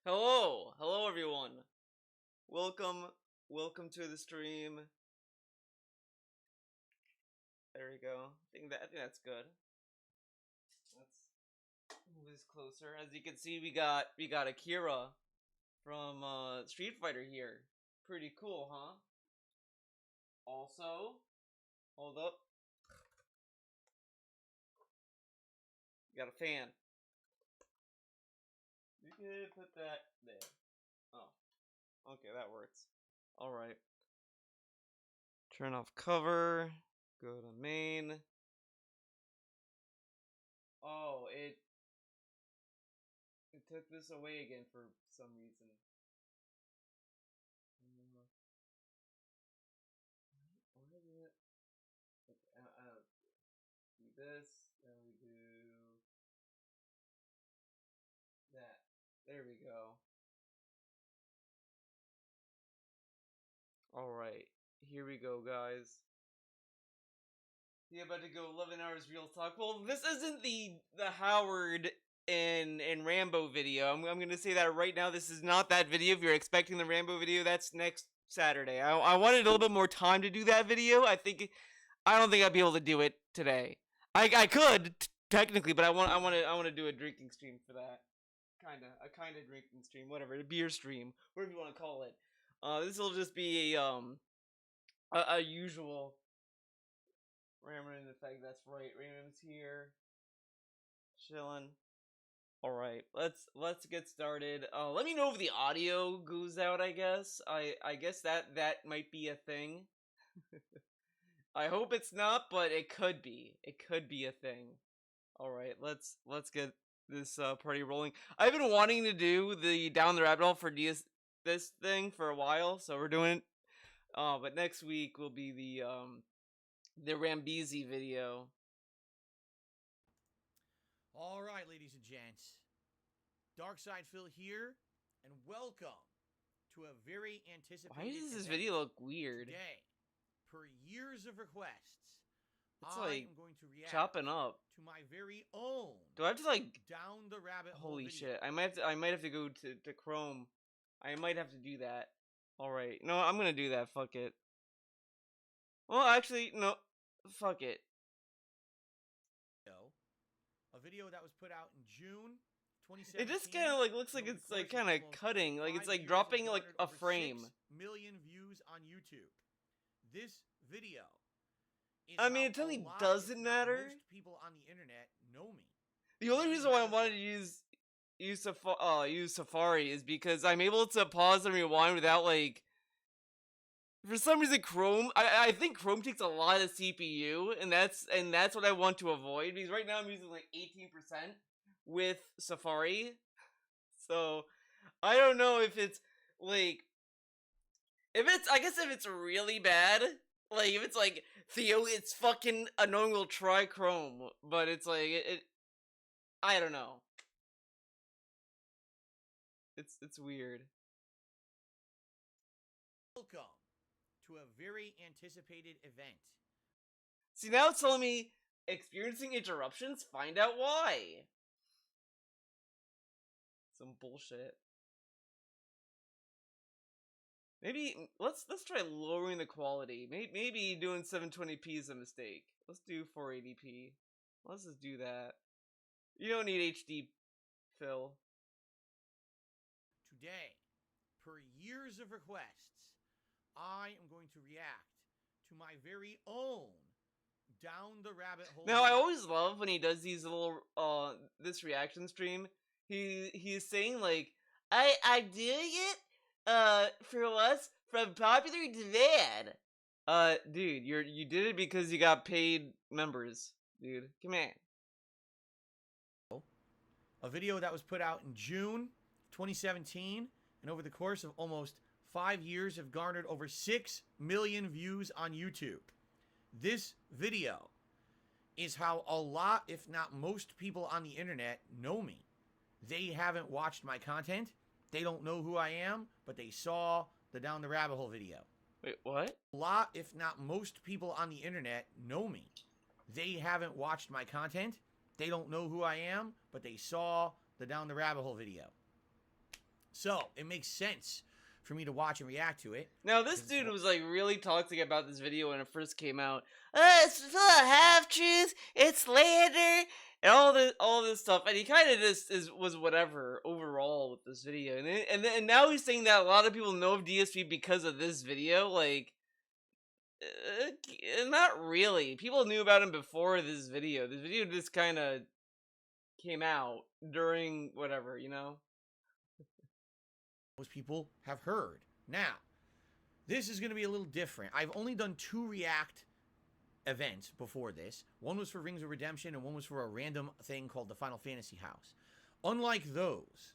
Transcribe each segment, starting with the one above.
Hello everyone. Welcome to the stream. There we go. I think that's good. Let's move this closer. As you can see, we got Akira from Street Fighter here. Pretty cool, huh? Also, hold up. We got a fan. You can put that there. Oh, okay, that works. All right. Turn off cover. Go to main. Oh, it took this away again for some reason. Why is it? Okay, do this, then we do that. There we go. Alright, here we go, guys. Yeah, about to go 11 hours real talk. Well, this isn't the Howard and Rambo video. I'm gonna say that right now. This is not that video. If you're expecting the Rambo video, that's next Saturday. I wanted a little bit more time to do that video. I don't think I'd be able to do it today. I could technically, but I want to do a drinking stream for that. A kind of drinking stream, whatever, a beer stream, whatever you want to call it. This will just be a usual Rammer in effect. That's right, Ram's here, chilling. All right, let's get started. Let me know if the audio goes out. I guess that might be a thing. I hope it's not, but it could be. It could be a thing. All right, let's get this party rolling. I've been wanting to do the down the rabbit hole for this thing for a while, so we're doing it. But next week will be the Rambeezy video. All right, ladies and gents, Darkside Phil here, and welcome to a very anticipated. Why does this video look weird? Today, per years of requests, it's I am going to react chopping up to my very own. Do I have to down the rabbit hole? Holy video. shit! I might have to go to Chrome. I might have to do that. All right, no, I'm gonna do that. Fuck it. Well, actually, no. Fuck it. A video that was put out in June 2017. It just kind of looks like it's kind of cutting, like it's dropping a frame. 6 million views on YouTube. This video. I mean, it totally doesn't matter. Most people on the internet know me. The only reason why I wanted to use Safari is because I'm able to pause and rewind without for some reason Chrome. I think Chrome takes a lot of CPU, and that's what I want to avoid, because right now I'm using 18% with Safari. So I don't know if it's if it's really bad, if it's Theo, it's fucking annoying, we'll try Chrome, but it's I don't know. It's weird. Welcome to a very anticipated event. See, now it's telling me experiencing interruptions, find out why. Some bullshit. Maybe let's try lowering the quality. Maybe doing 720p is a mistake. Let's do 480p. Let's just do that. You don't need HD, Phil. Today, per years of requests, I am going to react to my very own down the rabbit hole. Now, I always love when he does these little this reaction stream. He's saying I doing it for us from popular demand. Dude, you did it because you got paid members, dude. Come on. A video that was put out in June 2017, and over the course of almost 5 years have garnered over 6 million views on YouTube. This video is how a lot, if not most people on the internet know me. They haven't watched my content. They don't know who I am, but they saw the Down the Rabbit Hole video. Wait, what? A lot, if not most people on the internet know me. They haven't watched my content. They don't know who I am, but they saw the Down the Rabbit Hole video. So it makes sense for me to watch and react to it. Now, this 'cause dude it's- was like really toxic about this video when it first came out. It's full of half truths. It's slander and all this stuff. And he kind of just was whatever overall with this video. And now he's saying that a lot of people know of DSP because of this video. Like, not really. People knew about him before this video. This video just kind of came out during whatever, you know. most people have heard. Now, this is going to be a little different. I've only done 2 React events before this. One was for Rings of Redemption and one was for a random thing called the Final Fantasy House. Unlike those,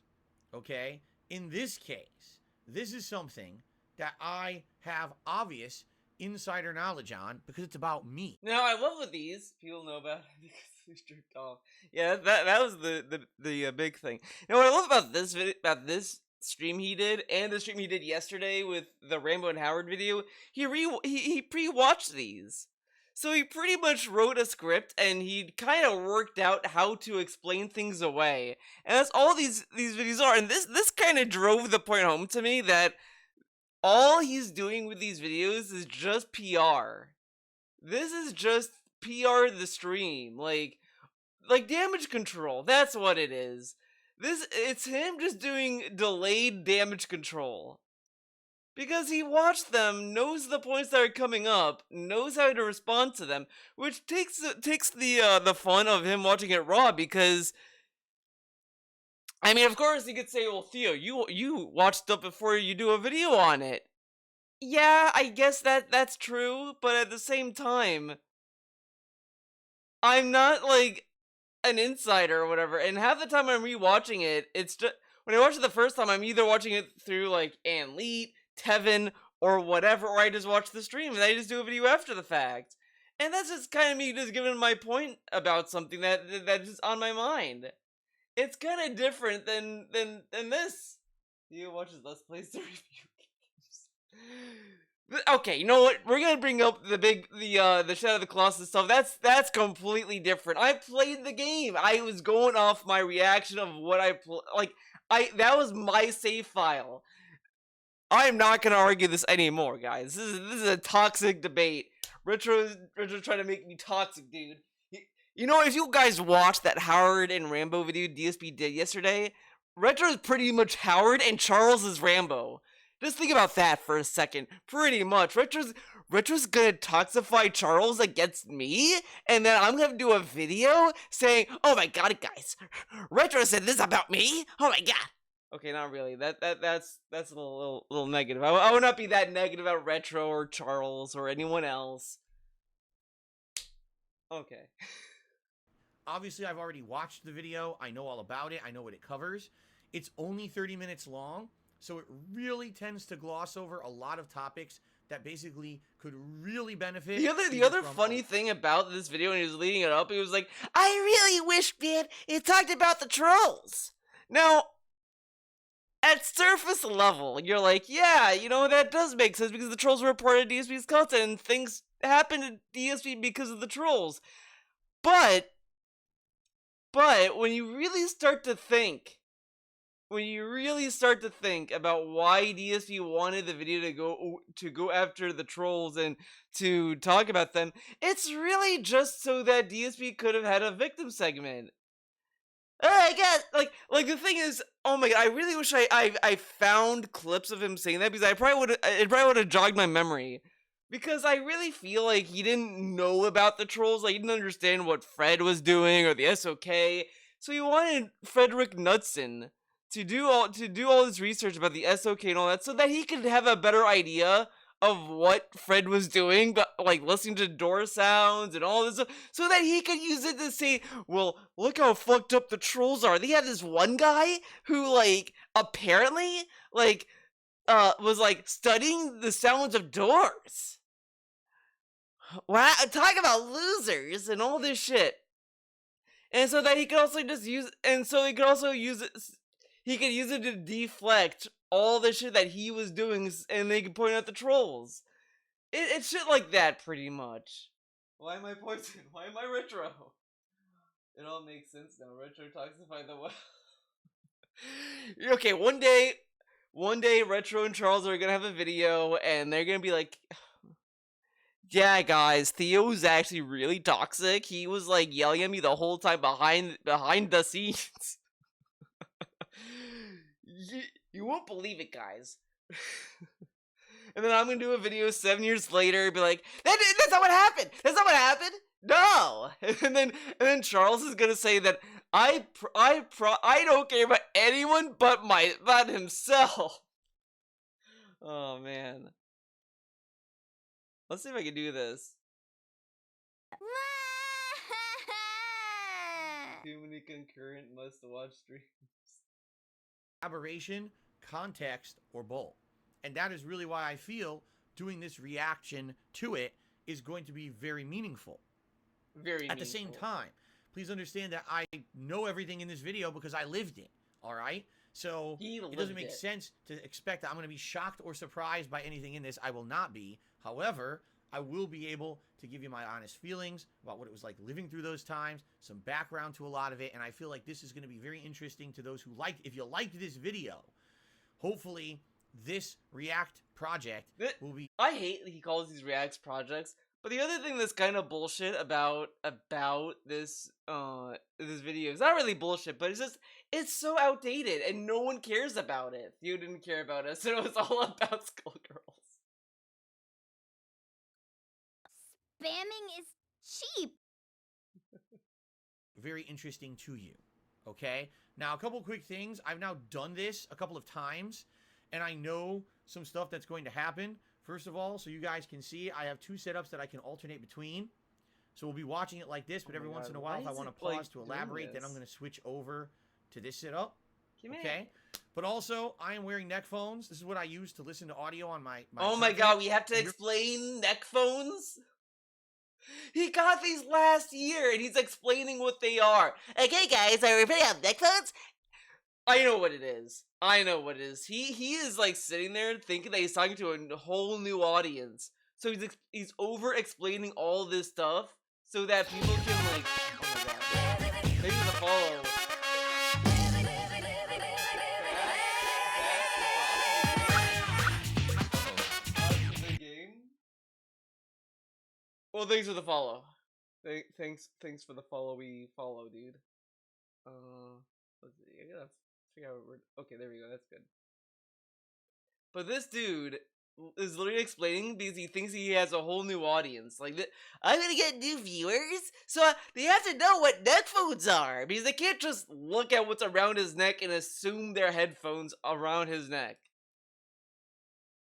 okay, in this case, this is something that I have obvious insider knowledge on because it's about me. Now, I love with these. People know about it because we jerked off. Yeah, that was the big thing. Now, what I love about this video, about this stream he did, and the stream he did yesterday with the Rambo and Howard video, he pre-watched these. So he pretty much wrote a script, and he kind of worked out how to explain things away. And that's all these videos are. And this kind of drove the point home to me that all he's doing with these videos is just PR. This is just PR the stream. Like damage control. That's what it is. It's him just doing delayed damage control. Because he watched them, knows the points that are coming up, knows how to respond to them, which takes the fun of him watching it raw. Because I mean, of course, you could say, "Well, Theo, you watch stuff before you do a video on it." Yeah, I guess that's true, but at the same time, I'm not like an insider or whatever. And half the time I'm rewatching it, it's just when I watch it the first time, I'm either watching it through like Anleet, Tevin, or whatever, or I just watch the stream and I just do a video after the fact. And that's just kind of me just giving my point about something that's just on my mind. It's kind of different than this. You watch his Let's Plays to review games. Okay, you know what? We're gonna bring up the Shadow of the Colossus stuff. That's completely different. I played the game. I was going off my reaction of what that was my save file. I'm not gonna argue this anymore, guys. This is a toxic debate. Retro's trying to make me toxic, dude. You know, if you guys watched that Howard and Rambo video DSP did yesterday, Retro is pretty much Howard and Charles is Rambo. Just think about that for a second. Pretty much. Retro's gonna toxify Charles against me, and then I'm gonna do a video saying, "Oh my god, guys, Retro said this about me. Oh my god." Okay, not really. That's a little negative. I would not be that negative about Retro or Charles or anyone else. Okay. Obviously, I've already watched the video. I know all about it. I know what it covers. It's only 30 minutes long, so it really tends to gloss over a lot of topics that basically could really benefit. The other funny thing about this video when he was leading it up, he was like, "I really wish, man, it talked about the trolls." Now, at surface level, you're like, yeah, you know, that does make sense because the trolls were a part of DSP's content and things happened to DSP because of the trolls. But when you really start to think about why DSP wanted the video to go after the trolls and to talk about them, it's really just so that DSP could have had a victim segment. I guess, like the thing is, oh my god, I really wish I found clips of him saying that because it probably would have jogged my memory. Because I really feel like he didn't know about the trolls, like he didn't understand what Fred was doing or the SOK, so he wanted Frederick Knudsen to do all this research about the SOK and all that, so that he could have a better idea of what Fred was doing, but like listening to door sounds and all this stuff, so that he could use it to say, well, look how fucked up the trolls are. They had this one guy who like apparently like was like studying the sounds of doors. Wow, talk about losers and all this shit. And so that he could also just use, and so he could also use it. He could use it to deflect all the shit that he was doing, and they could point out the trolls. It's shit like that, pretty much. Why am I poison? Why am I retro? It all makes sense now. Retro toxify the well. Okay, one day one day Retro and Charles are gonna have a video, and they're gonna be like, "Yeah, guys, Theo was actually really toxic. He was like yelling at me the whole time behind the scenes." You won't believe it, guys. And then I'm gonna do a video 7 years later, be like, "That's not what happened. That's not what happened. No." And then Charles is gonna say that I don't care about anyone but himself. Oh man. Let's see if I can do this. Too many concurrent must-watch streams. Collaboration, context, or both. And that is really why I feel doing this reaction to it is going to be very meaningful. At the same time, please understand that I know everything in this video because I lived it, all right? So it doesn't make sense to expect that I'm going to be shocked or surprised by anything in this. I will not be. However, I will be able to give you my honest feelings about what it was like living through those times, some background to a lot of it, and I feel like this is going to be very interesting to those who liked. If you liked this video, hopefully this React project will be... I hate that he calls these Reacts projects, but the other thing that's kind of bullshit about this this video is not really bullshit, but it's so outdated and no one cares about it. You didn't care about us, and it was all about Skullgirls. Spamming is cheap. Very interesting to you, okay? Now, a couple quick things. I've now done this a couple of times, and I know some stuff that's going to happen. First of all, so you guys can see, I have two setups that I can alternate between. So we'll be watching it like this, but every once in a while, if I want to pause to elaborate, then I'm going to switch over to this setup, okay? But also, I am wearing neck phones. This is what I use to listen to audio on my oh my god, we have to explain neck phones? He got these last year, and he's explaining what they are. Okay, guys, are we putting out neck phones? I know what it is. I know what it is. He is like sitting there thinking that he's talking to a whole new audience. So he's over explaining all this stuff so that people can like. Oh my god. Maybe the follow. Well, thanks for the follow. Thanks for the follow. We follow, dude. Let's see. I gotta figure out what we're. Okay, there we go. That's good. But this dude is literally explaining because he thinks he has a whole new audience. Like, I'm gonna get new viewers, so they have to know what neck phones are because they can't just look at what's around his neck and assume they're headphones around his neck.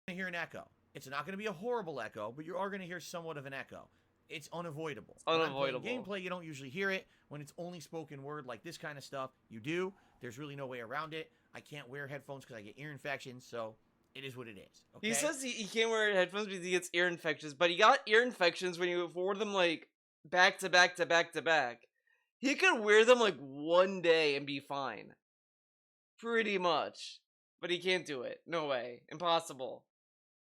You're gonna hear an echo. It's not going to be a horrible echo, but you are going to hear somewhat of an echo. It's unavoidable. Unavoidable. When I'm playing gameplay, you don't usually hear it. When it's only spoken word like this kind of stuff, you do. There's really no way around it. I can't wear headphones because I get ear infections, so it is what it is. Okay? He says he can't wear headphones because he gets ear infections, but he got ear infections when you wore them like back to back to back to back. He could wear them like one day and be fine. Pretty much. But he can't do it. No way. Impossible.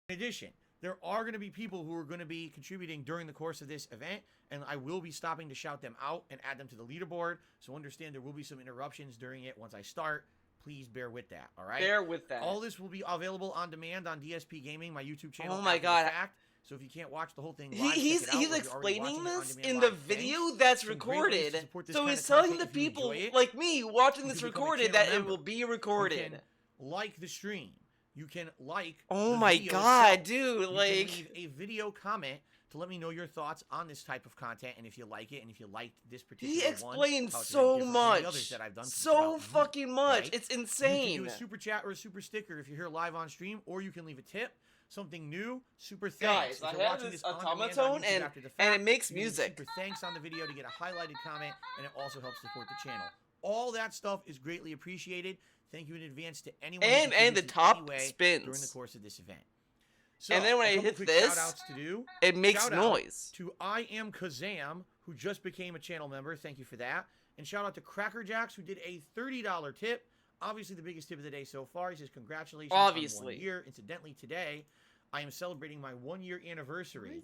In addition, there are going to be people who are going to be contributing during the course of this event, and I will be stopping to shout them out and add them to the leaderboard. So understand there will be some interruptions during it once I start. Please bear with that, all right? Bear with that. All this will be available on demand on DSP Gaming, my YouTube channel. Oh my god. So if you can't watch the whole thing live, he's explaining this in the video that's recorded. So he's telling the people like me watching this recorded that it will be recorded. You can like the stream. You can like. Oh my god, dude! Like, leave a video comment to let me know your thoughts on this type of content, and if you like it, and if you liked this particular one. He explains so much, so fucking much. Right? It's insane. You can do a super chat or a super sticker if you're here live on stream, or you can leave a tip. Something new, super thanks. Guys, I have this automaton and it makes music. Super thanks on the video to get a highlighted comment, and it also helps support the channel. All that stuff is greatly appreciated. Thank you in advance to anyone and the top spins during the course of this event. So, and then when I hit this, it makes noise. To I Am Kazam, who just became a channel member. Thank you for that. And shout out to Cracker Jacks, who did a $30 tip. Obviously, the biggest tip of the day so far. He says, congratulations on 1 year. Incidentally, today, I am celebrating my 1-year anniversary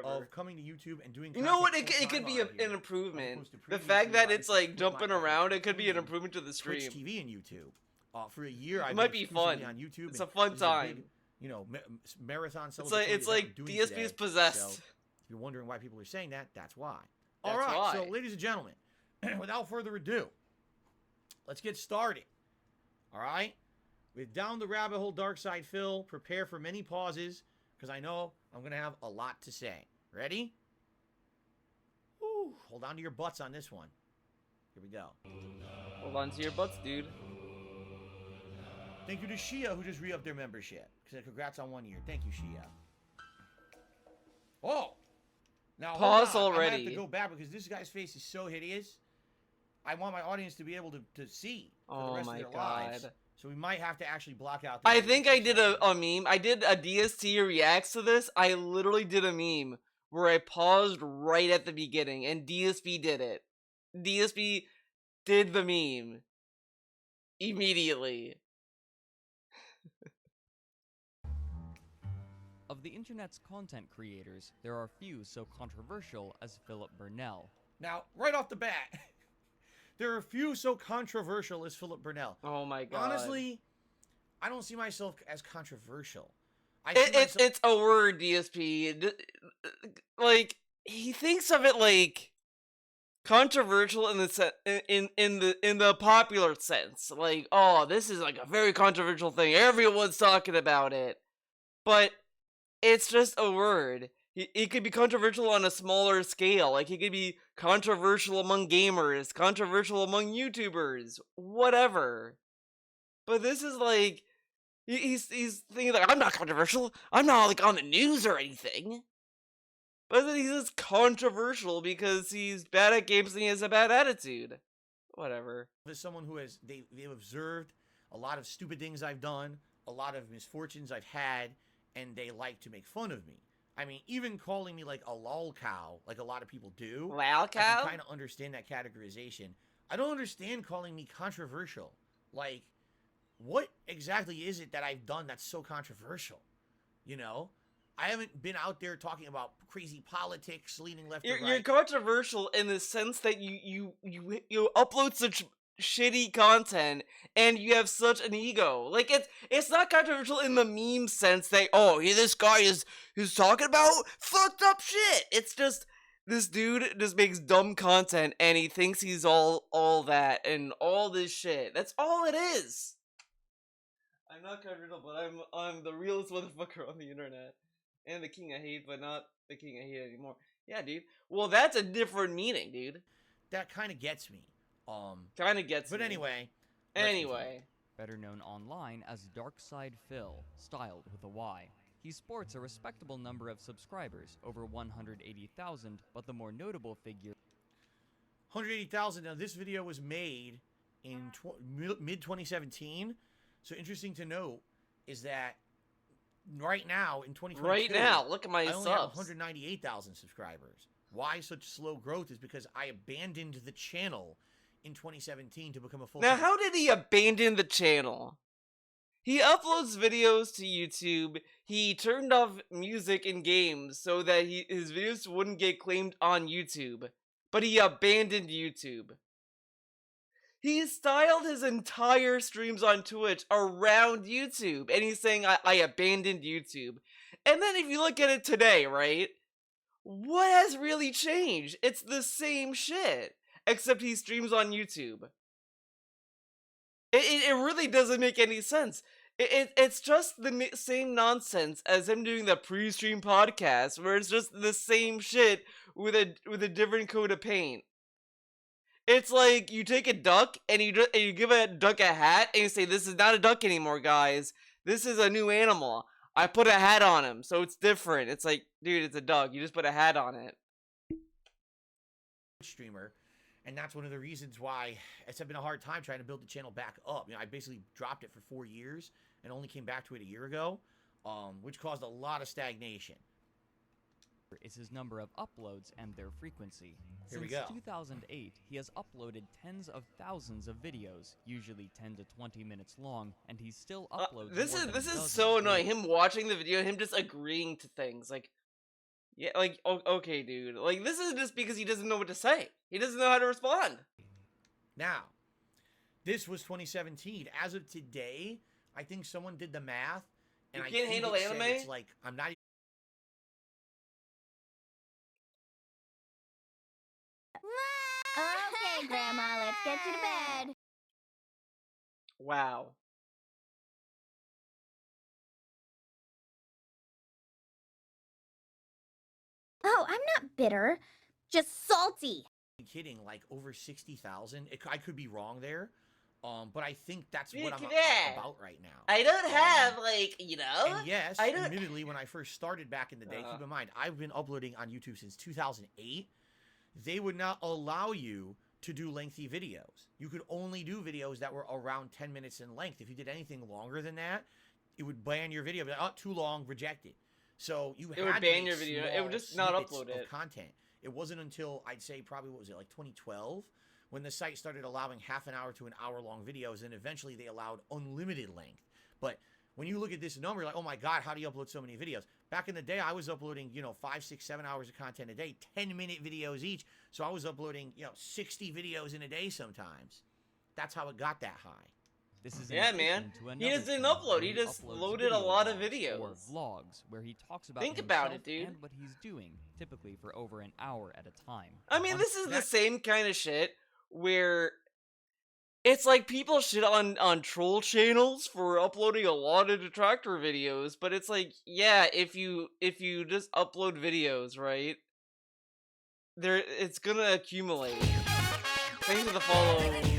of coming to YouTube and doing. You know what? It could be an improvement. The fact that it's like jumping around, it could be an improvement to the stream. Twitch TV and YouTube. For a year, I've might been be exclusively fun. on YouTube. It's and a fun this is time. big, marathon It's celebratory like event I'm doing DSP today. is possessed. So if you're wondering why people are saying that, that's why. That's All right, why. so ladies and gentlemen, without further ado, let's get started. All right? With Down the Rabbit Hole Dark Side Phil, prepare for many pauses because I know I'm going to have a lot to say. Ready? Whew, hold on to your butts on this one. Here we go. Hold on to your butts, dude. Thank you to Shia who just re-upped their membership. Congrats on 1 year. Thank you, Shia. Oh! Now, Pause hold on. already. I might have to go back because this guy's face is so hideous. I want my audience to be able to see for the rest of their lives. So we might have to actually block out the I think I did a meme. I did a DST reacts to this. I literally did a meme where I paused right at the beginning and DSP did it. DSP did the meme immediately. Of the internet's content creators, there are few so controversial as Philip Burnell. Now, right off the bat, there are few so controversial as Philip Burnell. Oh my god. Honestly, I don't see myself as controversial. It's a word, DSP. Like, he thinks of it like controversial in the popular sense. Like, oh, this is like a very controversial thing. Everyone's talking about it. But it's just a word. It could be controversial on a smaller scale. Like, it could be controversial among gamers, controversial among YouTubers, whatever. But this is like, he's thinking like, I'm not controversial. I'm not like on the news or anything. But then he's just controversial because he's bad at games and he has a bad attitude. Whatever. As someone who has, they've observed a lot of stupid things I've done, a lot of misfortunes I've had, and they like to make fun of me. I mean, even calling me like a lol cow, like a lot of people do. Lol cow? I can kind of understand that categorization. I don't understand calling me controversial. Like, what exactly is it that I've done that's so controversial? You know? I haven't been out there talking about crazy politics, leaning left or right. You're controversial in the sense that you upload such shitty content and you have such an ego. Like, it's not controversial in the meme sense that, oh, this guy is talking about fucked up shit. It's just this dude just makes dumb content and he thinks he's all that and all this shit. That's all it is. I'm not controversial, but I'm the realest motherfucker on the internet. And the king I hate, but not the king I hate anymore. Yeah, dude. Well, that's a different meaning, dude. That kind of gets me. Kind of gets But me. anyway. Better known online as Darkside Phil, styled with a Y. He sports a respectable number of subscribers, over 180,000, but the more notable figure... 180,000. Now, this video was made in mid-2017. So, interesting to note is that right now, in 2022... Right now, look at my I only subs. have 198,000 subscribers. Why such slow growth is because I abandoned the channel in 2017 to become a full-time... Now, how did he abandon the channel? He uploads videos to YouTube. He turned off music in games so that his videos wouldn't get claimed on YouTube. But he abandoned YouTube. He styled his entire streams on Twitch around YouTube. And he's saying, I abandoned YouTube. And then if you look at it today, right? What has really changed? It's the same shit. Except he streams on YouTube. It really doesn't make any sense. It's just the same nonsense as him doing the pre-stream podcast, where it's just the same shit with a different coat of paint. It's like you take a duck and you give a duck a hat and you say, "This is not a duck anymore, guys. This is a new animal. I put a hat on him, so it's different." It's like, dude, it's a duck. You just put a hat on it. Streamer. And that's one of the reasons why it's been a hard time trying to build the channel back up. You know, I basically dropped it for 4 years and only came back to it a year ago, which caused a lot of stagnation. Is his number of uploads and their frequency. Here we Since go. 2008, he has uploaded tens of thousands of videos, usually 10 to 20 minutes long, and he still uploads This more than a is dozen so a annoying. day. Him watching the video, him just agreeing to things like, yeah, like okay, dude. Like, this is just because he doesn't know what to say. He doesn't know how to respond. Now, This was 2017. As of today, I think someone did the math, and You I can't think handle it said anime? it's like I'm not. Okay, Grandma, let's get you to bed. Wow. Oh, I'm not bitter, just salty. Kidding, like over 60,000. I could be wrong there, but I think that's Dude, what I'm come on. about right now. I don't Um, have, like, you know? And yes, I don't- admittedly, when I first started back in the day, keep in mind, I've been uploading on YouTube since 2008. They would not allow you to do lengthy videos. You could only do videos that were around 10 minutes in length. If you did anything longer than that, it would ban your video. Like, oh, too long, rejected. So you had would to ban make your video. It would small just not snippets upload of it. content. It wasn't until I'd say probably what was it, like 2012, when the site started allowing half an hour to an hour long videos, and eventually they allowed unlimited length. But when you look at this number, you're like, oh my God, how do you upload so many videos? Back in the day, I was uploading, 5, 6, 7 hours of content a day, 10-minute videos each. So I was uploading, 60 videos in a day sometimes. That's how it got that high. This is Yeah, man. He just didn't upload. He just loaded a lot of videos. Or vlogs where he talks about Think about himself it, dude. and what he's doing, typically for over an hour at a time. I mean, On this is the same kind of shit where it's like people shit on troll channels for uploading a lot of detractor videos, but it's like, yeah, if you just upload videos, right? It's gonna accumulate. Thanks for the follow.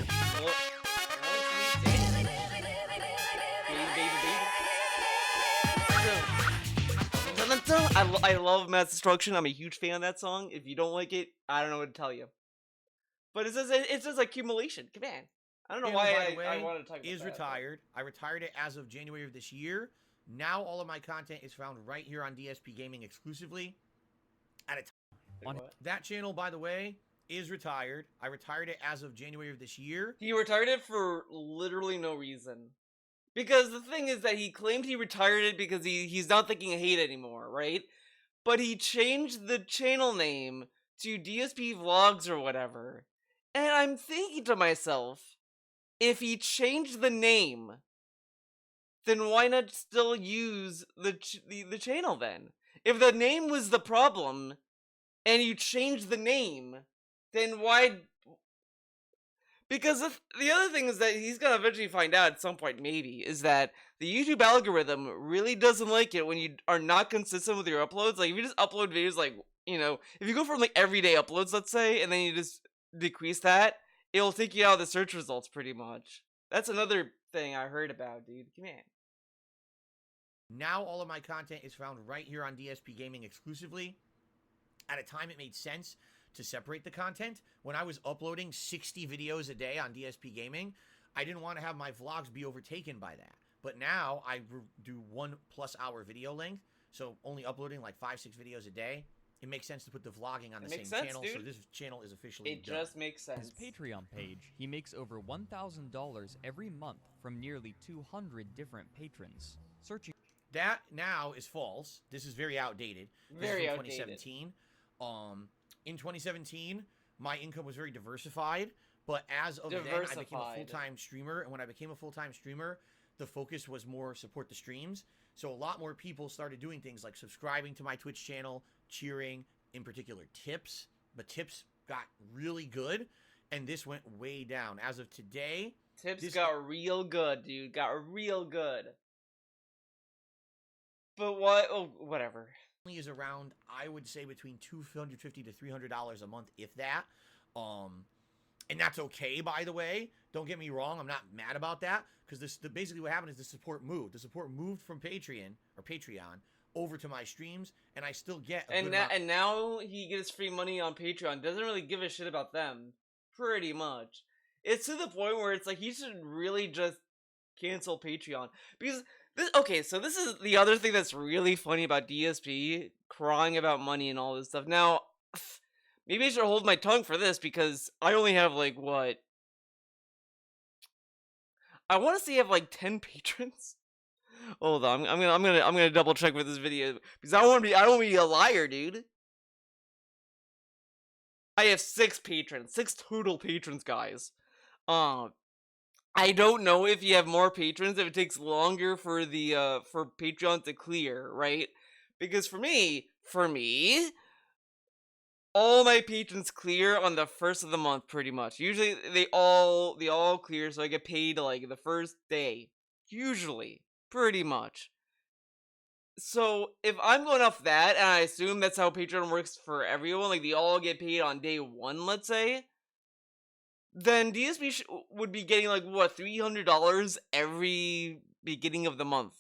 I love Mass Destruction. I'm a huge fan of that song. If you don't like it, I don't know what to tell you. But it's just accumulation. Come on. I don't know Channel, by why the way, I want to talk about is that. retired. I retired it as of January of this year. Now all of my content is found right here on DSP Gaming exclusively. At a time. That channel, by the way, is retired. I retired it as of January of this year. He retired it for literally no reason. Because the thing is that he claimed he retired it because he's not thinking hate anymore, right? But he changed the channel name to DSP Vlogs or whatever. And I'm thinking to myself, if he changed the name, then why not still use the channel then? If the name was the problem and you changed the name, then why? Because the other thing is that he's gonna eventually find out at some point, maybe, is that the YouTube algorithm really doesn't like it when you are not consistent with your uploads. Like, if you just upload videos, like, if you go from, like, everyday uploads, let's say, and then you just decrease that, it'll take you out of the search results, pretty much. That's another thing I heard about, dude. Come on. Now all of my content is found right here on DSP Gaming exclusively. At a time, it made sense to separate the content. When I was uploading 60 videos a day on DSP Gaming, I didn't want to have my vlogs be overtaken by that. But now I do 1+ hour video length, so only uploading like 5, 6 videos a day. It makes sense to put the vlogging on the same channel, dude. So this channel is officially It done. just makes sense. his Patreon page, he makes over $1,000 every month from nearly 200 different patrons. Searching That now is false. This is very outdated. This Very is from outdated. 2017. In 2017, my income was very diversified, but as of then, I became a Diversified. full-time streamer, and when I became a full-time streamer, the focus was more support the streams. So a lot more people started doing things like subscribing to my Twitch channel, cheering, in particular tips. But tips got really good, and this went way down. As of today, Tips got real good, dude. Got real good. But what? Oh, whatever. is around, I would say, between $250 to $300 a month, if that. And that's okay, by the way. Don't get me wrong, I'm not mad about that, because basically what happened is the support moved. The support moved from Patreon over to my streams, and I still get a good amount. And now he gets free money on Patreon. Doesn't really give a shit about them, pretty much. It's to the point where it's like he should really just cancel Patreon, because so this is the other thing that's really funny about DSP crying about money and all this stuff. Now, maybe I should hold my tongue for this, because I only have like what? I want to say I have like 10 patrons. Hold on, I'm gonna double check with this video, because I don't want to be a liar, dude. I have 6 patrons, 6 total patrons, guys. I don't know if you have more patrons, if it takes longer for the for Patreon to clear, right? Because for me, all my patrons clear on the first of the month pretty much. Usually they all clear, so I get paid like the first day. Usually. Pretty much. So if I'm going off that, and I assume that's how Patreon works for everyone, like they all get paid on day one, let's say, then DSP would be getting like what, $300 every beginning of the month,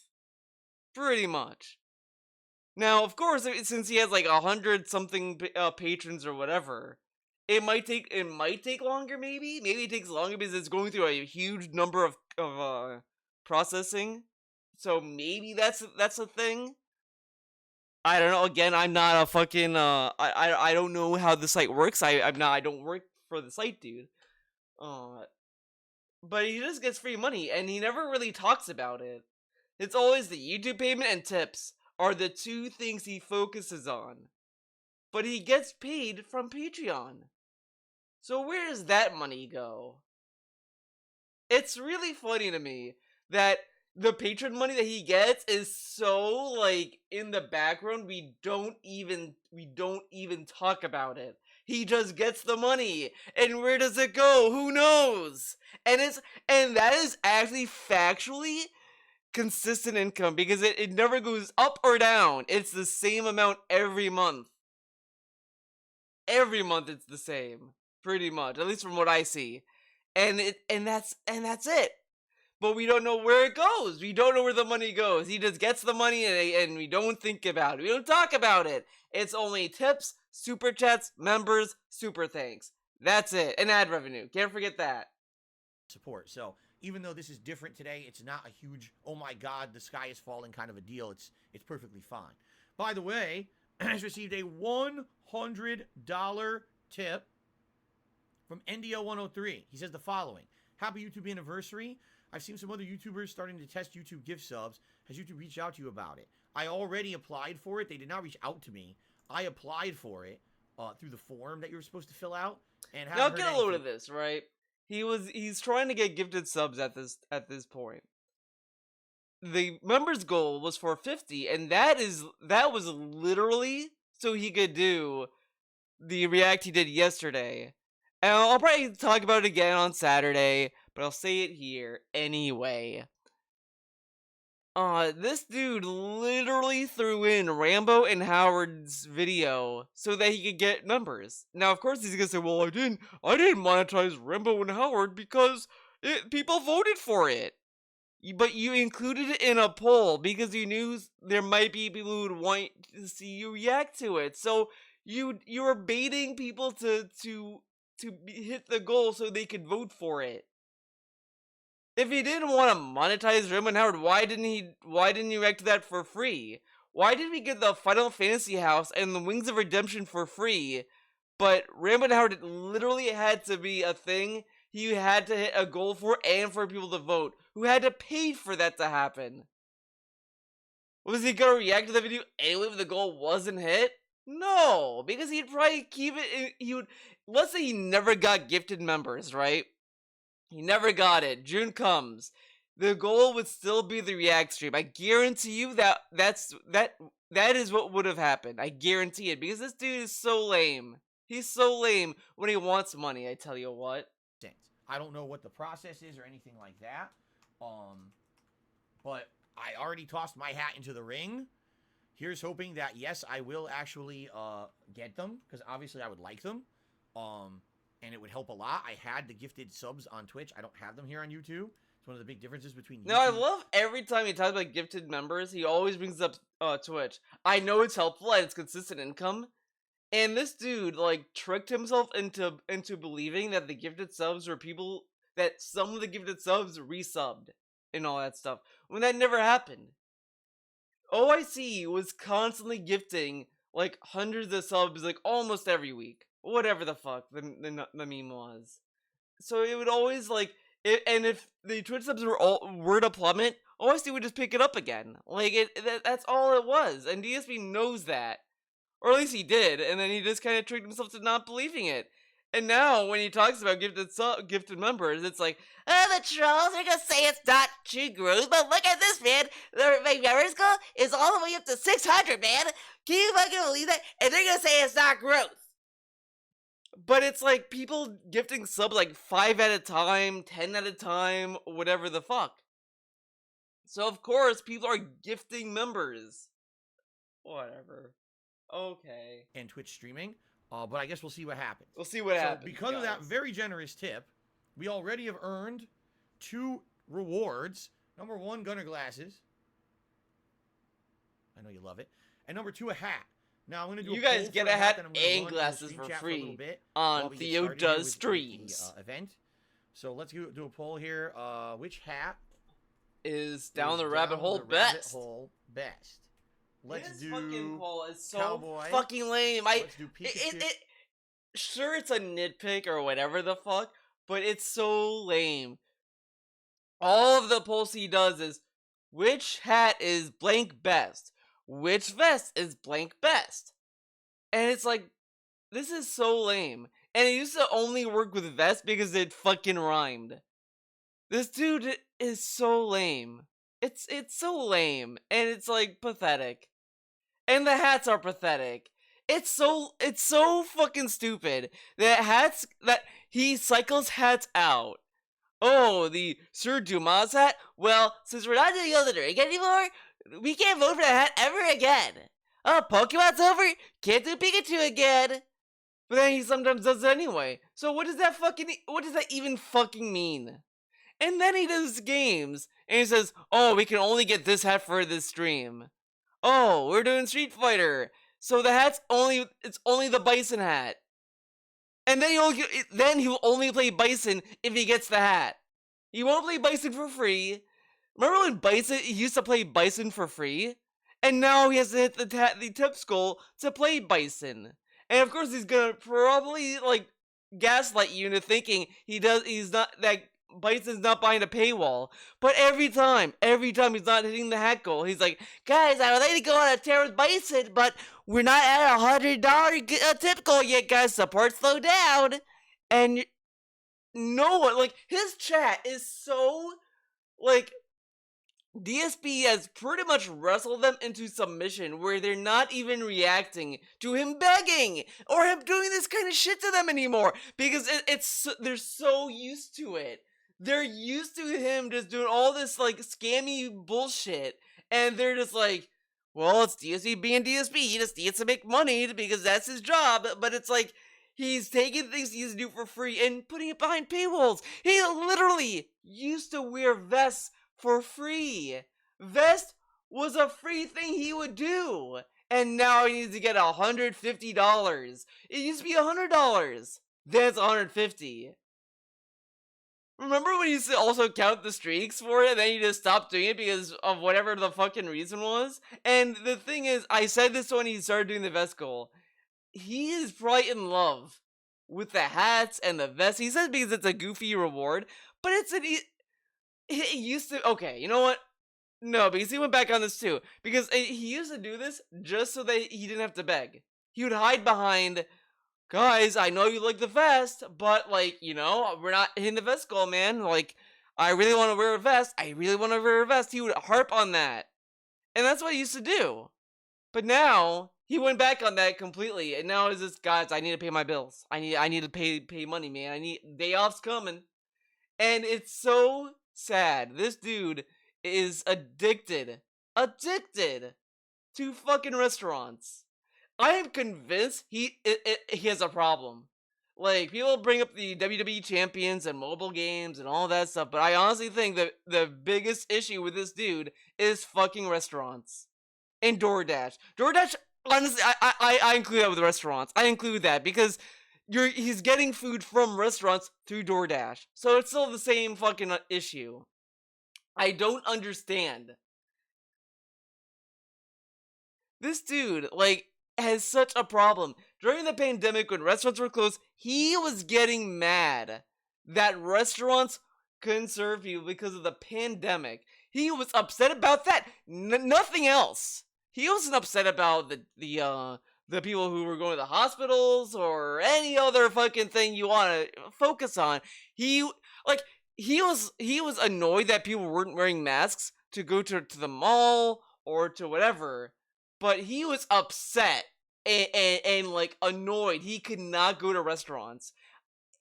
pretty much. Now, of course, since he has like 100 something patrons or whatever, it might take longer. Maybe it takes longer because it's going through a huge number of processing. So maybe that's a thing. I don't know. Again, I'm not a fucking I don't know how the site works. I don't work for the site, dude. Uh but he just gets free money and he never really talks about it. It's always the YouTube payment and tips are the two things he focuses on. But he gets paid from Patreon. So where does that money go? It's really funny to me that the patron money that he gets is so like in the background we don't even talk about it. He just gets the money. And where does it go? Who knows? And that is actually factually consistent income because it never goes up or down. It's the same amount every month. Every month it's the same, pretty much, at least from what I see. And that's it. But we don't know where it goes. We don't know where the money goes. He just gets the money and we don't think about it. We don't talk about it. It's only tips, super chats, members, super thanks. That's it. And ad revenue. Can't forget that. Support. So even though this is different today, it's not a huge, oh my god, the sky is falling kind of a deal. It's perfectly fine. By the way, I just received a $100 tip from NDO103. He says the following. Happy YouTube anniversary. I've seen some other YouTubers starting to test YouTube gift subs. Has YouTube reached out to you about it? I already applied for it. They did not reach out to me. I applied for it through the form that you were supposed to fill out. And Now get a load of this, right? He's trying to get gifted subs at this point. The members goal was for 50, and that was literally so he could do the react he did yesterday. And I'll probably talk about it again on Saturday, but I'll say it here anyway. This dude literally threw in Rambo and Howard's video so that he could get numbers. Now, of course, he's gonna say, "Well, I didn't monetize Rambo and Howard because people voted for it." But you included it in a poll because you knew there might be people who would want to see you react to it. So you were baiting people to hit the goal so they could vote for it. If he didn't want to monetize Rambo and Howard, why didn't he react to that for free? Why did we get the Final Fantasy house and the Wings of Redemption for free, but Rambo and Howard literally had to be a thing you had to hit a goal for and for people to vote, who had to pay for that to happen? Was he gonna react to the video anyway if the goal wasn't hit? No, because he'd probably keep it. Let's say he never got gifted members, right? He never got it. June comes. The goal would still be the react stream. I guarantee you that is what would have happened. I guarantee it, because this dude is so lame. He's so lame when he wants money, I tell you what. I don't know what the process is or anything like that. But I already tossed my hat into the ring. Here's hoping that, yes, I will actually get them, because obviously I would like them. And it would help a lot. I had the gifted subs on Twitch. I don't have them here on YouTube. It's one of the big differences between YouTube. No, I love every time he talks about gifted members, he always brings up Twitch. I know it's helpful and it's consistent income. And this dude, like, tricked himself into believing that the gifted subs were people, that some of the gifted subs resubbed and all that stuff, when that never happened. OIC was constantly gifting, like, hundreds of subs, like, almost every week. Whatever the fuck the meme was. So it would always, like, and if the Twitch subs were to plummet, OIC would just pick it up again. Like, that's all it was. And DSP knows that. Or at least he did, and then he just kind of tricked himself to not believing it. And now, when he talks about gifted members, it's like, oh, the trolls are gonna say it's not true growth, but look at this, man. My members goal is all the way up to 600, man. Can you fucking believe that? And they're gonna say it's not growth. But it's like people gifting subs like 5 at a time, 10 at a time, whatever the fuck. So, of course, people are gifting members. Whatever. Okay. And Twitch streaming. But I guess we'll see what happens. We'll see what happens. Because of that very generous tip, we already have earned 2 rewards. Number 1, Gunner glasses. I know you love it. And number 2, a hat. Now I'm going to do. You guys get a hat and glasses for free on Theo Does Streams event. So let's do a poll here. Which hat is down the rabbit hole best? Let's this do fucking poll is so cowboy. Fucking lame. Let's do Pikachu. Sure, it's a nitpick or whatever the fuck, but it's so lame. All of the polls he does is, which hat is blank best? Which vest is blank best? And it's like, this is so lame. And it used to only work with vest because it fucking rhymed. This dude is so lame. It's so lame. And it's like pathetic. And the hats are pathetic. It's so fucking stupid that he cycles hats out. Oh, the Sir Dumas hat? Well, since we're not doing Elden Ring anymore, we can't vote for that hat ever again. Oh, Pokemon's over? Can't do Pikachu again. But then he sometimes does it anyway. So what does that even fucking mean? And then he does games, and he says, oh, we can only get this hat for this stream. Oh, we're doing Street Fighter. So the hat's it's only the Bison hat. And then he'll only play Bison if he gets the hat. He won't play Bison for free. Remember when he used to play Bison for free? And now he has to hit the tip skull to play Bison. And of course he's gonna probably like gaslight you into thinking that Bison's not behind a paywall. But every time he's not hitting the hat goal, he's like, guys, I would like to go on a tear with Bison, but we're not at $100 tip goal yet, guys. Support slow down. And no one, like, his chat is so, like, DSP has pretty much wrestled them into submission where they're not even reacting to him begging or him doing this kind of shit to them anymore because they're so used to it. They're used to him just doing all this like scammy bullshit, and they're just like, well, it's DSP being DSP. He just needs to make money because that's his job. But it's like he's taking things he used to do for free and putting it behind paywalls. He literally used to wear vests for free. Vest was a free thing he would do. And now he needs to get $150. It used to be $100. Then it's $150. Remember when he used to also count the streaks for it and then he just stopped doing it because of whatever the fucking reason was? And the thing is, I said this when he started doing the vest goal. He is probably in love with the hats and the vests. He says because it's a goofy reward, but it used to, okay, you know what? No, because he went back on this too. Because he used to do this just so that he didn't have to beg. He would hide behind, guys, I know you like the vest, but, like, you know, we're not hitting the vest goal, man. Like, I really want to wear a vest. He would harp on that. And that's what he used to do. But now, he went back on that completely. And now it's just, guys, I need to pay my bills. I need to pay money, man. Day off's coming. And it's so sad. This dude is addicted to fucking restaurants. I am convinced he has a problem. Like, people bring up the WWE champions and mobile games and all that stuff, but I honestly think that the biggest issue with this dude is fucking restaurants and DoorDash. DoorDash, honestly, I include that with restaurants. I include that because he's getting food from restaurants through DoorDash. So it's still the same fucking issue. I don't understand. This dude, like, has such a problem. During the pandemic when restaurants were closed, he was getting mad that restaurants couldn't serve people because of the pandemic. He was upset about that. Nothing else. He wasn't upset about the the people who were going to the hospitals or any other fucking thing you want to focus on. He like he was annoyed that people weren't wearing masks to go to the mall or to whatever, but he was upset and like annoyed he could not go to restaurants.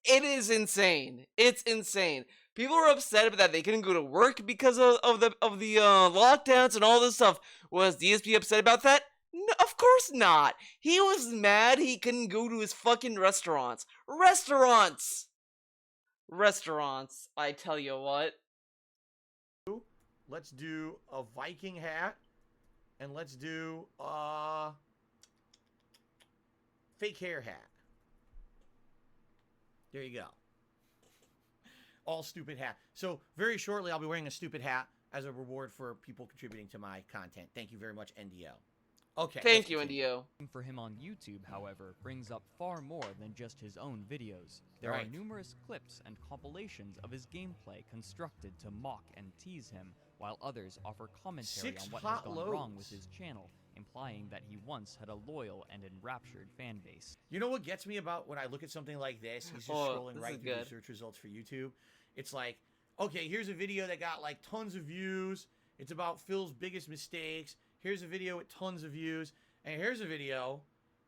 It is insane. It's insane. People are upset about that they couldn't go to work because of the lockdowns and all this stuff. Was DSP upset about that? No, of course not. He was mad he couldn't go to his fucking restaurants. Restaurants. I tell you what. Let's do a Viking hat, and let's do fake hair hat. There you go. All stupid hat. So very shortly, I'll be wearing a stupid hat as a reward for people contributing to my content. Thank you very much, NDO. Okay. Thank you, NDO. For him on YouTube, however, brings up far more than just his own videos. There are numerous clips and compilations of his gameplay constructed to mock and tease him, while others offer commentary on what has gone wrong with his channel, implying that he once had a loyal and enraptured fan base. You know what gets me about when I look at something like this? He's just scrolling right through the search results for YouTube. It's like, okay, here's a video that got like tons of views. It's about Phil's biggest mistakes. Here's a video with tons of views. And here's a video,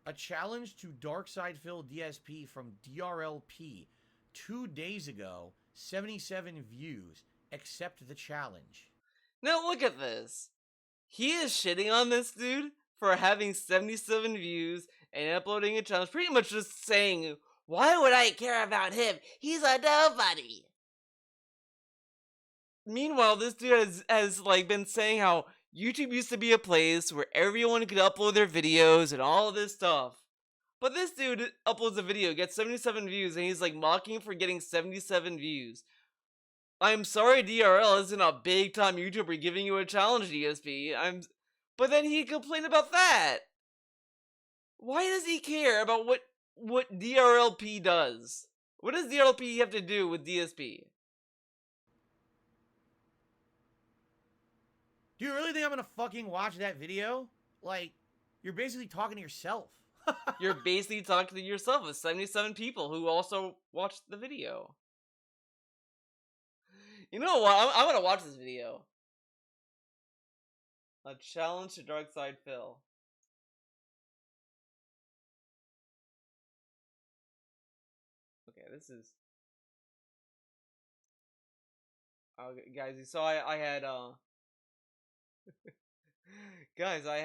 a challenge to Darkside Phil DSP from DRLP. 2 days ago, 77 views. Accept the challenge. Now look at this. He is shitting on this dude for having 77 views and uploading a challenge. Pretty much just saying, why would I care about him? He's a nobody. Meanwhile, this dude has like been saying how YouTube used to be a place where everyone could upload their videos and all this stuff. But this dude uploads a video, gets 77 views, and he's like mocking for getting 77 views. I'm sorry DRL isn't a big time YouTuber giving you a challenge, DSP. But then he complained about that. Why does he care about what DRLP does? What does DRLP have to do with DSP? Do you really think I'm gonna fucking watch that video? Like, you're basically talking to yourself. You're basically talking to yourself with 77 people who also watched the video. You know what? I'm gonna watch this video. A challenge to Darkside Phil. Okay, this is. Guys, you saw I had Guys, I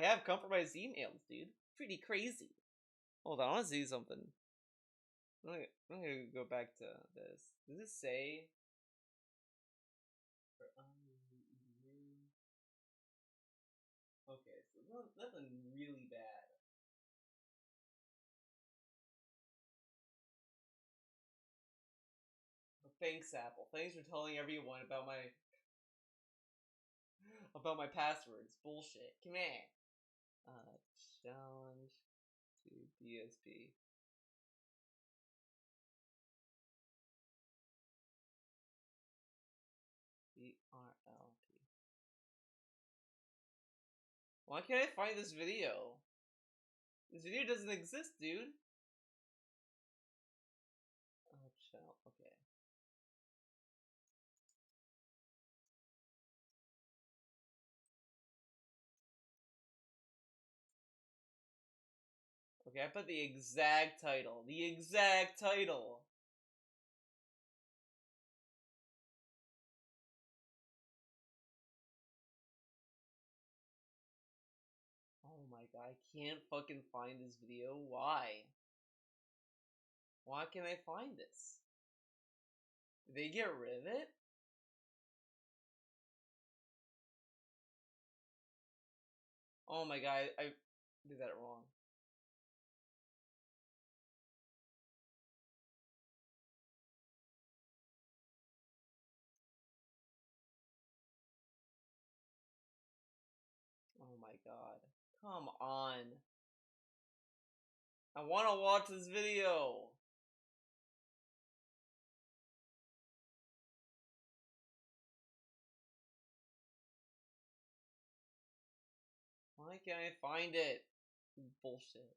have compromised emails, dude. Pretty crazy. Hold on, I want to see something. I'm gonna go back to this. Does it say? Okay, so nothing really bad. Thanks, Apple. Thanks for telling everyone about my passwords. Bullshit. Come here. Challenge to DSP. DRLP. Why can't I find this video? This video doesn't exist, dude. Okay. Okay, I put the exact title. The exact title. Oh my god, I can't fucking find this video. Why? Why can't I find this? Did they get rid of it? Oh my god, I did that wrong. Oh my god. Come on. I want to watch this video. Why can't I find it? Bullshit.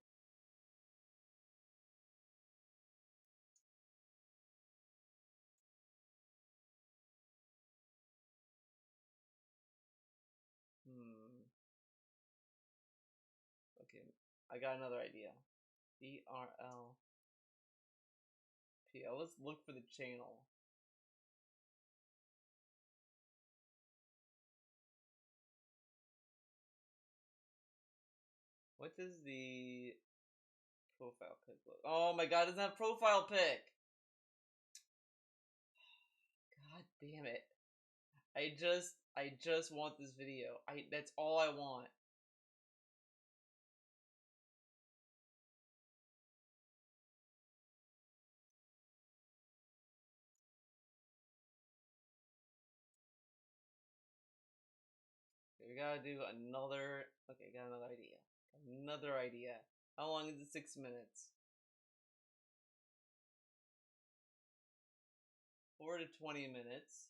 Okay, I got another idea. BRL. Let's look for the channel. What is the profile pic look? Oh my god, it doesn't have profile pic! God damn it. I just want this video. That's all I want. Okay, we gotta do another. Okay, got another idea. Another idea. How long is it? 6 minutes. 4 to 20 minutes.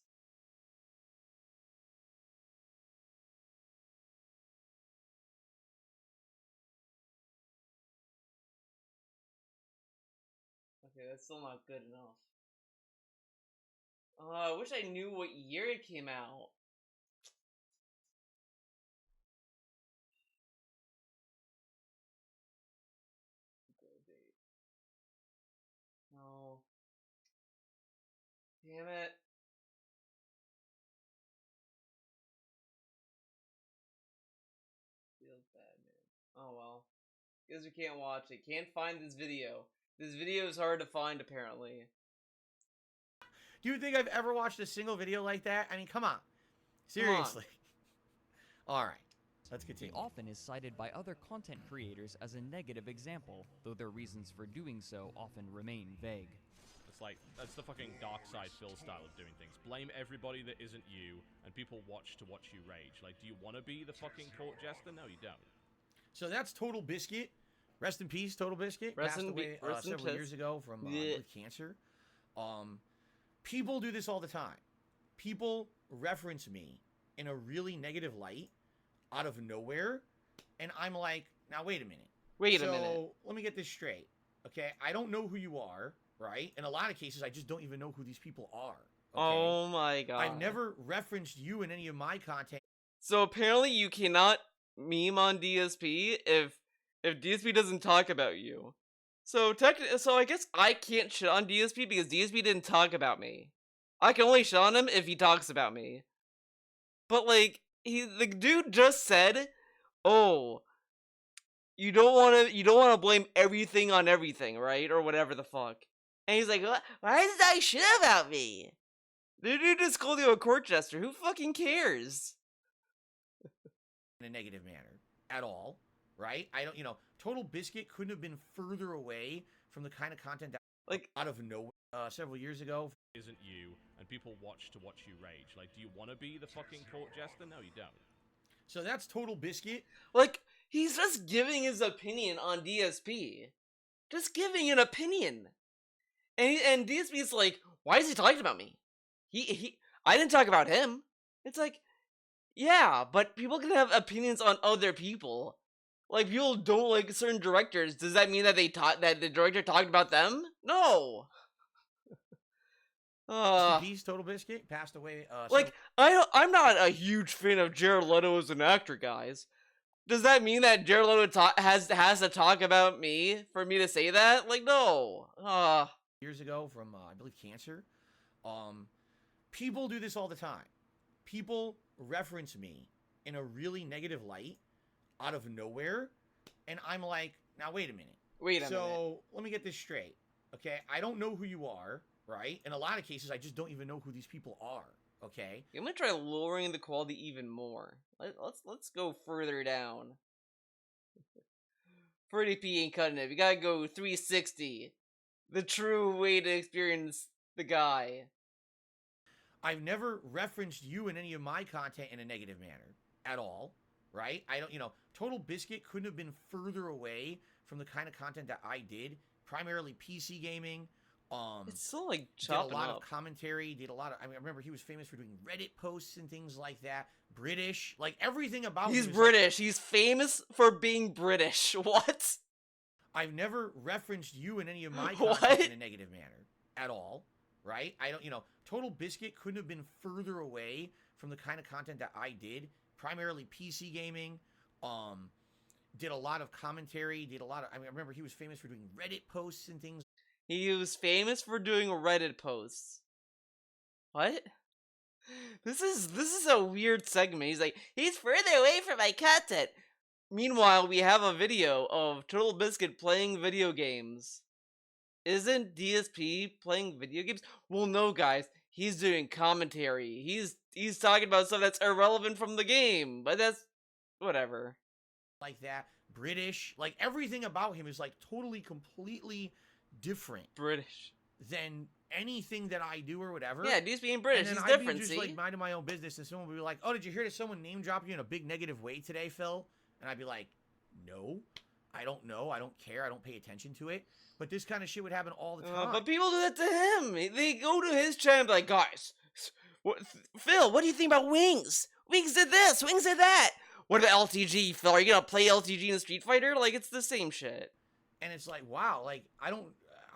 Okay, that's still not good enough. I wish I knew what year it came out. Go date. No. Damn it. Feels bad, man. Oh well. Guess we can't watch it. Can't find this video. This video is hard to find, apparently. Do you think I've ever watched a single video like that? I mean, come on. Seriously. All right. Let's continue. He often is cited by other content creators as a negative example, though their reasons for doing so often remain vague. It's like, that's the fucking dark side Phil style of doing things. Blame everybody that isn't you, and people watch to watch you rage. Like, do you want to be the fucking court jester? No, you don't. So that's Total Biscuit. Rest in peace, Total Biscuit. Passed away several years ago from cancer. People do this all the time. People reference me in a really negative light out of nowhere, and I'm like, now wait a minute. Wait a minute. So let me get this straight. Okay, I don't know who you are, right? In a lot of cases, I just don't even know who these people are. Okay? Oh my god. I've never referenced you in any of my content. So apparently you cannot meme on DSP if DSP doesn't talk about you. So I guess I can't shit on DSP because DSP didn't talk about me. I can only shit on him if he talks about me. But like the dude just said, "Oh, you don't want to blame everything on everything, right? Or whatever the fuck." And he's like, "Why did I shit about me?" The dude just called you a court jester. Who fucking cares? In a negative manner at all, right? I don't, Total Biscuit couldn't have been further away from the kind of content that, like, out of nowhere several years ago. Isn't you, and people watch to watch you rage. Like, do you want to be the fucking court jester? No, you don't. So that's Total Biscuit. Like, he's just giving his opinion on DSP. Just giving an opinion. And DSP's like, why is he talking about me? I didn't talk about him. It's like, yeah, but people can have opinions on other people. Like, people don't like certain directors. Does that mean that that the director talked about them? No. Peace, Total Biscuit passed away. Like, I'm not a huge fan of Jared Leto as an actor, guys. Does that mean that Jared Leto has to talk about me for me to say that? Like, no. Years ago from I believe cancer. People do this all the time. People reference me in a really negative light out of nowhere, and I'm like, now wait a minute. So let me get this straight. Okay, I don't know who you are, right? In a lot of cases, I just don't even know who these people are. Okay. I'm gonna try lowering the quality even more. Let's go further down. 40p ain't cutting it. We gotta go 360. The true way to experience the guy. I've never referenced you in any of my content in a negative manner at all, right? I don't, Total Biscuit couldn't have been further away from the kind of content that I did, primarily PC gaming, It's still like Did a chopping lot up. of commentary. Did a lot of. I mean, I remember he was famous for doing Reddit posts and things like that. British, like everything about He's him is British. He's famous for being British. What? I've never referenced you in any of my What? content in a negative manner at all, right? I don't, Total Biscuit couldn't have been further away from the kind of content that I did, primarily PC gaming. Did a lot of commentary, I remember he was famous for doing Reddit posts and things. He was famous for doing Reddit posts. What? This is a weird segment. He's like, he's further away from my content. Meanwhile, we have a video of Total Biscuit playing video games. Isn't DSP playing video games? Well, no, guys. He's doing commentary. He's talking about stuff that's irrelevant from the game. But that's whatever. Like that. British. Like everything about him is like totally, completely different British. than anything that I do or whatever. Yeah, DSP ain't British. And then He's I'd different, be just see? like minding my own business, and someone would be like, "Oh, did you hear that someone name dropped you in a big negative way today, Phil?" And I'd be like, "No, I don't know. I don't care. I don't pay attention to it." But this kind of shit would happen all the time. But people do that to him. They go to his channel and be like, guys, Phil, what do you think about Wings? Wings did this. Wings did that. What about LTG, Phil? Are you gonna play LTG in Street Fighter? Like, it's the same shit. And it's like, wow, like I don't.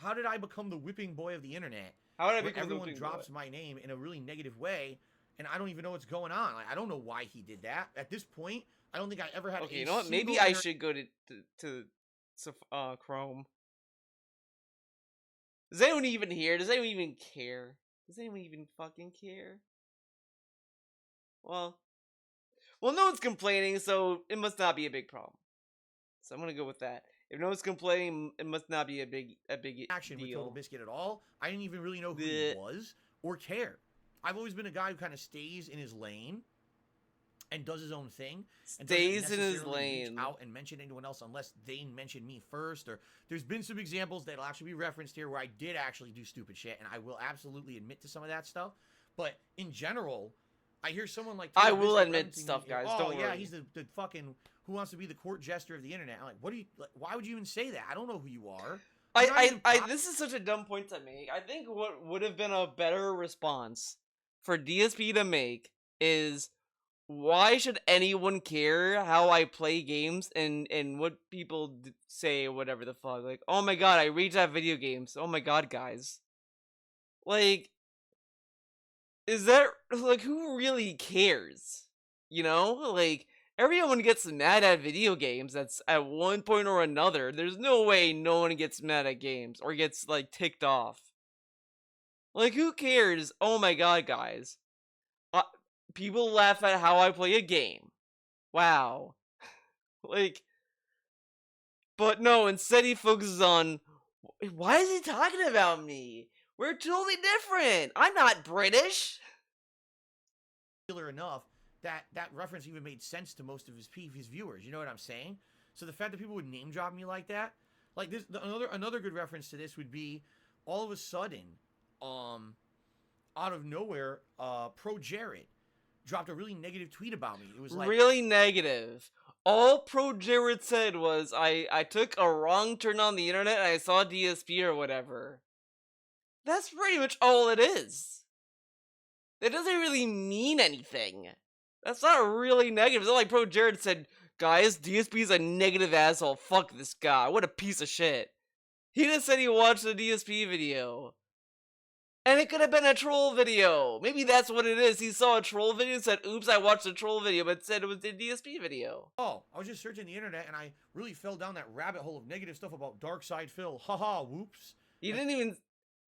How did I become the whipping boy of the internet? How would I Where become the everyone whipping drops boy? my name in a really negative way, and I don't even know what's going on. Like, I don't know why he did that. At this point, I don't think I ever had. Okay, you know what? Maybe I should go to Chrome. Does anyone even hear? Does anyone even care? Does anyone even fucking care? Well, no one's complaining, so it must not be a big problem. So I'm gonna go with that. If no one's complaining, it must not be a big action with deal. Total Biscuit at all. I didn't even really know who he Blech. was or care. I've always been a guy who kind of stays in his lane and does his own thing. And doesn't Stays in his necessarily reach lane. out and mention anyone else unless they mention me first. Or there's been some examples that'll actually be referenced here where I did actually do stupid shit, and I will absolutely admit to some of that stuff. But in general, I hear someone like I Total will Biscuit admit referencing stuff, me, guys, Oh don't yeah, worry. he's the fucking who wants to be the court jester of the internet. I'm like, what do you? Like, why would you even say that? I don't know who you are. You're not even This is such a dumb point to make. I think what would have been a better response for DSP to make is, why should anyone care how I play games and what people say, whatever the fuck? Like, oh my god, I rage at video games. Oh my god, guys. Like, is that, like, who really cares? You know? Like, everyone gets mad at video games that's at one point or another. There's no way no one gets mad at games or gets, like, ticked off. Like, who cares? Oh my god, guys. People laugh at how I play a game. Wow. Like, but no, instead he focuses on, why is he talking about me? We're totally different. I'm not British. Enough that that reference even made sense to most of his viewers. You know what I'm saying? So the fact that people would name drop me like that, like this, another good reference to this would be, all of a sudden, out of nowhere, Pro Jared dropped a really negative tweet about me. It was like, Really negative. All Pro Jared said was, I took a wrong turn on the internet and I saw DSP or whatever. That's pretty much all it is. It doesn't really mean anything. That's not really negative. It's not like Pro Jared said, guys, DSP's a negative asshole. Fuck this guy. What a piece of shit. He just said he watched the DSP video. And it could have been a troll video. Maybe that's what it is. He saw a troll video and said, oops, I watched a troll video, but said it was the DSP video. oh, I was just searching the internet and I really fell down that rabbit hole of negative stuff about Darkside Phil. Haha, whoops. He didn't even...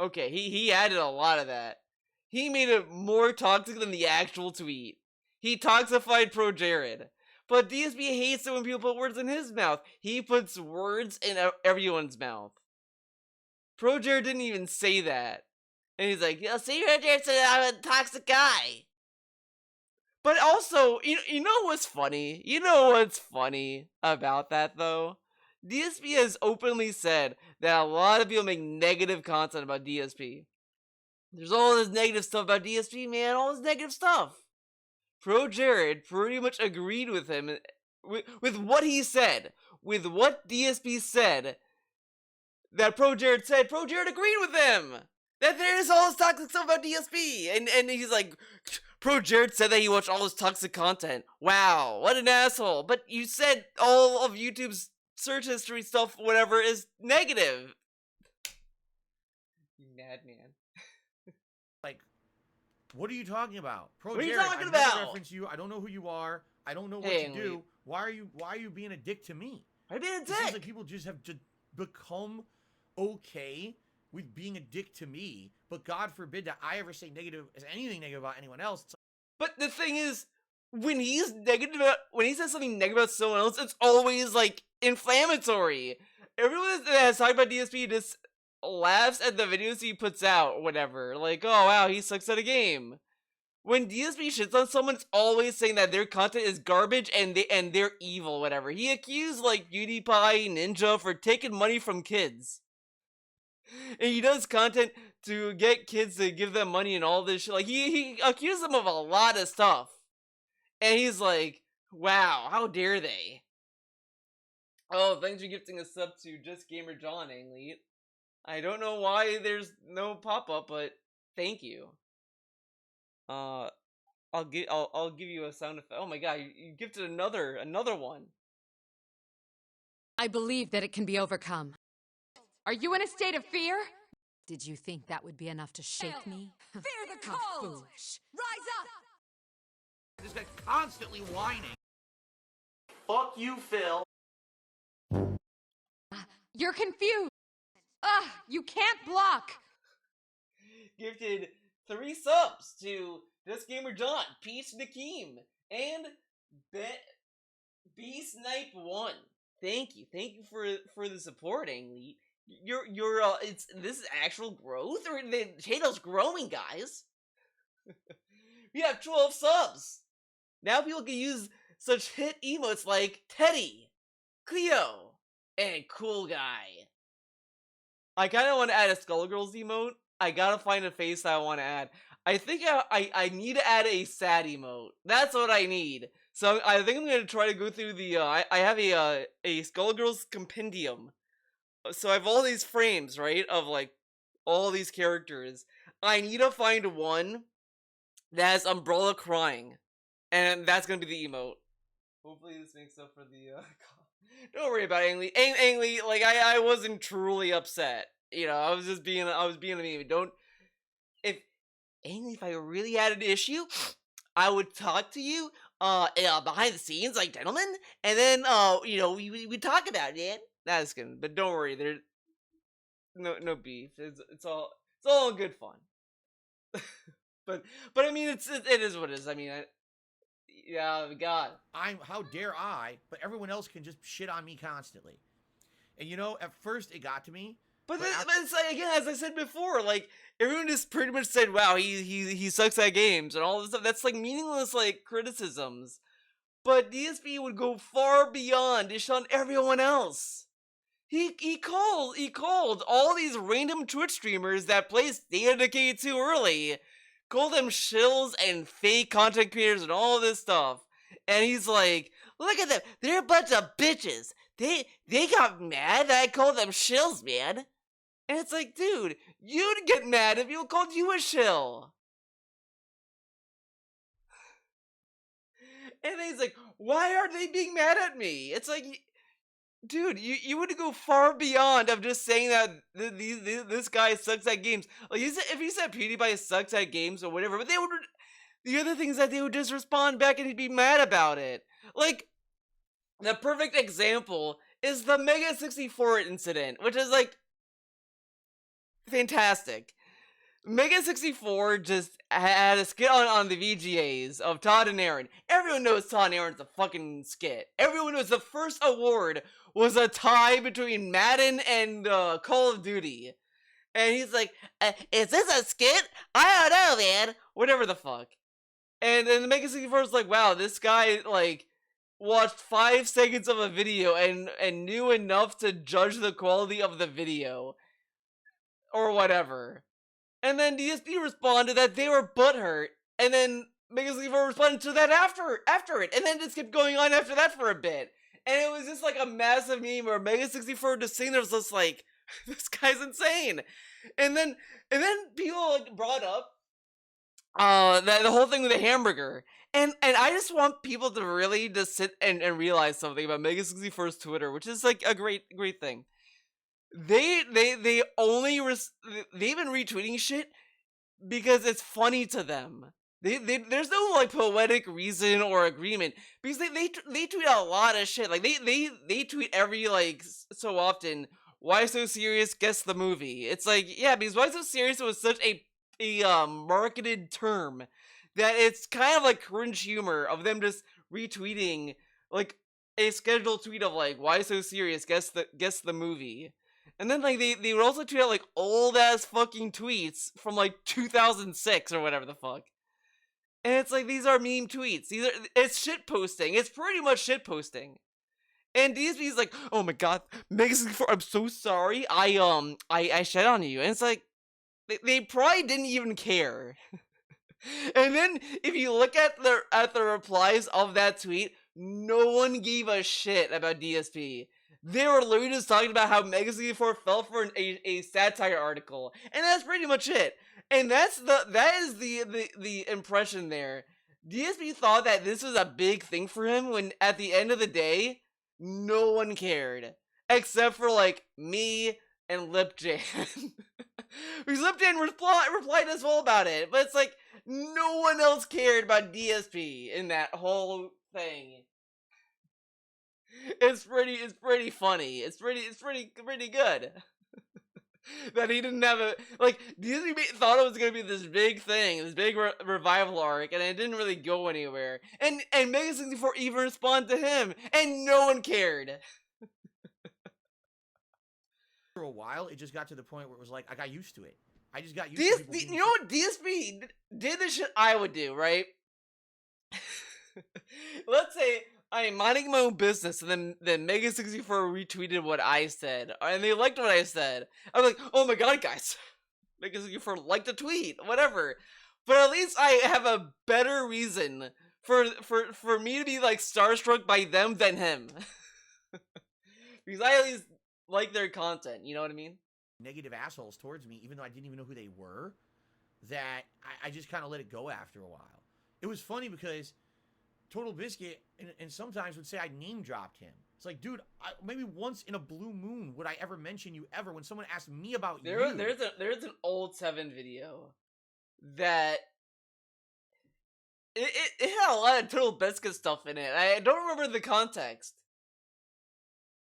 Okay, he added a lot of that. He made it more toxic than the actual tweet. He toxified Pro Jared. But DSP hates it when people put words in his mouth. He puts words in everyone's mouth. Pro Jared didn't even say that. And he's like, yeah, see, Pro Jared said I'm a toxic guy. But also, you know what's funny? You know what's funny about that, though? DSP has openly said that a lot of people make negative content about DSP. There's all this negative stuff about DSP, man. All this negative stuff. Pro Jared pretty much agreed with him with what he said. With what DSP said. that Pro Jared said, Pro Jared agreed with him. That there's all this toxic stuff about DSP. And he's like, Pro Jared said that he watched all this toxic content. Wow, what an asshole. But you said all of YouTube's search history stuff, whatever, is negative. You madman. Like, what are you talking about? Pro What are you Jared, talking I've never about? referenced you. I don't know who you are. I don't know what Hey, you do. Why are you being a dick to me? I being a It seems like dick. people just have become okay with being a dick to me, but God forbid that I ever say anything negative about anyone else. But the thing is, when he says something negative about someone else, it's always like inflammatory. Everyone that has talked about DSP just laughs at the videos he puts out or whatever. Like, oh wow, he sucks at a game. When DSP shits on someone, it's always saying that their content is garbage and they're evil, whatever. He accused like PewDiePie, Ninja for taking money from kids. And he does content to get kids to give them money and all this shit. Like, he accused them of a lot of stuff. And he's like, wow, how dare they? Oh, thanks for gifting a sub to Just Gamer John, Anglete. I don't know why there's no pop-up, but thank you. I'll give you a sound effect. Oh my god, you gifted another one. I believe that it can be overcome. Are you in a state of fear? Did you think that would be enough to shake me? Fear the How cold! foolish. Rise up! This guy constantly whining. Fuck you, Phil. You're confused. You can't block. Gifted 3 subs to Just Gamer John, Peach Nakeem, and B Snipe 1. Thank you for the support, Anglete. This is actual growth, or the channel's growing, guys. We have 12 subs. Now people can use such hit emotes like Teddy, Cleo, and Cool Guy. I kind of want to add a Skullgirls emote. I gotta find a face that I want to add. I think I need to add a sad emote. That's what I need. So I think I'm gonna try to go through the. I have a Skullgirls compendium. So I have all these frames, right, of like all these characters. I need to find one that has Umbrella crying, and that's gonna be the emote. Hopefully this makes up for the. Don't worry about Angly. Angly, like I wasn't truly upset. You know, I was being a meme. Don't. If I really had an issue, I would talk to you behind the scenes like gentlemen, and then we talk about it. That's good, but don't worry, there's no beef. It's all in good fun. but I mean it is what it is. I mean, yeah, God. How dare I? But everyone else can just shit on me constantly. And you know, at first it got to me. But it's like, again, as I said before, like everyone just pretty much said, "Wow, he sucks at games" and all this stuff. That's like meaningless like criticisms. But DSP would go far beyond to shun everyone else. He called all these random Twitch streamers that play State of Decay 2 early, called them shills and fake content creators and all this stuff. And he's like, look at them, they're a bunch of bitches. They got mad that I called them shills, man. And it's like, dude, you'd get mad if people called you a shill. And then he's like, why are they being mad at me? It's like, dude, you would go far beyond of just saying that this guy sucks at games. Like, if you said PewDiePie sucks at games or whatever, but the other things that they would just respond back and he'd be mad about it. Like, the perfect example is the Mega 64 incident, which is like fantastic. Mega 64 just had a skit on the VGAs of Todd and Aaron. Everyone knows Todd and Aaron's a fucking skit. Everyone knows the first award was a tie between Madden and Call of Duty. And he's like, is this a skit? I don't know, man. Whatever the fuck. And then the Mega 64 is like, wow, this guy, like, watched 5 seconds of a video and knew enough to judge the quality of the video. Or whatever. And then DSP responded that they were butthurt, and then Mega 64 responded to that after it, and then just kept going on after that for a bit. And it was just like a massive meme where Mega 64 just sitting there was just like, This guy's insane. And then people like brought up the whole thing with the hamburger. And I just want people to really just sit and realize something about Mega 64's Twitter, which is like a great thing. They only they've been retweeting shit because it's funny to them. There's no like poetic reason or agreement, because they tweet a lot of shit. Like they tweet every like so often. Why so serious? Guess the movie. It's like, yeah, because why so serious was such a marketed term that it's kind of like cringe humor of them just retweeting like a scheduled tweet of like, why so serious? Guess the movie. And then like they would also tweet out like old ass fucking tweets from like 2006 or whatever the fuck. And it's like, these are meme tweets. It's shit posting. It's pretty much shit posting. And DSP's like, oh my god, Mega 64, I'm so sorry. I shed on you. And it's like, they probably didn't even care. And then if you look at the replies of that tweet, no one gave a shit about DSP. They were literally just talking about how Mega 64 fell for a satire article, and that's pretty much it. And that is the impression there. DSP thought that this was a big thing for him, when at the end of the day, no one cared except for like me and Lipjan. Because Lipjan replied as well about it, but it's like no one else cared about DSP in that whole thing. It's pretty funny. It's pretty good. That he didn't have a, like, Disney thought it was gonna be this big thing, this big revival arc, and it didn't really go anywhere. And Mega 64 even responded to him, and no one cared. For a while, it just got to the point where it was like, I got used to it. I just got used to people being you know what? DSP did the shit I would do, right? Let's say I am minding my own business, and then Mega 64 retweeted what I said, and they liked what I said. I was like, oh my god, guys, Mega 64 liked a tweet, whatever. But at least I have a better reason for me to be like starstruck by them than him, because I at least like their content. You know what I mean? Negative assholes towards me, even though I didn't even know who they were, that I just kind of let it go after a while. It was funny because Total Biscuit and sometimes would say I name dropped him. It's like, dude, maybe once in a blue moon would I ever mention you ever when someone asked me about you. There's an old 7 video that it had a lot of Total Biscuit stuff in it. I don't remember the context,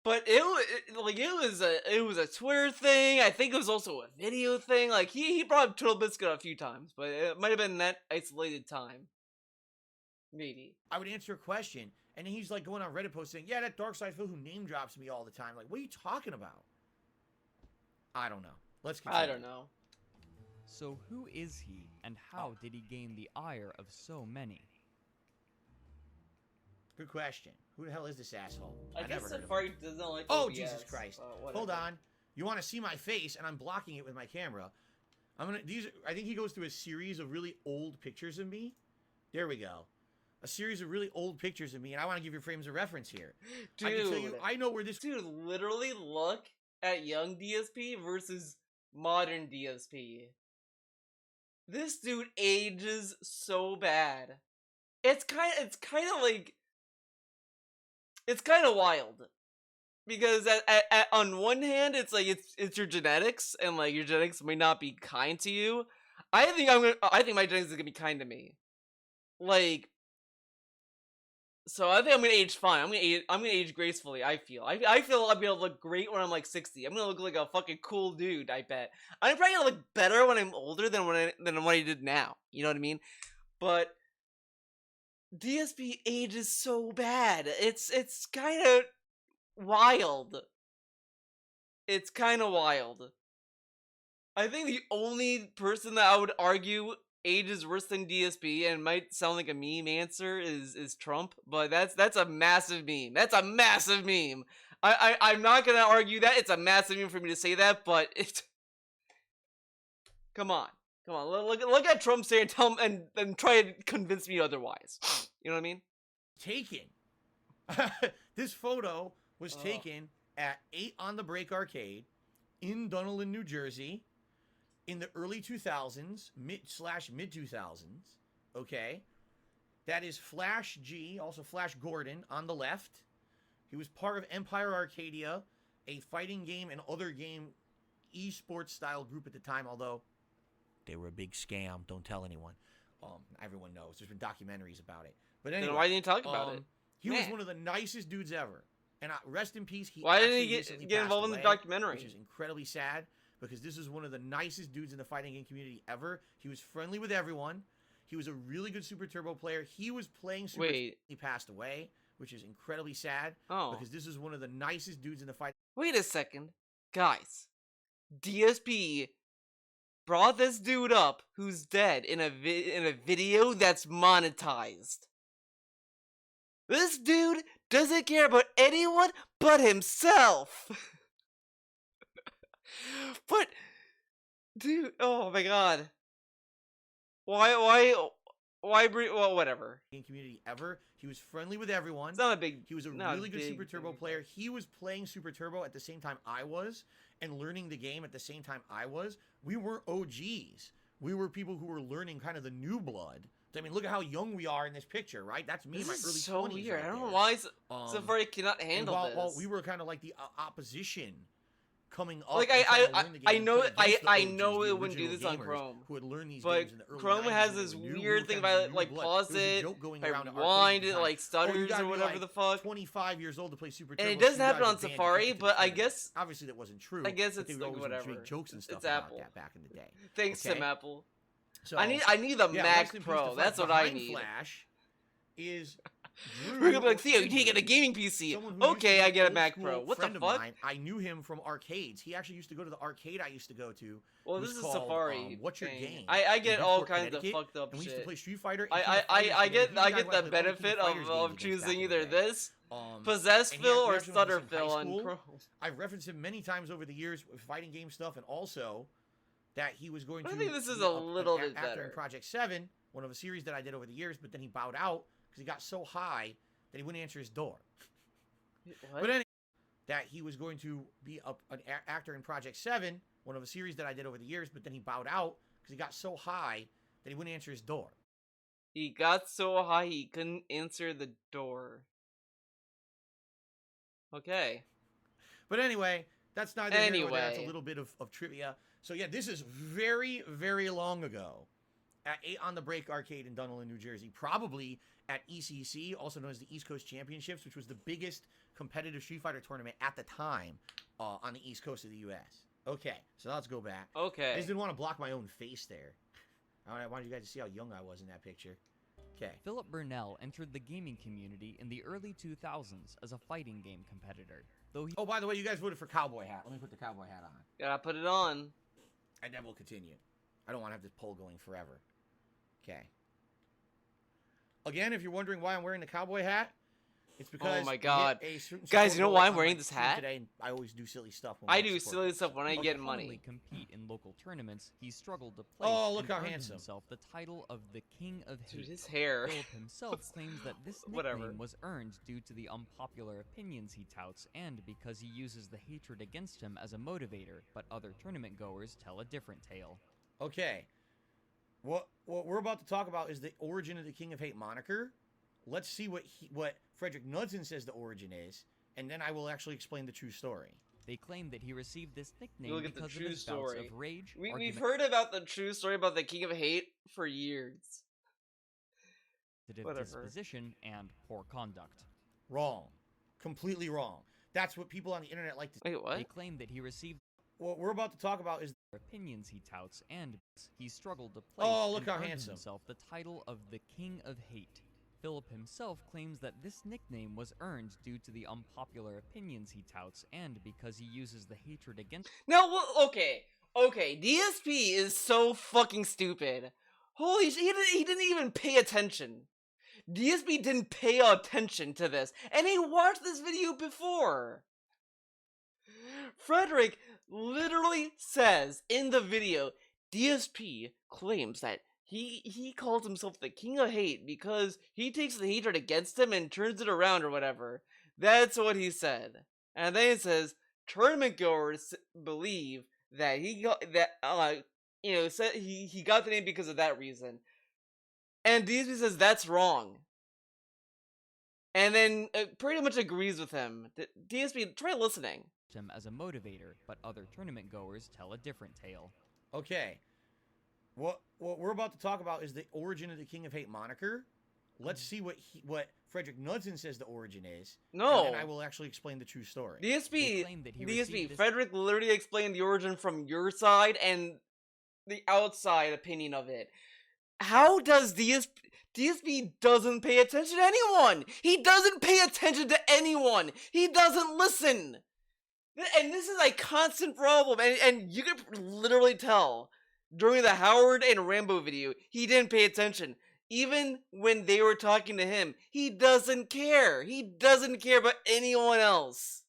but it was a Twitter thing. I think it was also a video thing. Like he brought up Total Biscuit a few times, but it might have been that isolated time. Maybe. I would answer a question, and he's like going on Reddit post saying, yeah, that darksfadilio who name drops me all the time. Like, what are you talking about? I don't know. Let's continue. I don't know. So who is he, and how did he gain the ire of so many? Good question. Who the hell is this asshole? I guess never heard of Safari him. doesn't like Oh, OBS, Jesus Christ. whatever. Hold on. You want to see my face, and I'm blocking it with my camera. I think he goes through a series of really old pictures of me. There we go. A series of really old pictures of me, and I want to give you frames of reference here. Dude, I can tell you, I know where this... Dude, literally look at young DSP versus modern DSP. This dude ages so bad. It's kind of like... It's kind of wild. Because on one hand, it's like, it's your genetics, and like, your genetics may not be kind to you. I think my genetics is gonna be kind to me. Like... So I think I'm gonna age fine. I'm gonna age gracefully. I feel I'll be able to look great when I'm like 60. I'm gonna look like a fucking cool dude. I bet. I'm probably gonna look better when I'm older than what I did now. You know what I mean? But DSP ages so bad. It's kind of wild. It's kind of wild. I think the only person that I would argue age is worse than DSP, and might sound like a meme answer, is Trump, but that's a massive meme. That's a massive meme. I'm not gonna argue that. It's a massive meme for me to say that, but it's... Come on. Look at Trump say and tell him, and try to convince me otherwise. You know what I mean? Taken. This photo was taken at 8 on the Break Arcade in Dunedin, New Jersey, in the early 2000s, mid 2000s. Okay, that is Flash G, also Flash Gordon on the left. He was part of Empire Arcadia, a fighting game and other game esports style group at the time, although they were a big scam. Don't tell anyone. Everyone knows. There's been documentaries about it. But anyway, Then why didn't you talk about it? He was Man. one of the nicest dudes ever. And rest in peace. Why didn't actually he recently get passed involved in the away, documentary? Which is incredibly sad because this is one of the nicest dudes in the fighting game community ever. He was friendly with everyone. He was a really good Super Turbo player. He was playing Super Turbo. He passed away, which is incredibly sad because this is one of the nicest dudes in the fight. Wait a second. Guys, DSP brought this dude up who's dead in a video that's monetized. This dude doesn't care about anyone but himself. But, dude, oh my god. Well, whatever. Community ever. He was friendly with everyone. It's not a big. He was a really good Super Turbo player. He was playing Super Turbo at the same time I was, and learning the game at the same time I was. We weren't OGs. We were people who were learning kind of the new blood. I mean, look at how young we are in this picture, right? That's me in my early 20s. So weird. Right I don't know there. why Safari cannot handle this. While we were kind of like the opposition coming up. Like I know it wouldn't do this on Chrome. Who had learned these but games in the early Chrome 90s has this weird thing about like pause it, rewind it, like stutters or whatever the fuck. 25 years old to play Super Turbo. And it doesn't happen on Safari, but I guess obviously that wasn't true. I guess it's like whatever. Jokes and stuff it's about Apple. that back in the day. Thanks, Tim Apple. So I need the Mac Pro. That's what I need. Flash is. We're gonna be like, Theo, you can't get a gaming PC. Okay, I get a Mac Pro. What the fuck? I knew him from arcades. He actually used to go to the arcade I used to go to. Well, this is Safari. What's your game? I get all kinds of fucked up and we used to shit. play Street Fighter. I get the benefit of choosing either this, Possessville, or Stutterville on Chrome. I've referenced him many times over the years with fighting game stuff, and also that he was going to. I think this is a little bit better. After Project 7, one of a series that I did over the years, but then he bowed out because he got so high that he wouldn't answer his door. What? But anyway, that he was going to be an actor in Project 7, one of a series that I did over the years, but then he bowed out because he got so high that he wouldn't answer his door. He got so high he couldn't answer the door. Okay. But anyway, that's neither here nor there. That's a little bit of trivia. So yeah, this is very, very long ago at 8 on the Break Arcade in Dunedin, New Jersey. Probably at ECC, also known as the East Coast Championships, which was the biggest competitive Street Fighter tournament at the time on the East Coast of the U.S. Okay, so let's go back. Okay. I just didn't want to block my own face there. I wanted you guys to see how young I was in that picture. Okay. Philip Burnell entered the gaming community in the early 2000s as a fighting game competitor. Though he Oh, by the way, you guys voted for Cowboy Hat. Let me put the Cowboy Hat on. Gotta put it on. And then we'll continue. I don't want to have this poll going forever. Okay. Again, if you're wondering why I'm wearing the cowboy hat, it's because oh my god, guys, you know why I'm wearing this hat? Today, and I always do silly stuff. I do silly stuff when I get money. Compete in local tournaments. He struggled to place. Oh, look how handsome! Himself the title of the King of Hate. Dude, his hair. Philip himself claims that this nickname was earned due to the unpopular opinions he touts, and because he uses the hatred against him as a motivator. But other tournament goers tell a different tale. Okay. What we're about to talk about is the origin of the King of Hate moniker. Let's see what Frederick Knudsen says the origin is, and then I will actually explain the true story. They claim that he received this nickname because of his story. bouts of rage. We've heard about the true story about the King of Hate for years. Disposition and poor conduct. Wrong. Completely wrong. That's what people on the internet like to say. Wait, what? They claim that he received what we're about to talk about is opinions he touts, and he struggled to place himself the title of the King of Hate. Philip himself claims that this nickname was earned due to the unpopular opinions he touts, and because he uses the hatred against. No, well, okay, DSP is so fucking stupid. Holy shit, he didn't even pay attention. DSP didn't pay attention to this, and he watched this video before. Frederick literally says in the video, DSP claims that he calls himself the King of Hate because he takes the hatred against him and turns it around or whatever. That's what he said. And then he says, tournament goers believe that he got that said he got the name because of that reason, and DSP says that's wrong, and then pretty much agrees with him. DSP, try listening. Him as a motivator, but other tournament goers tell a different tale. Okay. What we're about to talk about is the origin of the King of Hate moniker. Let's see what Frederick Knudsen says the origin is. No. And then I will actually explain the true story. DSP, Frederick literally explained the origin from your side and the outside opinion of it. How does DSP doesn't pay attention to anyone? He doesn't pay attention to anyone. He doesn't listen. And this is a constant problem, and you can literally tell during the Howard and Rambo video, he didn't pay attention. Even when they were talking to him, he doesn't care. He doesn't care about anyone else.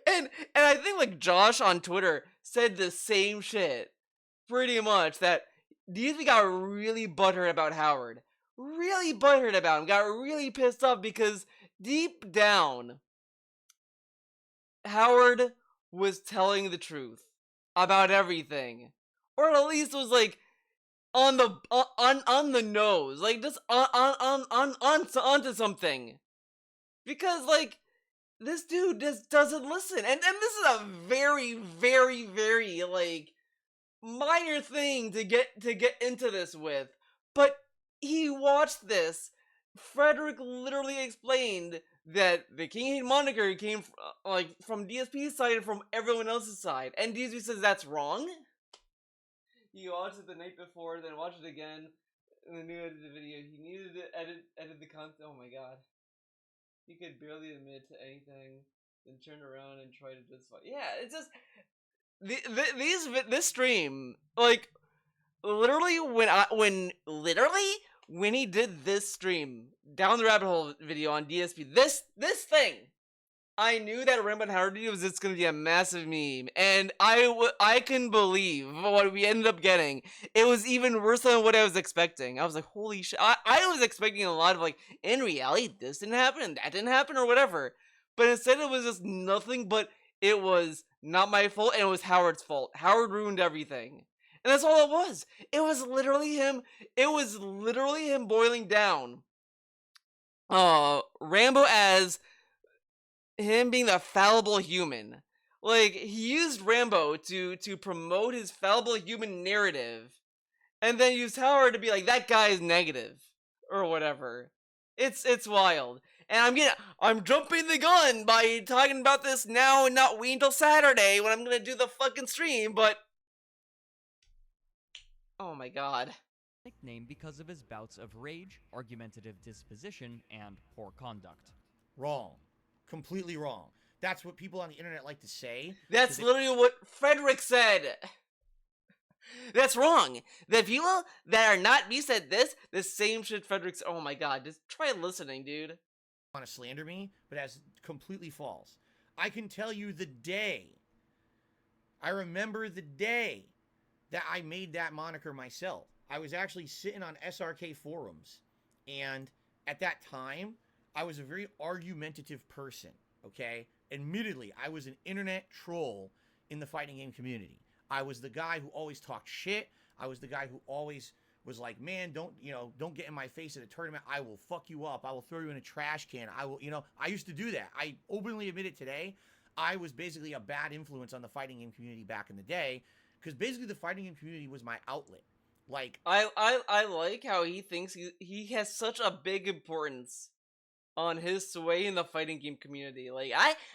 And I think like Josh on Twitter said the same shit, pretty much, that DSP got really butthurt about Howard. Really butthurt about him. Got really pissed off because deep down, Howard was telling the truth about everything, or at least was like on the nose, like just onto something, because like this dude just doesn't listen, and this is a very very very like minor thing to get into this with, but he watched this. Frederick literally explained that the King Hate moniker came from DSP's side and from everyone else's side, and DSP says that's wrong. You watched it the night before, then watch it again in the new edited video. He needed to edit the content. Oh my god, he could barely admit to anything, then turn around and try to justify. Yeah, it's just this stream, like literally when he did this stream, Down the Rabbit Hole video on DSP, this thing, I knew that Rambo and Howard video was just going to be a massive meme, and I couldn't believe what we ended up getting. It was even worse than what I was expecting. I was like, holy shit. I was expecting a lot of like, in reality, this didn't happen, and that didn't happen, or whatever. But instead it was just nothing but it was not my fault, and it was Howard's fault. Howard ruined everything. And that's all it was. It was literally him boiling down Rambo as him being the fallible human. Like, he used Rambo to promote his fallible human narrative, and then used Howard to be like, that guy is negative, or whatever. It's wild. And I'm jumping the gun by talking about this now and not wait until Saturday when I'm gonna do the fucking stream, but oh my god. Nickname because of his bouts of rage, argumentative disposition, and poor conduct. Wrong. Completely wrong. That's what people on the internet like to say. That's literally what Frederick said. That's wrong. The people that are not me said this, the same shit Frederick said. Oh my god, just try listening, dude. Want to slander me, but that's completely false. I can tell you the day. I remember the day that I made that moniker myself. I was actually sitting on SRK forums, and at that time, I was a very argumentative person, okay? Admittedly, I was an internet troll in the fighting game community. I was the guy who always talked shit. I was the guy who always was like, man, don't get in my face at a tournament. I will fuck you up. I will throw you in a trash can. I used to do that. I openly admit it today. I was basically a bad influence on the fighting game community back in the day, because basically the fighting game community was my outlet. Like, I like how he thinks he has such a big importance on his sway in the fighting game community. Like,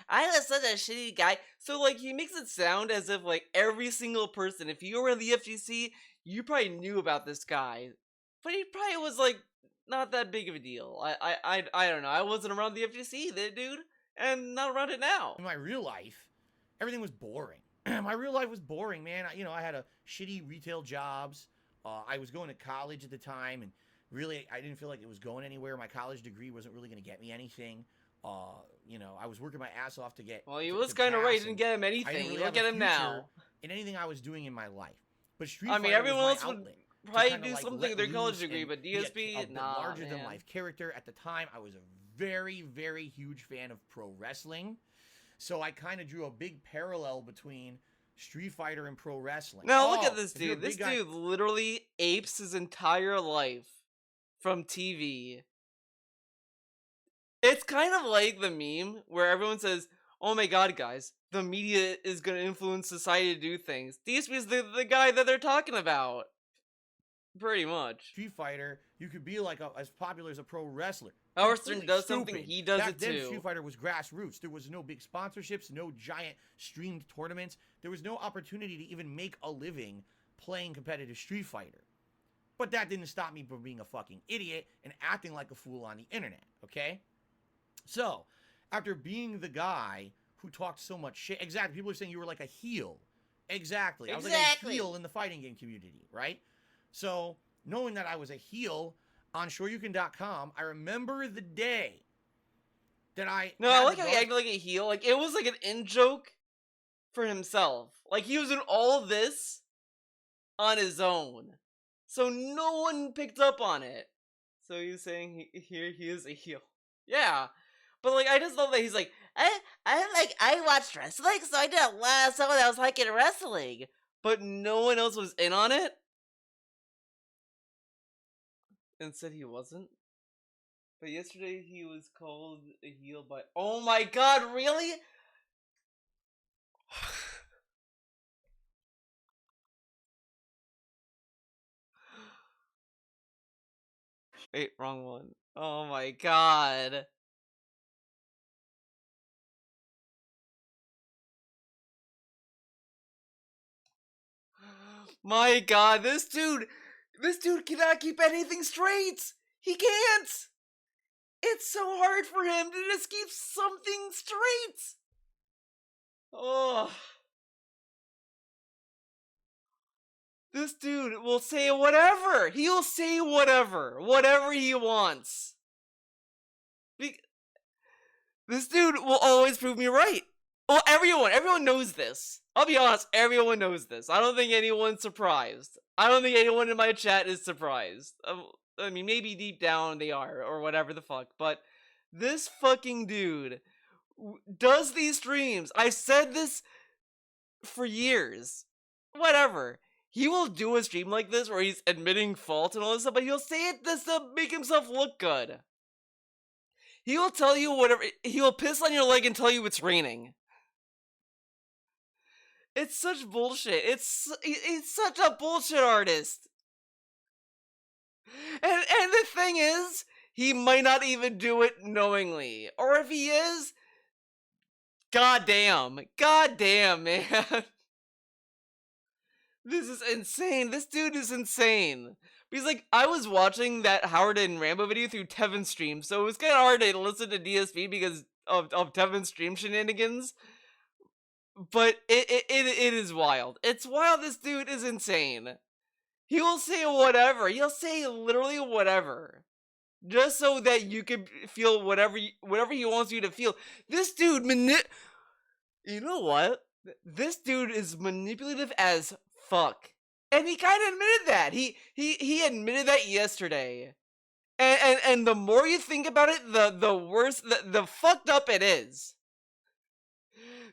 I was such a shitty guy. So, like, he makes it sound as if, like, every single person, if you were in the FGC, you probably knew about this guy. But he probably was, like, not that big of a deal. I don't know. I wasn't around the FGC, dude, and not around it now. In my real life, everything was boring. My real life was boring, man. I had a shitty retail jobs. I was going to college at the time, and really, I didn't feel like it was going anywhere. My college degree wasn't really going to get me anything. I was working my ass off to get. Well, he was kind of right. Didn't get him anything. Really look at him now. In anything I was doing in my life, but everyone else would probably do something with their college degree, but DSP, nah, larger than life character. At the time, I was a very, very huge fan of pro wrestling. So I kind of drew a big parallel between Street Fighter and pro wrestling. Now look Oh, at this if you're a dude. This big guy- dude literally apes his entire life from TV. It's kind of like the meme where everyone says, "Oh my god, guys, the media is gonna influence society to do things." DSP is the guy that they're talking about. Pretty much. Street Fighter, you could be like as popular as a pro wrestler. Howard Completely Stern does something, stupid. he does Back it then, too. Street Fighter was grassroots. There was no big sponsorships, no giant streamed tournaments. There was no opportunity to even make a living playing competitive Street Fighter. But that didn't stop me from being a fucking idiot and acting like a fool on the internet, okay? So, after being the guy who talked so much shit, exactly, people are saying you were like a heel. Exactly. I was like a heel in the fighting game community, right? So, knowing that I was a heel on SureYouCan.com, I remember the day that I... No, I like how he acted like a heel. Like, it was like an in-joke for himself. Like, he was in all this on his own. So no one picked up on it. So he was saying here he is a heel. Yeah. But like, I just love that he's like, I watched wrestling, so I did a lot of someone that was liking wrestling. But no one else was in on it. And said he wasn't. But yesterday he was called a heel by... Oh my god, really? Wait, wrong one. Oh my god. My god, this dude cannot keep anything straight. He can't. It's so hard for him to just keep something straight. Oh. This dude will say whatever. He'll say whatever he wants. This dude will always prove me right. Well, everyone knows this. I'll be honest, everyone knows this. I don't think anyone's surprised. I don't think anyone in my chat is surprised. I mean, maybe deep down they are, or whatever the fuck, but this fucking dude does these streams. I said this for years. Whatever. He will do a stream like this where he's admitting fault and all this stuff, but he'll say it this to make himself look good. He will tell you whatever. He will piss on your leg and tell you it's raining. It's such bullshit. He's such a bullshit artist. And the thing is, he might not even do it knowingly. Or if he is, goddamn, man. This is insane. This dude is insane. Because, like, I was watching that Howard and Rambo video through Tevin's stream, so it was kind of hard to listen to DSP because of Tevin's stream shenanigans. But it is wild. It's wild. This dude is insane. He will say whatever. He'll say literally whatever. Just so that you can feel whatever he wants you to feel. This dude you know what? This dude is manipulative as fuck. And he kind of admitted that. He admitted that yesterday. And the more you think about it, the worse, the fucked up it is.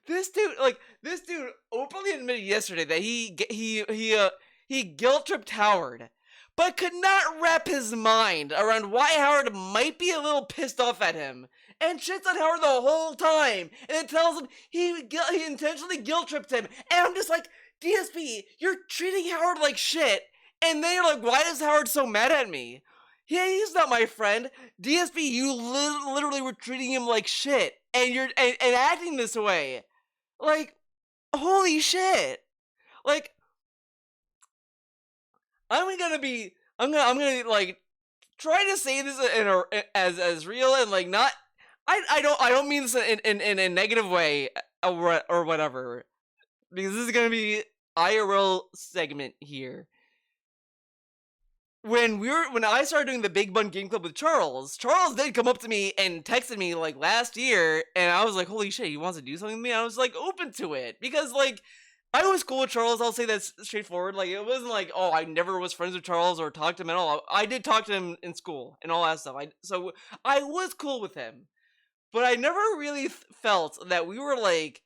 This dude openly admitted yesterday that he guilt tripped Howard, but could not wrap his mind around why Howard might be a little pissed off at him, and shits on Howard the whole time, and then tells him he intentionally guilt tripped him, and I'm just like, DSP, you're treating Howard like shit, and then you're like, why is Howard so mad at me? Yeah, he's not my friend. DSP, you literally were treating him like shit, and you're and acting this way. Like, holy shit. Like, I'm gonna like try to say this as real and like not. I don't mean this in a negative way or whatever, because this is gonna be IRL segment here. When I started doing the Big Bun Game Club with Charles did come up to me and texted me like last year, and I was like, holy shit, he wants to do something with me. And I was like open to it because like I was cool with Charles. I'll say that's straightforward. Like it wasn't like, oh, I never was friends with Charles or talked to him at all. I did talk to him in school and all that stuff. So I was cool with him, but I never really felt that we were like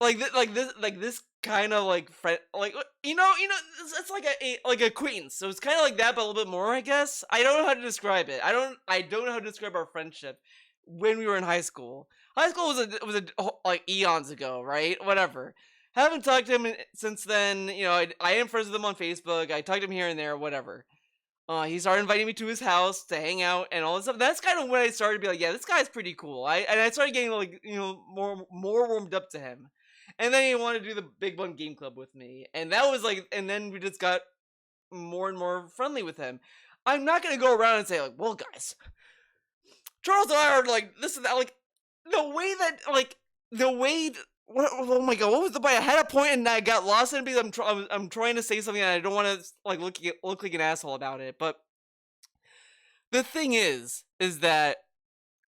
this kind of like friend, like it's like a like acquaintance. So it's kind of like that, but a little bit more, I guess. I don't know how to describe it. I don't know how to describe our friendship when we were in high school. High school was like eons ago, right? Whatever. Haven't talked to him since then. I am friends with him on Facebook. I talked to him here and there, whatever. He started inviting me to his house to hang out and all this stuff. That's kind of when I started to be like, yeah, this guy's pretty cool. I started getting like more warmed up to him. And then he wanted to do the Big Bun Game Club with me. And that was like, and then we just got more and more friendly with him. I'm not going to go around and say, like, well, guys, Charles and I are like this and that. Like, oh my god, what was the point? I had a point and I got lost in it because I'm trying to say something and I don't want to like look like an asshole about it. But the thing is that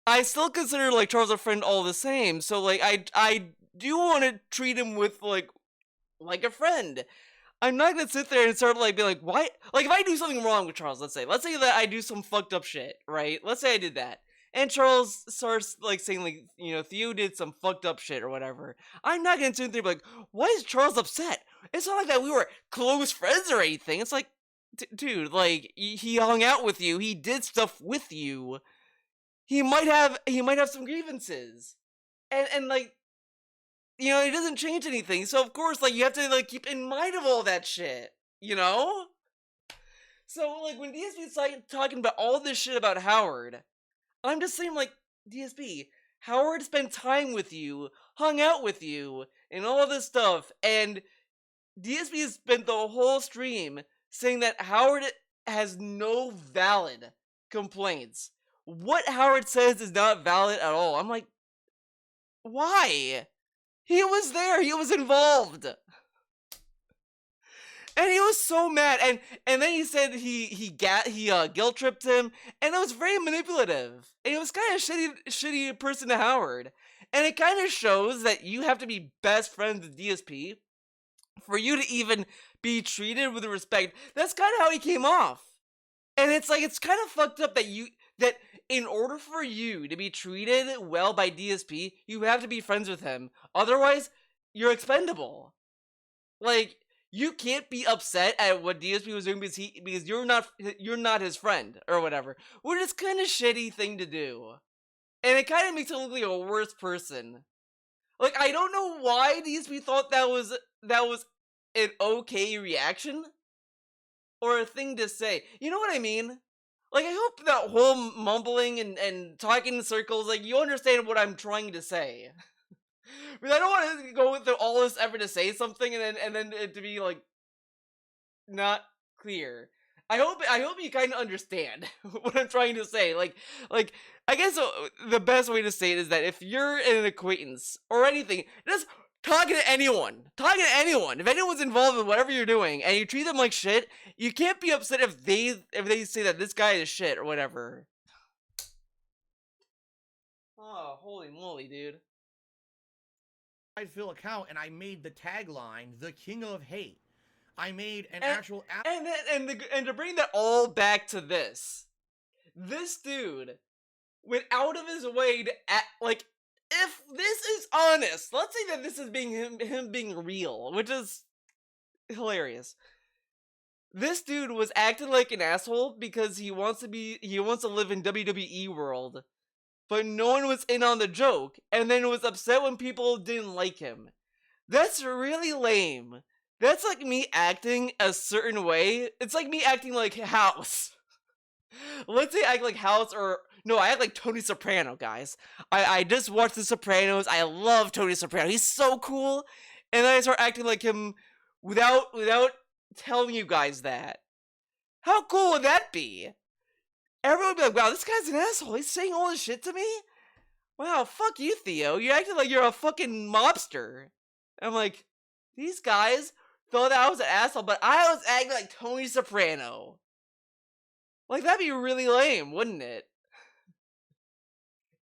I still consider like Charles a friend all the same. So like I do want to treat him with like a friend. I'm not gonna sit there and start like be like, why? Like if I do something wrong with Charles, let's say that I do some fucked up shit, right? Let's say I did that, and Charles starts like saying like Theo did some fucked up shit or whatever. I'm not gonna sit there and be like, why is Charles upset? It's not like that we were close friends or anything. It's like, dude, like he hung out with you, he did stuff with you. He might have some grievances, and like. It doesn't change anything. So of course, like you have to like keep in mind of all that shit. So like when DSB is like talking about all this shit about Howard, I'm just saying like DSB, Howard spent time with you, hung out with you, and all this stuff, and DSB has spent the whole stream saying that Howard has no valid complaints. What Howard says is not valid at all. I'm like, why? He was there. He was involved. And he was so mad. And then he said he guilt tripped him, and it was very manipulative. And he was kind of shitty person to Howard. And it kind of shows that you have to be best friends with DSP for you to even be treated with respect. That's kind of how he came off. And it's like it's kind of fucked up that in order for you to be treated well by DSP, you have to be friends with him. Otherwise, you're expendable. Like, you can't be upset at what DSP was doing because you're not his friend or whatever. Which is kind of shitty thing to do. And it kind of makes him look like a worse person. Like, I don't know why DSP thought that was an okay reaction or a thing to say. You know what I mean? Like, I hope that whole mumbling and talking in circles, like, you understand what I'm trying to say. Because I don't want to go through all this effort to say something and then it to be, like, not clear. I hope you kind of understand what I'm trying to say. Like, I guess the best way to say it is that if you're an acquaintance or anything, just talking to anyone. If anyone's involved in whatever you're doing and you treat them like shit, you can't be upset if they say that this guy is shit or whatever. Oh, holy moly, dude. Phil account and I made the tagline, "The King of Hate." I made an and to bring that all back to this dude went out of his way to like, if this is honest, let's say that this is being him being real, which is hilarious. This dude was acting like an asshole because he wants to live in WWE world, but no one was in on the joke, and then was upset when people didn't like him. That's really lame. That's like me acting a certain way. It's like me acting like House. Let's say I act like House no, I act like Tony Soprano, guys. I just watched The Sopranos. I love Tony Soprano. He's so cool. And then I start acting like him without telling you guys that. How cool would that be? Everyone would be like, wow, this guy's an asshole. He's saying all this shit to me? Wow, fuck you, Theo. You're acting like you're a fucking mobster. I'm like, these guys thought that I was an asshole, but I was acting like Tony Soprano. Like, that'd be really lame, wouldn't it?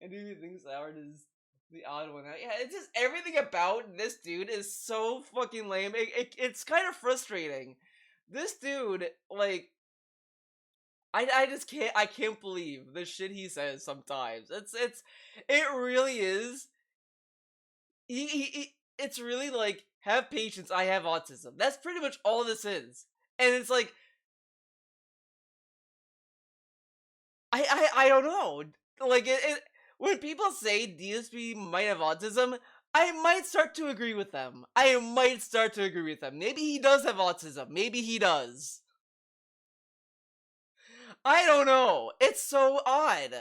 And who thinks Howard is the odd one out? Yeah, it's just everything about this dude is so fucking lame. It's kind of frustrating. This dude, like, I just can't believe the shit he says sometimes. It really is. It's really like, have patience, I have autism. That's pretty much all this is. And it's like, I don't know. Like, when people say DSP might have autism, I might start to agree with them. Maybe he does have autism. Maybe he does. I don't know. It's so odd.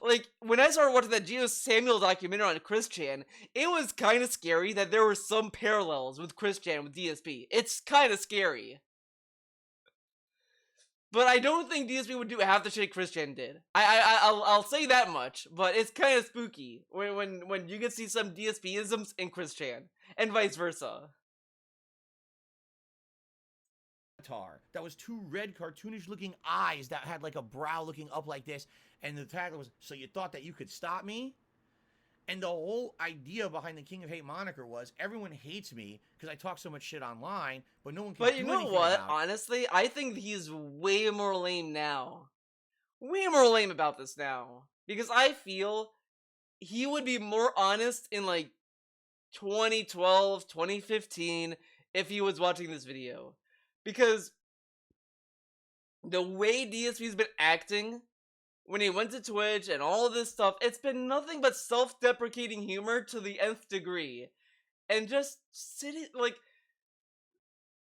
Like, when I started watching that Geno Samuel documentary on Chris Chan, it was kind of scary that there were some parallels with Chris Chan with DSP. It's kind of scary. But I don't think DSP would do half the shit Chris Chan did. I'll say that much. But it's kind of spooky when you can see some DSP-isms in Chris Chan, and vice versa. That was two red cartoonish looking eyes that had like a brow looking up like this, and the tagline was, "So you thought that you could stop me?" And the whole idea behind the King of Hate moniker was everyone hates me because I talk so much shit online, but no one can. But you know what? Honestly, I think he's way more lame now. Way more lame about this now. Because I feel he would be more honest in like 2012, 2015 if he was watching this video. Because the way DSP's been acting when he went to Twitch and all of this stuff, it's been nothing but self-deprecating humor to the nth degree. And just sitting, like,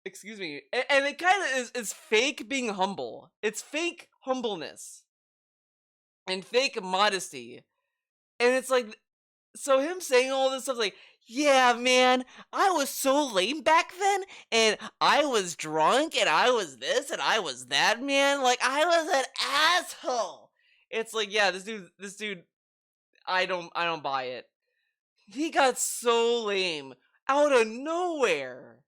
excuse me, and it kind of is fake being humble. It's fake humbleness. And fake modesty. And it's like, so him saying all this stuff like, yeah, man, I was so lame back then, and I was drunk, and I was this, and I was that, man. Like, I was an asshole. It's like, yeah, this dude, I don't buy it. He got so lame out of nowhere.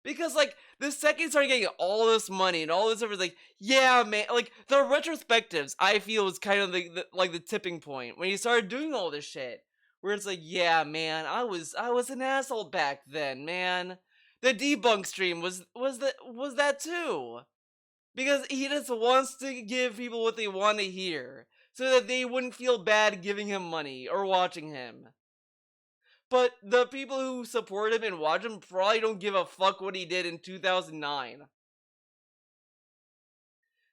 Because, like, the second he started getting all this money and all this stuff, was like, yeah, man, like, the retrospectives, I feel, was kind of the tipping point when he started doing all this shit. Where it's like, yeah, man, I was an asshole back then, man. The debunk stream was that too. Because he just wants to give people what they want to hear, so that they wouldn't feel bad giving him money or watching him. But the people who support him and watch him probably don't give a fuck what he did in 2009.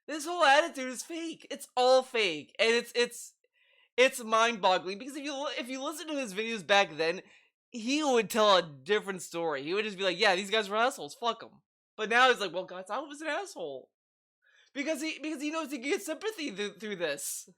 This whole attitude is fake. It's all fake, and it's mind-boggling, because if you listen to his videos back then, he would tell a different story. He would just be like, yeah, these guys were assholes, fuck them. But now he's like, well, guys, I was an asshole. Because he knows he can get sympathy through this.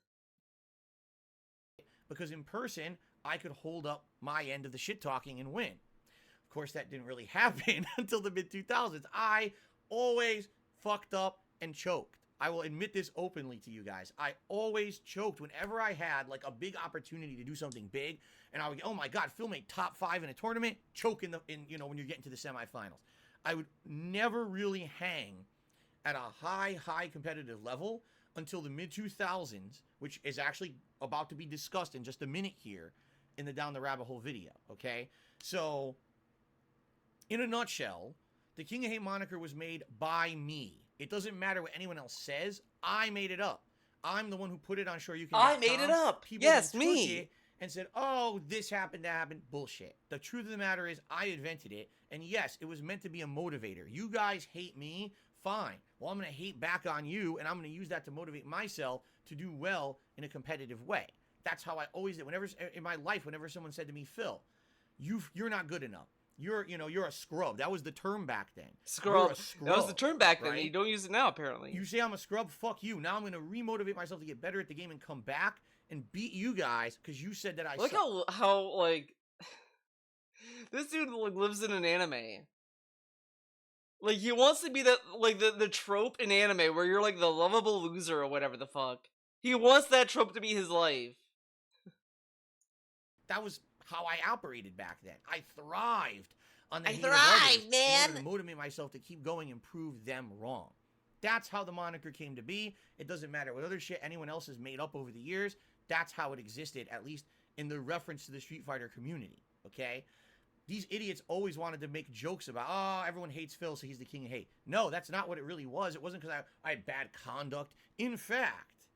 Because in person, I could hold up my end of the shit talking and win. Of course, that didn't really happen until the mid-2000s. I always fucked up and choked. I will admit this openly to you guys. I always choked whenever I had like a big opportunity to do something big, and I would, oh my god, Phil made top 5 in a tournament, choke in when you're getting to the semifinals. I would never really hang at a high competitive level until the mid-2000s, which is actually about to be discussed in just a minute here in the Down the Rabbit Hole video, okay? So, in a nutshell, the King of Hate moniker was made by me. It doesn't matter what anyone else says. I made it up. I'm the one who put it on Sure You Can. I made it up. People yes, took me. it and said, oh, this happened, that happened. Bullshit. The truth of the matter is I invented it. And yes, it was meant to be a motivator. You guys hate me. Fine. Well, I'm going to hate back on you, and I'm going to use that to motivate myself to do well in a competitive way. That's how I always did. Whenever in my life, whenever someone said to me, Phil, you're not good enough. You're a scrub. That was the term back then. Scrub. That was the term back then. Right? You don't use it now, apparently. You say I'm a scrub, fuck you. Now I'm going to remotivate myself to get better at the game and come back and beat you guys because you said that I Look suck. how like, this dude lives in an anime. Like, he wants to be the trope in anime where you're like the lovable loser or whatever the fuck. He wants that trope to be his life. That was how I operated back then. I thrived on the I hate of thrived, others man! in order to motivate myself to keep going and prove them wrong. That's how the moniker came to be. It doesn't matter what other shit anyone else has made up over the years. That's how it existed, at least in the reference to the Street Fighter community, okay? these idiots always wanted to make jokes about, oh, everyone hates Phil, so he's the king of hate. No, that's not what it really was. It wasn't because I had bad conduct. In fact,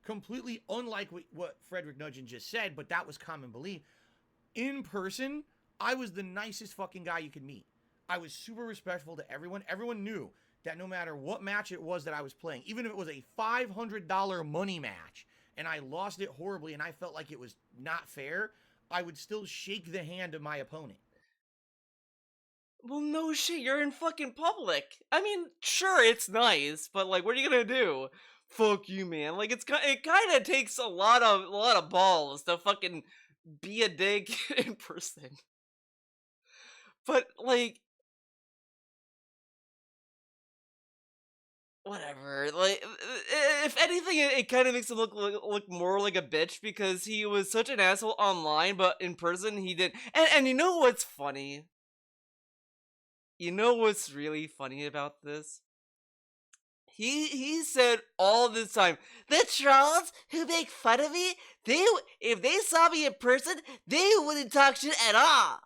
completely unlike what Frederick Nugent just said, but that was common belief. In person, I was the nicest fucking guy you could meet. I was super respectful to everyone. Everyone knew that no matter what match it was that I was playing, even if it was a $500 money match and I lost it horribly and I felt like it was not fair, I would still shake the hand of my opponent. Well, no shit, you're in fucking public. I mean, sure, it's nice, but like, what are you gonna do? Fuck you, man. Like, it kind of takes a lot of balls to fucking be a dick in person. But like, whatever. Like, if anything, it kind of makes him look more like a bitch because he was such an asshole online, but in person he did. And you know what's funny? You know what's really funny about this? He said all this time, the trolls who make fun of me, if they saw me in person, they wouldn't talk shit at all.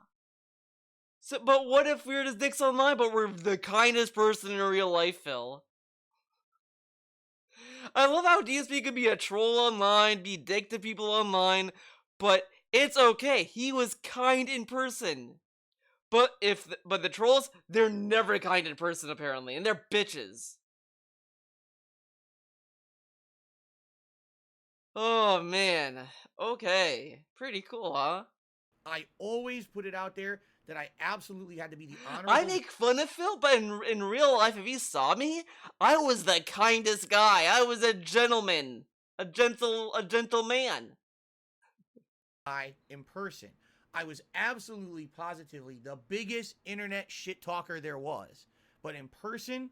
So, but what if we're just dicks online, but we're the kindest person in real life, Phil? I love how DSP could be a troll online, be dick to people online, but it's okay. He was kind in person. But the trolls, they're never kind in person apparently, and they're bitches. Oh man. Okay. Pretty cool, huh? I always put it out there that I absolutely had to be the honorable. I make fun of Phil, but in real life, if he saw me, I was the kindest guy. I was a gentleman, a gentleman. In person, I was absolutely positively the biggest internet shit talker there was. But in person,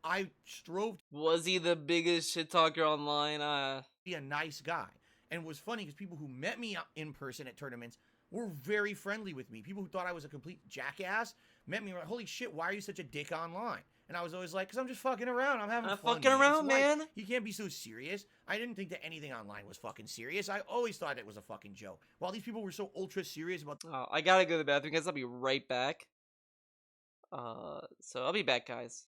I strove to Was he the biggest shit talker online? be a nice guy. And it was funny because people who met me in person at tournaments were very friendly with me. People who thought I was a complete jackass met me and were like, holy shit, why are you such a dick online? And I was always like, because I'm just fucking around. I'm having fun. Fucking around, It's life. man. You can't be so serious. I didn't think that anything online was fucking serious. I always thought it was a fucking joke. While these people were so ultra serious about... Oh, I gotta go to the bathroom, guys. I'll be right back. So I'll be back, guys.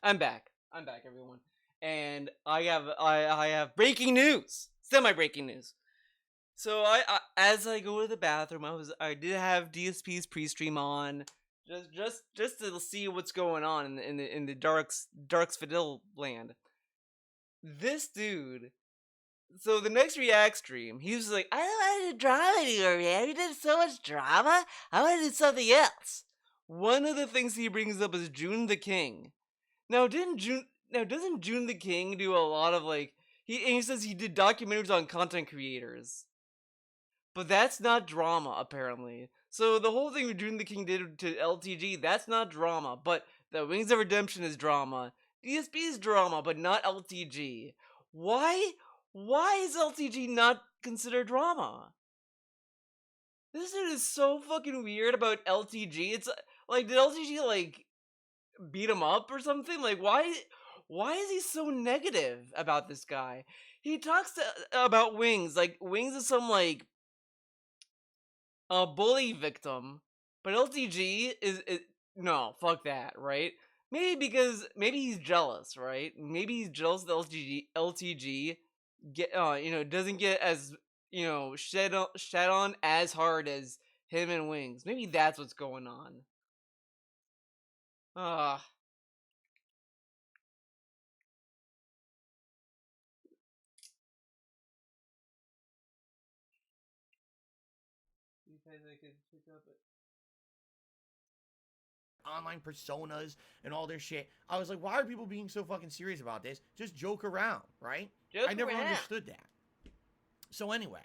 I'm back. I'm back, everyone. And I have breaking news. Semi-breaking news. So I as I go to the bathroom, I did have DSP's pre-stream on, just to see what's going on in the darksfadilio land. This dude. So the next React stream, he was like, I don't want to do drama anymore, man. We did so much drama. I want to do something else. One of the things he brings up is June the King. Now, doesn't June the King do a lot of like he says he did documentaries on content creators. But that's not drama, apparently. So the whole thing June the King did to LTG, that's not drama. But the Wings of Redemption is drama. DSP is drama, but not LTG. Why is LTG not considered drama? This dude is so fucking weird about LTG. It's like, did LTG like beat him up or something? Like, why is he so negative about this guy? He talks about Wings, like Wings is some like a bully victim, but LTG is no, fuck that, right? Maybe he's jealous, right? Maybe he's jealous that LTG doesn't get as shed on as hard as him and Wings. Maybe that's what's going on. Ah. Online personas and all their shit. I was like, why are people being so fucking serious about this? Just joke around, right? I never understood that. So anyway,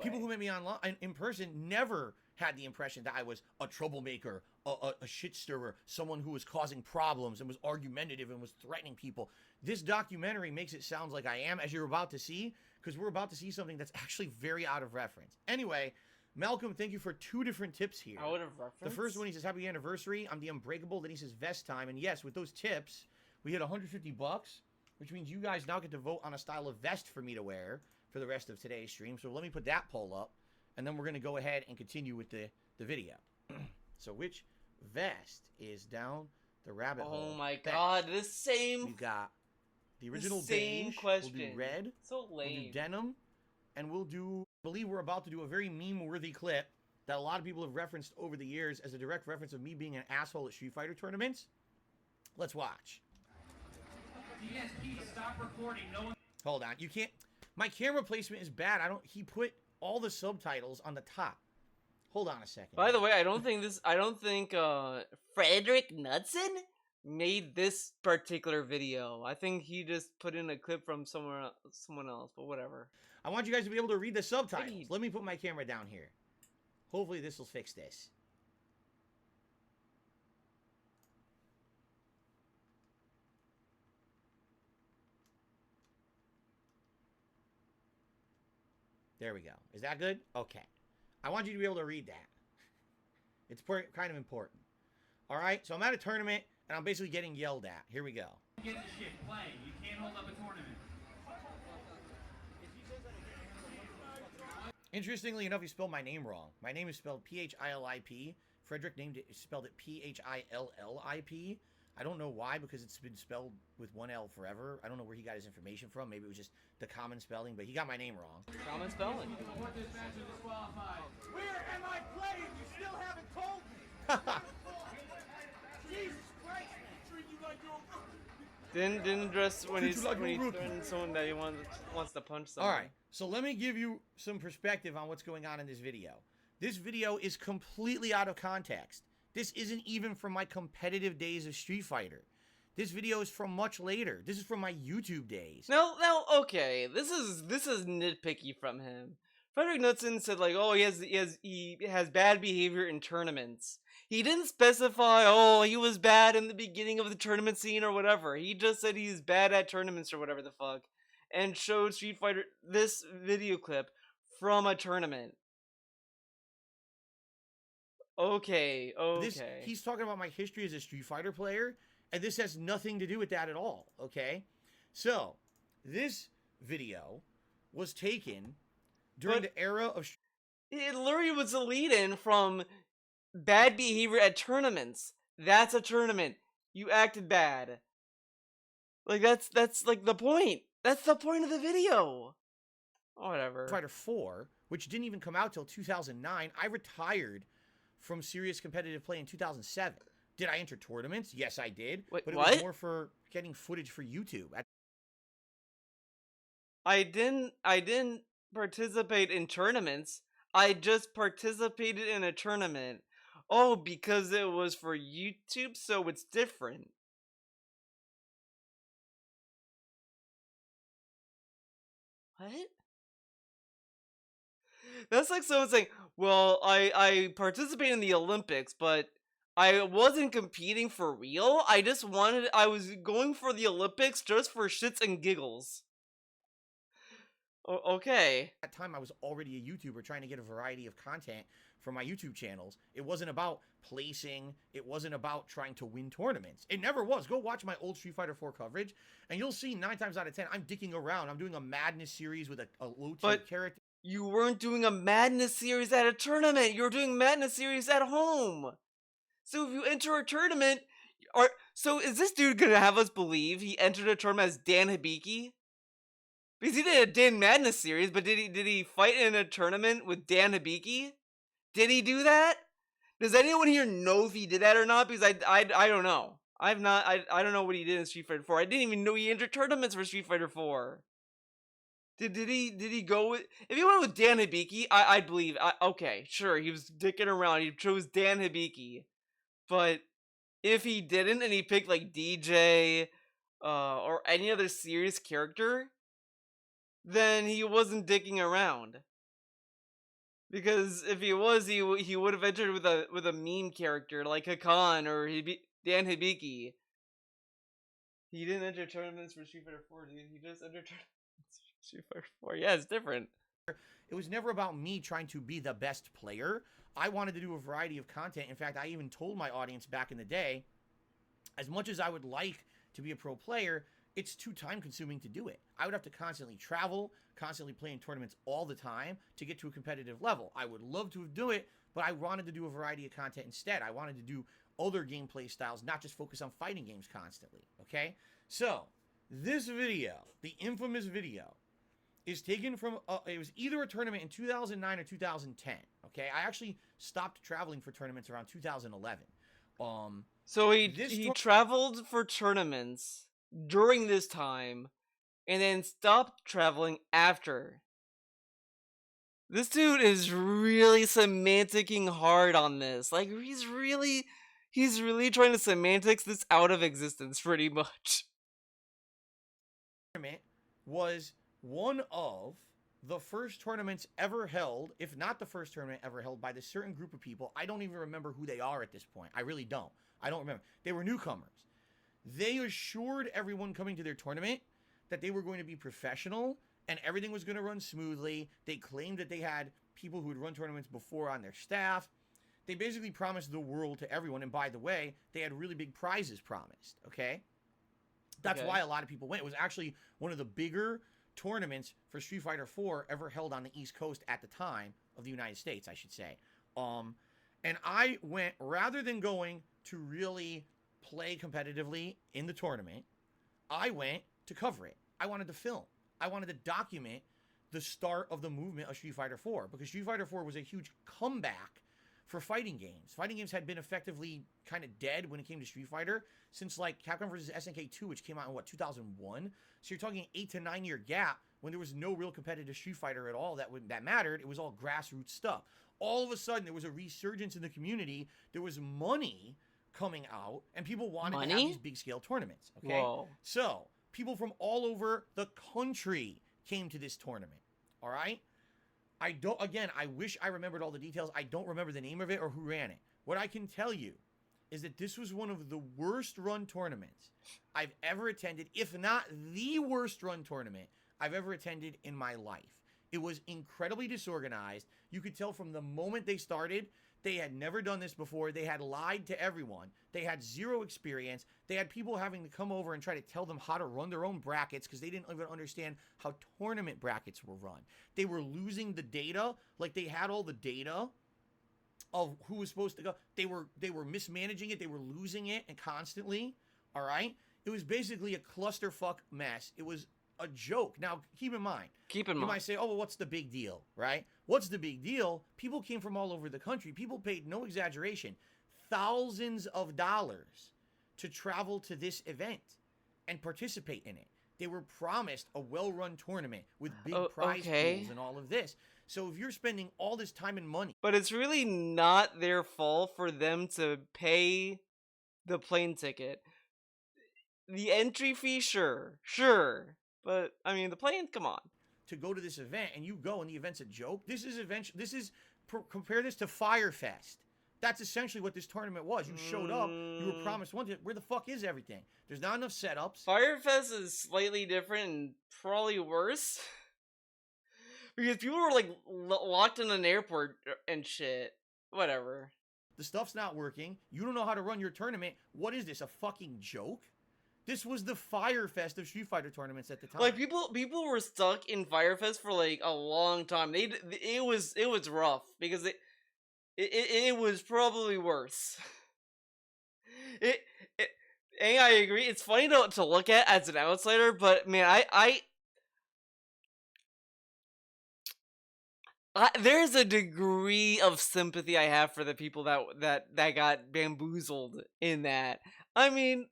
people who met me online in person never had the impression that I was a troublemaker, a shit stirrer, someone who was causing problems and was argumentative and was threatening people. This documentary makes it sound like I am, as you're about to see, because we're about to see something that's actually very out of reference. Anyway, Malcolm, thank you for 2 different tips here. Out of reference? The first one, he says, happy anniversary. I'm the Unbreakable. Then he says, vest time. And yes, with those tips, we hit $150, which means you guys now get to vote on a style of vest for me to wear for the rest of today's stream. So let me put that poll up, and then we're going to go ahead and continue with the video. So which vest is down the rabbit hole? Oh my god, the same... We've got the original same beige. question. We'll do red. So lame. We'll do denim. And we'll do... I believe we're about to do a very meme-worthy clip that a lot of people have referenced over the years as a direct reference of me being an asshole at Street Fighter tournaments. Let's watch. DSP, stop recording. No one... Hold on. You can't... My camera placement is bad. He put all the subtitles on the top. Hold on a second. By the way, I don't think Frederick Knudsen made this particular video. I think he just put in a clip from someone else, but whatever. I want you guys to be able to read the subtitles. Let me put my camera down here. Hopefully this will fix this. There we go. Is that good? Okay. I want you to be able to read that. It's kind of important. All right? So I'm at a tournament, and I'm basically getting yelled at. Here we go. Get the shit playing. You can't hold up a tournament. Interestingly enough, he spelled my name wrong. My name is spelled Philip. Frederick spelled it Phillip. I don't know why, because it's been spelled with one L forever. I don't know where he got his information from. Maybe it was just the common spelling, but he got my name wrong. Common spelling. Where am I playing? You still haven't told me. Jesus Christ, man. Treat you like you're... Didn't address when he's threatening someone that he wants to punch someone. All right, so let me give you some perspective on what's going on in this video. This video is completely out of context. This isn't even from my competitive days of Street Fighter. This video is from much later. This is from my YouTube days. Now, okay, this is nitpicky from him. Frederick Knudsen said like, oh, he has bad behavior in tournaments. He didn't specify, oh, he was bad in the beginning of the tournament scene or whatever. He just said he's bad at tournaments or whatever the fuck, and showed Street Fighter this video clip from a tournament. Okay. He's talking about my history as a Street Fighter player, and this has nothing to do with that at all, okay? So, this video was taken during the era of... It literally was a lead-in from bad behavior at tournaments. That's a tournament. You acted bad. Like that's like the point. That's the point of the video. Whatever. Fighter 4, which didn't even come out till 2009. I retired from serious competitive play in 2007. Did I enter tournaments? Yes, I did. Wait, but it what? was more for getting footage for YouTube. I didn't participate in tournaments. I just participated in a tournament. Oh, because it was for YouTube, so it's different. What? That's like someone saying, well, I participated in the Olympics, but I wasn't competing for real. I was going for the Olympics just for shits and giggles. Okay. At that time, I was already a YouTuber trying to get a variety of content for my YouTube channels. It wasn't about placing. It wasn't about trying to win tournaments. It never was. Go watch my old Street Fighter 4 coverage, and you'll see 9 times out of 10, I'm dicking around. I'm doing a madness series with a low-tier character. You weren't doing a madness series at a tournament. You were doing madness series at home. So if you enter a tournament, so is this dude gonna have us believe he entered a tournament as Dan Hibiki? Because he did a Dan Madness series, but did he fight in a tournament with Dan Hibiki? Did he do that? Does anyone here know if he did that or not? Because I don't know. I don't know what he did in Street Fighter 4. I didn't even know he entered tournaments for Street Fighter 4. Did he go with, if he went with Dan Hibiki, I'd believe. Okay, sure, he was dicking around. He chose Dan Hibiki. But if he didn't and he picked like DJ or any other serious character, then he wasn't dicking around. Because if he was, he would have entered with a meme character like Hakan or Dan Hibiki. He didn't enter tournaments for Street Fighter 4, dude. He just entered tournaments for Street Fighter 4. Yeah, it's different. It was never about me trying to be the best player. I wanted to do a variety of content. In fact, I even told my audience back in the day, as much as I would like to be a pro player, it's too time consuming to do it. I would have to constantly travel, constantly play in tournaments all the time to get to a competitive level. I would love to do it, but I wanted to do a variety of content instead. I wanted to do other gameplay styles, not just focus on fighting games constantly, okay? So, this video, the infamous video, is taken from, it was either a tournament in 2009 or 2010, okay? I actually stopped traveling for tournaments around 2011. So he traveled for tournaments during this time, and then stopped traveling after. This dude is really semanticking hard on this. Like, he's really trying to semantics this out of existence, pretty much. Tournament was one of the first tournaments ever held, if not the first tournament ever held, by this certain group of people. I don't even remember who they are at this point. I really don't. I don't remember. They were newcomers. They assured everyone coming to their tournament that they were going to be professional and everything was going to run smoothly. They claimed that they had people who had run tournaments before on their staff. They basically promised the world to everyone. And by the way, they had really big prizes promised, okay? That's why a lot of people went. It was actually one of the bigger tournaments for Street Fighter 4 ever held on the East Coast at the time of the United States, I should say. And I went, rather than going to really play competitively in the tournament, I went to cover it. I wanted to film. I wanted to document the start of the movement of Street Fighter 4, because Street Fighter 4 was a huge comeback for fighting games. Fighting games had been effectively kind of dead when it came to Street Fighter since like Capcom vs. SNK 2, which came out in what, 2001? So you're talking an 8 to 9 year gap when there was no real competitive Street Fighter at all that mattered. It was all grassroots stuff. All of a sudden, there was a resurgence in the community. There was money coming out, and people wanted to have these big scale tournaments. Okay, Whoa. So people from all over the country came to this tournament. All right. I wish I remembered all the details. I don't remember the name of it or who ran it. What I can tell you is that this was one of the worst run tournaments I've ever attended, if not the worst run tournament I've ever attended in my life. It was incredibly disorganized. You could tell from the moment they started, they had never done this before. They had lied to everyone. They had zero experience. They had people having to come over and try to tell them how to run their own brackets because they didn't even understand how tournament brackets were run. They were losing the data, like they had all the data of who was supposed to go. They were mismanaging it. They were losing it and constantly, all right? It was basically a clusterfuck mess. It was a joke. Now, keep in mind. You might say, oh, well, what's the big deal, right? What's the big deal? People came from all over the country. People paid, no exaggeration, thousands of dollars to travel to this event and participate in it. They were promised a well-run tournament with big prize pools and all of this. So if you're spending all this time and money... But it's really not their fault for them to pay the plane ticket. The entry fee, sure. But, I mean, the plane, come on. To go to this event, and you go, and the event's a joke. Compare this to Fyre Fest. That's essentially what this tournament was. You showed up, you were promised one thing. Where the fuck is everything? There's not enough setups. Fyre Fest is slightly different and probably worse. Because people were, like, locked in an airport and shit. Whatever. The stuff's not working. You don't know how to run your tournament. What is this, a fucking joke? This was the Fyre Fest of Street Fighter tournaments at the time. Like, people were stuck in Fyre Fest for, like, a long time. It was rough. Because it was probably worse. And I agree. It's funny to look at as an outsider, but man, there's a degree of sympathy I have for the people that got bamboozled in that. I mean,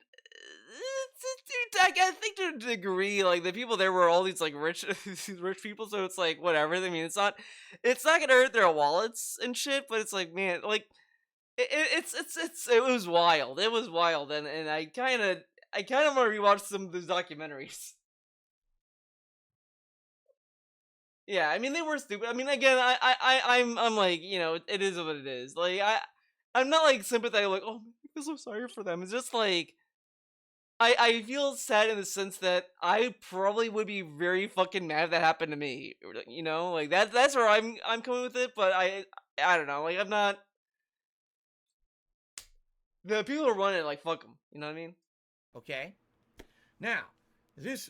I think to a degree, like, the people there were all these, like, rich people, so it's like, whatever. I mean, it's not gonna hurt their wallets and shit, but it's like, man, like, it was wild. It was wild, and I kind of want to rewatch some of those documentaries. Yeah, I mean, they were stupid. I mean, again, I'm like, you know, it is what it is. Like, I'm not, like, sympathetic, like, oh, I feel so sorry for them. It's just, like, I feel sad in the sense that I probably would be very fucking mad if that happened to me. You know, like, that's where I'm coming with it, but I don't know, like, I'm not... The people who run it, like, fuck them. You know what I mean? Okay. Now, this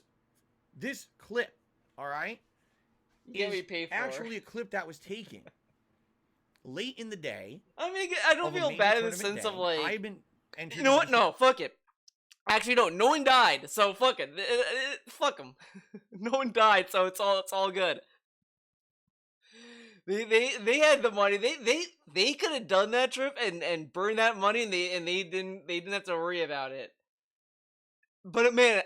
clip, all right, is actually a clip that was taken late in the day. I mean, I don't feel bad in the sense of, like, I've been... You know what? No, fuck it. Actually, no one died, so fuck it. Fuck them. No one died, so it's all good. They had the money. They could have done that trip and burned that money, and they didn't have to worry about it. But man,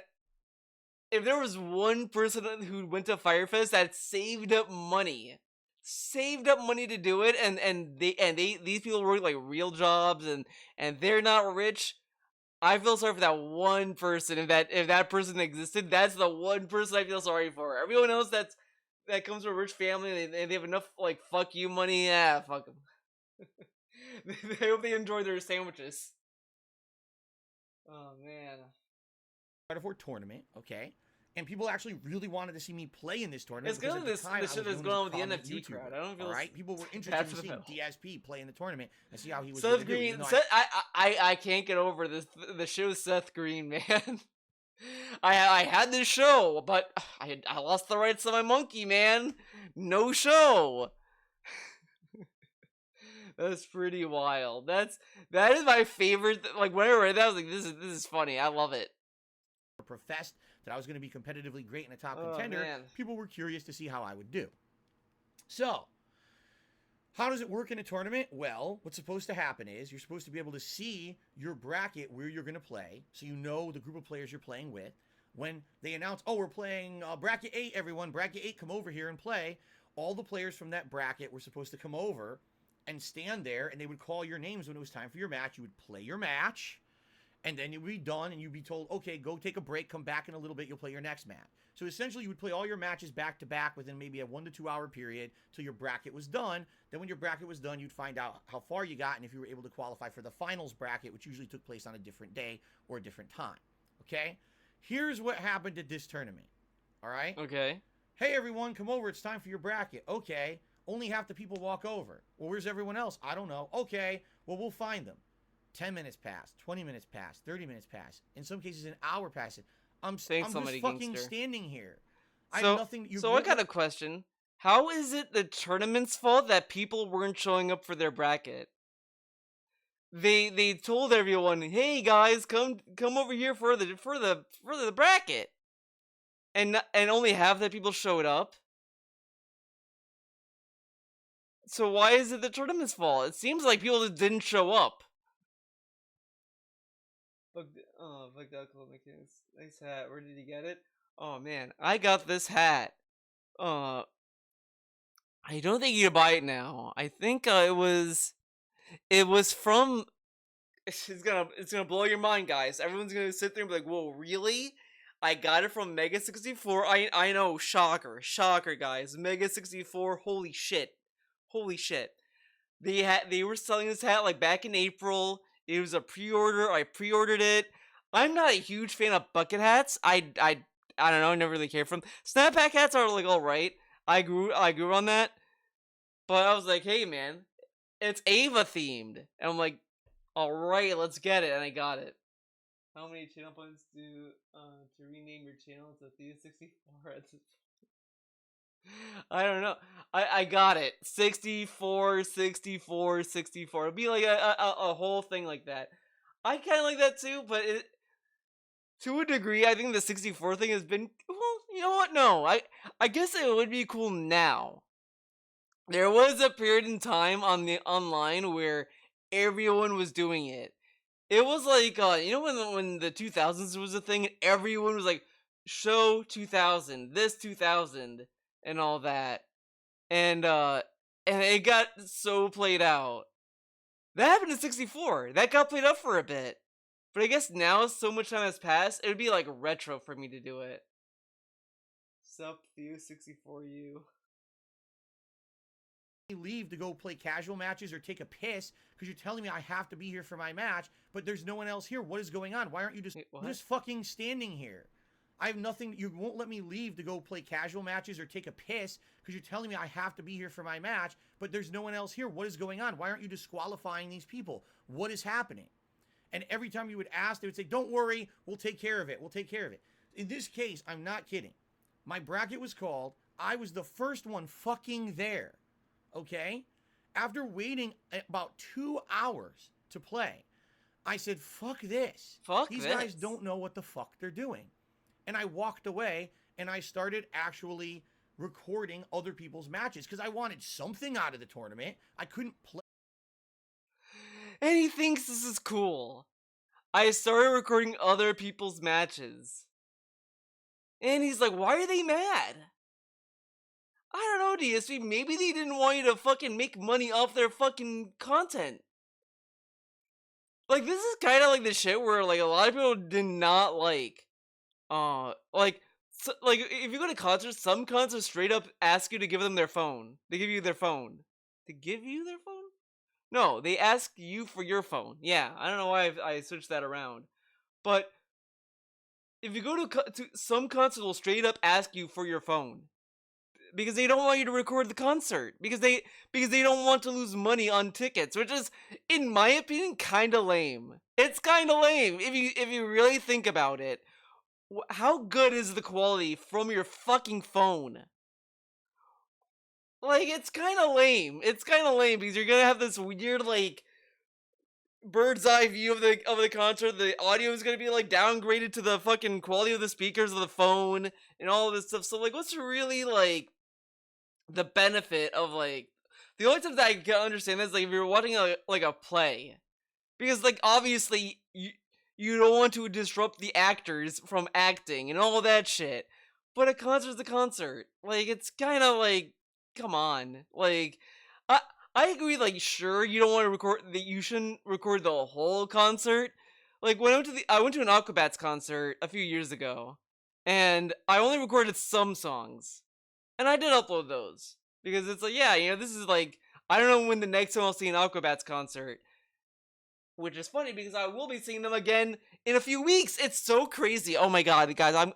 if there was one person who went to Fyre Fest that saved up money to do it, and these people work like real jobs, and they're not rich. I feel sorry for that one person. If that person existed, that's the one person I feel sorry for. Everyone else that comes from a rich family and they have enough, like, fuck you money, yeah, fuck them. They hope they enjoy their sandwiches. Oh man. Fighter tournament, okay, and people actually really wanted to see me play in this tournament. It's good that this shit is going on with the NFT crowd. I don't feel right. People were interested in seeing DSP play in the tournament and see how he was. Seth Green. I can't get over this. The show Seth Green, man. I had this show, but I lost the rights to my monkey, man. No show. That's pretty wild. That is my favorite. Like, when I read that, I was like, this is funny. I love it. Professed that I was going to be competitively great and a top contender. Man. People were curious to see how I would do. So, how does it work in a tournament? Well, what's supposed to happen is you're supposed to be able to see your bracket where you're going to play, so you know the group of players you're playing with. When they announce, oh, we're playing bracket 8, everyone, bracket 8, come over here and play, all the players from that bracket were supposed to come over and stand there, and they would call your names when it was time for your match. You would play your match, and then you'd be done, and you'd be told, okay, go take a break, come back in a little bit, you'll play your next match. So essentially, you would play all your matches back-to-back within maybe a 1 to 2 hour period till your bracket was done. Then when your bracket was done, you'd find out how far you got and if you were able to qualify for the finals bracket, which usually took place on a different day or a different time. Okay? Here's what happened at this tournament. All right? Okay. Hey, everyone, come over. It's time for your bracket. Okay. Only half the people walk over. Well, where's everyone else? I don't know. Okay. Well, we'll find them. 10 minutes pass, 20 minutes pass, 30 minutes pass. In some cases, an hour passes. I'm just fucking standing here. I have nothing. So I got a question. How is it the tournament's fault that people weren't showing up for their bracket? they told everyone, "Hey guys, come over here for the bracket," and only half the people showed up. So why is it the tournament's fault? It seems like people just didn't show up. Fuck that club mechanics. Nice hat. Where did you get it? Oh man, I got this hat. I don't think you can buy it now. I think it was from. It's gonna blow your mind, guys. Everyone's gonna sit there and be like, "Whoa, really?" I got it from Mega 64. I know, shocker, guys. Mega 64. Holy shit. They were selling this hat like back in April. It was a pre-order. I pre-ordered it. I'm not a huge fan of bucket hats. I don't know. I never really cared for them. Snapback hats are like all right. I grew on that, but I was like, hey man, it's Ava themed, and I'm like, all right, let's get it, and I got it. How many channel points to rename your channel to Theo64? I don't know. I got it. 64. It'll be like a whole thing like that. I kind of like that too, but to a degree, I think the 64 thing has been, well, you know what? No, I guess it would be cool now. There was a period in time on the online where everyone was doing it. It was like, you know, when the 2000s was a thing, and everyone was like, show 2000, this 2000, and all that, and it got so played out. That happened in 64. That got played up for a bit, but I guess now so much time has passed, it would be like retro for me to do it. Sup, Theo64U. Leave to go play casual matches or take a piss because you're telling me I have to be here for my match, but there's no one else here. What is going on? Why aren't you just fucking standing here? I have nothing. You won't let me leave to go play casual matches or take a piss because you're telling me I have to be here for my match, but there's no one else here. What is going on? Why aren't you disqualifying these people? What is happening? And every time you would ask, they would say, don't worry, we'll take care of it. We'll take care of it. In this case, I'm not kidding. My bracket was called. I was the first one fucking there. Okay? After waiting about 2 hours to play, I said, fuck this. These guys don't know what the fuck they're doing. And I walked away and I started actually recording other people's matches because I wanted something out of the tournament. I couldn't play. And he thinks this is cool. I started recording other people's matches. And he's like, why are they mad? I don't know, DSP. Maybe they didn't want you to fucking make money off their fucking content. Like, this is kind of like the shit where, like, a lot of people did not like. Like, if you go to concerts, some concerts straight up ask you to give them their phone. They give you their phone. To give you their phone? No, they ask you for your phone. Yeah, I don't know why I switched that around. But if you go to some concerts will straight up ask you for your phone. Because they don't want you to record the concert. Because they don't want to lose money on tickets, which is, in my opinion, kind of lame. It's kind of lame if you really think about it. How good is the quality from your fucking phone? Like, it's kind of lame. It's kind of lame because you're gonna have this weird, like, bird's eye view of the concert. The audio is gonna be like downgraded to the fucking quality of the speakers of the phone and all of this stuff. So, like, what's really like the benefit of, like, the only time that I can understand is, like, if you're watching a play, because, like, obviously you don't want to disrupt the actors from acting and all that shit, but a concert's a concert. Like, it's kind of like, come on. Like, I agree, like, sure, you don't want to record that, you shouldn't record the whole concert. Like, when I went to an Aquabats concert a few years ago, and I only recorded some songs. And I did upload those. Because it's like, yeah, you know, this is like, I don't know when the next time I'll see an Aquabats concert. Which is funny because I will be seeing them again in a few weeks. It's so crazy. Oh my god, guys,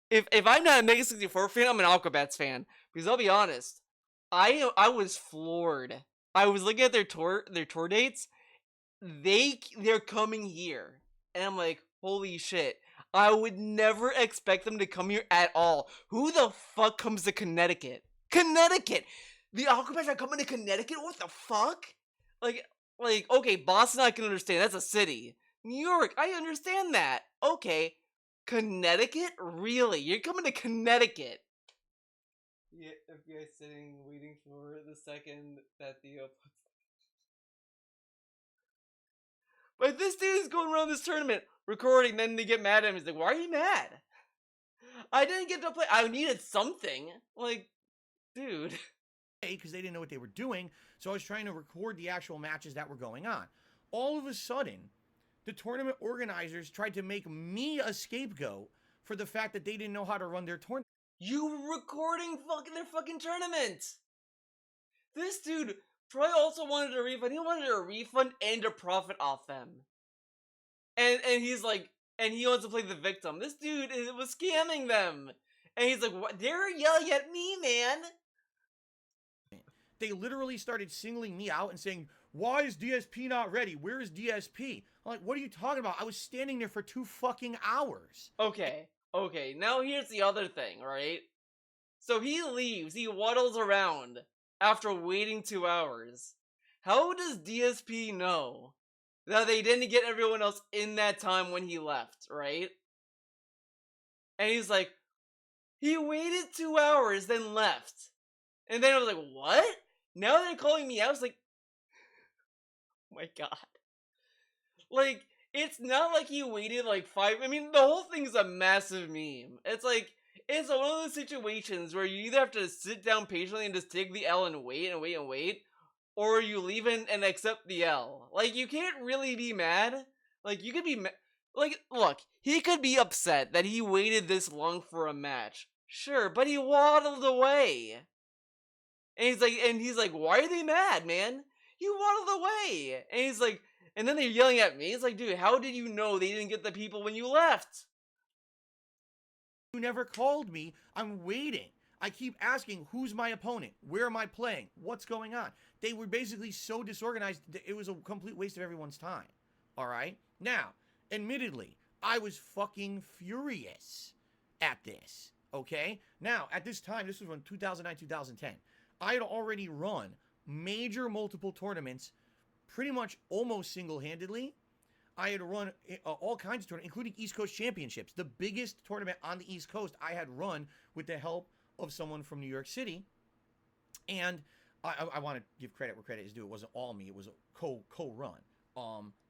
if I'm not a Mega 64 fan, I'm an Aquabats fan. Because I'll be honest, I was floored. I was looking at their tour dates. They're coming here. And I'm like, holy shit. I would never expect them to come here at all. Who the fuck comes to Connecticut? Connecticut! The Aquabats are coming to Connecticut? What the fuck? Like, Like, okay, Boston I can understand, that's a city. New York, I understand that. Okay. Connecticut? Really? You're coming to Connecticut? Yeah, FBI sitting, waiting for the second that the But this dude is going around this tournament recording, then they get mad at him. He's like, why are you mad? I didn't get to play. I needed something. Like, dude. Because they didn't know what they were doing, so I was trying to record the actual matches that were going on. All of a sudden, the tournament organizers tried to make me a scapegoat for the fact that they didn't know how to run their tournament. You were recording their fucking tournament. This dude probably also wanted a refund. He wanted a refund and a profit off them. And he's like, and he wants to play the victim. This dude was scamming them. And he's like, what? They're yelling at me, man. They literally started singling me out and saying, why is DSP not ready? Where is DSP? I'm like, what are you talking about? I was standing there for 2 fucking hours. Okay, now here's the other thing, right? So he leaves, he waddles around after waiting 2 hours. How does DSP know that they didn't get everyone else in that time when he left, right? And he's like, he waited 2 hours, then left. And then I was like, what? Now they're calling me out. I was like, oh my god. Like, it's not like he waited like 5. I mean, the whole thing is a massive meme. It's like, it's one of those situations where you either have to sit down patiently and just take the L and wait and wait and wait, or you leave and accept the L. Like, you can't really be mad. Like, you could be like, look, he could be upset that he waited this long for a match. Sure, but he waddled away. And he's like, why are they mad, man? You waddled away. And he's like, and then they're yelling at me. It's like, dude, how did you know they didn't get the people when you left? You never called me. I'm waiting. I keep asking, who's my opponent? Where am I playing? What's going on? They were basically so disorganized that it was a complete waste of everyone's time. All right? Now, admittedly, I was fucking furious at this. Okay? Now, at this time, this was in 2009, 2010. I had already run major multiple tournaments pretty much almost single-handedly. I had run all kinds of tournaments, including East Coast Championships. The biggest tournament on the East Coast I had run with the help of someone from New York City. And I want to give credit where credit is due. It wasn't all me. It was a co-run.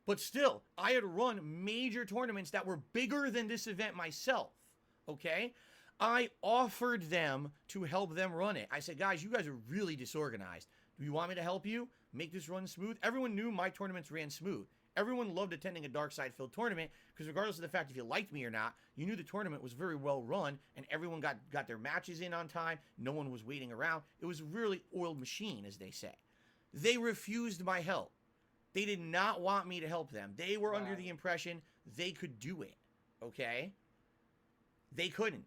But still, I had run major tournaments that were bigger than this event myself. Okay? I offered them to help them run it. I said, guys, you guys are really disorganized. Do you want me to help you make this run smooth? Everyone knew my tournaments ran smooth. Everyone loved attending a dark side filled tournament because regardless of the fact if you liked me or not, you knew the tournament was very well run and everyone got their matches in on time. No one was waiting around. It was a really oiled machine, as they say. They refused my help. They did not want me to help them. They were under the impression they could do it. Okay? They couldn't.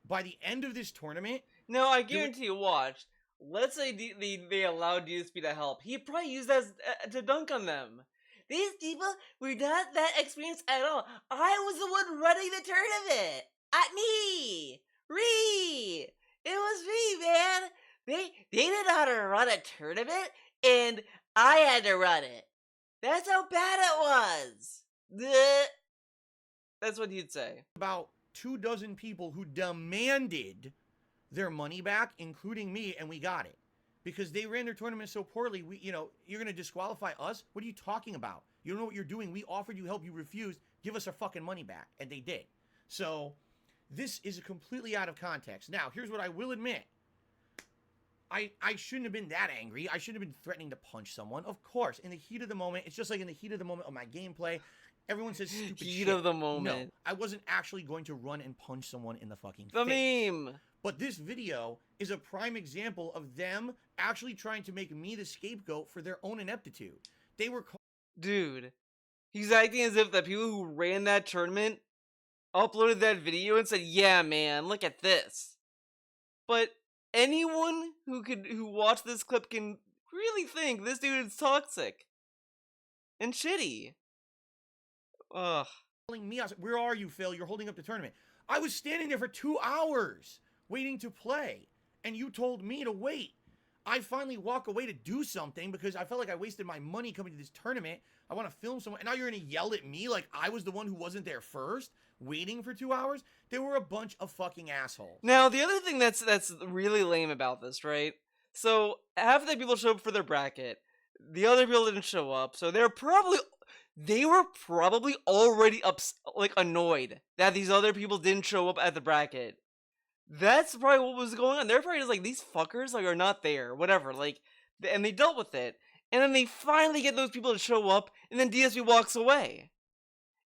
By the end of this tournament... No, I guarantee you, watch. Let's say they allowed DSP to help. He probably used that to dunk on them. These people were not that experienced at all. I was the one running the tournament. At me. It was me, man. They didn't know how to run a tournament, and I had to run it. That's how bad it was. Blech. That's what he'd say. About 24 people who demanded their money back, including me, and we got it. Because they ran their tournament so poorly, you're going to disqualify us? What are you talking about? You don't know what you're doing. We offered you help. You refused. Give us our fucking money back. And they did. So, this is completely out of context. Now, here's what I will admit. I shouldn't have been that angry. I shouldn't have been threatening to punch someone. Of course, in the heat of the moment, it's just like in the heat of the moment of my gameplay, everyone says stupid shit. Heat of the moment. No, I wasn't actually going to run and punch someone in the fucking face. The meme. But this video is a prime example of them actually trying to make me the scapegoat for their own ineptitude. They were... Dude, he's acting as if the people who ran that tournament uploaded that video and said, yeah, man, look at this. But anyone who watched this clip can really think this dude is toxic and shitty. Ugh. Me, I said, where are you, Phil? You're holding up the tournament. I was standing there for 2 hours waiting to play, and you told me to wait. I finally walk away to do something because I felt like I wasted my money coming to this tournament. I want to film someone, and now you're going to yell at me like I was the one who wasn't there first, waiting for 2 hours? They were a bunch of fucking assholes. Now, the other thing that's really lame about this, right? So, half of the people showed up for their bracket. The other people didn't show up, so they were probably already annoyed that these other people didn't show up at the bracket. That's probably what was going on. They're probably just like, these fuckers are not there, whatever. And they dealt with it. And then they finally get those people to show up, and then DSP walks away.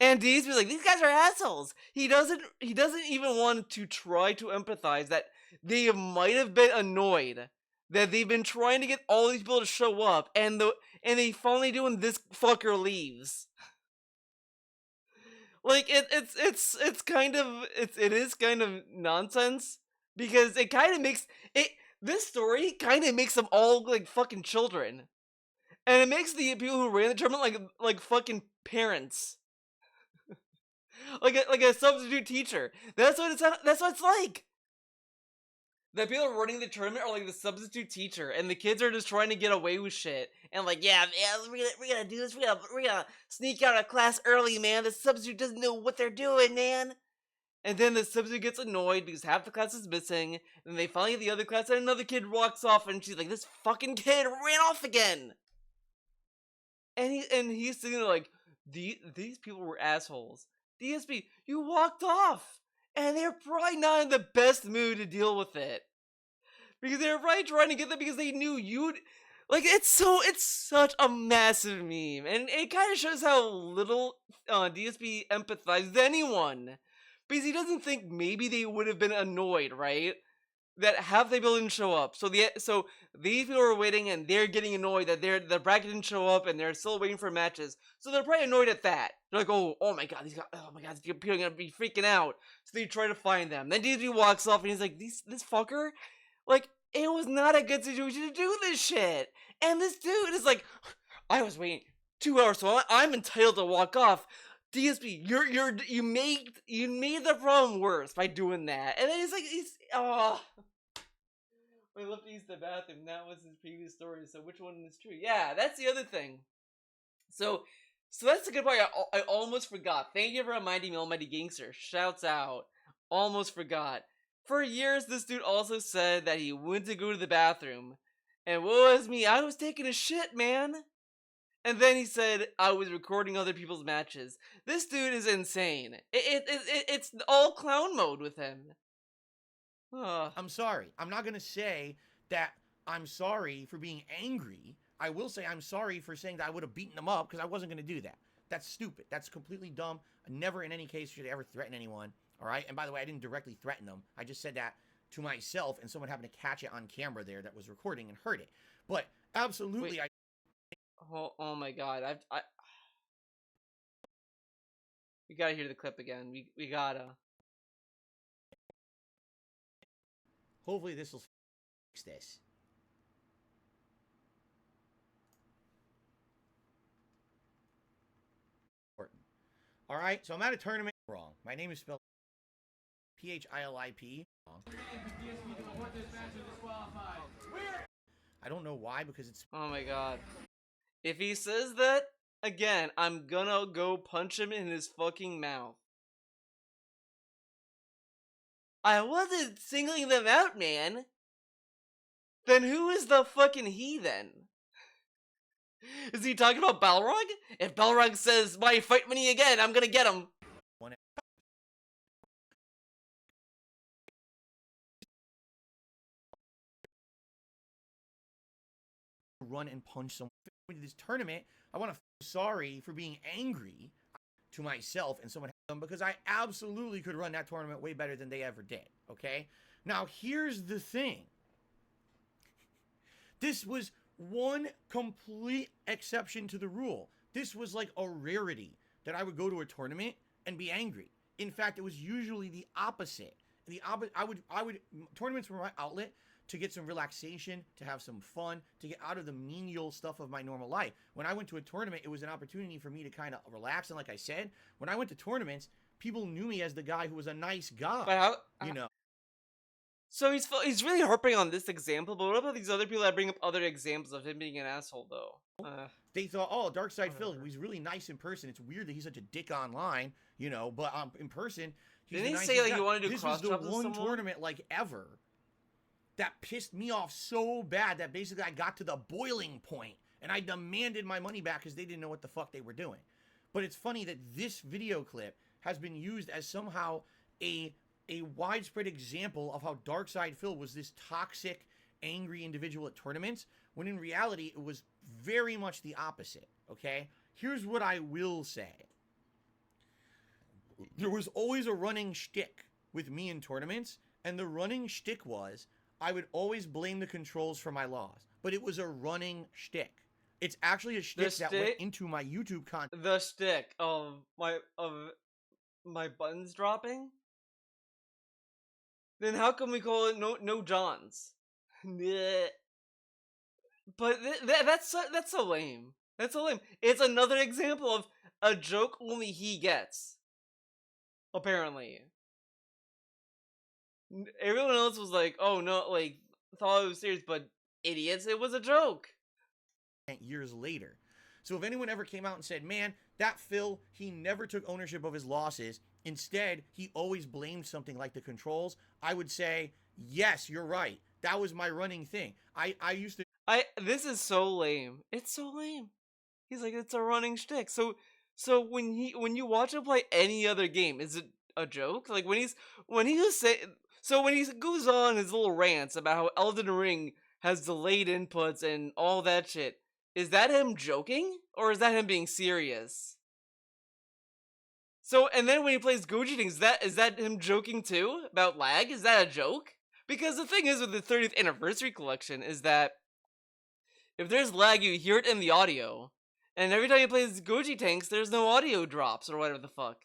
And DSP's like, these guys are assholes. He doesn't even want to try to empathize that they might have been annoyed that they've been trying to get all these people to show up, and they finally do, and this fucker leaves. Like, it is kind of nonsense, because it kind of makes this story kind of makes them all like fucking children, and it makes the people who ran the tournament like fucking parents, like a substitute teacher. That's what it's like. The people running the tournament are like the substitute teacher, and the kids are just trying to get away with shit. And like, yeah, we're gonna do this. We're gonna sneak out of class early, man. The substitute doesn't know what they're doing, man. And then the substitute gets annoyed because half the class is missing. And they finally get the other class, and another kid walks off, and she's like, "This fucking kid ran off again." And he's sitting there like, these people were assholes. DSP, you walked off. And they're probably not in the best mood to deal with it. Because they were probably trying to get them because they knew you'd... Like, it's such a massive meme. And it kind of shows how little DSP empathizes with anyone. Because he doesn't think maybe they would have been annoyed, right? That half the people didn't show up. So these people are waiting, and they're getting annoyed that the bracket didn't show up, and they're still waiting for matches. So they're probably annoyed at that. They're like, oh my god, these people are gonna be freaking out. So they try to find them. Then DSP walks off, and he's like, this fucker, like, it was not a good situation to do this shit. And this dude is like, I was waiting 2 hours, so I'm entitled to walk off. DSP, you made the problem worse by doing that. And then I left to use the bathroom. That was his previous story. So which one is true? Yeah, that's the other thing. So that's the good part. I almost forgot. Thank you for reminding me, Almighty Gangster. Shouts out. Almost forgot. For years, this dude also said that he went to go to the bathroom. And what was me? I was taking a shit, man. And then he said, I was recording other people's matches. This dude is insane. It's all clown mode with him. I'm sorry. I'm not going to say that I'm sorry for being angry. I will say I'm sorry for saying that I would have beaten them up because I wasn't going to do that. That's stupid. That's completely dumb. I never in any case should ever threaten anyone. All right? And by the way, I didn't directly threaten them. I just said that to myself, and someone happened to catch it on camera there that was recording and heard it. But absolutely, Wait. Oh my god, we gotta hear the clip again. We gotta. Hopefully this will fix this. All right, so I'm at a tournament. Wrong. My name is spelled Philip. Wrong. I don't know why, because it's... Oh my god. If he says that again, I'm gonna go punch him in his fucking mouth. I wasn't singling them out, man. Then who is the fucking he then? Is he talking about Balrog? If Balrog says, "My fight money again, I'm gonna get him." Run and punch someone into this tournament. I want to sorry for being angry to myself and someone because I absolutely could run that tournament way better than they ever did. Okay, now here's the thing. This was one complete exception to the rule. This was like a rarity that I would go to a tournament and be angry. In fact, it was usually the opposite. I would tournaments were my outlet to get some relaxation, to have some fun, to get out of the menial stuff of my normal life. When I went to a tournament, it was an opportunity for me to kind of relax. And like I said, when I went to tournaments, people knew me as the guy who was a nice guy. But how, you know. So he's really harping on this example, but what about these other people that bring up other examples of him being an asshole, though? They thought, oh, Darkside Phil, Whatever. he's really nice in person. It's weird that he's such a dick online, you know, but in person, he's Didn't the he say, nicest like, guy. you wanna do This was the cross-jobs with one someone? tournament, like, ever that pissed me off so bad that basically I got to the boiling point and I demanded my money back because they didn't know what the fuck they were doing. But it's funny that this video clip has been used as somehow a widespread example of how Darkside Phil was this toxic, angry individual at tournaments, when in reality it was very much the opposite, okay? Here's what I will say. There was always a running shtick with me in tournaments, and the running shtick was I would always blame the controls for my loss, but it was a running shtick. It's actually a shtick that went into my YouTube content. The shtick of my buttons dropping? Then how come we call it no Johns? But that's so lame. That's so lame. It's another example of a joke only he gets. Apparently. Everyone else was like, oh no, like, thought it was serious, but idiots, it was a joke. Years later. So if anyone ever came out and said, man, that Phil, he never took ownership of his losses. Instead, he always blamed something like the controls. I would say, yes, you're right. That was my running thing. I used to. This is so lame. It's so lame. He's like, it's a running shtick. So when you watch him play any other game, is it a joke? Like when he goes on his little rants about how Elden Ring has delayed inputs and all that shit, is that him joking or is that him being serious? So and then when he plays Goji things, is that him joking too about lag? Is that a joke? Because the thing is with the 30th anniversary collection is that if there's lag, you hear it in the audio. And every time he plays Goji tanks, there's no audio drops or whatever the fuck.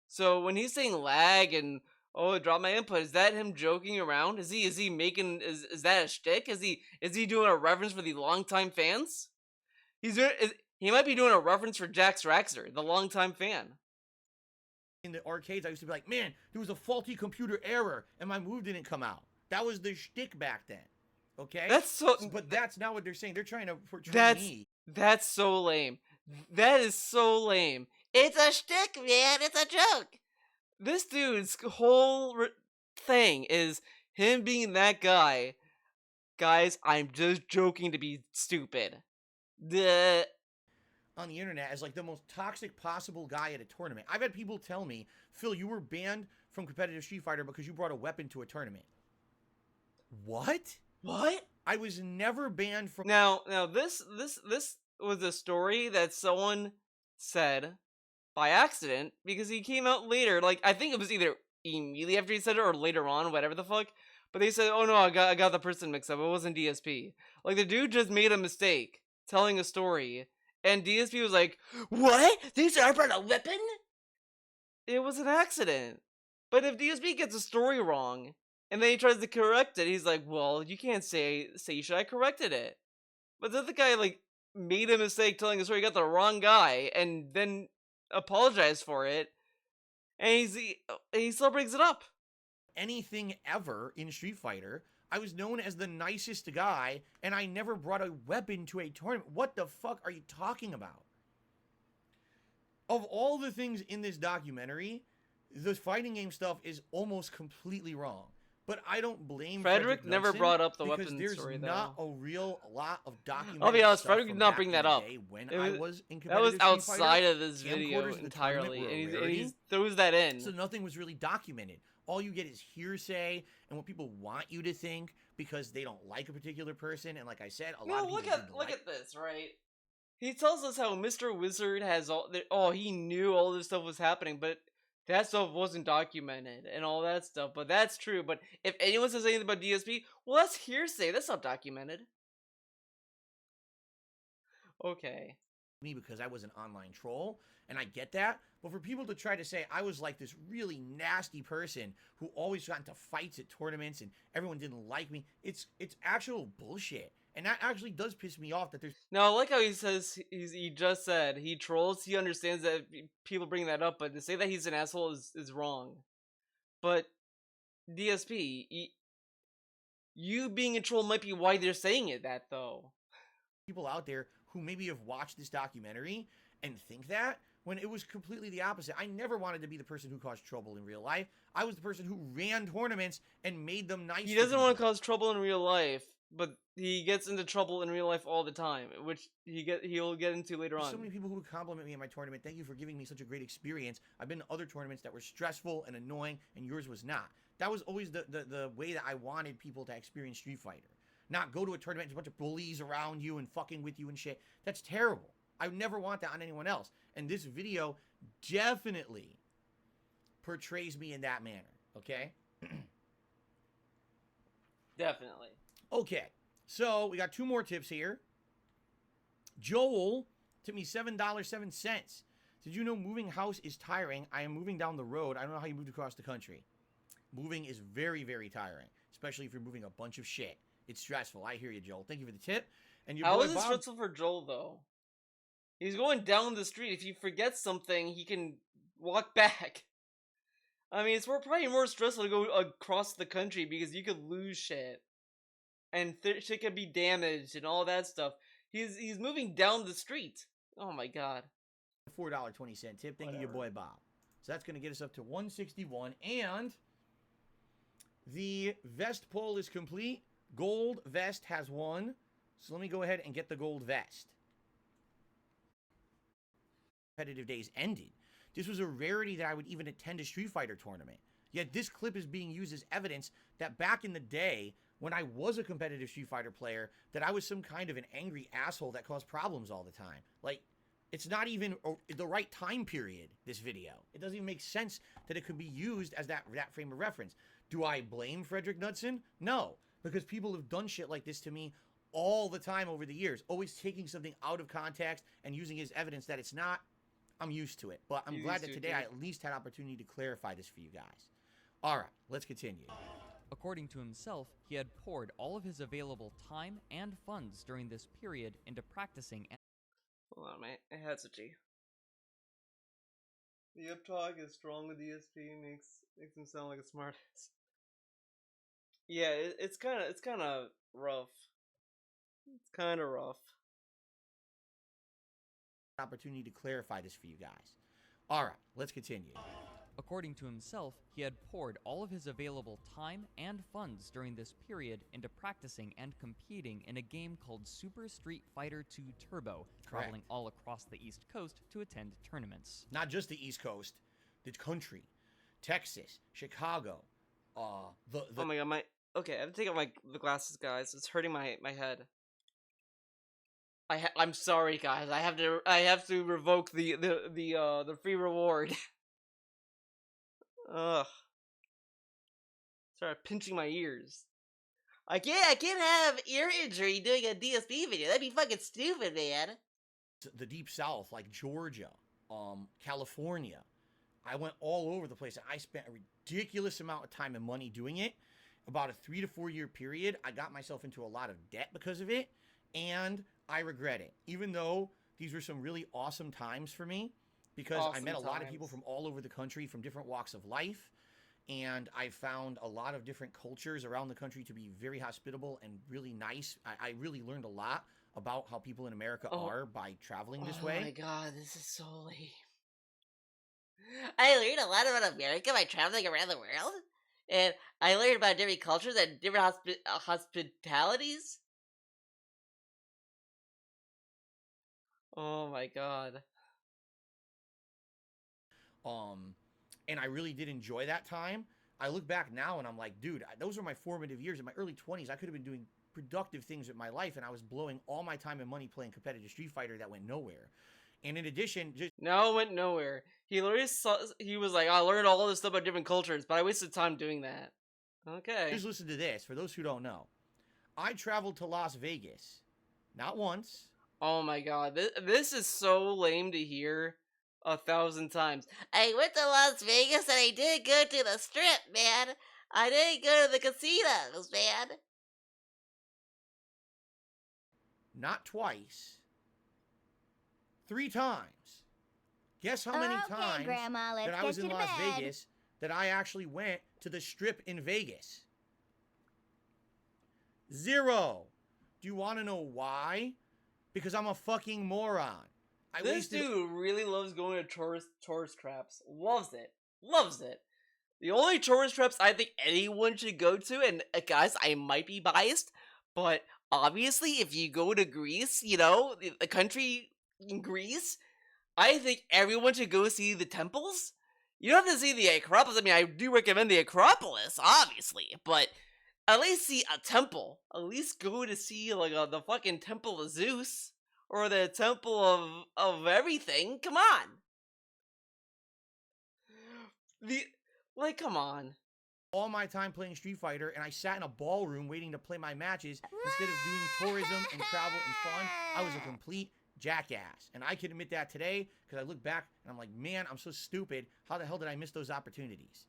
So when he's saying lag and oh, it dropped my input, is that him joking around? Is he making is that a shtick? Is he doing a reference for the longtime fans? He might be doing a reference for Jax Raxer, the longtime fan. In the arcades, I used to be like, man, there was a faulty computer error and my move didn't come out. That was the shtick back then. Okay? But that's not what they're saying. They're trying to portray me. That's so lame. That is so lame. It's a shtick, man. It's a joke. This dude's whole thing is him being that guy. Guys, I'm just joking to be stupid. On the internet as like the most toxic possible guy at a tournament. I've had people tell me, Phil, you were banned from competitive Street Fighter because you brought a weapon to a tournament. What? What? I was never banned from. Now this was a story that someone said by accident because he came out later. Like I think it was either immediately after he said it or later on, whatever the fuck. But they said, "Oh no, I got the person mixed up. It wasn't DSP." Like the dude just made a mistake telling a story, and DSP was like, "What? These are brought a weapon?" It was an accident. But if DSP gets a story wrong and then he tries to correct it, he's like, well, you can't say you should. I corrected it. But then the guy like made a mistake telling a story, he got the wrong guy, and then apologized for it, and he still brings it up. Anything ever in Street Fighter, I was known as the nicest guy, and I never brought a weapon to a tournament. What the fuck are you talking about? Of all the things in this documentary, the fighting game stuff is almost completely wrong. But I don't blame Frederick never Knudsen brought up the because weapon there's story, not though. a real lot of documentary. I'll be honest, stuff Frederick did from not back bring in that the up. day when It I was- was in That was competitive Street outside Fighter. of this video Camcorders in the tournament entirely, were a and rarity. he throws that in. So nothing was really documented. All you get is hearsay and what people want you to think because they don't like a particular person. And like I said, a lot of people look at this, right? He tells us how Mr. Wizard has he knew all this stuff was happening, but that stuff wasn't documented and all that stuff. But that's true. But if anyone says anything about DSP, well, that's hearsay. That's not documented. Okay. me because I was an online troll, and I get that. But for people to try to say I was like this really nasty person who always got into fights at tournaments and everyone didn't like me, it's actual bullshit. And that actually does piss me off that there's... Now, I like how he says, he just said, he trolls, he understands that people bring that up, but to say that he's an asshole is wrong. But DSP, you being a troll might be why they're saying it that though. People out there who maybe have watched this documentary and think that, when it was completely the opposite. I never wanted to be the person who caused trouble in real life. I was the person who ran tournaments and made them nice. He doesn't want to cause trouble in real life, but he gets into trouble in real life all the time, which he'll get into later on. So many people who would compliment me in my tournament. Thank you for giving me such a great experience. I've been to other tournaments that were stressful and annoying, and yours was not. That was always the way that I wanted people to experience Street Fighter. Not go to a tournament, there's a bunch of bullies around you and fucking with you and shit. That's terrible. I would never want that on anyone else. And this video definitely portrays me in that manner, okay? Definitely. Okay, so we got two more tips here. Joel tipped me $7.07. Did you know moving house is tiring? I am moving down the road. I don't know how you moved across the country. Moving is very, very tiring, especially if you're moving a bunch of shit. It's stressful. I hear you, Joel. Thank you for the tip. And your How boy is it Bob, stressful for Joel though? He's going down the street. If he forgets something, he can walk back. I mean, it's probably more stressful to go across the country because you could lose shit. And shit could be damaged and all that stuff. He's moving down the street. Oh my god. $4.20 tip. Thank you, your boy Bob. So that's going to get us up to 161. And the vest poll is complete. Gold vest has won. So let me go ahead and get the gold vest. Competitive days ended. This was a rarity that I would even attend a Street Fighter tournament. Yet this clip is being used as evidence that back in the day, when I was a competitive Street Fighter player, that I was some kind of an angry asshole that caused problems all the time. Like, it's not even the right time period, this video. It doesn't even make sense that it could be used as that frame of reference. Do I blame Frederick Knudsen? No, because people have done shit like this to me all the time over the years, always taking something out of context and using it as evidence that it's not. I'm used to it, but I'm glad that today I at least had opportunity to clarify this for you guys. All right, let's continue. According to himself, he had poured all of his available time and funds during this period into practicing. Hold on, mate. I had such a. The uptalk is strong with DSP makes him sound like a smartass. Yeah, it's kind of rough. It's kind of rough. Opportunity to clarify this for you guys. All right, let's continue. According to himself, he had poured all of his available time and funds during this period into practicing and competing in a game called Super Street Fighter II Turbo, traveling all across the East Coast to attend tournaments. Not just the East Coast, the country, Texas, Chicago, Oh my god, okay, I have to take off the glasses, guys. It's hurting my head. I'm sorry, guys. I have to revoke the free reward. Ugh. Start pinching my ears. I can't have ear injury doing a DSP video. That'd be fucking stupid, man. The deep south, like Georgia, California. I went all over the place. I spent a ridiculous amount of time and money doing it. About a 3 to 4 year period, I got myself into a lot of debt because of it, and I regret it. Even though these were some really awesome times for me, because I met a lot of people from all over the country, from different walks of life, and I found a lot of different cultures around the country to be very hospitable and really nice. I really learned a lot about how people in America are by traveling this way. Oh my god, this is so lame. I learned a lot about America by traveling around the world, and I learned about different cultures and different hospitalities. Oh my god. And I really did enjoy that time. I look back now and I'm like, dude, those were my formative years. In my early 20s, I could have been doing productive things with my life, and I was blowing all my time and money playing competitive Street Fighter that went nowhere. And in addition, No, it went nowhere. He was like, I learned all this stuff about different cultures, but I wasted time doing that. Okay. Just listen to this, for those who don't know. I traveled to Las Vegas, not once. Oh my god, this is so lame to hear 1,000 times. I went to Las Vegas and I didn't go to the strip, man. I didn't go to the casinos, man. Not twice. 3 times. Guess how many times Grandma, let's that I was in Las Vegas that I actually went to the Strip in Vegas. 0. Do you want to know why? Because I'm a fucking moron. This dude really loves going to tourist traps. Loves it. Loves it. The only tourist traps I think anyone should go to, and guys, I might be biased, but obviously if you go to Greece, you know, the country in Greece, I think everyone should go see the temples. You don't have to see the Acropolis. I mean, I do recommend the Acropolis, obviously, but at least see a temple. At least go to see like the fucking Temple of Zeus or the Temple of everything. Come on. Come on. All my time playing Street Fighter, and I sat in a ballroom waiting to play my matches instead of doing tourism and travel and fun. I was a complete jackass. And I can admit that today because I look back and I'm like, man, I'm so stupid. How the hell did I miss those opportunities?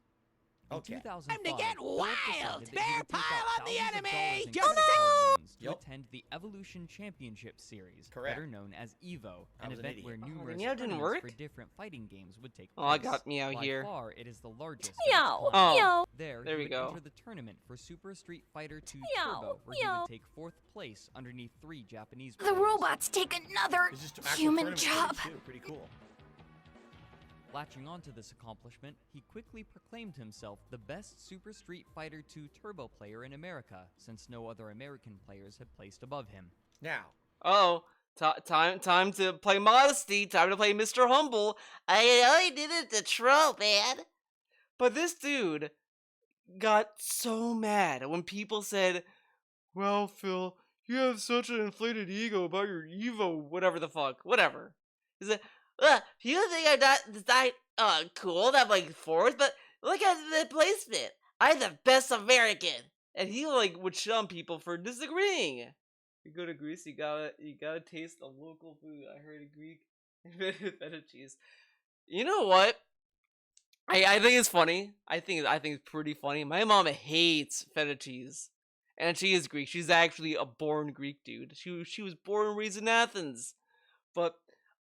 Okay. In 2005, Time to get Philip wild! decided that Bear he would take pile out on the thousands of enemy! dollars in Go credit card loans to Yep. attend the Evolution Championship Series, Correct. better known as EVO, I an was an event idiot. where Oh, the numerous meow didn't tournaments work? for different fighting games would take Oh, I place. got meow By here. far, it is the largest. of its Meow, kind. Oh. meow. There There he we would go. enter the tournament for Super Street Fighter 2 Meow, Turbo, where he meow. would take 4th place underneath 3 Japanese The players. robots take another This is actual human tournament job. footage, too. Pretty cool. Latching onto this accomplishment, he quickly proclaimed himself the best Super Street Fighter 2 Turbo player in America, since no other American players had placed above him. Now, Oh, time to play modesty. Time to play Mr. Humble. I did it to troll, man. But this dude got so mad when people said, "Well, Phil, you have such an inflated ego about your Evo, whatever the fuck, whatever." He said, "You think I'm not cool that I'm like 4th, but look at the placement. I'm the best American." And he like would shun people for disagreeing. You go to Greece, you gotta taste the local food. I heard a Greek invented feta cheese. You know what? I think it's funny. I think it's pretty funny. My mom hates feta cheese, and she is Greek. She's actually a born Greek dude. She was born and raised in Athens, but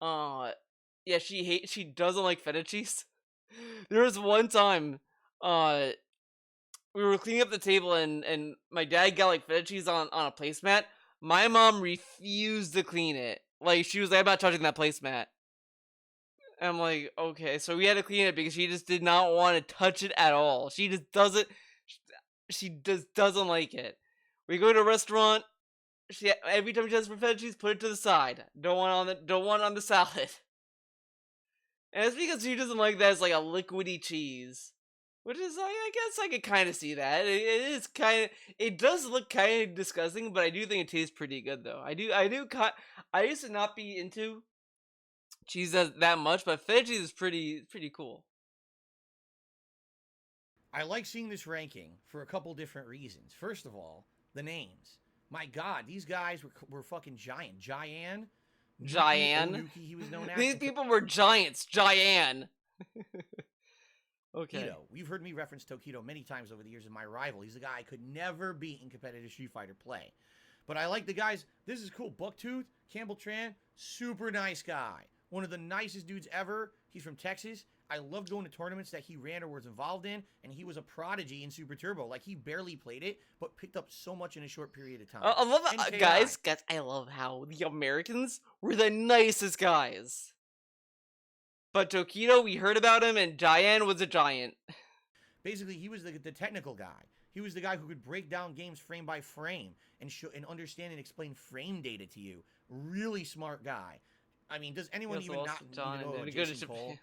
yeah, she doesn't like feta cheese. There was one time, we were cleaning up the table and my dad got like feta cheese on a placemat. My mom refused to clean it. Like she was like, "I'm not touching that placemat." And I'm like, okay, so we had to clean it because she just did not want to touch it at all. She just doesn't. She just doesn't like it. We go to a restaurant. Every time she has feta cheese, put it to the side. Don't want on the salad. And it's because she doesn't like that as like a liquidy cheese. Which is like, I guess I could kind of see that. It does look kind of disgusting, but I do think it tastes pretty good though. I used to not be into cheese that much, but feta cheese is pretty cool. I like seeing this ranking for a couple different reasons. First of all, the names. My God, these guys were fucking giant. Giant. He was known as. These people were giants. Giant. Okay. Tokido. You've heard me reference Tokido many times over the years as my rival. He's the guy I could never beat in competitive Street Fighter play. But I like the guys. This is cool. Bucktooth, Campbell Tran, super nice guy. One of the nicest dudes ever. He's from Texas. I loved going to tournaments that he ran or was involved in, and he was a prodigy in Super Turbo. Like, he barely played it, but picked up so much in a short period of time. I love NKI. guys, I love how the Americans were the nicest guys. But Tokido, we heard about him, and Giant was a giant. Basically, he was the technical guy. He was the guy who could break down games frame by frame and understand and explain frame data to you. Really smart guy. I mean, does anyone even not know Jason Cole?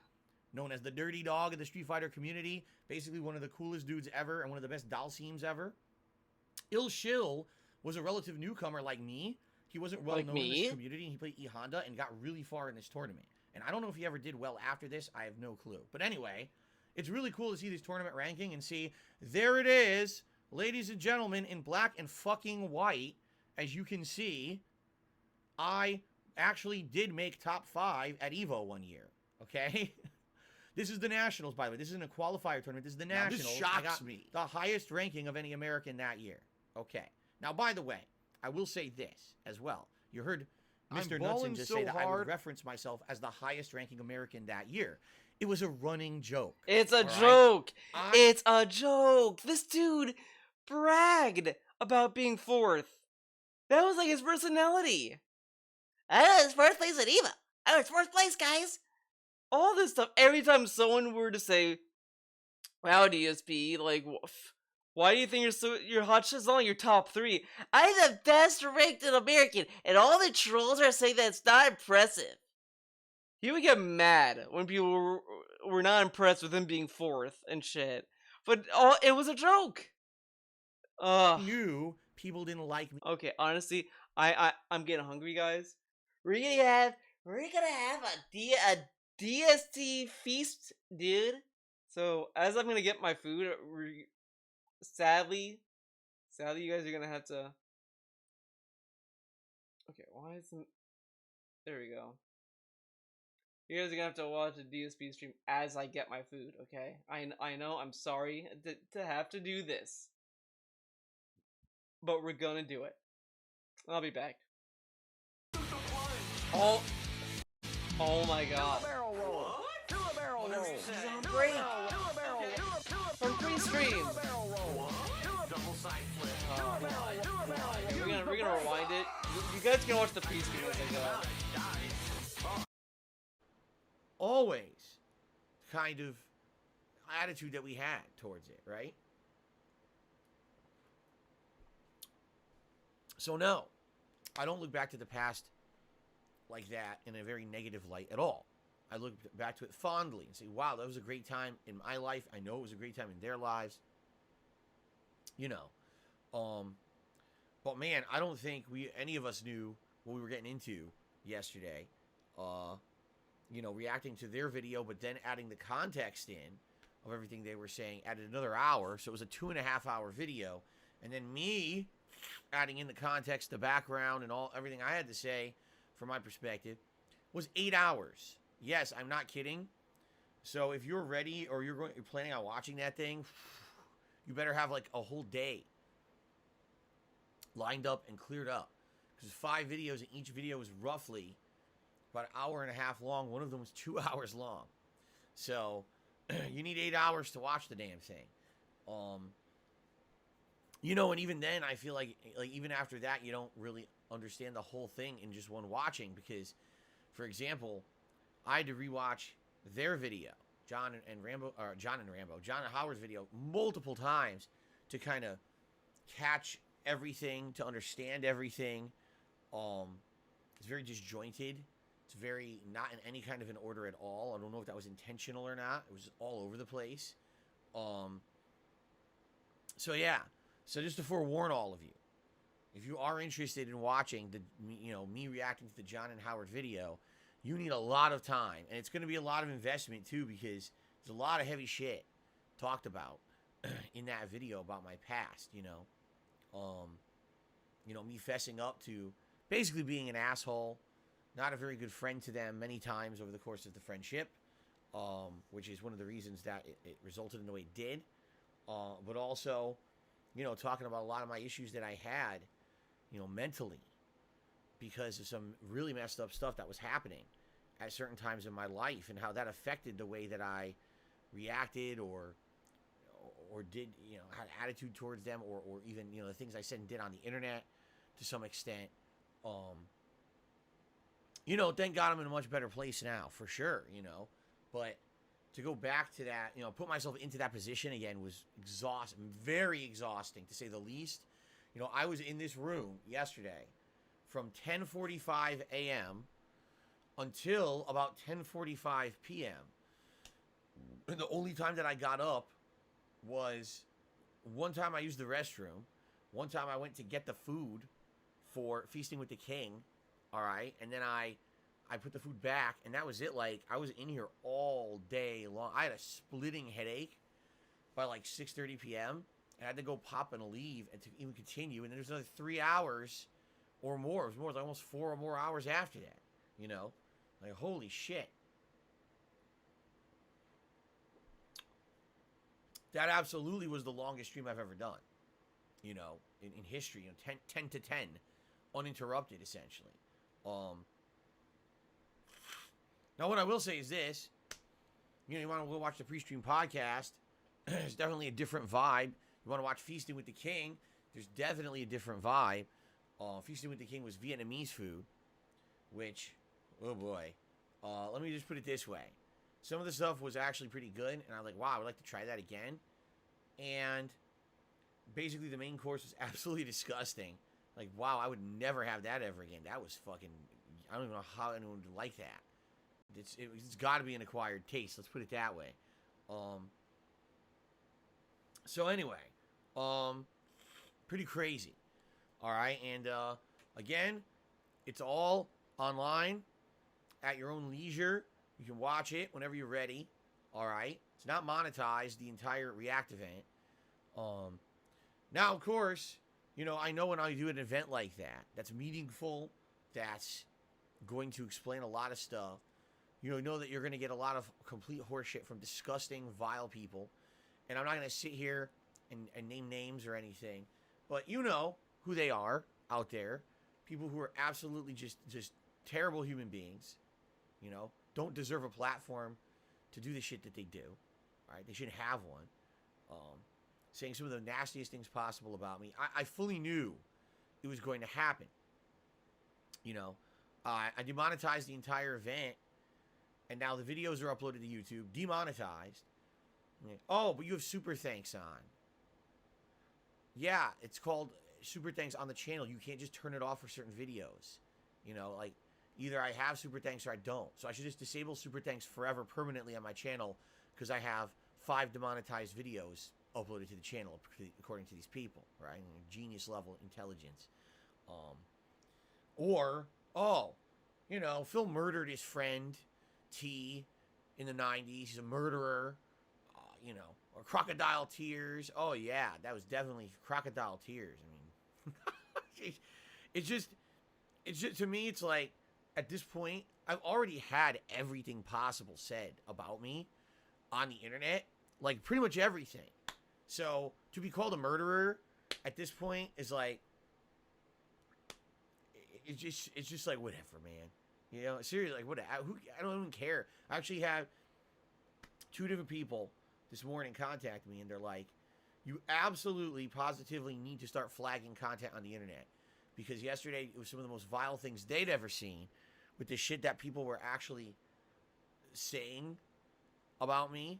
Known as the dirty dog of the Street Fighter community. Basically one of the coolest dudes ever and one of the best doll seams ever. Il Shill was a relative newcomer like me. He wasn't well known in this community, and he played E Honda and got really far in this tournament. And I don't know if he ever did well after this. I have no clue. But anyway, it's really cool to see this tournament ranking and see, there it is, ladies and gentlemen, in black and fucking white. As you can see, I actually did make top 5 at EVO one year. Okay? This is the Nationals, by the way. This isn't a qualifier tournament. This is the Nationals. This shocks I got me. the highest ranking of any American that year. Okay. Now, by the way, I will say this as well. You heard Mr. Knudsen just say that I would reference myself as the highest ranking American that year. It was a running joke. It's a all right? joke. It's a joke. This dude bragged about being fourth. That was like his personality. I was first place at EVA. I was fourth place, guys. All this stuff. Every time someone were to say, "Wow, DSP, like, why do you think you're hot shit on your top 3? I'm the best ranked in American, and all the trolls are saying that it's not impressive." He would get mad when people were not impressed with him being fourth and shit. But it was a joke. Knew people didn't like me. Okay, honestly, I'm getting hungry, guys. We're gonna have a DST feast, dude. So as I'm gonna get my food, sadly, you guys are gonna have to. Okay, why isn't? There we go. You guys are gonna have to watch a DSP stream as I get my food. Okay, I know. I'm sorry to have to do this, but we're gonna do it. I'll be back. Oh my god. He's on break from pre-stream. We're gonna rewind it. You guys can watch the pre-stream as I go. Always kind of attitude that we had towards it, right? So no, I don't look back to the past like that in a very negative light at all. I look back to it fondly and say, wow, that was a great time in my life. I know it was a great time in their lives. You know. But man, I don't think any of us knew what we were getting into yesterday. You know, reacting to their video, but then adding the context in of everything they were saying, added another hour. So it was a 2.5-hour video. And then me adding in the context, the background, and everything I had to say from my perspective was 8 hours. Yes, I'm not kidding. So if you're ready or you're planning on watching that thing, you better have like a whole day lined up and cleared up. Because 5 videos, and each video was roughly about an hour and a half long. One of them was 2 hours long. So you need 8 hours to watch the damn thing. You know, and even then, I feel like even after that, you don't really understand the whole thing in just one watching. Because, for example, I had to rewatch their video, John and Howard's video, multiple times to kind of catch everything, to understand everything. It's very disjointed. It's very not in any kind of an order at all. I don't know if that was intentional or not. It was all over the place. So yeah. So just to forewarn all of you, if you are interested in watching me reacting to the John and Howard video, you need a lot of time, and it's going to be a lot of investment too, because there's a lot of heavy shit talked about in that video about my past. You know, me fessing up to basically being an asshole, not a very good friend to them many times over the course of the friendship, which is one of the reasons that it resulted in the way it did. But also, you know, talking about a lot of my issues that I had, you know, mentally, because of some really messed up stuff that was happening at certain times in my life, and how that affected the way that I reacted or did, you know, had attitude towards them, or even, you know, the things I said and did on the internet to some extent. You know, thank God I'm in a much better place now, for sure, you know. But to go back to that, you know, put myself into that position again was very exhausting, to say the least. You know, I was in this room yesterday from 10:45 a.m. until about 10:45 p.m. And the only time that I got up was one time I used the restroom, one time I went to get the food for Feasting with the King, all right? And then I put the food back, and that was it. Like, I was in here all day long. I had a splitting headache by like 6:30 p.m., and I had to go pop and leave and to even continue. And then there's another 3 hours or more. It was more like almost 4 or more hours after that, you know? Like, holy shit. That absolutely was the longest stream I've ever done, you know, in history. You know, 10 to 10, uninterrupted, essentially. Now, what I will say is this. you want to go watch the pre-stream podcast, there's definitely a different vibe. You want to watch Feasting with the King, there's definitely a different vibe. Feasting with the King was Vietnamese food, which, oh boy. Let me just put it this way. Some of the stuff was actually pretty good, and I'm like, wow, I would like to try that again. And basically the main course was absolutely disgusting. Like, wow, I would never have that ever again. That was fucking, I don't even know how anyone would like that. It's got to be an acquired taste. Let's put it that way. So anyway, pretty crazy. All right, and again, it's all online at your own leisure. You can watch it whenever you're ready. All right, it's not monetized, the entire React event. Now, of course, you know, I know when I do an event like that, that's meaningful, that's going to explain a lot of stuff. You know that you're going to get a lot of complete horseshit from disgusting, vile people. And I'm not going to sit here and name names or anything. But you know who they are out there. People who are absolutely just terrible human beings. You know, don't deserve a platform to do the shit that they do. All right, they shouldn't have one. Saying some of the nastiest things possible about me. I fully knew it was going to happen. You know, I demonetized the entire event, and now the videos are uploaded to YouTube, demonetized. Oh, but you have super thanks on. Yeah, it's called super thanks on the channel. You can't just turn it off for certain videos. You know, like, either I have super thanks or I don't. So I should just disable super thanks forever permanently on my channel because I have 5 demonetized videos uploaded to the channel according to these people, right? Genius level intelligence. Or, oh, you know, Phil murdered his friend T in the 90s. He's a murderer. You know, or crocodile tears. Oh yeah, that was definitely crocodile tears. I mean, it's just to me, it's like at this point, I've already had everything possible said about me on the internet, like pretty much everything. So to be called a murderer at this point is like, it's just like whatever, man. You know, seriously, like what? I don't even care. I actually have 2 different people this morning contact me, and they're like, you absolutely positively need to start flagging content on the internet, because yesterday it was some of the most vile things they'd ever seen with the shit that people were actually saying about me.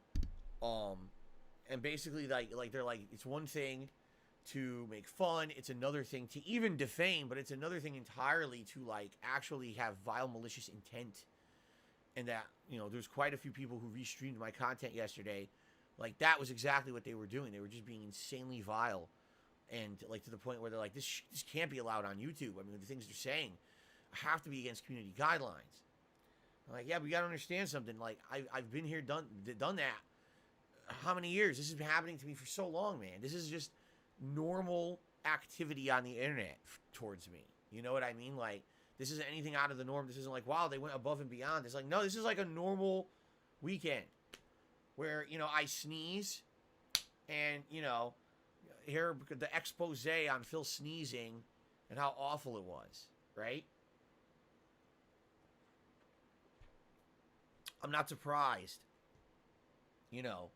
And basically like they're like, it's one thing to make fun, it's another thing to even defame, but it's another thing entirely to like actually have vile malicious intent. And that, you know, there's quite a few people who restreamed my content yesterday. Like, that was exactly what they were doing. They were just being insanely vile. And, like, to the point where they're like, this can't be allowed on YouTube. I mean, the things they're saying have to be against community guidelines. I'm like, yeah, but you gotta understand something. Like, I've been here, done that. How many years? This has been happening to me for so long, man. This is just normal activity on the internet towards me. You know what I mean? Like, this isn't anything out of the norm. This isn't like, wow, they went above and beyond. It's like, no, this is like a normal weekend where, you know, I sneeze and, you know, hear the expose on Phil sneezing and how awful it was, right? I'm not surprised, you know,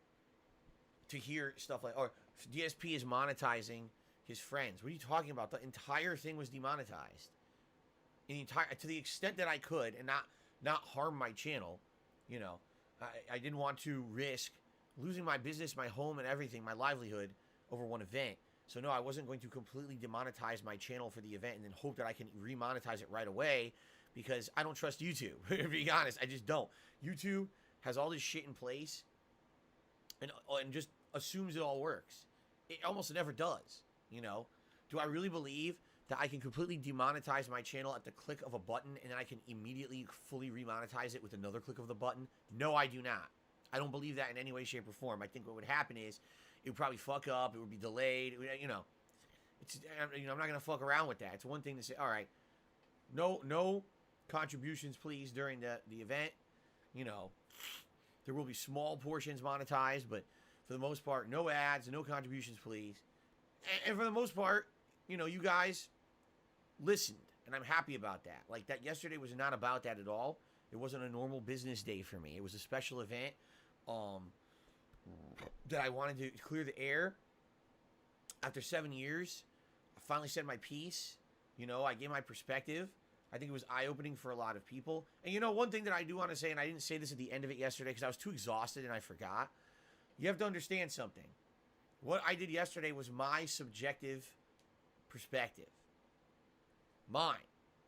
to hear stuff like, or DSP is monetizing his friends. What are you talking about? The entire thing was demonetized. To the extent that I could, and not harm my channel, you know, I didn't want to risk losing my business, my home, and everything, my livelihood, over one event. So no, I wasn't going to completely demonetize my channel for the event and then hope that I can remonetize it right away, because I don't trust YouTube. To be honest, I just don't. YouTube has all this shit in place and just assumes it all works. It almost never does, you know? Do I really believe that I can completely demonetize my channel at the click of a button and then I can immediately fully remonetize it with another click of the button? No, I do not. I don't believe that in any way, shape, or form. I think what would happen is it would probably fuck up. It would be delayed. You know, I'm not going to fuck around with that. It's one thing to say, all right, no contributions, please, during the event. You know, there will be small portions monetized, but for the most part, no ads, no contributions, please. And for the most part, you know, you guys listened, and I'm happy about that. Like, that yesterday was not about that at all. It wasn't a normal business day for me. It was a special event. that I wanted to clear the air. After 7 years, I finally said my piece. You know, I gave my perspective. I think it was eye-opening for a lot of people. And you know, one thing that I do want to say, and I didn't say this at the end of it yesterday because I was too exhausted and I forgot. You have to understand something. What I did yesterday was my subjective perspective. Mine.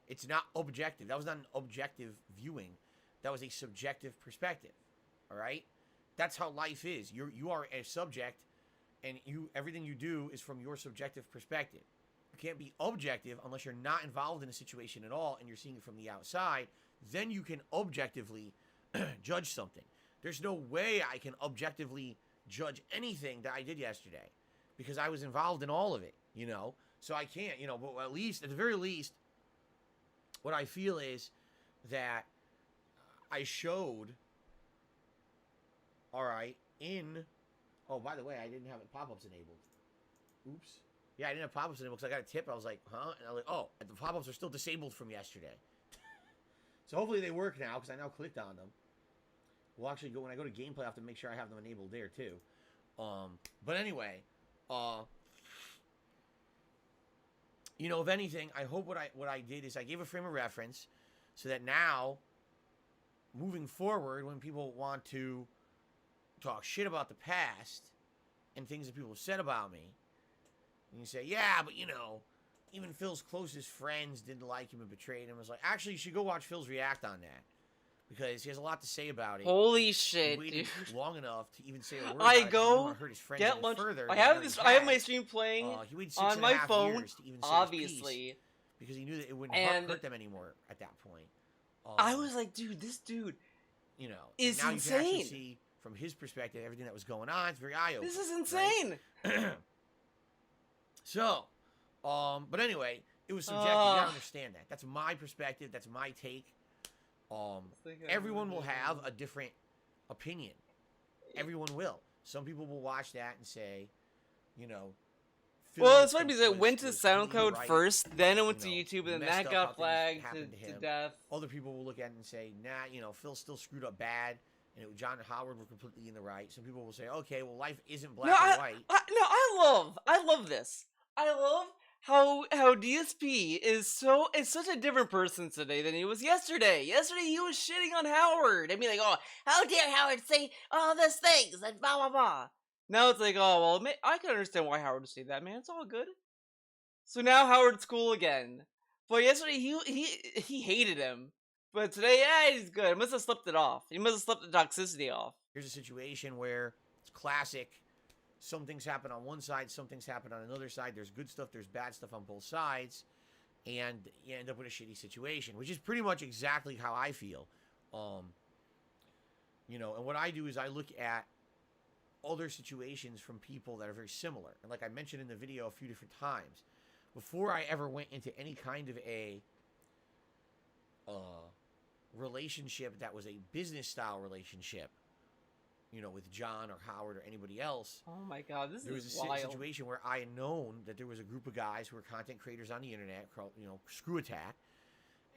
It's not objective. That was not an objective viewing. That was a subjective perspective. All right? That's how life is. You are a subject, and everything you do is from your subjective perspective. You can't be objective unless you're not involved in a situation at all and you're seeing it from the outside. Then you can objectively judge something. There's no way I can objectively judge anything that I did yesterday because I was involved in all of it, you know? So I can't, you know, but at the very least, what I feel is that I showed, all right, oh, by the way, I didn't have pop-ups enabled. Oops. Yeah, I didn't have pop-ups enabled because I got a tip. I was like, huh? And I was like, oh, the pop-ups are still disabled from yesterday. So hopefully they work now because I now clicked on them. We'll actually go, when I go to gameplay, I have to make sure I have them enabled there too. But anyway, you know, if anything, I hope what I did is I gave a frame of reference so that now, moving forward, when people want to talk shit about the past and things that people have said about me, and you say, yeah, but you know, even Phil's closest friends didn't like him and betrayed him. I was like, actually, you should go watch Phil's react on that. Because he has a lot to say about it. Holy shit, he waited dude. long enough to even say a word I about it. go Hurt his friends get lunch. further I have my stream playing he waited on my 6.5 phone, years to even say his obviously. piece because he knew that it wouldn't hurt them anymore at that point. I was like, dude, this dude, you know, is now insane. You can actually see from his perspective everything that was going on. It's very eye-opening. This is insane. Right? So, but anyway, it was subjective. You gotta understand that. That's my perspective. That's my take. Everyone will have a different opinion. Everyone will. Some people will watch that and say, you know. Well, it's funny because it went to SoundCloud first, then it went to YouTube, and then that got flagged to death. Other people will look at it and say, nah, you know, Phil still screwed up bad, and John and Howard were completely in the right. Some people will say, okay, well, life isn't black and white. I love this. I love how DSP is such a different person today than he was yesterday. Yesterday he was shitting on Howard. I mean, like, oh, how dare Howard say all these things and blah blah blah. Now it's like, oh well, I can understand why Howard would say that, man. It's all good. So now Howard's cool again. But yesterday he hated him. But today, yeah, he's good. He must have slipped it off. He must have slipped the toxicity off. Here's a situation where it's classic. Some things happen on one side, some things happen on another side. There's good stuff, there's bad stuff on both sides. And you end up with a shitty situation, which is pretty much exactly how I feel. You know, and what I do is I look at other situations from people that are very similar. And like I mentioned in the video a few different times, before I ever went into any kind of a relationship that was a business style relationship, you know, with John or Howard or anybody else. Oh my God, this is wild. There was a situation where I had known that there was a group of guys who were content creators on the internet called, you know, Screw Attack.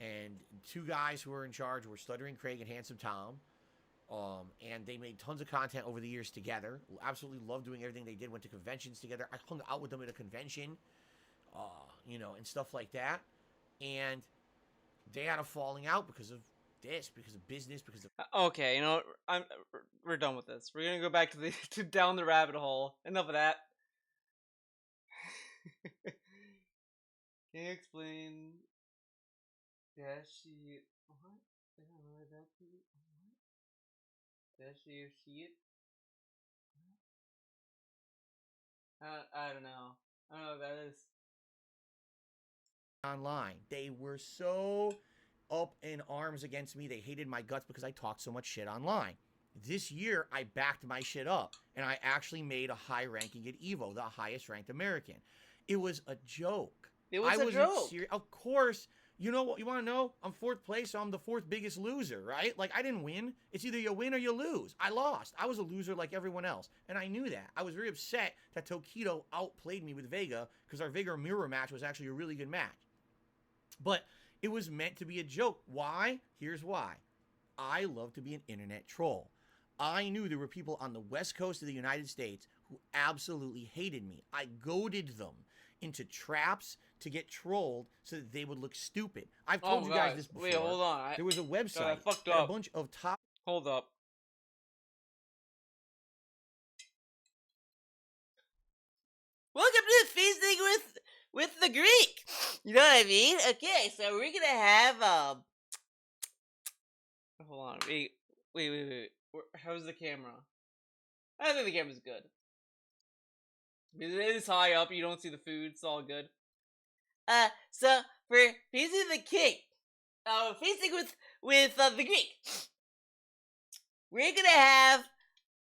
And two guys who were in charge were Stuttering Craig and Handsome Tom. And they made tons of content over the years together. Absolutely loved doing everything they did. Went to conventions together. I hung out with them at a convention, you know, and stuff like that. And they had a falling out because of this, because of business, because of... Okay, you know, we're done with this. We're gonna go back to down the rabbit hole. Enough of that. Can you explain? Yeah, she... What? I don't know that. What? Does she sheet? I don't know. I don't know what that is. Online. They were so up in arms against me. They hated my guts because I talked so much shit online. This year, I backed my shit up, and I actually made a high ranking at EVO, the highest ranked American. It was a joke. It was a joke. Of course. You know what? You want to know? I'm 4th place, so I'm the 4th biggest loser, right? Like, I didn't win. It's either you win or you lose. I lost. I was a loser like everyone else, and I knew that. I was very upset that Tokido outplayed me with Vega because our Vega mirror match was actually a really good match. But it was meant to be a joke. Why? Here's why. I love to be an internet troll. I knew there were people on the West Coast of the United States who absolutely hated me. I goaded them into traps to get trolled so that they would look stupid. I've told Oh you guys god. this before. Wait, hold on. There was a website fucked that a up. bunch of top Hold up. Welcome to Feasting with the Greek. You know what I mean? Okay, so we're gonna have hold on. Wait. How's the camera? I think the camera's good. It is high up. You don't see the food. It's all good. So for Feasting the King, feasting with the Greek, we're gonna have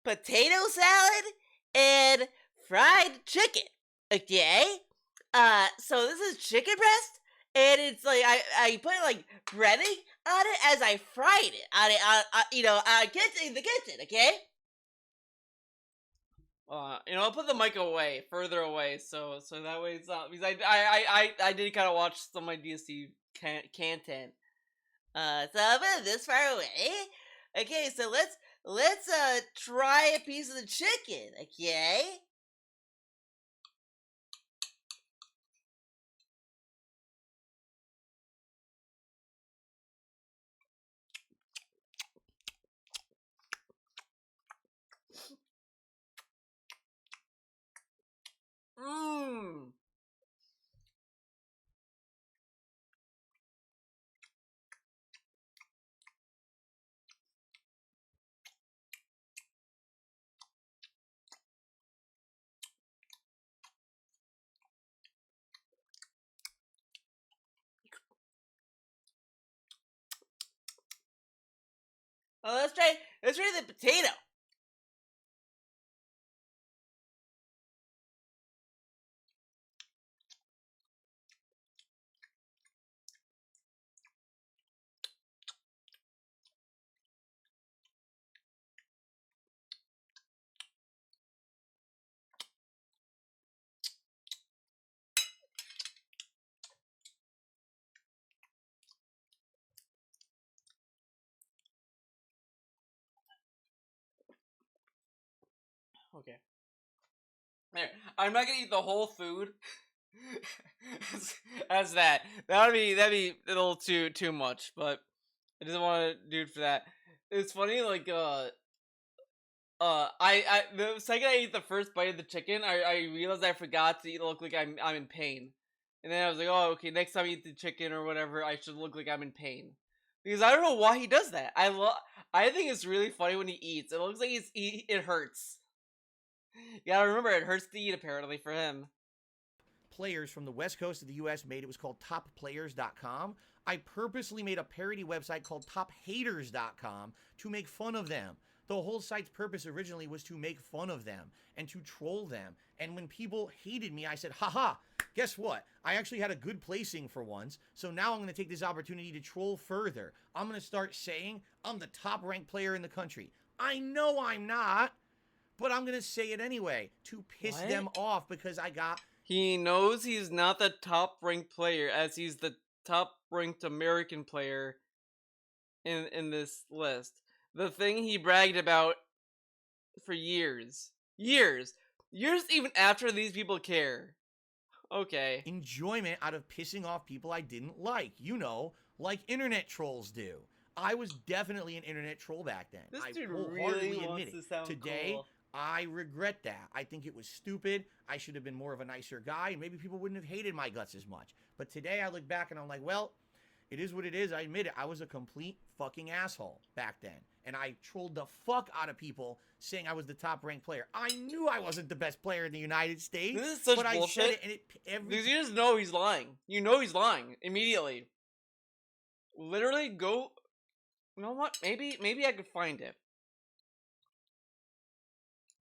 potato salad and fried chicken. Okay. So this is chicken breast, and it's like I put like breading on it as I fried it on it in the kitchen. Okay. I'll put the mic away, further away, so that way it's not, because I did kind of watch some of my DSC content. So I'll put it this far away. Okay, so let's try a piece of the chicken. Okay. Mmm. Oh, let's try the potato. Okay. There. I'm not gonna eat the whole food. as that. That'd be a little too much, but I just want to do it for that. It's funny, like the second I ate the first bite of the chicken, I realized I forgot to eat, look like I'm in pain, and then I was like, oh, okay, next time I eat the chicken or whatever, I should look like I'm in pain, because I don't know why he does that. I think it's really funny when he eats. It looks like it hurts. You gotta remember, it hurts to eat apparently for him. players from the West Coast of the US made. It was called topplayers.com. I purposely made a parody website called tophaters.com to make fun of them. The whole site's purpose originally was to make fun of them and to troll them. And when people hated me, I said, haha, guess what? I actually had a good placing for once. So now I'm going to take this opportunity to troll further. I'm going to start saying I'm the top ranked player in the country. I know I'm not, but I'm going to say it anyway to piss What? them off because I got... He knows he's not the top ranked player, as he's the top ranked American player in this list. The thing he bragged about for years even after these people care. Okay. enjoyment out of pissing off people I didn't like. You know, like internet trolls do. I was definitely an internet troll back then. This I dude wholeheartedly really admit wants it. to sound Today, cool. I regret that. I think it was stupid. I should have been more of a nicer guy, and maybe people wouldn't have hated my guts as much. But today I look back and I'm like, well, it is what it is. I admit it. I was a complete fucking asshole back then. And I trolled the fuck out of people saying I was the top ranked player. I knew I wasn't the best player in the United States. This is such but bullshit. I said it, and every Because you just know he's lying. You know he's lying immediately. Literally go. You know what? Maybe I could find it.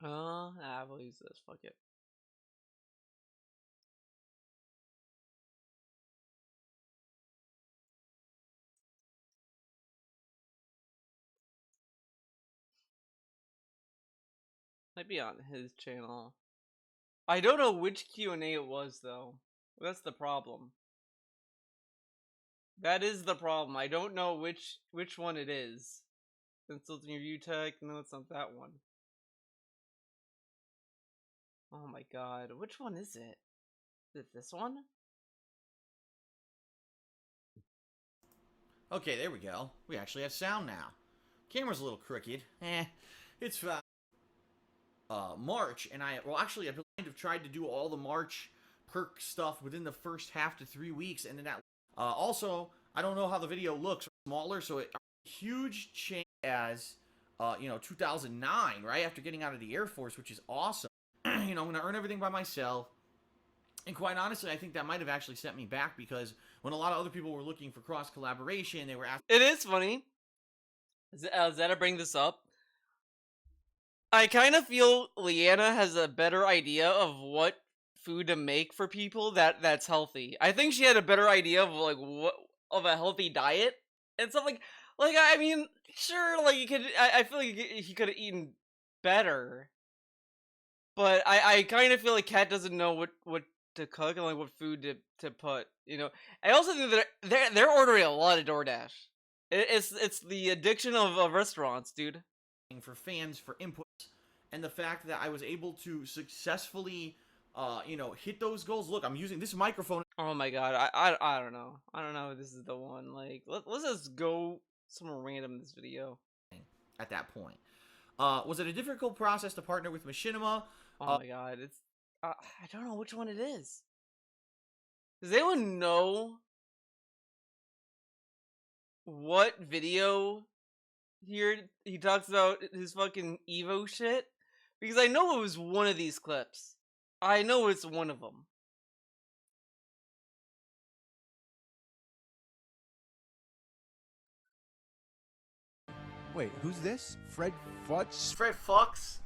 We'll use this. Fuck it. Might be on his channel. I don't know which Q&A it was though. That's the problem. That is the problem. I don't know which one it is. Insulting your view tech. No, it's not that one. Oh my god. Which one is it? Is it this one? Okay, there we go. We actually have sound now. Camera's a little crooked. It's fine. March, and I've kind of tried to do all the March perk stuff within the first half to 3 weeks, and then that. Also, I don't know how the video looks smaller, so it huge change as, 2009, right after getting out of the Air Force, which is awesome. I'm gonna earn everything by myself, and quite honestly, I think that might have actually set me back because when a lot of other people were looking for cross collaboration, they were asking. It is funny. Zeta bring this up. I kind of feel Leanna has a better idea of what food to make for people that's healthy. I think she had a better idea of like what of a healthy diet and stuff like I mean, sure, like you could. I feel like he could have eaten better, but I kind of feel like Kat doesn't know what to cook and like what food to put. I also think that they're ordering a lot of DoorDash. It's the addiction of restaurants, dude. For fans for inputs, and the fact that I was able to successfully hit those goals. Look, I'm using this microphone. Oh my god, I don't know. I don't know if this is the one. Like, let's just go somewhere random in this video. At that point, was it a difficult process to partner with Machinima? Oh my god, it's I don't know which one it is. Does anyone know what video here he talks about his fucking Evo shit? Because I know it was one of these clips. I know it's one of them. Wait, who's this? Fred Futz? Fred Fox.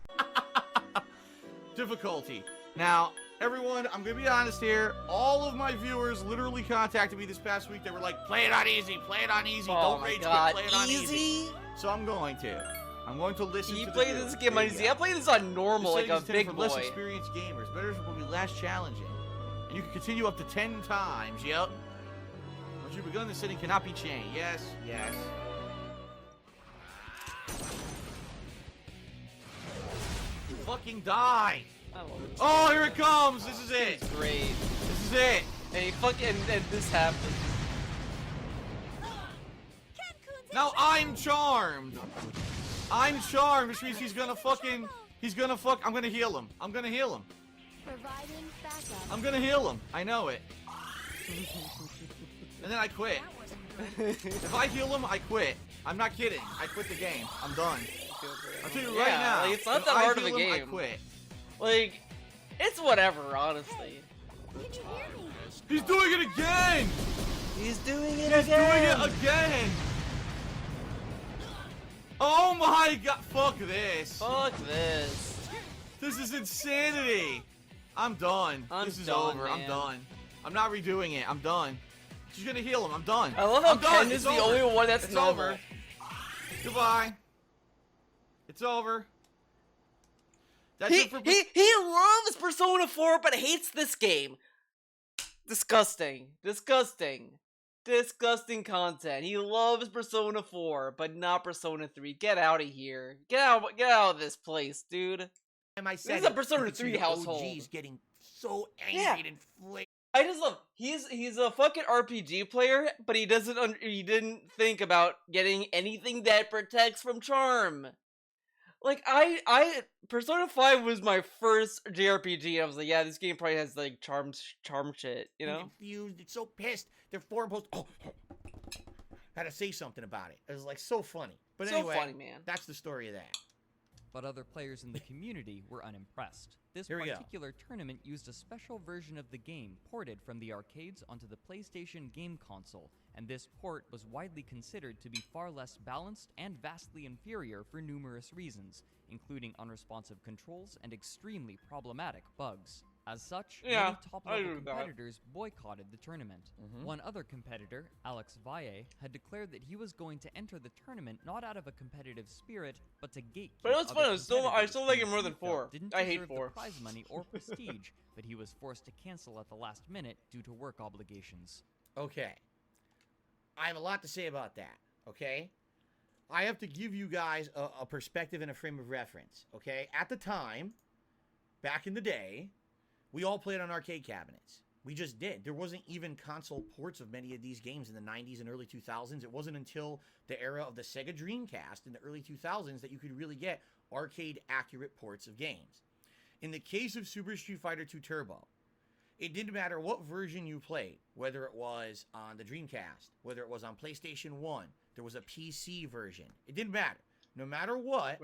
Difficulty. Now, everyone, I'm gonna be honest here. All of my viewers literally contacted me this past week. They were like, "Play it on easy. Play it on easy. Oh Don't my rage god, quit. Play it on easy." easy? So I'm going to. I'm going to listen. You to play the this video. game on There you easy. go. I play this on normal, like a This big for boy. less experienced gamers. Better will be less challenging, and you can continue up to 10 times. Yep. Once you've begun, the setting cannot be changed. Yes. Yes. Fucking die! I love it. Oh, here it comes! This is it! It's great. This is it! And he fucking and this happened. Now I'm charmed! I'm charmed, which means I'm gonna heal him. I'm gonna heal him. Providing backup. I'm gonna heal him. I know it. And then I quit. If I heal him, I quit. I'm not kidding. I quit the game. I'm done. I'll tell you right Yeah, now. like, it's not if that I hard of heal a him, I game. quit. Like, it's whatever, honestly. Can you hear me? He's doing it again! He's doing it He's doing it again! Oh my god! Fuck this! Fuck this. This is insanity! I'm done. I'm this is done, over. I'm man. done. I'm not redoing it. I'm done. She's gonna heal him. I'm done. I love how I'm done. Ken It's is the over. only one that's It's normal. over. Goodbye. It's over. That's it for He loves Persona 4 but hates this game. Disgusting. Disgusting. Disgusting content. He loves Persona 4 but not Persona 3. Get out of here. Get out of this place, dude. This is a Persona 3 household. OG's getting so angry and inflamed. I just love he's a fucking RPG player, but he didn't think about getting anything that protects from charm. Like I Persona 5 was my first JRPG. I was like, yeah, this game probably has like charm shit, you know? Confused. It's so pissed. They're foreign posts. Oh, had to say something about it. It was like so funny. But So anyway, funny, man. that's the story of that. But other players in the community were unimpressed. This Here we go. particular tournament used a special version of the game ported from the arcades onto the PlayStation game console, and this port was widely considered to be far less balanced and vastly inferior for numerous reasons, including unresponsive controls and extremely problematic bugs. As such, Yeah, many I top-level agree with that. competitors boycotted the tournament. One other competitor, Alex Valle, had declared that he was going to enter the tournament not out of a competitive spirit, but to gatekeep. But it was other fun. I still like it competitors more who than he felt 4. didn't I hate deserve 4. the prize money or prestige, but he was forced to cancel at the last minute due to work obligations. Okay. I have a lot to say about that, okay? I have to give you guys a perspective and a frame of reference, okay? At the time, back in the day, we all played on arcade cabinets. We just did. There wasn't even console ports of many of these games in the 90s and early 2000s. It wasn't until the era of the Sega Dreamcast in the early 2000s that you could really get arcade-accurate ports of games. In the case of Super Street Fighter II Turbo, it didn't matter what version you played, whether it was on the Dreamcast, whether it was on PlayStation 1, there was a PC version. It didn't matter. No matter what,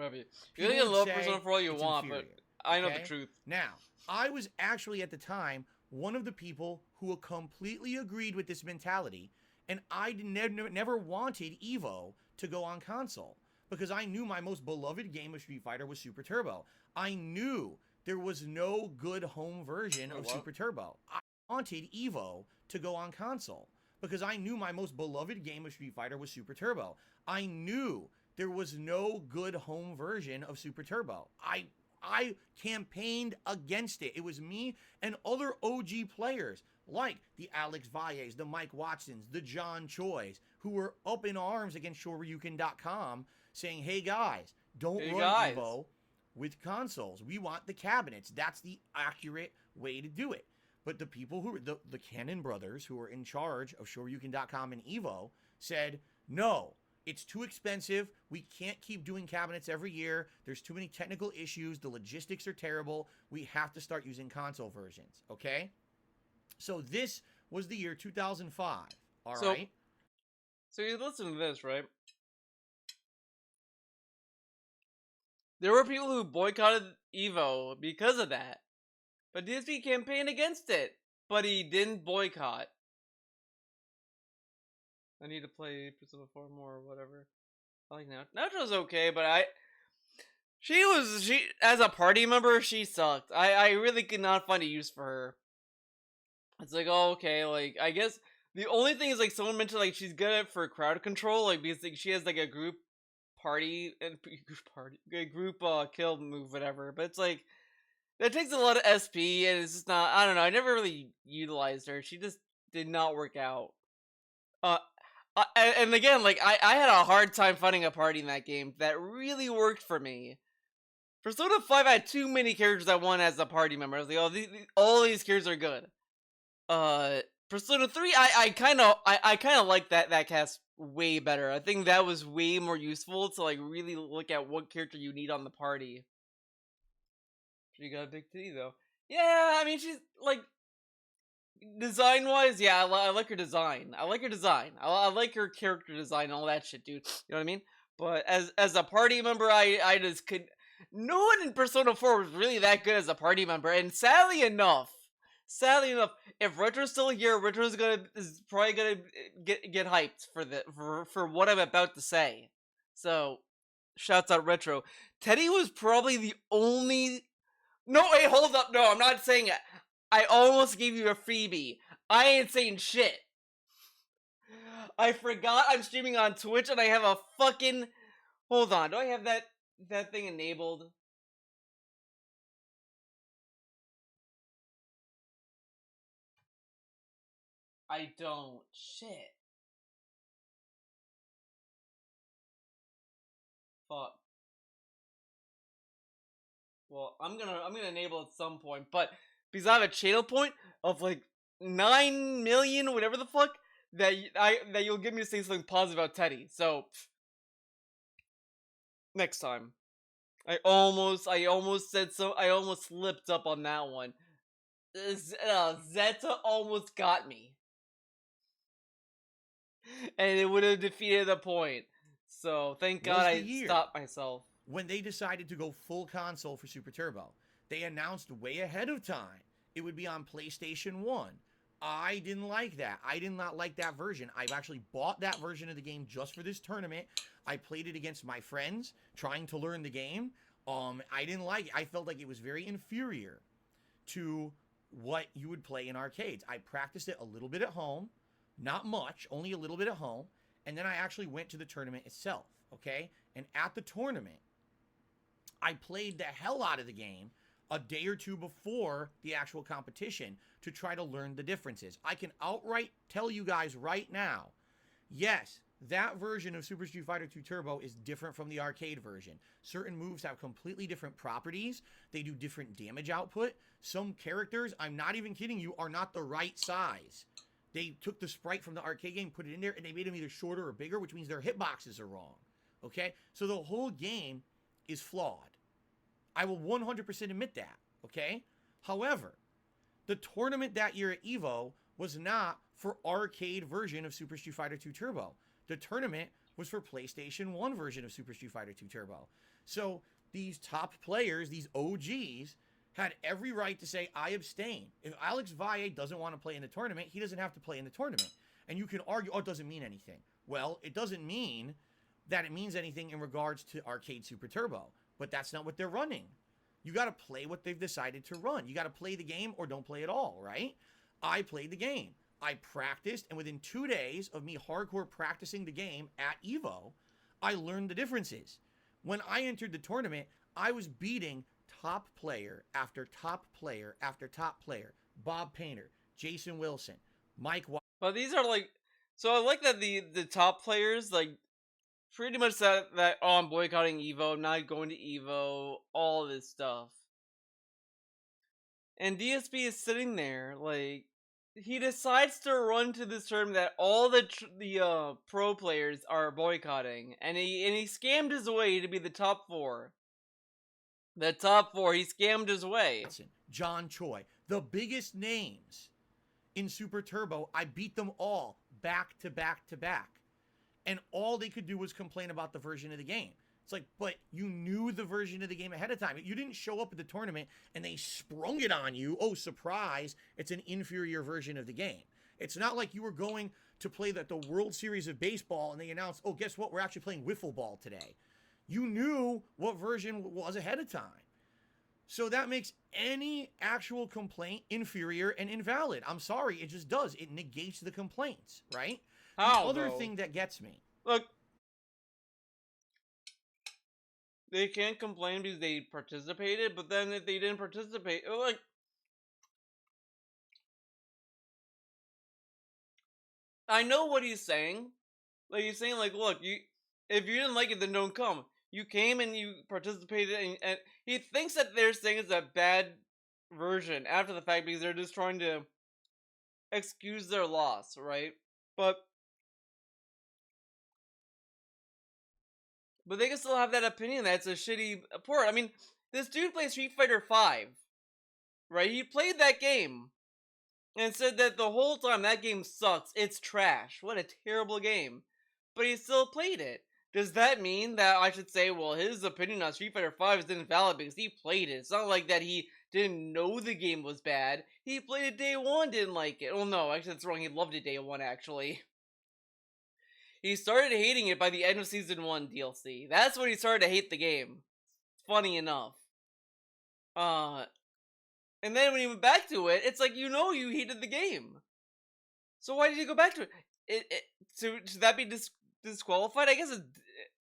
you can love Persona for all you want, inferior, but I know okay? the truth. Now, I was actually at the time one of the people who completely agreed with this mentality, and I never wanted Evo to go on console because I knew my most beloved game of Street Fighter was Super Turbo. I knew there was no good home version of Super Turbo. I wanted Evo to go on console because I knew my most beloved game of Street Fighter was Super Turbo. I knew there was no good home version of Super Turbo. I campaigned against it. It was me and other OG players like the Alex Valles, the Mike Watsons, the John Choi's, who were up in arms against Shoryuken.com saying, hey guys, don't run Evo with consoles. We want the cabinets. That's the accurate way to do it. But the people who, the Cannon brothers who were in charge of Shoryuken.com and Evo said, no, it's too expensive. We can't keep doing cabinets every year. There's too many technical issues. The logistics are terrible. We have to start using console versions, okay? So this was the year 2005, all right? So you listen to this, right? There were people who boycotted Evo because of that. But DSP campaigned against it. But he didn't boycott. I need to play Persona 4 more or whatever. I like Nacho's okay, but she as a party member, she sucked. I really could not find a use for her. It's like, oh, okay, like, I guess the only thing is, like, someone mentioned, like, she's good at for crowd control, like, because like, she has, like, a group party, and group kill move, whatever, but it's like, that takes a lot of SP, and it's just not, I don't know, I never really utilized her. She just did not work out. And again, like, I had a hard time finding a party in that game that really worked for me. Persona 5 had too many characters I wanted as a party member. I was like, oh, all these characters are good. Persona 3, I kind of like that cast way better. I think that was way more useful to, like, really look at what character you need on the party. She got a big titty, though. Yeah, I mean, she's, like, design-wise, yeah, I like her design. I like her design. I like her character design and all that shit, dude. You know what I mean? But as a party member, I just could... No one in Persona 4 was really that good as a party member, and sadly enough, if Retro's still here, Retro's is probably gonna get hyped for what I'm about to say. So, shouts out Retro. Teddy was probably the only... No, wait, hold up. No, I'm not saying it. I almost gave you a freebie. I ain't saying shit. I forgot I'm streaming on Twitch and I have a fucking... Hold on, do I have that thing enabled? I don't. Shit. Fuck. Well, I'm gonna enable it at some point, but because I have a channel point of like 9 million, whatever the fuck, that you'll get me to say something positive about Teddy. So next time. I almost said so. I almost slipped up on that one. Zeta almost got me, and it would have defeated the point. So thank God I stopped myself. When they decided to go full console for Super Turbo, they announced way ahead of time it would be on PlayStation 1. I didn't like that. I did not like that version. I've actually bought that version of the game just for this tournament. I played it against my friends trying to learn the game. I didn't like it. I felt like it was very inferior to what you would play in arcades. I practiced it a little bit at home, not much, only a little bit at home, and then I actually went to the tournament itself, okay? And at the tournament, I played the hell out of the game a day or two before the actual competition to try to learn the differences. I can outright tell you guys right now, yes, that version of Super Street Fighter 2 Turbo is different from the arcade version. Certain moves have completely different properties. They do different damage output. Some characters, I'm not even kidding you, are not the right size. They took the sprite from the arcade game, put it in there, and they made them either shorter or bigger, which means their hitboxes are wrong. Okay? So the whole game is flawed. I will 100% admit that. Okay? However, the tournament that year at EVO was not for arcade version of Super Street Fighter 2 Turbo. The tournament was for PlayStation 1 version of Super Street Fighter 2 Turbo. So these top players, these OGs, had every right to say, I abstain. If Alex Valle doesn't want to play in the tournament, he doesn't have to play in the tournament. And you can argue, oh, it doesn't mean anything. Well, it doesn't mean that it means anything in regards to Arcade Super Turbo. But that's not what they're running. You got to play what they've decided to run. You got to play the game or don't play at all, right? I played the game. I practiced, and within 2 days of me hardcore practicing the game at EVO, I learned the differences. When I entered the tournament, I was beating top player after top player after top player. Bob Painter, Jason Wilson, Mike White. But these are like, so I like that the top players, like, pretty much that oh, I'm boycotting EVO, I'm not going to EVO, all this stuff. And DSP is sitting there, like, he decides to run to this tournament that all the pro players are boycotting, and he scammed his way to be the top 4. The top 4, he scammed his way. John Choi, the biggest names in Super Turbo, I beat them all back to back to back. And all they could do was complain about the version of the game. It's like, but you knew the version of the game ahead of time. You didn't show up at the tournament and they sprung it on you. Oh, surprise, it's an inferior version of the game. It's not like you were going to play the World Series of Baseball and they announced, oh, guess what? We're actually playing wiffle ball today. You knew what version was ahead of time. So that makes any actual complaint inferior and invalid. I'm sorry, it just does. It negates the complaints, right? How, the other though? thing that gets me. Look, they can't complain because they participated, but then if they didn't participate, like, I know what he's saying. Like, he's saying, like, look, if you didn't like it, then don't come. You came and you participated, and he thinks that they're saying it's a bad version after the fact because they're just trying to excuse their loss, right? But they can still have that opinion that it's a shitty port. I mean, this dude plays Street Fighter 5, right? He played that game and said that the whole time that game sucks. It's trash. What a terrible game. But he still played it. Does that mean that I should say, well, his opinion on Street Fighter 5 is invalid because he played it? It's not like that he didn't know the game was bad. He played it day one, didn't like it. Oh no, actually that's wrong. He loved it day one, actually. He started hating it by the end of Season 1 DLC. That's when he started to hate the game. Funny enough. And then when he went back to it, it's like, you know you hated the game. So why did you go back to it? Should that be disqualified? I guess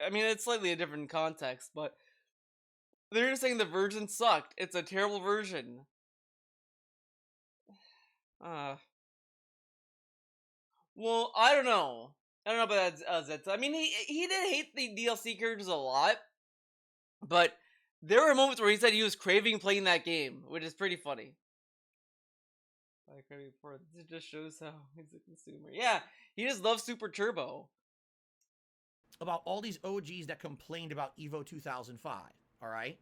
it's slightly a different context, but they're just saying the version sucked. It's a terrible version. Well, I don't know. I don't know about that. I mean, he did hate the DLC characters a lot, but there were moments where he said he was craving playing that game, which is pretty funny. It just shows how he's a consumer. Yeah, he just loves Super Turbo. About all these OGs that complained about EVO 2005, all right?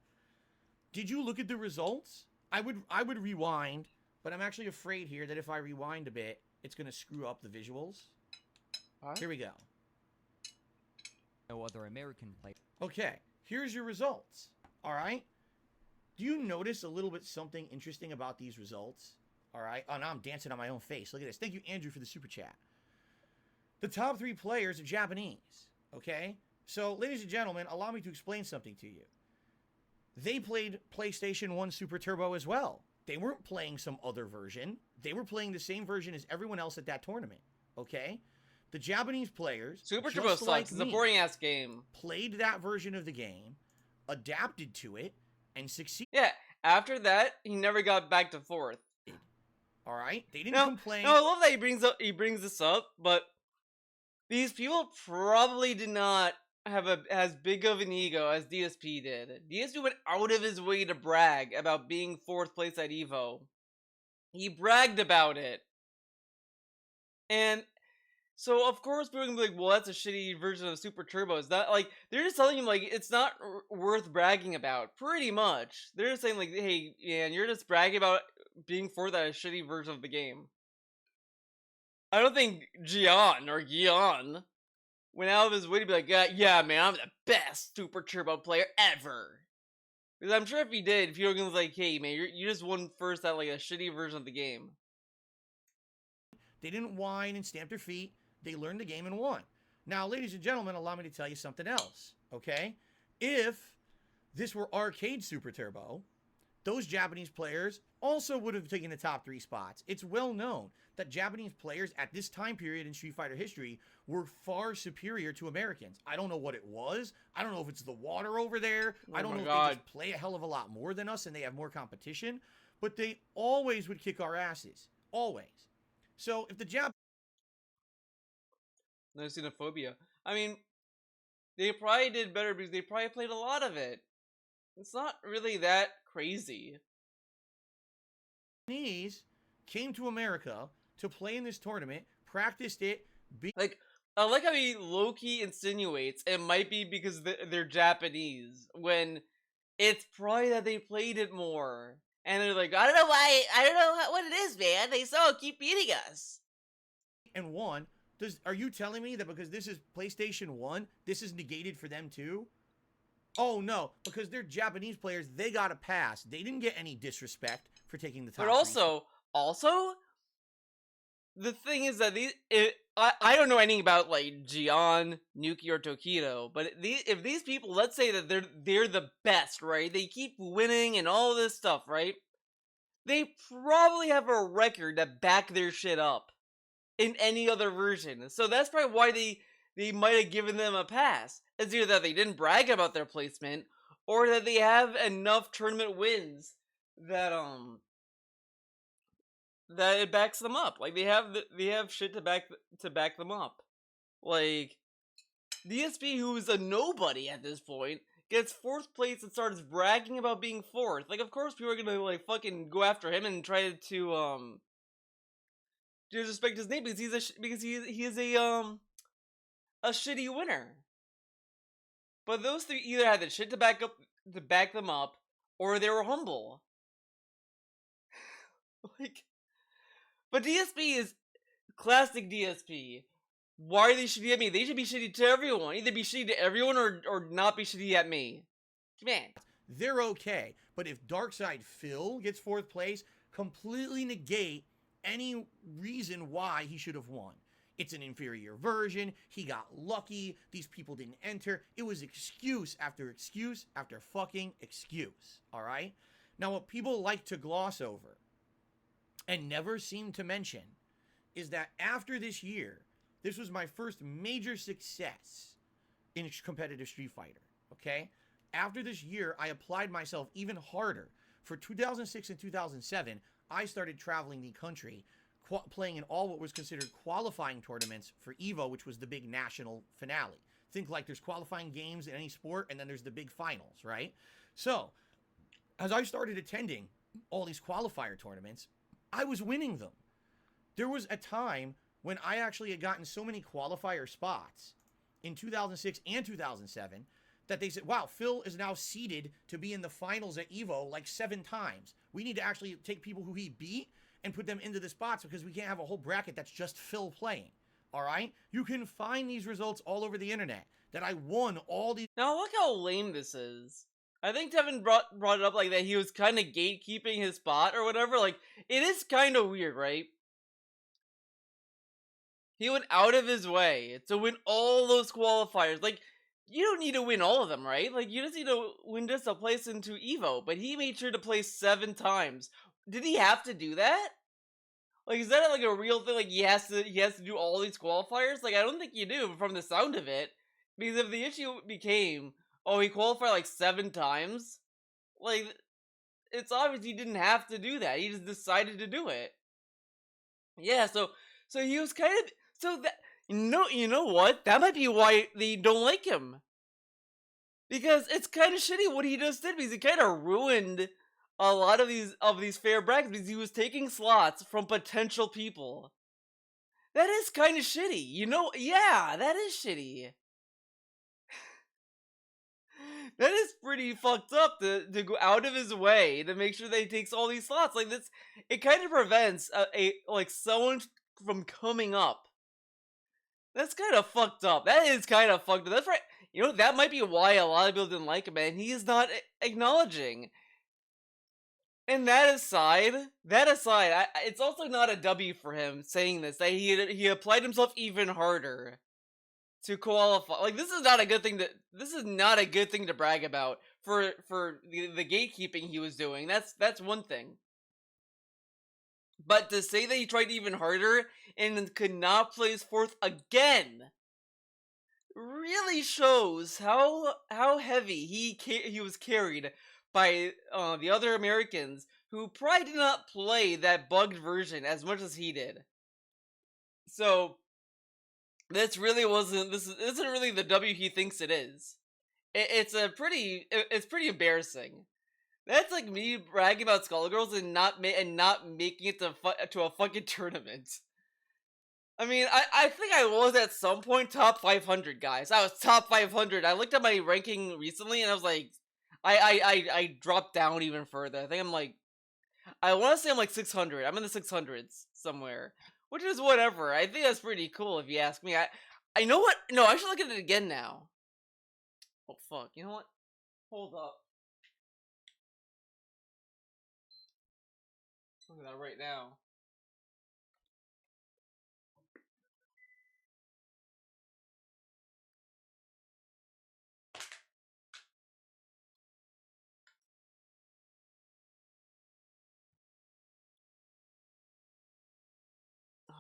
Did you look at the results? I would rewind, but I'm actually afraid here that if I rewind a bit, it's going to screw up the visuals. Here we go. No other American player. Okay, here's your results, all right? Do you notice a little bit something interesting about these results? All right. Oh, now I'm dancing on my own face. Look at this. Thank you, Andrew, for the super chat. The top 3 players are Japanese. Okay? So, ladies and gentlemen, allow me to explain something to you. They played PlayStation 1 Super Turbo as well. They weren't playing some other version. They were playing the same version as everyone else at that tournament. Okay? The Japanese players, Super Turbo sucks. Like it's a boring-ass game. Played that version of the game, adapted to it, and succeeded. Yeah, after that, he never got back to 4th. All right, they didn't complain. No, I love that he brings this up, but these people probably did not have as big of an ego as DSP did. DSP went out of his way to brag about being 4th place at Evo. He bragged about it. And so, of course, people are gonna be like, well, that's a shitty version of Super Turbo. Is that, like, they're just telling him, like, it's not worth bragging about, pretty much. They're just saying, like, hey, man, you're just bragging about being 4th at a shitty version of the game. I don't think Gian went out of his way to be like, yeah, man, I'm the best Super Turbo player ever. Because I'm sure if he did, people were like, hey, man, you just won first at, like, a shitty version of the game. They didn't whine and stamp their feet. They learned the game and won. Now, ladies and gentlemen, allow me to tell you something else, okay? If this were arcade Super Turbo, those Japanese players also would have taken the top 3 spots. It's well known that Japanese players at this time period in Street Fighter history were far superior to Americans. I don't know what it was. I don't know if it's the water over there. I don't know if they just play a hell of a lot more than us and they have more competition. But they always would kick our asses. Always. So if the No xenophobia. I mean, they probably did better because they probably played a lot of it. It's not really that crazy. Japanese came to America to play in this tournament, practiced it. Like, I like how he low-key insinuates it might be because they're Japanese, when it's probably that they played it more. And they're like, I don't know why, I don't know what it is, man. They still keep beating us. And won. Are you telling me that because this is PlayStation 1, this is negated for them too? Oh no, because they're Japanese players, they got a pass. They didn't get any disrespect for taking the top. But also, the thing is that I don't know anything about like Gian, Nuki, or Tokido, but if these people, let's say that they're the best, right? They keep winning and all this stuff, right? They probably have a record that back their shit up in any other version. So that's probably why they might have given them a pass. It's either that they didn't brag about their placement, or that they have enough tournament wins that that it backs them up. Like they have shit to back them up. Like DSP, who's a nobody at this point, gets 4th place and starts bragging about being 4th. Like, of course people are gonna like fucking go after him and try to disrespect his name because he is a shitty winner. But those 3 either had the shit to back them up, or they were humble. Like, but DSP is classic DSP. Why are they shitty at me? They should be shitty to everyone. Either be shitty to everyone or not be shitty at me. Man. They're okay. But if Darkside Phil gets 4th place, completely negate any reason why he should have won. It's an inferior version. He got lucky. These people didn't enter. It was excuse after excuse after fucking excuse. All right? Now, what people like to gloss over and never seem to mention is that after this year, this was my first major success in competitive Street Fighter. Okay? After this year, I applied myself even harder. For 2006 and 2007, I started traveling the country, playing in all what was considered qualifying tournaments for EVO, which was the big national finale. Think like there's qualifying games in any sport, and then there's the big finals, right? So, as I started attending all these qualifier tournaments, I was winning them. There was a time when I actually had gotten so many qualifier spots in 2006 and 2007 that they said, wow, Phil is now seeded to be in the finals at EVO like 7 times. We need to actually take people who he beat and put them into the spots because we can't have a whole bracket that's just Phil playing. All right? You can find these results all over the internet that I won all these. Now look how lame this is. I think Tevin brought it up like that he was kind of gatekeeping his spot or whatever. Like, it is kind of weird, right? He went out of his way to win all those qualifiers. Like, you don't need to win all of them, right? Like, you just need to win just a place into EVO. But he made sure to play 7 times. Did he have to do that? Like, is that like a real thing? Like, he has to do all these qualifiers? Like, I don't think you do from the sound of it. Because if the issue became, oh, he qualified like 7 times, like, it's obvious he didn't have to do that. He just decided to do it. Yeah, so he was kind of, You know what? That might be why they don't like him. Because it's kind of shitty what he just did, because he kind of ruined a lot of these fair brackets because he was taking slots from potential people. That is kind of shitty. You know, yeah, that is shitty. That is pretty fucked up to go out of his way to make sure that he takes all these slots. Like this, it kind of prevents like someone from coming up. That's kind of fucked up. That is kind of fucked up. That's right. You know, that might be why a lot of people didn't like him, and he is not acknowledging. And that aside, it's also not a W for him saying this. That he applied himself even harder to qualify. Like this is not a good thing to brag about for the gatekeeping he was doing. That's one thing. But to say that he tried even harder and could not place fourth again really shows how heavy he was carried by the other Americans who probably did not play that bugged version as much as he did. So this isn't really the W he thinks it is. It's pretty embarrassing. That's like me bragging about Skullgirls and not making it to a fucking tournament. I mean, I think I was at some point top 500, guys. I was top 500. I looked at my ranking recently and I was like, I dropped down even further. I think I'm like, I want to say I'm like 600. I'm in the 600s somewhere, which is whatever. I think that's pretty cool if you ask me. I know what? No, I should look at it again now. Oh fuck! You know what? Hold up. Look at that right now.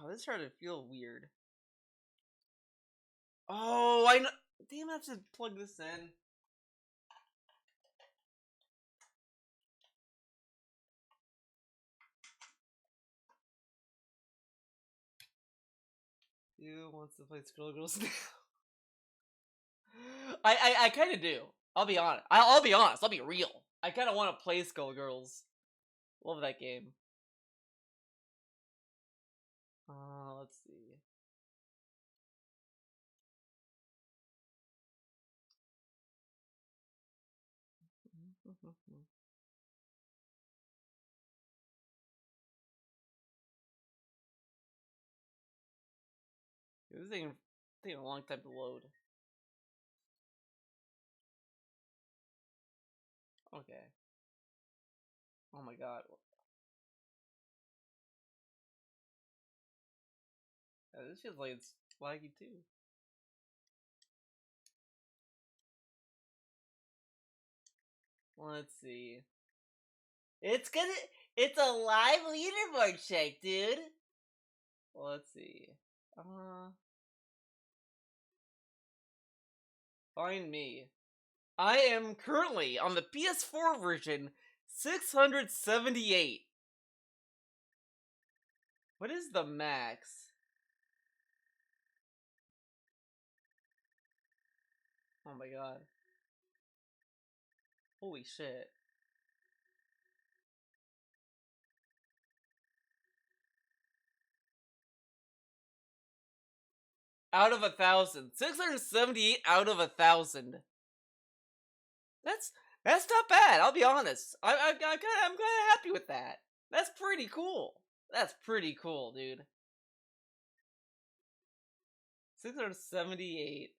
Oh, this started to feel weird. Oh, I know. Damn, I have to plug this in. Who wants to play Skullgirls now? I kind of do. I'll be honest. I'll be honest. I'll be real. I kind of want to play Skullgirls. Love that game. Let's see. This is taking a long time to load. Okay. Oh my god. This feels like it's laggy too. Let's see. It's a live leaderboard check, dude. Let's see. Find me. I am currently on the PS4 version 678. What is the max? Oh my god. Holy shit. Out of 1,000. 678 out of 1,000. That's not bad. I'll be honest. I'm kind of happy with that. That's pretty cool. That's pretty cool, dude. 678.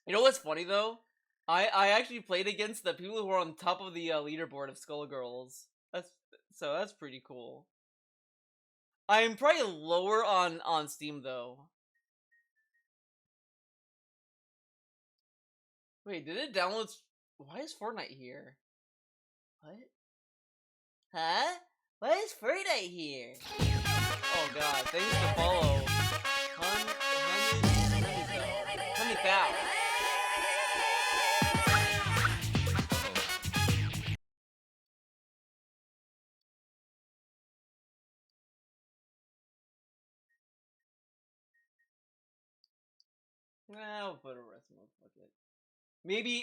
You know what's funny though? I actually played against the people who are on top of the leaderboard of Skullgirls. That's pretty cool. I'm probably lower on Steam though. Wait, did it download? Why is Fortnite here? What? Huh? Why is Fortnite here? Oh god, thanks to follow. Honey, I'll put a rest mode. Fuck it.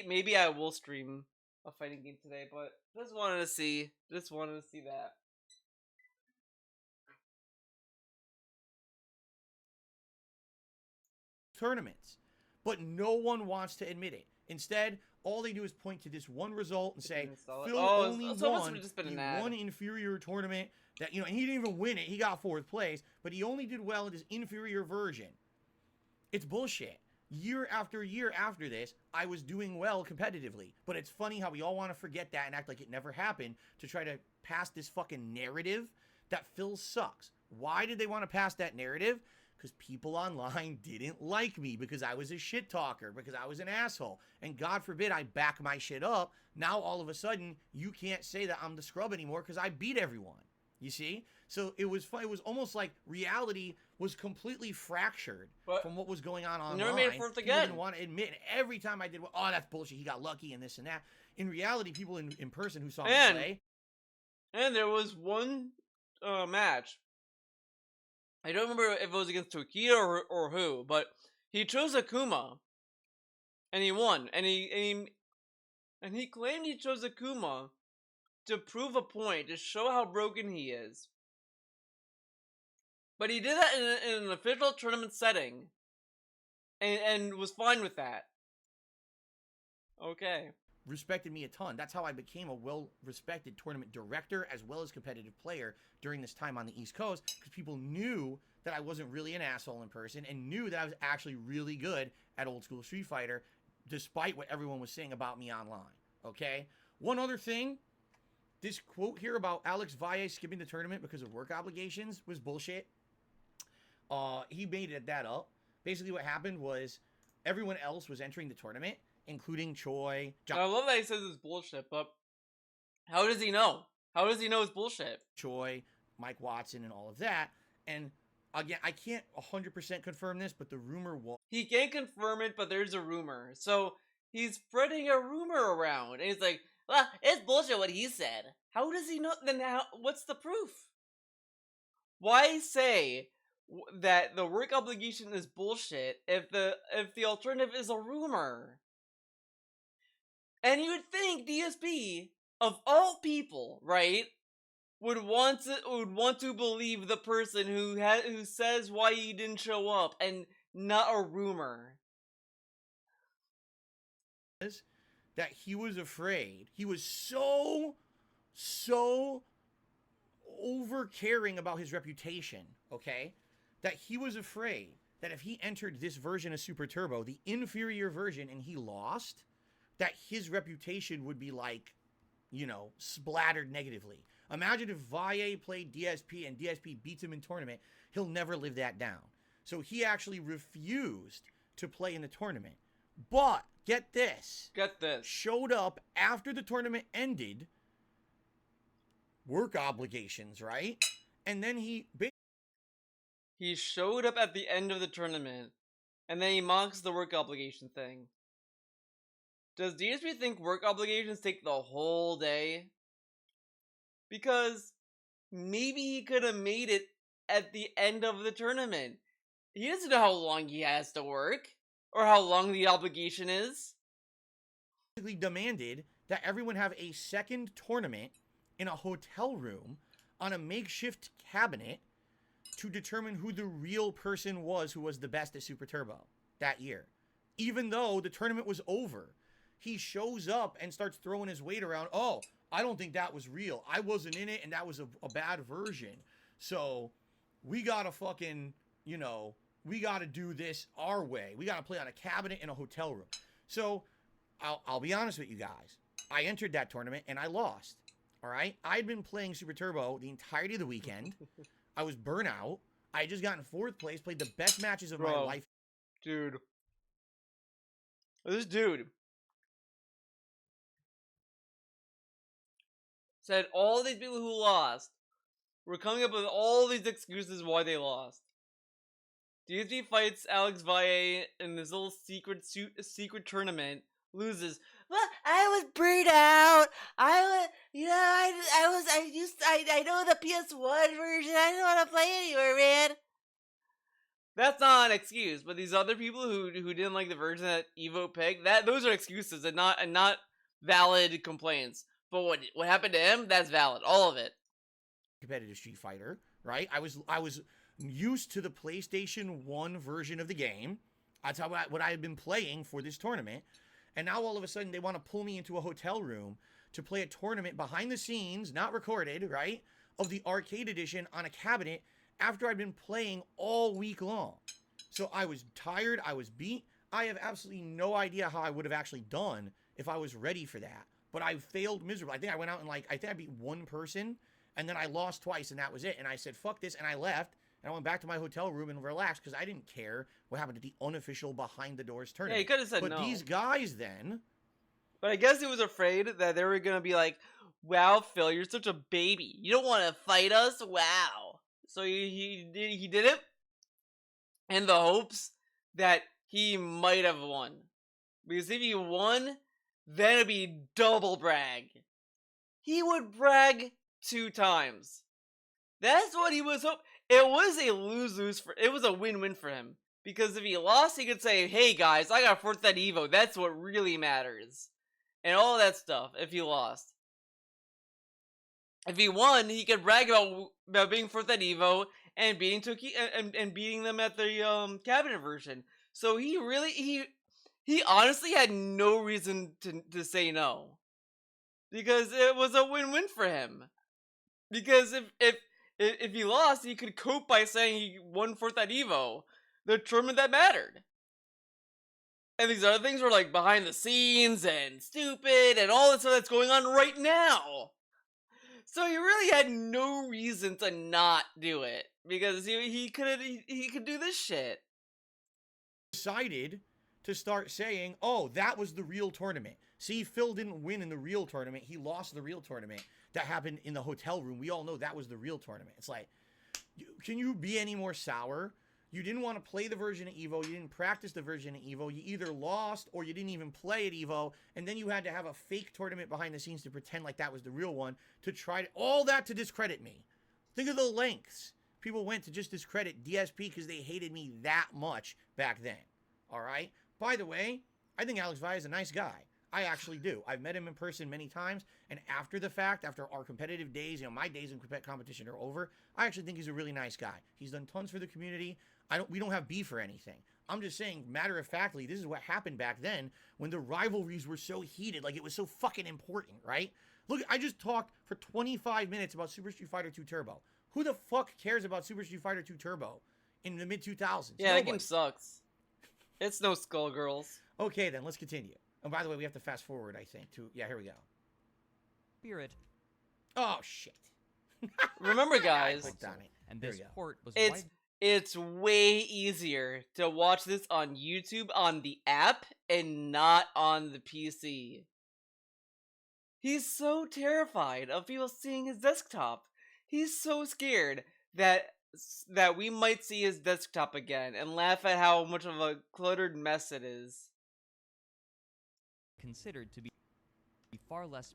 Maybe I will stream a fighting game today, but just wanted to see that. Tournaments, but no one wants to admit it. Instead, all they do is point to this one result and say, Phil only won just been the an ad. one inferior tournament that, and he didn't even win it. He got 4th place, but he only did well in his inferior version. It's bullshit. Year after year after this, I was doing well competitively, but it's funny how we all want to forget that and act like it never happened to try to pass this fucking narrative that Phil sucks. Why did they want to pass that narrative? Because people online didn't like me because I was a shit talker, because I was an asshole. And God forbid I back my shit up. Now all of a sudden, you can't say that I'm the scrub anymore because I beat everyone. You see? So it was fun. It was almost like reality was completely fractured from what was going on online. Never made it forth People again. didn't want to admit. Every time I did, oh, that's bullshit. He got lucky and this and that. In reality, people in person who saw me play. And there was one match. I don't remember if it was against Tokiya or who, but he chose Akuma, and he won. And he claimed he chose Akuma to prove a point, to show how broken he is. But he did that in an official tournament setting, and was fine with that. Okay. Respected me a ton. That's how I became a well-respected tournament director as well as competitive player during this time on the East Coast, because people knew that I wasn't really an asshole in person and knew that I was actually really good at old school Street Fighter, despite what everyone was saying about me online. Okay? One other thing, this quote here about Alex Valle skipping the tournament because of work obligations was bullshit. He made that up. Basically what happened was everyone else was entering the tournament, including Choi. I love that he says it's bullshit, but how does he know? How does he know it's bullshit? Choi, Mike Watson, and all of that. And again, I can't 100% confirm this, but the rumor was... He can't confirm it, but there's a rumor. So he's spreading a rumor around. And he's like, well, it's bullshit what he said. How does he know? Then what's the proof? Why say that the work obligation is bullshit if the alternative is a rumor? And you would think DSP, of all people, right, would want to believe the person who says why he didn't show up and not a rumor. That he was afraid. He was so over caring about his reputation, okay? That he was afraid that if he entered this version of Super Turbo, the inferior version, and he lost, that his reputation would be like, you know, splattered negatively. Imagine if Valle played DSP and DSP beats him in tournament, he'll never live that down. So he actually refused to play in the tournament. But, get this. Showed up after the tournament ended, work obligations, right? And then he showed up at the end of the tournament, and then he mocks the work obligation thing. Does DSP think work obligations take the whole day? Because maybe he could have made it at the end of the tournament. He doesn't know how long he has to work, or how long the obligation is. Basically demanded that everyone have a second tournament in a hotel room on a makeshift cabinet to determine who the real person was who was the best at Super Turbo that year. Even though the tournament was over, he shows up and starts throwing his weight around. Oh, I don't think that was real. I wasn't in it, and that was a bad version. So we gotta fucking, you know, we gotta do this our way. We gotta play on a cabinet in a hotel room. So I'll be honest with you guys. I entered that tournament and I lost. All right? I'd been playing Super Turbo the entirety of the weekend. I was burnt out. I had just gotten 4th place, played the best matches of my life. Dude. This dude said all these people who lost were coming up with all these excuses why they lost. DSP fights Alex Valle in this little secret tournament, loses. Well, I was burnt out. I know the PS1 version. I don't want to play anymore, man. That's not an excuse. But these other people who didn't like the version that Evo picked, those are excuses and not valid complaints. But what happened to him? That's valid. All of it. Competitive Street Fighter, right? I was used to the PlayStation 1 version of the game. That's what I had been playing for this tournament. And now all of a sudden they want to pull me into a hotel room to play a tournament behind the scenes, not recorded, right? Of the arcade edition on a cabinet after I'd been playing all week long. So I was tired, I was beat. I have absolutely no idea how I would have actually done if I was ready for that. But I failed miserably. I think I went out and I think I beat one person and then I lost twice and that was it. And I said, fuck this, and I left. And I went back to my hotel room and relaxed because I didn't care what happened at the unofficial behind the doors tournament. Yeah, he could have said but no. But these guys then... But I guess he was afraid that they were going to be like, wow, Phil, you're such a baby. You don't want to fight us? Wow. So he did it in the hopes that he might have won. Because if he won, then it'd be double brag. He would brag 2 times. That's what he was hoping. It was a lose-lose it was a win-win for him. Because if he lost, he could say, hey guys, I got 4th at Evo. That's what really matters. And all that stuff, if he lost. If he won, he could brag about being 4th at Evo and beating Toki and beating them at the cabinet version. So he honestly had no reason to say no. Because it was a win-win for him. Because if he lost, he could cope by saying he won 4th at Evo, the tournament that mattered. And these other things were like behind the scenes and stupid and all this stuff that's going on right now. So he really had no reason to not do it because he could do this shit. Decided to start saying, "Oh, that was the real tournament." See, Phil didn't win in the real tournament; he lost the real tournament that happened in the hotel room. We all know that was the real tournament. It's like, can you be any more sour? You didn't want to play the version of Evo. You didn't practice the version of Evo. You either lost or you didn't even play at Evo. And then you had to have a fake tournament behind the scenes to pretend like that was the real one to try to, all that to discredit me. Think of the lengths people went to just discredit DSP because they hated me that much back then. All right? By the way, I think Alex Valle is a nice guy. I actually do. I've met him in person many times, and after the fact, after our competitive days, my days in competition are over, I actually think he's a really nice guy. He's done tons for the community. We don't have beef or anything. I'm just saying, matter-of-factly, this is what happened back then when the rivalries were so heated, like it was so fucking important, right? Look, I just talked for 25 minutes about Super Street Fighter 2 Turbo. Who the fuck cares about Super Street Fighter 2 Turbo in the mid-2000s? Yeah, that game sucks. It's no Skullgirls. Okay, then, let's continue. And by the way, we have to fast forward, I think, to... Yeah, here we go. Spirit. Oh, shit. Remember, guys. I clicked on it. And this port was It's way easier to watch this on YouTube on the app and not on the PC. He's so terrified of people seeing his desktop. He's so scared that we might see his desktop again and laugh at how much of a cluttered mess it is. Considered to be far less.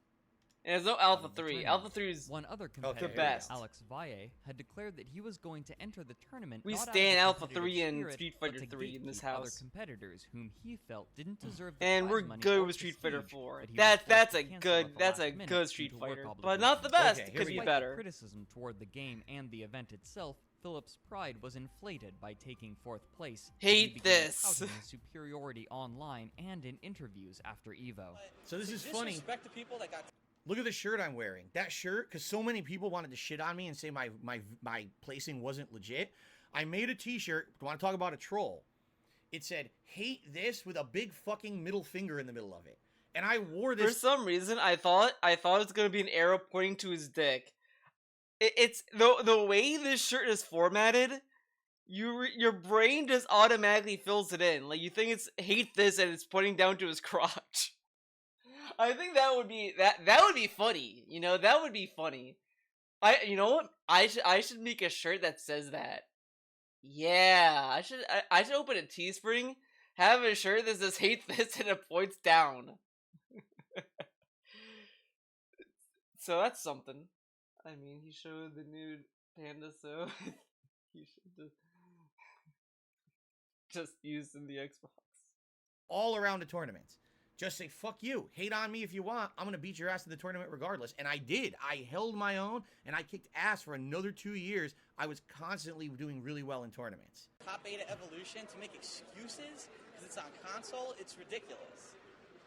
And there's no Alpha 3. Alpha 3 is one other competitor, the best. Alex Valle, had declared that he was going to enter the tournament. We not stand out of Alpha 3 and spirit, Street Fighter but to 3 in this gatekeep other house. competitors whom he felt didn't deserve the and prize we're money good or with Street Fighter prestige, 4. but he was That's forced a to cancel good at the that's a last minute good due Street to work Fighter, but obligations. not the best. Okay, It could be Despite better. the criticism toward the game and the event itself, Philip's pride was inflated by taking 4th place. and he Hate began this. touting his superiority online and in interviews after Evo. So this is funny. Disrespect the people that got. Look at the shirt I'm wearing. That shirt, because so many people wanted to shit on me and say my placing wasn't legit. I made a t-shirt. Want to talk about a troll? It said, "Hate this" with a big fucking middle finger in the middle of it. And I wore For this. some reason, I thought it was gonna be an arrow pointing to his dick. It's the way this shirt is formatted. Your brain just automatically fills it in. Like you think it's hate this and it's pointing down to his crotch. I think that would be funny. You know, that would be funny. You know what? I should make a shirt that says that. Yeah, I should open a Teespring, have a shirt that says hate this and it points down. So that's something. I mean, he showed the nude panda, so he should just... Just using the Xbox. all around the tournaments. Just say, fuck you. Hate on me if you want. I'm going to beat your ass in the tournament regardless. And I did. I held my own, and I kicked ass for another 2 years. I was constantly doing really well in tournaments. Top Beta Evolution to make excuses because it's on console, it's ridiculous.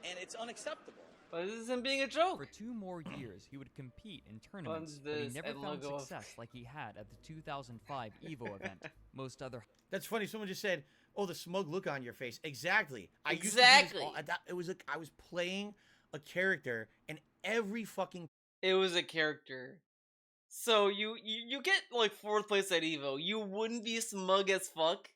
And it's unacceptable. But this isn't being a joke. For 2 more years, he would compete in tournaments, Funds but he this never and found logo of- success like he had at the 2005 EVO event. Most other That's funny. Someone just said, "Oh, the smug look on your face." Exactly. I used to do Exactly. this all, it was like I was playing a character, and every fucking It was a character. So you get like 4th place at Evo. You wouldn't be smug as fuck.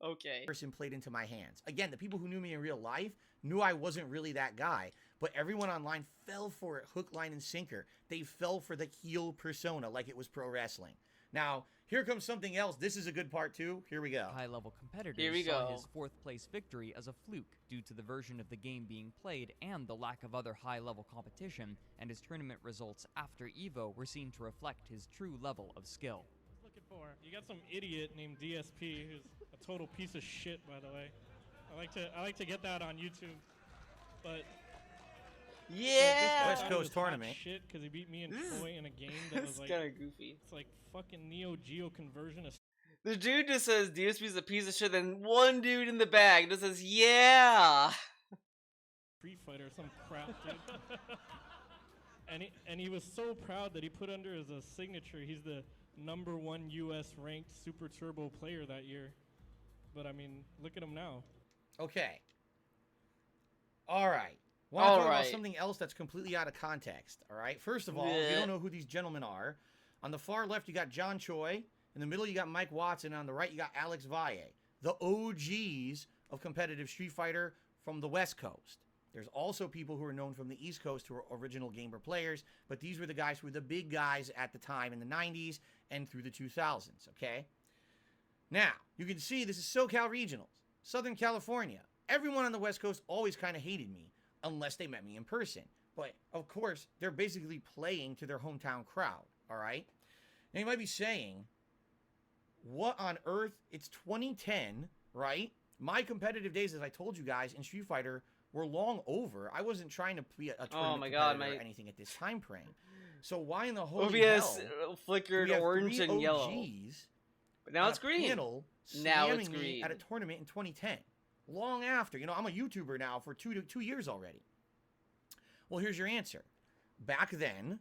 Okay. person played into my hands. Again, the people who knew me in real life knew I wasn't really that guy, but everyone online fell for it, hook, line, and sinker. They fell for the heel persona like it was pro wrestling. Now, here comes something else. This is a good part too. Here we go. high-level competitors Here we saw go. his 4th place victory as a fluke due to the version of the game being played and the lack of other high-level competition, and his tournament results after EVO were seen to reflect his true level of skill. Looking for. You got some idiot named DSP who's a total piece of shit, by the way. I like to get that on YouTube, but Yeah. West Coast tournament. shit because he beat me and This is- Troy in a game that was It's like kind of goofy. it's like fucking Neo Geo conversion of The dude just says DSP's a piece of shit, then one dude in the bag just says, yeah. Street Fighter or some crap, dude. and he was so proud that he put under as a signature he's the #1 U.S. ranked Super Turbo player that year. But I mean, look at him now. Okay. All right. Want to All talk about right. something else that's completely out of context. All right. First of all, if you Yeah. don't know who these gentlemen are, on the far left you got John Choi. In the middle you got Mike Watson. On the right you got Alex Valle, the OGs of competitive Street Fighter from the West Coast. There's also people who are known from the East Coast who are original gamer players, but these were the guys who were the big guys at the time in the 90s and through the 2000s, okay? Now, you can see this is SoCal Regionals, Southern California. Everyone on the West Coast always kind of hated me, unless they met me in person. But, of course, they're basically playing to their hometown crowd, all right? Now, you might be saying, what on earth? It's 2010, right? My competitive days, as I told you guys, in Street Fighter were long over. I wasn't trying to be a tournament my God, competitor or my- anything at this time frame. So why in the holy OBS hell flickered we have orange 3 and yellow. OGs But now on it's a green. panel Now it's slamming me green. at a tournament in 2010. Long after. You know, I'm a YouTuber now for two years already. Well, here's your answer. Back then,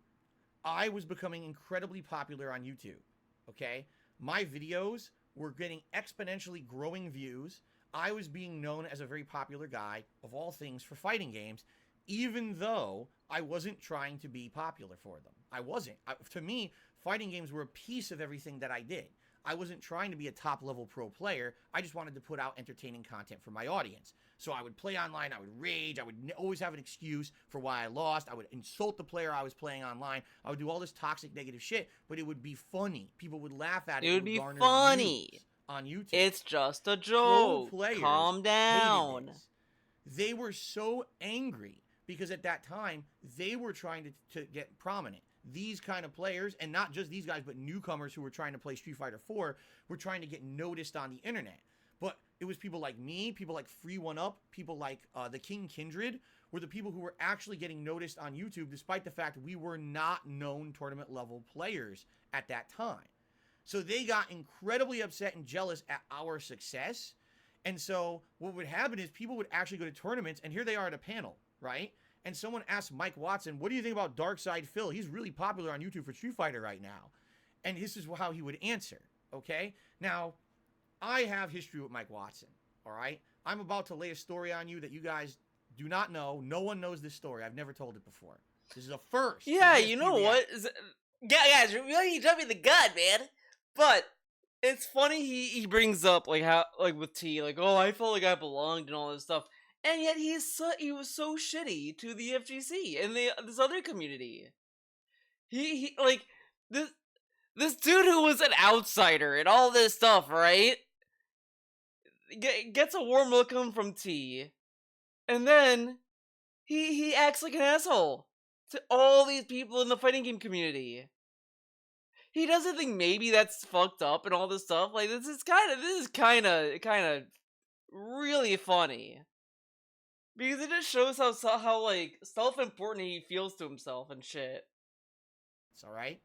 I was becoming incredibly popular on YouTube. Okay? My videos were getting exponentially growing views. I was being known as a very popular guy, of all things, for fighting games, even though I wasn't trying to be popular for them. I wasn't. To me, fighting games were a piece of everything that I did. I wasn't trying to be a top-level pro player. I just wanted to put out entertaining content for my audience. So I would play online, I would rage, I would always have an excuse for why I lost, I would insult the player I was playing online, I would do all this toxic negative shit, but it would be funny. People would laugh at it. It would be garner funny. views on YouTube. It's just a Pro joke. players Calm hated down. this. They were so angry because at that time they were trying to get prominent. These kind of players, and not just these guys, but newcomers who were trying to play Street Fighter 4, were trying to get noticed on the internet. But it was people like me, people like Free One Up, people like the King Kindred, were the people who were actually getting noticed on YouTube, despite the fact we were not known tournament level players at that time. So they got incredibly upset and jealous at our success. And so what would happen is people would actually go to tournaments, and here they are at a panel, right? And someone asked Mike Watson, what do you think about Darkside Phil? He's really popular on YouTube for Street Fighter right now. And this is how he would answer, okay? Now, I have history with Mike Watson, all right? I'm about to lay a story on you that you guys do not know. No one knows this story. I've never told it before. This is a first. Yeah, in you DSP know React. what? Guys, really you jumping the gun, man. But it's funny he brings up like how with T, like, oh, I felt like I belonged and all this stuff. And yet he was so shitty to the FGC and this other community. He like this dude who was an outsider and all this stuff, right? Gets a warm welcome from T, and then he acts like an asshole to all these people in the fighting game community. he doesn't think maybe that's fucked up and all this stuff. Like this is kind of really funny because it just shows how like self-important he feels to himself and shit. It's all right.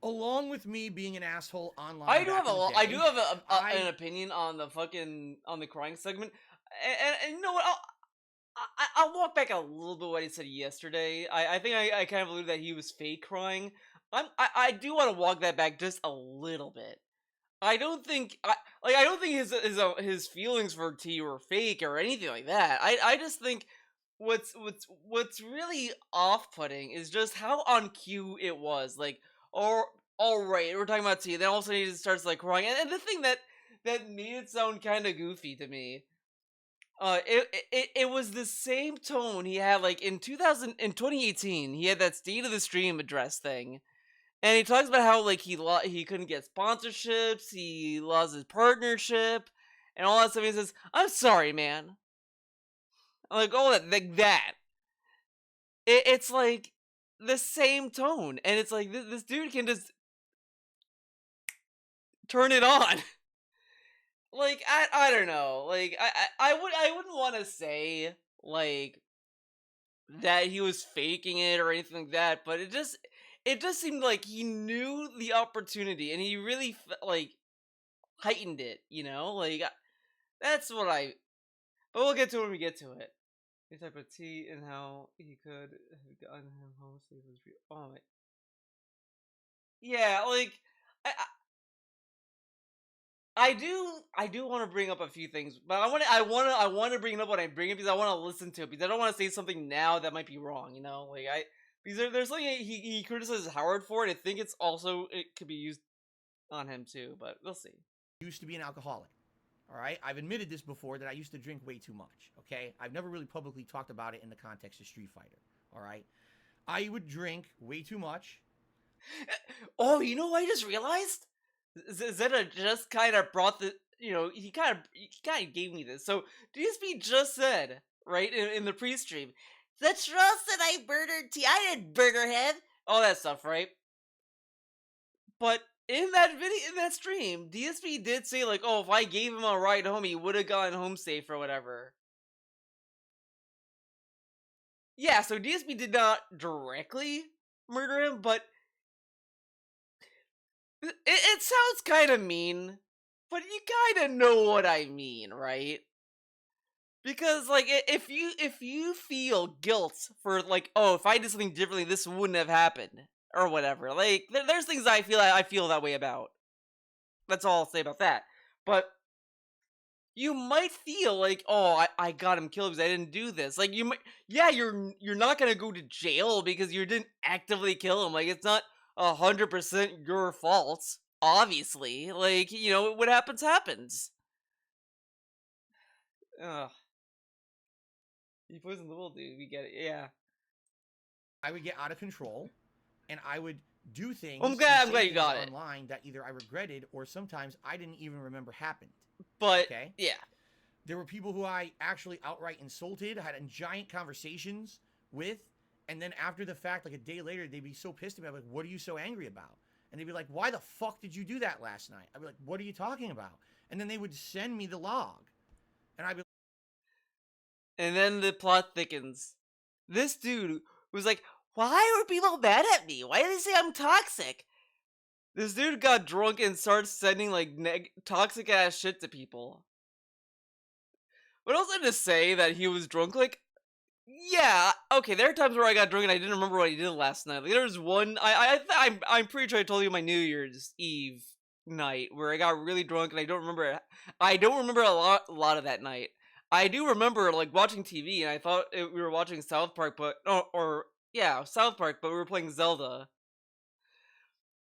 Along with me being an asshole online, I do back in the day, an opinion on the crying segment, and you know what? I'll walk back a little bit what he said yesterday. I think I kind of believe that he was fake crying. I do want to walk that back just a little bit. I don't think his feelings for T were fake or anything like that. I just think what's really off-putting is just how on cue it was. Like, all right, we're talking about T, then all of a sudden he just starts like crying, and the thing that made it sound kind of goofy to me. It was the same tone he had like in 2018. He had that State of the Stream address thing, and he talks about how like he couldn't get sponsorships, he lost his partnership, and all that stuff. He says, "I'm sorry, man." I'm like, oh, like that. It's like the same tone, and it's like this dude can just turn it on. Like I don't know. Like I wouldn't want to say like that he was faking it or anything like that, but it just seemed like he knew the opportunity and he really like heightened it, you know? Like that's what I but we'll get to it when we get to it. The type of T and how he could have gotten him home safe was real. Oh my. Yeah, like I do want to bring up a few things, but I want to bring it up when I bring it because I want to listen to it because I don't want to say something now that might be wrong, you know? Like because there's something he criticizes Howard for, and I think it could be used on him too, but we'll see. Used to be an alcoholic. All right, I've admitted this before that I used to drink way too much. Okay, I've never really publicly talked about it in the context of Street Fighter. All right, I would drink way too much. Oh, you know what I just realized? Zeta just kind of brought the, you know, he kind of gave me this. So DSP just said, right, in the pre-stream, the trust that I murdered T, I didn't murder him. All that stuff, right? But in that stream, DSP did say, like, oh, if I gave him a ride home, he would have gotten home safe or whatever. Yeah, so DSP did not directly murder him, but it sounds kind of mean, but you kind of know what I mean, right? Because like if you feel guilt for like, oh, if I did something differently, this wouldn't have happened or whatever. Like there's things I feel that way about. That's all I'll say about that. But you might feel like, oh, I got him killed because I didn't do this. Like you might, yeah, you're not gonna go to jail because you didn't actively kill him. Like it's not 100% your fault, obviously. Like, you know, what happens. Ugh. He poisoned the little dude, we get it, yeah. I would get out of control, and I would do things I'm glad you got it. Online that either I regretted or sometimes I didn't even remember happened. But, okay? Yeah. There were people who I actually outright insulted, had giant conversations with, and then after the fact, like a day later, they'd be so pissed at me. I'm like, what are you so angry about? And they'd be like, why the fuck did you do that last night? I'd be like, what are you talking about? And then they would send me the log. And I'd be and then the plot thickens. This dude was like, why were people mad at me? Why did they say I'm toxic? This dude got drunk and started sending like toxic ass shit to people. But also to say that he was drunk, like, yeah, okay, there are times where I got drunk and I didn't remember what he did last night. Like, there was one, I'm pretty sure I told you my New Year's Eve night where I got really drunk and I don't remember a lot of that night. I do remember, like, watching TV and I thought we were watching South Park, but, South Park, but we were playing Zelda.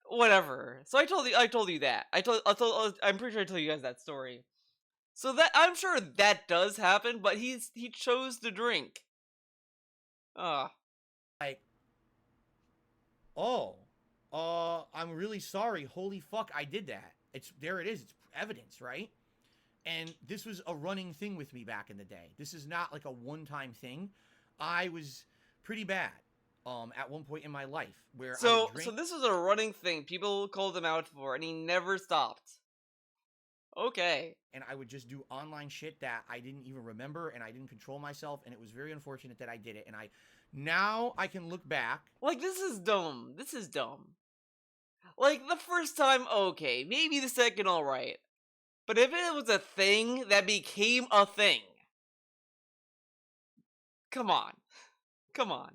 Whatever. So I told you that. I'm pretty sure I told you guys that story. So that, I'm sure that does happen, but he chose to drink. like, oh, I'm really sorry. Holy fuck, I did that. There it is. It's evidence, right? And this was a running thing with me back in the day. This is not like a one-time thing. I was pretty bad. at one point in my life where I So would drink. this was a running thing people called him out for, and he never stopped. Okay. And I would just do online shit that I didn't even remember, and I didn't control myself, and it was very unfortunate that I did it. And now I can look back. Like, this is dumb. This is dumb. Like, the first time, okay. Maybe the second, alright. But if it was a thing that became a thing. Come on. Come on.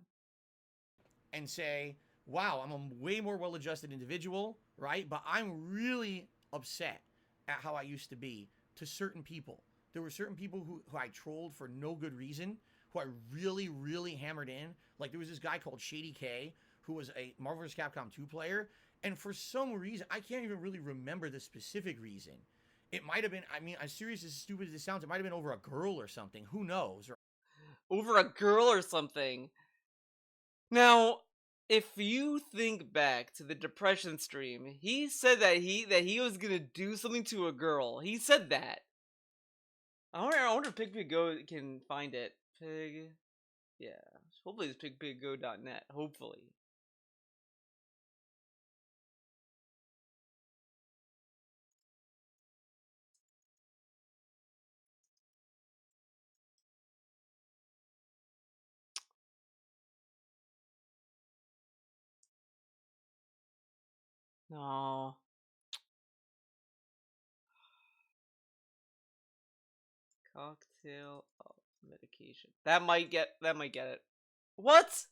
And say, wow, I'm a way more well-adjusted individual, right? But I'm really upset at how I used to be to certain people. There were certain people who I trolled for no good reason, who I really, really hammered in. Like, there was this guy called Shady K, who was a Marvel vs. Capcom 2 player, and for some reason, I can't even really remember the specific reason. It might have been, I mean, as serious, as stupid as it sounds, it might have been over a girl or something. Who knows? Over a girl or something. Now, if you think back to the depression stream, he said that he was gonna do something to a girl. He said that. I wonder if PigPigGo can find it. Yeah. Hopefully it's pigpiggo.net. Hopefully. No. Cocktail of medication. That might get it. What?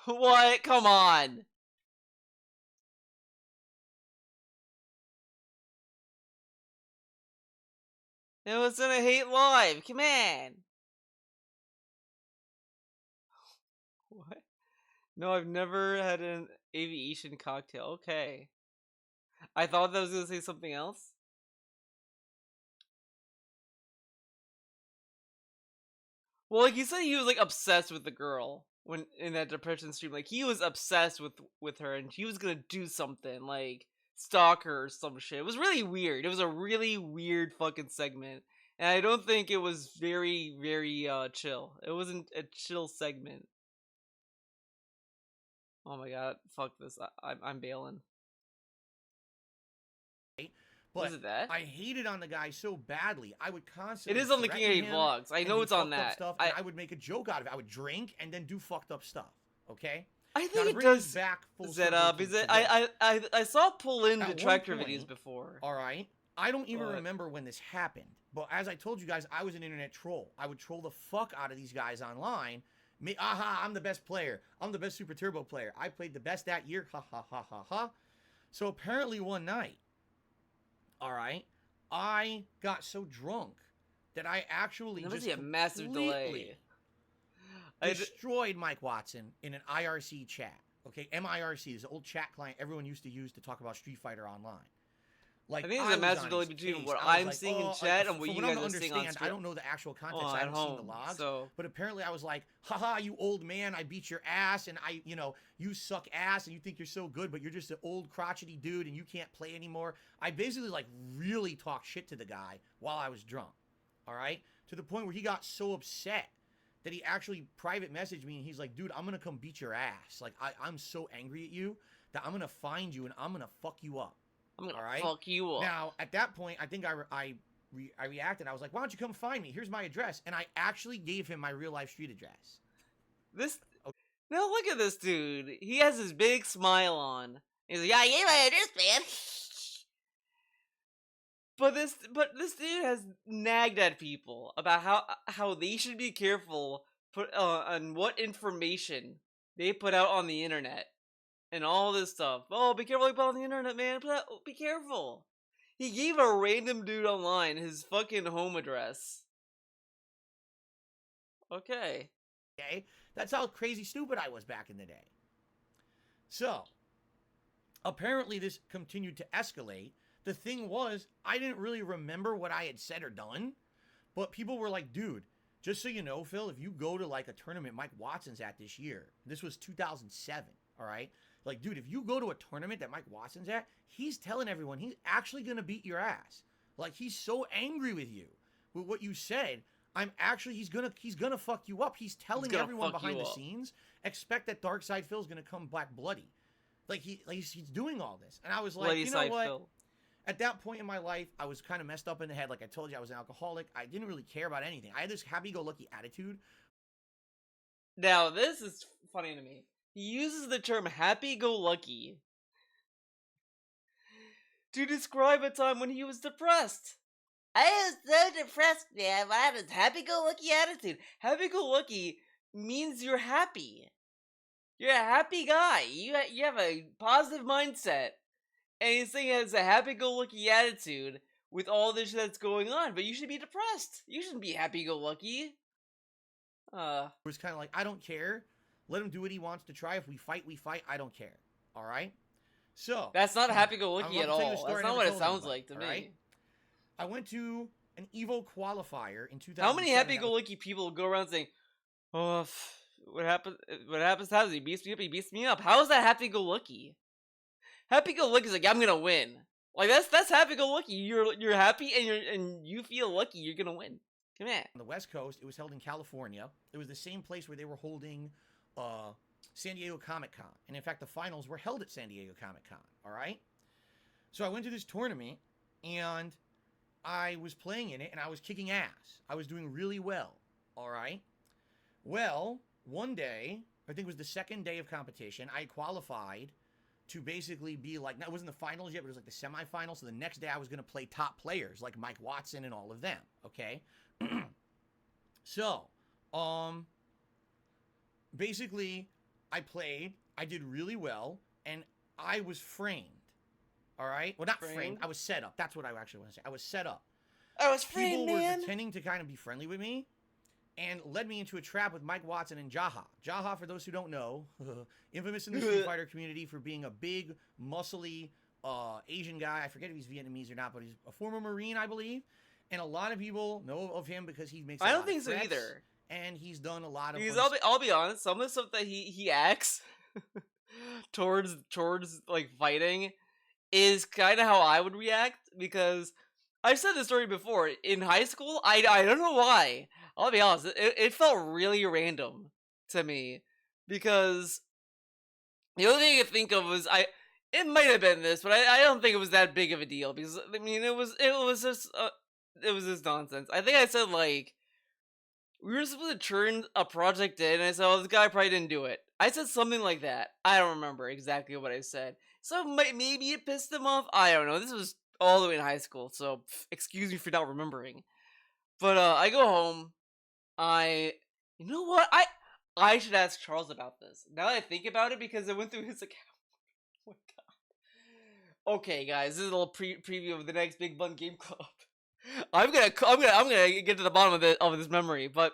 What? Come on. It was in a hate live. Come on. What? No, I've never had an aviation cocktail. Okay. I thought that was gonna say something else. Well, like, he said he was like obsessed with the girl when in that depression stream. Like, he was obsessed with her, and he was gonna do something like stalk her or some shit. It was really weird. It was a really weird fucking segment, and I don't think it was very chill. It wasn't a chill segment. Oh my god, fuck this. I'm bailing. But Was it that? I hated on the guy so badly. I would constantly. It is on the threaten King 8 him vlogs. I and know do it's on fucked up that. Stuff, and I would make a joke out of it. I would drink and then do fucked up stuff. Okay. I Now, think to it bring this does back full set circle up. to- Is to it? this. I saw pull in At one detractor point, videos before. All right. I don't even But- remember when this happened. But as I told you guys, I was an internet troll. I would troll the fuck out of these guys online. Me, aha, I'm the best player. I'm the best Super Turbo player. I played the best that year. Ha ha ha ha ha. So apparently one night, all right, I got so drunk that I actually There must just be a massive delay. destroyed Mike Watson in an IRC chat. Okay, MIRC is the old chat client everyone used to use to talk about Street Fighter online. Like, I think there's a was massive on delay his between case. what I was I'm like, seeing in oh, chat and from what you I'm guys to are seeing on understand, stream. I don't know the actual context. I at haven't seen the home. logs. So But apparently I was like, haha, you old man, I beat your ass, and you suck ass, and you think you're so good, but you're just an old crotchety dude, and you can't play anymore. I basically, like, really talked shit to the guy while I was drunk, all right? To the point where he got so upset that he actually private messaged me, and he's like, dude, I'm gonna come beat your ass. Like, I'm so angry at you that I'm gonna find you, and I'm gonna fuck you up. I'm gonna all right? fuck you up. Now, at that point, I think I reacted. I was like, why don't you come find me? Here's my address. And I actually gave him my real-life street address. This now look at this dude. He has his big smile on. He's like, yeah, I gave my address, man. But this dude has nagged at people about how they should be careful on what information they put out on the internet and all this stuff. Oh, be careful what you put on the internet, man. Be careful. He gave a random dude online his fucking home address. Okay. Okay? That's how crazy stupid I was back in the day. So, apparently this continued to escalate. The thing was, I didn't really remember what I had said or done, but people were like, dude, just so you know, Phil, if you go to like a tournament Mike Watson's at this year, this was 2007, all right? Like, dude, if you go to a tournament that Mike Watson's at, he's telling everyone he's actually going to beat your ass. Like, he's so angry with you with what you said. he's gonna fuck you up. He's telling gonna everyone fuck behind you the up. scenes, expect that Dark Side Phil's gonna come black bloody. Like he's doing all this. And I was like, Bloody you know side what? Phil. At that point in my life, I was kind of messed up in the head. Like I told you, I was an alcoholic. I didn't really care about anything. I had this happy-go-lucky attitude. Now, this is funny to me. He uses the term happy-go-lucky to describe a time when he was depressed. I was so depressed, man. I had a happy-go-lucky attitude. Happy-go-lucky means you're happy. You're a happy guy. You have a positive mindset. And he's saying he has a happy-go-lucky attitude with all this shit that's going on. But you should be depressed. You shouldn't be happy-go-lucky. It was kind of like, I don't care. Let him do what he wants to try. If we fight, we fight. I don't care. All right? So. That's not happy-go-lucky I'm at about to tell you a all. story That's I not never what it told sounds anybody, like to all me. right? I went to an EVO qualifier in 2007. How many happy-go-lucky people go around saying, "Oh, what happens? What happens? He beats me up. He beats me up." How is that happy-go-lucky? Happy-go-lucky is like, I'm gonna win. Like that's happy-go-lucky. You're happy and you feel lucky you're gonna win. Come on. On the West Coast, it was held in California. It was the same place where they were holding San Diego Comic-Con. And in fact, the finals were held at San Diego Comic-Con. All right? So I went to this tournament, and I was playing in it, and I was kicking ass. I was doing really well. All right? Well, one day, I think it was the second day of competition, I qualified to basically be like, now it wasn't the finals yet, but it was like the semifinals. So the next day I was going to play top players like Mike Watson and all of them. Okay? So, basically, I played, I did really well, and I was framed. All right? Well, not framed. I was set up. That's what I actually want to say. I was set up. I was framed, People were man. pretending to kind of be friendly with me and led me into a trap with Mike Watson and Jaha. Jaha, for those who don't know, infamous in the Street Fighter community for being a big, muscly Asian guy. I forget if he's Vietnamese or not, but he's a former Marine, I believe. And a lot of people know of him because he makes. I don't think so either. And he's done a lot of. Because I'll be honest, some of the stuff that he acts towards like fighting is kind of how I would react. Because I've said this story before. In high school, I don't know why. I'll be honest, it felt really random to me because the only thing I could think of was it might have been this, but I don't think it was that big of a deal because I mean it was just nonsense. I think I said like we were supposed to turn a project in, and I said, "Oh, this guy probably didn't do it." I said something like that. I don't remember exactly what I said. So maybe it pissed him off. I don't know. This was all the way in high school, so excuse me for not remembering. But I go home. You know what? I should ask Charles about this. Now that I think about it, because it went through his account. Oh my god. Okay, guys, this is a little preview of the next Big Bun Game Club. I'm gonna get to the bottom of this memory, but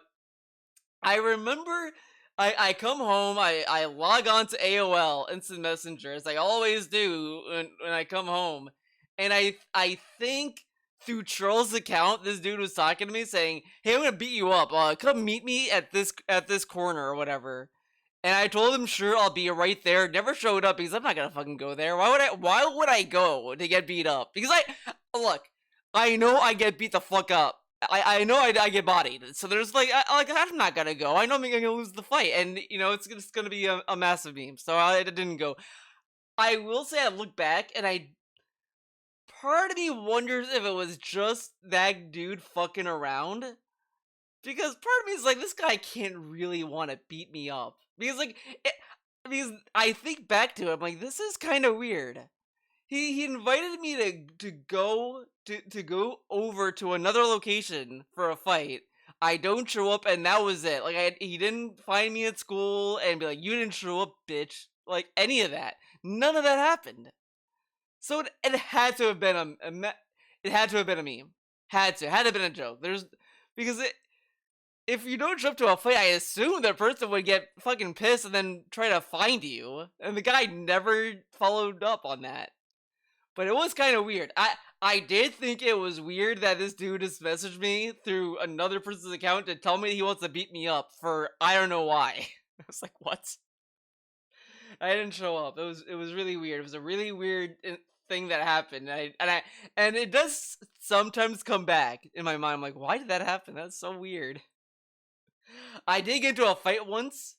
I remember I come home, I log on to AOL Instant Messenger as I always do when I come home, and I think through Charles' account, this dude was talking to me saying, "Hey, I'm gonna beat you up. Come meet me at this corner or whatever." And I told him, "Sure, I'll be right there." Never showed up because I'm not gonna fucking go there. Why would I go to get beat up? Because look, I know I get beat the fuck up. I know I get bodied. So there's I'm not gonna go. I know I'm gonna lose the fight, and you know it's gonna be a massive meme. So I didn't go. I will say I look back and part of me wonders if it was just that dude fucking around. Because part of me is like, this guy can't really want to beat me up. Because because I think back to it, I'm like, this is kind of weird. He invited me to go over to another location for a fight. I don't show up, and that was it. Like he didn't find me at school and be like, "You didn't show up, bitch." Like any of that. None of that happened. So it had to have been a meme. Had to have been a joke. Because if you don't show up to a fight, I assume that person would get fucking pissed and then try to find you. And the guy never followed up on that. But it was kind of weird. I did think it was weird that this dude just messaged me through another person's account to tell me he wants to beat me up for I don't know why. I was like, what? I didn't show up. It was really weird. It was a really weird thing that happened. And it does sometimes come back in my mind. I'm like, why did that happen? That's so weird. I did get into a fight once,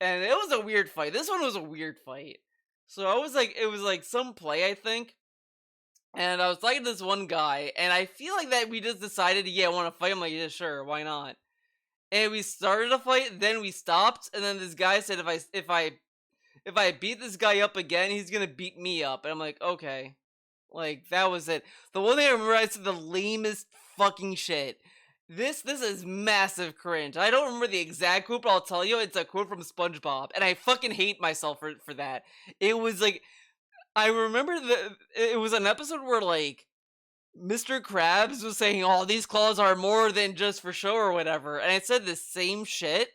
and it was a weird fight. This one was a weird fight. So it was like some play, I think. And I was talking to this one guy, and I feel like that we just decided, yeah, I want to fight. I'm like, yeah, sure, why not? And we started a fight, then we stopped, and then this guy said if I beat this guy up again, he's gonna beat me up. And I'm like, okay. Like, that was it. The one thing I remember, I said the lamest fucking shit. This is massive cringe. I don't remember the exact quote, but I'll tell you, it's a quote from SpongeBob, and I fucking hate myself for that. It was like, I remember it was an episode where, like, Mr. Krabs was saying, oh, these claws are more than just for show or whatever, and I said the same shit.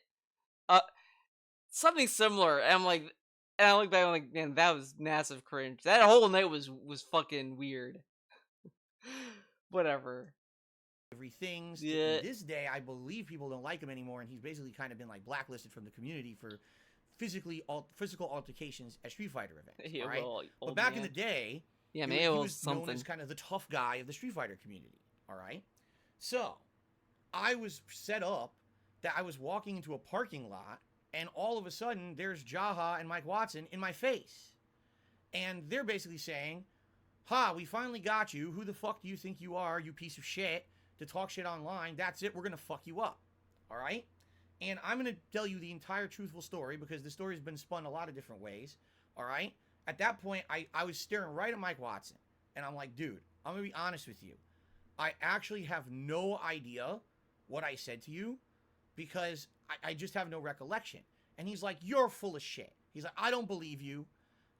Something similar, and I'm like, and I look back, I'm like, man, that was massive cringe. That whole night was fucking weird. Whatever. Things. Yeah. To this day, I believe people don't like him anymore, and he's basically kind of been like blacklisted from the community for physical altercations at Street Fighter events. Yeah, right? well, but back in the day, yeah, he was something. known as kind of the tough guy of the Street Fighter community. All right. So, I was set up that I was walking into a parking lot, and all of a sudden, there's Jaha and Mike Watson in my face, and they're basically saying, "Ha, we finally got you. Who the fuck do you think you are, you piece of shit, to talk shit online? That's it. We're gonna fuck you up." All right. And I'm going to tell you the entire truthful story because the story's been spun a lot of different ways, all right? At that point, I was staring right at Mike Watson, and I'm like, dude, I'm going to be honest with you. I actually have no idea what I said to you because I just have no recollection. And he's like, you're full of shit. He's like, I don't believe you.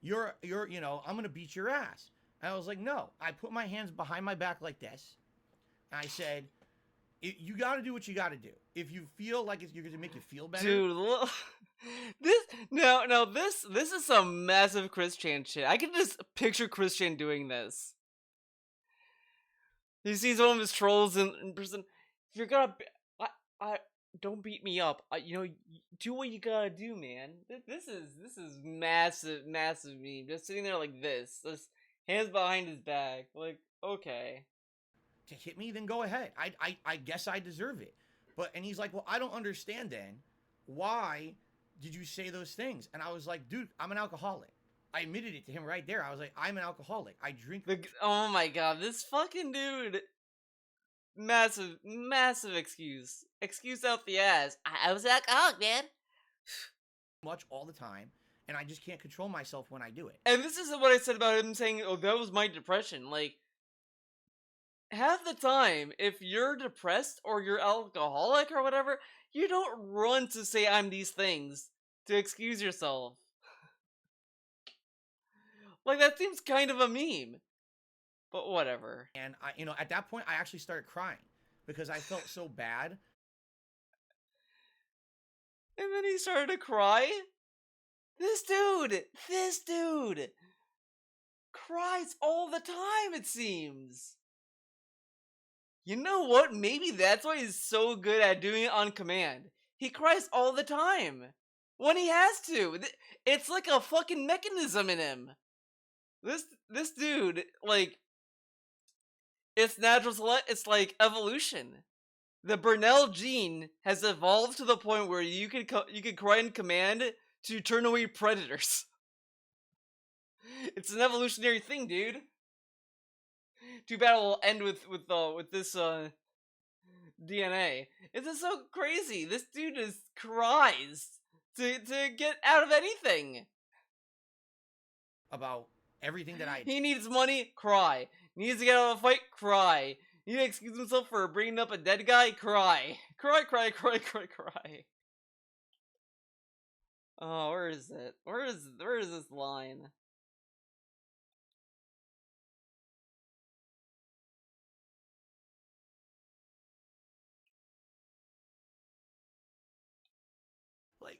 You're I'm going to beat your ass. And I was like, no. I put my hands behind my back like this, and I said, you got to do what you got to do. If you feel like you're going to make you feel better. Dude, this is some massive Chris Chan shit. I can just picture Chris Chan doing this. He sees one of his trolls in person. You're gonna, I don't beat me up. Do what you gotta do, man. This is massive meme. Just sitting there like this, just hands behind his back. Like, okay. To hit me, then go ahead. I guess I deserve it. And he's like, well, I don't understand then. Why did you say those things? And I was like, dude, I'm an alcoholic. I admitted it to him right there. I was like, I'm an alcoholic. I drink. Oh my god, this fucking dude. Massive excuse. Excuse out the ass. I was an alcoholic, man. Much all the time. And I just can't control myself when I do it. And this isn't what I said about him saying, oh, that was my depression. Like, half the time, if you're depressed or you're alcoholic or whatever, you don't run to say I'm these things to excuse yourself. Like, that seems kind of a meme. But whatever. And at that point, I actually started crying because I felt so bad. And then he started to cry? This dude cries all the time, it seems. You know what? Maybe that's why he's so good at doing it on command. He cries all the time. When he has to. It's like a fucking mechanism in him. This dude, like, it's natural select. It's like evolution. The Burnell gene has evolved to the point where you can cry in command to turn away predators. It's an evolutionary thing, dude. Too bad it will end with this DNA. It's just so crazy. This dude just cries to get out of anything. About everything that I... He needs money, cry. Needs to get out of a fight, cry. Need to excuse himself for bringing up a dead guy, cry. Cry. Oh, where is it? Where is this line? Like,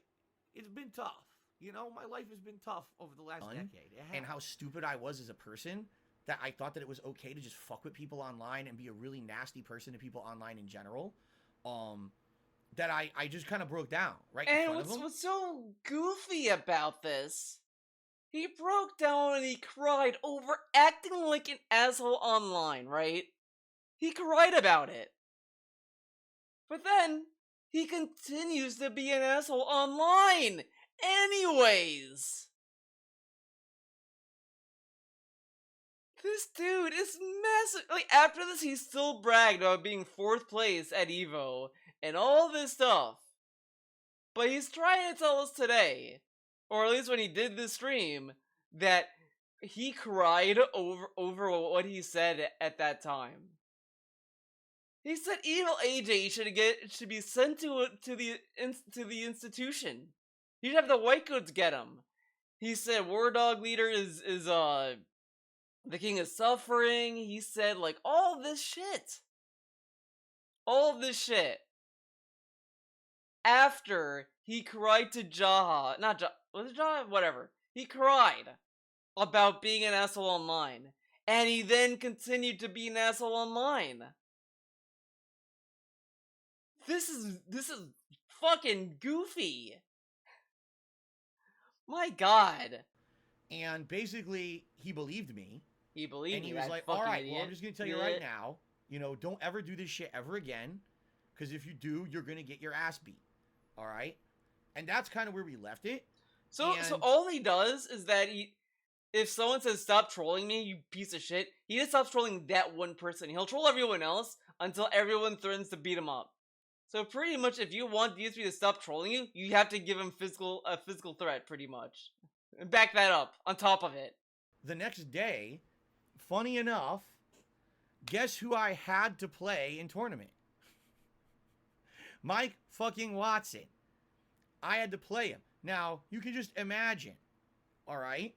it's been tough. My life has been tough over the last decade. And how stupid I was as a person, that I thought that it was okay to just fuck with people online and be a really nasty person to people online in general. That I just kind of broke down, right? And what's so goofy about this He broke down and he cried over acting like an asshole online, right? He cried about it. But then, he continues to be an asshole online! Anyways! This dude is massive. Like, after this, he still bragged about being 4th place at EVO and all this stuff. But he's trying to tell us today, or at least when he did this stream, that he cried over what he said at that time. He said evil AJ should be sent to the institution. He should have the white coats get him. He said War Dog leader is the king is suffering. He said, like, all this shit. All this shit. After he cried to Jaha. Not Jaha. Was it Jaha? Whatever. He cried about being an asshole online. And he then continued to be an asshole online. This is fucking goofy. My god. And basically, he believed me. He believed and me. he was that like, fucking all right, idiot. well, I'm just going to tell you right now, you know, don't ever do this shit ever again. Because if you do, you're going to get your ass beat. All right? And that's kind of where we left it. So all he does is that if someone says, stop trolling me, you piece of shit, he just stops trolling that one person. He'll troll everyone else until everyone threatens to beat him up. So pretty much, if you want DSP to stop trolling you, you have to give him a physical threat, pretty much. And back that up, on top of it. The next day, funny enough, guess who I had to play in tournament? Mike fucking Watson. I had to play him. Now, you can just imagine, alright?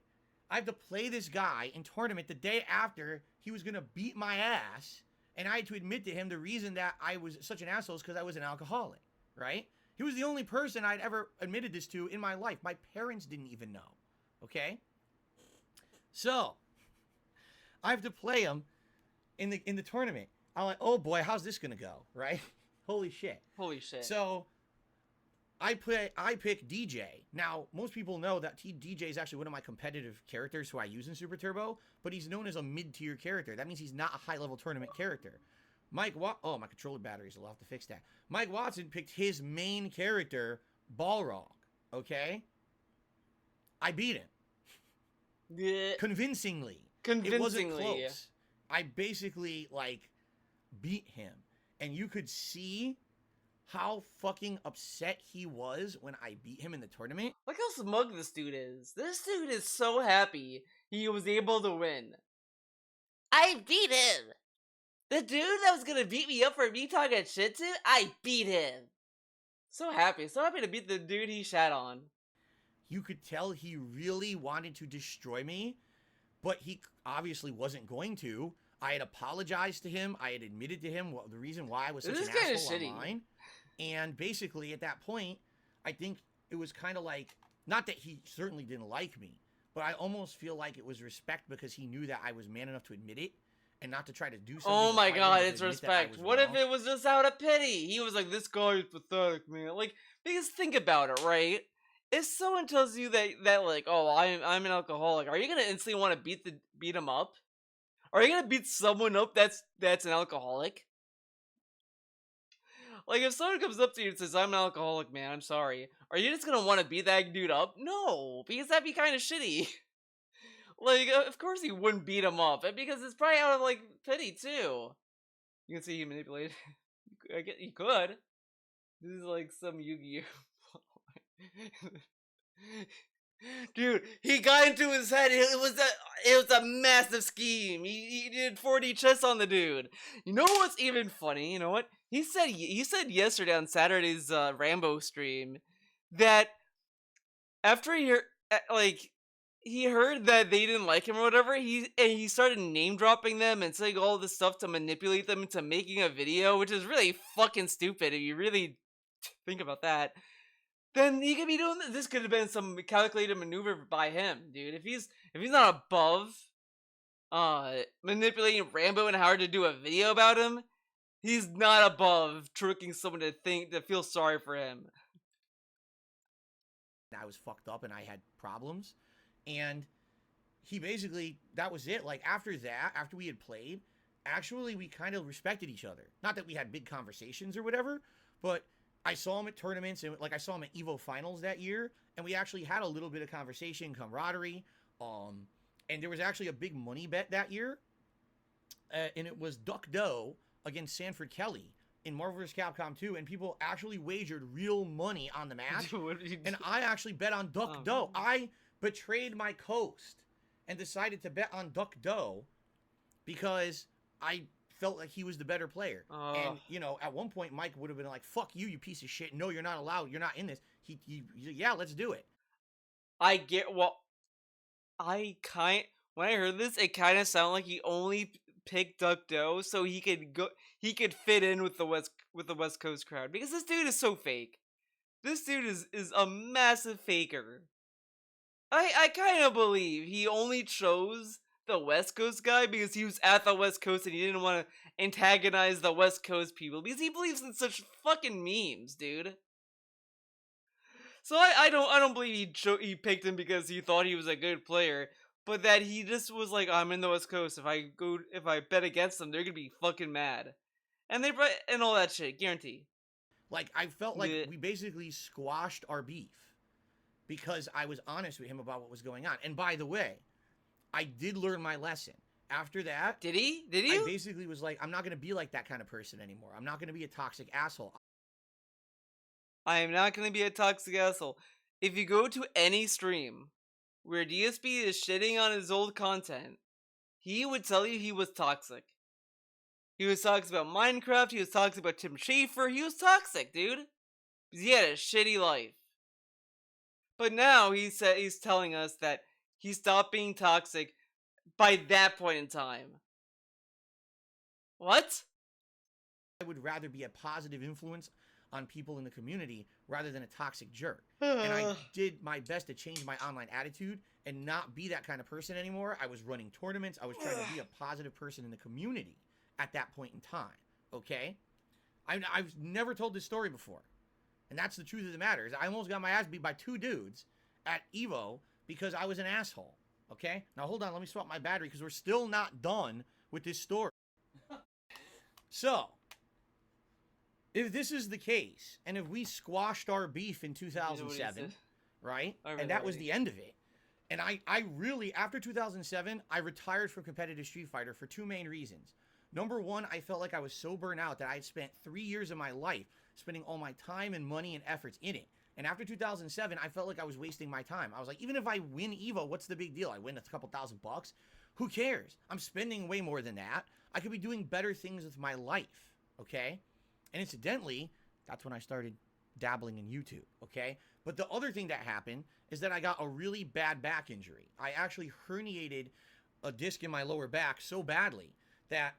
I have to play this guy in tournament the day after he was gonna beat my ass, and I had to admit to him the reason that I was such an asshole is because I was an alcoholic, right? He was the only person I'd ever admitted this to in my life. My parents didn't even know, okay? So, I have to play him in the tournament. I'm like, oh boy, how's this gonna go, right? Holy shit. Holy shit. So, I pick DJ. Now, most people know that DJ is actually one of my competitive characters who I use in Super Turbo, but he's known as a mid-tier character. That means he's not a high-level tournament character. Oh, my controller batteries, I'll have to fix that. Mike Watson picked his main character, Balrog, okay? I beat him. Yeah. Convincingly. It wasn't close. I basically, like, beat him. And you could see how fucking upset he was when I beat him in the tournament. Look how smug this dude is. This dude is so happy he was able to win. I beat him! The dude that was gonna beat me up for me talking shit to, I beat him! So happy to beat the dude he shat on. You could tell he really wanted to destroy me, but he obviously wasn't going to. I had apologized to him. I had admitted to him the reason why I was such an asshole online. And basically, at that point, I think it was kind of like, not that he certainly didn't like me, but I almost feel like it was respect because he knew that I was man enough to admit it and not to try to do something. Oh my god, it's respect. What if it was just out of pity? He was like, this guy is pathetic, man. Like, because think about it, right? If someone tells you that like, oh, I'm an alcoholic, are you gonna instantly want to beat him up? Are you gonna beat someone up that's an alcoholic? Like, if someone comes up to you and says, I'm an alcoholic, man, I'm sorry, are you just gonna want to beat that dude up? No, because that'd be kind of shitty. Like, of course he wouldn't beat him up, because it's probably out of, like, pity, too. You can see he manipulated. I guess you could. This is like some Yu-Gi-Oh! Dude, he got into his head. It was a massive scheme. He did 4D chess on the dude. You know what's even funny? You know what? He said yesterday on Saturday's Rambo stream that after he heard that they didn't like him or whatever, he started name dropping them and saying all this stuff to manipulate them into making a video, which is really fucking stupid if you really think about that. Then he could be doing this. This could have been some calculated maneuver by him, dude. If he's not above manipulating Rambo and Howard to do a video about him, he's not above tricking someone to feel sorry for him. I was fucked up and I had problems. And he basically, that was it. Like, after that, after we had played, actually, we kind of respected each other. Not that we had big conversations or whatever, but I saw him at tournaments, and like I saw him at Evo Finals that year, and we actually had a little bit of conversation, camaraderie. And there was actually a big money bet that year, and it was Duck Doe against Sanford Kelly in Marvel vs. Capcom 2, and people actually wagered real money on the match. And I actually bet on Duck Doe. I betrayed my coast and decided to bet on Duck Doe because I felt like he was the better player. And, you know, at one point, Mike would have been like, fuck you, you piece of shit. No, you're not allowed. You're not in this. Yeah, let's do it. I get, well, when I heard this, it kind of sounded like he only picked Duck Doe so he could fit in with the West Coast crowd, because this dude is so fake. This dude is a massive faker. I kind of believe he only chose the West Coast guy because he was at the West Coast and he didn't want to antagonize the West Coast people, because he believes in such fucking memes, dude. So I don't believe he picked him because he thought he was a good player, but that he just was like, I'm in the West Coast. If I bet against them, they're gonna be fucking mad, and all that shit, guarantee. Like, I felt like we basically squashed our beef because I was honest with him about what was going on. And by the way, I did learn my lesson. After that, did he? Did you? I basically was like, I'm not gonna be like that kind of person anymore. I'm not gonna be a toxic asshole. I am not going to be a toxic asshole. If you go to any stream where DSP is shitting on his old content, he would tell you he was toxic. He was toxic about Minecraft, he was toxic about Tim Schafer, he was toxic, dude. Because he had a shitty life. But now he's telling us that he stopped being toxic by that point in time. What? I would rather be a positive influence on people in the community rather than a toxic jerk. And I did my best to change my online attitude and not be that kind of person anymore. I was running tournaments. I was trying to be a positive person in the community at that point in time. Okay? I've never told this story before. And that's the truth of the matter. Is I almost got my ass beat by 2 dudes at Evo because I was an asshole. Okay? Now hold on. Let me swap my battery because we're still not done with this story. So, if this is the case, and if we squashed our beef in 2007, right? And that was the end of it. And I really, after 2007, I retired from competitive Street Fighter for 2 main reasons. Number one, I felt like I was so burnt out that I had spent 3 years of my life spending all my time and money and efforts in it. And after 2007, I felt like I was wasting my time. I was like, even if I win Evo, what's the big deal? I win a couple $1,000. Who cares? I'm spending way more than that. I could be doing better things with my life, okay? And incidentally, that's when I started dabbling in YouTube, okay? But the other thing that happened is that I got a really bad back injury. I actually herniated a disc in my lower back so badly that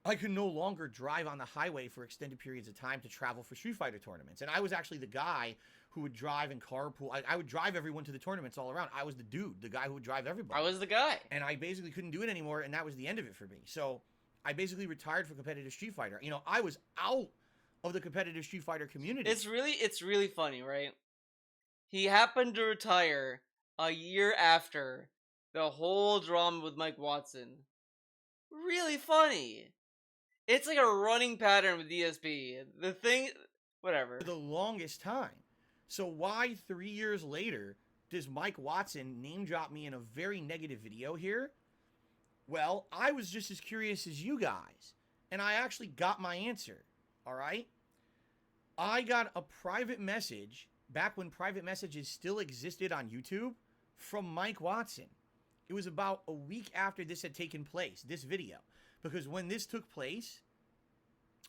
I could no longer drive on the highway for extended periods of time to travel for Street Fighter tournaments. And I was actually the guy who would drive and carpool. I would drive everyone to the tournaments all around. I was the dude, the guy who would drive everybody. I was the guy. And I basically couldn't do it anymore, and that was the end of it for me. So I basically retired from competitive Street Fighter. You know, I was out of the competitive Street Fighter community. It's really funny, right? He happened to retire a year after the whole drama with Mike Watson. Really funny. It's like a running pattern with DSP. The thing, whatever. For the longest time. So why 3 years later does Mike Watson name drop me in a very negative video here? Well, I was just as curious as you guys, and I actually got my answer. All right? I got a private message back when private messages still existed on YouTube from Mike Watson. It was about a week after this had taken place, this video. Because when this took place,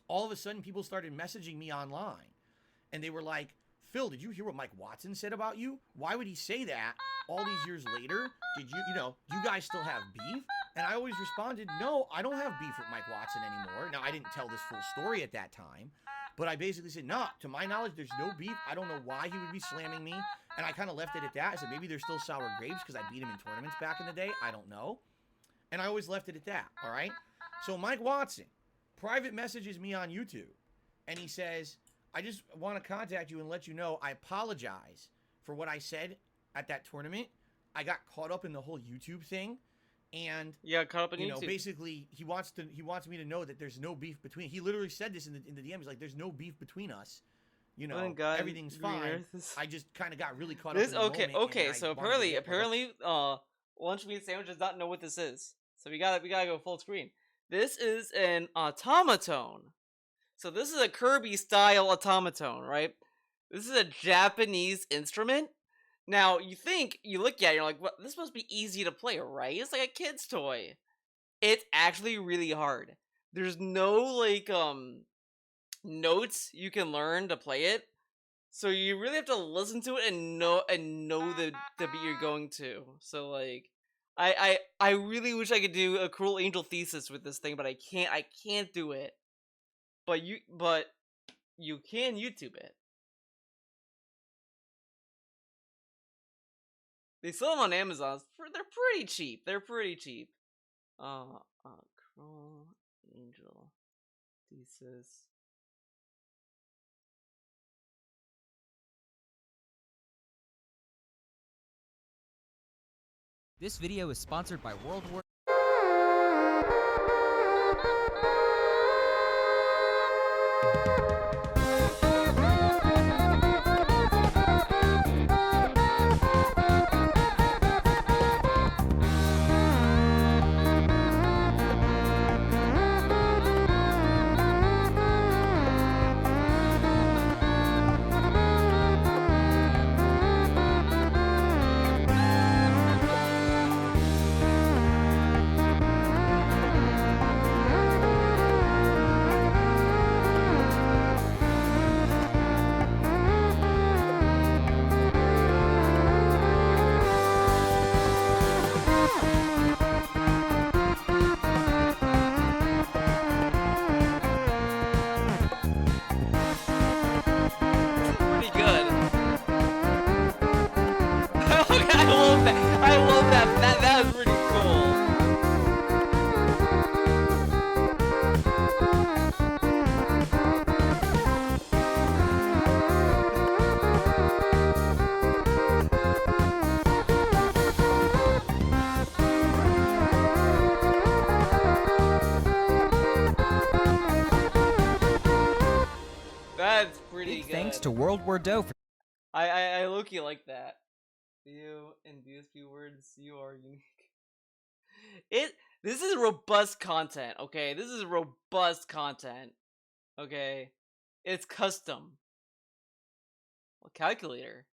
all of a sudden people started messaging me online. And they were like, Phil, did you hear what Mike Watson said about you? Why would he say that all these years later? Did you guys still have beef? And I always responded, no, I don't have beef with Mike Watson anymore. Now, I didn't tell this full story at that time. But I basically said, no, to my knowledge, there's no beef. I don't know why he would be slamming me. And I kind of left it at that. I said, maybe there's still sour grapes because I beat him in tournaments back in the day. I don't know. And I always left it at that, all right? So Mike Watson private messages me on YouTube. And he says, I just want to contact you and let you know I apologize for what I said at that tournament. I got caught up in the whole YouTube thing, and Yeah, caught up in you YouTube. know, basically he wants me to know that there's no beef between. He literally said this in the DM. He's like, "There's no beef between us. You know, Oh, God, everything's Green fine." Earth is- I just kind of got really caught This up in the okay, moment. okay. and I So wanted to apparently, get my hook. lunch meat sandwich does not know what this is. So we gotta go full screen. This is an automaton. So this is a Kirby style automaton, right? This is a Japanese instrument. Now you look at it, you're like, well, this must be easy to play, right? It's like a kid's toy. It's actually really hard. There's no like notes you can learn to play it. So you really have to listen to it and know the beat you're going to. So like I really wish I could do a Cruel Angel thesis with this thing, but I can't do it. But you can YouTube it. They sell them on Amazon. They're pretty cheap. Cruel Angel thesis. This video is sponsored by World War. Pretty good. I love that. That was pretty cool. That's pretty good. Thanks to World War Doe for I low-key like that. You and these few words, you are unique. This is robust content, okay? This is robust content. Okay. It's custom. A calculator.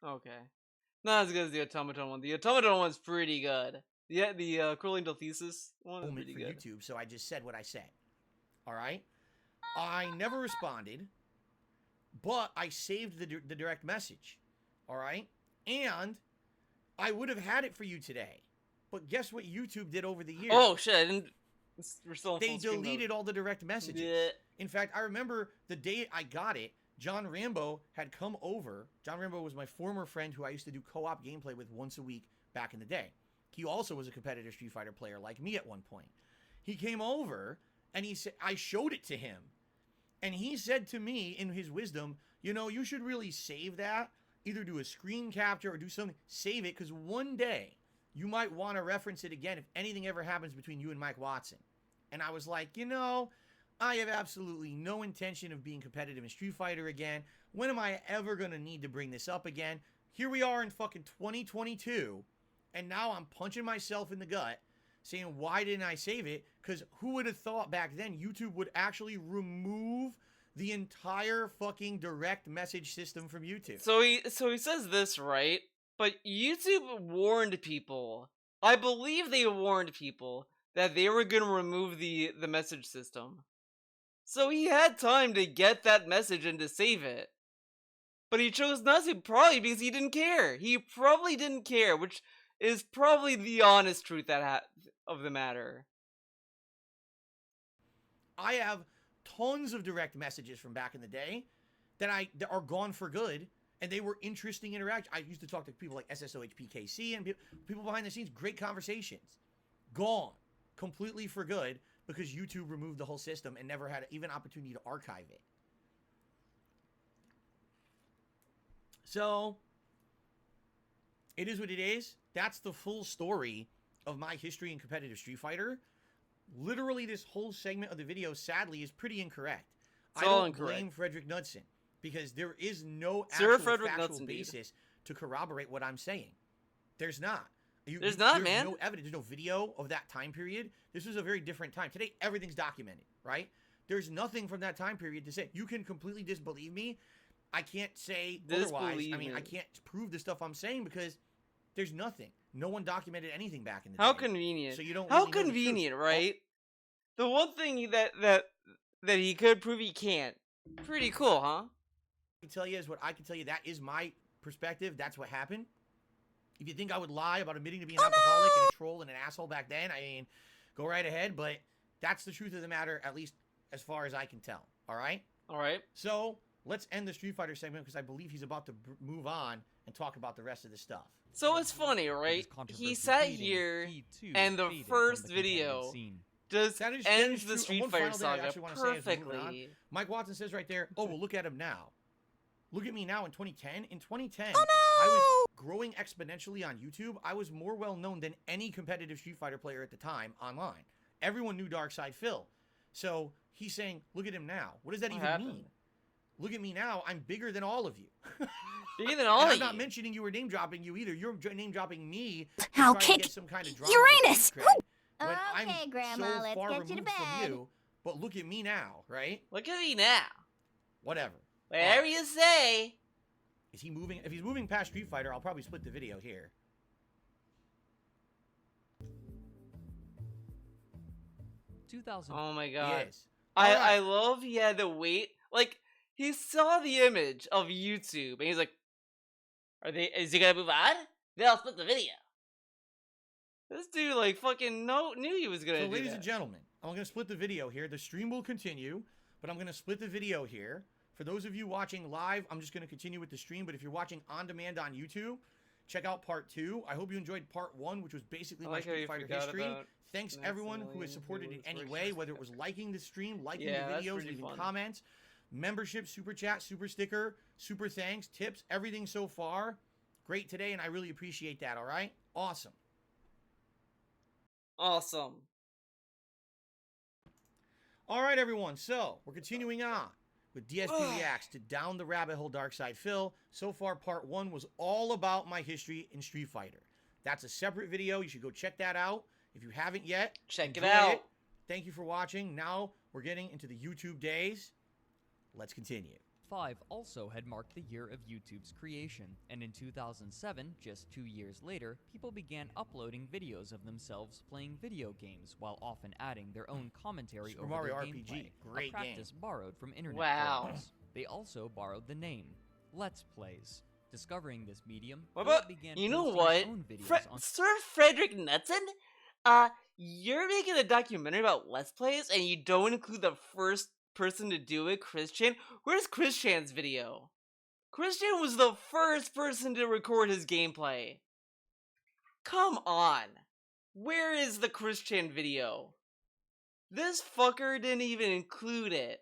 Okay. Not as good as the automaton one. The automaton one's pretty good. Yeah, the Cruel Angel thesis one is moment pretty for good. YouTube, so I just said what I said. All right? I never responded, but I saved the direct message. All right? And I would have had it for you today. But guess what YouTube did over the years? Oh shit! I didn't. We're still. They deleted all the direct messages. Yeah. In fact, I remember the day I got it, John Rambo had come over. John Rambo was my former friend who I used to do co-op gameplay with once a week back in the day. He also was a competitive Street Fighter player like me at one point. He came over and he said, I showed it to him. And he said to me in his wisdom, you know, you should really save that. Either do a screen capture or do something. Save it, because one day you might want to reference it again if anything ever happens between you and Mike Watson. And I was like, you know, I have absolutely no intention of being competitive in Street Fighter again. When am I ever going to need to bring this up again? Here we are in fucking 2022, and now I'm punching myself in the gut saying, why didn't I save it? Because who would have thought back then YouTube would actually remove the entire fucking direct message system from YouTube? So he says this, right? But YouTube warned people. I believe they warned people that they were going to remove the message system. So he had time to get that message and to save it. But he chose not to, probably because he didn't care. He probably didn't care, which is probably the honest truth of the matter. I have tons of direct messages from back in the day that are gone for good, and they were interesting interactions. I used to talk to people like SSOHPKC and people behind the scenes, great conversations. Gone completely for good because YouTube removed the whole system and never had even opportunity to archive it. So, it is what it is. That's the full story of my history in competitive Street Fighter. Literally, this whole segment of the video, sadly, is pretty incorrect. It's I all don't incorrect. blame Frederick Knudsen because there is no Sir actual Frederick factual Knudsen, dude. basis to corroborate what I'm saying. There's not. There's not, there's man. no evidence. There's no video of that time period. This was a very different time. Today, everything's documented, right? There's nothing from that time period to say. You can completely disbelieve me. I can't say otherwise. I mean, I can't prove the stuff I'm saying because there's nothing. No one documented anything back in the How day. convenient. So you don't How really know the truth. convenient, right? The one thing that he could prove he can't. Pretty cool, huh? I can tell you is what I can tell you. That is my perspective. That's what happened. If you think I would lie about admitting to being an alcoholic and a troll and an asshole back then, I mean, go right ahead. But that's the truth of the matter, at least as far as I can tell. All right? All right. So let's end the Street Fighter segment because I believe he's about to move on and talk about the rest of the stuff. So it's funny, right? He sat here, and the first video just ends the Street Fighter saga perfectly. Mike Watson says right there, oh, well, look at him now. Look at me now in 2010. In 2010, I was growing exponentially on YouTube. I was more well-known than any competitive Street Fighter player at the time online. Everyone knew Darkside Phil. So he's saying, look at him now. What does that even mean? Look at me now. I'm bigger than all of you. Bigger than all of you. I'm not mentioning you or name-dropping you either. You're name-dropping me to I'll try to kick get some kind of drama Uranus! when Okay, I'm Grandma, so let's far get removed you to from bed. you. But look at me now, right? Look at me now. Whatever. Whatever you say. Is he moving? If he's moving past Street Fighter, I'll probably split the video here. 2000. Oh my god. Yes. I love he had to wait. Like, he saw the image of YouTube and he's like, is he gonna move on? Then I'll split the video. This dude like fucking knew he was gonna do ladies that. and gentlemen, I'm gonna split the video here. The stream will continue, but I'm gonna split the video here. For those of you watching live, I'm just gonna continue with the stream, but if you're watching on demand on YouTube, check out part 2. I hope you enjoyed part 1, which was basically my Street Fighter history. Thanks everyone who has supported in any way, whether it was liking the stream, liking the videos, leaving comments, membership, super chat, super sticker, super thanks, tips, everything so far. Great today, and I really appreciate that, all right? Awesome. Awesome. All right, everyone, so we're continuing on with DSP Reacts to Down the Rabbit Hole Darkside Phil. So far, part 1 was all about my history in Street Fighter. That's a separate video. You should go check that out. If you haven't yet, check it enjoy out. Thank you for watching. Now we're getting into the YouTube days. Let's continue. 5 also had marked the year of YouTube's creation, and in 2007, just 2 years later, people began uploading videos of themselves playing video games, while often adding their own commentary Super over Mario their RPG, gameplay, great a practice game. borrowed from internet Wow. forums. They also borrowed the name, Let's Plays. Discovering this medium, What Philip about, began you know posting what? his own videos on Sir Frederick Knudsen? You're making a documentary about Let's Plays and you don't include the first person to do it, Christian? Where's Christian's video? Christian was the first person to record his gameplay. Come on. Where is the Christian video? This fucker didn't even include it.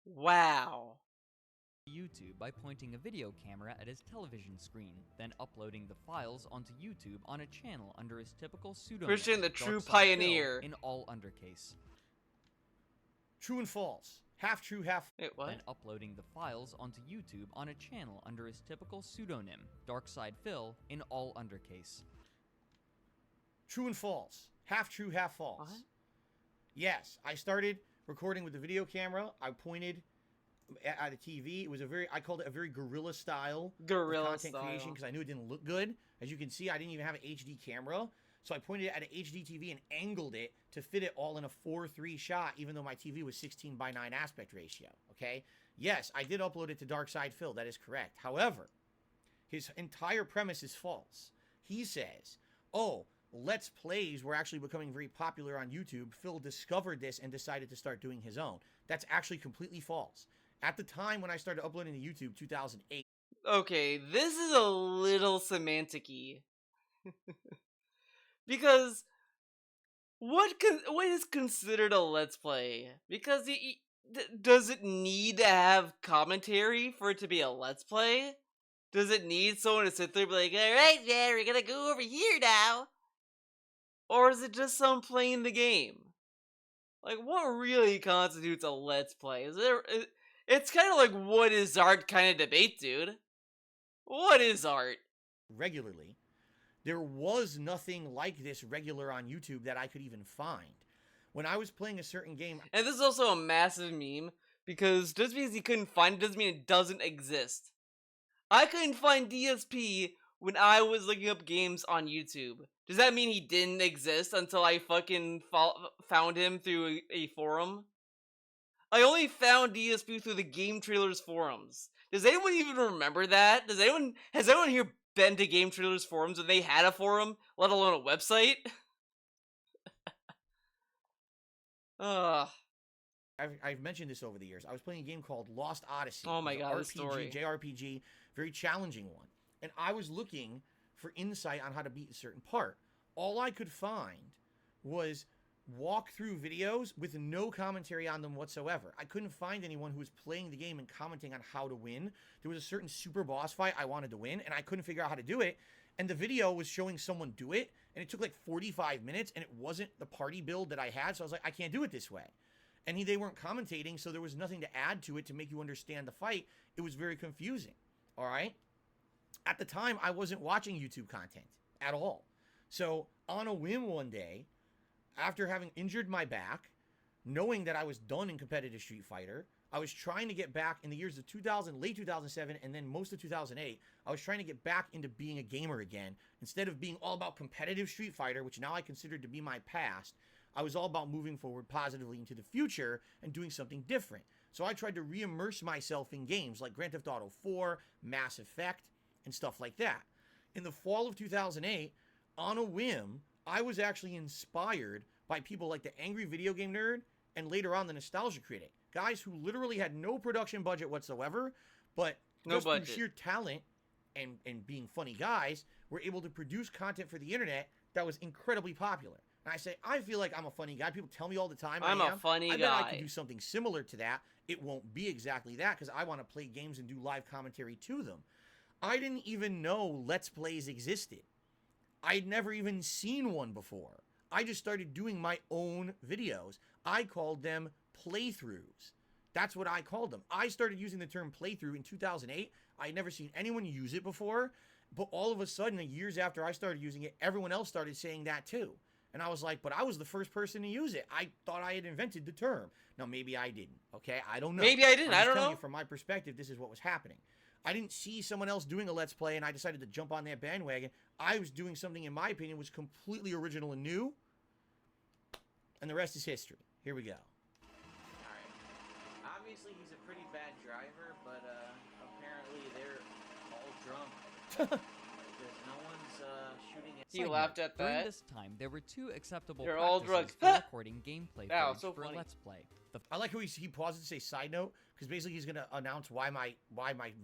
Wow. YouTube by pointing a video camera at his television screen, then uploading the files onto YouTube on a channel under his typical pseudonym. Christian, the true Darkside pioneer. Phil, in all undercase. True and false. Half true, half... Wait, what? Then uploading the files onto YouTube on a channel under his typical pseudonym, Darkside Phil, in all undercase. True and false. Half true, half false. What? Yes, I started recording with the video camera. I pointed at a TV. It was I called it a very guerrilla style content creation because I knew it didn't look good. As you can see, I didn't even have an HD camera. So I pointed it at an HD TV and angled it to fit it all in a 4:3 shot, even though my TV was 16:9 aspect ratio, okay? Yes, I did upload it to Darkside Phil. That is correct. However, his entire premise is false. He says, oh, Let's Plays were actually becoming very popular on YouTube. Phil discovered this and decided to start doing his own. That's actually completely false. At the time when I started uploading to YouTube, 2008. Okay, this is a little semantic-y. Because what is considered a let's play? Because does it need to have commentary for it to be a let's play? Does it need someone to sit there and be like, all right, man, we're gonna go over here now? Or is it just someone playing the game? Like, what really constitutes a let's play? It's kind of like, what is art kind of debate, dude. What is art? Regularly. There was nothing like this regular on YouTube that I could even find. When I was playing a certain game... And this is also a massive meme, because just because you couldn't find it doesn't mean it doesn't exist. I couldn't find DSP when I was looking up games on YouTube. Does that mean he didn't exist until I fucking found him through a forum? I only found DSP through the Game Trailers forums. Does anyone even remember that? Has anyone here been to Game Trailers forums when they had a forum, let alone a website? I've mentioned this over the years. I was playing a game called Lost Odyssey. Oh my god, RPG, this story. JRPG, very challenging one. And I was looking for insight on how to beat a certain part. All I could find was walkthrough videos with no commentary on them whatsoever. I couldn't find anyone who was playing the game and commenting on how to win. There was a certain super boss fight I wanted to win, and I couldn't figure out how to do it. And the video was showing someone do it, and it took like 45 minutes, and it wasn't the party build that I had, so I was like, I can't do it this way. And they weren't commentating, so there was nothing to add to it to make you understand the fight. It was very confusing, all right? At the time, I wasn't watching YouTube content at all. So on a whim one day, after having injured my back, knowing that I was done in competitive Street Fighter, I was trying to get back in the years of 2000, late 2007, and then most of 2008, I was trying to get back into being a gamer again. Instead of being all about competitive Street Fighter, which now I consider to be my past, I was all about moving forward positively into the future and doing something different. So I tried to re-immerse myself in games like Grand Theft Auto 4, Mass Effect, and stuff like that. In the fall of 2008, on a whim, I was actually inspired by people like the Angry Video Game Nerd and later on the Nostalgia Critic. Guys who literally had no production budget whatsoever, but just through sheer talent and being funny guys, were able to produce content for the internet that was incredibly popular. And I say, I feel like I'm a funny guy. People tell me all the time I'm a funny guy. I bet I could do something similar to that. It won't be exactly that because I want to play games and do live commentary to them. I didn't even know Let's Plays existed. I'd never even seen one before. I just started doing my own videos. I called them playthroughs. That's what I called them. I started using the term playthrough in 2008. I had never seen anyone use it before, but all of a sudden, years after I started using it, everyone else started saying that too. And I was like, but I was the first person to use it. I thought I had invented the term. Now, maybe I didn't, okay? I don't know. Maybe I didn't, I don't know. You from my perspective, this is what was happening. I didn't see someone else doing a Let's Play, and I decided to jump on that bandwagon. I was doing something, in my opinion, was completely original and new, and the rest is history. Here we go. Alright. Obviously, he's a pretty bad driver, but apparently they're all drunk. Because no one's shooting at... He laughed at that. During this time, there were two acceptable They're all practices drunk. for recording gameplay Wow, footage so for funny. a Let's Play. I like how he pauses to say side note, because basically he's going to announce why my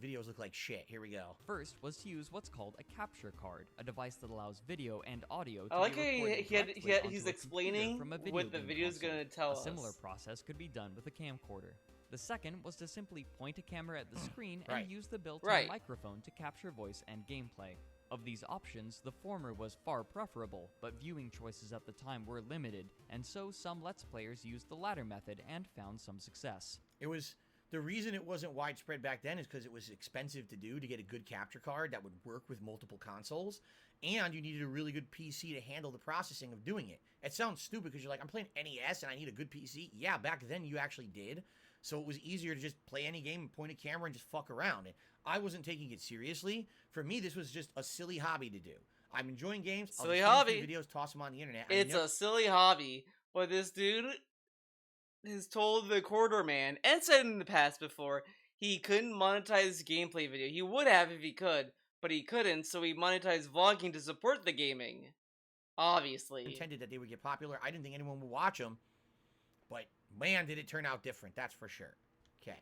videos look like shit. Here we go. First was to use what's called a capture card, a device that allows video and audio to I like be how recorded directly onto he's a explaining computer from a video what the game video's console. gonna tell us. A similar process could be done with a camcorder. The second was to simply point a camera at the screen and use the built-in microphone to capture voice and gameplay. Of these options, the former was far preferable, but viewing choices at the time were limited, and so some Let's Players used the latter method and found some success. The reason it wasn't widespread back then is because it was expensive to do to get a good capture card that would work with multiple consoles, and you needed a really good PC to handle the processing of doing it. It sounds stupid because you're like, I'm playing NES and I need a good PC. Yeah, back then you actually did. So it was easier to just play any game and point a camera and just fuck around. And I wasn't taking it seriously. For me, this was just a silly hobby to do. I'm enjoying games. Silly I'll hobby. Videos, toss them on the internet. It's a silly hobby. But this dude has told the quarter man, and said in the past before, he couldn't monetize gameplay video. He would have if he could, but he couldn't, so he monetized vlogging to support the gaming. Obviously. Intended that they would get popular. I didn't think anyone would watch them. But man, did it turn out different. That's for sure. Okay.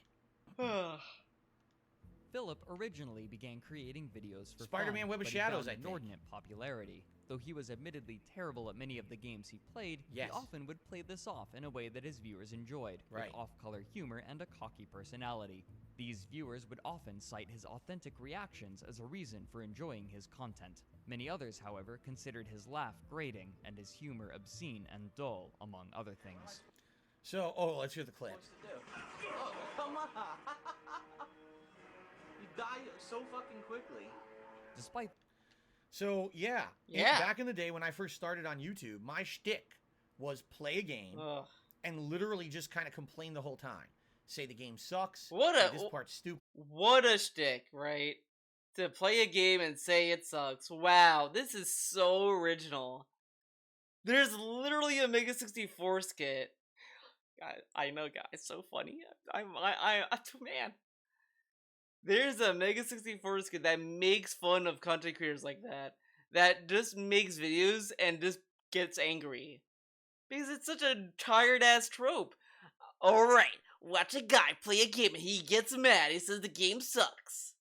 Phil Philip originally began creating videos for Spider-Man fun, Web of but Shadows, he I found think. inordinate popularity. Though he was admittedly terrible at many of the games he played, Yes. he often would play this off in a way that his viewers enjoyed, Right. with off-color humor and a cocky personality. These viewers would often cite his authentic reactions as a reason for enjoying his content. Many others, however, considered his laugh grating and his humor obscene and dull, among other things. So, let's hear the clip. What's to do? Oh, come on! You die so fucking quickly. Despite So, yeah. Yeah. Back in the day when I first started on YouTube, my shtick was play a game Ugh. and literally just kind of complain the whole time. Say the game sucks. What say a- this part's stupid. What a shtick, right? To play a game and say it sucks. Wow, this is so original. There's literally a Mega 64 skit. I know, guys, so funny. Man. There's a Mega 64 skit that makes fun of content creators like that. That just makes videos and just gets angry. Because it's such a tired-ass trope. Alright, watch a guy play a game and he gets mad. He says the game sucks.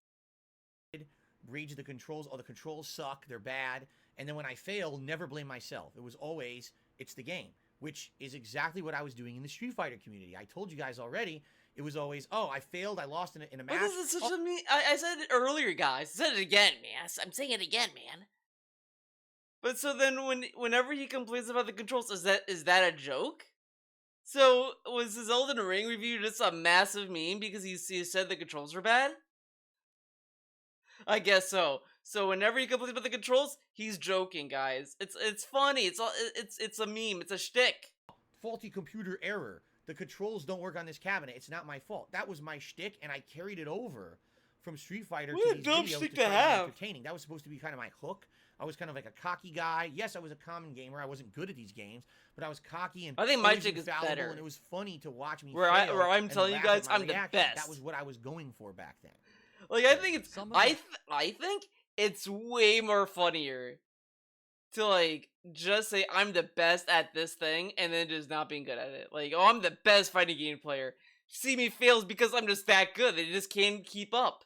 Rage the controls. Oh, the controls suck. They're bad. And then when I fail, never blame myself. It was always, it's the game. Which is exactly what I was doing in the Street Fighter community. I told you guys already, it was always, oh, I failed, I lost in a match. But this is such a mean. I said it earlier, guys. I said it again, man. I'm saying it again, man. But so then, whenever he complains about the controls, is that a joke? So was his Elden Ring review just a massive meme because he said the controls were bad? I guess so. So whenever he complains about the controls, he's joking, guys. It's funny. It's a meme. It's a shtick. Faulty computer error. The controls don't work on this cabinet. It's not my fault. That was my shtick, and I carried it over from Street Fighter What a to these dumb videos shtick to to try be have. entertaining. That was supposed to be kind of my hook. I was kind of like a cocky guy. Yes, I was a common gamer. I wasn't good at these games, but I was cocky and I think my always shtick is infallible, better. and it was funny to watch me Where fail I'm and telling you laugh guys, at my I'm the reaction. best. That was what I was going for back then. Like I think it's Some of I think it's way more funnier to like just say I'm the best at this thing and then just not being good at it. Like, oh, I'm the best fighting game player. See me fails because I'm just that good. They just can't keep up.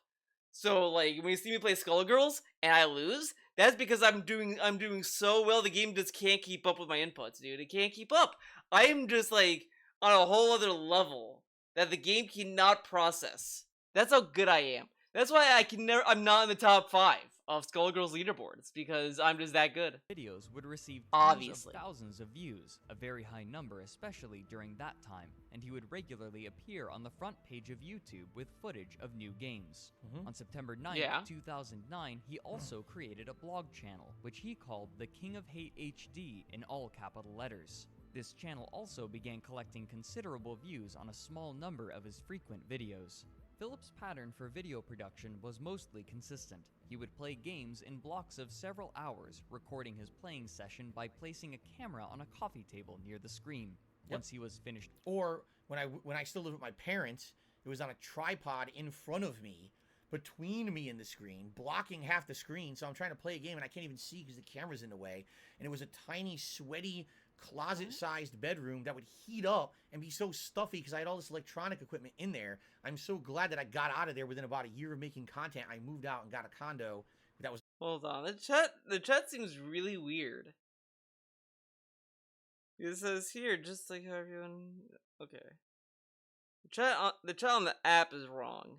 So like when you see me play Skullgirls and I lose, that's because I'm doing so well the game just can't keep up with my inputs, dude. It can't keep up. I'm just like on a whole other level that the game cannot process. That's how good I am. That's why I'm not in the top 5 of Skullgirls leaderboards, because I'm just that good. videos would receive tens Obviously. of thousands of views, a very high number especially during that time, and he would regularly appear on the front page of YouTube with footage of new games. On September 9th, Yeah. 2009, he also created a blog channel, which he called The King of Hate HD in all capital letters. This channel also began collecting considerable views on a small number of his frequent videos. Philip's pattern for video production was mostly consistent. He would play games in blocks of several hours, recording his playing session by placing a camera on a coffee table near the screen. Once he was finished, Or when I still lived with my parents, it was on a tripod in front of me, between me and the screen, blocking half the screen. So I'm trying to play a game and I can't even see because the camera's in the way. And it was a tiny, sweaty, closet-sized bedroom that would heat up and be so stuffy because I had all this electronic equipment in there. I'm so glad that I got out of there within about a year of making content. I moved out and got a condo that was Hold on, the chat seems really weird. It says here, just like how everyone. Okay. The chat on the app is wrong.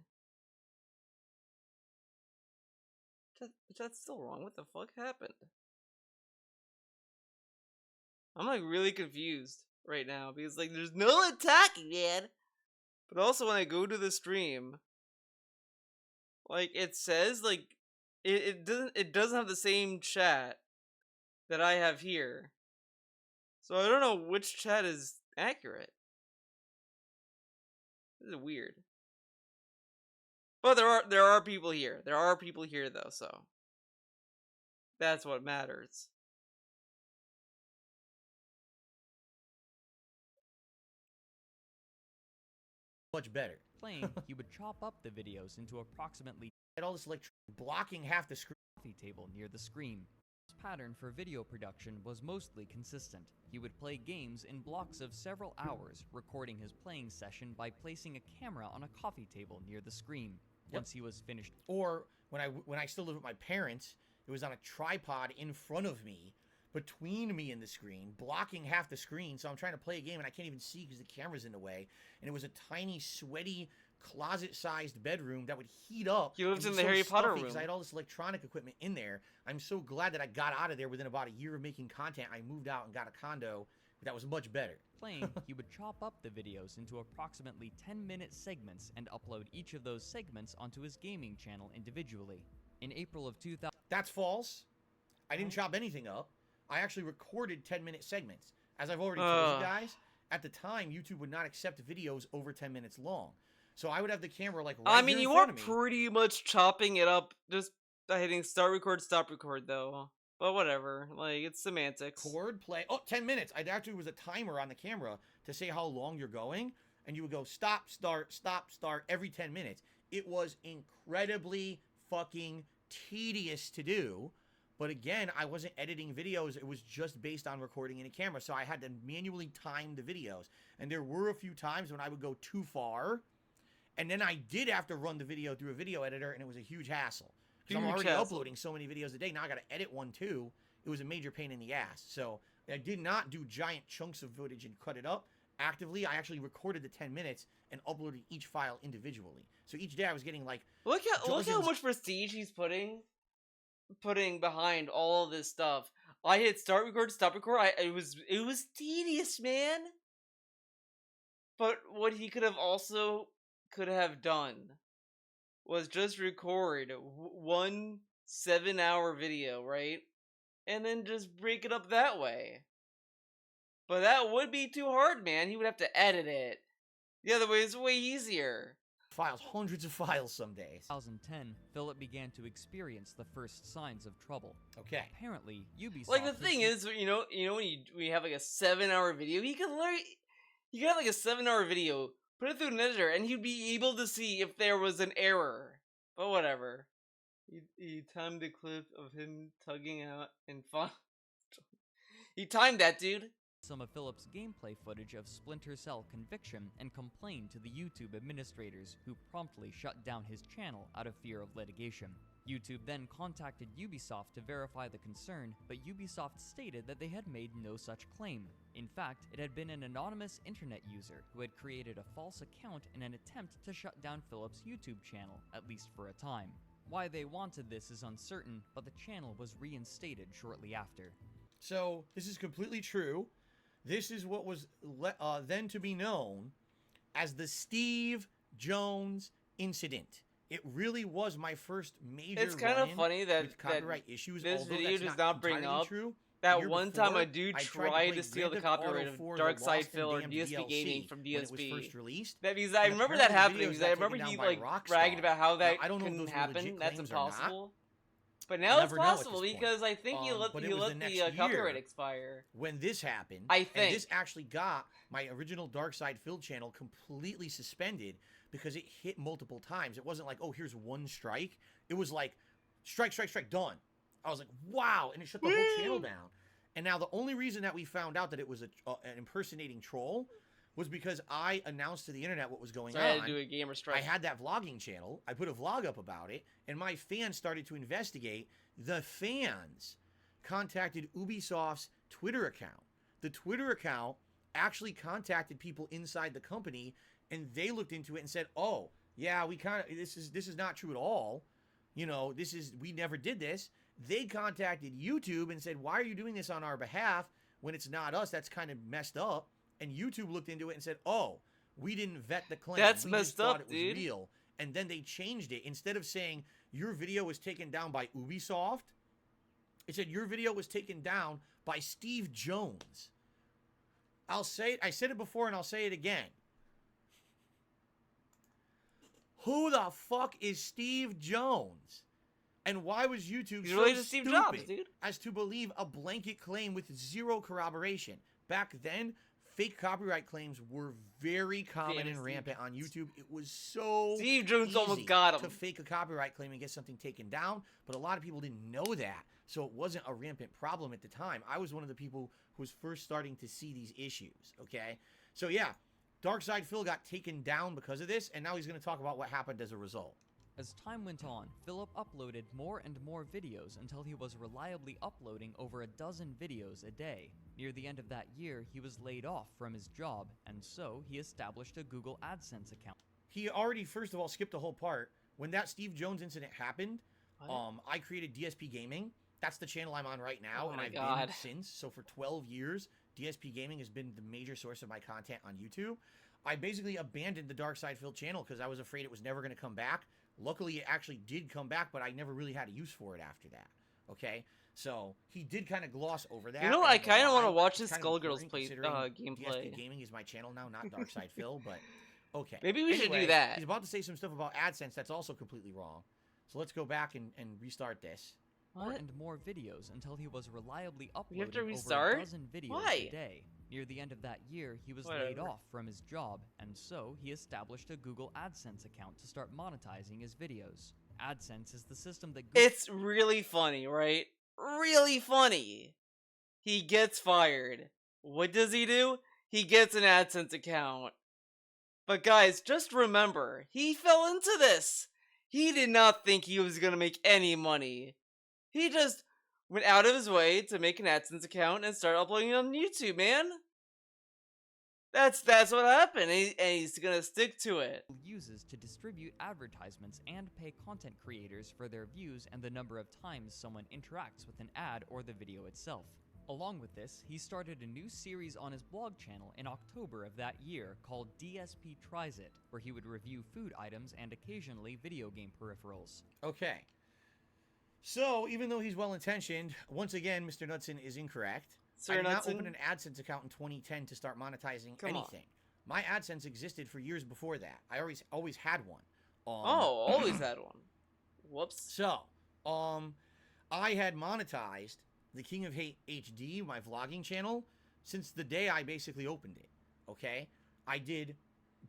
The chat's still wrong. What the fuck happened? I'm like really confused right now because like there's no attacking, man. But also when I go to the stream, like it says like it doesn't have the same chat that I have here. So I don't know which chat is accurate. This is weird. But there are people here. There are people here though, so that's what matters. much better. playing, he would chop up the videos into approximately Had all this blocking half the screen. coffee table near the screen. His pattern for video production was mostly consistent. He would play games in blocks of several hours, recording his playing session by placing a camera on a coffee table near the screen. Once he was finished. Or when I still lived with my parents, it was on a tripod in front of me, between me and the screen, blocking half the screen. So I'm trying to play a game and I can't even see because the camera's in the way. And it was a tiny, sweaty, closet-sized bedroom that would heat up. He lived and in be the so Harry Potter stuffy 'cause room. I had all this electronic equipment in there. I'm so glad that I got out of there within about a year of making content. I moved out and got a condo that was much better. Playing, he would chop up the videos into approximately 10-minute segments and upload each of those segments onto his gaming channel individually. In April of 2000... That's false. I didn't chop anything up. I actually recorded 10-minute segments. As I've already told you guys, at the time, YouTube would not accept videos over 10 minutes long. So I would have the camera like right I mean, here in you front are of me. pretty much chopping it up just by hitting start record, stop record, though. But whatever, like, it's semantics. Record, play. Oh, 10 minutes. I'd actually was a timer on the camera to say how long you're going. And you would go stop, start every 10 minutes. It was incredibly fucking tedious to do. But again, I wasn't editing videos. It was just based on recording in a camera. So I had to manually time the videos. And there were a few times when I would go too far. And then I did have to run the video through a video editor, and it was a huge hassle. Because I'm already uploading so many videos a day. Now I got to edit one too. It was a major pain in the ass. So I did not do giant chunks of footage and cut it up actively. I actually recorded the 10 minutes and uploaded each file individually. So each day I was getting like... Look how much prestige he's putting behind all of this stuff. I hit start record, stop record. It was tedious, man. But what he could have done was just record one 7-hour video, right? And then just break it up that way. But that would be too hard, man. He would have to edit it. The other way is way easier. Files, hundreds of files some days. 2010, Philip began to experience the first signs of trouble. Okay. Apparently, Ubisoft... Like, the thing is, you know when you have like a 7-hour video, he could have like a 7-hour video, put it through an editor, and he'd be able to see if there was an error. But whatever. He timed the clip of him tugging out and he timed that, dude. Some of Philip's gameplay footage of Splinter Cell Conviction and complained to the YouTube administrators, who promptly shut down his channel out of fear of litigation. YouTube then contacted Ubisoft to verify the concern, but Ubisoft stated that they had made no such claim. In fact, it had been an anonymous internet user who had created a false account in an attempt to shut down Philip's YouTube channel, at least for a time. Why they wanted this is uncertain, but the channel was reinstated shortly after. So, this is completely true. This is what was then to be known as the Steve Jones incident. It really was my first major It's kind of funny that copyright issues. This video does not not bring up true. that one time a dude tried to steal the copyright of Darksfadilio or DSP Gaming from DSP. When it was first released. Because I remember that happening. Because I remember he like bragged about how that couldn't happen. That's impossible. But now it's possible because I think he let the copyright expire. When this happened, I think and this actually got my original Dark Side Phil channel completely suspended because it hit multiple times. It wasn't like, oh, here's one strike. It was like, strike, done. I was like, wow, and it shut the whole channel down. And now the only reason that we found out that it was an impersonating troll was because I announced to the internet what was going on. I had to do a gamer strike. I had that vlogging channel. I put a vlog up about it, and my fans started to investigate. The fans contacted Ubisoft's Twitter account. The Twitter account actually contacted people inside the company, and they looked into it and said, "Oh, yeah, this is not true at all. You know, we never did this." They contacted YouTube and said, "Why are you doing this on our behalf when it's not us? That's kind of messed up." And YouTube looked into it and said, "Oh, we didn't vet the claim. That's we messed just thought up, it was dude." real." And then they changed it. Instead of saying your video was taken down by Ubisoft, it said your video was taken down by Steve Jones. I'll say it. I said it before and I'll say it again. Who the fuck is Steve Jones? And why was YouTube He's so related to Steve Jobs, stupid dude. as to believe a blanket claim with zero corroboration? Back then, fake copyright claims were very common and rampant on YouTube. It was so Steve Jones easy almost got him to fake a copyright claim and get something taken down, but a lot of people didn't know that, so it wasn't a rampant problem at the time. I was one of the people who was first starting to see these issues, okay? So yeah, Dark Side Phil got taken down because of this, and now he's going to talk about what happened as a result. As time went on, Philip uploaded more and more videos until he was reliably uploading over a dozen videos a day. Near the end of that year, he was laid off from his job, and so he established a Google AdSense account. He already, first of all, skipped a whole part. When that Steve Jones incident happened, I created DSP Gaming. That's the channel I'm on right now, and I've been since. So for 12 years, DSP Gaming has been the major source of my content on YouTube. I basically abandoned the Dark Side Phil channel because I was afraid it was never going to come back. Luckily, it actually did come back, but I never really had a use for it after that. Okay? So, he did kind of gloss over that. You know, I kind of want to watch this Skullgirls play gameplay. DSP Gaming is my channel now, not Dark Side Phil, but okay. Maybe we should do that. He's about to say some stuff about AdSense that's also completely wrong. So let's go back and restart this. More and more videos until he was reliably uploading have to restart? over a dozen videos a day. Near the end of that year, he was laid off from his job, and so he established a Google AdSense account to start monetizing his videos. AdSense is the system that It's really funny, right? Really funny. He gets fired. What does he do? He gets an AdSense account. But guys, just remember, he fell into this. He did not think he was going to make any money. He just went out of his way to make an AdSense account and start uploading it on YouTube, man. That's what happened, and he's gonna stick to it. Uses to distribute advertisements and pay content creators for their views and the number of times someone interacts with an ad or the video itself. Along with this, he started a new series on his blog channel in October of that year called DSP Tries It, where he would review food items and occasionally video game peripherals. Okay. So, even though he's well-intentioned, once again, Mr. Knudsen is incorrect. I did not open an AdSense account in 2010 to start monetizing anything. My AdSense existed for years before that. I always had one. Always had one. Whoops. So, I had monetized the King of Hate HD, my vlogging channel, since the day I basically opened it. Okay? I did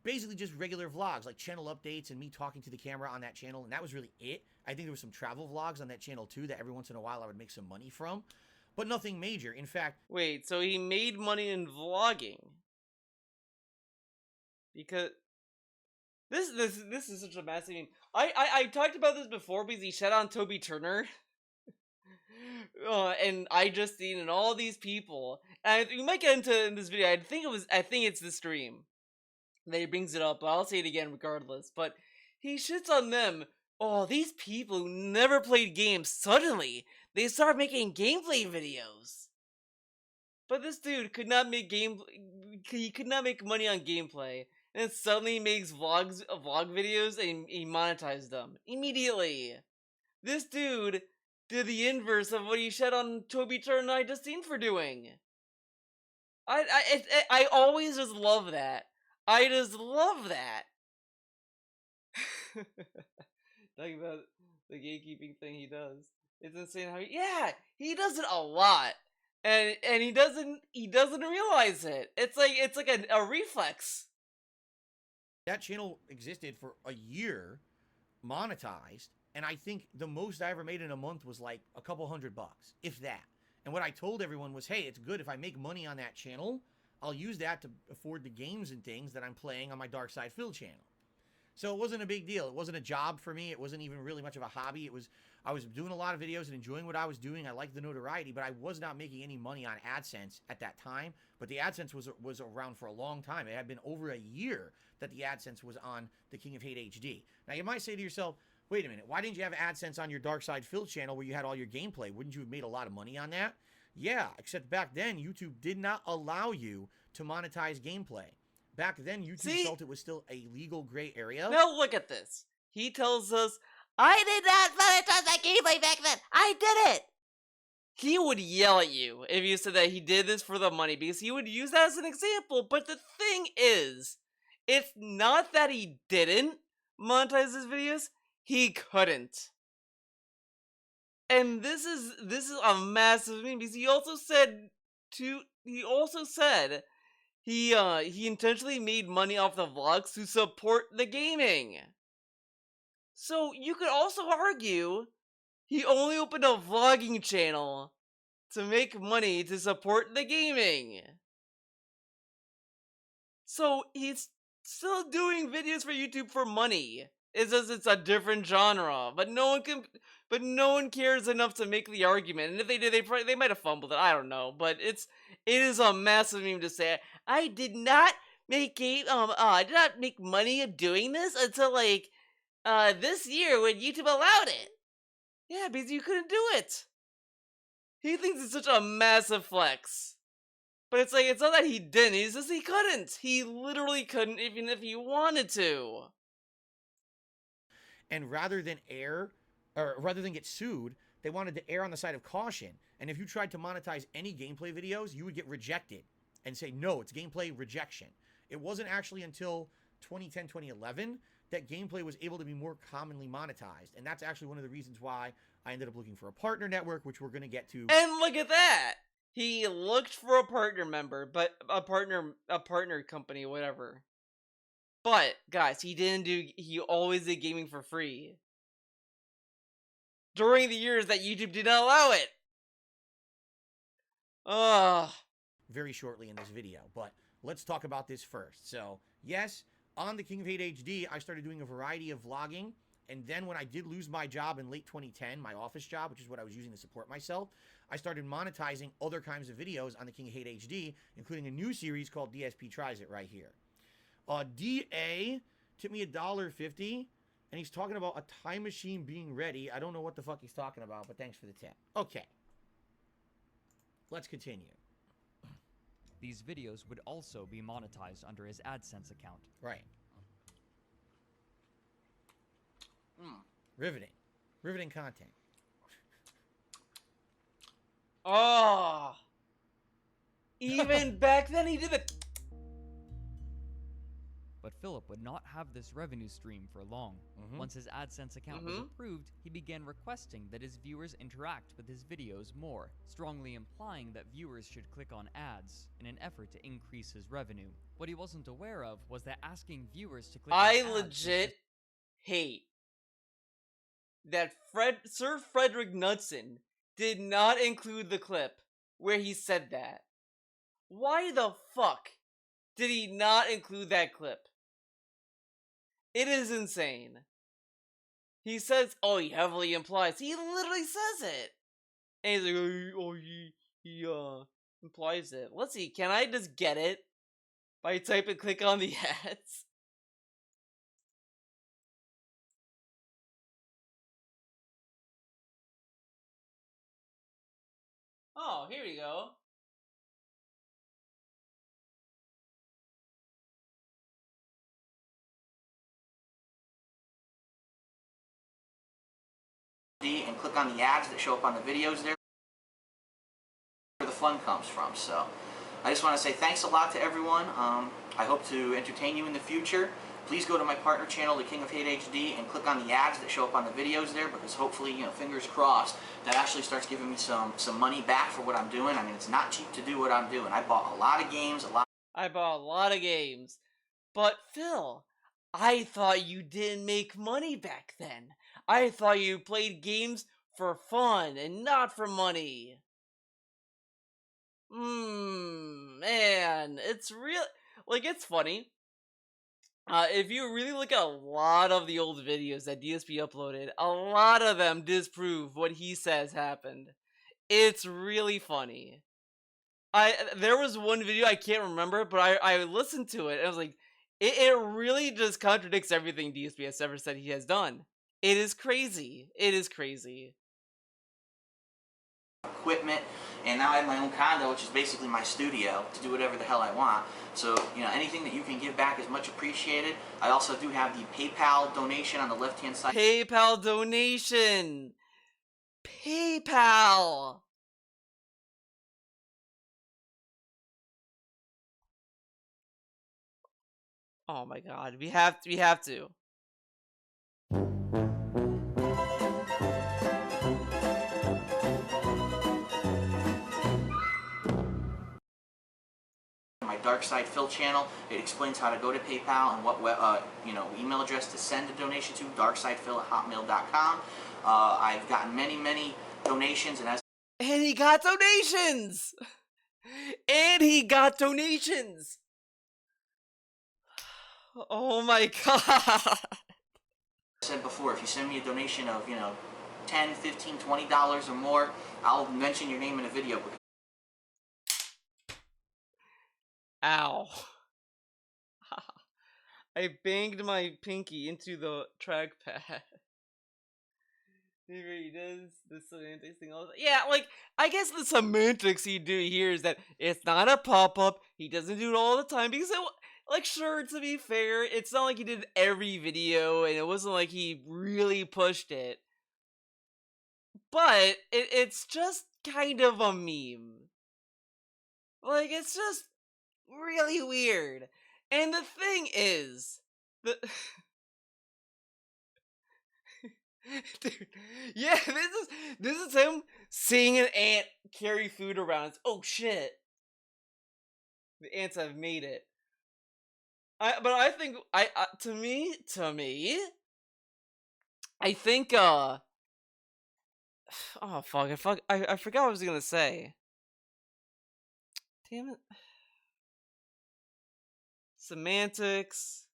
basically just regular vlogs, like channel updates and me talking to the camera on that channel, and that was really it. I think there was some travel vlogs on that channel too that every once in a while I would make some money from, but nothing major. In fact, wait, so he made money in vlogging? Because this is such a massive meme. I talked about this before because he shut on Toby Turner. And I just seen and all these people, and we might get into in this video. I think it's the stream that he brings it up, but I'll say it again regardless. But he shits on them. Oh, these people who never played games, suddenly they start making gameplay videos. But this dude could not make he could not make money on gameplay, and suddenly he makes vlog videos and he monetized them immediately. This dude did the inverse of what he shed on Toby Turner and I just seen for doing. I always just love that. I just love that. Talking about the gatekeeping thing he does. It's insane how he does it a lot. And he doesn't realize it. It's like a reflex. That channel existed for a year, monetized, and I think the most I ever made in a month was like a couple $100, if that. And what I told everyone was, hey, it's good if I make money on that channel, I'll use that to afford the games and things that I'm playing on my Dark Side Phil channel. So it wasn't a big deal. It wasn't a job for me. It wasn't even really much of a hobby. I was doing a lot of videos and enjoying what I was doing. I liked the notoriety, but I was not making any money on AdSense at that time. But the AdSense was around for a long time. It had been over a year that the AdSense was on the King of Hate HD. Now you might say to yourself, wait a minute, why didn't you have AdSense on your Dark Side Phil channel where you had all your gameplay? Wouldn't you have made a lot of money on that? Yeah, except back then, YouTube did not allow you to monetize gameplay. Back then, YouTube felt it was still a legal gray area. Now look at this. He tells us, I did not monetize that gameplay back then. I did it. He would yell at you if you said that he did this for the money because he would use that as an example. But the thing is, it's not that he didn't monetize his videos. He couldn't. And this is a massive meme because he also said he intentionally made money off the vlogs to support the gaming. So you could also argue he only opened a vlogging channel to make money to support the gaming. So he's still doing videos for YouTube for money. It's just it's a different genre, but no one cares enough to make the argument. And if they did, they might have fumbled it. I don't know, but it is a massive meme to say I did not I did not make money doing this until like this year when YouTube allowed it. Yeah, because you couldn't do it. He thinks it's such a massive flex. But it's like, it's not that he didn't, it's just he couldn't. He literally couldn't even if he wanted to. And rather than get sued, they wanted to err on the side of caution. And if you tried to monetize any gameplay videos, you would get rejected and say, no, it's gameplay rejection. It wasn't actually until 2010, 2011 that gameplay was able to be more commonly monetized. And that's actually one of the reasons why I ended up looking for a partner network, which we're going to get to. And look at that! He looked for a partner member, but a partner company, whatever. But, guys, he always did gaming for free. During the years that YouTube did not allow it. Ugh. Very shortly in this video, but let's talk about this first. So, yes, on the King of Hate HD, I started doing a variety of vlogging, and then when I did lose my job in late 2010, my office job, which is what I was using to support myself, I started monetizing other kinds of videos on the King of Hate HD, including a new series called DSP Tries It right here. DA tipped me $1.50, and he's talking about a time machine being ready. I don't know what the fuck he's talking about, but thanks for the tip. Okay. Let's continue. These videos would also be monetized under his AdSense account. Right. Riveting. Riveting content. Oh. Even back then he did it. But Philip would not have this revenue stream for long. Once his AdSense account was approved, he began requesting that his viewers interact with his videos more, strongly implying that viewers should click on ads in an effort to increase his revenue. What he wasn't aware of was that asking viewers to click on ads legit hate that Sir Frederick Knudsen did not include the clip where he said that. Why the fuck did he not include that clip? It is insane. He says, oh, he heavily implies. He literally says it. And he's like, oh, he implies it. Let's see, can I just get it? By type and click on the ads? Oh, here we go. And click on the ads that show up on the videos there, where the fun comes from. So I just want to say thanks a lot to everyone. I hope to entertain you in the future. Please go to my partner channel, The King of Hate HD, and click on the ads that show up on the videos there, because hopefully, you know, fingers crossed, that actually starts giving me some money back for what I'm doing. I mean, it's not cheap to do what I'm doing. I bought a lot of games, I bought a lot of games. But Phil, I thought you didn't make money back then. I thought you played games for fun and not for money. Man, it's real. Like, it's funny. If you really look at a lot of the old videos that DSP uploaded, a lot of them disprove what he says happened. It's really funny. There was one video, I can't remember, but I listened to it and I was like, it really just contradicts everything DSP has ever said he has done. It is crazy. It is crazy. equipment, and now I have my own condo, which is basically my studio, to do whatever the hell I want. So, you know, anything that you can give back is much appreciated. I also do have the PayPal donation on the left-hand side. PayPal donation! PayPal! Oh my god, we have to. My Dark Side Phil channel, it explains how to go to PayPal and what email address to send a donation to, darksidephil@hotmail.com. I've gotten many donations, and he got donations! And he got donations! Oh my god! said before, if you send me a donation of, you know, $10, $15, $20 or more, I'll mention your name in a video. Ow. I banged my pinky into the trackpad. He really does the semantics thing all the time. Yeah, like, I guess the semantics he do here is that it's not a pop-up, he doesn't do it all the time, because, like, sure, to be fair, it's not like he did every video, and it wasn't like he really pushed it. But, it's just kind of a meme. Like, it's just really weird. And the thing is, dude, yeah, this is him seeing an ant carry food around. It's, oh shit, the ants have made it. But I think to me, I think oh fuck, I forgot what I was gonna say. Damn it. Semantics.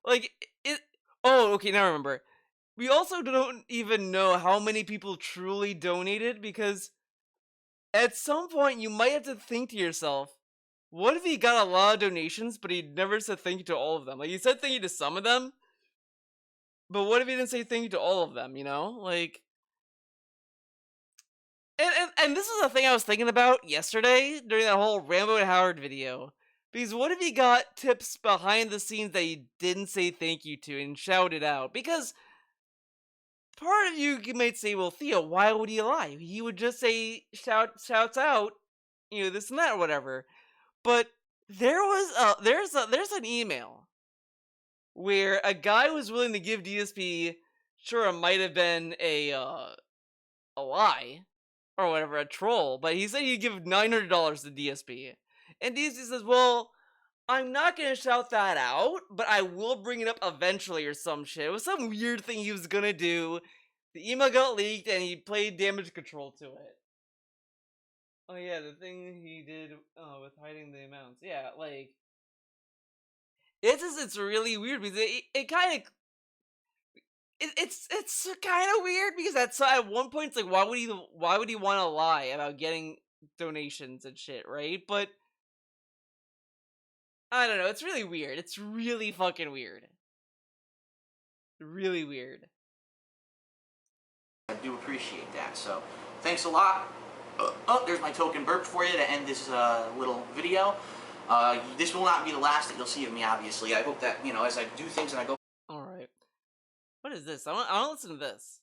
Like it. Oh, okay, now I remember. We also don't even know how many people truly donated, because at some point you might have to think to yourself, what if he got a lot of donations, but he never said thank you to all of them? Like, he said thank you to some of them, but what if he didn't say thank you to all of them, you know? Like, and this is the thing I was thinking about yesterday during that whole Rambo and Howard video. Because what if he got tips behind the scenes that he didn't say thank you to and shouted out? Because part of you might say, well, Theo, why would he lie? He would just say, shouts out, you know, this and that or whatever. But there's an email where a guy was willing to give DSP, sure, it might have been a lie or whatever, a troll, but he said he'd give $900 to DSP. And DSP says, well, I'm not gonna shout that out, but I will bring it up eventually or some shit. It was some weird thing he was gonna do. The email got leaked and he played damage control to it. Oh yeah, the thing he did with hiding the amounts. Yeah, like, it's really weird because it kind of it's kind of weird because that's at one point it's like, why would he want to lie about getting donations and shit, right? But I don't know, it's really weird. It's really fucking weird. Really weird. I do appreciate that, so thanks a lot. Oh, there's my token burp for you to end this little video. This will not be the last that you'll see of me, obviously. I hope that, you know, as I do things and I go... Alright. What is this? I want to listen to this.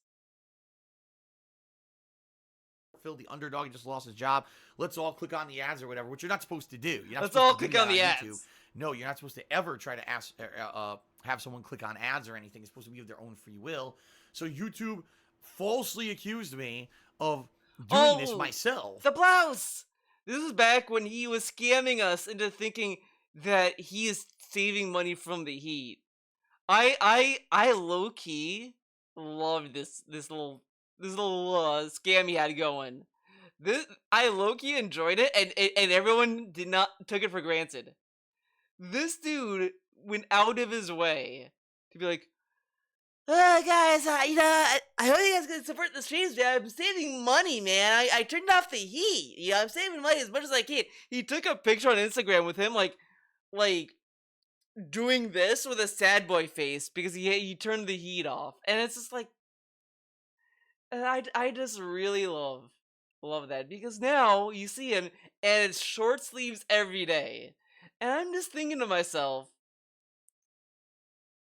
Phil, the underdog, he just lost his job. Let's all click on the ads or whatever, which you're not supposed to do. You're not Let's all click on the YouTube. ads. No, you're not supposed to ever try to have someone click on ads or anything. It's supposed to be of their own free will. So YouTube falsely accused me of doing this myself. The blouse! This is back when he was scamming us into thinking that he is saving money from the heat. I low-key loved this little scam he had going. I low-key enjoyed it, and everyone took it for granted. This dude went out of his way to be like, guys, you know, I hope you guys can support the streams, man. I'm saving money, man. I turned off the heat. You know, I'm saving money as much as I can. He took a picture on Instagram with him, like doing this with a sad boy face because he turned the heat off, and it's just like, and I just really love that, because now you see him and it's short sleeves every day, and I'm just thinking to myself,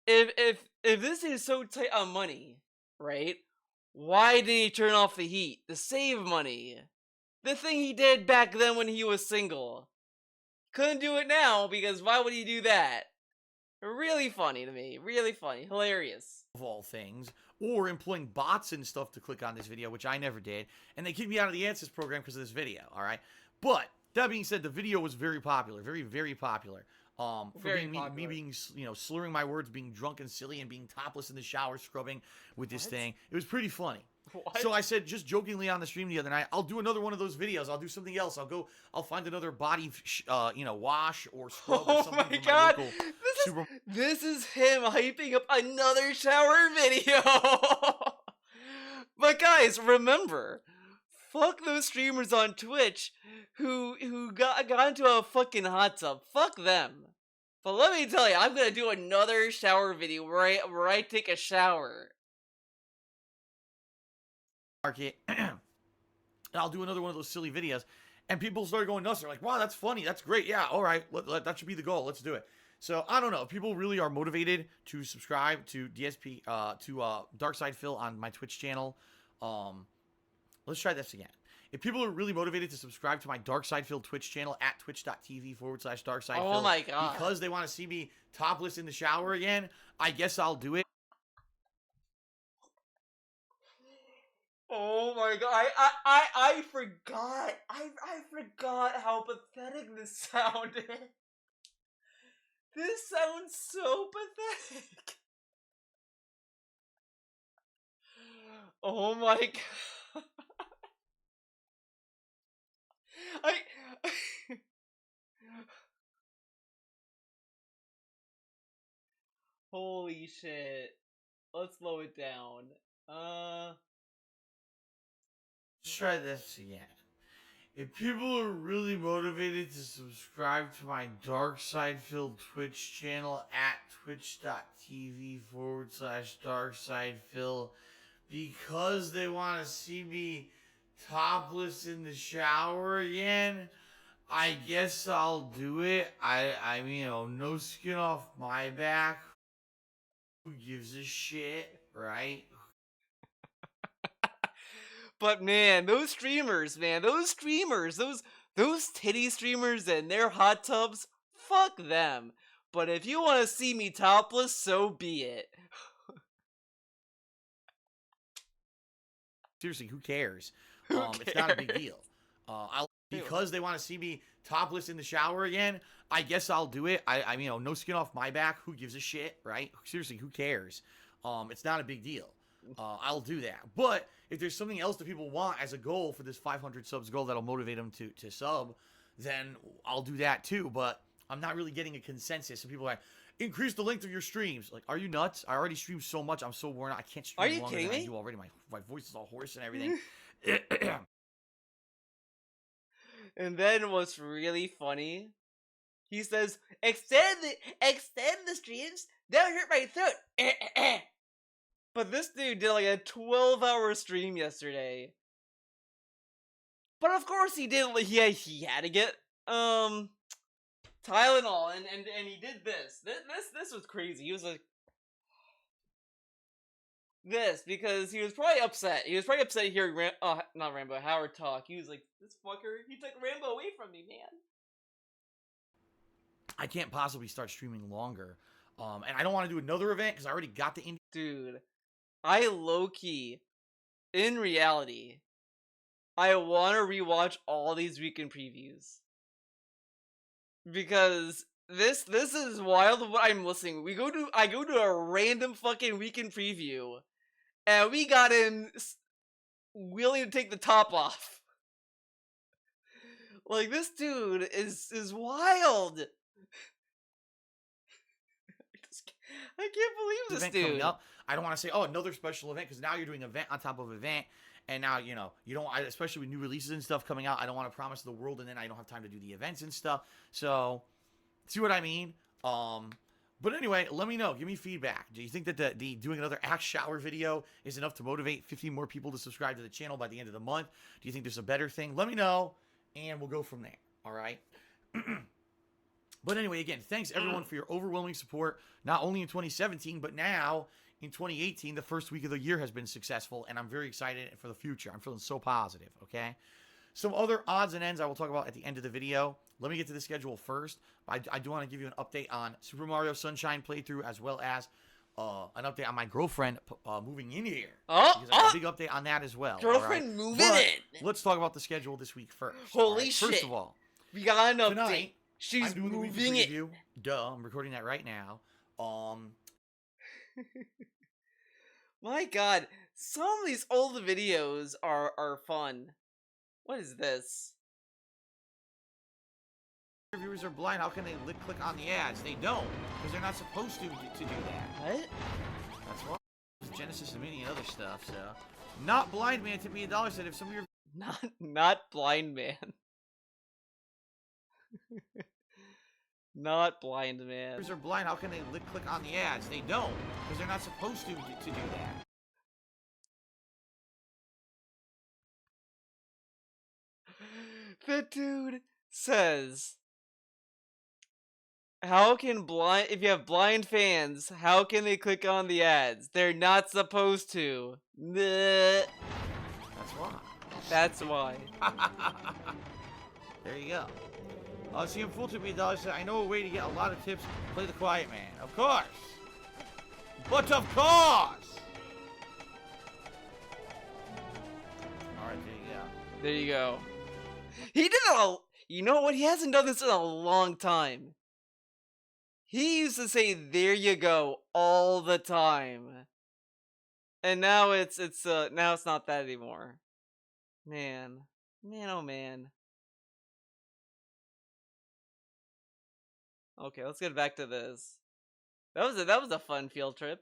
if this is so tight on money, right? Why did he turn off the heat? To save money. The thing he did back then when he was single. Couldn't do it now, because why would he do that? Really funny to me. Really funny. Hilarious. Of all things. Or employing bots and stuff to click on this video, which I never did. And they kicked me out of the Answers program because of this video, alright? But, that being said, the video was very popular. Very, very popular. For Very me being, you know, slurring my words, being drunk and silly, and being topless in the shower, scrubbing with this thing. It was pretty funny. What? So I said just jokingly on the stream the other night, I'll do another one of those videos. I'll do something else. I'll find another body, wash or scrub or Oh something my from my god! local super. This is him hyping up another shower video! But guys, remember, fuck those streamers on Twitch who got into a fucking hot tub. Fuck them. But let me tell you, I'm gonna do another shower video where I take a shower. Market, and I'll do another one of those silly videos, and people started going nuts. They're like, "Wow, that's funny. That's great. Yeah, all right, that should be the goal. Let's do it." So I don't know. If people really are motivated to subscribe to DSP, Darkside Phil on my Twitch channel, let's try this again. If people are really motivated to subscribe to my Darkside Phil Twitch channel at twitch.tv/DarksidePhil, Oh my god! because they want to see me topless in the shower again, I guess I'll do it. Oh my god, I forgot. I forgot how pathetic this sounded. This sounds so pathetic. Oh my god. Holy shit. Let's slow it down. Let's try this again. If people are really motivated to subscribe to my Darkside Phil Twitch channel at twitch.tv/DarksidePhil because they want to see me topless in the shower again, I guess I'll do it. I mean, no skin off my back. Who gives a shit, right? But man, those streamers, those titty streamers and their hot tubs, fuck them. But if you want to see me topless, so be it. Seriously, who cares? It's not a big deal. Because they want to see me topless in the shower again, I guess I'll do it. I mean, no skin off my back. Who gives a shit, right? Seriously, who cares? It's not a big deal. I'll do that. But if there's something else that people want as a goal for this 500 subs goal that'll motivate them to sub, then I'll do that too. But I'm not really getting a consensus. Some people are like, increase the length of your streams. Like, are you nuts? I already stream so much. I'm so worn out. I can't stream longer than I do already. My voice is all hoarse and everything. And then what's really funny, he says, extend the streams, they'll hurt my throat. But this dude did like a 12-hour stream yesterday. But of course he did. He had to get Tylenol, and he did this. This was crazy. He was like this because he was probably upset. He was probably upset hearing not Rambo, Howard talk. He was like, this fucker, he took Rambo away from me, man. I can't possibly start streaming longer. And I don't want to do another event because I already got the indie. Dude, I low-key, in reality, I want to rewatch all these weekend previews. Because this is wild what I'm listening. I go to a random fucking weekend preview, and we got him willing to take the top off. Like, this dude is wild. I can't believe this dude. Up. I don't want to say, oh, another special event, because now you're doing event on top of event, and now, you don't, especially with new releases and stuff coming out, I don't want to promise the world, and then I don't have time to do the events and stuff. So, see what I mean? But anyway, let me know. Give me feedback. Do you think that the doing another axe shower video is enough to motivate 50 more people to subscribe to the channel by the end of the month? Do you think there's a better thing? Let me know, and we'll go from there. All right? But anyway, again, thanks everyone for your overwhelming support, not only in 2017, but now in 2018. The first week of the year has been successful, and I'm very excited for the future. I'm feeling so positive, okay? Some other odds and ends I will talk about at the end of the video. Let me get to the schedule first. I do want to give you an update on Super Mario Sunshine playthrough, as well as an update on my girlfriend moving in here. Because I have a big update on that as well. Girlfriend moving in. Let's talk about the schedule this week first. Holy shit. First of all, we got an update. Tonight, She's I'm doing moving the it. review. Duh, I'm recording that right now. My god, Some of these old videos are fun. What is this? Viewers are blind. How can they click on the ads? They don't, because they're not supposed to do that. What? That's why. Genesis Mini and other stuff. So, not blind man tipped me $1. Said if some of your Not blind man. Not blind man. viewers are blind. How can they click on the ads? They don't, because they're not supposed to do that. The dude says, how can if you have blind fans, how can they click on the ads? They're not supposed to. That's why. That's why. There you go. See him fool to me $1. Said, I know a way to get a lot of tips. Play the quiet man. Of course. But of course. Alright, there you go. There you go. He did you know what? He hasn't done this in a long time. He used to say "there you go" all the time, and now it's not that anymore. Man, oh man. Okay, let's get back to this. That was a fun field trip.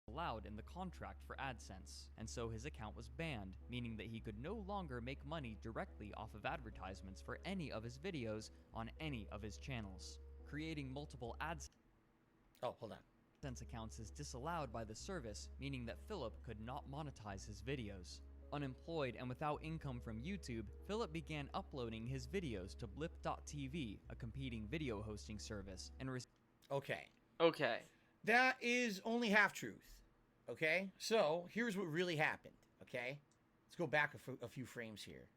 Allowed in the contract for AdSense, and so his account was banned, meaning that he could no longer make money directly off of advertisements for any of his videos on any of his channels. Creating multiple AdSense accounts is disallowed by the service, meaning that Philip could not monetize his videos. Unemployed and without income from YouTube, Philip began uploading his videos to Blip.tv, a competing video hosting service, and Okay. That is only half truth. Okay? So, here's what really happened. Okay? Let's go back a few frames here.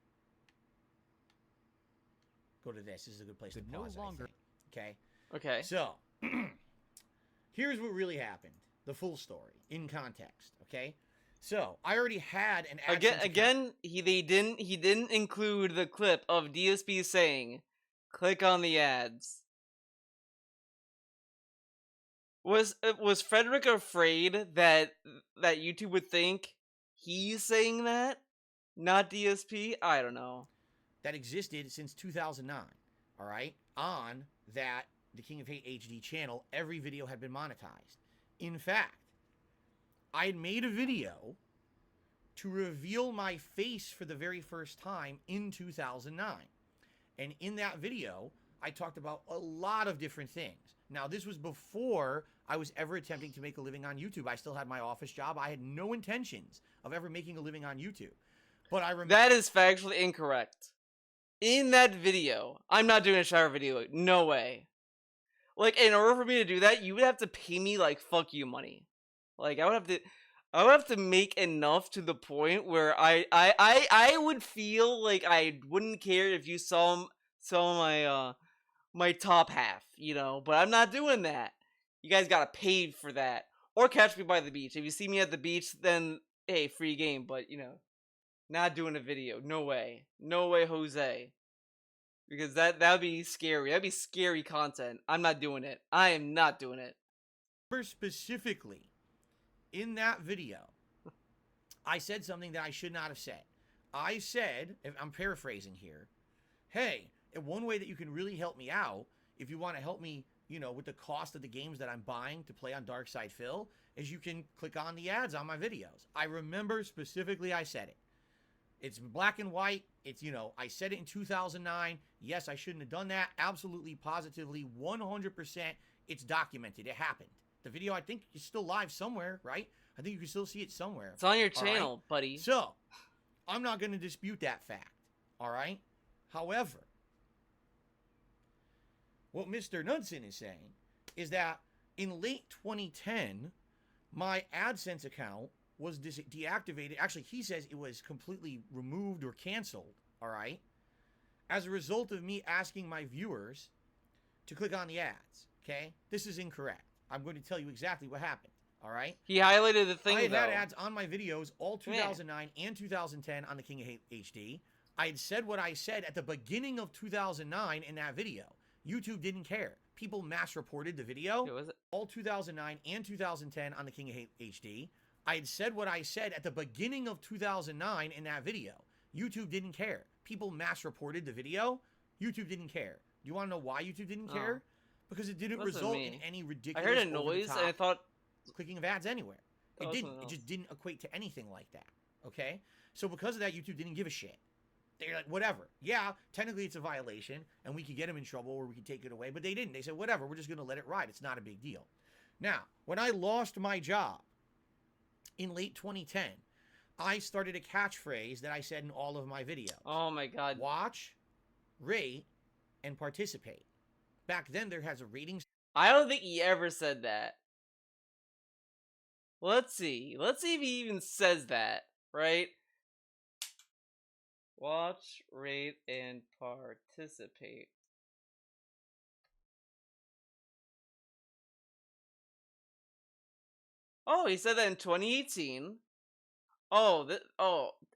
Go to this. This is a good place to pause, I think. Okay? Okay. So, here's what really happened. The full story. In context. Okay? So, I already had an AdSense account. He didn't include the clip of DSP saying, "Click on the ads." Was Frederick afraid that YouTube would think he's saying that, not DSP? I don't know. That existed since 2009. All right, on the King of Hate HD channel, every video had been monetized. In fact, I had made a video to reveal my face for the very first time in 2009, and in that video, I talked about a lot of different things. Now, this was before I was ever attempting to make a living on YouTube. I still had my office job. I had no intentions of ever making a living on YouTube. But I remember... That is factually incorrect. In that video, I'm not doing a shower video. No way. Like, in order for me to do that, you would have to pay me, like, fuck you money. Like, I would have to make enough to the point where I would feel like I wouldn't care if you saw my top half, you know, but I'm not doing that. You guys gotta pay for that. Or catch me by the beach. If you see me at the beach, then, hey, free game, but, you know, not doing a video. No way. No way, Jose. Because that would be scary. That'd be scary content. I'm not doing it. I am not doing it. Specifically, in that video, I said something that I should not have said. I said, if I'm paraphrasing here, hey, one way that you can really help me out, if you want to help me, you know, with the cost of the games that I'm buying to play on Darkside Phil, is you can click on the ads on my videos. I remember specifically I said it. It's black and white. It's, you know, I said it in 2009. Yes, I shouldn't have done that. Absolutely, positively, 100%. It's documented. It happened. The video, I think, is still live somewhere, right? I think you can still see it somewhere. It's on your channel, buddy. So, I'm not going to dispute that fact. All right? However, what Mr. Knudsen is saying is that in late 2010, my AdSense account was deactivated. Actually, he says it was completely removed or canceled, all right, as a result of me asking my viewers to click on the ads, okay? This is incorrect. I'm going to tell you exactly what happened, all right? He highlighted the thing, I had had ads on my videos all 2009 and 2010 on the King of Hate HD. I had said what I said at the beginning of 2009 in that video. YouTube didn't care. People mass reported the video. Was it? All 2009 and 2010 on the King of Hate HD. I had said what I said at the beginning of 2009 in that video. YouTube didn't care. People mass reported the video. YouTube didn't care. Do you want to know why YouTube didn't care? Because it didn't result in any ridiculous. I heard a noise and I thought clicking of ads anywhere. It didn't. It else. just didn't equate to anything like that. Okay? So because of that, YouTube didn't give a shit. They're like, whatever. Yeah, technically it's a violation, and we could get them in trouble or we could take it away, but they didn't. They said, whatever, we're just going to let it ride. It's not a big deal. Now, when I lost my job in late 2010, I started a catchphrase that I said in all of my videos. Oh my god. Watch, rate, and participate. Back then, there has a rating. I don't think he ever said that. Let's see. Let's see if he even says that, right? Watch, rate, and participate. Oh, he said that in 2018. Oh,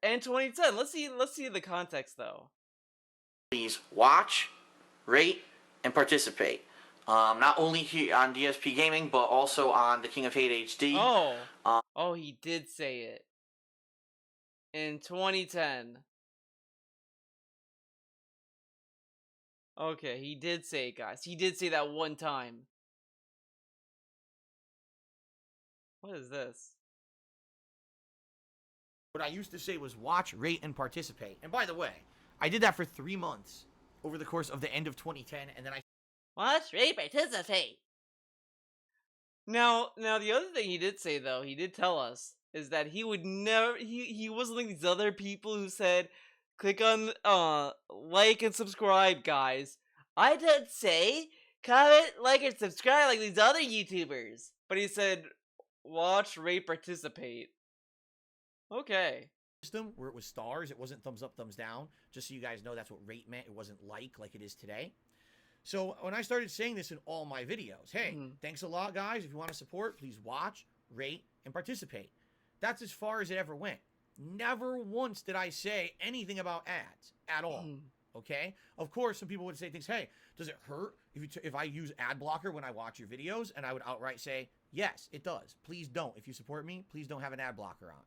and 2010. Let's see the context though. Please watch, rate, and participate. Not only here on DSP Gaming, but also on the King of Hate HD. Oh, he did say it in 2010. Okay, he did say it, guys. He did say that one time. What is this? What I used to say was watch, rate, and participate. And by the way, I did that for 3 months over the course of the end of 2010, and then I watch, rate, participate. Now the other thing he did say though, he did tell us, is that he would never. He wasn't like these other people who said, click on like and subscribe, guys. I don't say comment, like, and subscribe like these other YouTubers. But he said, watch, rate, participate. Okay. System where it was stars, it wasn't thumbs up, thumbs down. Just so you guys know, that's what rate meant. It wasn't like it is today. So when I started saying this in all my videos, hey, thanks a lot, guys. If you want to support, please watch, rate, and participate. That's as far as it ever went. Never once did I say anything about ads at all. Okay? Of course, some people would say things, hey, does it hurt if I use ad blocker when I watch your videos? And I would outright say, yes, it does. Please don't. If you support me, please don't have an ad blocker on.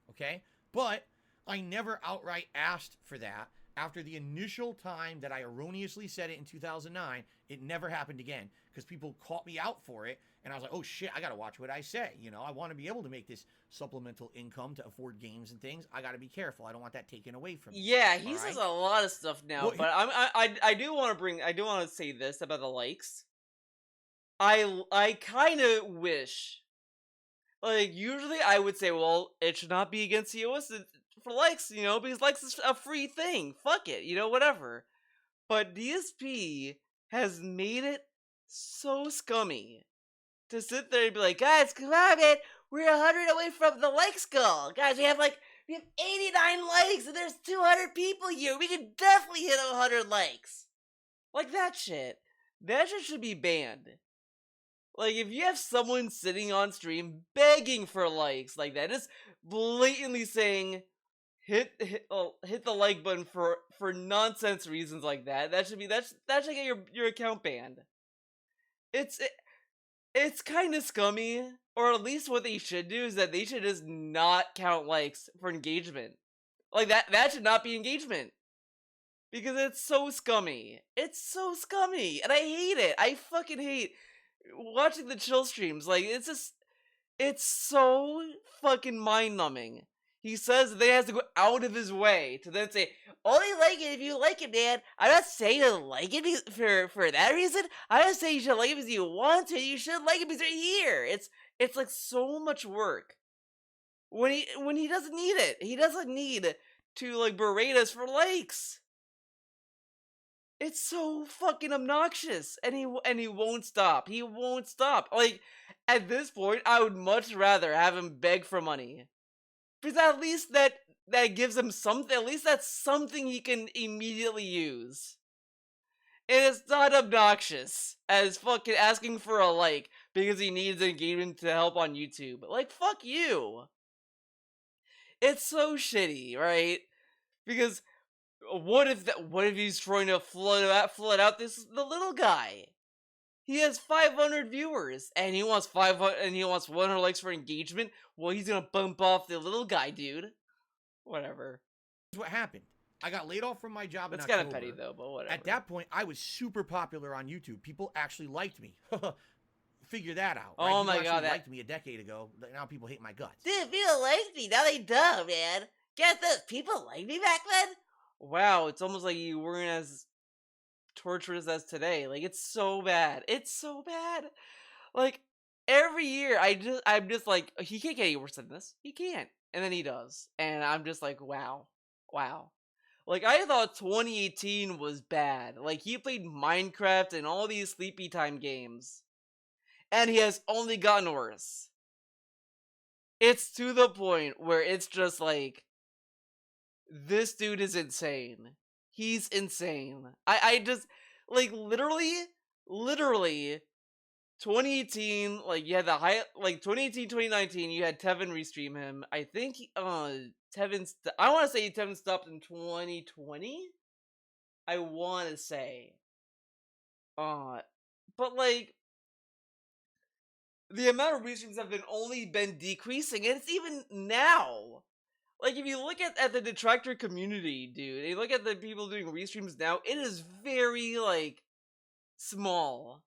Okay? But I never outright asked for that. After the initial time that I erroneously said it in 2009, it never happened again because people caught me out for it. And I was like, oh shit, I got to watch what I say. You know, I want to be able to make this supplemental income to afford games and things. I got to be careful. I don't want that taken away from me. Yeah, he says a lot of stuff now, well, but I do want to say this about the likes. I kind of wish, like, usually I would say, well, it should not be against COS for likes, you know, because likes is a free thing. Fuck it, you know, whatever. But DSP has made it so scummy to sit there and be like, guys, come on, man, we're 100 away from the likes goal. Guys, we have 89 likes and there's 200 people here. We can definitely hit 100 likes. Like that shit. That shit should be banned. Like, if you have someone sitting on stream begging for likes like that, just blatantly saying, hit the like button for nonsense reasons like that, that should get your account banned. It's kind of scummy, or at least what they should do is that they should just not count likes for engagement. Like, that should not be engagement. Because it's so scummy. It's so scummy, and I hate it. I fucking hate watching the chill streams. Like, it's so fucking mind-numbing. He says that he has to go out of his way to then say, only like it if you like it, man. I'm not saying to like it for that reason. I'm not saying you should like it because you want to. You should like it because you're here. It's like so much work. When he doesn't need it. He doesn't need to like berate us for likes. It's so fucking obnoxious, and he won't stop. He won't stop. Like, at this point, I would much rather have him beg for money. Because at least that gives him something. At least that's something he can immediately use. And it's not obnoxious as fucking asking for a like because he needs engagement to help on YouTube. Like, fuck you. It's so shitty, right? Because what if he's trying to flood out the little guy? He has 500 viewers, and he wants 500, and he wants 100 likes for engagement. Well, he's gonna bump off the little guy, dude. Whatever. Here's what happened. I got laid off from my job That's in October. kind of petty, though, but whatever. At that point, I was super popular on YouTube. People actually liked me. Figure that out. Right? Oh People my actually god, liked me a decade ago. Now people hate my guts. Dude, people liked me. Now they don't, man. Get this. People liked me back then? Wow, it's almost like you weren't as torturous as today. Like, it's so bad. It's so bad. Like, every year, I'm just like, he can't get any worse than this. He can't. And then he does. And I'm just like, wow. Wow. Like, I thought 2018 was bad. Like, he played Minecraft and all these sleepy time games. And he has only gotten worse. It's to the point where it's just like, this dude is insane. He's insane. I just, like, literally, 2018, like, you had the high, like, 2018, 2019, you had Tevin restream him. I think, I want to say Tevin stopped in 2020? I want to say. But, like, the amount of restreams have only been decreasing, and it's even now. Like, if you look at the detractor community, dude, you look at the people doing restreams now, it is very, like, small.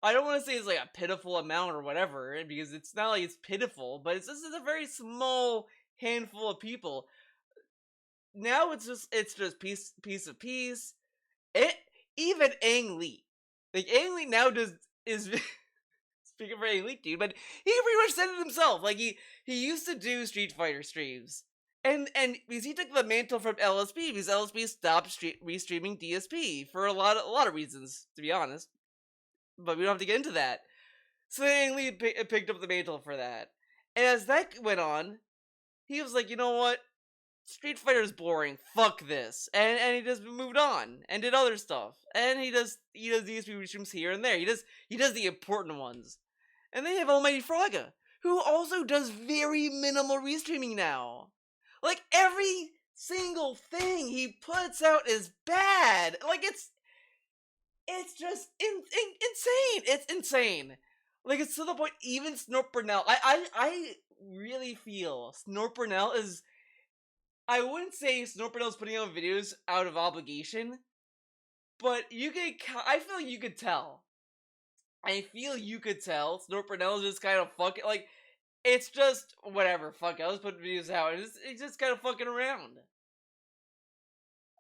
I don't want to say it's, like, a pitiful amount or whatever, because it's not like it's pitiful, but it's just a very small handful of people. Now it's just piece of peace. Even Ang Lee. Like, Ang Lee now is speaking for Ang Lee, dude, but he pretty much said it himself. Like, he used to do Street Fighter streams. And because he took the mantle from LSP, because LSP stopped restreaming DSP for a lot of reasons, to be honest. But we don't have to get into that. So then Ang Lee picked up the mantle for that. And as that went on, he was like, you know what? Street Fighter is boring. Fuck this. And he just moved on and did other stuff. And he does DSP restreams here and there. He does the important ones. And then you have Almighty Fraga, who also does very minimal restreaming now. Like, every single thing he puts out is bad. Like, it's just insane. It's insane. Like, it's to the point, even Snort Burnell, I really feel Snort Burnell is, I wouldn't say Snort Burnell's putting out videos out of obligation, but I feel like you could tell. I feel you could tell Snort Burnell is just kind of fucking, like, it's just, whatever, fuck it, I'll just put videos out, and it's just kind of fucking around.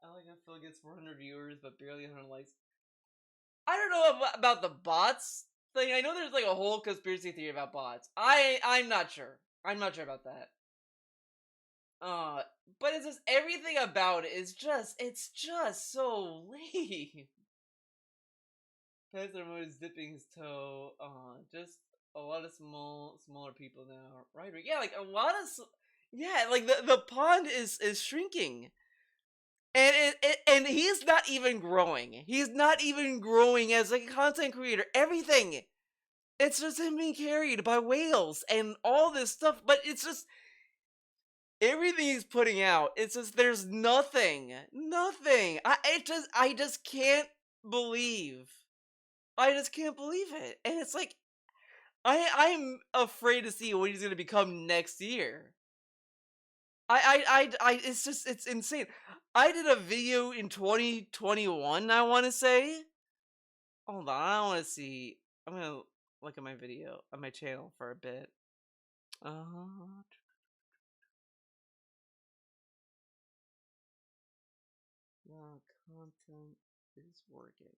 I like how Phil gets 400 viewers, but barely 100 likes. I don't know about the bots thing. I know there's, like, a whole conspiracy theory about bots. I'm not sure. I'm not sure about that. But it's just, everything about it is just, it's just so lame. Pezzer Mode is dipping his toe. Just a lot of smaller people now. Right? Yeah, like, a lot of, yeah, like, the pond is shrinking. And he's not even growing. He's not even growing as a content creator. Everything. It's just him being carried by whales and all this stuff. But it's just, everything he's putting out, it's just, there's nothing. Nothing. I just can't believe. I just can't believe it. And it's like, I'm afraid to see what he's gonna become next year. It's just, it's insane. I did a video in 2021, I want to say. Hold on, I want to see. I'm gonna look at my video on my channel for a bit. The content is working.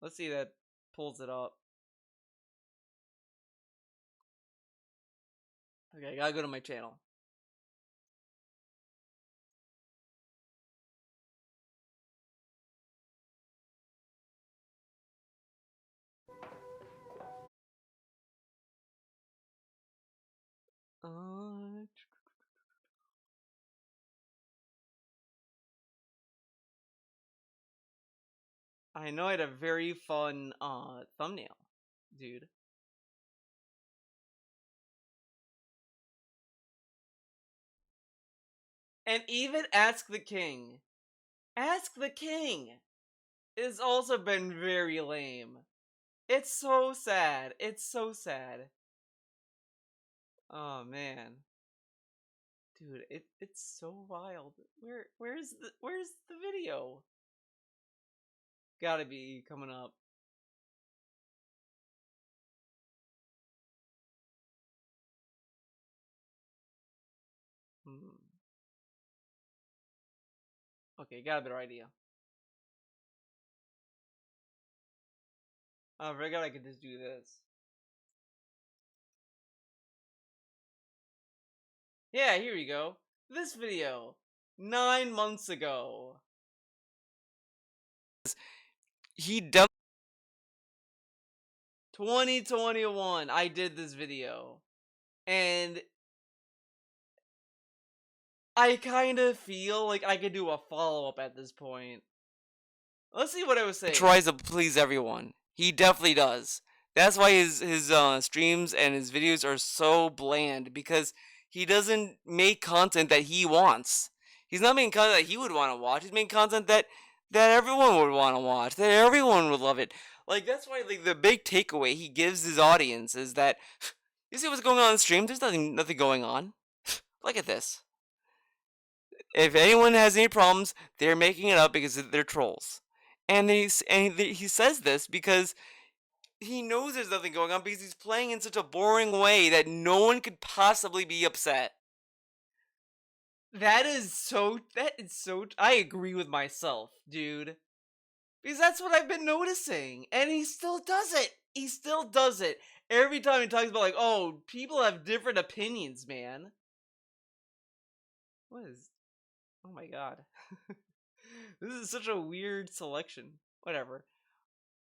Let's see if that pulls it up. Okay, I gotta go to my channel. I know I had a very fun thumbnail, dude. And even Ask the King. Ask the King has also been very lame. It's so sad. It's so sad. Oh man. Dude, it's so wild. Where's the video? Gotta be coming up. Okay, got a better idea. I forgot I could just do this. Yeah, here you go. This video. 9 months ago. He dumped 2021. I did this video. And I kind of feel like I could do a follow-up at this point. Let's see what I was saying. He tries to please everyone. He definitely does. That's why his streams and his videos are so bland, because he doesn't make content that he wants. He's not making content that he would want to watch. He's making content that everyone would want to watch, that everyone would love it. Like, that's why, like, the big takeaway he gives his audience is that, you see what's going on the stream? There's nothing going on. Look at this. If anyone has any problems, they're making it up because they're trolls. And he says this because he knows there's nothing going on, because he's playing in such a boring way that no one could possibly be upset. That is so I agree with myself, dude. Because that's what I've been noticing. And he still does it. He still does it. Every time he talks about, like, oh, people have different opinions, man. What is... Oh my god. This is such a weird selection. Whatever.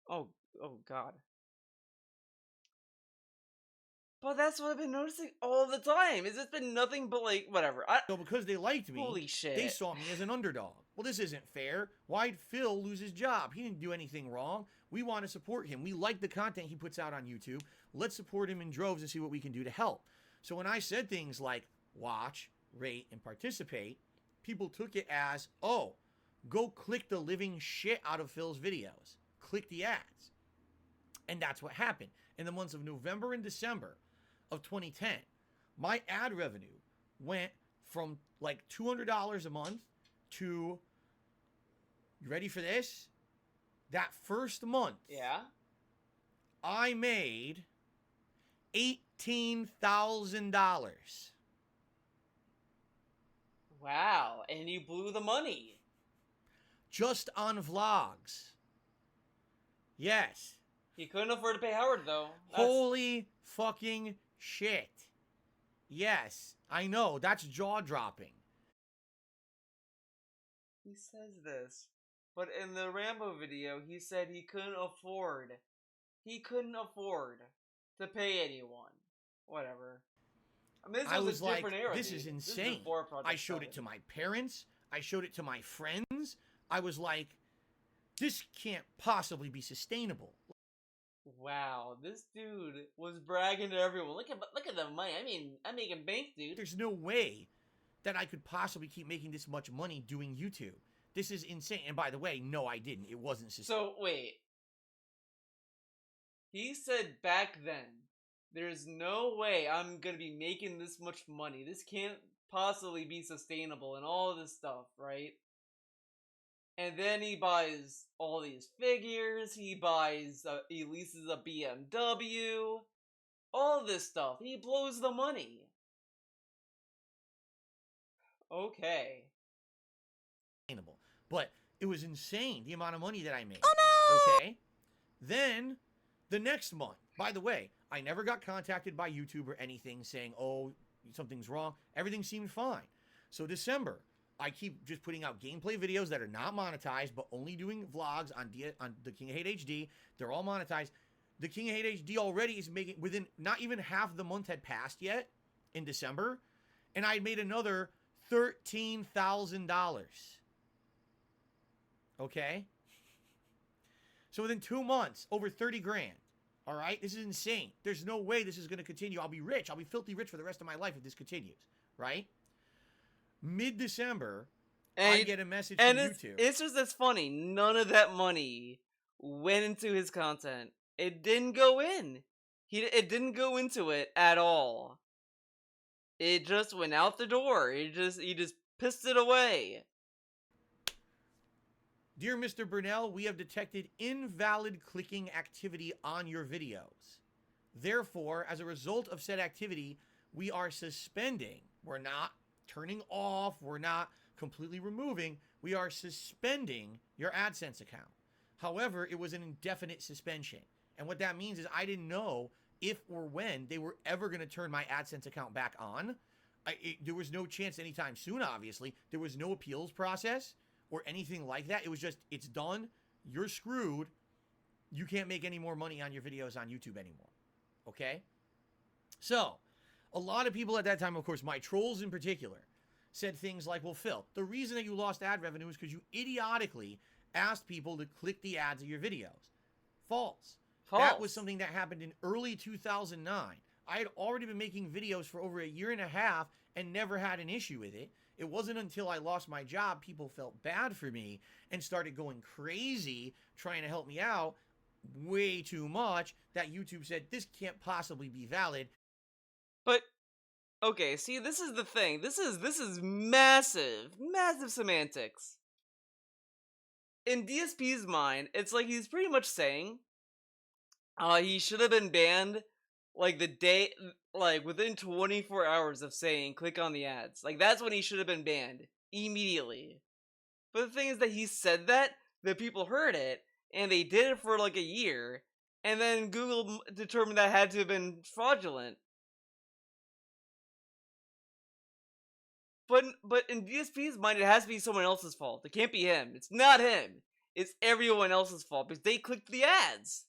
Oh god. But that's what I've been noticing all the time. It's just been nothing but, like, whatever. So because they liked me, holy shit, they saw me as an underdog. Well, this isn't fair. Why'd Phil lose his job? He didn't do anything wrong. We want to support him. We like the content he puts out on YouTube. Let's support him in droves and see what we can do to help. So when I said things like watch, rate, and participate, people took it as, oh, go click the living shit out of Phil's videos. Click the ads. And that's what happened. In the months of November and December of 2010, my ad revenue went from like $200 a month to, you ready for this? That first month, yeah, I made $18,000. Wow, and you blew the money. Just on vlogs. Yes. He couldn't afford to pay Howard, though. Holy fucking shit. Yes, I know. That's jaw-dropping. He says this, but in the Rambo video, he said he couldn't afford. He couldn't afford to pay anyone. Whatever. I mean, I was like, era, this dude. is insane. I showed it to my parents. I showed it to my friends. I was like, this can't possibly be sustainable. Wow, this dude was bragging to everyone. Look at the money. I mean, I'm making bank, dude. There's no way that I could possibly keep making this much money doing YouTube. This is insane. And by the way, no, I didn't. It wasn't sustainable. So, wait. He said back then, there's no way I'm gonna be making this much money. This can't possibly be sustainable and all this stuff, right? And then he buys all these figures, he leases a BMW, all this stuff. He blows the money. Okay. But it was insane, the amount of money that I made. Oh no! Okay. Then, the next month, by the way, I never got contacted by YouTube or anything saying, oh, something's wrong. Everything seemed fine. So December, I keep just putting out gameplay videos that are not monetized, but only doing vlogs on the King of Hate HD. They're all monetized. The King of Hate HD already is making, within, not even half the month had passed yet in December, and I had made another $13,000. Okay? So within 2 months, over 30 grand. All right? This is insane. There's no way this is going to continue. I'll be rich. I'll be filthy rich for the rest of my life if this continues. Right? Mid-December, I get a message from YouTube. It's just that's funny. None of that money went into his content. It didn't go in. It didn't go into it at all. It just went out the door. He just pissed it away. Dear Mr. Burnell, we have detected invalid clicking activity on your videos. Therefore, as a result of said activity, we are suspending. We're not turning off. We're not completely removing. We are suspending your AdSense account. However, it was an indefinite suspension. And what that means is I didn't know if or when they were ever going to turn my AdSense account back on. There was no chance anytime soon, obviously. There was no appeals process or anything like that. It was just, it's done. You're screwed. You can't make any more money on your videos on YouTube anymore. Okay? So, a lot of people at that time, of course, my trolls in particular, said things like, well, Phil, the reason that you lost ad revenue is because you idiotically asked people to click the ads of your videos. False. That was something that happened in early 2009. I had already been making videos for over a year and a half and never had an issue with it. It wasn't until I lost my job, people felt bad for me and started going crazy trying to help me out way too much that YouTube said, this can't possibly be valid. But, okay, see, this is the thing. This is massive semantics. In DSP's mind, it's like he's pretty much saying, he should have been banned, like, the day, like, within 24 hours of saying, click on the ads. Like, that's when he should have been banned. Immediately. But the thing is that he said that, the people heard it, and they did it for, like, a year, and then Google determined that had to have been fraudulent. But in DSP's mind, it has to be someone else's fault. It can't be him. It's not him. It's everyone else's fault, because they clicked the ads.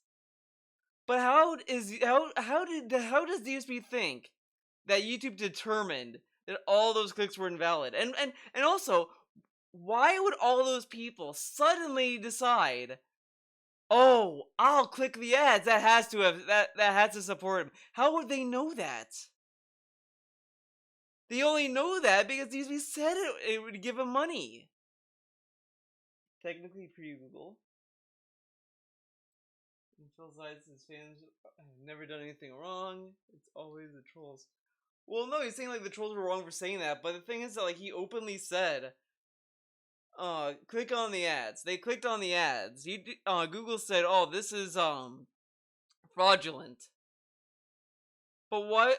But how does DSP think that YouTube determined that all those clicks were invalid? And also, why would all those people suddenly decide, oh, I'll click the ads, that has to support him? How would they know that? They only know that because DSP said it would give him money. Technically pre-Google. Phil Sides, his fans have never done anything wrong. It's always the trolls. Well, no, he's saying like the trolls were wrong for saying that, but the thing is that like he openly said, click on the ads. They clicked on the ads. Google said, oh, this is fraudulent. But why?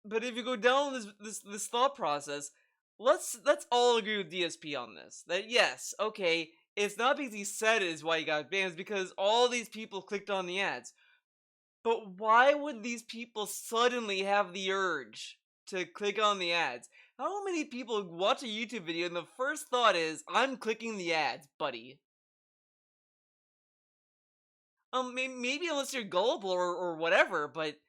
But if you go down this thought process, let's all agree with DSP on this. That yes, okay. It's not because he said it is why he got banned, it's because all these people clicked on the ads. But why would these people suddenly have the urge to click on the ads? How many people watch a YouTube video and the first thought is, I'm clicking the ads, buddy? Maybe unless you're gullible or whatever, but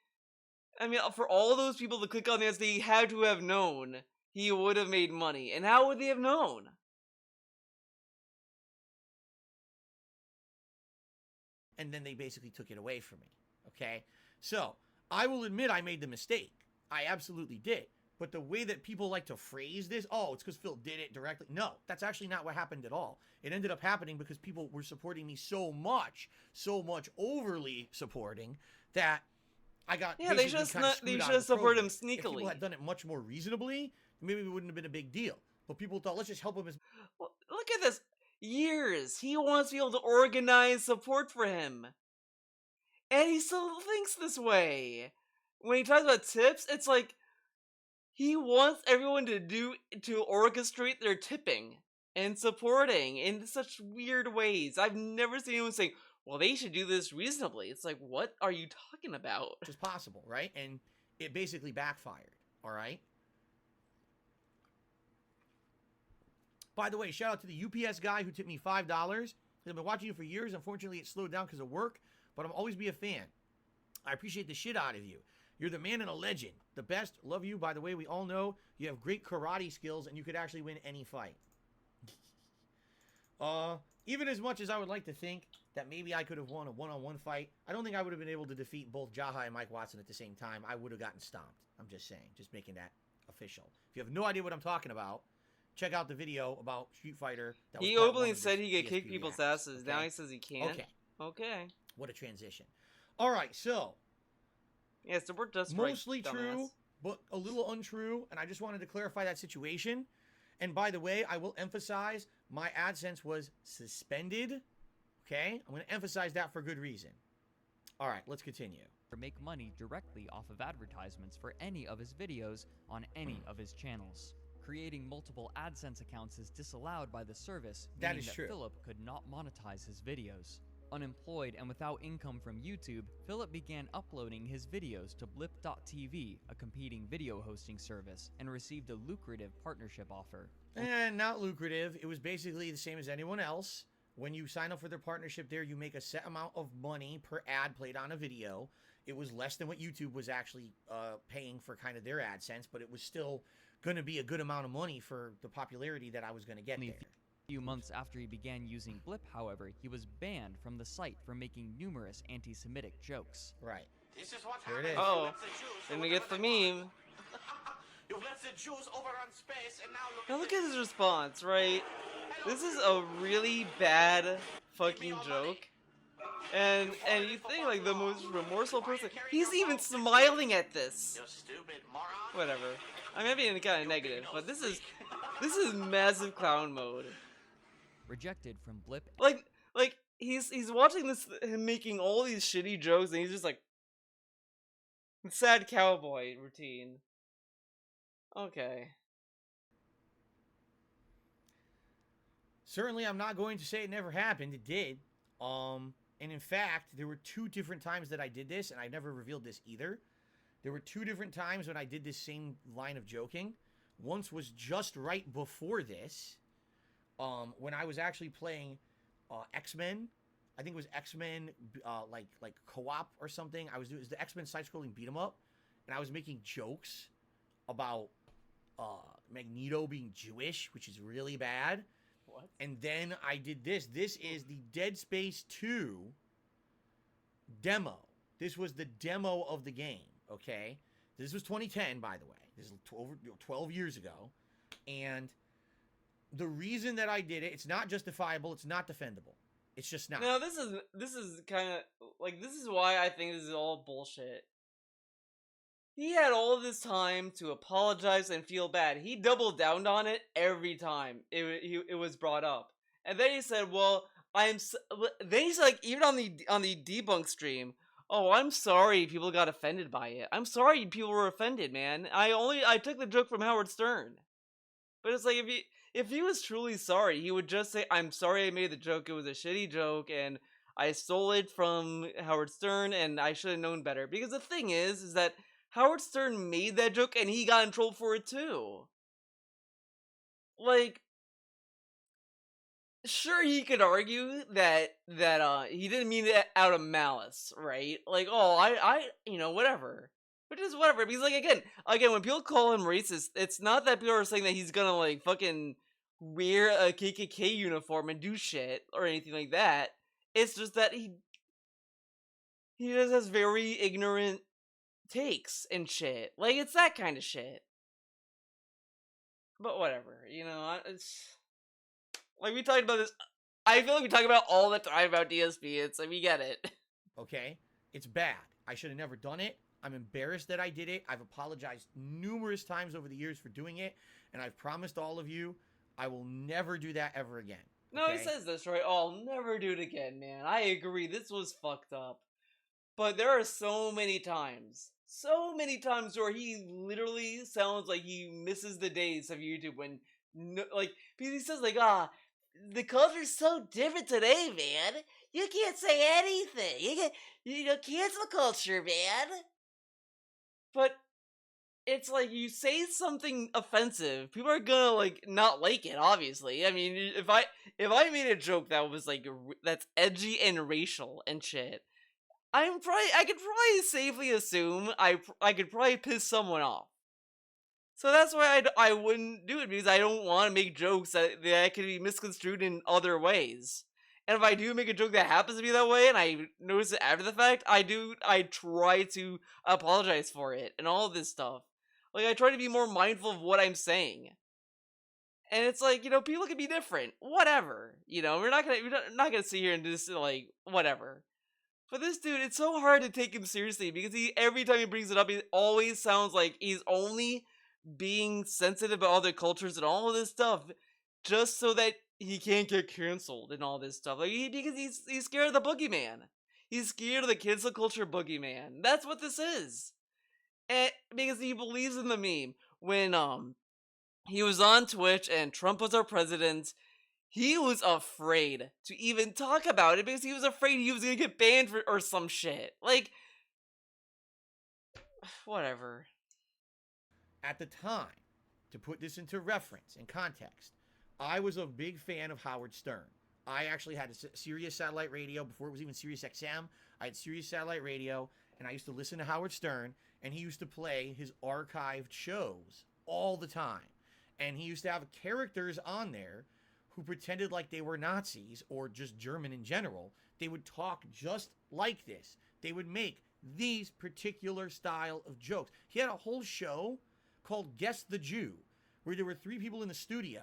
I mean, for all those people to click on the ads, they had to have known he would have made money. And how would they have known? And then they basically took it away from me, okay? So, I will admit I made the mistake. I absolutely did. But the way that people like to phrase this, oh, it's because Phil did it directly. No, that's actually not what happened at all. It ended up happening because people were supporting me so much overly supporting, that I got they should have supported him sneakily. If people had done it much more reasonably, maybe it wouldn't have been a big deal. But people thought, let's just help him as... Well, look at this. Years. He wants to be able to organize support for him. And he still thinks this way. When he talks about tips, it's like he wants everyone to orchestrate their tipping and supporting in such weird ways. I've never seen anyone saying, well, they should do this reasonably. It's like, what are you talking about? Which is possible, right? And it basically backfired, all right? By the way, shout out to the UPS guy who tipped me $5. I've been watching you for years. Unfortunately, it slowed down because of work, but I'll always be a fan. I appreciate the shit out of you. You're the man and a legend. The best. Love you. By the way, we all know you have great karate skills and you could actually win any fight. Even as much as I would like to think that maybe I could have won a one-on-one fight, I don't think I would have been able to defeat both Jaha and Mike Watson at the same time. I would have gotten stomped. I'm just saying. Just making that official. If you have no idea what I'm talking about, check out the video about Street Fighter. That was he openly said he could kick people's asses. Okay? Now he says he can't. Okay. Okay. What a transition. All right, so Yeah, so we're just mostly right, true, but a little untrue, and I just wanted to clarify that situation. And by the way, I will emphasize my AdSense was suspended. Okay? I'm going to emphasize that for good reason. All right, let's continue. Or make money directly off of advertisements for any of his videos on any of his channels. Creating multiple AdSense accounts is disallowed by the service, That meaning is that true. Philip could not monetize his videos. Unemployed and without income from YouTube, Philip began uploading his videos to Blip.tv, a competing video hosting service, and received a lucrative partnership offer. And not lucrative. It was basically the same as anyone else. When you sign up for their partnership there, you make a set amount of money per ad played on a video. It was less than what YouTube was actually paying for kind of their AdSense, but it was still going to be a good amount of money for the popularity that I was going to get there. A few months after he began using Blip, however, he was banned from the site for making numerous anti-Semitic jokes. Right. This is what There it is. Oh, then we get the meme. You've let the Jews overrun space, and Now look at his response, right? This is a really bad fucking joke. And you think like the most remorseful person, he's even smiling at this. You stupid moron. Whatever. I mean, I'm being kind of negative, but this is massive clown mode. Rejected from Blip. Like he's watching this, him making all these shitty jokes, and he's just like sad cowboy routine. Okay. Certainly, I'm not going to say it never happened. It did. And in fact, there were 2 different times that I did this, and I never revealed this either. There were 2 different times when I did this same line of joking. Once was just right before this, when I was actually playing X-Men. I think it was X-Men, like co-op or something. It was the X-Men side-scrolling beat 'em up, and I was making jokes about Magneto being Jewish, which is really bad. What? And then I did this. This is the Dead Space 2 demo. This was the demo of the game, okay? This was 2010, by the way. This is over 12 years ago. And the reason that I did it, it's not justifiable, it's not defendable. It's just not. No, this is kind of like, this is why I think this is all bullshit. He had all this time to apologize and feel bad. He doubled down on it every time it was brought up. And then he said, "Well, then he said, like, even on the debunk stream, oh, I'm sorry people got offended by it. I'm sorry people were offended, man. I took the joke from Howard Stern." But it's like, if he was truly sorry, he would just say, "I'm sorry I made the joke. It was a shitty joke, and I stole it from Howard Stern, and I should have known better." Because the thing is that Howard Stern made that joke, and he got in trouble for it too. Like, sure, he could argue that he didn't mean it out of malice, right? Like, oh, I whatever. Which is whatever, because, like, again, when people call him racist, it's not that people are saying that he's gonna, like, fucking wear a KKK uniform and do shit, or anything like that. It's just that he just has very ignorant takes and shit. Like, it's that kind of shit. But whatever, it's... Like, we talked about this... I feel like we talk about all the time about DSP, it's like, we get it. Okay? It's bad. I should have never done it. I'm embarrassed that I did it. I've apologized numerous times over the years for doing it, and I've promised all of you I will never do that ever again. No, he says this, right? Oh, I'll never do it again, man. I agree, this was fucked up. But there are so many times where he literally sounds like he misses the days of YouTube when, because he says, like, the culture's so different today, man. You can't say anything. Cancel culture, man. But it's like, you say something offensive, people are gonna, like, not like it, obviously. I mean, if I made a joke that was, like, that's edgy and racial and shit, I could probably safely assume I could probably piss someone off. So that's why I wouldn't do it, because I don't want to make jokes that could be misconstrued in other ways. And if I do make a joke that happens to be that way, and I notice it after the fact, I try to apologize for it, and all of this stuff. Like, I try to be more mindful of what I'm saying. And it's like, people can be different. Whatever. We're not gonna sit here and just, like, whatever. But this dude, it's so hard to take him seriously because every time he brings it up, it always sounds like he's only being sensitive about other cultures and all of this stuff just so that he can't get canceled and all this stuff. Like because he's scared of the boogeyman. He's scared of the cancel culture boogeyman. That's what this is. And because he believes in the meme. When he was on Twitch and Trump was our president, he was afraid to even talk about it because he was afraid he was gonna get banned for or some shit. Like, whatever. At the time, to put this into reference and context, I was a big fan of Howard Stern. I actually had a Sirius satellite radio before it was even Sirius XM. I had Sirius satellite radio, and I used to listen to Howard Stern, and he used to play his archived shows all the time. And he used to have characters on there who pretended like they were Nazis or just German in general. They would talk just like this. They would make these particular style of jokes. He had a whole show called Guess the Jew, where there were 3 people in the studio.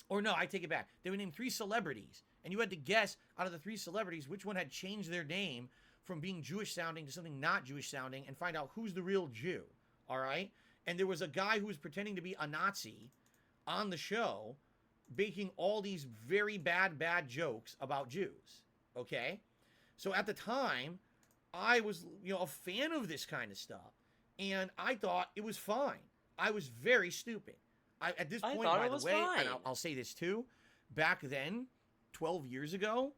Or no, I take it back. They would name 3 celebrities, and you had to guess out of the 3 celebrities which one had changed their name from being Jewish sounding to something not Jewish sounding and find out who's the real Jew, all right? And there was a guy who was pretending to be a Nazi on the show, making all these very bad jokes about Jews, okay? So at the time, I was, a fan of this kind of stuff, and I thought it was fine. I was very stupid. At this point, by the way, and I'll say this too, back then, 12 years ago,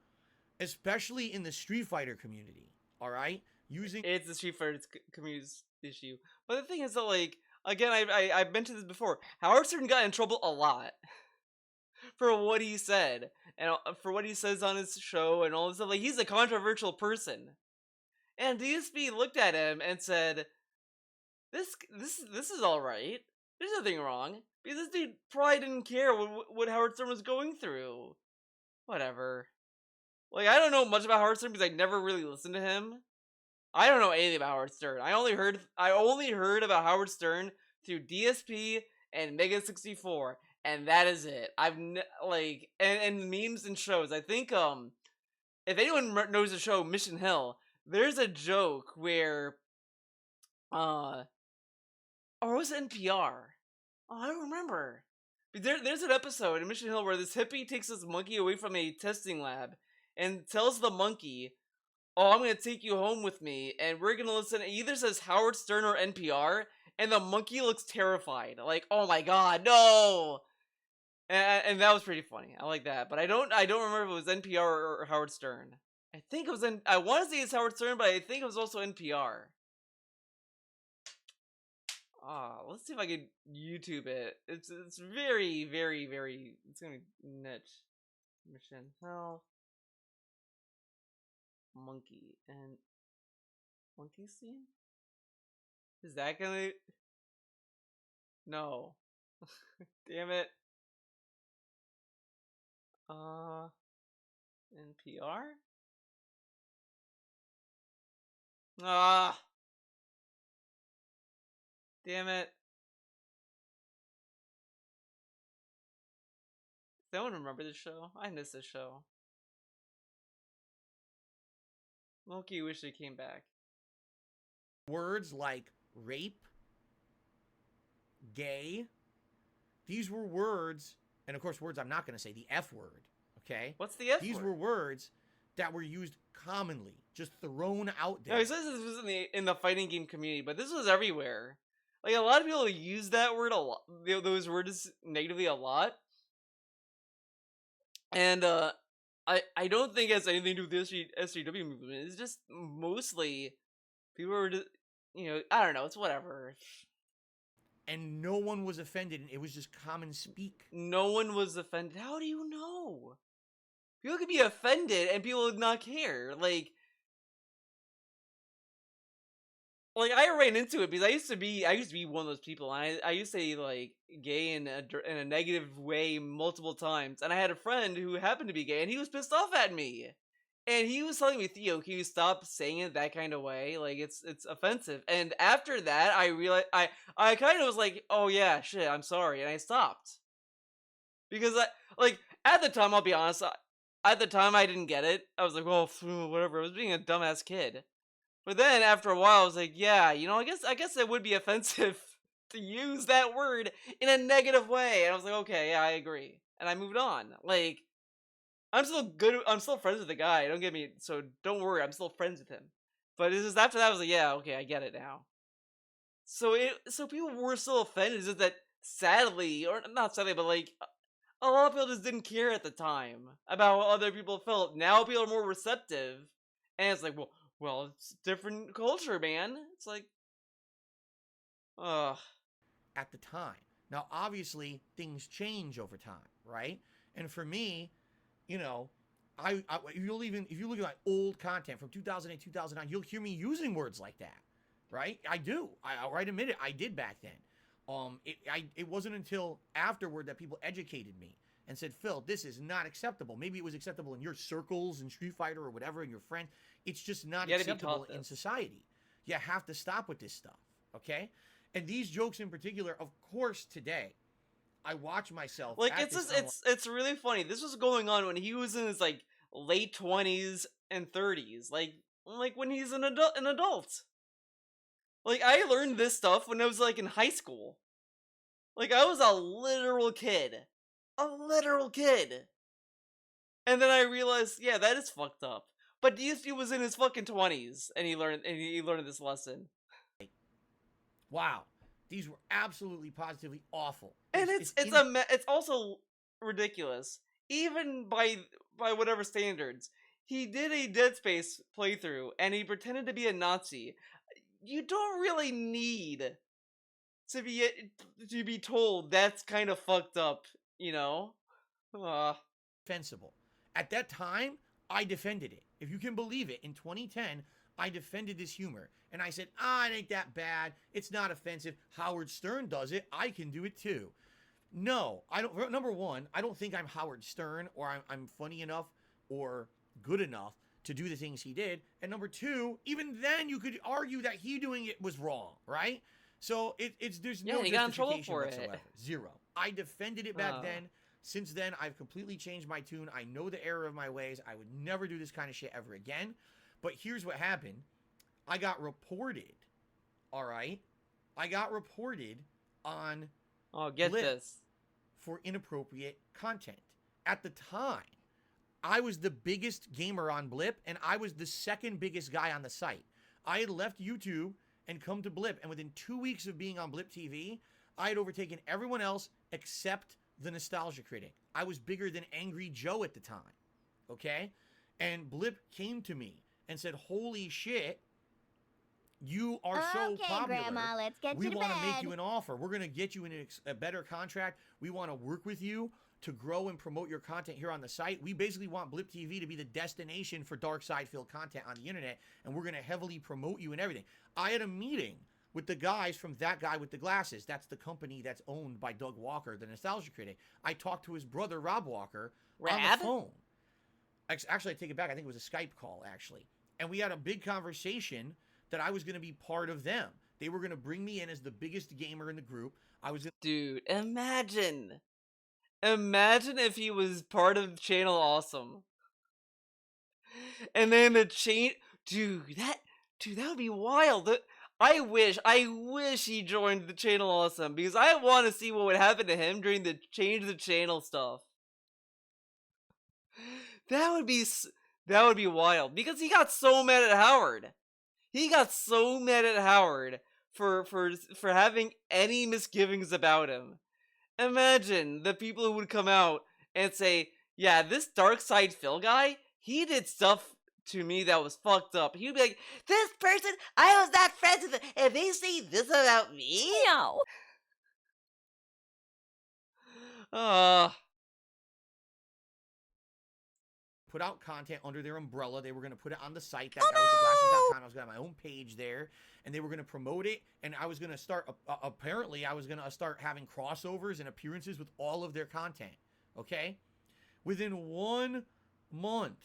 especially in the Street Fighter community, all right? It's the Street Fighter community's issue. But the thing is that, like, again, I've mentioned this before, Howard Stern got in trouble a lot for what he said, and for what he says on his show and all this stuff. Like, he's a controversial person. And DSP looked at him and said, this is alright. There's nothing wrong. Because this dude probably didn't care what Howard Stern was going through. Whatever. Like, I don't know much about Howard Stern because I never really listened to him. I don't know anything about Howard Stern. I only heard about Howard Stern through DSP and Mega 64, and that is it. And memes and shows. I think if anyone knows the show Mission Hill, there's a joke where or was it NPR? Oh, I don't remember. But there's an episode in Mission Hill where this hippie takes this monkey away from a testing lab and tells the monkey, "Oh, I'm gonna take you home with me, and we're gonna listen." It either says Howard Stern or NPR, and the monkey looks terrified, like, "Oh my god, no!" And that was pretty funny. I like that, but I don't remember if it was NPR or Howard Stern. I think it was I want to say it's Howard Stern, but I think it was also NPR. Let's see if I can YouTube it. It's very, very, very. It's gonna be niche. Mission Hill. Monkey and monkey scene? Is that gonna? No. Damn it. NPR? Damn it. Does anyone remember this show? I missed this show. Loki wish they came back. Words like rape, gay, these were words, and of course words I'm not going to say, the F word, okay? What's the F word? These were words that were used commonly, just thrown out there. No, he says this was in the fighting game community, but this was everywhere. Like, a lot of people use that word a lot, those words negatively a lot. And, I don't think it has anything to do with the SJW movement. It's just mostly people were just, I don't know, it's whatever. And no one was offended. It was just common speak. No one was offended. How do you know? People could be offended and people would not care. Like I ran into it because I used to be one of those people, and I used to say like gay in a negative way multiple times, and I had a friend who happened to be gay, and he was pissed off at me, and he was telling me, "Theo, can you stop saying it that kind of way? Like it's offensive." And after that, I realized I kind of was like, "Oh yeah, shit, I'm sorry," and I stopped because at the time, I'll be honest, at the time I didn't get it. I was like, well, whatever. I was being a dumbass kid. But then after a while, I was like, yeah, you know, I guess it would be offensive to use that word in a negative way. And I was like, okay, yeah, I agree. And I moved on. Like, I'm still good. I'm still friends with the guy. Don't get me. So don't worry. I'm still friends with him. But it's just after that, I was like, yeah, okay, I get it now. So people were still offended. It's just that sadly, or not sadly, but like a lot of people just didn't care at the time about what other people felt. Now people are more receptive, and it's like, well, it's different culture, man. It's like, ugh. At the time. Now, obviously, things change over time, right? And for me, you know, if you look at my old content from 2008, 2009, you'll hear me using words like that, right? I do. I'll admit it. I did back then. It wasn't until afterward that people educated me and said, Phil, this is not acceptable. Maybe it was acceptable in your circles in Street Fighter or whatever, in your friend. It's just not acceptable in society. You have to stop with this stuff, okay? And these jokes in particular, of course, today, I watch myself. Like it's really funny. This was going on when he was in his like late 20s and 30s, like when he's an adult. Like I learned this stuff when I was like in high school. Like I was a literal kid, and then I realized, yeah, that is fucked up. But DSP was in his fucking 20s, and he learned this lesson. Wow, these were absolutely positively awful. And it's also ridiculous, even by whatever standards. He did a Dead Space playthrough, and he pretended to be a Nazi. You don't really need to be told that's kind of fucked up, you know? Defensible. At that time, I defended it. If you can believe it, in 2010, I defended this humor. And I said, it ain't that bad. It's not offensive. Howard Stern does it. I can do it too. No, I don't. Number one, I don't think I'm Howard Stern or I'm funny enough or good enough to do the things he did. And number two, even then you could argue that he doing it was wrong, right? So there's no justification whatsoever. Zero. I defended it back then. Since then, I've completely changed my tune. I know the error of my ways. I would never do this kind of shit ever again. But here's what happened. I got reported. All right? I got reported on Blip for inappropriate content. At the time, I was the biggest gamer on Blip, and I was the second biggest guy on the site. I had left YouTube and come to Blip, and within 2 weeks of being on Blip TV, I had overtaken everyone else except the Nostalgia Critic. I was bigger than Angry Joe at the time, okay? And Blip came to me and said, holy shit, you are so popular. Grandma, let's get we you to want to bed. make you an offer. We're going to get you in a better contract. We want to work with you to grow and promote your content here on the site. We basically want Blip TV to be the destination for dark side filled content on the internet, and we're going to heavily promote you and everything. I had a meeting with the guys from That Guy with the Glasses. That's the company that's owned by Doug Walker, the Nostalgia Critic. I talked to his brother, Rob Walker, on the phone. Actually, I take it back. I think it was a Skype call, actually. And we had a big conversation that I was going to be part of them. They were going to bring me in as the biggest gamer in the group. Dude, imagine if he was part of Channel Awesome. And then dude, that would be wild. I wish he joined the Channel Awesome, because I want to see what would happen to him during the change the channel stuff. That would be wild, because he got so mad at Howard. He got so mad at Howard for having any misgivings about him. Imagine the people who would come out and say, yeah, this Dark Side Phil guy, he did stuff to me that was fucked up. He'd be like, this person, I was not friends with them, and they say this about me? No. Put out content under their umbrella. They were going to put it on the site. That guy with the glasses.com. I was going to have my own page there, and they were going to promote it, and I was going to start, apparently, I was going to start having crossovers and appearances with all of their content, okay? Within 1 month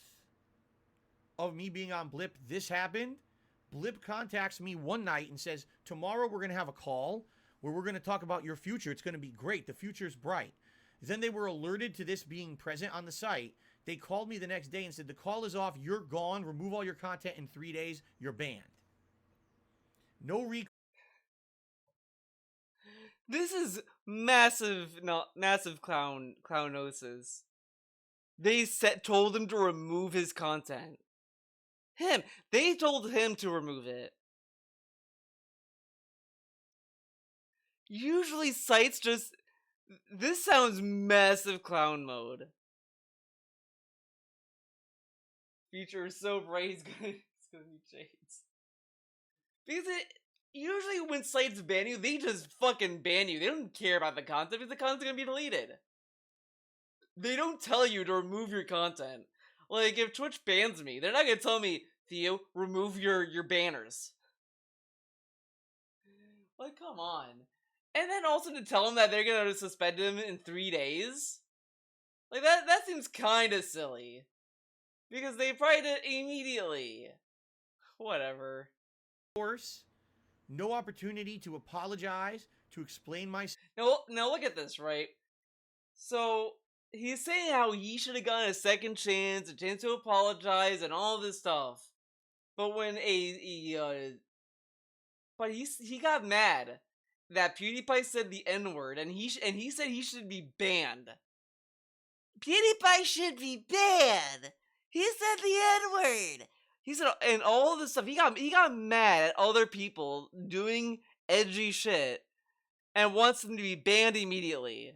of me being on Blip, this happened. Blip contacts me one night and says, tomorrow we're going to have a call where we're going to talk about your future. It's going to be great. The future's bright. Then they were alerted to this being present on the site. They called me the next day and said, the call is off, you're gone, remove all your content in 3 days, you're banned. No recourse. This is massive, massive clownosis. They told him to remove his content. They told him to remove it. Usually sites just... This sounds massive clown mode. Future is so bright, it's gonna need shades. Because usually when sites ban you, they just fucking ban you. They don't care about the content because the content's gonna be deleted. They don't tell you to remove your content. Like, if Twitch bans me, they're not gonna tell me, Theo, remove your banners. Like, come on. And then also to tell them that they're gonna suspend him in 3 days? Like, that seems kinda silly. Because they probably did it immediately. Whatever. No opportunity to apologize, to explain myself. Now look at this, right? So, he's saying how he should have gotten a second chance, a chance to apologize, and all this stuff. But when he got mad that PewDiePie said the N-word, and he said he should be banned. PewDiePie should be banned! He said the N-word! He said, and all this stuff, he got mad at other people doing edgy shit, and wants them to be banned immediately.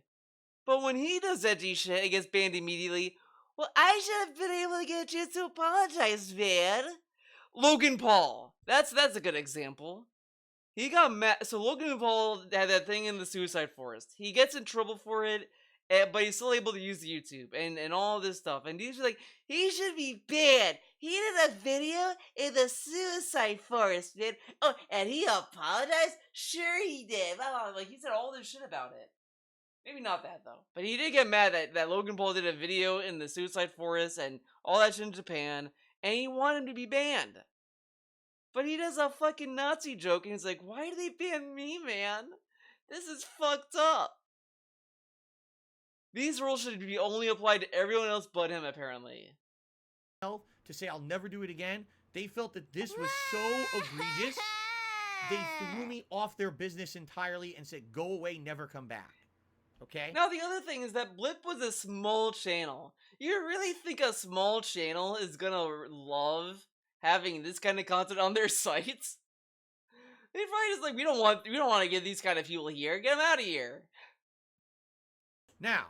But when he does edgy shit and gets banned immediately, well, I should have been able to get a chance to apologize, man. Logan Paul. That's a good example. He got mad. So Logan Paul had that thing in the Suicide Forest. He gets in trouble for it, but he's still able to use YouTube and all this stuff. And he's like, he should be banned. He did a video in the Suicide Forest, man. Oh, and he apologized? Sure he did. Like, he said all this shit about it. Maybe not that, though. But he did get mad that Logan Paul did a video in the Suicide Forest and all that shit in Japan, and he wanted him to be banned. But he does a fucking Nazi joke, and he's like, why do they ban me, man? This is fucked up. These rules should be only applied to everyone else but him, apparently. To say I'll never do it again, they felt that this was so egregious, they threw me off their business entirely and said, go away, never come back. Okay? Now, the other thing is that Blip was a small channel. You really think a small channel is gonna love having this kind of content on their sites? They probably just like, we don't want to get these kind of people here. Get them out of here. Now,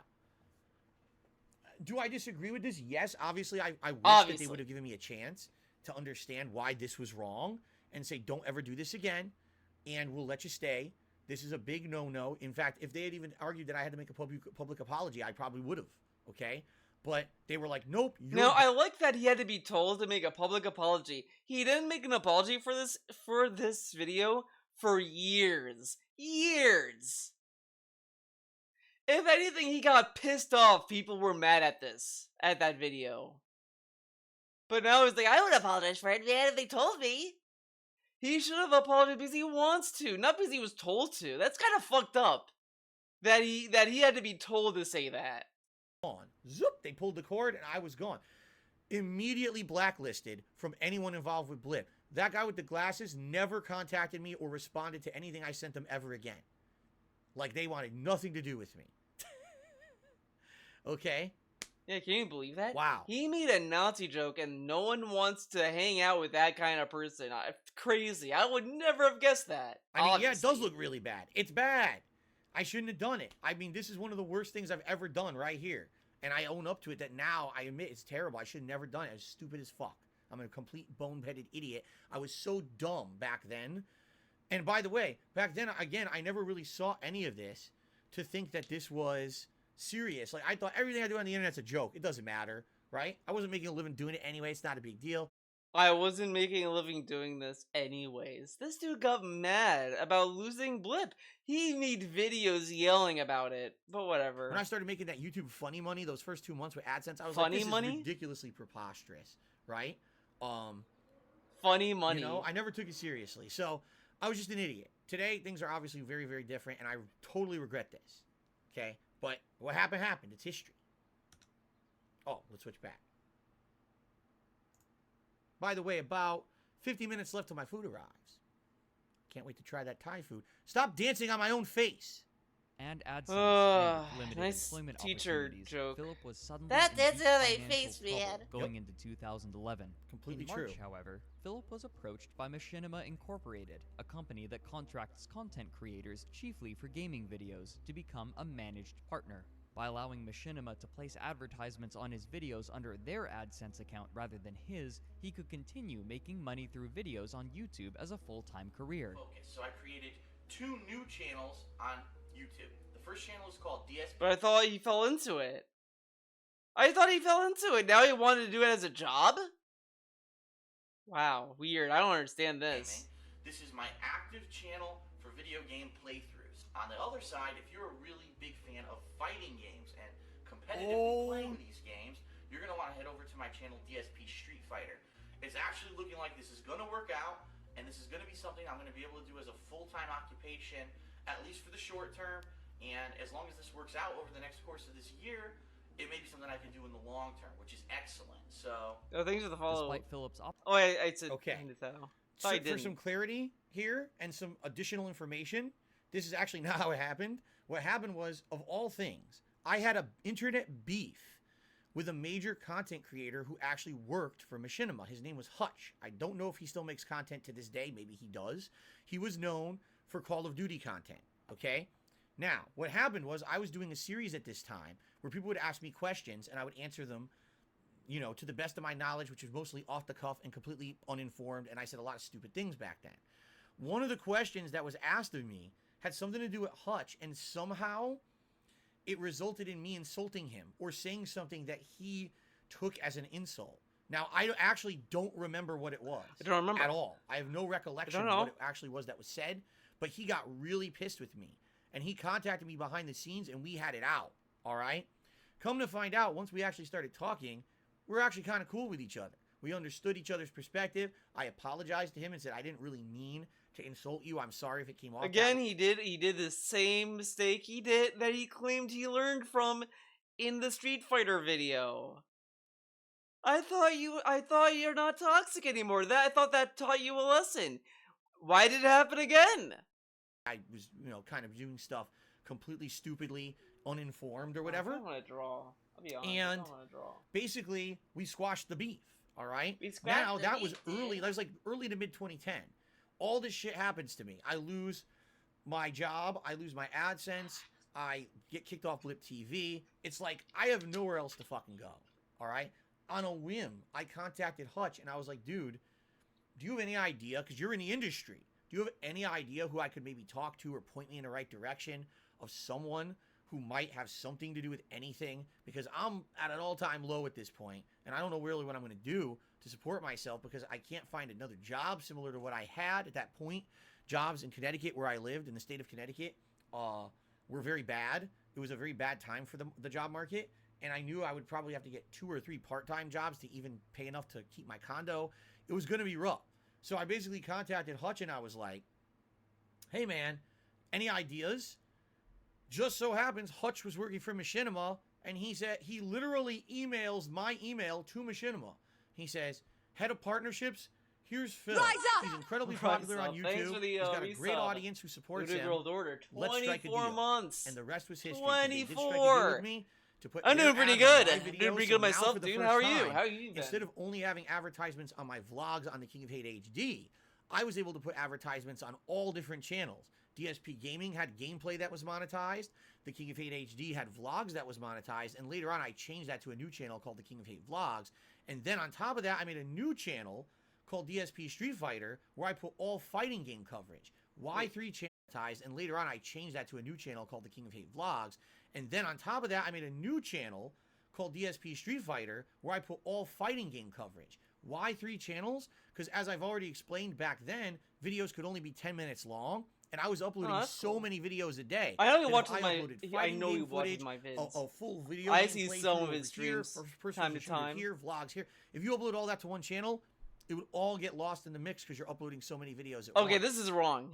do I disagree with this? Yes, obviously, I wish that they would have given me a chance to understand why this was wrong and say, don't ever do this again, and we'll let you stay. This is a big no-no. In fact, if they had even argued that I had to make a public apology, I probably would have, okay? But they were like, nope. Now, I like that he had to be told to make a public apology. He didn't make an apology for this video for years. Years! If anything, he got pissed off people were mad at that video. But now he's like, I would apologize for it, man, if they told me. He should have apologized because he wants to, not because he was told to. That's kind of fucked up. That he had to be told to say that. Zoop, they pulled the cord and I was gone. Immediately blacklisted from anyone involved with Blip. That guy with the glasses never contacted me or responded to anything I sent them ever again. Like they wanted nothing to do with me. Okay? Yeah, can you believe that? Wow. He made a Nazi joke and no one wants to hang out with that kind of person. Crazy. I would never have guessed that. I mean, yeah, it does look really bad. It's bad. I shouldn't have done it. I mean, this is one of the worst things I've ever done right here. And I own up to it that now I admit it's terrible. I should have never done it. I was stupid as fuck. I'm a complete boneheaded idiot. I was so dumb back then. And by the way, back then, again, I never really saw any of this to think that this was serious. Like, I thought everything I do on the internet's a joke. It doesn't matter, right? I wasn't making a living doing it anyway. It's not a big deal. I wasn't making a living doing this anyways. This dude got mad about losing Blip. He made videos yelling about it, but whatever. When I started making that YouTube funny money, those first 2 months with AdSense, I was funny like, this money? is ridiculously preposterous, right? Funny money. You know, I never took it seriously. So I was just an idiot. Today, things are obviously very, very different, and I totally regret this, okay? But what happened, happened. It's history. Oh, let's switch back. By the way, about 50 minutes left till my food arrives. Can't wait to try that Thai food. Stop dancing on my own face. And AdSense, and with limited nice employment teacher opportunities, joke. Philip was suddenly That's in deep how they financial face, trouble man. going into 2011. Completely in March, true. however, Philip was approached by Machinima Incorporated, a company that contracts content creators chiefly for gaming videos, to become a managed partner. By allowing Machinima to place advertisements on his videos under their AdSense account rather than his, he could continue making money through videos on YouTube as a full-time career. Focus. So I created 2 new channels on YouTube. The first channel is called DSP. But I thought he fell into it. I thought he fell into it. Now he wanted to do it as a job? Wow, weird. I don't understand this. This is my active channel for video game playthroughs. On the other side, if you're a really big fan of fighting games and competitively playing these games, you're going to want to head over to my channel DSP Street Fighter. It's actually looking like this is going to work out, and this is going to be something I'm going to be able to do as a full-time occupation, at least for the short term. And as long as this works out over the next course of this year, it may be something I can do in the long term, which is excellent. So, thanks for the follow. Despite Philip's I said okay. So for some clarity here and some additional information, this is actually not how it happened. What happened was, of all things, I had an internet beef with a major content creator who actually worked for Machinima. His name was Hutch. I don't know if he still makes content to this day. Maybe he does. He was known for Call of Duty content, okay? Now, what happened was I was doing a series at this time where people would ask me questions and I would answer them, you know, to the best of my knowledge, which was mostly off the cuff and completely uninformed, and I said a lot of stupid things back then. One of the questions that was asked of me had something to do with Hutch, and somehow it resulted in me insulting him or saying something that he took as an insult. Now, I actually don't remember what it was. I don't remember at all. I have no recollection of what it actually was that was said, but he got really pissed with me. And he contacted me behind the scenes, and we had it out, all right? Come to find out, once we actually started talking, we're actually kind of cool with each other. We understood each other's perspective. I apologized to him and said, I didn't really mean to insult you. I'm sorry if it came off. Again, he did the same mistake he did that he claimed he learned from in the Street Fighter video. I thought you're not toxic anymore. I thought that taught you a lesson. Why did it happen again? I was, you know, kind of doing stuff completely stupidly, uninformed or whatever. I don't want to draw. I'll be honest. And I don't want to draw. Basically, we squashed the beef. All right. Now that was early. That was like early to mid 2010. All this shit happens to me. I lose my job. I lose my AdSense. I get kicked off Blip TV. It's like I have nowhere else to fucking go. All right. On a whim, I contacted Hutch and I was like, dude, do you have any idea? Because you're in the industry. Do you have any idea who I could maybe talk to or point me in the right direction of someone who might have something to do with anything? Because I'm at an all-time low at this point, and I don't know really what I'm going to do to support myself because I can't find another job similar to what I had at that point. Jobs in Connecticut, where I lived, in the state of Connecticut, were very bad. It was a very bad time for the job market, and I knew I would probably have to get 2 or 3 part-time jobs to even pay enough to keep my condo. It was going to be rough. So I basically contacted Hutch and I was like, hey man, any ideas? Just so happens Hutch was working for Machinima, and he said he literally emails my email to Machinima. He says, head of partnerships, here's Phil. He's incredibly popular on YouTube. He's got a great audience who supports him. Let's strike a deal. Months. And the rest was history. 24. I'm doing pretty good. I'm doing pretty good myself, dude. How are you? How are you? Instead of only having advertisements on my vlogs on the King of Hate HD, I was able to put advertisements on all different channels. DSP Gaming had gameplay that was monetized. The King of Hate HD had vlogs that was monetized. And later on, I changed that to a new channel called the King of Hate Vlogs. And then on top of that, I made a new channel called DSP Street Fighter where I put all fighting game coverage. Y3 channelized, and later on, I changed that to a new channel called the King of Hate Vlogs. And then on top of that, I made a new channel called DSP Street Fighter where I put all fighting game coverage. Why 3 channels? Because as I've already explained back then, videos could only be 10 minutes long, and I was uploading so many videos a day. I know you watch my. I know you watch my vids. A full video. I see some of his streams time to time. Here, vlogs here. If you upload all that to one channel, it would all get lost in the mix because you're uploading so many videos at once. Okay, this is wrong.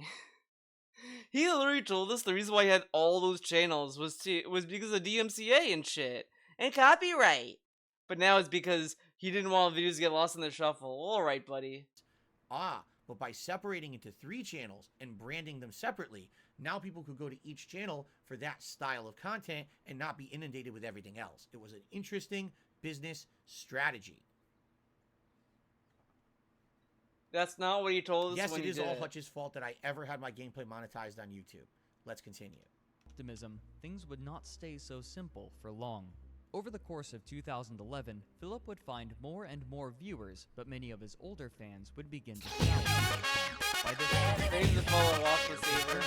He literally told us the reason why he had all those channels was because of DMCA and shit and copyright. But now it's because he didn't want videos to get lost in the shuffle. All right, buddy. But by separating into 3 channels and branding them separately, now people could go to each channel for that style of content and not be inundated with everything else. It was an interesting business strategy. That's not what he told us. Yes, when it he is did all it. Hutch's fault that I ever had my gameplay monetized on YouTube. Let's continue. Optimism, things would not stay so simple for long. Over the course of 2011, Philip would find more and more viewers, but many of his older fans would begin to challenge him. By this time, Save the follow off the saver.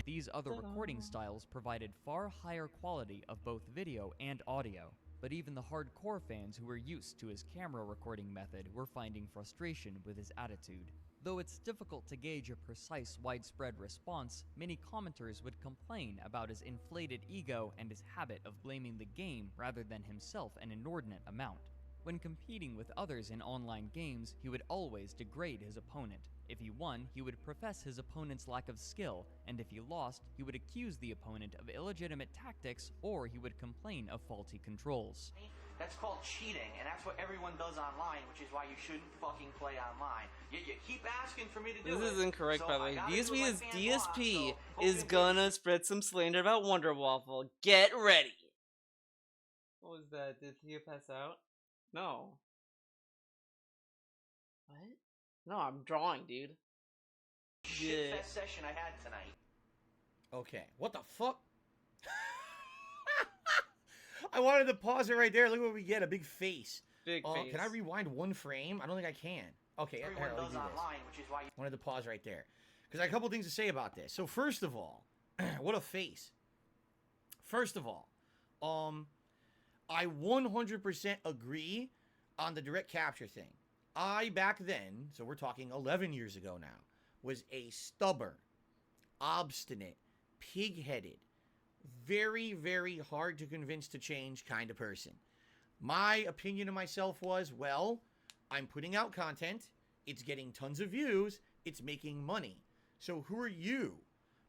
These other recording styles provided far higher quality of both video and audio, but even the hardcore fans who were used to his camera recording method were finding frustration with his attitude. Though it's difficult to gauge a precise widespread response, many commenters would complain about his inflated ego and his habit of blaming the game rather than himself an inordinate amount. When competing with others in online games, he would always degrade his opponent. If he won, he would profess his opponent's lack of skill, and if he lost, he would accuse the opponent of illegitimate tactics, or he would complain of faulty controls. That's called cheating, and that's what everyone does online, which is why you shouldn't fucking play online. Yet you keep asking for me to do it. This is incorrect, so by the I way. gotta do DSP what is fans want, DSP so is hope gonna spread some slander about Wonder Waffle. Get ready. What was that? Did he pass out? No. What? No, I'm drawing, dude. shitfest session I had tonight. Okay, what the fuck? I wanted to pause it right there. Look what we get, a big face. Big face. Can I rewind 1 frame? I don't think I can. Okay, Everyone here, let me does do this. online, which is why you Wanted to pause right there. Because I have a couple things to say about this. So first of all, what a face. First of all, I 100% agree on the direct capture thing. I, back then, so we're talking 11 years ago now, was a stubborn, obstinate, pig-headed, very, very hard to convince to change kind of person. My opinion of myself was, well, I'm putting out content, it's getting tons of views, it's making money. So who are you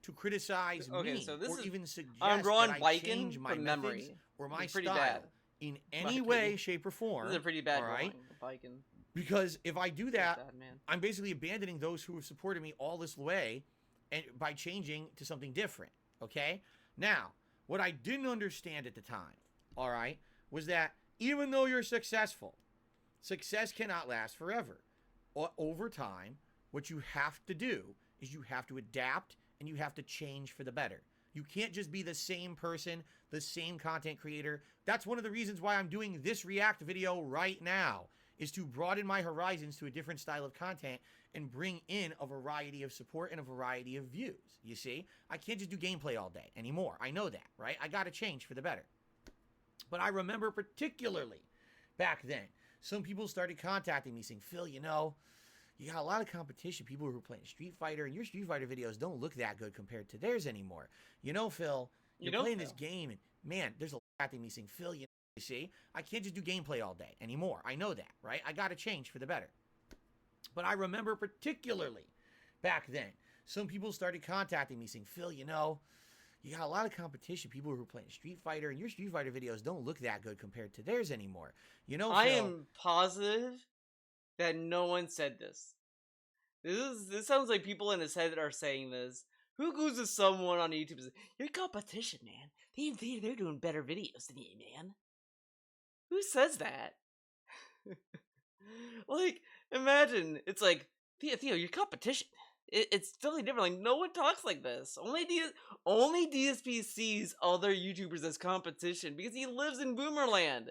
to criticize me so this or is, even suggest I'm drawing that I Lycan change my from methods memory. or my It's pretty style bad. in any Lycan. way, shape, or form? This is a pretty bad all right? drawing, Lycan. Because if I do that, Bad, man. I'm basically abandoning those who have supported me all this way and by changing to something different, okay? Now, what I didn't understand at the time, all right, was that even though you're successful, success cannot last forever. Over time, what you have to do is you have to adapt and you have to change for the better. You can't just be the same person, the same content creator. That's one of the reasons why I'm doing this React video right now, is to broaden my horizons to a different style of content and bring in a variety of support and a variety of views. You see? I can't just do gameplay all day anymore. I know that, right? I got to change for the better. But I remember particularly back then, some people started contacting me saying, Phil, you know, you got a lot of competition. People who are playing Street Fighter, and your Street Fighter videos don't look that good compared to theirs anymore. You know, Phil, you're playing this game, and man, there's a lot contacting me saying, Phil, you see, I can't just do gameplay all day anymore. I know that, right? I got to change for the better. But I remember particularly back then, some people started contacting me saying, Phil, you know, you got a lot of competition. People who are playing Street Fighter, and your Street Fighter videos don't look that good compared to theirs anymore. You know, I Phil, am positive that no one said this. This sounds like people in his head are saying this. Who goes to someone on YouTube and says, your competition, man, they're doing better videos than you, man? Who says that? Like, imagine, it's like, Theo, your competition, it's totally different. Like, no one talks like this. Only DSP sees other YouTubers as competition because he lives in Boomerland,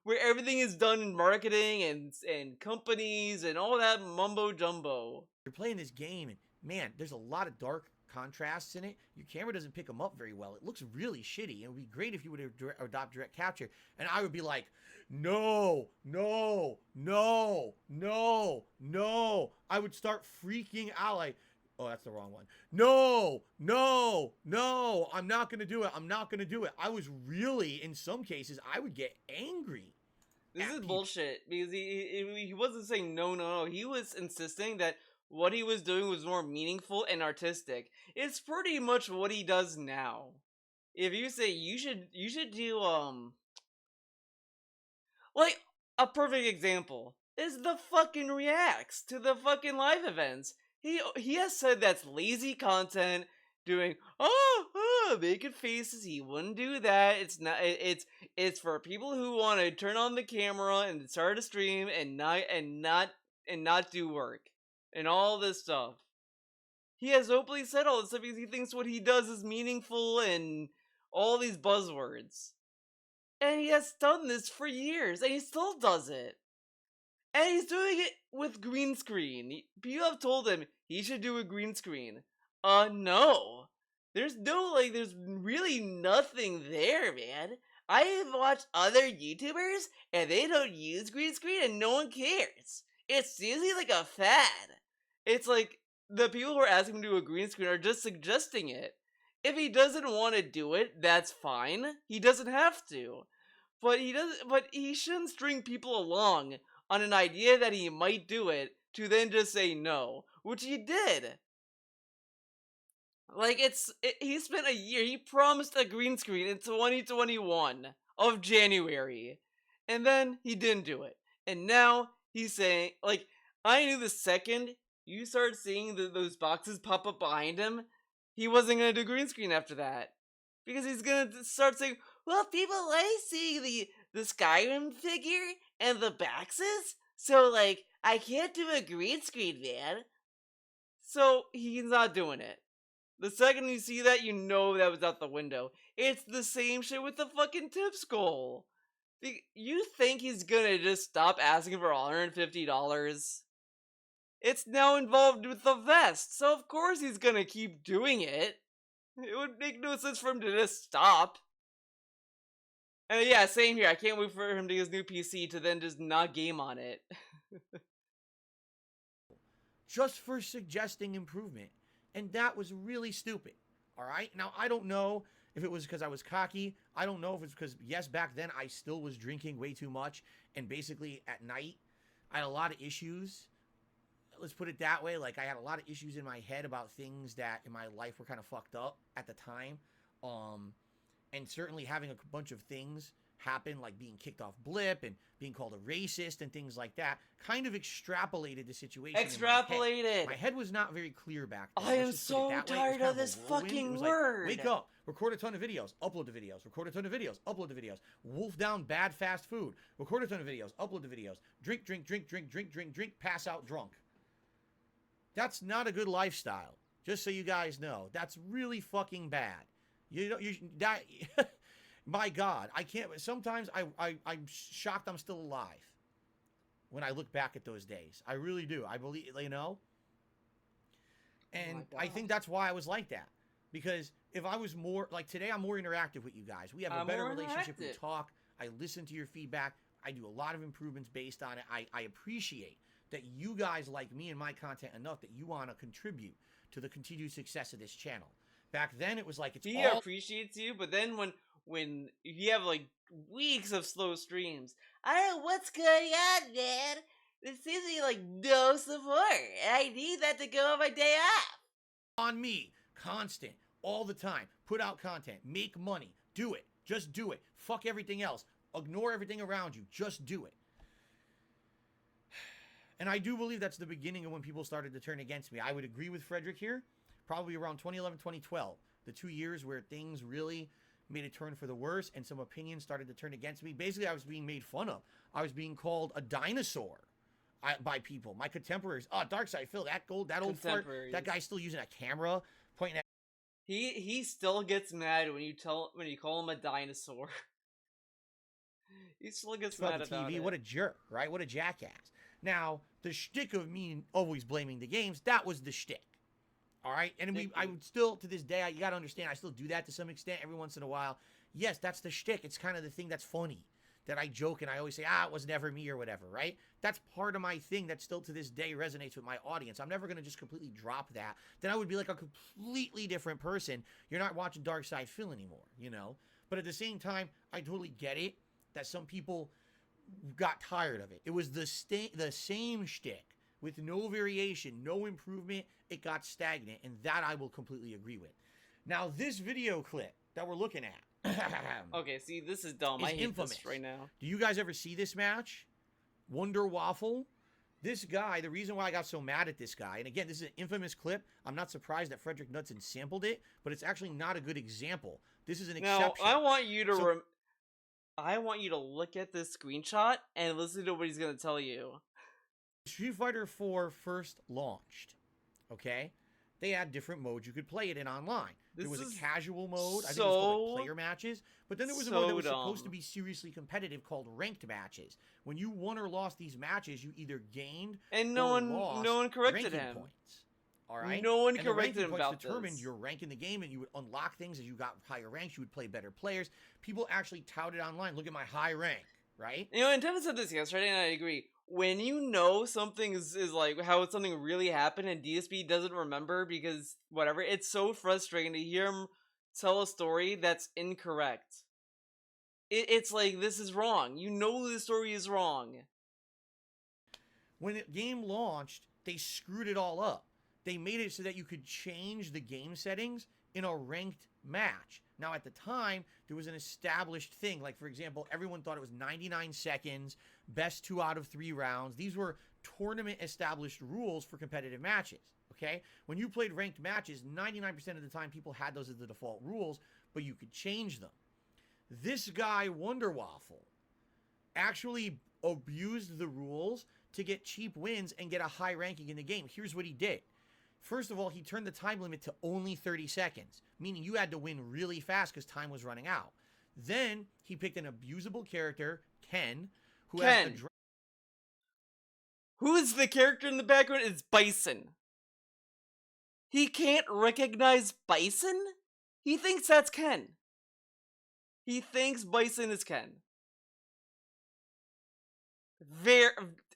where everything is done in marketing and companies and all that mumbo jumbo. you're playing this game, and man, there's a lot of dark contrasts in it. Your camera doesn't pick them up very well. It looks really shitty. It would be great if you would adopt direct capture. And I would be like, no, no, no, no, no. I would start freaking out like, oh, that's the wrong one. No, no, no, I'm not going to do it. I'm not going to do it. I was really, in some cases, I would get angry. This is bullshit because he wasn't saying no. He was insisting that what he was doing was more meaningful and artistic, it's pretty much what he does now. If you say you should do like a perfect example is the fucking reacts to the fucking live events. He has said that's lazy content, doing making faces. He wouldn't do that. It's not. It's for people who want to turn on the camera and start a stream and not do work and all this stuff. He has openly said all this stuff because he thinks what he does is meaningful and all these buzzwords. And he has done this for years, and he still does it. And he's doing it with green screen. People have told him he should do a green screen. No. There's really nothing there, man. I have watched other YouTubers, and they don't use green screen, and no one cares. It's usually like a fad. It's like, the people who are asking him to do a green screen are just suggesting it. If he doesn't want to do it, that's fine. He doesn't have to. But he shouldn't string people along on an idea that he might do it to then just say no, which he did. Like, he spent a year, he promised a green screen in 2021 of January, and then he didn't do it. And now he's saying, like, I knew the second you start seeing those boxes pop up behind him, he wasn't going to do green screen after that. Because he's going to start saying, well, people like seeing the Skyrim figure and the boxes, so, like, I can't do a green screen, man. So, he's not doing it. The second you see that, you know that was out the window. It's the same shit with the fucking tip skull. You think he's gonna just stop asking for $150? It's now involved with the vest, so of course he's gonna keep doing it. It would make no sense for him to just stop. And yeah, same here. I can't wait for him to get his new PC to then just not game on it. Just for suggesting improvement. And that was really stupid. Alright? Now, I don't know if it was because I was cocky. I don't know if it's because, yes, back then I still was drinking way too much. And basically, at night, I had a lot of issues. Let's put it that way. Like, I had a lot of issues in my head about things that in my life were kind of fucked up at the time. And certainly having a bunch of things happen, like being kicked off Blip and being called a racist and things like that, kind of extrapolated the situation. Extrapolated. My head was not very clear back then. I am so tired of this fucking word. Like, wake up, record a ton of videos, upload the videos, record a ton of videos, upload the videos, wolf down bad fast food, record a ton of videos, upload the videos, drink, pass out drunk. That's not a good lifestyle. Just so you guys know, that's really fucking bad. My God, I can't. Sometimes I'm shocked I'm still alive when I look back at those days. I really do. I believe, you know. And I think that's why I was like that. Because if I was more like today, I'm more interactive with you guys. We have a better relationship. We talk. I listen to your feedback. I do a lot of improvements based on it. I appreciate that you guys like me and my content enough that you want to contribute to the continued success of this channel. Back then, it was like he appreciates you, but then when you have like weeks of slow streams, I don't know what's going on, man. There seems to be like no support. I need that to go on my day off. On me, constant, all the time. Put out content, make money, do it. Just do it. Fuck everything else. Ignore everything around you. Just do it. And I do believe that's the beginning of when people started to turn against me. I would agree with Frederick here. Probably around 2011, 2012. The 2 years where things really made a turn for the worse and some opinions started to turn against me. Basically, I was being made fun of. I was being called a dinosaur by people. My contemporaries. Oh, Darkside Phil, that old fart. That guy's still using a camera pointing at... He still gets mad when you call him a dinosaur. He still gets mad about it. What a jerk, right? What a jackass. Now, the shtick of me always blaming the games, that was the shtick. All right? And I would still, to this day, you got to understand, I still do that to some extent every once in a while. Yes, that's the shtick. It's kind of the thing that's funny, that I joke and I always say, it was never me or whatever, right? That's part of my thing that still to this day resonates with my audience. I'm never going to just completely drop that. Then I would be like a completely different person. You're not watching Darkside Phil anymore, you know? But at the same time, I totally get it that some people got tired of it. It was the same shtick with no variation, no improvement. It got stagnant, and that I will completely agree with. Now, this video clip that we're looking at. Okay, see, this is dumb. I hate infamous. this right now. Do you guys ever see this match? Wonder Waffle? This guy, the reason why I got so mad at this guy, and again, this is an infamous clip. I'm not surprised that Frederick Knudsen sampled it, but it's actually not a good example. This is an exception. Now, I want you to I want you to look at this screenshot and listen to what he's going to tell you. Street Fighter 4 first launched, okay? They had different modes you could play it in online. There was a casual mode, I think it was called like player matches, but then there was a mode that was supposed to be seriously competitive called ranked matches. When you won or lost these matches, you either gained and no one corrected him. Points. All right. No one and corrected him about determined this. your rank in the game, and you would unlock things as you got higher ranks. You would play better players. People actually touted online. Look at my high rank, right? You know, and Devin said this yesterday, and I agree. When you know something is like how something really happened, and DSP doesn't remember because whatever, it's so frustrating to hear him tell a story that's incorrect. It's like, this is wrong. You know the story is wrong. When the game launched, they screwed it all up. They made it so that you could change the game settings in a ranked match. Now, at the time, there was an established thing. Like, for example, everyone thought it was 99 seconds, best 2 out of 3 rounds. These were tournament-established rules for competitive matches, okay? When you played ranked matches, 99% of the time, people had those as the default rules, but you could change them. This guy, Wonder Waffle, actually abused the rules to get cheap wins and get a high ranking in the game. Here's what he did. First of all, he turned the time limit to only 30 seconds, meaning you had to win really fast because time was running out. Then he picked an abusable character, Ken, who has the who is the character in the background? It's Bison. He can't recognize Bison? He thinks that's Ken. He thinks Bison is Ken.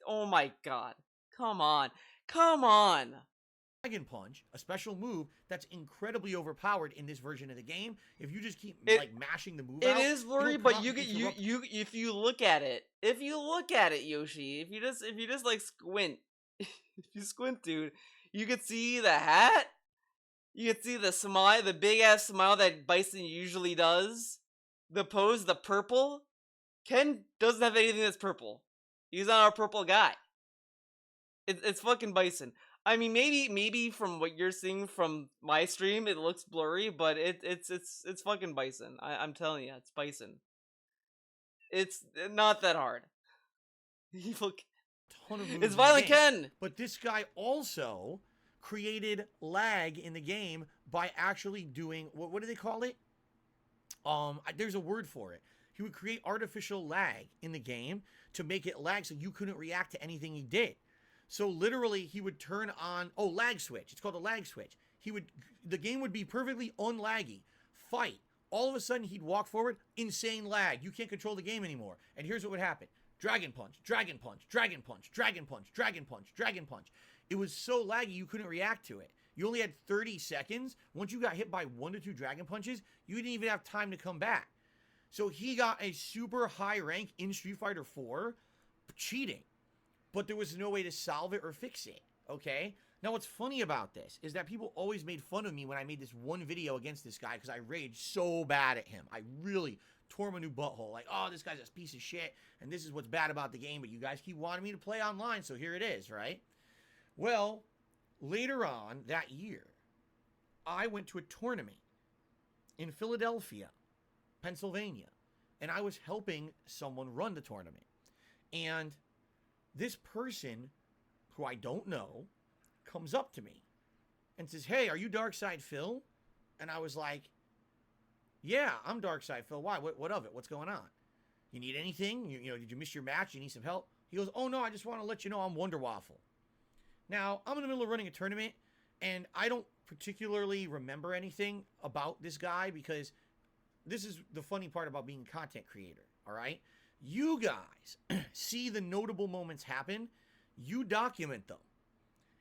Oh my god. Come on. Come on. Dragon Punch, a special move that's incredibly overpowered in this version of the game. If you just keep like mashing the move out, it is blurry, but you if you look at it, Yoshi, if you just like squint, if you squint, dude, you could see the hat, you could see the smile, the big ass smile that Bison usually does, the pose, the purple. Ken doesn't have anything that's purple. He's not a purple guy. It's fucking Bison. I mean, maybe from what you're seeing from my stream, it looks blurry, but it's fucking Bison. I'm telling you, it's Bison. It's not that hard. It's Violent Ken. But this guy also created lag in the game by actually doing what do they call it? There's a word for it. He would create artificial lag in the game to make it lag so you couldn't react to anything he did. So literally, he would turn on, lag switch. It's called a lag switch. The game would be perfectly unlaggy. Fight. All of a sudden, he'd walk forward, insane lag. You can't control the game anymore. And here's what would happen. Dragon punch, dragon punch, dragon punch, dragon punch, dragon punch, dragon punch. It was so laggy, you couldn't react to it. You only had 30 seconds. Once you got hit by 1 to 2 dragon punches, you didn't even have time to come back. So he got a super high rank in Street Fighter 4 cheating. But there was no way to solve it or fix it, okay? Now, what's funny about this is that people always made fun of me when I made this one video against this guy because I raged so bad at him. I really tore my new butthole. Like, oh, this guy's a piece of shit, and this is what's bad about the game, but you guys keep wanting me to play online, so here it is, right? Well, later on that year, I went to a tournament in Philadelphia, Pennsylvania, and I was helping someone run the tournament. And this person, who I don't know, comes up to me and says, "Hey, are you Darkside Phil?" And I was like, "Yeah, I'm Darkside Phil. Why? What of it? What's going on? You need anything? You know, did you miss your match? You need some help?" He goes, "Oh, no, I just want to let you know I'm Wonder Waffle." Now, I'm in the middle of running a tournament, and I don't particularly remember anything about this guy because this is the funny part about being a content creator, all right? You guys see the notable moments happen, you document them,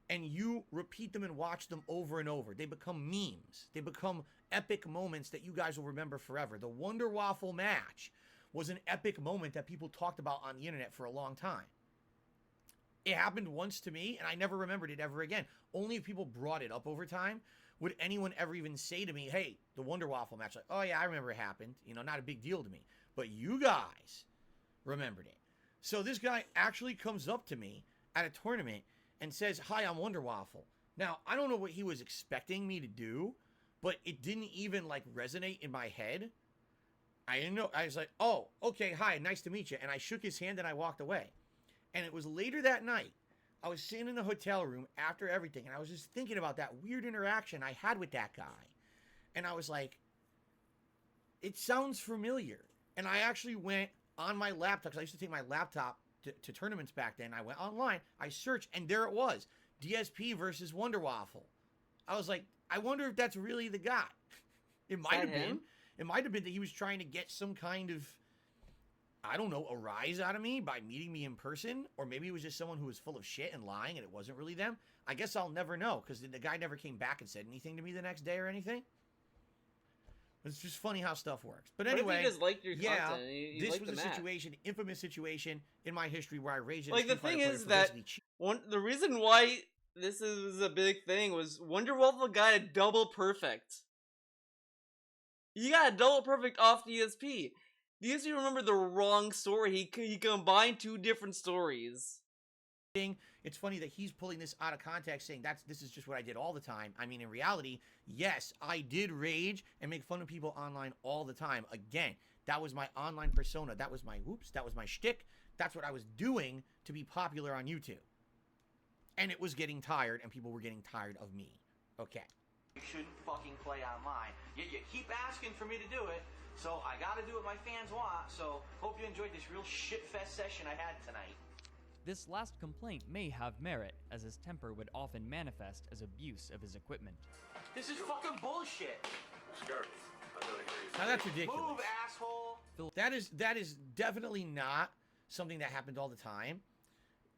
and you repeat them and watch them over and over. They become memes. They become epic moments that you guys will remember forever. The Wonder Waffle match was an epic moment that people talked about on the internet for a long time. It happened once to me, and I never remembered it ever again. Only if people brought it up over time would anyone ever even say to me, hey, the Wonder Waffle match. Like, oh, yeah, I remember it happened. You know, not a big deal to me. But you guys remembered it. So this guy actually comes up to me at a tournament and says, hi, I'm Wonder Waffle. Now, I don't know what he was expecting me to do, but it didn't even, like, resonate in my head. I didn't know. I was like, oh, okay, hi, nice to meet you. And I shook his hand and I walked away. And it was later that night. I was sitting in the hotel room after everything, and I was just thinking about that weird interaction I had with that guy. And I was like, it sounds familiar. And I actually went on my laptop, because I used to take my laptop to tournaments back then. I went online, I searched, and there it was. DSP versus Wonder Waffle. I was like, I wonder if that's really the guy. It might have been. It might have been that he was trying to get some kind of, I don't know, a rise out of me by meeting me in person. Or maybe it was just someone who was full of shit and lying and it wasn't really them. I guess I'll never know, because the guy never came back and said anything to me the next day or anything. It's just funny how stuff works. But anyway, what if he just liked your content? He this liked was the a match? situation, infamous situation in my history where I raged at a Like, the Street thing Fighter is player for that basically the reason why this was a big thing was Wonder Waffle got a double perfect. He got a double perfect off DSP. DSP remembered the wrong story. He combined two different stories. It's funny that he's pulling this out of context, saying this is just what I did all the time. I mean, in reality, yes, I did rage and make fun of people online all the time. Again, that was my online persona. That was my that was my shtick. That's what I was doing to be popular on YouTube. And it was getting tired, and people were getting tired of me. Okay. You shouldn't fucking play online. You keep asking for me to do it, so I gotta do what my fans want. So hope you enjoyed this real shitfest session I had tonight. This last complaint may have merit, as his temper would often manifest as abuse of his equipment. This is fucking bullshit. Now that's ridiculous. Move, asshole. That is definitely not something that happened all the time.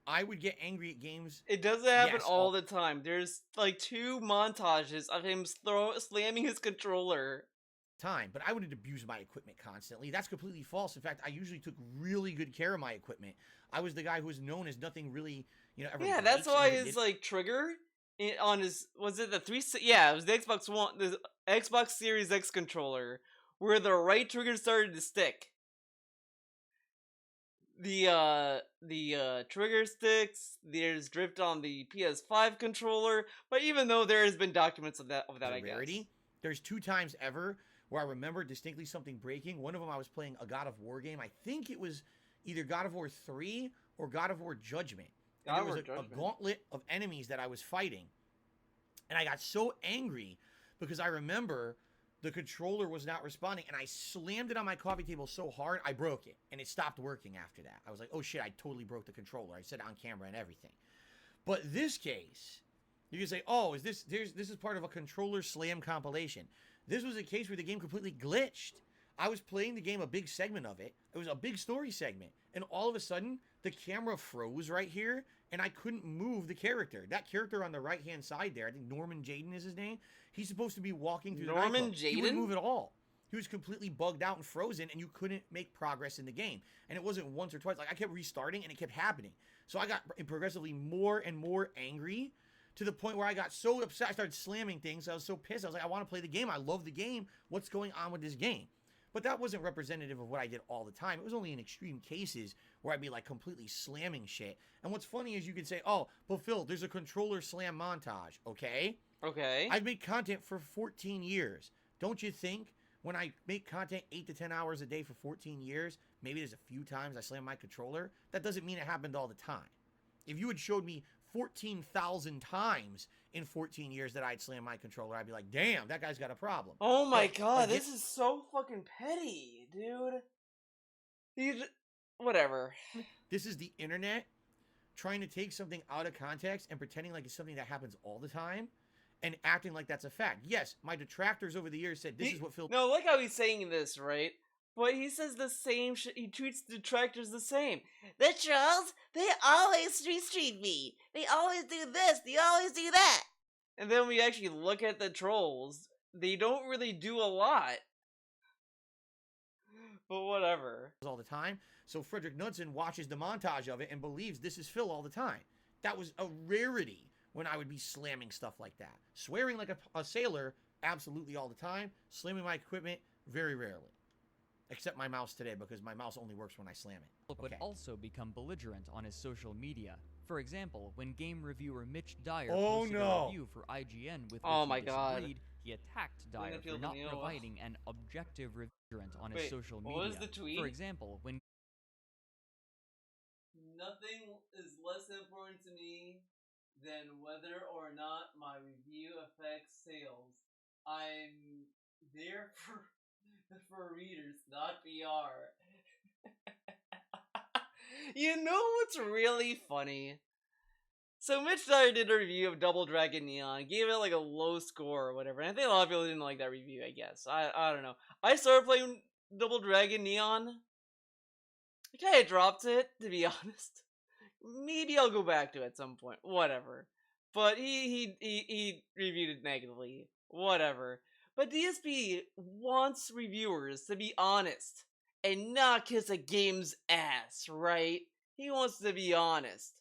I would get angry at games. It doesn't happen all the time. There's like 2 montages of him slamming his controller. But I wouldn't abuse my equipment constantly. That's completely false. In fact, I usually took really good care of my equipment. I was the guy who was known as nothing really, ever. Yeah, that's why his like trigger on his was it the 3? Yeah, it was the Xbox One, the Xbox Series X controller, where the right trigger started to stick. The trigger sticks. There's drift on the PS5 controller, but even though there has been documents of that, I guess there's 2 times ever where I remember distinctly something breaking. One of them, I was playing a God of War game. I think it was either God of War 3 or God of War Judgment. And there was a gauntlet of enemies that I was fighting. And I got so angry because I remember the controller was not responding, and I slammed it on my coffee table so hard, I broke it. And it stopped working after that. I was like, oh shit, I totally broke the controller. I said it on camera and everything. But this case, you can say, oh, this is part of a controller slam compilation. This was a case where the game completely glitched. I was playing the game, a big segment of it. It was a big story segment. And all of a sudden, the camera froze right here, and I couldn't move the character. That character on the right-hand side there, I think Norman Jaden is his name. He's supposed to be walking through the nightclub. He wouldn't move at all. He was completely bugged out and frozen, and you couldn't make progress in the game. And it wasn't once or twice. Like, I kept restarting, and it kept happening. So I got progressively more and more angry, to the point where I got so upset, I started slamming things. I was so pissed. I was like, I want to play the game. I love the game. What's going on with this game? But that wasn't representative of what I did all the time. It was only in extreme cases where I'd be like completely slamming shit. And what's funny is you can say, oh, but Phil, there's a controller slam montage. Okay? Okay. I've made content for 14 years. Don't you think when I make content 8 to 10 hours a day for 14 years, maybe there's a few times I slam my controller? That doesn't mean it happened all the time. If you had showed me 14,000 times in 14 years that I'd slam my controller, I'd be like, damn, that guy's got a problem. Oh my god, this is so fucking petty, dude. Whatever. This is the internet trying to take something out of context and pretending like it's something that happens all the time and acting like that's a fact. Yes, my detractors over the years said this is what Phil... No, like how he's saying this, right? But he says the same shit. He treats detractors the same. The trolls, they always street me. They always do this. They always do that. And then we actually look at the trolls. They don't really do a lot. But whatever. All the time. So Frederick Knudsen watches the montage of it and believes this is Phil all the time. that was a rarity when I would be slamming stuff like that. Swearing like a sailor, absolutely all the time. Slamming my equipment, very rarely. Except my mouse today, because my mouse only works when I slam it. Philip would also become belligerent on his social media. For example, when game reviewer Mitch Dyer posted a review for IGN with which he disagreed, he attacked Dyer for not providing an objective review on his social media. What was the tweet? For example, when nothing is less important to me than whether or not my review affects sales. I'm there for readers, not PR. You know what's really funny? So Mitch Dyer did a review of Double Dragon Neon, gave it like a low score or whatever, and I think a lot of people didn't like that review, I guess. I don't know. I started playing Double Dragon Neon. I kinda dropped it, to be honest. Maybe I'll go back to it at some point. Whatever. But he reviewed it negatively. Whatever. But DSP wants reviewers to be honest and not kiss a game's ass, right? He wants to be honest.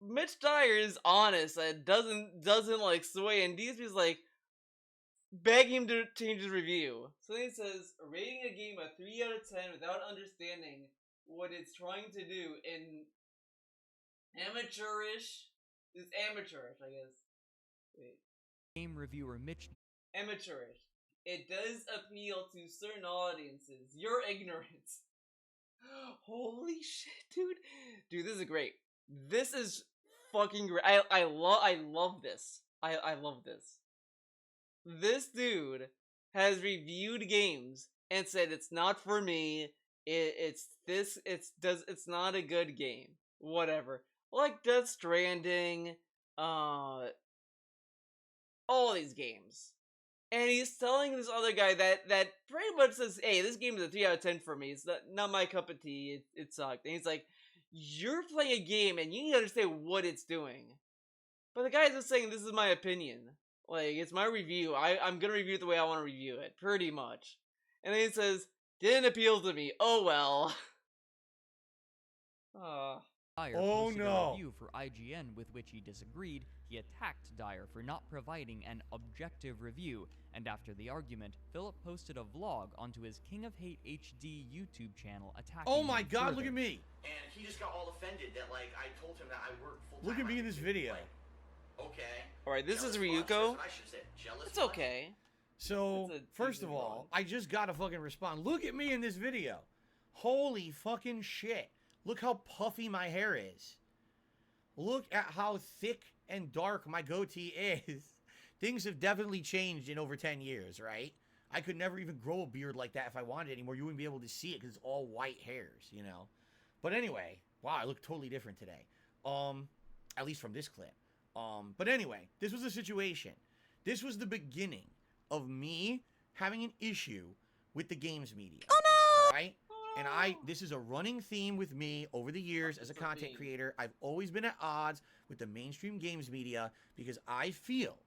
Mitch Dyer is honest and doesn't like sway, and DSP's like beg him to change his review. So then he says, rating a game a 3 out of 10 without understanding what it's trying to do in amateurish. It's amateurish, I guess. Wait. Game reviewer Mitch. Amateurish. It does appeal to certain audiences. You're ignorant. Holy shit, dude. Dude, this is great. This is fucking great. I love this. I love this. This dude has reviewed games and said it's not for me. It's not a good game. Whatever. Like Death Stranding, all these games. And he's telling this other guy that pretty much says, hey, this game is a 3 out of 10 for me. It's not my cup of tea. It sucked. And he's like, you're playing a game and you need to understand what it's doing. But the guy's just saying, this is my opinion. Like, it's my review. I'm gonna review it the way I want to review it. Pretty much. And then he says, didn't appeal to me. Oh well. Dyer posted a review for IGN with which he disagreed. He attacked Dyer for not providing an objective review, and after the argument, Philip posted a vlog onto his King of Hate HD YouTube channel attacking Oh my him god, further. look at me! And he just got all offended that, like, I told him that I work full-time. Look at me in this video. Like, okay. Alright, this is Ryuko. It's okay. So, first of all, I just gotta fucking respond. Look at me in this video. Holy fucking shit. Look how puffy my hair is. Look at how thick and dark my goatee is. Things have definitely changed in over 10 years, right? I could never even grow a beard like that if I wanted anymore. You wouldn't be able to see it because it's all white hairs, you know? But anyway, wow, I look totally different today. At least from this clip. But anyway, this was the situation. This was the beginning of me having an issue with the games media. Oh no! Alright? And this is a running theme with me over the years as a content creator. I've always been at odds with the mainstream games media because I feel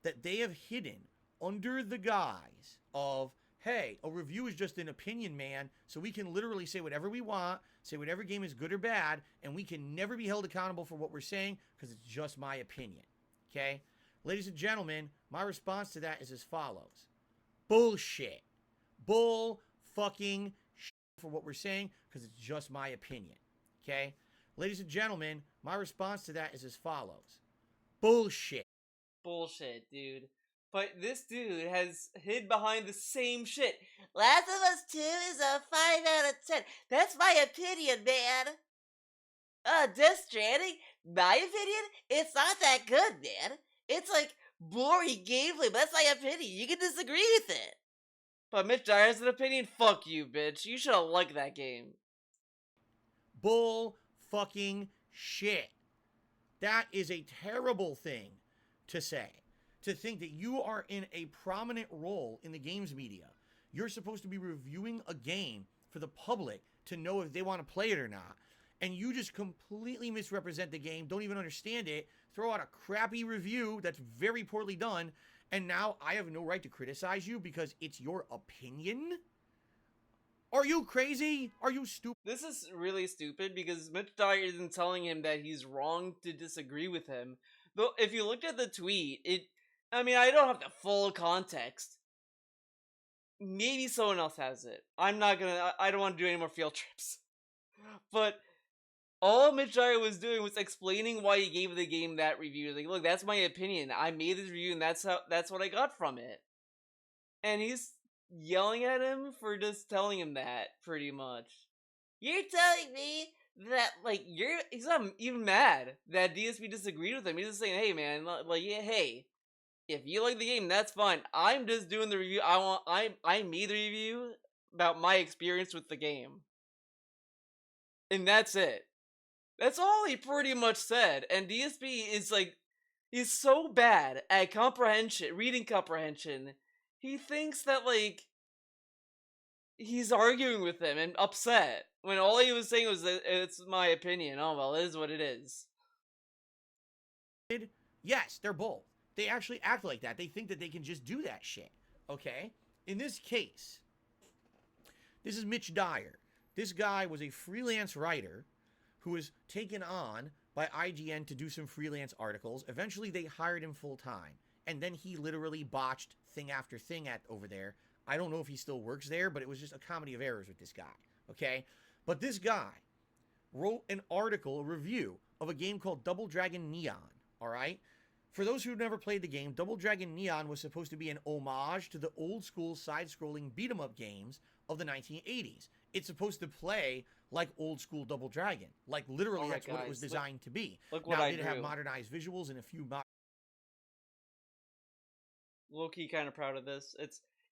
that they have hidden under the guise of, hey, a review is just an opinion, man, so we can literally say whatever we want, say whatever game is good or bad, and we can never be held accountable for what we're saying because it's just my opinion, okay? Ladies and gentlemen, my response to that is as follows. Bullshit. Bull fucking shit for what we're saying because it's just my opinion, okay? Ladies and gentlemen, my response to that is as follows. Bullshit. Bullshit, dude. But this dude has hid behind the same shit. Last of Us 2 is a 5 out of 10. That's my opinion, man. Death Stranding, my opinion, it's not that good, man. It's like boring gameplay, but that's my opinion. You can disagree with it. But Mitch Dyer has an opinion? Fuck you, bitch. You should have liked that game. Bull fucking shit. That is a terrible thing to say. To think that you are in a prominent role in the games media. You're supposed to be reviewing a game for the public to know if they want to play it or not. And you just completely misrepresent the game, don't even understand it, throw out a crappy review that's very poorly done, and now I have no right to criticize you because it's your opinion? Are you crazy? Are you stupid? This is really stupid because Mitch Dyer isn't telling him that he's wrong to disagree with him. Though, if you looked at the tweet, I mean, I don't have the full context. Maybe someone else has it. I don't want to do any more field trips. But all Mitch Dyer was doing was explaining why he gave the game that review. Like, look, that's my opinion. I made this review and that's what I got from it. And he's yelling at him for just telling him that, pretty much. You're telling me that, like, he's not even mad that DSP disagreed with him. He's just saying, hey, man, like, yeah, hey, if you like the game, that's fine. I'm just doing the review. I made the review about my experience with the game. And that's it. That's all he pretty much said. And DSP is, like, he's so bad at reading comprehension. He thinks that, like, he's arguing with him and upset, when all he was saying was that it's my opinion. Oh, well, it is what it is. Yes, they're both. They actually act like that. They think that they can just do that shit, okay? In this case, this is Mitch Dyer. This guy was a freelance writer who was taken on by IGN to do some freelance articles. Eventually, they hired him full-time. And then he literally botched thing after thing over there. I don't know if he still works there, but it was just a comedy of errors with this guy, okay? But this guy wrote an article, a review, of a game called Double Dragon Neon, all right? For those who've never played the game, Double Dragon Neon was supposed to be an homage to the old-school side-scrolling beat-em-up games of the 1980s. It's supposed to play like old-school Double Dragon. Like, literally, that's what it was designed to be. Look what now, I did it drew. have modernized visuals and a few... Low-key kind of proud of this.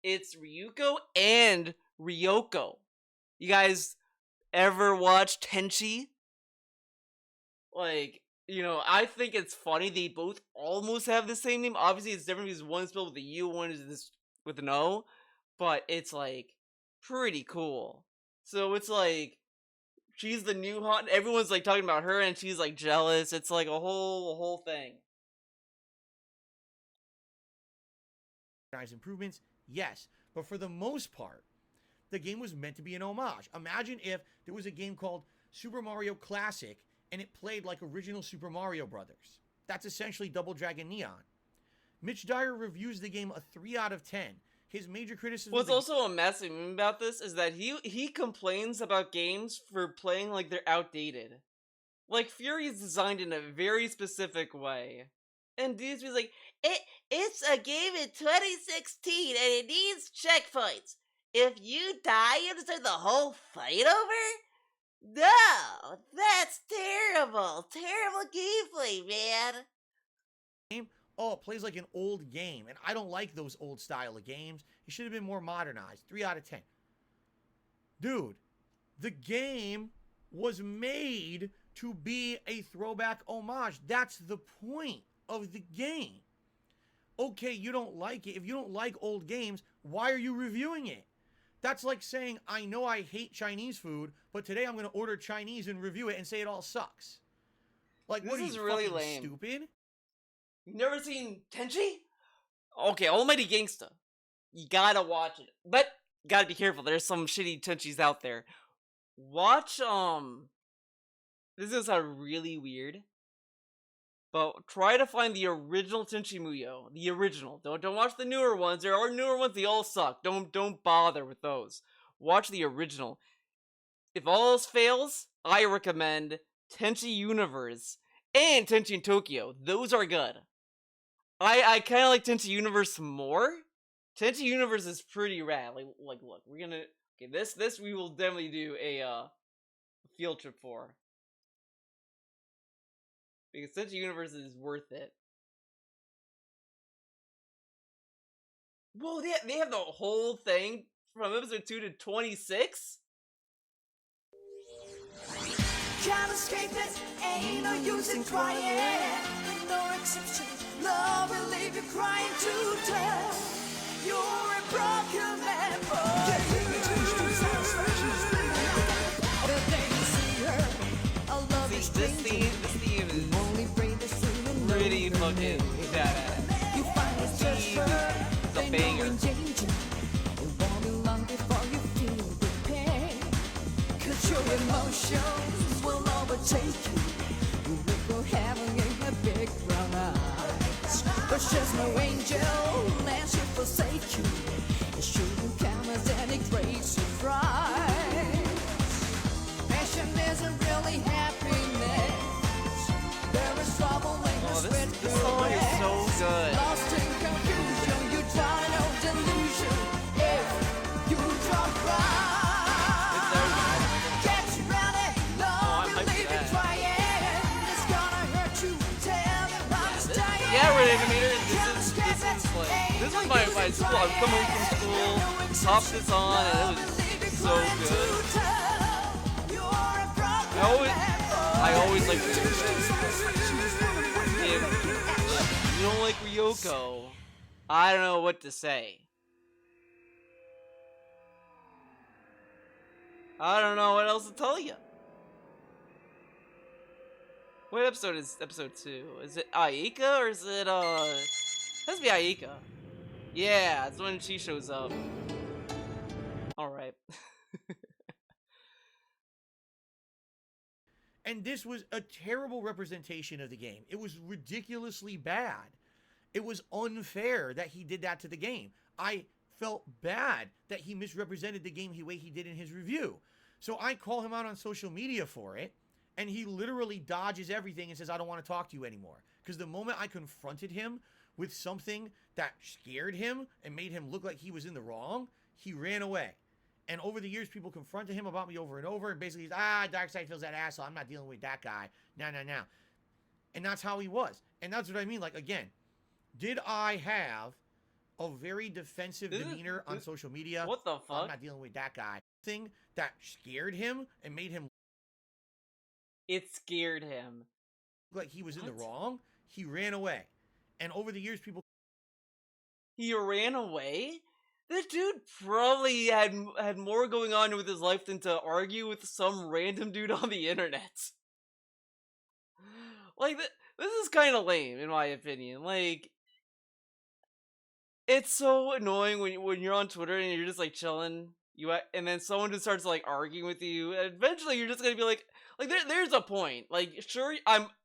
It's Ryuko and Ryoko. You guys ever watch Tenchi? Like, you know, I think it's funny they both almost have the same name. Obviously, it's different because one's spelled with a U, one is this with an O. But it's, like, pretty cool. So it's like, she's the new hot, everyone's, like, talking about her, and she's, like, jealous. It's, like, a whole thing. Improvements, yes, but for the most part, the game was meant to be an homage. Imagine if there was a game called Super Mario Classic and it played like original Super Mario Brothers. That's essentially Double Dragon Neon. Mitch Dyer reviews the game a 3 out of 10. His major criticism... What's also a messy thing about this is that he complains about games for playing like they're outdated. Like, Fury is designed in a very specific way. And DSP's like, it's a game in 2016 and it needs checkpoints. If you die, you have to start the whole fight over? No, that's terrible. Terrible gameplay, man. Oh, it plays like an old game, and I don't like those old style of games. It should have been more modernized. 3 out of 10. Dude, the game was made to be a throwback homage. That's the point of the game. Okay, you don't like it. If you don't like old games, why are you reviewing it? That's like saying, I know I hate Chinese food, but today I'm going to order Chinese and review it and say it all sucks. Like, what, this is are you, really fucking lame. stupid? You never seen Tenchi? Okay, Almighty Gangsta. You gotta watch it. But, you gotta be careful, there's some shitty Tenchis out there. Watch, this is sound really weird. But try to find the original Tenchi Muyo. The original. Don't watch the newer ones. There are newer ones, they all suck. Don't bother with those. Watch the original. If all else fails, I recommend Tenchi Universe and Tenchi in Tokyo. Those are good. I kind of like Tenchi Universe more. Tenchi Universe is pretty rad. Like look, we're gonna... Okay, this we will definitely do a field trip for. Because Tenchi Universe is worth it. Well, they have the whole thing from episode 2 to 26? Can't escape it, ain't no use in crying. No exception, love will leave you crying to death. You're a broken man, boy. This theme is pretty fucking badass. It's a banger. emotions will overtake you. You look for heaven in her big brown eyes. But she's no angel, and she'll forsake you. It shouldn't come as any great surprise. Passion isn't really happiness. There is trouble in her sweat. This song is so good. Lost in confusion, you try no delusion. If you drop right, get ready, Lord, believe it, try it. It's gonna hurt you, tell me I'm staying. Yeah, Red Animator, this is my school. I'm coming home from school, popped this on, and it was so good. I always like if you don't like Ryoko, I don't know what to say. I don't know what else to tell you. What episode is episode 2? Is it Aika or is it it has to be Aika. Yeah, it's when she shows up. Alright. And this was a terrible representation of the game. It was ridiculously bad. It was unfair that he did that to the game. I felt bad that he misrepresented the game the way he did in his review. So I call him out on social media for it, and he literally dodges everything and says, I don't want to talk to you anymore. Because the moment I confronted him with something that scared him and made him look like he was in the wrong, he ran away. And over the years, people confronted him about me over and over. And basically, he's, Darkseid feels that asshole. I'm not dealing with that guy. No. And that's how he was. And that's what I mean. Like, again, did I have a very defensive demeanor on social media? What the fuck? I'm not dealing with that guy. Thing that scared him and made him... It scared him. Like he was in the wrong. He ran away. And over the years, people... He ran away? This dude probably had more going on with his life than to argue with some random dude on the internet. Like, this is kind of lame, in my opinion. Like, it's so annoying when you're on Twitter and you're just, like, chilling, and then someone just starts, like, arguing with you, and eventually you're just gonna be like there's a point. Like, sure,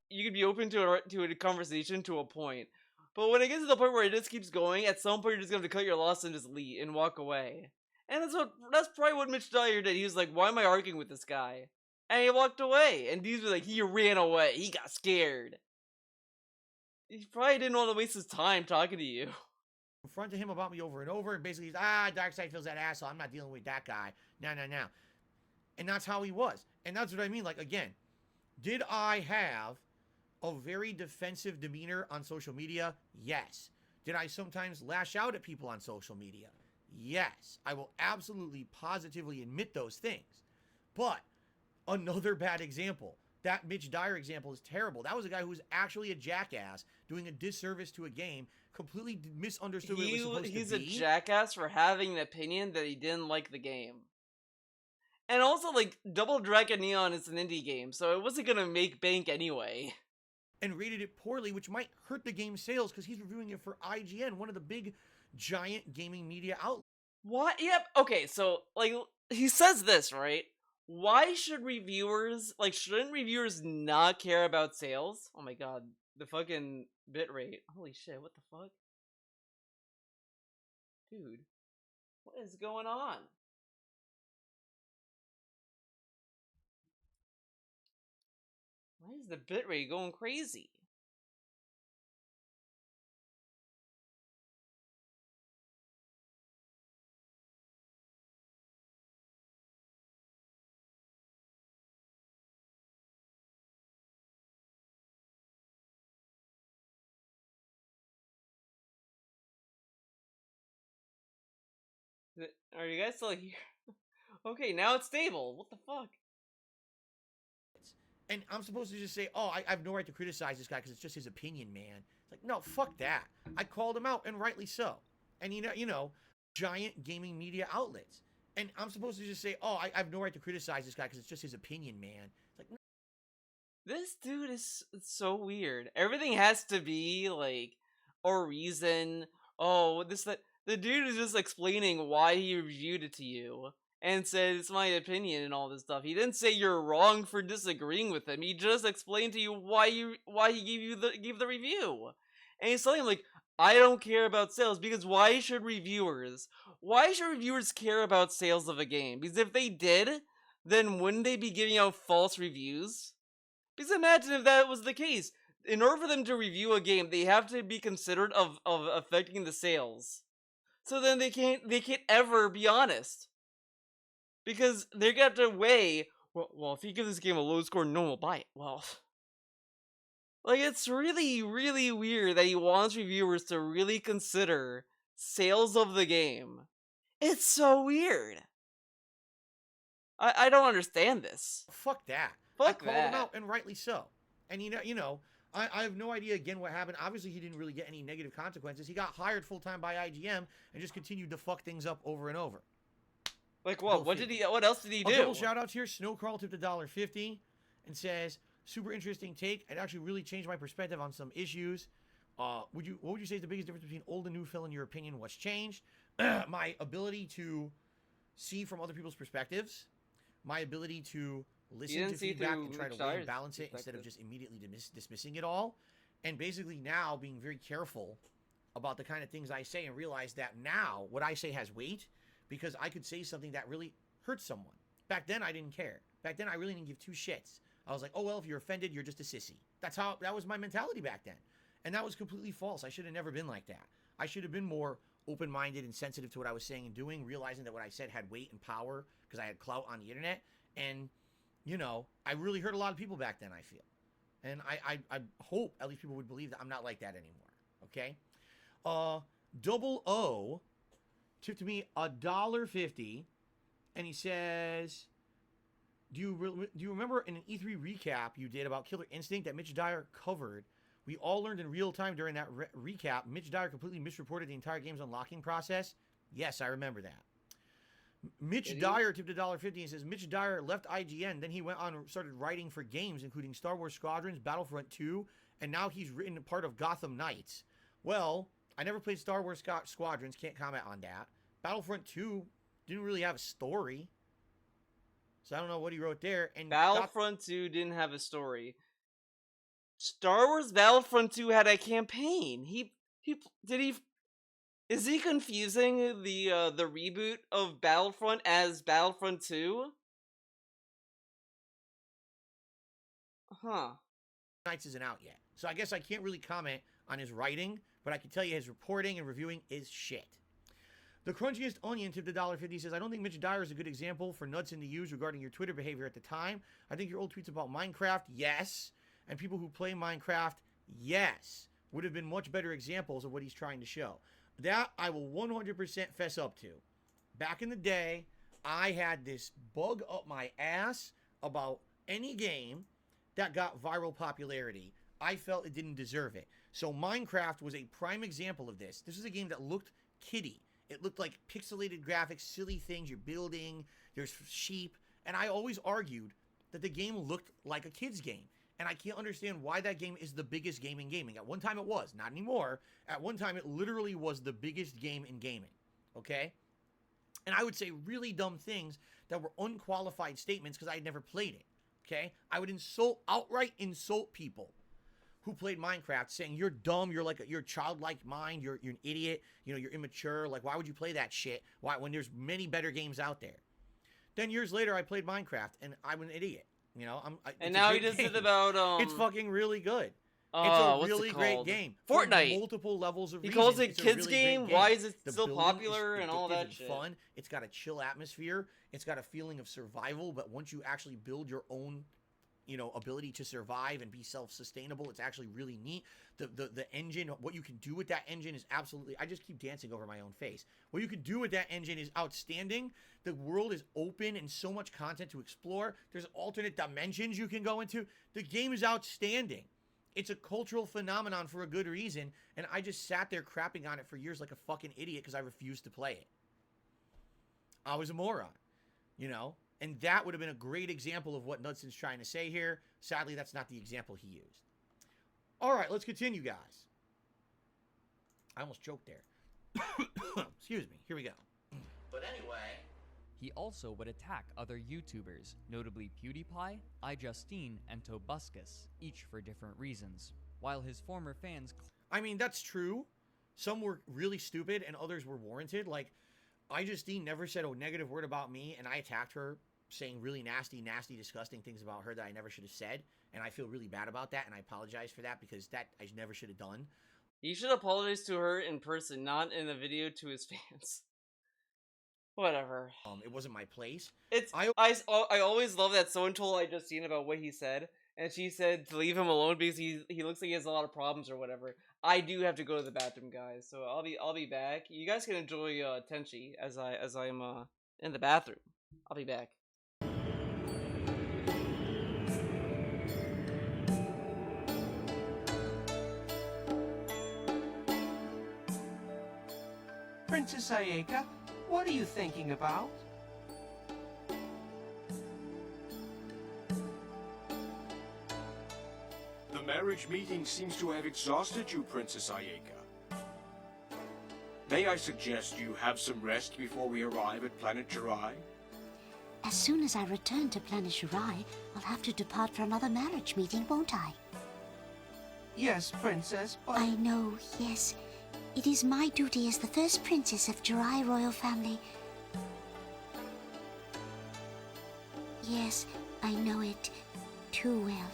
you could be open to a conversation to a point. But when it gets to the point where it just keeps going, at some point you're just going to cut your loss and just leave and walk away. And that's probably what Mitch Dyer did. He was like, why am I arguing with this guy? And he walked away. And these were like, he ran away. He got scared. He probably didn't want to waste his time talking to you. Confronted him about me over and over. And basically, he's, Darkseid feels that asshole. I'm not dealing with that guy. No. And that's how he was. And that's what I mean. Like, again, did I have a very defensive demeanor on social media? Yes. Did I sometimes lash out at people on social media? Yes. I will absolutely positively admit those things. But another bad example. That Mitch Dyer example is terrible. That was a guy who was actually a jackass doing a disservice to a game, completely misunderstood what it was supposed to be. He's a jackass for having an opinion that he didn't like the game. And also, like, Double Dragon Neon is an indie game, so it wasn't gonna make bank anyway. And rated it poorly, which might hurt the game's sales because he's reviewing it for IGN, one of the big, giant gaming media outlets. What? Yep. Okay, so, like, he says this, right? Why should shouldn't reviewers not care about sales? Oh my god, the fucking bitrate. Holy shit, what the fuck? Dude, what is going on? Why is the bitrate going crazy? Are you guys still here? Okay, now it's stable. What the fuck? And I'm supposed to just say, I have no right to criticize this guy because it's just his opinion, man. It's like, no, fuck that. I called him out, and rightly so. And, you know, giant gaming media outlets. And I'm supposed to just say, I have no right to criticize this guy because it's just his opinion, man. It's like, no. This dude is so weird. Everything has to be, like, a reason. Oh, that. The dude is just explaining why he reviewed it to you. and said it's my opinion and all this stuff. He didn't say you're wrong for disagreeing with him. He just explained to you why he gave the review. And he's telling him like, I don't care about sales because why should reviewers care about sales of a game? Because if they did, then wouldn't they be giving out false reviews? Because imagine if that was the case. In order for them to review a game, they have to be considerate of affecting the sales. So then they can't ever be honest. Because they're gonna have to weigh, well, if you give this game a low score, no one will buy it. Well, like, it's really, really weird that he wants reviewers to really consider sales of the game. It's so weird. I don't understand this. Fuck that. Fuck I called him that. out, and rightly so. And I have no idea again what happened. Obviously, he didn't really get any negative consequences. He got hired full-time by IGM and just continued to fuck things up over and over. Like what? What else did he do? A couple shout-outs here. Snowcrawl tipped $1.50 and says, super interesting take. It actually really changed my perspective on some issues. What would you say is the biggest difference between old and new Phil in your opinion? What's changed? My ability to see from other people's perspectives. My ability to listen to feedback and try to weigh and balance it instead of just immediately dismissing it all. And basically now being very careful about the kind of things I say and realize that now what I say has weight because I could say something that really hurts someone. Back then I didn't care. Back then I really didn't give two shits. I was like, oh well, if you're offended, you're just a sissy. That was my mentality back then. And that was completely false. I should have never been like that. I should have been more open-minded and sensitive to what I was saying and doing, realizing that what I said had weight and power because I had clout on the internet. And, I really hurt a lot of people back then, I feel. And I hope at least people would believe that I'm not like that anymore. Okay? Double O tipped me $1.50, and he says, do you remember in an E3 recap you did about Killer Instinct that Mitch Dyer covered? We all learned in real time during that recap, Mitch Dyer completely misreported the entire game's unlocking process. Yes, I remember that. Mitch Dyer tipped $1.50 and says, Mitch Dyer left IGN, then he went on and started writing for games, including Star Wars Squadrons, Battlefront 2, and now he's written a part of Gotham Knights. Well, I never played Star Wars Squadrons, can't comment on that. Battlefront 2 didn't really have a story. So I don't know what he wrote there. And Battlefront 2 didn't have a story. Star Wars Battlefront 2 had a campaign. Is he confusing the reboot of Battlefront as Battlefront 2? Huh. Knights isn't out yet. So I guess I can't really comment on his writing, but I can tell you his reporting and reviewing is shit. The Crunchiest Onion tipped $1.50 says, I don't think Mitch Dyer is a good example for Nudson to use regarding your Twitter behavior at the time. I think your old tweets about Minecraft, yes. And people who play Minecraft, yes. Would have been much better examples of what he's trying to show. That I will 100% fess up to. Back in the day, I had this bug up my ass about any game that got viral popularity. I felt it didn't deserve it. So Minecraft was a prime example of this. This was a game that looked kiddie. It looked like pixelated graphics, silly things you're building, there's sheep, and I always argued that the game looked like a kid's game. And I can't understand why that game is the biggest game in gaming. At one time it was, not anymore. At one time it literally was the biggest game in gaming, okay? And I would say really dumb things that were unqualified statements because I had never played it, okay? I would outright insult people who played Minecraft saying, you're dumb, you're childlike mind, you're an idiot, you're immature, like why would you play that shit? Why, when there's many better games out there? Then years later I played Minecraft and I'm an idiot. And now he does it about It's fucking really good. Oh, it's a really great game. Fortnite. For multiple levels of He reasons. calls it It's a kids really game. great game. Why is it The still building popular is and all that addictive shit? Fun. It's got a chill atmosphere. It's got a feeling of survival. But once you actually build your own, ability to survive and be self-sustainable, it's actually really neat. The engine, what you can do with that engine is absolutely. I just keep dancing over my own face. What you can do with that engine is outstanding. The world is open and so much content to explore. There's alternate dimensions you can go into. The game is outstanding. It's a cultural phenomenon for a good reason, and I just sat there crapping on it for years like a fucking idiot because I refused to play it. I was a moron, And that would have been a great example of what Nudson's trying to say here. Sadly, that's not the example he used. All right, let's continue, guys. I almost choked there. Excuse me. Here we go. But anyway, He also would attack other YouTubers, notably PewDiePie, iJustine, and Tobuscus, each for different reasons, while his former fans... I mean, that's true. Some were really stupid and others were warranted. Like, iJustine never said a negative word about me, and I attacked her saying really nasty, disgusting things about her that I never should have said, and I feel really bad about that, and I apologize for that because that I never should have done. You should apologize to her in person, not in a video to his fans. Whatever. It wasn't my place. I always love that someone told iJustine about what he said, and she said to leave him alone because he looks like he has a lot of problems or whatever. I do have to go to the bathroom, guys, so I'll be back. You guys can enjoy Tenchi as I'm in the bathroom. I'll be back. Princess Ayeka, what are you thinking about? The marriage meeting seems to have exhausted you, Princess Ayeka. May I suggest you have some rest before we arrive at Planet Jirai? As soon as I return to Planet Jirai, I'll have to depart for another marriage meeting, won't I? Yes, Princess, but... I know, yes. It is my duty as the first princess of Jirai royal family. Yes, I know it too well.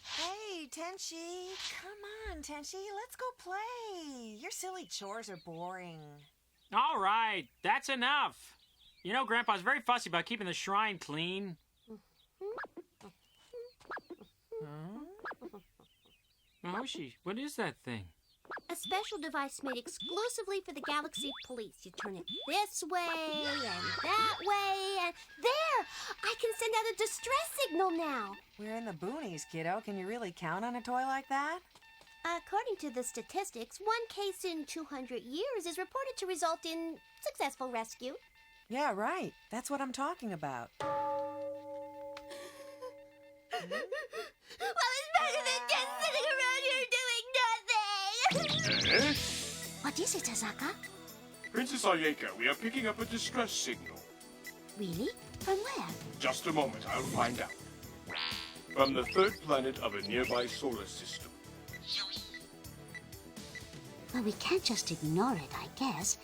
Hey, Tenchi. Come on, Tenchi. Let's go play. Your silly chores are boring. All right, that's enough. You know, Grandpa's very fussy about keeping the shrine clean. Moshi, what is that thing? A special device made exclusively for the Galaxy Police. You turn it this way and that way, and there! I can send out a distress signal now. We're in the boonies, kiddo. Can you really count on a toy like that? According to the statistics, one case in 200 years is reported to result in successful rescue. Yeah, right. That's what I'm talking about. Well, it's better than just sitting around here doing nothing! What is it, Azaka? Princess Ayeka, we are picking up a distress signal. Really? From where? Just a moment, I'll find out. From the third planet of a nearby solar system. Well, we can't just ignore it, I guess.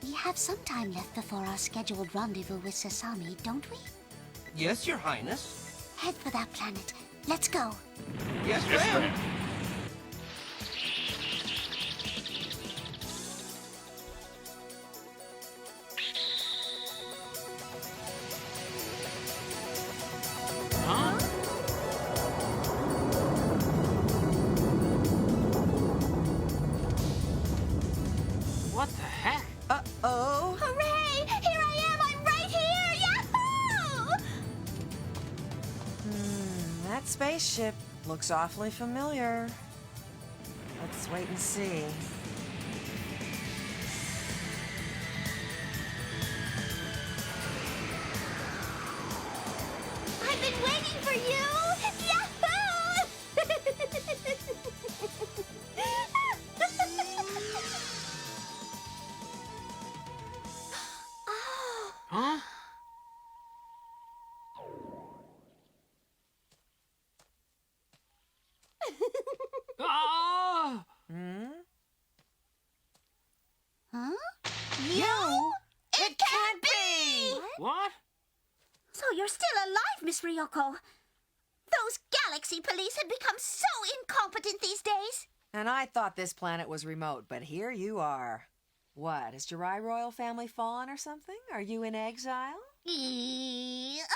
We have some time left before our scheduled rendezvous with Sasami, don't we? Yes, Your Highness. Head for that planet. Let's go. Yes, ma'am. Huh? What the heck? Uh-oh. Hooray! Here I am! I'm right here! Yahoo! That spaceship looks awfully familiar. Let's wait and see. I've been waiting for you! Huh? Ah! Huh? You? It can't be! What? So you're still alive, Miss Ryoko. Those Galaxy Police have become so incompetent these days. And I thought this planet was remote, but here you are. What, has Jirai royal family fallen or something? Are you in exile? You're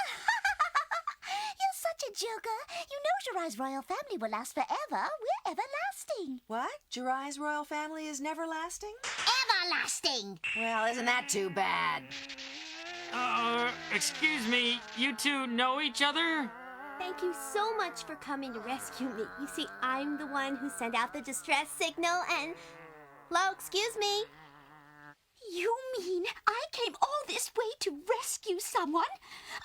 such a joker. You know Jirai's royal family will last forever. We're everlasting. What? Jirai's royal family is never lasting? Everlasting! Well, isn't that too bad? Excuse me, you two know each other? Thank you so much for coming to rescue me. You see, I'm the one who sent out the distress signal and... Hello, excuse me? You mean I came all this way to rescue someone,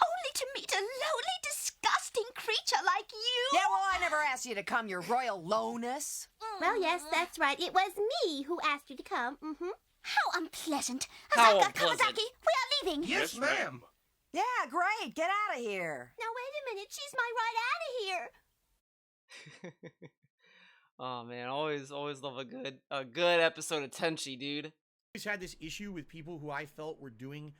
only to meet a lowly, disgusting creature like you? Yeah, well, I never asked you to come, your royal lowness. Well, yes, that's right. It was me who asked you to come. How unpleasant. How Asaka unpleasant. Kawasaki, we are leaving. Yes, ma'am. Yeah, great. Get out of here. Now, wait a minute. She's my right out of here. Oh man, always love a good episode of Tenchi, dude. I always had this issue with people who I felt were doing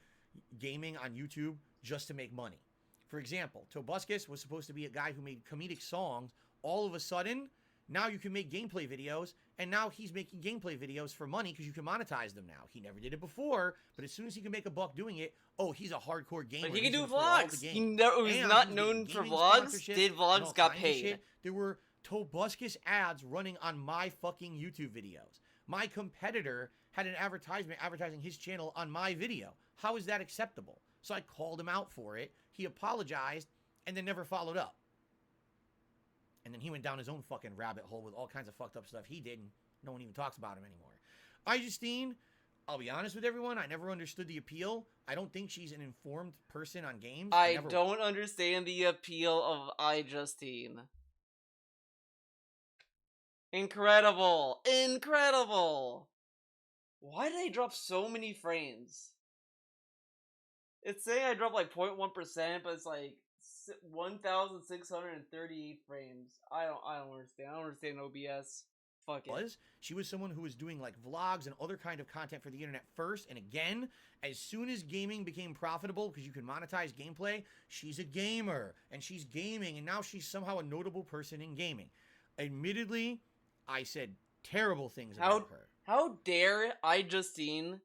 gaming on YouTube just to make money. For example, Tobuscus was supposed to be a guy who made comedic songs. All of a sudden, now you can make gameplay videos, and now he's making gameplay videos for money because you can monetize them now. He never did it before, but as soon as he can make a buck doing it, oh, he's a hardcore gamer. But he can He's do gonna play all vlogs. the He games. was And not he's known getting for gaming vlogs. sponsorships Did and all vlogs, got kinds of shit. paid. There were Tobuscus ads running on my fucking YouTube videos. My competitor had an advertisement advertising his channel on my video. How is that acceptable? So I called him out for it. He apologized and then never followed up. And then he went down his own fucking rabbit hole with all kinds of fucked up stuff he did, and no one even talks about him anymore. Justine, I'll be honest with everyone, I never understood the appeal. I don't think she's an informed person on games. I don't understand the appeal of Justine. Incredible! Incredible! Why did I drop so many frames? It's saying I dropped like 0.1%, but it's like 1,638 frames. I don't understand. I don't understand OBS. Fuck it. She was someone who was doing like vlogs and other kind of content for the internet first, and again, as soon as gaming became profitable because you can monetize gameplay, she's a gamer and she's gaming, and now she's somehow a notable person in gaming. Admittedly, I said terrible things about her. How dare Justine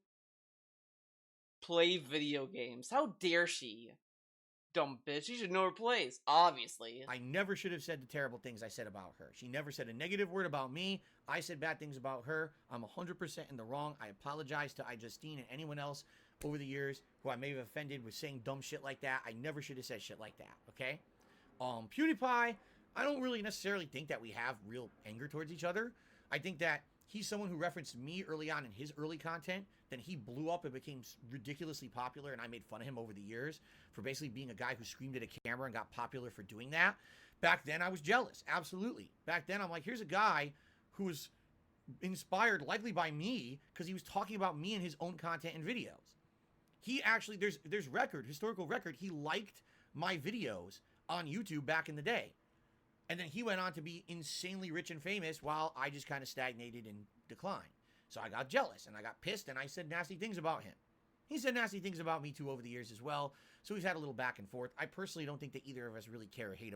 play video games? How dare she? Dumb bitch. She should know her place, obviously. I never should have said the terrible things I said about her. She never said a negative word about me. I said bad things about her. I'm 100% in the wrong. I apologize to Justine and anyone else over the years who I may have offended with saying dumb shit like that. I never should have said shit like that, okay? PewDiePie, I don't really necessarily think that we have real anger towards each other. I think that he's someone who referenced me early on in his early content. Then he blew up and became ridiculously popular, and I made fun of him over the years for basically being a guy who screamed at a camera and got popular for doing that. Back then, I was jealous. Absolutely. Back then, I'm like, here's a guy who was inspired likely by me because he was talking about me in his own content and videos. He actually, there's historical record, he liked my videos on YouTube back in the day. And then he went on to be insanely rich and famous while I just kind of stagnated and declined. So I got jealous and I got pissed and I said nasty things about him. He said nasty things about me too over the years as well. So we've had a little back and forth. I personally don't think that either of us really care or hate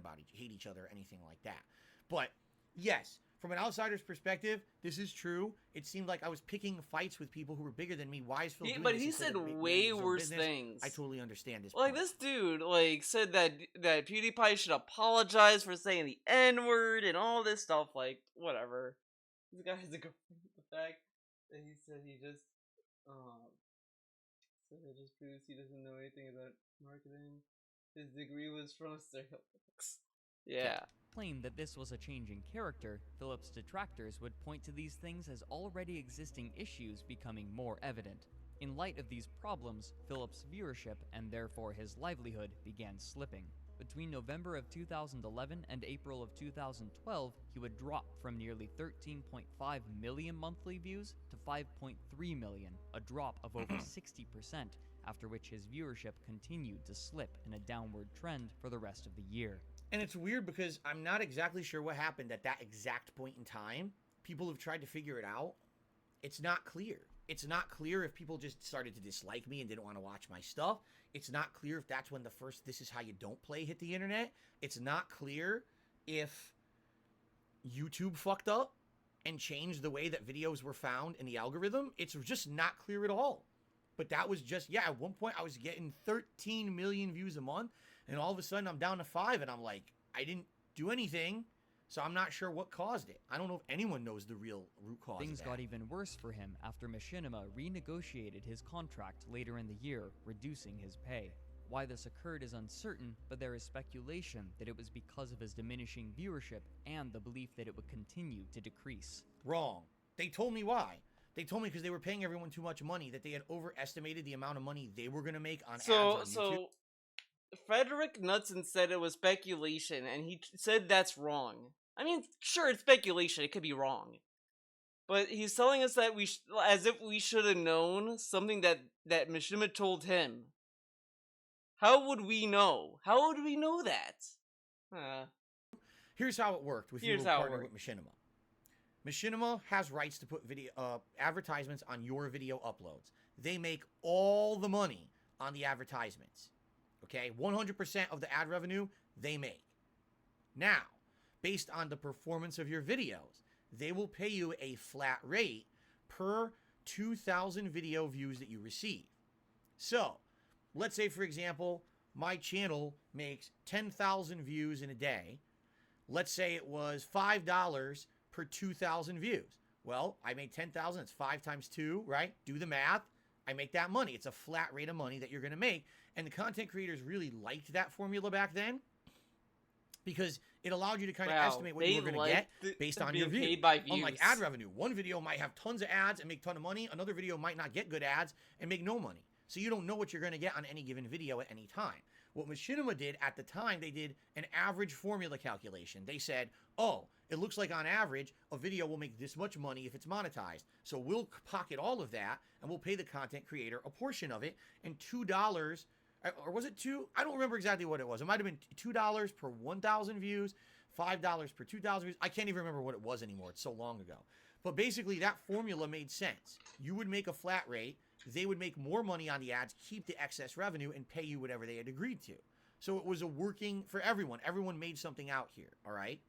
each other or anything like that. But yes, from an outsider's perspective, this is true. It seemed like I was picking fights with people who were bigger than me. Why is Phil doing but this he instead said of making way his own worse business? things. I totally understand this. Like, this dude, like, said that PewDiePie should apologize for saying the N-word and all this stuff. Like, whatever. This guy has a good the fact that he said he just proves he doesn't know anything about marketing. His degree was from Stereolux. Yeah. Claimed that this was a change in character, Philip's detractors would point to these things as already existing issues becoming more evident. In light of these problems, Philip's viewership, and therefore his livelihood, began slipping. Between November of 2011 and April of 2012, he would drop from nearly 13.5 million monthly views to 5.3 million, a drop of over 60%, after which his viewership continued to slip in a downward trend for the rest of the year. And it's weird because I'm not exactly sure what happened at that exact point in time. People have tried to figure it out. It's not clear. It's not clear if people just started to dislike me and didn't want to watch my stuff. It's not clear if that's when the first "this is how you don't play" hit the internet. It's not clear if YouTube fucked up and changed the way that videos were found in the algorithm. It's just not clear at all. But that was just, yeah, at one point I was getting 13 million views a month, and all of a sudden I'm down to 5, and I'm like, I didn't do anything, so I'm not sure what caused it. I don't know if anyone knows the real root cause Things of that. got even worse for him after Machinima renegotiated his contract later in the year, reducing his pay. Why this occurred is uncertain, but there is speculation that it was because of his diminishing viewership and the belief that it would continue to decrease. Wrong. They told me why. They told me because they were paying everyone too much money that they had overestimated the amount of money they were going to make on ads on YouTube. So Frederick Knudsen said it was speculation, and he said that's wrong. I mean, sure, it's speculation. It could be wrong. But he's telling us that as if we should have known something that Machinima told him. How would we know? How would we know that? Here's how it worked with your partner with Machinima. Machinima has rights to put video advertisements on your video uploads. They make all the money on the advertisements. Okay, 100% of the ad revenue they make. Now, based on the performance of your videos, they will pay you a flat rate per 2,000 video views that you receive. So, let's say, for example, my channel makes 10,000 views in a day. Let's say it was $5 per 2,000 views. Well, I made 10,000. It's 5 times 2, right? Do the math. I make that money. It's a flat rate of money that you're going to make. And the content creators really liked that formula back then because it allowed you to kind of estimate what you were going to get based on your views. Unlike ad revenue, one video might have tons of ads and make a ton of money. Another video might not get good ads and make no money. So you don't know what you're going to get on any given video at any time. What Machinima did at the time, they did an average formula calculation. They said, oh, it looks like on average, a video will make this much money if it's monetized. So we'll pocket all of that, and we'll pay the content creator a portion of it, and $2, or was it 2? I don't remember exactly what it was. It might have been $2 per 1,000 views, $5 per 2,000 views. I can't even remember what it was anymore. It's so long ago. But basically, that formula made sense. You would make a flat rate. They would make more money on the ads, keep the excess revenue, and pay you whatever they had agreed to. So it was a working for everyone. Everyone made something out here, all right?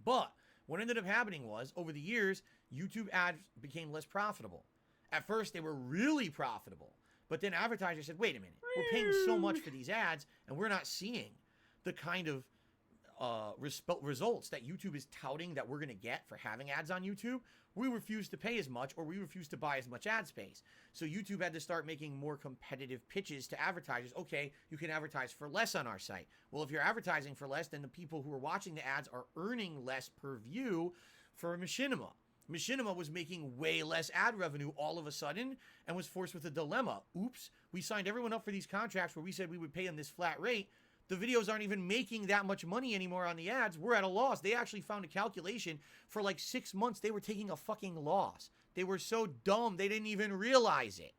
But what ended up happening was, over the years, YouTube ads became less profitable. At first, they were really profitable. But then advertisers said, wait a minute, we're paying so much for these ads, and we're not seeing the kind of results that YouTube is touting that we're going to get for having ads on YouTube. We refuse to pay as much, or we refuse to buy as much ad space. So YouTube had to start making more competitive pitches to advertisers. Okay, you can advertise for less on our site. Well, if you're advertising for less, then the people who are watching the ads are earning less per view for Machinima. Machinima was making way less ad revenue all of a sudden and was forced with a dilemma. Oops, we signed everyone up for these contracts where we said we would pay them this flat rate. The videos aren't even making that much money anymore on the ads. We're at a loss. They actually found a calculation for like 6 months. They were taking a fucking loss. They were so dumb, they didn't even realize it.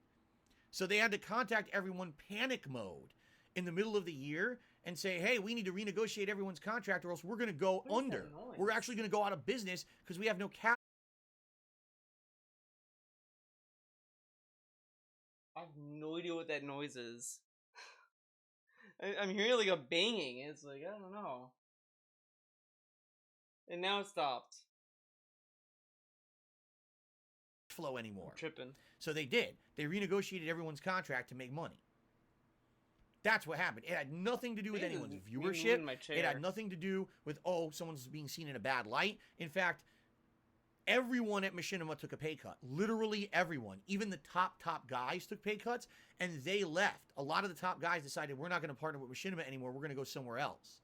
So they had to contact everyone panic mode in the middle of the year and say, hey, we need to renegotiate everyone's contract or else we're going to go under. We're actually going to go out of business because we have no cash. I have no idea what that noise is. I'm hearing like a banging. It's like, I don't know. And now it stopped. Flow anymore. I'm tripping. So they did. They renegotiated everyone's contract to make money. That's what happened. It had nothing to do with anyone's viewership. It had nothing to do with, oh, someone's being seen in a bad light. In fact, everyone at Machinima took a pay cut. Literally everyone. Even the top guys took pay cuts, and they left. A lot of the top guys decided, we're not going to partner with Machinima anymore. We're going to go somewhere else.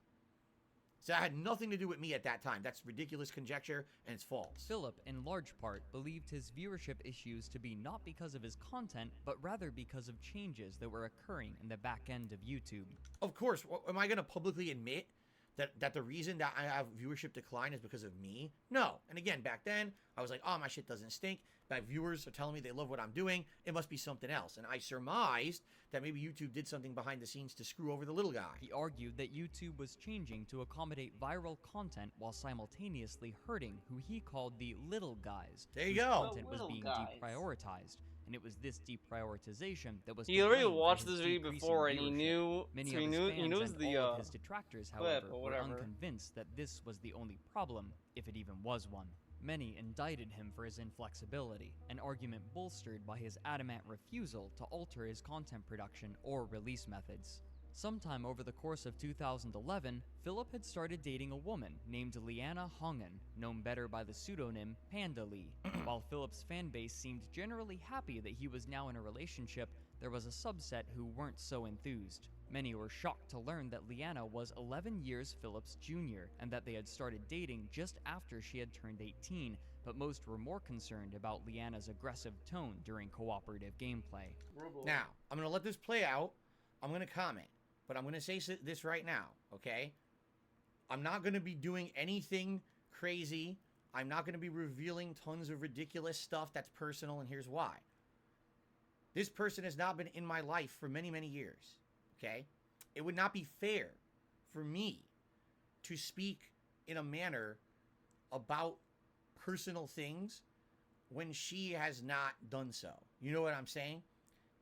So that had nothing to do with me at that time. That's ridiculous conjecture, and it's false. Philip, in large part, believed his viewership issues to be not because of his content, but rather because of changes that were occurring in the back end of YouTube. Of course. Am I going to publicly admit that the reason that I have viewership decline is because of me? No. And again, back then, I was like, oh, my shit doesn't stink. My viewers are telling me they love what I'm doing. It must be something else. And I surmised that maybe YouTube did something behind the scenes to screw over the little guy. He argued that YouTube was changing to accommodate viral content while simultaneously hurting who he called the little guys. There you go. Content was being deprioritized. And it was this deprioritization that was. He already watched this video before, and he knew. Many so of he his knew. fans He knows and the all of his detractors, however, were unconvinced that this was the only problem, if it even was one. Many indicted him for his inflexibility, an argument bolstered by his adamant refusal to alter his content production or release methods. Sometime over the course of 2011, Philip had started dating a woman named Liana Hongen, known better by the pseudonym Panda Lee. While Philip's fanbase seemed generally happy that he was now in a relationship, there was a subset who weren't so enthused. Many were shocked to learn that Leanna was 11 years Philip's junior, and that they had started dating just after she had turned 18, but most were more concerned about Leanna's aggressive tone during cooperative gameplay. Now, I'm going to let this play out. I'm going to comment, but I'm going to say this right now, okay? I'm not going to be doing anything crazy. I'm not going to be revealing tons of ridiculous stuff that's personal, and here's why. This person has not been in my life for many, many years, okay? It would not be fair for me to speak in a manner about personal things when she has not done so. You know what I'm saying?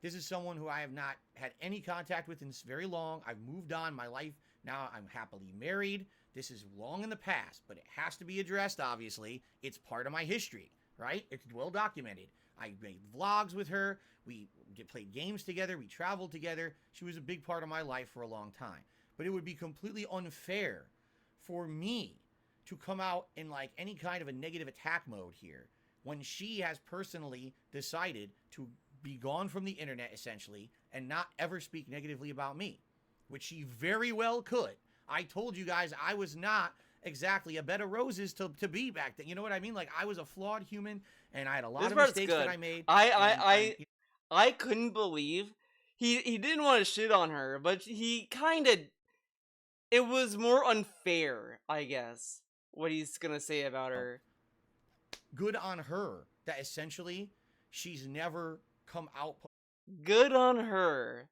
This is someone who I have not had any contact with in very long. I've moved on my life. Now I'm happily married. This is long in the past, but it has to be addressed, obviously. It's part of my history, right? It's well documented. I made vlogs with her. We played games together. We traveled together. She was a big part of my life for a long time. But it would be completely unfair for me to come out in like any kind of a negative attack mode here when she has personally decided to be gone from the internet, essentially, and not ever speak negatively about me, which she very well could. I told you guys I was not exactly a bed of roses to be back then. You know what I mean? Like, I was a flawed human, and I had a lot of mistakes that I made. I couldn't believe he didn't want to shit on her, but he kind of, it was more unfair, I guess, what he's gonna say about her. Good on her that essentially she's never come out. Good on her.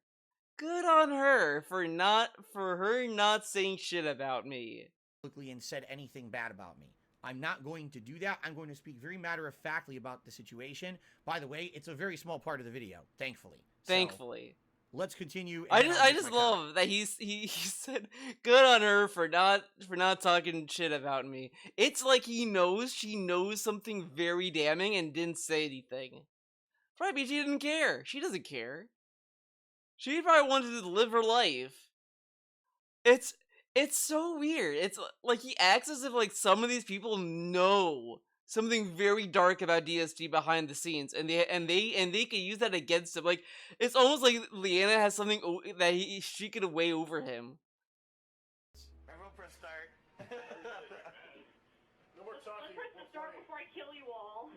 Good on her for her not saying shit about me. And said anything bad about me. I'm not going to do that. I'm going to speak very matter-of-factly about the situation. By the way, it's a very small part of the video, thankfully. Thankfully. So, let's continue. I just love that he said good on her for not talking shit about me. It's like she knows something very damning and didn't say anything. Probably she didn't care. She doesn't care. She probably wanted to live her life. It's so weird. It's like he acts as if like some of these people know something very dark about DSG behind the scenes, and they can use that against him. Like, it's almost like Leanna has something that she could weigh over him. Everyone press start. No more talking. Let's press the start before I kill you all.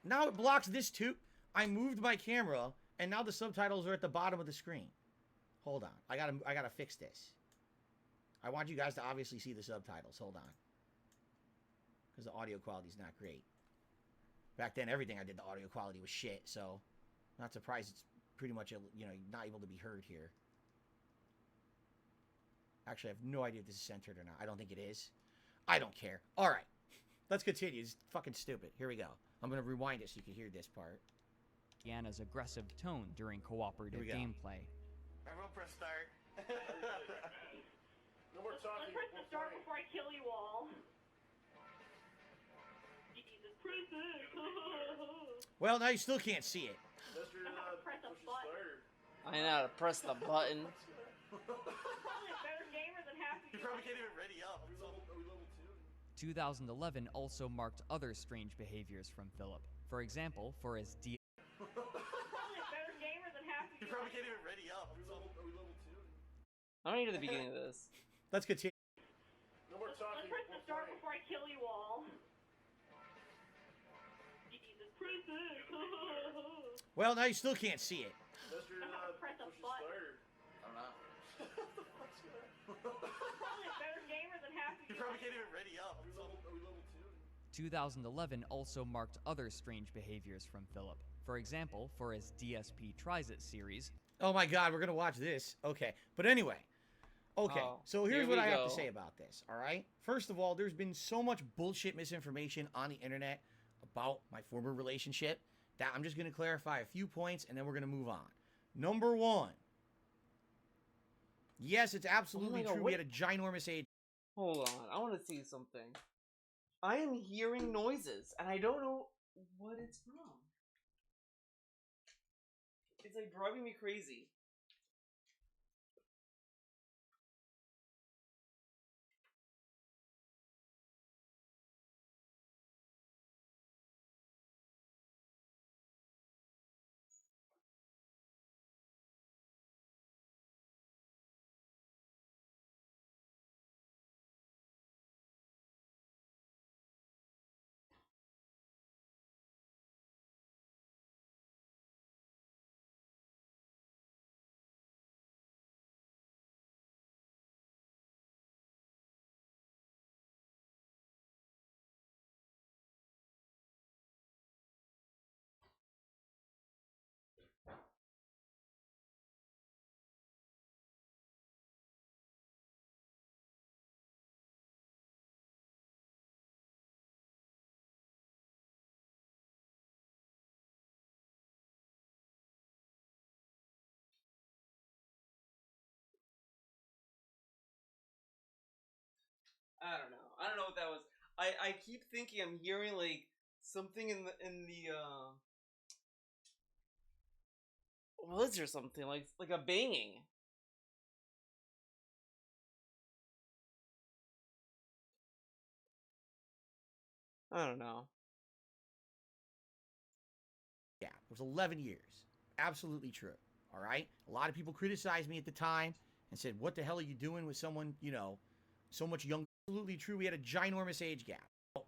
Now it blocks this too. I moved my camera, and now the subtitles are at the bottom of the screen. Hold on. I gotta fix this. I want you guys to obviously see the subtitles. Hold on. Because the audio quality is not great. Back then, everything I did, the audio quality was shit, so not surprised it's pretty much, not able to be heard here. Actually, I have no idea if this is centered or not. I don't think it is. I don't care. All right. Let's continue. It's fucking stupid. Here we go. I'm going to rewind it so you can hear this part. Leanna's aggressive tone during cooperative gameplay. Everyone press start. No more talking. Let's press the start before I kill you all. Jesus, press it. Well, now you still can't see it. Press a button. I know how to press the button. Probably a better gamer than half of you. You probably can't even ready up. Are we level 2? 2011 also marked other strange behaviors from Philip. For example, for his Probably a better gamer than half of you. You probably can't even ready up. Are we level 2? I don't need to the beginning of this. Let's continue. No more talking. Let's press the start before I kill you all. Jesus, press it. Well, now you still can't see it. Press a button. I don't know. Probably a better gamer than half of you. You probably can't even ready up. Are we level 2? 2011 also marked other strange behaviors from Philip. For example, for his DSP Tries It series. Oh my god, we're gonna watch this. Okay, but anyway. Okay, so here's what I have to say about this, all right? First of all, there's been so much bullshit misinformation on the internet about my former relationship that I'm just going to clarify a few points and then we're going to move on. Number one. Yes, it's absolutely true. We had a ginormous age. Hold on, I want to see something. I am hearing noises, and I don't know what it's from. It's like driving me crazy. I don't know. I don't know what that was. I keep thinking I'm hearing like something in the woods or something like a banging. I don't know. Yeah, it was 11 years. Absolutely true. All right? A lot of people criticized me at the time and said, what the hell are you doing with someone, you know, so much younger? Absolutely true. We had a ginormous age gap.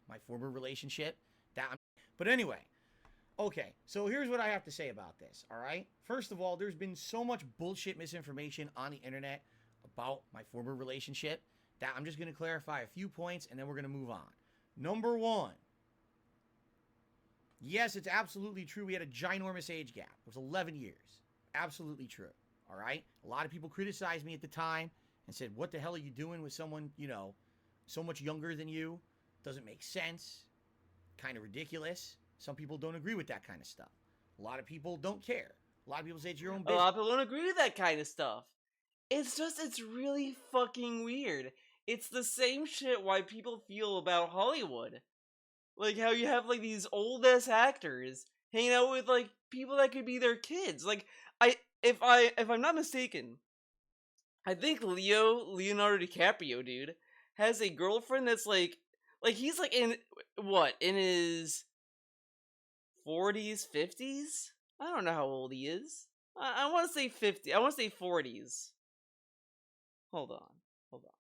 My former relationship. But anyway, okay, so here's what I have to say about this, all right? First of all, there's been so much bullshit misinformation on the internet about my former relationship that I'm just going to clarify a few points and then we're going to move on. Number one, yes, it's absolutely true. We had a ginormous age gap. It was 11 years. Absolutely true. All right? A lot of people criticized me at the time and said, what the hell are you doing with someone, you know, so much younger than you? Doesn't make sense. Kind of ridiculous. Some people don't agree with that kind of stuff. A lot of people don't care. A lot of people say it's your own A business. lot of people don't agree with that kind of stuff. It's really fucking weird. It's the same shit why people feel about Hollywood. Like how you have like these old ass actors hanging out with like people that could be their kids. Like if I'm not mistaken, I think Leonardo DiCaprio, dude, has a girlfriend that's like he's like in what, in his 40s, 50s? I don't know how old he is. I want to say 50. I want to say 40s. Hold on. Hold on.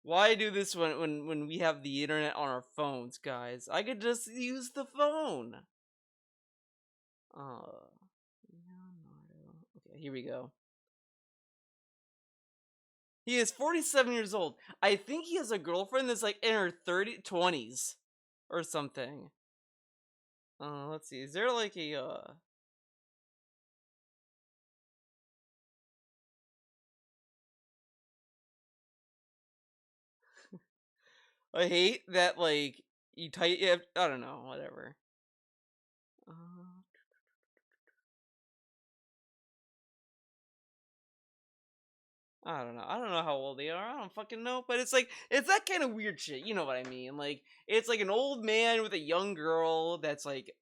Why do this when we have the internet on our phones, guys? I could just use the phone. Leonardo. Okay, here we go. He is 47 years old. I think he has a girlfriend that's like in her 20s or something. Let's see. Is there like a I hate that like you type. I don't know. Whatever. I don't know. I don't know how old they are. I don't fucking know. But it's like it's that kind of weird shit. You know what I mean? Like it's like an old man with a young girl that's like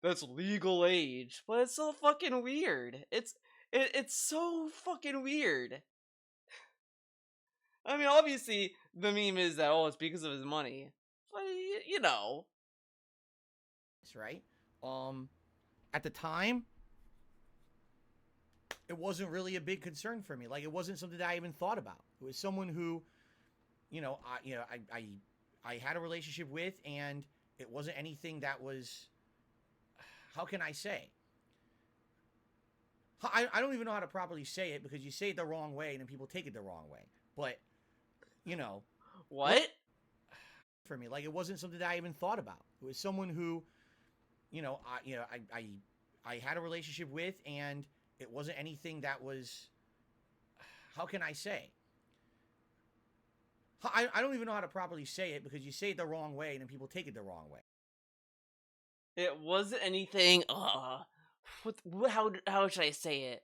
that's legal age, but it's so fucking weird. It's so fucking weird. I mean, obviously the meme is that it's because of his money, but you know, Right? At the time, it wasn't really a big concern for me. Like it wasn't something that I even thought about. It was someone who, I had a relationship with, and it wasn't anything that was. How can I say? I don't even know how to properly say it because you say it the wrong way and then people take it the wrong way. But, you know, what? For me, like it wasn't something that I even thought about. It was someone who, I had a relationship with, and it wasn't anything that was. How can I say? I don't even know how to properly say it because you say it the wrong way and then people take it the wrong way. It wasn't anything. How should I say it?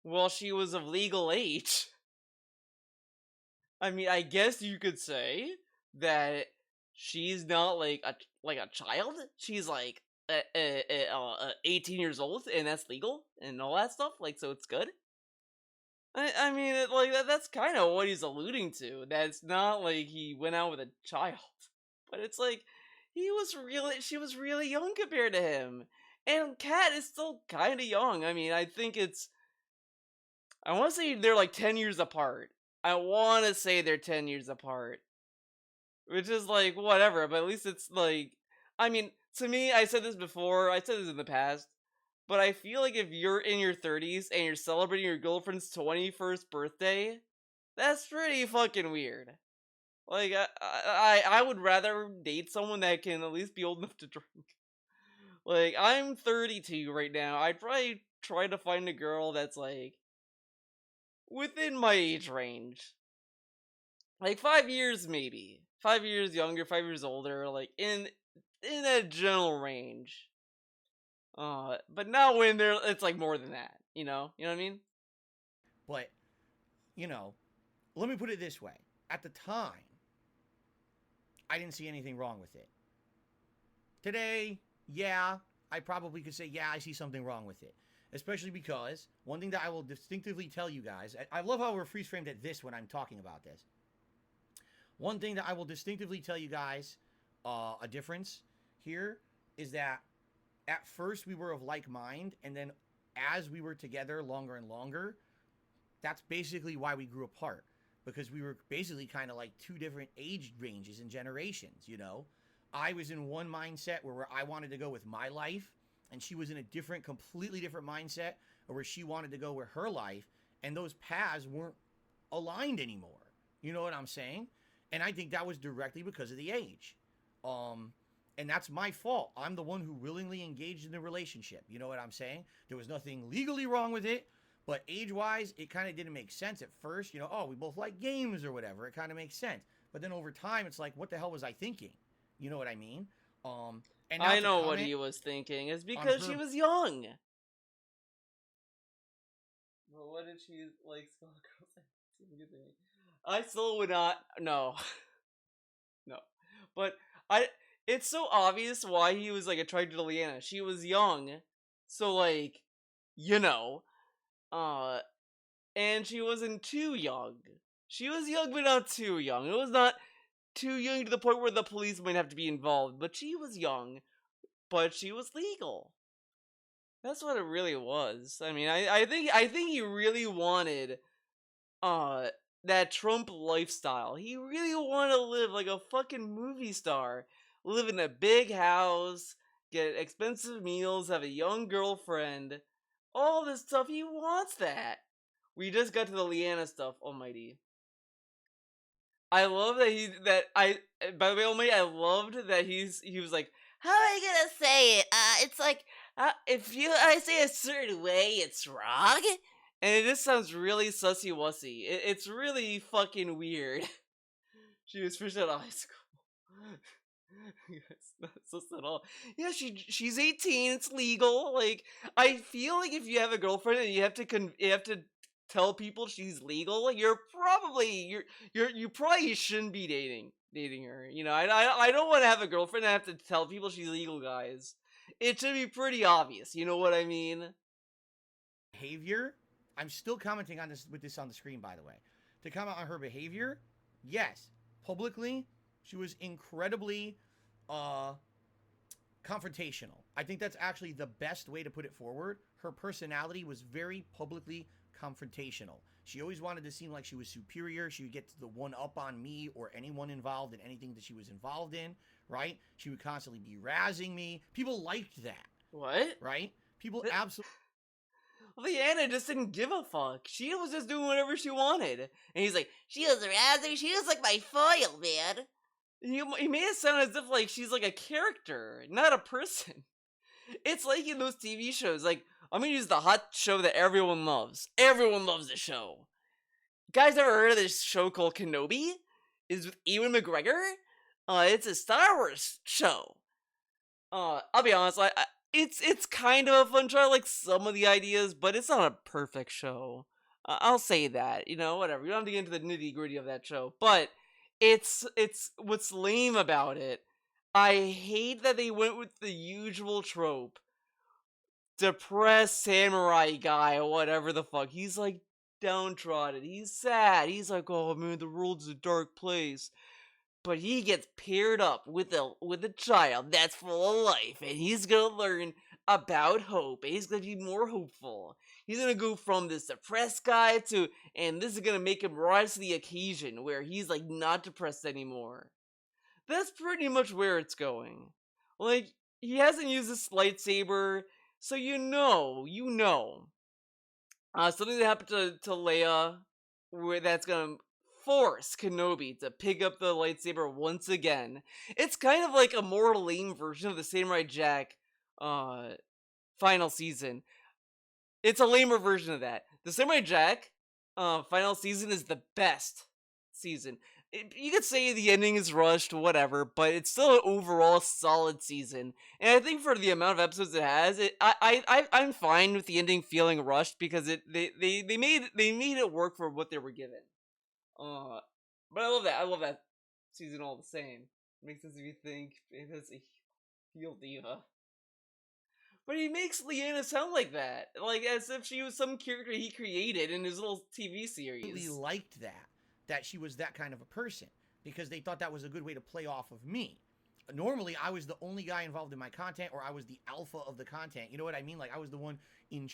Well, she was of legal age. I mean, I guess you could say that she's not like a child. She's like 18 years old, and that's legal and all that stuff. Like, so it's good. I mean, that's kind of what he's alluding to. That's not like he went out with a child, but it's like she was really young compared to him, and Kat is still kind of young. I mean, I think I want to say they're like 10 years apart. I want to say they're 10 years apart, which is like whatever, but at least it's like, I mean, to me, I said this before, I said this in the past, but I feel like if you're in your 30s and you're celebrating your girlfriend's 21st birthday, that's pretty fucking weird. Like, I would rather date someone that can at least be old enough to drink. Like, I'm 32 right now. I'd probably try to find a girl that's like within my age range. Like 5 years maybe. 5 years younger, 5 years older, like in a general range. But not when it's like more than that, you know? You know what I mean? But, you know, let me put it this way. At the time, I didn't see anything wrong with it. Today, yeah, I probably could say, yeah, I see something wrong with it. Especially because one thing that I will distinctively tell you guys, I love how we're freeze framed at this when I'm talking about this. One thing that I will distinctively tell you guys, a difference here, is that at first we were of like mind, and then as we were together longer and longer, that's basically why we grew apart. Because we were basically kind of like two different age ranges and generations, you know? I was in one mindset where I wanted to go with my life, and she was in a different, completely different mindset where she wanted to go with her life, and those paths weren't aligned anymore. You know what I'm saying? And I think that was directly because of the age. And that's my fault. I'm the one who willingly engaged in the relationship. You know what I'm saying? There was nothing legally wrong with it, but age-wise, it kind of didn't make sense at first. You know, oh, we both like games or whatever. It kind of makes sense. But then over time, it's like, what the hell was I thinking? You know what I mean? And I know what he was thinking. It's because she was young. Well, what did she like? Spell girls? I still would not. No, no. But it's so obvious why he was like attracted to Leanna. She was young, so like, you know, and she wasn't too young. She was young, but not too young. It was not too young to the point where the police might have to be involved, but she was young, but she was legal. That's what it really was. I mean, I think he really wanted that Trump lifestyle. He really wanted to live like a fucking movie star. Live in a big house, get expensive meals, have a young girlfriend. All this stuff, he wants that. We just got to the Leanna stuff, Almighty. I love that by the way, Almighty, I loved that he was like, how am I gonna say it? It's like, if I say a certain way, it's wrong? And it just sounds really sussy-wussy. It's really fucking weird. She was fresh out of high school. It's not sus at all. Yeah, she's 18. It's legal. Like, I feel like if you have a girlfriend and you have to tell people she's legal, you probably shouldn't be dating her. You know, I don't want to have a girlfriend and have to tell people she's legal, guys. It should be pretty obvious. You know what I mean? Behavior. I'm still commenting on this on the screen, by the way. To comment on her behavior, yes, publicly, she was incredibly confrontational. I think that's actually the best way to put it forward. Her personality was very publicly confrontational. She always wanted to seem like she was superior. She would get to the one up on me or anyone involved in anything that she was involved in, right? She would constantly be razzing me. People liked that. What? Right? People absolutely... Leanna just didn't give a fuck. She was just doing whatever she wanted. And he's like, she was razzing, she was like my foil, man. He made it sound as if like she's like a character, not a person. It's like in those TV shows, like, I'm gonna use the hot show that everyone loves. Everyone loves the show. Guys ever heard of this show called Kenobi? It's with Ewan McGregor? It's a Star Wars show. I'll be honest, it's kind of a fun show. I like some of the ideas, but it's not a perfect show. I'll say that, you know, whatever. You don't have to get into the nitty gritty of that show, but it's what's lame about it. I hate that they went with the usual trope. Depressed samurai guy or whatever the fuck. He's like downtrodden. He's sad. He's like, oh man, the world's a dark place. But he gets paired up with a child that's full of life, and he's gonna learn about hope, and he's gonna be more hopeful. He's gonna go from this depressed guy to, and this is gonna make him rise to the occasion where he's like not depressed anymore. That's pretty much where it's going. Like, he hasn't used this lightsaber, so you know. Something that happened to Leia, where that's gonna force Kenobi to pick up the lightsaber once again. It's kind of like a more lame version of the Samurai Jack final season. It's a lamer version of that. The Samurai Jack final season is the best season. You could say the ending is rushed, whatever, but it's still an overall solid season. And I think for the amount of episodes it has, I'm fine with the ending feeling rushed because they made it work for what they were given. But I love that. I love that season all the same. It makes sense if you think it has a heel diva. But he makes Leanna sound like that, like as if she was some character he created in his little TV series. Really liked that she was that kind of a person, because they thought that was a good way to play off of me. Normally, I was the only guy involved in my content, or I was the alpha of the content. You know what I mean? Like, I was the one in.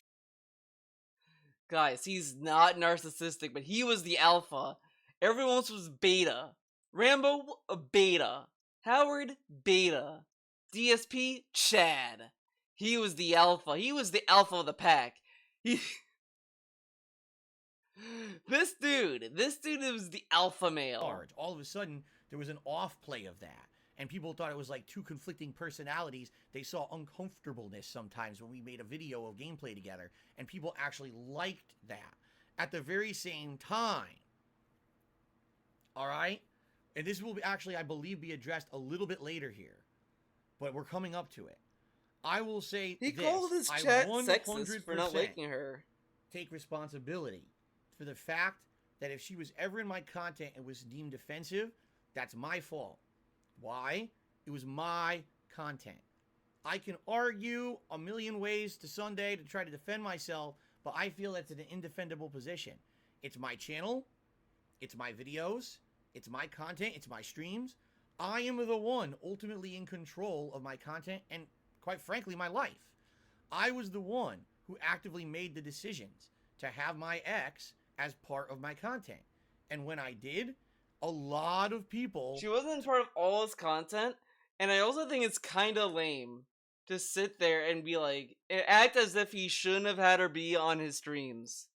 Guys, he's not narcissistic, but he was the alpha. Everyone else was beta. Rambo, a beta. Howard, beta. DSP, Chad. He was the alpha. He was the alpha of the pack. This dude was the alpha male. All of a sudden, there was an off play of that. And people thought it was like two conflicting personalities. They saw uncomfortableness sometimes when we made a video of gameplay together. And people actually liked that. At the very same time, alright? And this will actually, I believe, be addressed a little bit later here. But we're coming up to it. I will say he this. called his chat sexist for not liking her. Take responsibility for the fact that if she was ever in my content and was deemed offensive, that's my fault. Why? It was my content. I can argue a million ways to Sunday to try to defend myself, but I feel that's an indefendable position. It's my channel. It's my videos. It's my content. It's my streams. I am the one ultimately in control of my content and, quite frankly, my life. I was the one who actively made the decisions to have my ex as part of my content. And when I did, a lot of people... She wasn't part of all his content, and I also think it's kind of lame to sit there and be like, and act as if he shouldn't have had her be on his streams.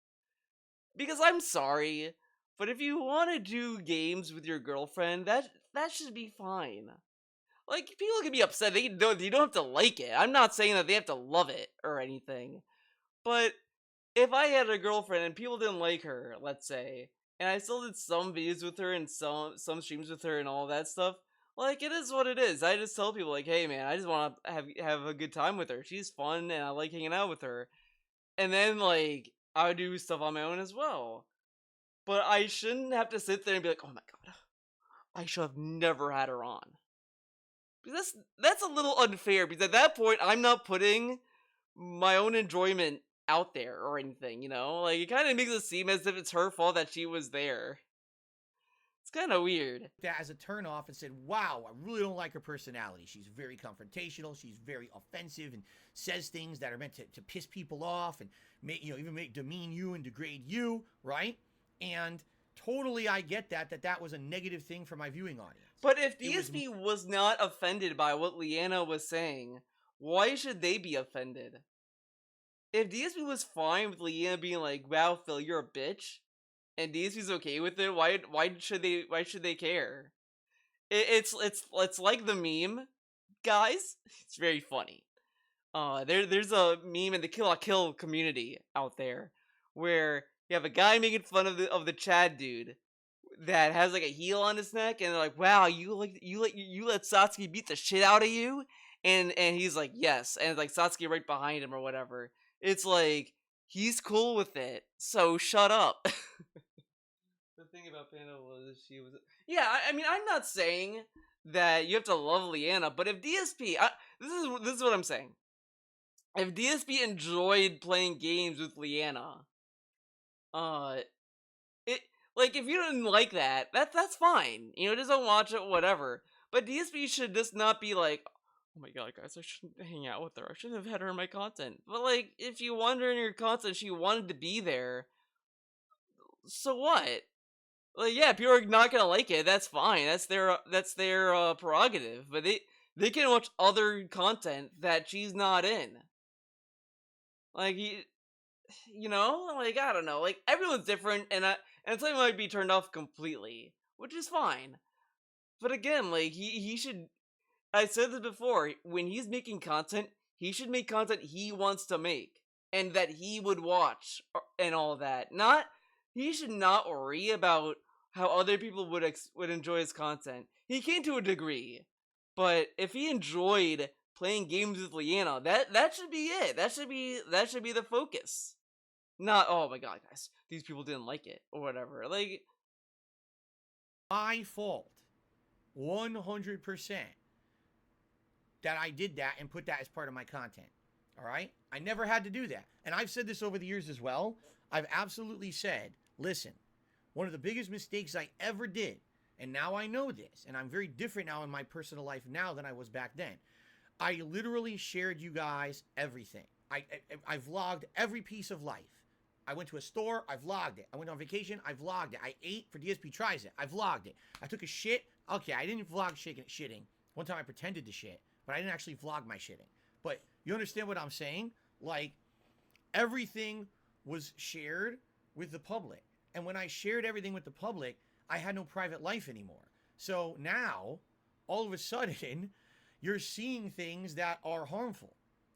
Because I'm sorry, but if you want to do games with your girlfriend, that should be fine. Like, people can be upset, you don't have to like it. I'm not saying that they have to love it or anything. But if I had a girlfriend and people didn't like her, let's say, and I still did some videos with her and some streams with her and all that stuff, like, it is what it is. I just tell people, like, hey man, I just want to have a good time with her. She's fun and I like hanging out with her. And then, like, I would do stuff on my own as well. But I shouldn't have to sit there and be like, oh my god, I should have never had her on. Because that's a little unfair, because at that point, I'm not putting my own enjoyment out there or anything, you know? Like, it kind of makes it seem as if it's her fault that she was there. It's kind of weird. That as a turnoff and said, wow, I really don't like her personality. She's very confrontational, she's very offensive, and says things that are meant to piss people off and demean you and degrade you, right? And totally I get that was a negative thing for my viewing audience. But if DSP was not offended by what Leanna was saying, why should they be offended? If DSP was fine with Leanna being like, wow, Phil, you're a bitch, and DSP's okay with it, why should they care? It's like the meme, guys. It's very funny. There's a meme in the Kill la Kill community out there where you have a guy making fun of the Chad dude that has like a heel on his neck, and they're like, wow, you let Satsuki beat the shit out of you, and he's like, yes, and it's like Satsuki right behind him or whatever. It's like, he's cool with it, so shut up. The thing about Panda was yeah, I mean, I'm not saying that you have to love Leanna, but if DSP, this is what I'm saying. If DSP enjoyed playing games with Leanna, like, if you didn't like that's fine. You know, just don't watch it, whatever. But DSP should just not be like, oh my god, guys, I shouldn't hang out with her. I shouldn't have had her in my content. But, like, if you wanted her in your content, she wanted to be there, so what? Like, yeah, people are not gonna like it, that's fine. That's their prerogative. But they can watch other content that she's not in. Like, you know? Like, I don't know. Like, everyone's different, and something might be turned off completely, which is fine. But again, like, he should... I said this before, when he's making content, he should make content he wants to make, and that he would watch, and all that. He should not worry about how other people would enjoy his content. He can to a degree, but if he enjoyed playing games with Leanna, that should be it. That should be the focus. Not, oh my god, guys, these people didn't like it, or whatever. Like, my fault, 100%, that I did that and put that as part of my content. All right? I never had to do that. And I've said this over the years as well. I've absolutely said, listen, one of the biggest mistakes I ever did, and now I know this, and I'm very different now in my personal life now than I was back then. I literally shared you guys everything. I vlogged every piece of life. I went to a store, I vlogged it. I went on vacation, I vlogged it. I ate for DSP Tries It, I vlogged it. I took a shit, okay, I didn't vlog shitting. One time I pretended to shit, but I didn't actually vlog my shitting. But you understand what I'm saying? Like, everything was shared with the public. And when I shared everything with the public, I had no private life anymore. So now, all of a sudden, you're seeing things that are harmful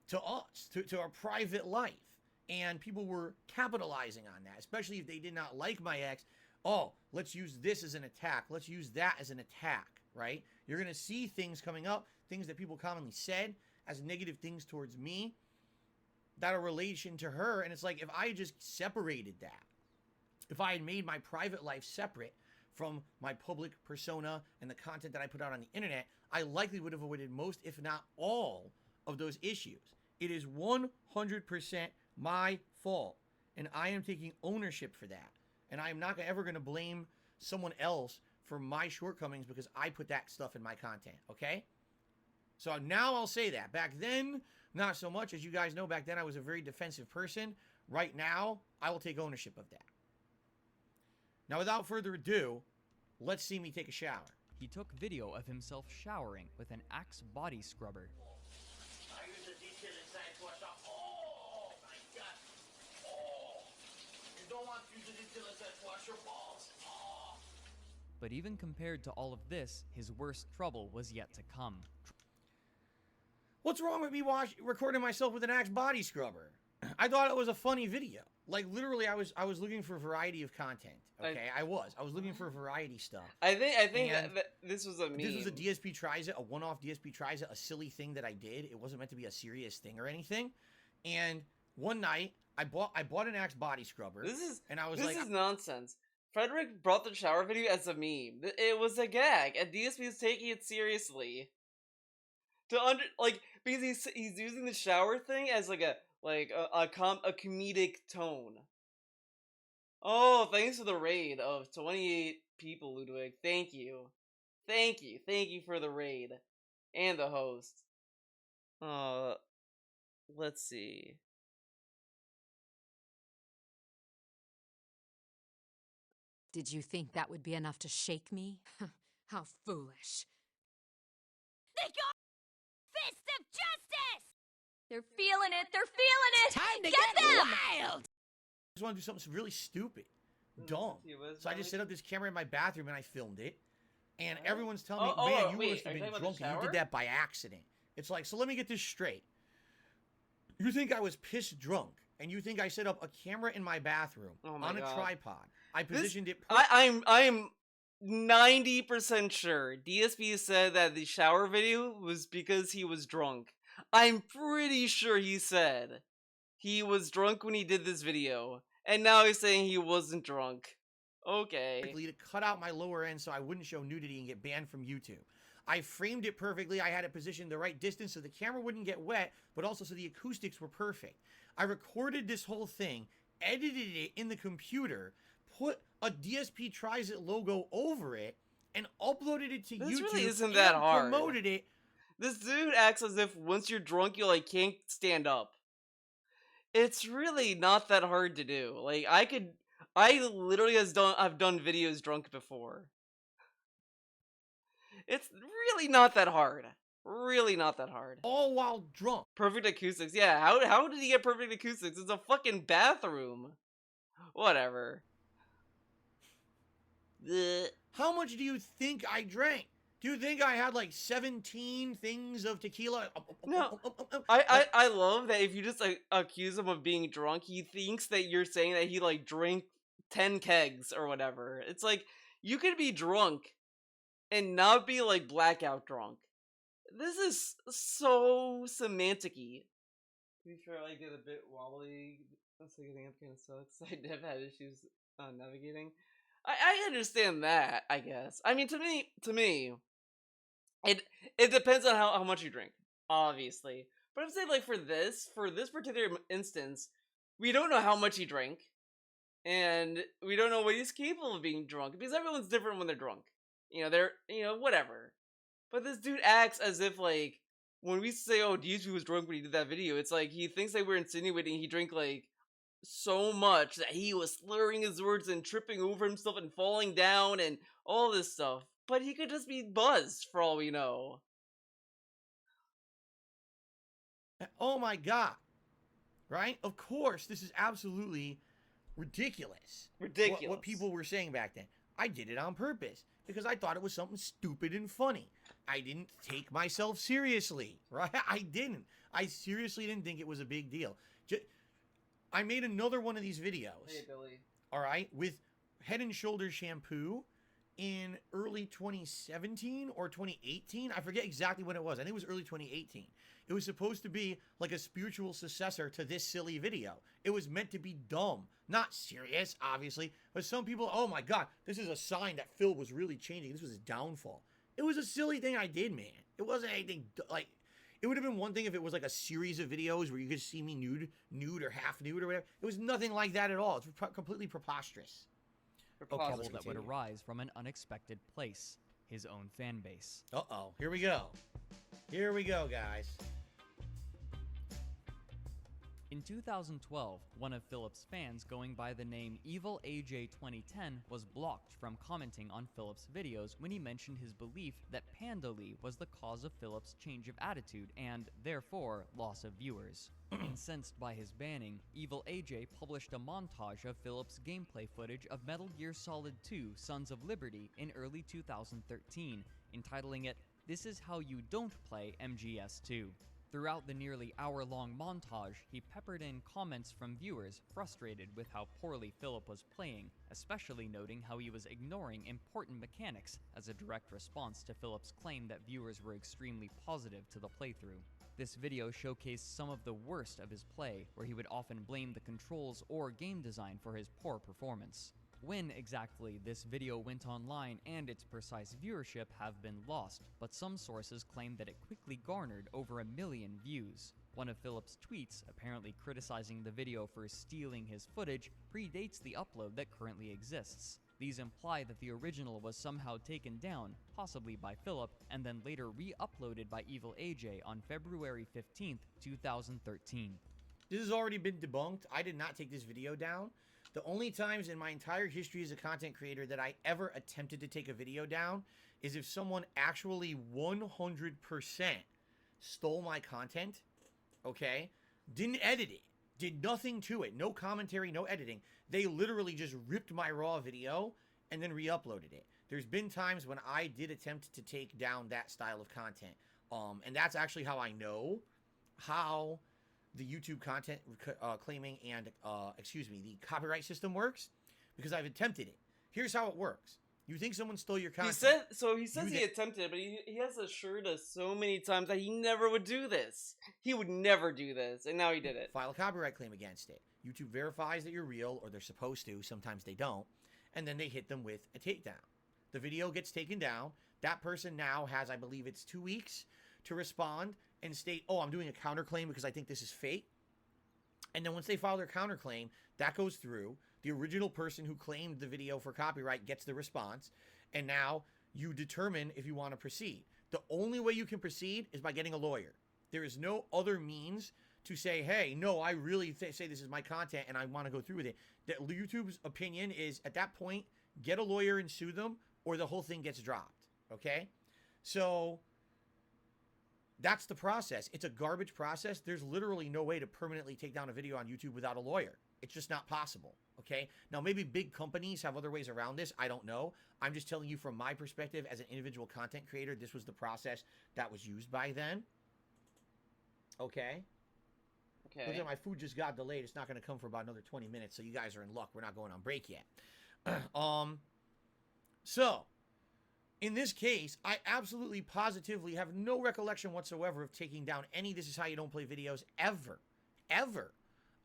to us, to our private life. And people were capitalizing on that, especially if they did not like my ex. Oh, let's use this as an attack. Let's use that as an attack, right? You're going to see things coming up, things that people commonly said as negative things towards me that are relation to her. And it's like, if I just separated that, if I had made my private life separate from my public persona and the content that I put out on the internet, I likely would have avoided most, if not all, of those issues. It is 100% my fault, and I am taking ownership for that. And I am not ever going to blame someone else for my shortcomings because I put that stuff in my content, okay? So now I'll say that. Back then, not so much. As you guys know, back then I was a very defensive person. Right now, I will take ownership of that. Now, without further ado, let's see me take a shower. He took video of himself showering with an Axe body scrubber. I use the detail inside to wash off. Oh my god. Oh. You don't want to use the detail inside to wash your balls. Oh. But even compared to all of this, his worst trouble was yet to come. What's wrong with me recording myself with an Axe body scrubber? I thought it was a funny video. Like, literally, I was looking for a variety of content. Okay, I was looking for variety stuff. I think that this was a meme. This was a DSP Tries It, a one-off DSP Tries It, a silly thing that I did. It wasn't meant to be a serious thing or anything. And one night, I bought an Axe body scrubber. This is like, nonsense. Frederick brought the shower video as a meme. It was a gag, and DSP is taking it seriously. Because he's using the shower thing as a comedic tone. Oh, thanks for the raid of 28 people, Ludwig. Thank you for the raid and the host. Let's see. Did you think that would be enough to shake me? How foolish. They got Fist of Justice! They're feeling it! They're feeling it! Time to get them! wild! I just want to do something really stupid, dumb. So I just set up this camera in my bathroom and I filmed it. And everyone's telling me, man, you must have been drunk and you did that by accident. It's like, so let me get this straight. You think I was pissed drunk, and you think I set up a camera in my bathroom on a tripod. I positioned it. I am 90% sure DSP said that the shower video was because he was drunk. I'm pretty sure he said he was drunk when he did this video, and now he's saying he wasn't drunk. Okay. To cut out my lower end so I wouldn't show nudity and get banned from YouTube. I framed it perfectly. I had it positioned the right distance so the camera wouldn't get wet, but also so the acoustics were perfect. I recorded this whole thing, edited it in the computer, put a DSP Tries It logo over it, and uploaded it to YouTube. This really isn't that hard. Promoted it. This dude acts as if once you're drunk, you can't stand up. It's really not that hard to do. I literally I've done videos drunk before. It's really not that hard. Really not that hard. All while drunk. Perfect acoustics. Yeah, how did he get perfect acoustics? It's a fucking bathroom. Whatever. How much do you think I drank? Do you think I had 17 things of tequila? No. I love that if you just accuse him of being drunk, he thinks that you're saying that he drank 10 kegs or whatever. It's like, you could be drunk and not be blackout drunk. This is so semantic-y. To be fair, I get a bit wobbly. That's getting up kind of sucks. I have had issues navigating. I understand that, I guess. I mean, to me, it depends on how much you drink, obviously. But I'm saying, like, for this particular instance, we don't know how much he drank, and we don't know what he's capable of being drunk, because everyone's different when they're drunk. Whatever. But this dude acts as if, like, when we say, oh, DSP was drunk when he did that video, it's like he thinks that we're insinuating he drank, like, so much that he was slurring his words and tripping over himself and falling down and all this stuff. But he could just be buzzed for all we know. Oh my god. Right? Of course, this is absolutely ridiculous. Ridiculous. What people were saying back then. I did it on purpose because I thought it was something stupid and funny. I didn't take myself seriously, right? I didn't. I seriously didn't think it was a big deal. I made another one of these videos. Hey, Billy. All right, with Head and Shoulders shampoo in early 2017 or 2018. I forget exactly when it was. I think it was early 2018. It was supposed to be like a spiritual successor to this silly video. It was meant to be dumb, not serious, obviously. But some people, oh my god, this is a sign that Phil was really changing. This was his downfall. It was a silly thing I did, man. It wasn't anything like. It would have been one thing if it was like a series of videos where you could see me nude or half nude or whatever. It was nothing like that at all. It's completely preposterous. Trouble that would arise from an unexpected place, his own fan base. Uh-oh, here we go. Here we go, guys. In 2012, one of Philip's fans going by the name Evil AJ 2010 was blocked from commenting on Philip's videos when he mentioned his belief that Pandali was the cause of Philip's change of attitude and, therefore, loss of viewers. Incensed by his banning, Evil AJ published a montage of Philip's gameplay footage of Metal Gear Solid 2 Sons of Liberty in early 2013, entitling it, "This is how you don't play MGS2. Throughout the nearly hour-long montage, he peppered in comments from viewers frustrated with how poorly Philip was playing, especially noting how he was ignoring important mechanics as a direct response to Philip's claim that viewers were extremely positive to the playthrough. This video showcased some of the worst of his play, where he would often blame the controls or game design for his poor performance. When exactly this video went online and its precise viewership have been lost, but some sources claim that it quickly garnered over 1 million views. One of Philip's tweets, apparently criticizing the video for stealing his footage, predates the upload that currently exists. These imply that the original was somehow taken down, possibly by Philip, and then later re-uploaded by Evil AJ on February 15th, 2013. This has already been debunked. I did not take this video down. The only times in my entire history as a content creator that I ever attempted to take a video down is if someone actually 100% stole my content, okay? Didn't edit it, did nothing to it, no commentary, no editing. They literally just ripped my raw video and then re-uploaded it. There's been times when I did attempt to take down that style of content. And that's actually how I know how the YouTube content claiming and, the copyright system works, because I've attempted it. Here's how it works. You think someone stole your content. He says he attempted, but he has assured us so many times that he never would do this. He would never do this, and now he did it. File a copyright claim against it. YouTube verifies that you're real, or they're supposed to. Sometimes they don't. And then they hit them with a takedown. The video gets taken down. That person now has, I believe it's 2 weeks to respond and state, oh, I'm doing a counterclaim because I think this is fake. And then once they file their counterclaim, that goes through. The original person who claimed the video for copyright gets the response. And now you determine if you want to proceed. The only way you can proceed is by getting a lawyer. There is no other means to say, hey, no, I really say this is my content and I want to go through with it. YouTube's opinion is, at that point, get a lawyer and sue them, or the whole thing gets dropped. Okay? So that's the process. It's a garbage process. There's literally no way to permanently take down a video on YouTube without a lawyer. It's just not possible, okay? Now, maybe big companies have other ways around this. I don't know. I'm just telling you from my perspective as an individual content creator, this was the process that was used by then. Okay? Okay. Look at my food just got delayed. It's not going to come for about another 20 minutes, so you guys are in luck. We're not going on break yet. So, in this case, I absolutely positively have no recollection whatsoever of taking down any This Is How You Don't Play videos ever. Ever.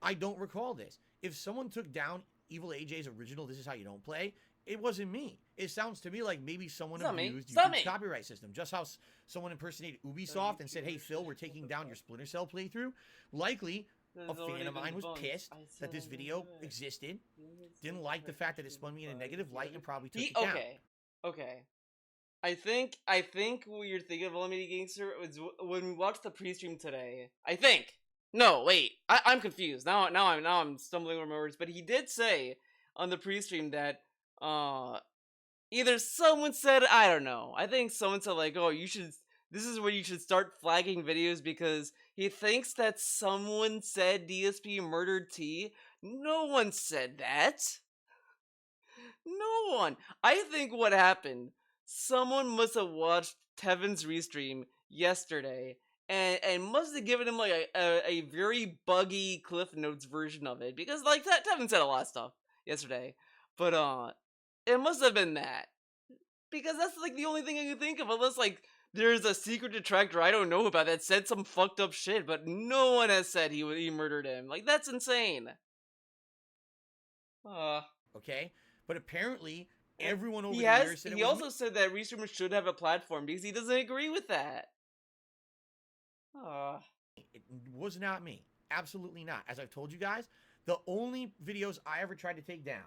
I don't recall this. If someone took down Evil AJ's original This Is How You Don't Play, it wasn't me. It sounds to me like maybe someone It's not me. abused It's not YouTube's me. copyright system. Just how someone impersonated Ubisoft and said, "Hey Phil, we're taking down your Splinter Cell playthrough." Likely, a fan of mine was pissed that this video existed, didn't like the fact that it spun me in a negative light, and probably took it down. Okay. I think what you're thinking of Eliminating Gangster was when we watched the pre-stream today. I think. No, wait. I'm confused. Now I'm stumbling over my words. But he did say on the pre-stream that either someone said, I don't know. I think someone said like, oh, this is where you should start flagging videos because he thinks that someone said DSP murdered T. No one said that. No one. I think what happened, someone must have watched Tevin's restream yesterday and must have given him like a very buggy Cliff Notes version of it because like Tevin said a lot of stuff yesterday, but it must have been that because that's like the only thing I can think of unless like there's a secret detractor I don't know about that said some fucked up shit, but no one has said he murdered him. Like that's insane. Okay, but apparently everyone over he the has. years said He also said that restreamers should have a platform because he doesn't agree with that. It was not me. Absolutely not. As I've told you guys, the only videos I ever tried to take down,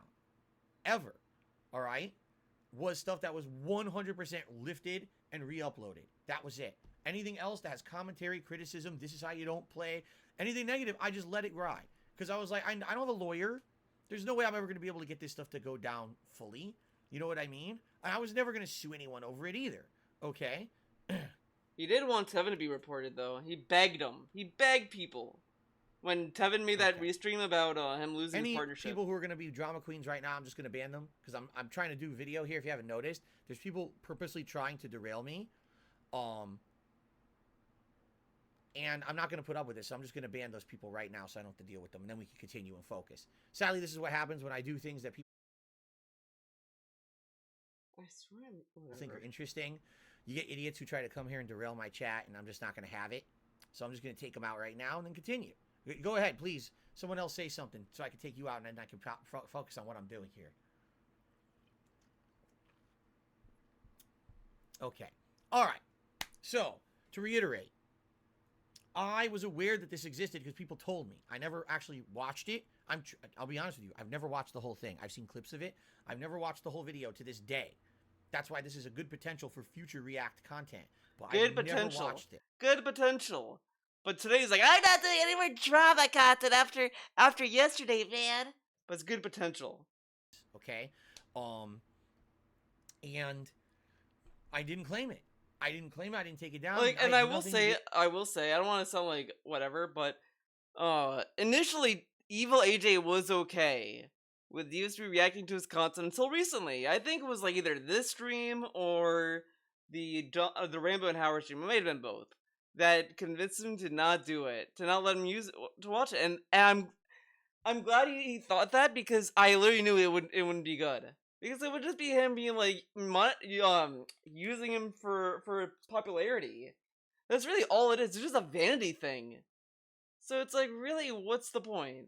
ever, all right, was stuff that was 100% lifted and re-uploaded. That was it. Anything else that has commentary, criticism, this is how you don't play, anything negative, I just let it ride. Because I was like, I don't have a lawyer. There's no way I'm ever going to be able to get this stuff to go down fully. You know what I mean? And I was never going to sue anyone over it either. Okay? He did want Tevin to be reported, though. He begged him. He begged people. When Tevin made that restream about him losing his partnership. People who are going to be drama queens right now, I'm just going to ban them. Because I'm trying to do video here, if you haven't noticed. There's people purposely trying to derail me. And I'm not going to put up with this, so I'm just going to ban those people right now so I don't have to deal with them, and then we can continue and focus. Sadly, this is what happens when I do things that people think are interesting. You get idiots who try to come here and derail my chat, and I'm just not going to have it. So I'm just going to take them out right now and then continue. Go ahead, please. Someone else say something so I can take you out, and then I can focus on what I'm doing here. Okay. All right. So, to reiterate, I was aware that this existed because people told me. I never actually watched it. I'll be honest with you. I've never watched the whole thing. I've seen clips of it. I've never watched the whole video to this day. That's why this is a good potential for future React content. But Good I've potential. never watched it. Good potential. But today's like, I'm not doing any more drama content after yesterday, man. But it's good potential. Okay? And I didn't claim it. I didn't claim it. I didn't take it down. Like, and I will say, I don't want to sound like whatever, but initially, Evil AJ was okay with DSP reacting to his content until recently. I think it was like either this stream or the Rambo and Howard stream. It may have been both that convinced him to not do it, to not let him to watch it. And I'm glad he thought that because I literally knew it wouldn't be good. Because it would just be him being like, using him for popularity. That's really all it is. It's just a vanity thing. So it's like, really, what's the point?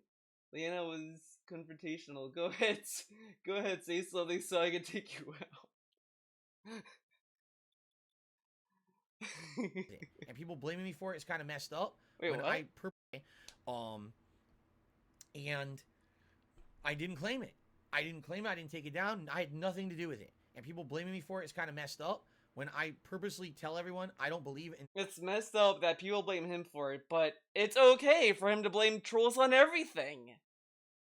Leanna was confrontational. Go ahead, say something so I can take you out. And people blaming me for it is kind of messed up. Wait, when what? And I didn't claim it. I didn't claim it. I didn't take it down. I had nothing to do with it. And people blaming me for it is kind of messed up. When I purposely tell everyone I don't believe in... It's messed up that people blame him for it, but it's okay for him to blame trolls on everything.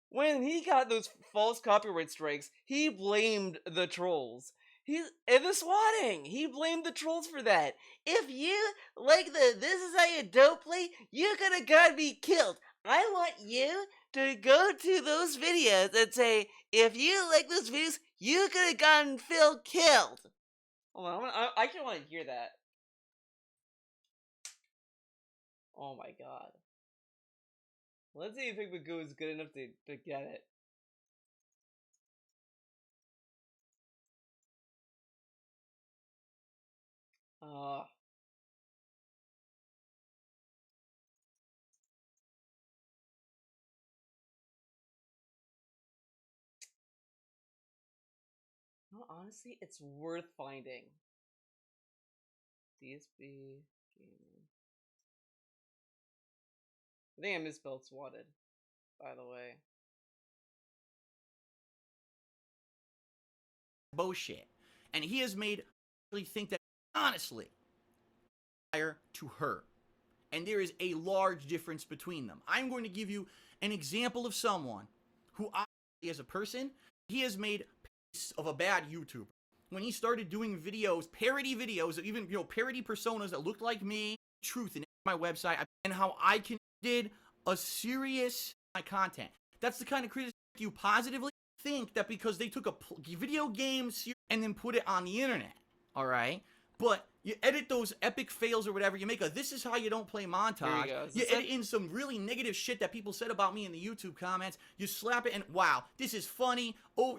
When he got those false copyright strikes, he blamed the trolls. In the swatting, he blamed the trolls for that. If you like this is how you don't play, you could have got me killed. I want you to go to those videos and say, if you like those videos, you could have gotten Phil killed. Hold on, I actually want to hear that. Oh my god. Let's see if Big Magoo is good enough to get it. honestly, it's worth finding. DSB gaming. I think I misspelled swatted, by the way. Bullshit. And he has made me think that, honestly, to her. And there is a large difference between them. I'm going to give you an example of someone who, as a person, he has made peace of a bad YouTuber. When he started doing videos, parody videos, even, parody personas that looked like me, truth in my website, and how I did a serious content. That's the kind of criticism you positively think that because they took a video game and then put it on the internet, all right? But you edit those epic fails or whatever, you make a "this is how you don't play" montage, you edit in some really negative shit that people said about me in the YouTube comments, you slap it and, wow, this is funny, oh,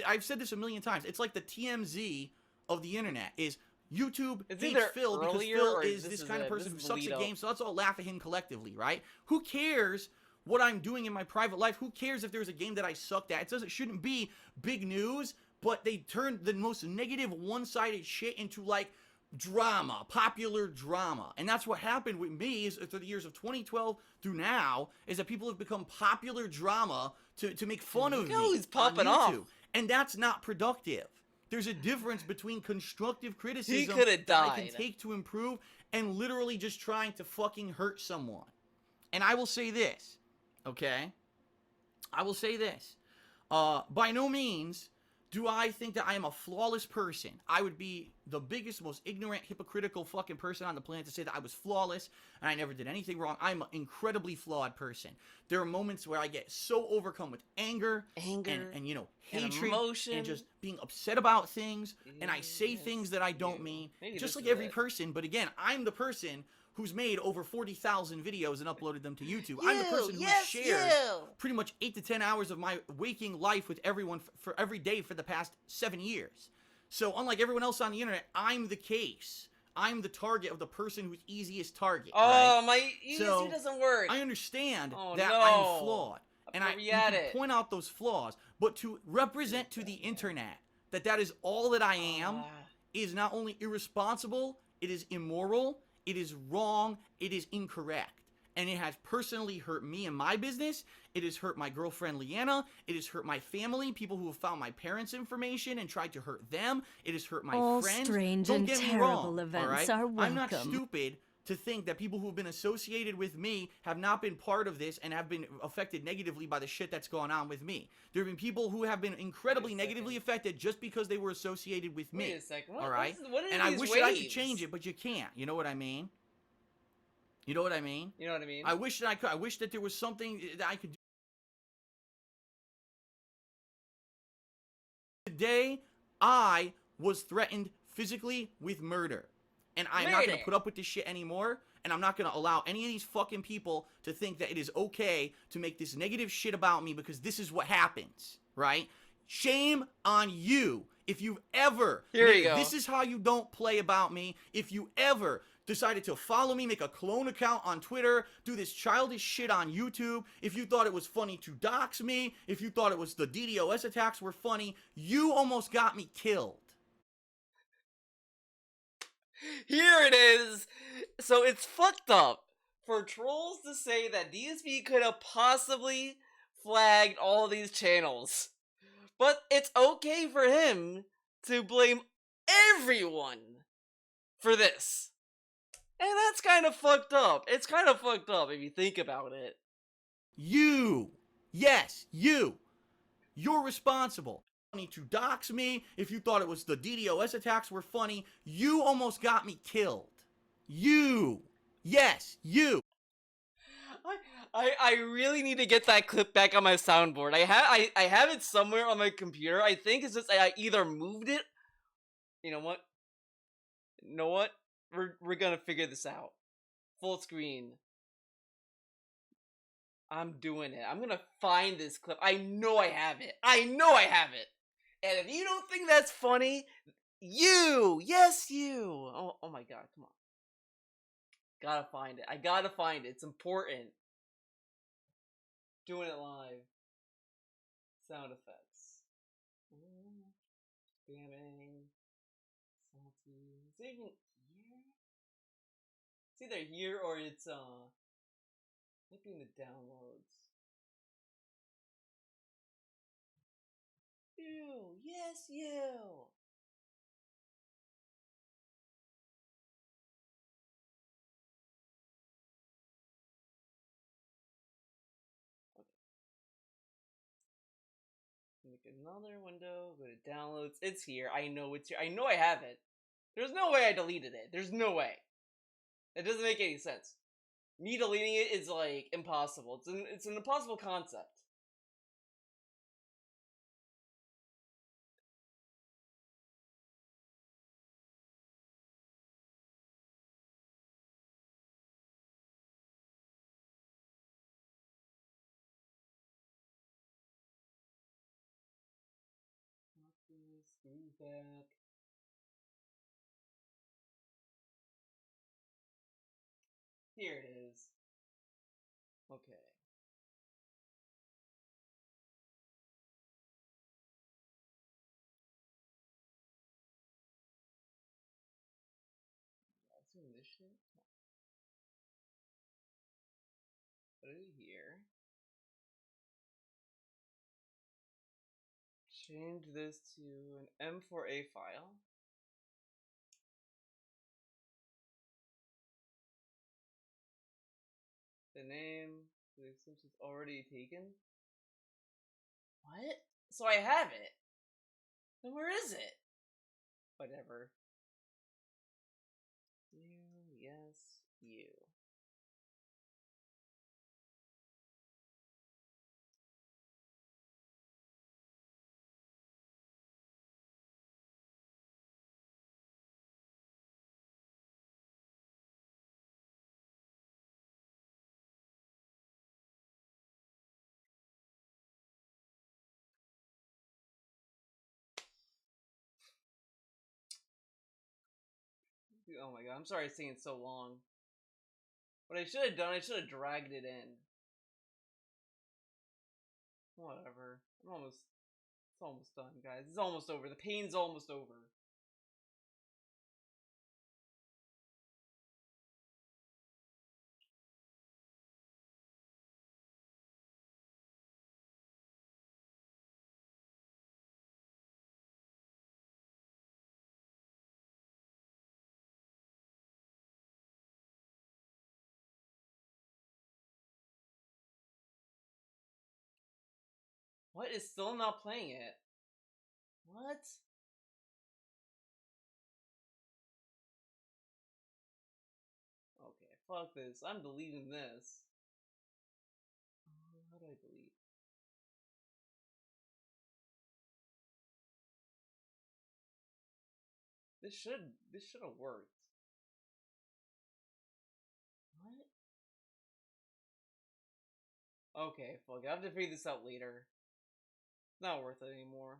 I've said this a million times, it's like the TMZ of the internet is YouTube hates Phil because Phil is this kind of person who sucks at games, so let's all laugh at him collectively, right? Who cares what I'm doing in my private life? Who cares if there's a game that I sucked at? It shouldn't be big news, but they turned the most negative, one-sided shit into, like, drama, popular drama. And that's what happened with me is through the years of 2012 through now, is that people have become popular drama to make fun of me who's popping on YouTube. off. And that's not productive. There's a difference between constructive criticism He could have that I died. can take to improve and literally just trying to fucking hurt someone. And I will say this, okay? I will say this. By no means do I think that I am a flawless person. I would be the biggest, most ignorant, hypocritical fucking person on the planet to say that I was flawless and I never did anything wrong. I'm an incredibly flawed person. There are moments where I get so overcome with anger and hatred, emotion, and just being upset about things, and I say things that I don't mean, just like every person. But again, I'm the person who's made over 40,000 videos and uploaded them to YouTube. I'm the person who shared pretty much 8 to 10 hours of my waking life with everyone for every day for the past 7 years. So unlike everyone else on the internet, I'm the case. I'm the target of the person who's easiest target. Oh, right? my easy doesn't work. I understand Oh, that no. I'm flawed. And you at can it. point out those flaws, but to represent to the internet that is all that I am is not only irresponsible, it is immoral, it is wrong, it is incorrect. And it has personally hurt me and my business. It has hurt my girlfriend Leanna. It has hurt my family, people who have found my parents' information and tried to hurt them. It has hurt my All friends. strange Don't and get me terrible wrong, events all right? are I'm not welcome. stupid to think that people who have been associated with me have not been part of this and have been affected negatively by the shit that's gone on with me. There have been people who have been incredibly negatively affected just because they were associated with me. Wait a second. All right? What are And I these wish that I could waves? change it, but you can't. You know what I mean? You know what I mean? You know what I mean? I wish that I could. I wish that there was something that I could do. Today, I was threatened physically with murder. And I'm not going to put up with this shit anymore. And I'm not going to allow any of these fucking people to think that it is okay to make this negative shit about me because this is what happens, right? Shame on you if you've ever... Here we go. This is how you don't play about me. If you ever decided to follow me, make a clone account on Twitter, do this childish shit on YouTube, if you thought it was funny to dox me, if you thought it was the DDoS attacks were funny, you almost got me killed. Here it is. So it's fucked up for trolls to say that DSP could have possibly flagged all of these channels. But it's okay for him to blame everyone for this. And that's kind of fucked up. It's kind of fucked up if you think about it. You. Yes, you. You're responsible. To dox me, if you thought it was the DDoS attacks were funny, you almost got me killed. You. Yes, you. I really need to get that clip back on my soundboard. I have it somewhere on my computer. I think it's just I either moved it. You know what? You know what? We're gonna figure this out. Full screen. I'm doing it. I'm gonna find this clip. I know I have it. I know I have it. And if you don't think that's funny, yes, you. Oh my god, come on. Gotta find it. I gotta find it. It's important. Doing it live. Sound effects. Spamming. Salty. Is it even here? It's either here or it's might be in the downloads. You, yes, you. Make another window, go to downloads. It's here. I know it's here. I know I have it. There's no way I deleted it. There's no way. It doesn't make any sense. Me deleting it is like impossible. It's an impossible concept. Screw back. Here it is. Okay. Let's do this shit. Put it here. Change this to an M4A file. The name, the extension's already taken. What? So I have it. Then where is it? Whatever. You, yes, you. Oh my god, I'm sorry it's taking so long. What I should have done, I should have dragged it in. Whatever. It's almost done, guys. It's almost over. The pain's almost over. What is still not playing it? What? Okay, fuck this. I'm deleting this. How do I delete? This should have worked. What? Okay, fuck it. I have to figure this out later. It's not worth it anymore.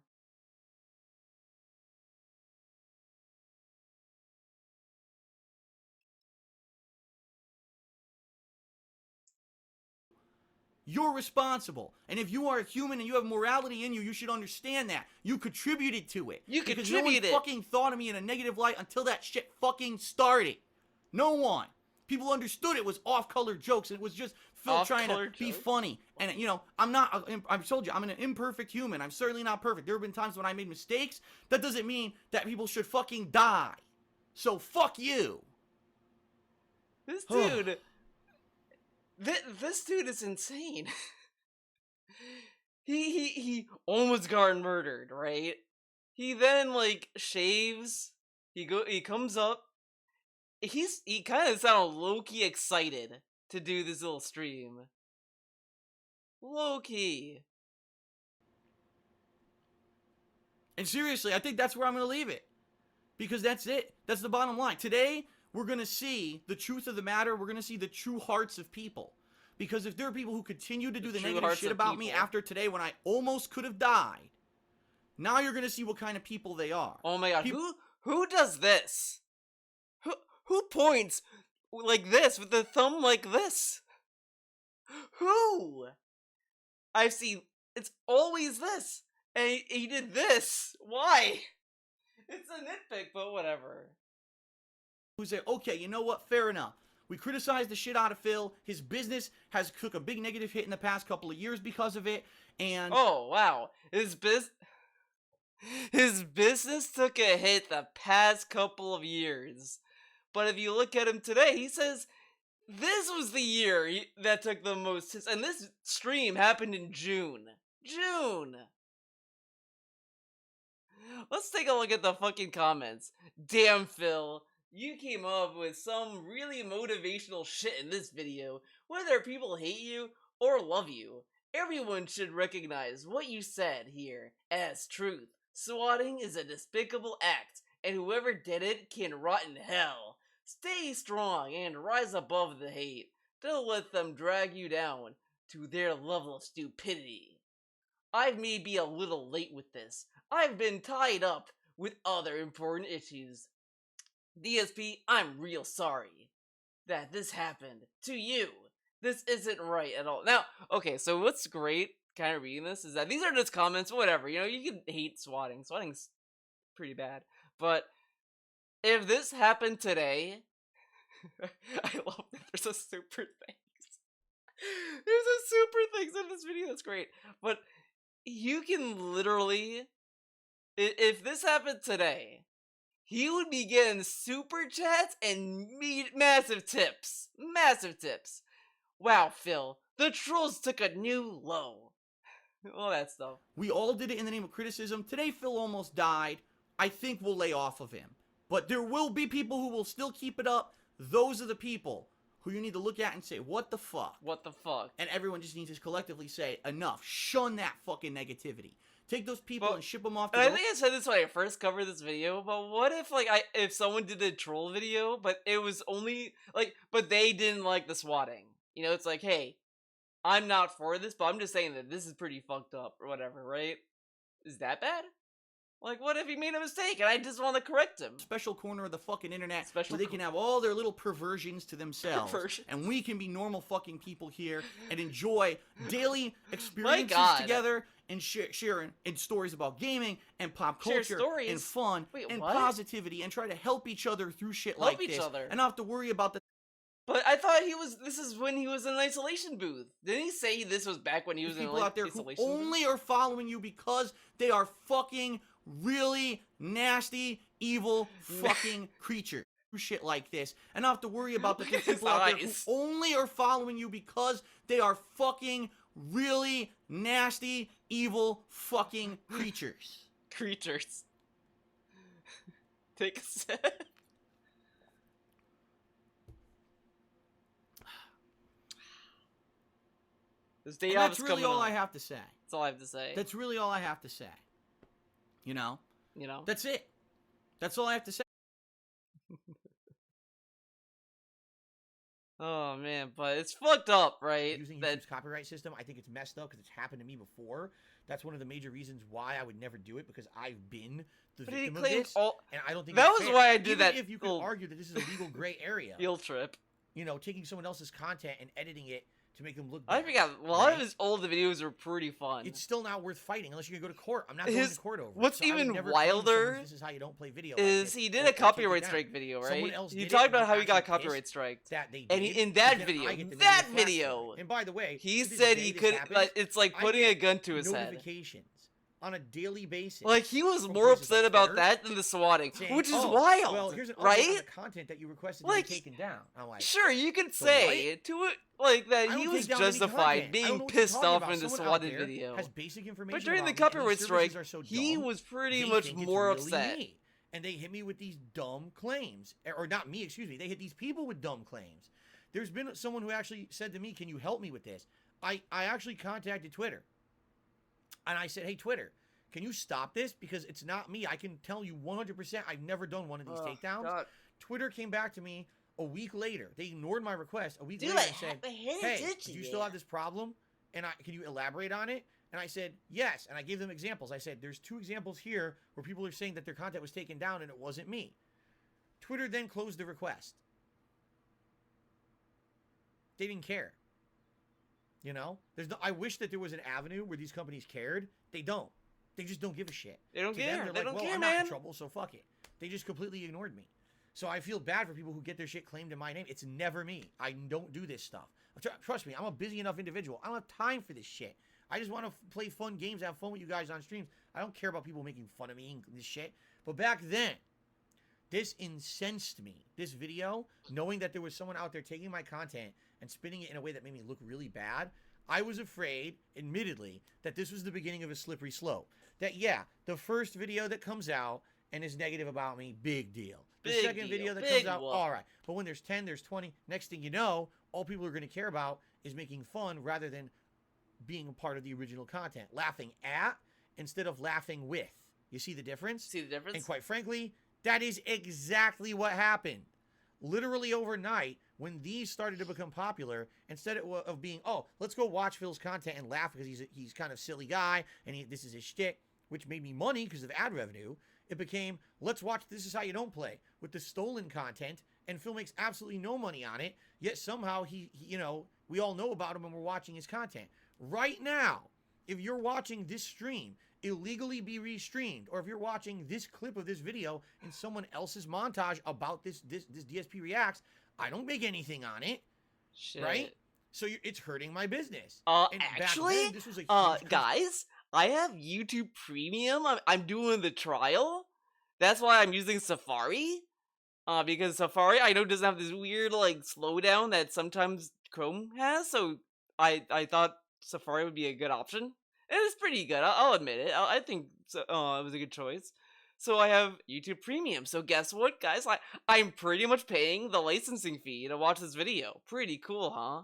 You're responsible. And if you are a human and you have morality in you, you should understand that. You contributed to it. You because contributed. no one fucking thought of me in a negative light until that shit fucking started. No one. People understood it was off-color jokes and it was just Phil trying to be funny. And, you know, I've told you, I'm an imperfect human. I'm certainly not perfect. There have been times when I made mistakes. That doesn't mean that people should fucking die. So fuck you. This dude... This dude is insane. he almost got murdered, right? He then like shaves. He comes up. He kind of sounded low-key excited to do this little stream. Low-key. And seriously, I think that's where I'm going to leave it. Because that's it. That's the bottom line. Today, we're going to see the truth of the matter. We're going to see the true hearts of people. Because if there are people who continue to do the negative shit about me after today when I almost could have died, now you're going to see what kind of people they are. Oh my god, who does this? Who points like this with the thumb like this? Who? I've seen, it's always this. And he did this. Why? It's a nitpick, but whatever. Who say, okay, you know what? Fair enough. We criticize the shit out of Phil. His business has took a big negative hit in the past couple of years because of it. And oh wow, his business took a hit the past couple of years. But if you look at him today, he says this was the year that took the most hits, and this stream happened in June. June. Let's take a look at the fucking comments. Damn, Phil. You came up with some really motivational shit in this video. Whether people hate you or love you, everyone should recognize what you said here as truth. Swatting is a despicable act, and whoever did it can rot in hell. Stay strong and rise above the hate. Don't let them drag you down to their level of stupidity. I may be a little late with this. I've been tied up with other important issues. DSP, I'm real sorry that this happened to you. This isn't right at all. Now, okay, so what's great kind of reading this is that these are just comments, whatever. You know, you can hate swatting. Swatting's pretty bad. But if this happened today, I love that there's a super thanks. There's a super thanks in this video. That's great. But you can literally, if this happened today, he would be getting super chats and massive tips. Massive tips. Wow, Phil, the trolls took a new low. All that stuff. We all did it in the name of criticism. Today, Phil almost died. I think we'll lay off of him. But there will be people who will still keep it up. Those are the people who you need to look at and say, what the fuck? What the fuck? And everyone just needs to collectively say, enough. Shun that fucking negativity. Take those people and ship them off to I think I said this when I first covered this video, but what if, like, if someone did a troll video, but it was only, like, but they didn't like the swatting? You know, it's like, hey, I'm not for this, but I'm just saying that this is pretty fucked up, or whatever, right? Is that bad? Like, what if he made a mistake and I just want to correct him? Special corner of the fucking internet where they can have all their little perversions to themselves. And we can be normal fucking people here and enjoy daily experiences together and sharing stories about gaming and pop culture and fun and positivity and try to help each other through shit like this. And not have to worry about the... But I thought this is when he was in an isolation booth. Didn't he say this was back when he was in people out there who isolation booth? only are following you because they are fucking really nasty, evil fucking creatures. Shit like this. And not have to worry about the people out there who only are following you because they are fucking really nasty, evil fucking creatures. Creatures. Take a sip. This day that's really all I have to say. That's all I have to say. That's really all I have to say. You know? You know? That's it. That's all I have to say. Oh, man, but it's fucked up, right? Using YouTube's copyright system, I think it's messed up because it's happened to me before. That's one of the major reasons why I would never do it, because I've been the victim of this, and I don't think that it's was fair. why I did Even that. If you could argue that this is a legal gray area, field trip, you know, taking someone else's content and editing it to make them look bad. I forgot. A lot of his old videos are pretty fun. It's still not worth fighting unless you can go to court. I'm not going to court over it. What's So even wilder this is how you don't play video is he did a copyright strike video, right? He talked about how he got copyright striked. And in that video, and by the way, he said he could. It's like putting a gun to his head. Notifications on a daily basis. Like, he was more upset about that than the swatting, which is wild, well, here's an right? On the content that you requested to be taken down. I'm like, sure, you could say to it like that he was justified being pissed off in the swatted video. Has basic information, but during the about me, and copyright these strike, services are so he dumb, was pretty they much think it's more really upset. me. And they hit me with these dumb claims, or not me, excuse me. They hit these people with dumb claims. There's been someone who actually said to me, "Can you help me with this?" I actually contacted Twitter, and I said, "Hey, Twitter, can you stop this? Because it's not me. I can tell you 100% I've never done one of these takedowns." God. Twitter came back to me a week later. They ignored my request. A week later, and said, "Hey, do you still have this problem? And can you elaborate on it?" And I said, "Yes." And I gave them examples. I said, "There's 2 examples here where people are saying that their content was taken down and it wasn't me." Twitter then closed the request. They didn't care. You know? I wish that there was an avenue where these companies cared. They don't. They just don't give a shit. They don't To them, care. they're They like, don't well, care, I'm not in man. trouble, so fuck it. They just completely ignored me. So I feel bad for people who get their shit claimed in my name. It's never me. I don't do this stuff. Trust me, I'm a busy enough individual. I don't have time for this shit. I just want to play fun games, have fun with you guys on streams. I don't care about people making fun of me and this shit. But back then, this incensed me. This video, knowing that there was someone out there taking my content and spinning it in a way that made me look really bad, I was afraid, admittedly, that this was the beginning of a slippery slope. That, yeah, the first video that comes out and is negative about me, big deal. The second video that comes out, all right. But when there's 10, there's 20, next thing you know, all people are going to care about is making fun rather than being a part of the original content. Laughing at instead of laughing with. You see the difference? See the difference? And quite frankly, that is exactly what happened. Literally overnight, when these started to become popular, instead of being, oh, let's go watch Phil's content and laugh because he's kind of silly guy and this is his shtick, which made me money because of ad revenue, it became, let's watch This Is How You Don't Play with the stolen content, and Phil makes absolutely no money on it, yet somehow he we all know about him and we're watching his content. Right now, if you're watching this stream illegally be restreamed, or if you're watching this clip of this video in someone else's montage about this DSP Reacts, I don't make anything on it, Shit. right? So it's hurting my business. And back Actually, then, this was a huge guys, I have YouTube Premium. I'm doing the trial. That's why I'm using Safari. Because Safari, I know, doesn't have this weird, like, slowdown that sometimes Chrome has, so I thought Safari would be a good option. It was pretty good, I'll admit it. I think it was a good choice. So I have YouTube Premium. So guess what, guys? I'm pretty much paying the licensing fee to watch this video. Pretty cool, huh?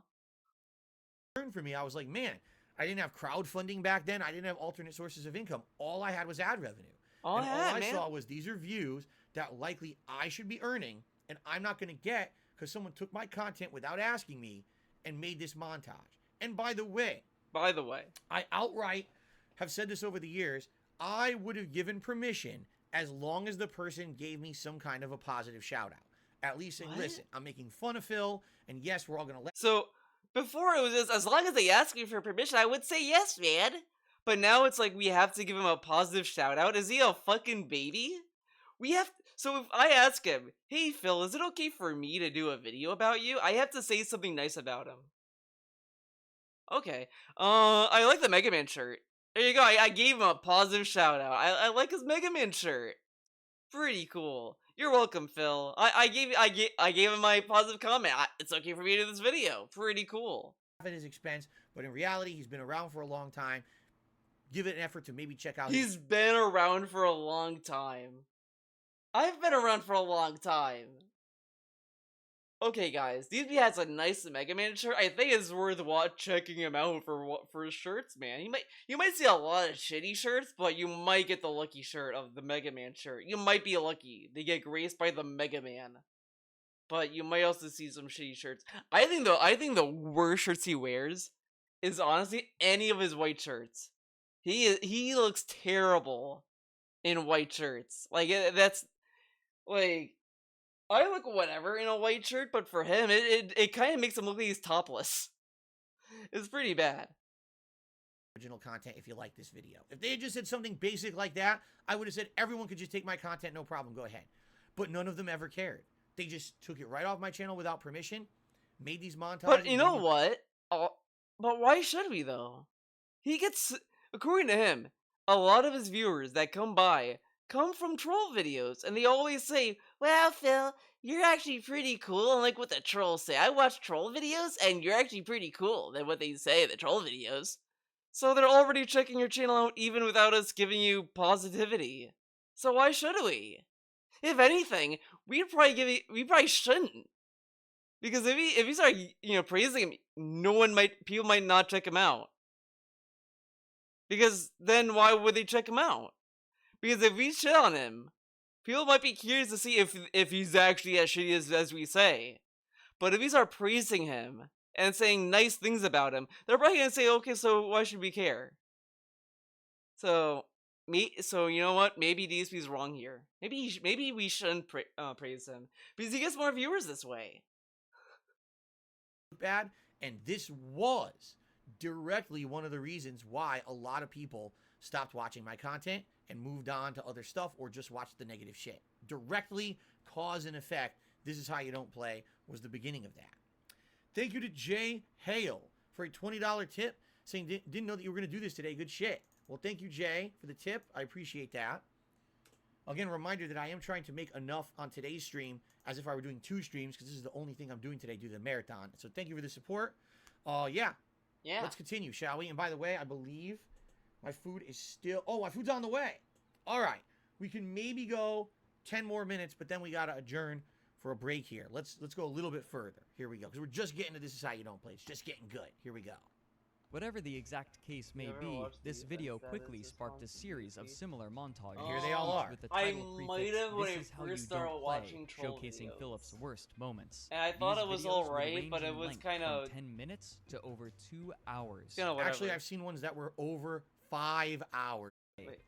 For me, I was like, man, I didn't have crowdfunding back then. I didn't have alternate sources of income. All I had was ad revenue. All I man. saw was these are views that likely I should be earning, and I'm not going to get because someone took my content without asking me and made this montage. And by the way, I outright have said this over the years, I would have given permission as long as the person gave me some kind of a positive shout out. At least saying, listen, I'm making fun of Phil, and yes, we're all going to let. So before it was just, as long as they ask me for permission, I would say yes, man. But now it's like we have to give him a positive shout out. Is he a fucking baby? So if I ask him, hey Phil, is it okay for me to do a video about you? I have to say something nice about him. Okay. I like the Mega Man shirt. There you go. I gave him a positive shout out. I like his Mega Man shirt. Pretty cool. You're welcome, Phil. I gave him my positive comment. It's okay for me to do this video. Pretty cool. At his expense, but in reality, he's been around for a long time. Give it an effort to maybe check out. He's been around for a long time. I've been around for a long time. Okay, guys, DSP has a nice Mega Man shirt. I think it's worth checking him out for his shirts, man. You might see a lot of shitty shirts, but you might get the lucky shirt of the Mega Man shirt. You might be lucky to get graced by the Mega Man, but you might also see some shitty shirts. I think the worst shirts he wears is honestly any of his white shirts. He looks terrible in white shirts. Like that's like. I look whatever in a white shirt, but for him, it kind of makes him look like he's topless. It's pretty bad. Original content if you like this video. If they had just said something basic like that, I would have said everyone could just take my content, no problem, go ahead. But none of them ever cared. They just took it right off my channel without permission, made these montages. But you know what? But why should we, though? He gets, according to him, a lot of his viewers that come by come from troll videos, and they always say, well, Phil, you're actually pretty cool, and like what the trolls say. I watch troll videos, and you're actually pretty cool than what they say in the troll videos. So they're already checking your channel out even without us giving you positivity. So why should we? If anything, we probably shouldn't. Because if he start, praising him, people might not check him out. Because then why would they check him out? Because if we shit on him, people might be curious to see if he's actually as shitty as we say. But if we start praising him and saying nice things about him, they're probably gonna say, okay, so why should we care? So you know what? Maybe DSP's wrong here. Maybe we shouldn't praise him because he gets more viewers this way. Bad, and this was directly one of the reasons why a lot of people stopped watching my content and moved on to other stuff or just watched the negative shit. Directly cause and effect. This is how you don't play was the beginning of that. Thank you to Jay Hale for a $20 tip saying didn't know that you were going to do this today. Good shit. Well, thank you, Jay, for the tip. I appreciate that. Again, a reminder that I am trying to make enough on today's stream as if I were doing 2 streams because this is the only thing I'm doing today due to the marathon. So thank you for the support. Yeah. Let's continue, shall we? And by the way, I believe my food is still... Oh, my food's on the way. All right. We can maybe go 10 more minutes, but then we got to adjourn for a break here. Let's go a little bit further. Here we go. Because we're just getting to This Is How You Don't Play. It's just getting good. Here we go. Whatever the exact case may be, this video quickly sparked a series of similar montages. Here they all are. With the I title might prefix, have when This I Is How first You started Don't watching Play, troll showcasing videos. Philip's worst moments. And I thought These it was videos would alright, range but it in was length kind of... from 10 minutes to over 2 hours. You know, whatever. Actually, I've seen ones that were over 5 hours.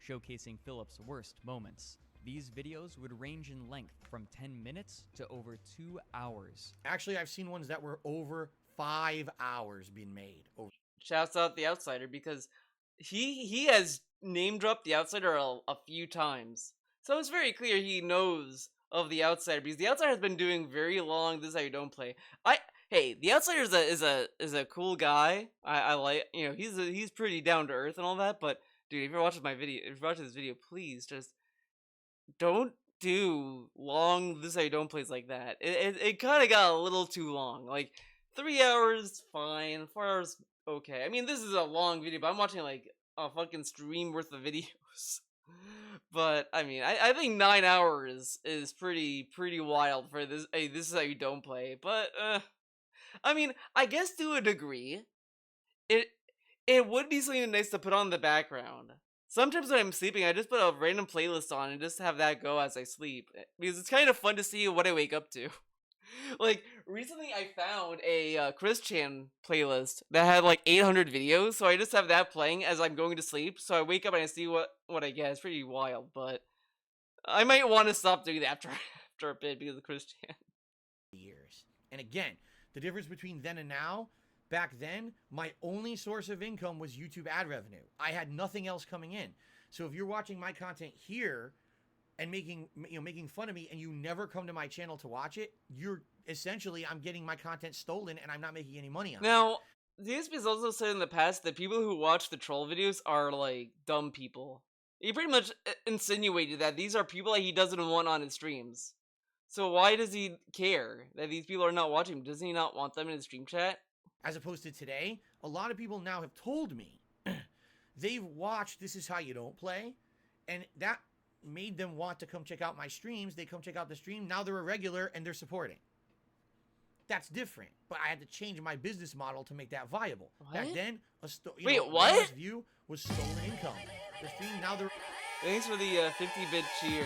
Showcasing Philip's worst moments. These videos would range in length from 10 minutes to over 2 hours. Actually, I've seen ones that were over 5 hours being made. Shouts out The Outsider because he has name dropped The Outsider a few times. So it's very clear he knows of The Outsider because The Outsider has been doing very long This Is How You Don't Play. Hey, The Outsider is a cool guy. I like, you know, he's pretty down to earth and all that, but dude, if you're watching this video, please just don't do long This Is How You Don't Plays like that. It kind of got a little too long. Like 3 hours, fine. 4 hours, okay. I mean, this is a long video, but I'm watching like a fucking stream worth of videos. But I mean, I think 9 hours is pretty wild for this. Hey, This Is How You Don't Play. But I mean, I guess to a degree, it would be something nice to put on in the background. Sometimes when I'm sleeping, I just put a random playlist on and just have that go as I sleep. Because it's kind of fun to see what I wake up to. Like, recently I found a Chris Chan playlist that had like 800 videos, so I just have that playing as I'm going to sleep, so I wake up and I see what I get. It's pretty wild, but I might want to stop doing that after a bit because of Chris Chan. Years. And again, the difference between then and now, back then, my only source of income was YouTube ad revenue. I had nothing else coming in. So if you're watching my content here and making fun of me and you never come to my channel to watch it, you're essentially, I'm getting my content stolen and I'm not making any money on it. Now, DSP has also said in the past that people who watch the troll videos are like dumb people. He pretty much insinuated that these are people that he doesn't want on his streams. So why does he care that these people are not watching him? Doesn't he not want them in his stream chat? As opposed to today, a lot of people now have told me they've watched This Is How You Don't Play, and that made them want to come check out my streams. They come check out the stream. Now they're a regular and they're supporting. That's different. But I had to change my business model to make that viable. What? Back then, what? View was stolen income. The stream now they're... Thanks for the 50-bit cheer.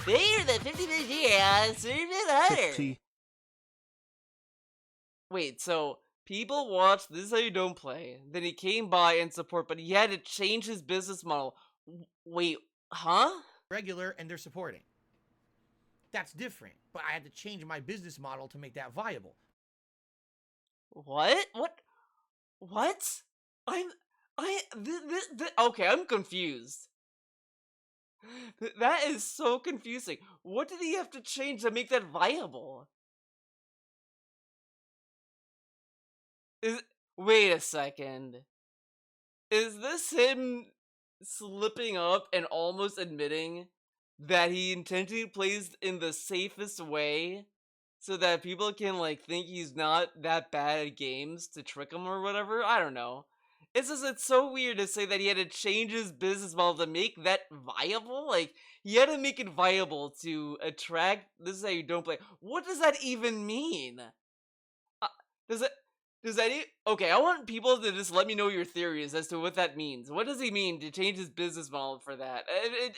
They are the 50-bit cheer. Serve it harder. Wait, so people watched This Is How You Don't Play. Then he came by and support, but he had to change his business model. Wait, huh? Regular and they're supporting. That's different. But I had to change my business model to make that viable. What? Okay, I'm confused. That is so confusing. What did he have to change to make that viable? Wait a second. Is this him slipping up and almost admitting that he intentionally plays in the safest way so that people can like think he's not that bad at games to trick him or whatever? I don't know. It's just, it's so weird to say that he had to change his business model to make that viable. Like, he had to make it viable to attract This Is How You Don't Play. What does that even mean? Okay, I want people to just let me know your theories as to what that means. What does he mean to change his business model for that?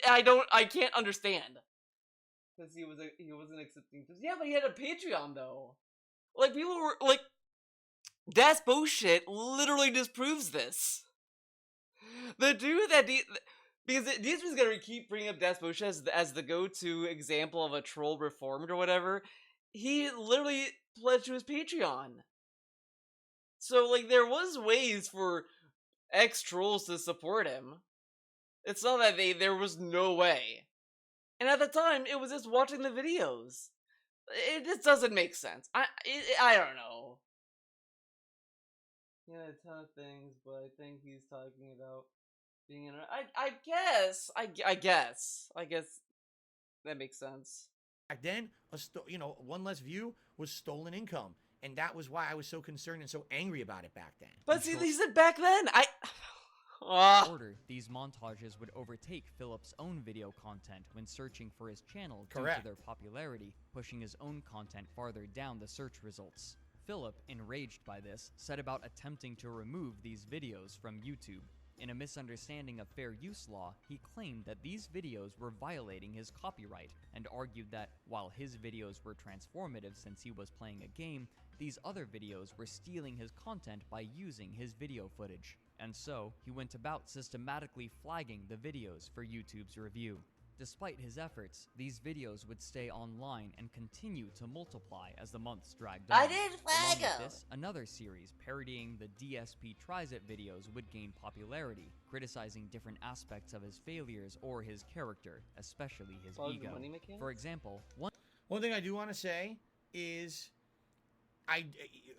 I can't understand. Because he wasn't accepting. Yeah, but he had a Patreon though. Like, people were like, that's bullshit. Literally disproves this. The dude that because these was gonna keep bringing up Das Bullshit as the go-to example of a troll reformed or whatever. He literally pledged to his Patreon. So, like, there was ways for ex-trolls to support him. It's not that there was no way. And at the time, it was just watching the videos. It just doesn't make sense. I don't know. Yeah, tough things, but I think he's talking about being in. I guess that makes sense. Back then, one less view was stolen income, and that was why I was so concerned and so angry about it back then. But see, he said back then. In order, these montages would overtake Philip's own video content when searching for his channel due to their popularity, pushing his own content farther down the search results. Philip, enraged by this, set about attempting to remove these videos from YouTube. In a misunderstanding of fair use law, he claimed that these videos were violating his copyright and argued that, while his videos were transformative since he was playing a game, these other videos were stealing his content by using his video footage. And so, he went about systematically flagging the videos for YouTube's review. Despite his efforts, these videos would stay online and continue to multiply as the months dragged on. I didn't flag Along him! with this, another series parodying the DSP Tries It videos would gain popularity, criticizing different aspects of his failures or his character, especially his ego. For example, one thing I do want to say is,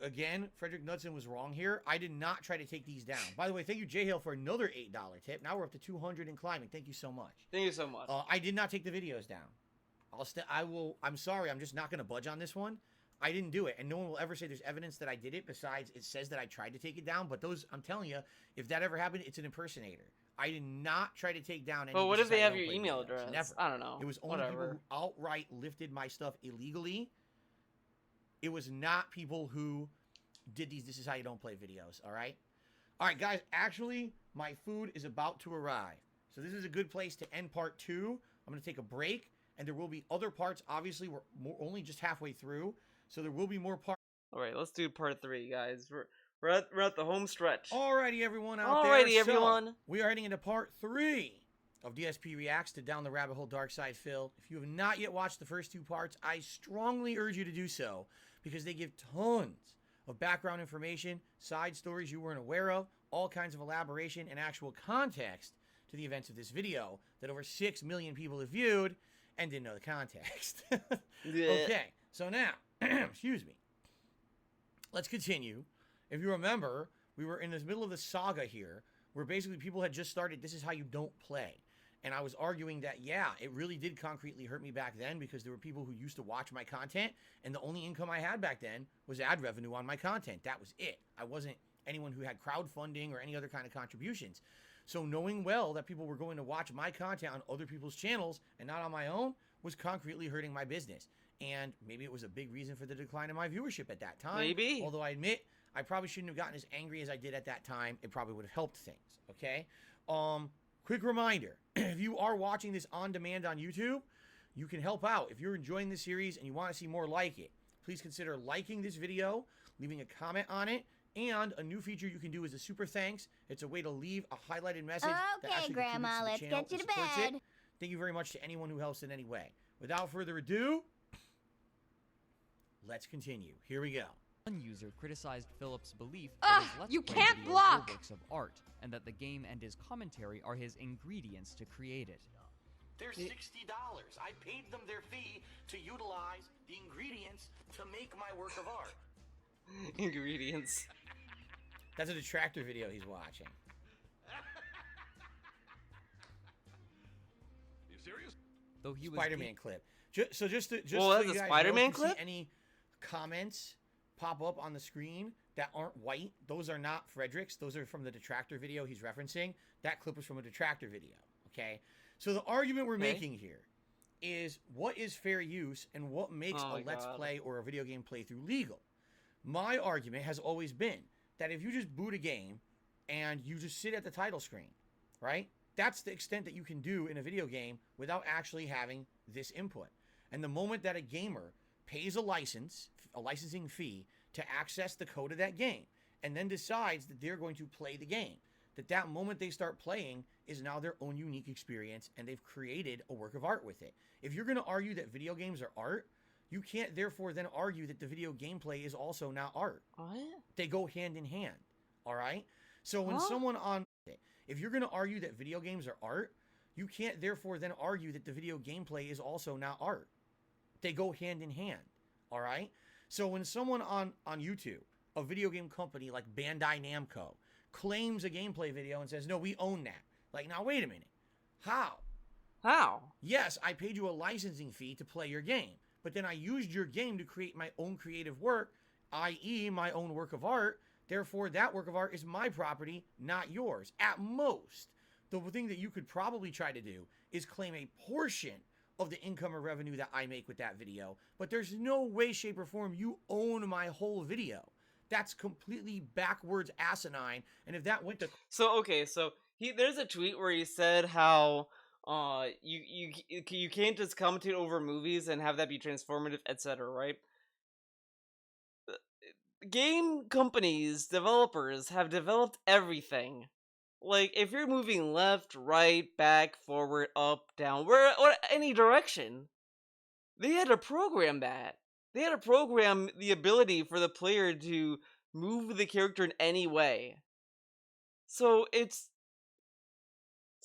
again, Frederick Knudsen was wrong here. I did not try to take these down. By the way, thank you, J Hale, for another $8 tip. Now we're up to 200 and climbing. Thank you so much. Thank you so much. I did not take the videos down. I'm sorry. I'm just not going to budge on this one. I didn't do it, and no one will ever say there's evidence that I did it. Besides, it says that I tried to take it down. But those, I'm telling you, if that ever happened, it's an impersonator. I did not try to take down any. But what if they have your videos. email address? Never. I don't know. It was only people who outright lifted my stuff illegally. It was not people who did these "this is how you don't play" videos. All right, guys. Actually, my food is about to arrive, so this is a good place to end part 2. I'm gonna take a break, and there will be other parts. Obviously, we're only just halfway through, so there will be more parts. All right, let's do part 3, guys. We're at the home stretch. Alrighty, everyone out there. Alrighty, everyone. We are heading into part 3 of DSP Reacts to Down the Rabbit Hole Dark Side Phil. If you have not yet watched the first 2 parts, I strongly urge you to do so, because they give tons of background information, side stories you weren't aware of, all kinds of elaboration and actual context to the events of this video that over 6 million people have viewed and didn't know the context. Okay, so now, excuse me. Let's continue. If you remember, we were in the middle of the saga here, where basically people had just started "This is how you don't play." And I was arguing that, yeah, it really did concretely hurt me back then, because there were people who used to watch my content, and the only income I had back then was ad revenue on my content. That was it. I wasn't anyone who had crowdfunding or any other kind of contributions. So knowing well that people were going to watch my content on other people's channels and not on my own was concretely hurting my business. And maybe it was a big reason for the decline in my viewership at that time. Maybe. Although I admit, I probably shouldn't have gotten as angry as I did at that time. It probably would have helped things, okay? Quick reminder, if you are watching this on demand on YouTube, you can help out. If you're enjoying this series and you want to see more like it, please consider liking this video, leaving a comment on it, and a new feature you can do is a super thanks. It's a way to leave a highlighted message that Okay, actually Grandma, contributes let's to the channel get you and to supports bed. it. Thank you very much to anyone who helps in any way. Without further ado, let's continue. Here we go. One user criticized Philip's belief Ugh, that his Let's you Play can't videos block! were works of art, and that the game and his commentary are his ingredients to create it. They're $60. I paid them their fee to utilize the ingredients to make my work of art. Ingredients. That's a detractor video he's watching. You serious? Though he was Spider-Man clip. Just Well, so that's you a guys know, Spider-Man if you see clip? any comments pop up on the screen that aren't white, those are not Frederick's. Those are from the detractor video he's referencing. That clip was from a detractor video, okay? So the argument we're making here is, what is fair use and what makes a Let's Play or a video game playthrough legal? My argument has always been that if you just boot a game and you just sit at the title screen, right? That's the extent that you can do in a video game without actually having this input. And the moment that a gamer pays a licensing fee to access the code of that game, and then decides that they're going to play the game, that moment they start playing is now their own unique experience, and they've created a work of art with it. If you're going to argue that video games are art, you can't therefore then argue that the video gameplay is also not art. What? They go hand in hand, all right? So when someone if you're going to argue that video games are art, you can't therefore then argue that the video gameplay is also not art. They go hand in hand, all right? So when someone on YouTube, a video game company like Bandai Namco, claims a gameplay video and says, no, we own that. Like, now, wait a minute. How? How? Yes, I paid you a licensing fee to play your game, but then I used your game to create my own creative work, i.e. my own work of art. Therefore, that work of art is my property, not yours. At most, the thing that you could probably try to do is claim a portion of the income or revenue that I make with that video, but there's no way, shape, or form you own my whole video. That's completely backwards asinine, and if that went to... So, okay, so there's a tweet where he said how you can't just commentate over movies and have that be transformative, etc., right? Game companies, developers have developed everything. Like, if you're moving left, right, back, forward, up, down, or any direction, they had to program that. They had to program the ability for the player to move the character in any way. So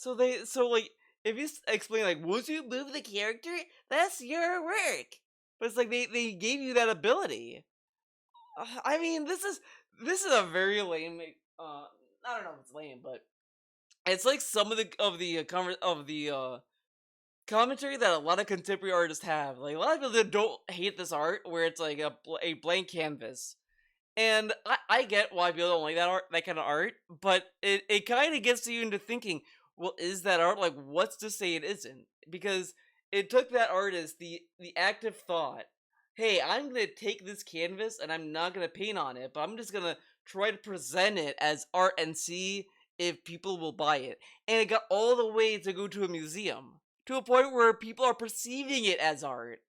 like, if you explain, like, once you move the character, that's your work. But it's like, they gave you that ability. I mean, this is a very lame, I don't know if it's lame, but it's like some of the commentary that a lot of contemporary artists have. Like, a lot of people that don't hate this art, where it's like a blank canvas. And I get why people don't like that kind of art, but it kind of gets you into thinking, well, is that art? Like, what's to say it isn't? Because it took that artist the active thought, hey, I'm gonna take this canvas and I'm not gonna paint on it, but I'm just gonna try to present it as art and see if people will buy it. And it got all the way to go to a museum, to a point where people are perceiving it as art.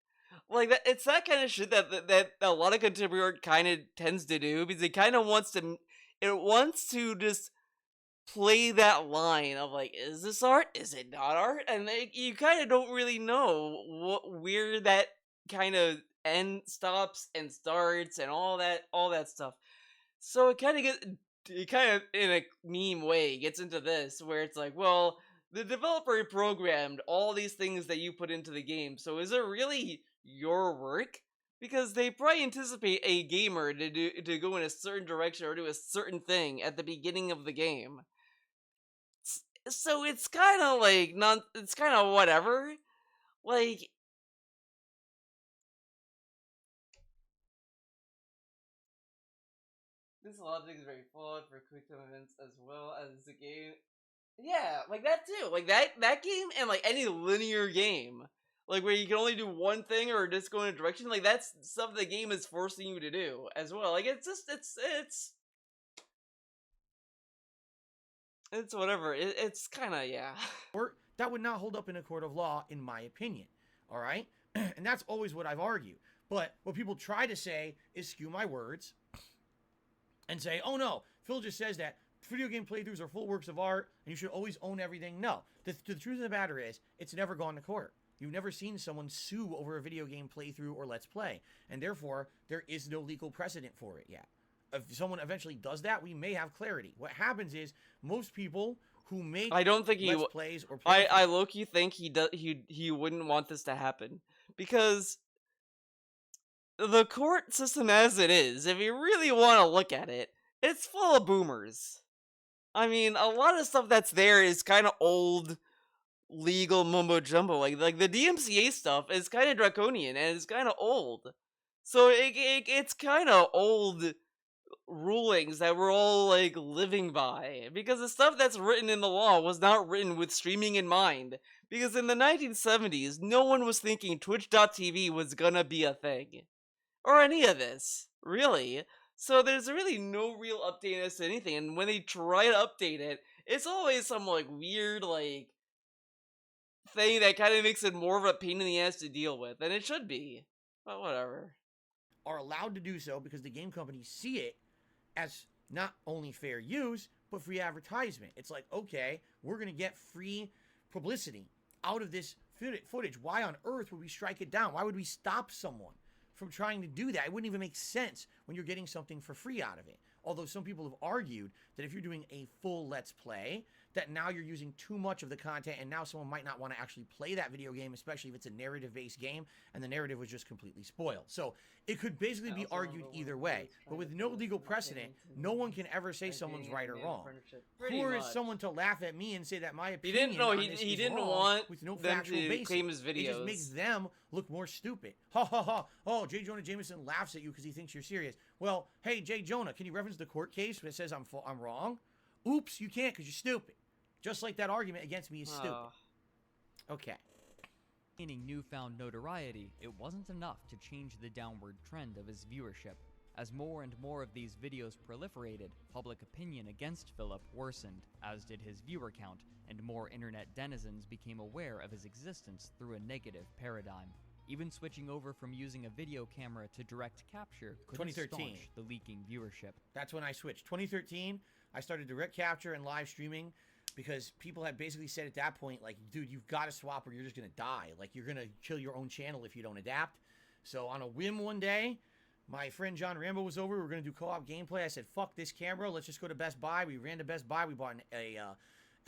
Like, that, it's that kind of shit that a lot of contemporary art kind of tends to do, because it kind of wants to just play that line of, like, is this art? Is it not art? And you kind of don't really know where that kind of end stops and starts and all that stuff. So it kind of in a meme way gets into this, where it's like, well, the developer programmed all these things that you put into the game, so is it really your work? Because they probably anticipate a gamer to go in a certain direction or do a certain thing at the beginning of the game. So it's kind of like it's kind of whatever. Like, this logic is very flawed for quick time events as well as the game. Yeah, like that too. Like that game, and like any linear game, like where you can only do one thing or just go in a direction, like that's stuff the game is forcing you to do as well. Like, it's just it's whatever. It's kind of, yeah. Or that would not hold up in a court of law, in my opinion. All right? And that's always what I've argued. But what people try to say is skew my words and say, oh no, Phil just says that video game playthroughs are full works of art and you should always own everything. No. The truth of the matter is, it's never gone to court. You've never seen someone sue over a video game playthrough or let's play. And therefore, there is no legal precedent for it yet. If someone eventually does that, we may have clarity. What happens is, most people who make I don't think let's plays or I low-key think he wouldn't want this to happen, because the court system as it is, if you really want to look at it, it's full of boomers. I mean, a lot of stuff that's there is kind of old legal mumbo jumbo. Like the DMCA stuff is kind of draconian and it's kind of old. So it's kind of old rulings that we're all like living by, because the stuff that's written in the law was not written with streaming in mind, because in the 1970s no one was thinking Twitch.tv was gonna be a thing or any of this, really. So there's really no real update as to anything, and when they try to update it, it's always some like weird like thing that kind of makes it more of a pain in the ass to deal with, and it should be, but whatever. Are allowed to do so because the game companies see it as not only fair use, but free advertisement. It's like, okay, we're going to get free publicity out of this footage. Why on earth would we strike it down? Why would we stop someone from trying to do that? It wouldn't even make sense when you're getting something for free out of it. Although some people have argued that if you're doing a full Let's Play, that now you're using too much of the content, and now someone might not want to actually play that video game, especially if it's a narrative-based game, and the narrative was just completely spoiled. So it could basically be argued either way, but with no legal precedent, no one can ever say someone's right or wrong. Who is someone to laugh at me and say that my opinion he didn't want with no them factual to basis? claim his It just videos. makes them look more stupid. Ha ha ha. Oh, J. Jonah Jameson laughs at you because he thinks you're serious. Well, hey, J. Jonah, can you reference the court case that says I'm wrong? Oops, you can't because you're stupid. Just like that argument against me is stupid. Okay. Gaining newfound notoriety, it wasn't enough to change the downward trend of his viewership. As more and more of these videos proliferated, public opinion against Philip worsened, as did his viewer count, and more internet denizens became aware of his existence through a negative paradigm. Even switching over from using a video camera to direct capture couldn't 2013. staunch the leaking viewership. That's when I switched. 2013, I started direct capture and live streaming because people had basically said at that point, like, dude, you've got to swap or you're just going to die. Like, you're going to kill your own channel if you don't adapt. So on a whim one day, my friend John Rambo was over. We were going to do co-op gameplay. I said, fuck this camera. Let's just go to Best Buy. We ran to Best Buy. We bought a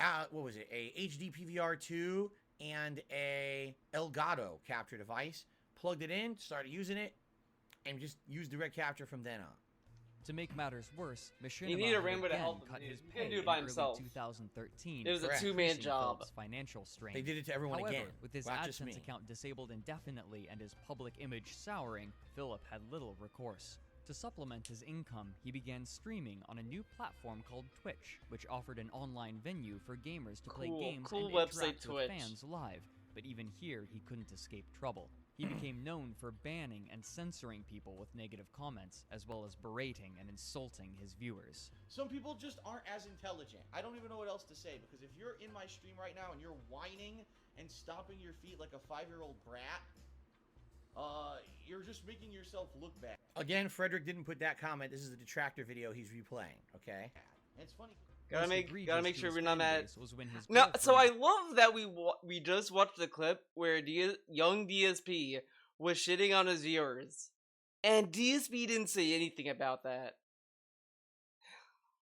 HD PVR 2 and a Elgato capture device. Plugged it in, started using it, and just used direct capture from then on. To make matters worse, Machinima He needed a had Rambo to again help him. cut He his couldn't pay do it by in himself. early 2013. It was a Correct. two-man increasing job. Philip's financial strain. They did it to everyone However, again. with his Not just AdSense me. account disabled indefinitely and his public image souring, Philip had little recourse. To supplement his income, he began streaming on a new platform called Twitch, which offered an online venue for gamers to play games cool and website, interact with Twitch. fans live. But even here, he couldn't escape trouble. He became known for banning and censoring people with negative comments, as well as berating and insulting his viewers. Some people just aren't as intelligent. I don't even know what else to say, because if you're in my stream right now and you're whining and stomping your feet like a 5-year-old brat, you're just making yourself look bad. Again, Frederick didn't put that comment. This is a detractor video he's replaying, okay? And it's funny. Gotta make sure we're not mad. Was when his No, so I girlfriend- love that we just watched the clip where young DSP was shitting on his viewers, and DSP didn't say anything about that.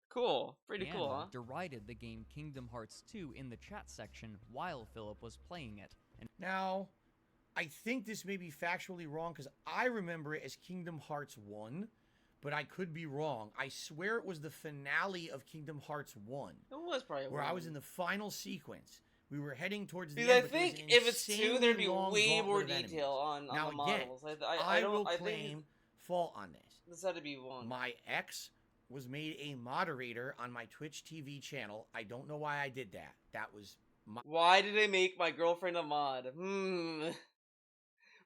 Cool, pretty cool, Anna huh? derided the game Kingdom Hearts 2 in the chat section while Philip was playing it. And Now, I think this may be factually wrong because I remember it as Kingdom Hearts 1, but I could be wrong. I swear it was the finale of Kingdom Hearts 1. It was probably where I one. was in the final sequence. We were heading towards the Because I end, but there was think an if it's 2, insanely there'd be long way more gauntlet of enemies. detail on Now, the again, models. I don't. will I claim think fault on this. this had to be 1. My ex was made a moderator on my Twitch TV channel. I don't know why I did that. That was my Why did I make my girlfriend a mod?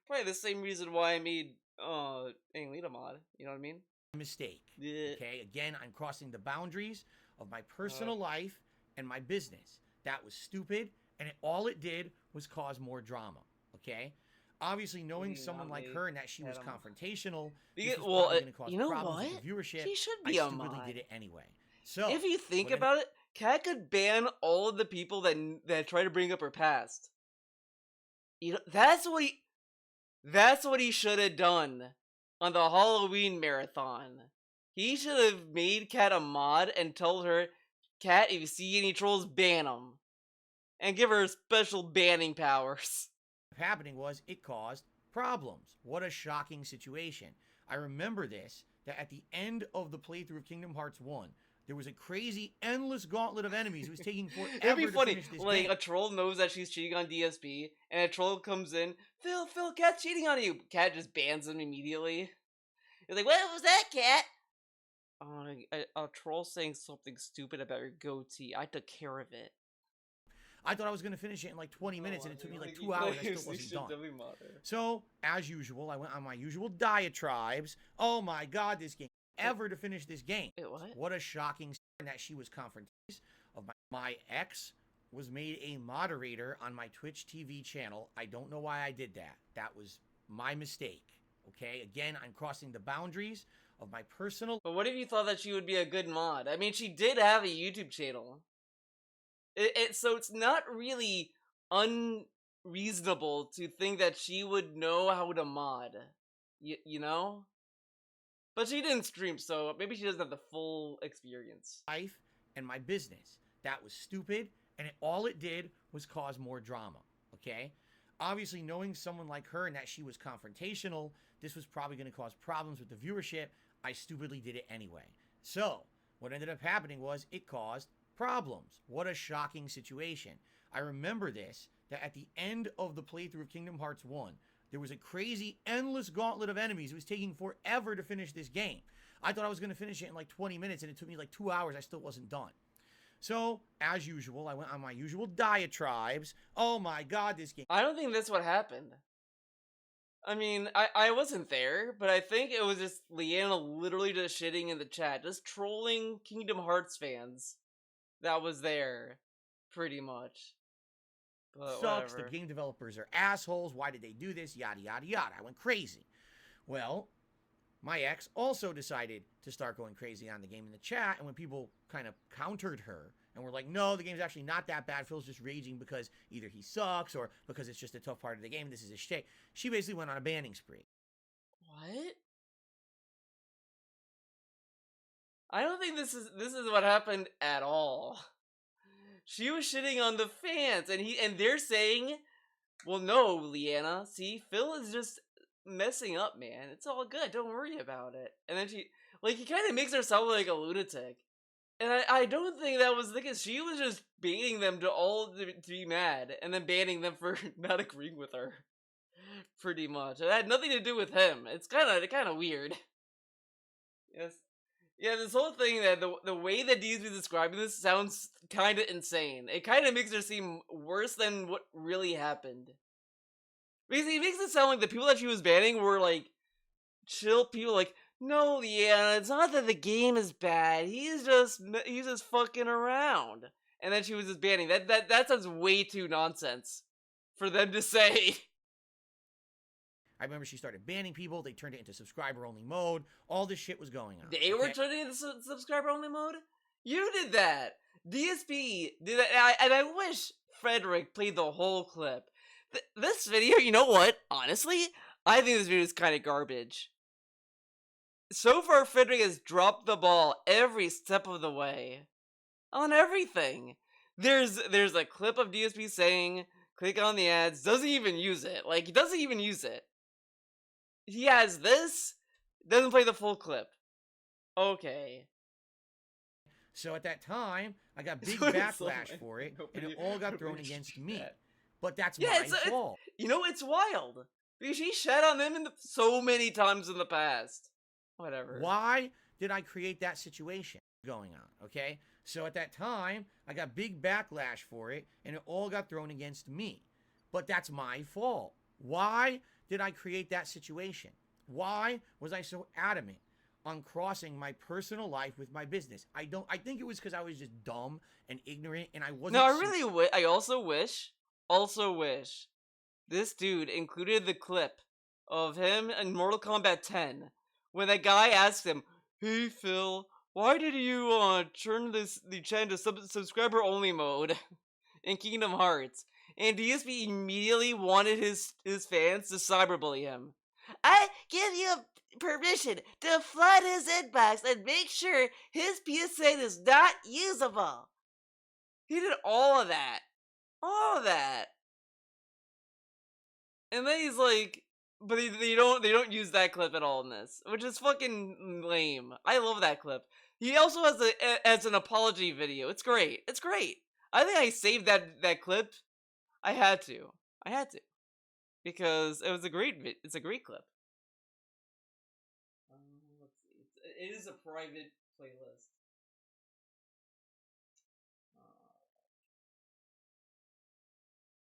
Probably the same reason why I made Angelina a mod. You know what I mean? mistake. Yeah. Okay, again, I'm crossing the boundaries of my personal life and my business. That was stupid, and all it did was cause more drama. Okay, obviously, knowing someone like her and that she was confrontational, this was probably gonna cause you know problems what? with the viewership. She should be I a stupidly mod. did it anyway. So If you think what I- about it, Kat could ban all of the people that try to bring up her past. You know, that's what he should have done on the Halloween marathon. He should have made Kat a mod and told her, Kat, if you see any trolls, ban them. And give her special banning powers. happening was it caused problems. What a shocking situation. I remember this, that at the end of the playthrough of Kingdom Hearts 1, there was a crazy, endless gauntlet of enemies. It was taking forever It'd be to funny, finish this like game. a troll knows that she's cheating on DSP, and a troll comes in, Phil, Kat's cheating on you. Kat just bans him immediately. He's like, what was that, Kat? A troll saying something stupid about your goatee. I took care of it. I thought I was going to finish it in like 20 minutes, and it took me like 2 hours. I still wasn't done. So, as usual, I went on my usual diatribes. Oh my god, this game. Ever to finish this game. Wait, what? What a shocking that she was confronted of my ex was made a moderator on my Twitch TV channel. I don't know why I did that. That was my mistake. Okay, again, I'm crossing the boundaries of my personal. But what if you thought that she would be a good mod? I mean, she did have a YouTube channel. So it's not really unreasonable to think that she would know how to mod. You know? But she didn't stream, so maybe she doesn't have the full experience. Life and my business. That was stupid, and all it did was cause more drama, okay? Obviously, knowing someone like her and that she was confrontational, this was probably going to cause problems with the viewership. I stupidly did it anyway. So, what ended up happening was it caused problems. What a shocking situation. I remember this, that at the end of the playthrough of Kingdom Hearts 1, there was a crazy, endless gauntlet of enemies. It was taking forever to finish this game. I thought I was going to finish it in like 20 minutes, and it took me like 2 hours. I still wasn't done. So, as usual, I went on my usual diatribes. Oh my god, this game... I don't think that's what happened. I mean, I wasn't there, but I think it was just Leanna literally just shitting in the chat, just trolling Kingdom Hearts fans that was there, pretty much. But sucks, whatever. The game developers are assholes, why did they do this, yada yada yada. I went crazy. Well, my ex also decided to start going crazy on the game in the chat, and when people kind of countered her and were like, no, the game's actually not that bad, Phil's just raging because either he sucks or because it's just a tough part of the game, this is a shit, she basically went on a banning spree. What? I don't think this is what happened at all. She was shitting on the fans, and they're saying, well, no, Leanna, see, Phil is just messing up, man. It's all good. Don't worry about it. And then he kind of makes her sound like a lunatic. And I don't think that was the case. She was just baiting them to be mad, and then banning them for not agreeing with her. Pretty much. It had nothing to do with him. It's kind of weird. Yes. Yeah, this whole thing, that the way that DSP is describing this sounds kind of insane. It kind of makes her seem worse than what really happened. Because he makes it sound like the people that she was banning were like chill people, like, no, yeah, it's not that the game is bad. He's just fucking around. And then she was just banning. That sounds way too nonsense for them to say. I remember she started banning people. They turned it into subscriber-only mode. All this shit was going on. They were turning it into subscriber-only mode? You did that! DSP did that, and I wish Frederick played the whole clip. This video, you know what? Honestly, I think this video is kind of garbage. So far, Frederick has dropped the ball every step of the way. On everything. There's a clip of DSP saying, click on the ads, doesn't even use it. Like, he doesn't even use it. He has this, doesn't play the full clip. Okay. So at that time, I got big backlash for it, and it all got thrown against me. But that's my fault. You know, it's wild. Because she shat on them so many times in the past. Whatever. Why did I create that situation going on, okay? So at that time, I got big backlash for it, and it all got thrown against me. But that's my fault. Why did I create that situation? Why was I so adamant on crossing my personal life with my business? I think it was because I was just dumb and ignorant, and I wasn't... No, I also wish this dude included the clip of him in Mortal Kombat 10 when that guy asked him, hey Phil, why did you turn the channel to subscriber only mode in Kingdom Hearts? And DSP immediately wanted his fans to cyberbully him. I give you permission to flood his inbox and make sure his PSN is not usable. He did all of that. All of that. And then he's like, but they don't use that clip at all in this, which is fucking lame. I love that clip. He also has an apology video. It's great. It's great. I think I saved that clip. I had to, because it's a great clip. Let's see. It is a private playlist.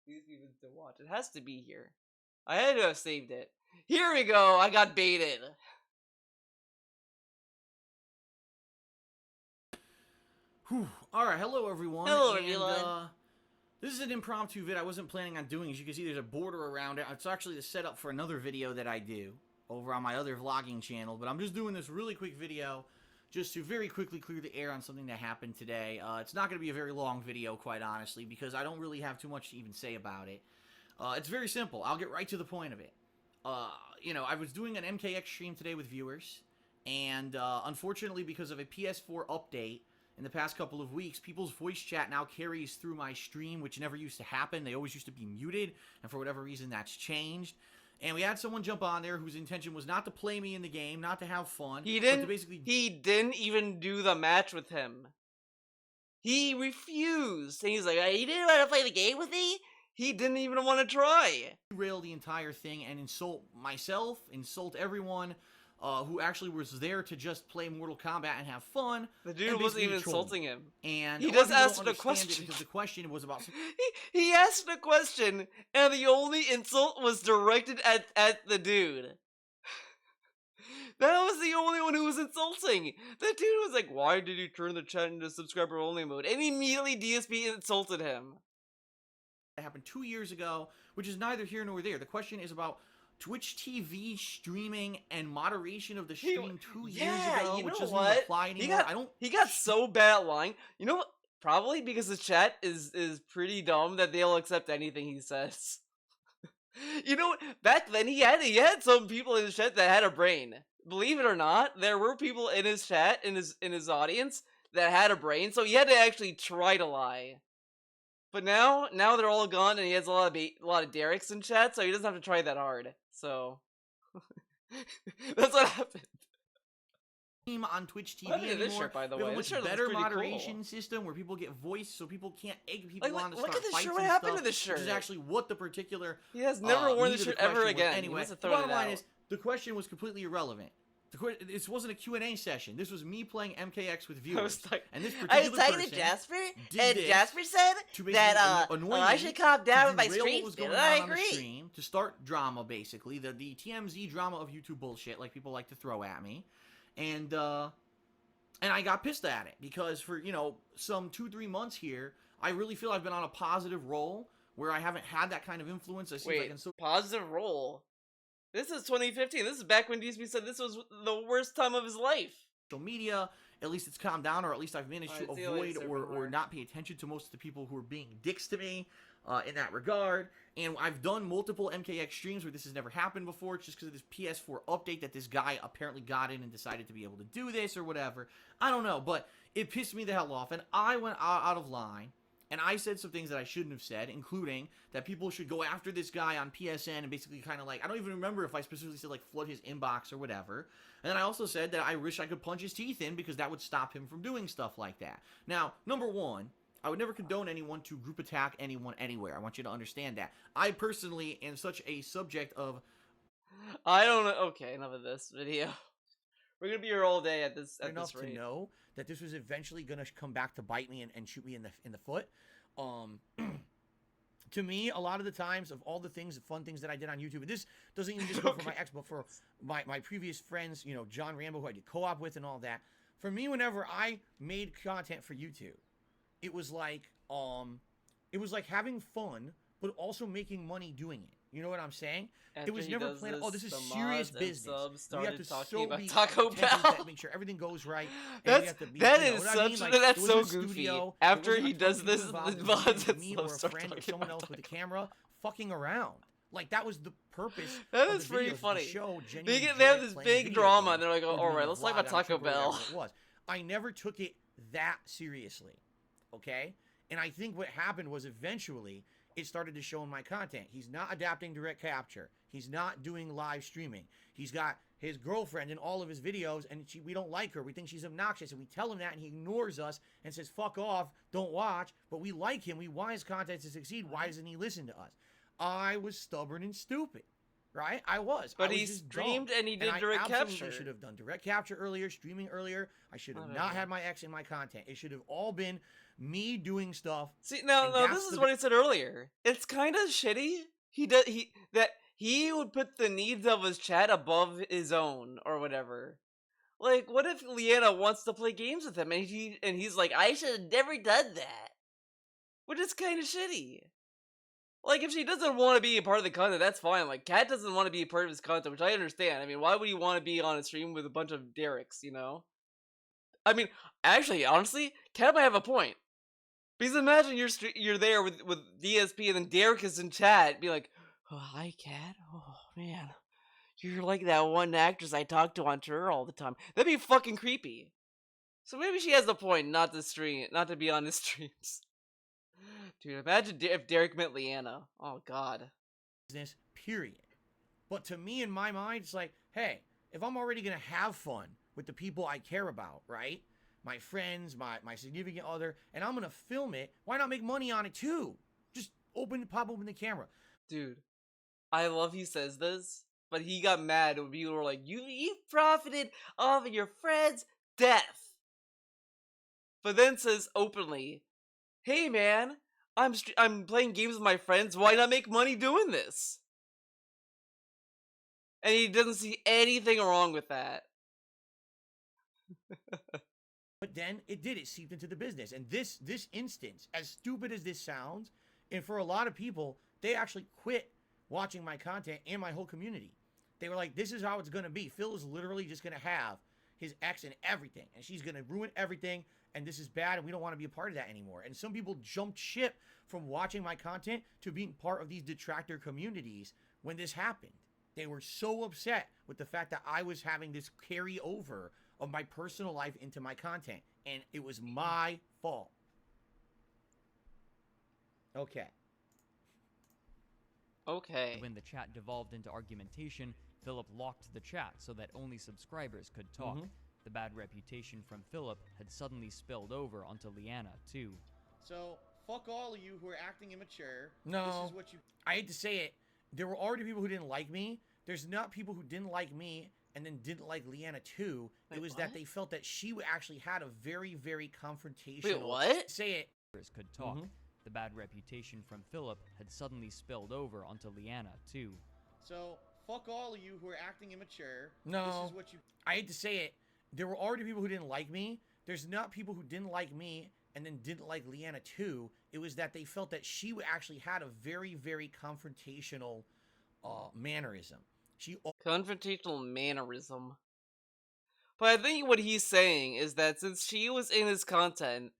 These people to watch. It has to be here. I had to have saved it. Here we go. I got baited. Whew. All right. Hello, everyone. Hello, everyone. This is an impromptu vid I wasn't planning on doing. As you can see, there's a border around it. It's actually the setup for another video that I do over on my other vlogging channel. But I'm just doing this really quick video just to very quickly clear the air on something that happened today. It's not going to be a very long video, quite honestly, because I don't really have too much to even say about it. It's very simple. I'll get right to the point of it. You know, I was doing an MKX stream today with viewers, and unfortunately, because of a PS4 update, in the past couple of weeks, people's voice chat now carries through my stream, which never used to happen. They always used to be muted, and for whatever reason, that's changed. And we had someone jump on there whose intention was not to play me in the game, not to have fun. He but to didn't. basically He didn't even do the match with him. He refused. And he's like, "You didn't want to play the game with me." He didn't even want to try. derail the entire thing and insult myself, insult everyone who actually was there to just play Mortal Kombat and have fun. The dude wasn't even insulting him. And he a lot of just people don't asked a understand it question. because the question was about. He asked a question, and the only insult was directed at the dude. That was the only one who was insulting. The dude was like, "Why did you turn the chat into subscriber only mode?" And immediately DSP insulted him. That happened 2 years ago, which is neither here nor there. The question is about Twitch TV streaming and moderation of the stream 2 years ago, which doesn't even apply anymore. He got so bad at lying. You know what? Probably because the chat is pretty dumb that they'll accept anything he says. You know what? Back then he had some people in his chat that had a brain. Believe it or not, there were people in his chat, in his audience, that had a brain, so he had to actually try to lie. But now they're all gone, and he has a lot of Derek's in chat, so he doesn't have to try that hard. So that's what happened. On Twitch TV Look at anymore. this shirt, by the we have way. a This much shirt looks better pretty moderation cool. system where people get voice, so people can't egg people Like, on to look start at this fights shirt. and What happened stuff, to this shirt? which is actually what the particular. He has never worn meat this of the shirt ever question was. again. He Anyway, must have the thrown bottom it line out. is the question was completely irrelevant. This wasn't a Q&A session. This was me playing MKX with viewers. And this I particular was talking to person Jasper, did and this Jasper said to basically that annoy I me, should calm down to with my derail what streams, was going and on I on the agree. stream, to start drama, basically. The TMZ drama of YouTube bullshit, like people like to throw at me. And I got pissed at it because for, some 2-3 months here, I really feel I've been on a positive roll where I haven't had that kind of influence. I Wait, positive roll? This is 2015. This is back when DSP said this was the worst time of his life. Social media, at least it's calmed down, or at least I've managed to Alright, see you later, avoid or Supermark. not pay attention to most of the people who are being dicks to me in that regard. And I've done multiple MKX streams where this has never happened before. It's just because of this PS4 update that this guy apparently got in and decided to be able to do this or whatever. I don't know, but it pissed me the hell off, and I went out of line. And I said some things that I shouldn't have said, including that people should go after this guy on PSN and basically kind of like, I don't even remember if I specifically said like flood his inbox or whatever. And then I also said that I wish I could punch his teeth in because that would stop him from doing stuff like that. Now, number one, I would never condone anyone to group attack anyone anywhere. I want you to understand that. I personally am such a subject of... I don't know. Okay, enough of this video. We're gonna be here all day at this enough rate. to know that this was eventually gonna come back to bite me and shoot me in the foot. To me, a lot of the times of all the things, the fun things that I did on YouTube, and this doesn't even just go for my ex, but for my previous friends, John Rambo, who I did co-op with and all that. For me, whenever I made content for YouTube, it was like having fun, but also making money doing it. You know what I'm saying? After it was he never does planned. this, Oh, this is the serious mods and business. subs We have started to talking so about be Taco attentive Bell. to make sure everything goes right. And That's we have to be, that you know is what I mean? such Like, that's it so wasn't a goofy. studio. After It wasn't he a ton does of this, people the involved. It was mods just and me subs or a start friend or talking someone about else with a camera fucking around. Like that was the purpose. That of is the pretty videos, funny. to show They genuine have joy this playing big video drama, games and they're like, or "All doing right, a let's talk vlog about on Taco YouTube or whatever Bell." it was. I never took it that seriously. Okay? And I think what happened was eventually it started to show in my content. He's not adapting direct capture. He's not doing live streaming. He's got his girlfriend in all of his videos, and we don't like her. We think she's obnoxious, and we tell him that, and he ignores us and says, fuck off, don't watch. But we like him. We want his content to succeed. Why doesn't he listen to us? I was stubborn and stupid, right? I was. But I was he just streamed dumb. and he did I direct absolutely capture. should have done direct capture earlier, streaming earlier. I should have not Whatever. had my ex in my content. It should have all been me doing stuff. See, no, and no, that's this is the- what I said earlier. It's kind of shitty. He would put the needs of his chat above his own or whatever. Like, what if Leanna wants to play games with him and he's like, I should have never done that, which is kind of shitty. Like, if she doesn't want to be a part of the content, that's fine. Like, Kat doesn't want to be a part of his content, which I understand. I mean, why would he want to be on a stream with a bunch of Derek's, I mean, actually, honestly, Kat might have a point. Because imagine you're there with DSP and then Derek is in chat, be like, oh, hi, Kat. Oh, man. You're like that one actress I talk to on Twitter all the time. That'd be fucking creepy. So maybe she has a point not to stream, not to be on his streams. Dude, imagine if Derek met Leanna. Oh God. Business, period. But to me, in my mind, it's like, hey, if I'm already gonna have fun with the people I care about, right? My friends, my significant other, and I'm gonna film it, why not make money on it too? Just pop open the camera. Dude, I love he says this, but he got mad when people were like, you profited off of your friend's death. But then says openly, hey man, I'm playing games with my friends, why not make money doing this? And he doesn't see anything wrong with that. But then it seeped into the business. And this instance, as stupid as this sounds, and for a lot of people, they actually quit watching my content and my whole community. They were like, this is how it's gonna be. Phil is literally just gonna have his ex and everything, and she's gonna ruin everything, and this is bad, and we don't want to be a part of that anymore. And some people jumped ship from watching my content to being part of these detractor communities when this happened. They were so upset with the fact that I was having this carry over of my personal life into my content, and it was my fault. Okay. Okay. When the chat devolved into argumentation, Philip locked the chat so that only subscribers could talk. The bad reputation from Philip had suddenly spilled over onto Leanna, too. So, fuck all of you who are acting immature. No. This is what you... I hate to say it. There were already people who didn't like me. There's not people who didn't like me and then didn't like Leanna, too. It was that they felt that she actually had a very, very confrontational... Wait, what? Say it. Could talk. The bad reputation from Philip had suddenly spilled over onto Leanna, too. So, fuck all of you who are acting immature. No. This is what you... I hate to say it. There were already people who didn't like me. There's not people who didn't like me and then didn't like Leanna, too. It was that they felt that she actually had a very, very confrontational mannerism. Confrontational mannerism. But I think what he's saying is that since she was in his content,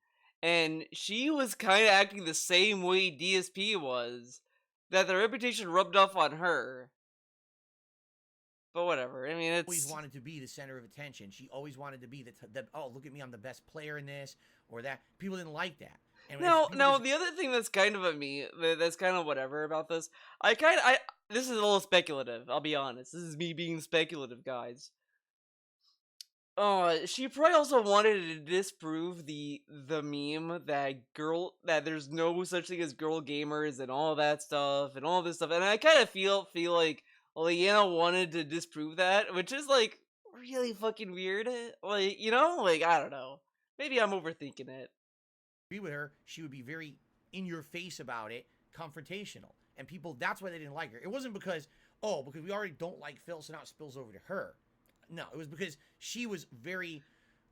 and she was kind of acting the same way DSP was, that the reputation rubbed off on her. But whatever, I mean, it's... always wanted to be the center of attention. She always wanted to be the oh, look at me, I'm the best player in this, or that. People didn't like that. And No, the other thing that's kind of that's kind of whatever about this, this is a little speculative, I'll be honest. This is me being speculative, guys. She probably also wanted to disprove the meme that there's no such thing as girl gamers and all that stuff and all this stuff. And I kind of feel like Leanna wanted to disprove that, which is like really fucking weird. Like, you know, like I don't know. Maybe I'm overthinking it. Agree with her, she would be very in your face about it, confrontational. And people, that's why they didn't like her. It wasn't because we already don't like Phil, so now it spills over to her. No, it was because she was very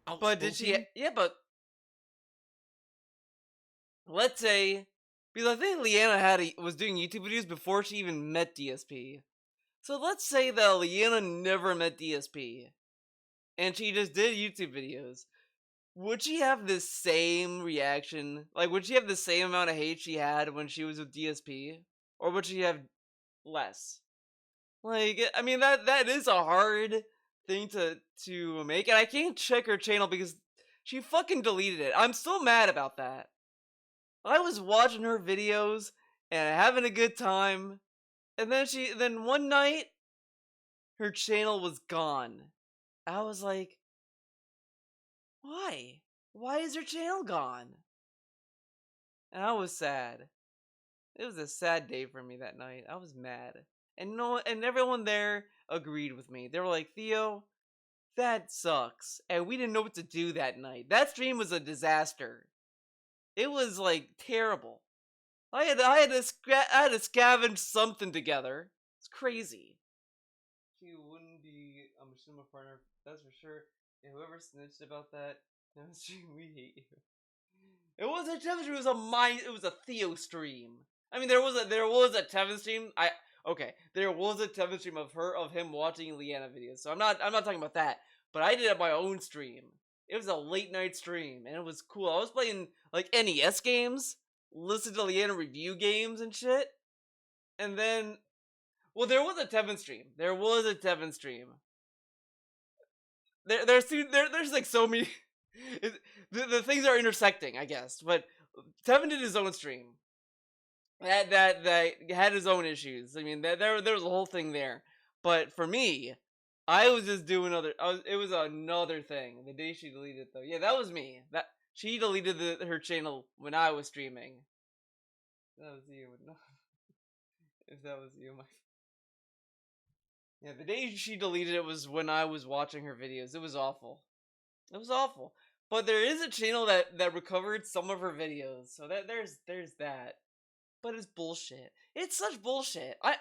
outspoken. But did she? Yeah, but let's say, because I think Leanna was doing YouTube videos before she even met DSP. So let's say that Leanna never met DSP, and she just did YouTube videos. Would she have the same reaction? Like, would she have the same amount of hate she had when she was with DSP, or would she have less? Like, I mean, that is a hard thing to make, and I can't check her channel because she fucking deleted it. I'm still mad about that. I was watching her videos and having a good time, and then one night her channel was gone. I was like, why? Why is her channel gone? And I was sad. It was a sad day for me that night. I was mad. And everyone there agreed with me. They were like, Theo, that sucks. And we didn't know what to do that night. That stream was a disaster. It was like terrible. I had to scavenge something together. It's crazy. She wouldn't be a machinima partner, that's for sure. And whoever snitched about that, we hate you. It wasn't a Tevin stream. It was a Theo stream. I mean, there was a Tevin stream. There was a Tevin stream of him watching Leanna videos. So I'm not talking about that. But I did it my own stream. It was a late night stream, and it was cool. I was playing like NES games, listening to Leanna review games and shit. And then, well, there was a Tevin stream. There's like so many. The things are intersecting, I guess. But Tevin did his own stream. That had his own issues. I mean, there was a whole thing there. But for me, I was just doing it was another thing. The day she deleted it, though, yeah, that was me. That she deleted her channel when I was streaming. That was you. If that was you, my. Yeah, the day she deleted it was when I was watching her videos. It was awful. It was awful. But there is a channel that recovered some of her videos, so there's that. But it's bullshit. It's such bullshit. I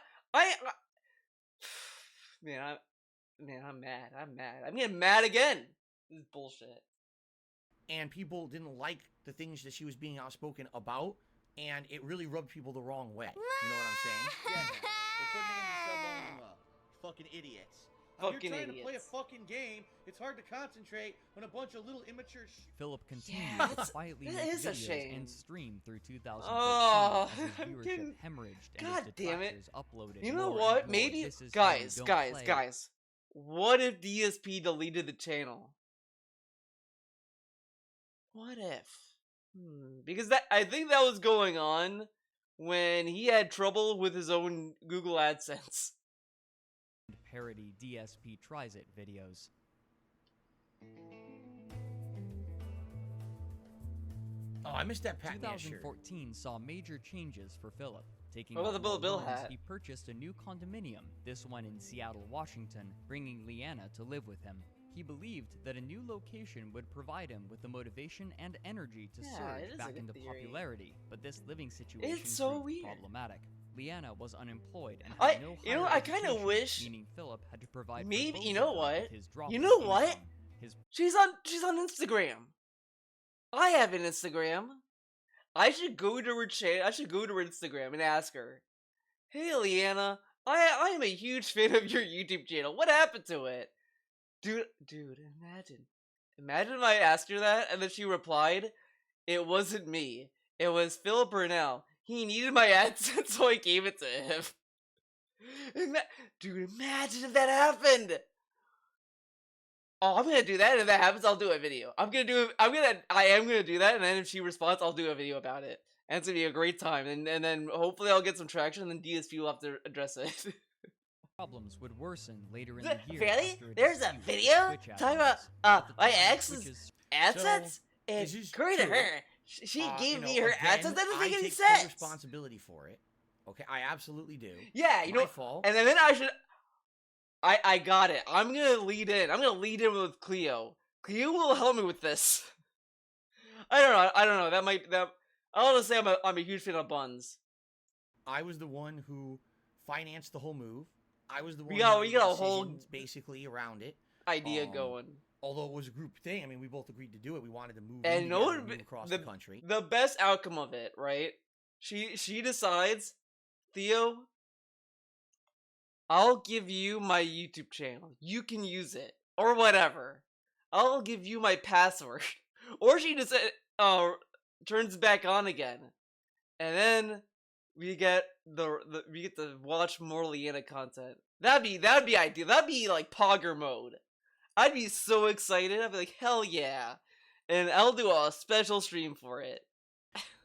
man, I'm mad. I'm mad. I'm getting mad again. This is bullshit. And people didn't like the things that she was being outspoken about, and it really rubbed people the wrong way. You know what I'm saying? Yeah, we're putting it into sub love. Fucking idiots. You're trying to play a fucking game. It's hard to concentrate when a bunch of little immature. Philip continued to quietly that make is a videos shame. and stream through 2013 Oh, as his viewership hemorrhaged and God his damn it! detractors uploaded. You know more what? and more, Maybe "This is how you don't play." guys. What if DSP deleted the channel? What if? Because I think that was going on when he had trouble with his own Google AdSense. Parody DSP Tries It videos. Oh, I missed that Pac-Man shirt. 2014 saw major changes for Philip. Taking What about out the more Bill loans, hat? he purchased a new condominium, this one in Seattle, Washington, bringing Leanna to live with him. He believed that a new location would provide him with the motivation and energy to Yeah, it surge is a back good into theory. popularity, but this living situation It's so proved weird. problematic. Leanna was unemployed and had no you know, higher I kind of education, wish meaning Philip had to provide for maybe both you of know them what? with his drop You in know what? income. His She's on Instagram. I have an Instagram. I should go to her I should go to her Instagram and ask her, "Hey, Leanna, I am a huge fan of your YouTube channel. What happened to it?" Dude, imagine if I asked her that and then she replied, "It wasn't me. It was Philip Burnell. He needed my AdSense, so I gave it to him." Dude, imagine if that happened. Oh, I'm gonna do that, and if that happens, I'll do a video. I am gonna do that, and then if she responds, I'll do a video about it. And it's gonna be a great time, and then hopefully I'll get some traction, and then DSP will have to address it. problems would worsen later in the year. Really? after There's a dispute with video Twitch talking admins. about At the my time, ex's Twitch's AdSense, and this is according to true. her, she gave You know, me her again, AdSense. That doesn't make I any take full sense. responsibility for it. Okay, I absolutely do. Yeah, you My know, fault. and then I should. I got it. I'm gonna lead in. I'm gonna lead in with Cleo. Cleo will help me with this. I don't know. I'll just say I'm a huge fan of buns. I was the one who financed the whole move. I was the one We got who made a decisions whole basically around it. idea going. Although it was a group thing, I mean, we both agreed to do it. We wanted to move, And together no and one, move across the country. the best outcome of it, right? She decides, Theo, I'll give you my YouTube channel. You can use it or whatever. I'll give you my password. Or she just turns back on again, and then we get we get to watch more Leanna content. That'd be ideal. That'd be like Pogger mode. I'd be so excited. I'd be like, hell yeah. And I'll do a special stream for it.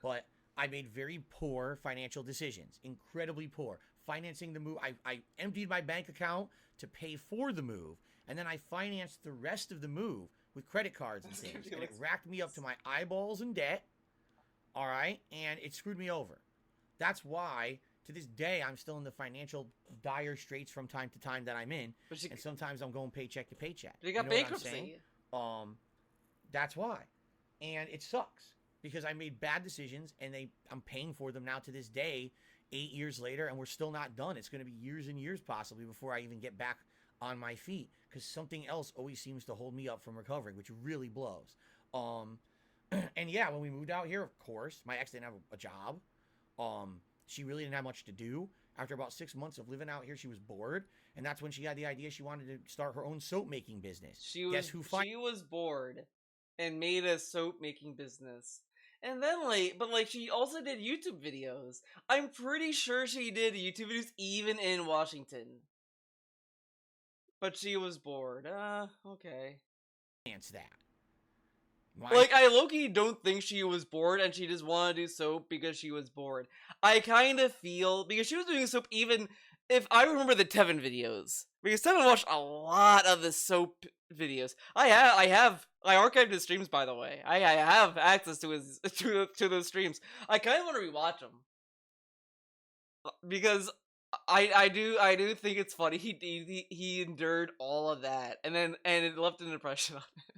But I made very poor financial decisions. Incredibly poor. Financing the move. I emptied my bank account to pay for the move. And then I financed the rest of the move with credit cards and things. And it racked me up to my eyeballs in debt. Alright? And it screwed me over. That's why, to this day, I'm still in the financial dire straits from time to time that I'm in. And sometimes I'm going paycheck to paycheck. You got know what I'm bankruptcy. saying? That's why. And it sucks. Because I made bad decisions, and I'm paying for them now to this day, 8 years later, and we're still not done. It's going to be years and years possibly before I even get back on my feet, because something else always seems to hold me up from recovering, which really blows. And yeah, when we moved out here, of course, my ex didn't have a job. She really didn't have much to do. After about 6 months of living out here, she was bored, and that's when she had the idea she wanted to start her own soap making business. She was bored and made a soap making business. And then she also did YouTube videos. I'm pretty sure she did YouTube videos even in Washington. But she was bored. Okay. Finance that. Like, I low-key don't think she was bored and she just wanted to do soap because she was bored. I kind of feel, because she was doing soap even if I remember the Tevin videos. Because Tevin watched a lot of the soap videos. I archived his streams, by the way. I have access to his to those streams. I kind of want to rewatch them. Because I do think it's funny. He endured all of that and it left an impression on him.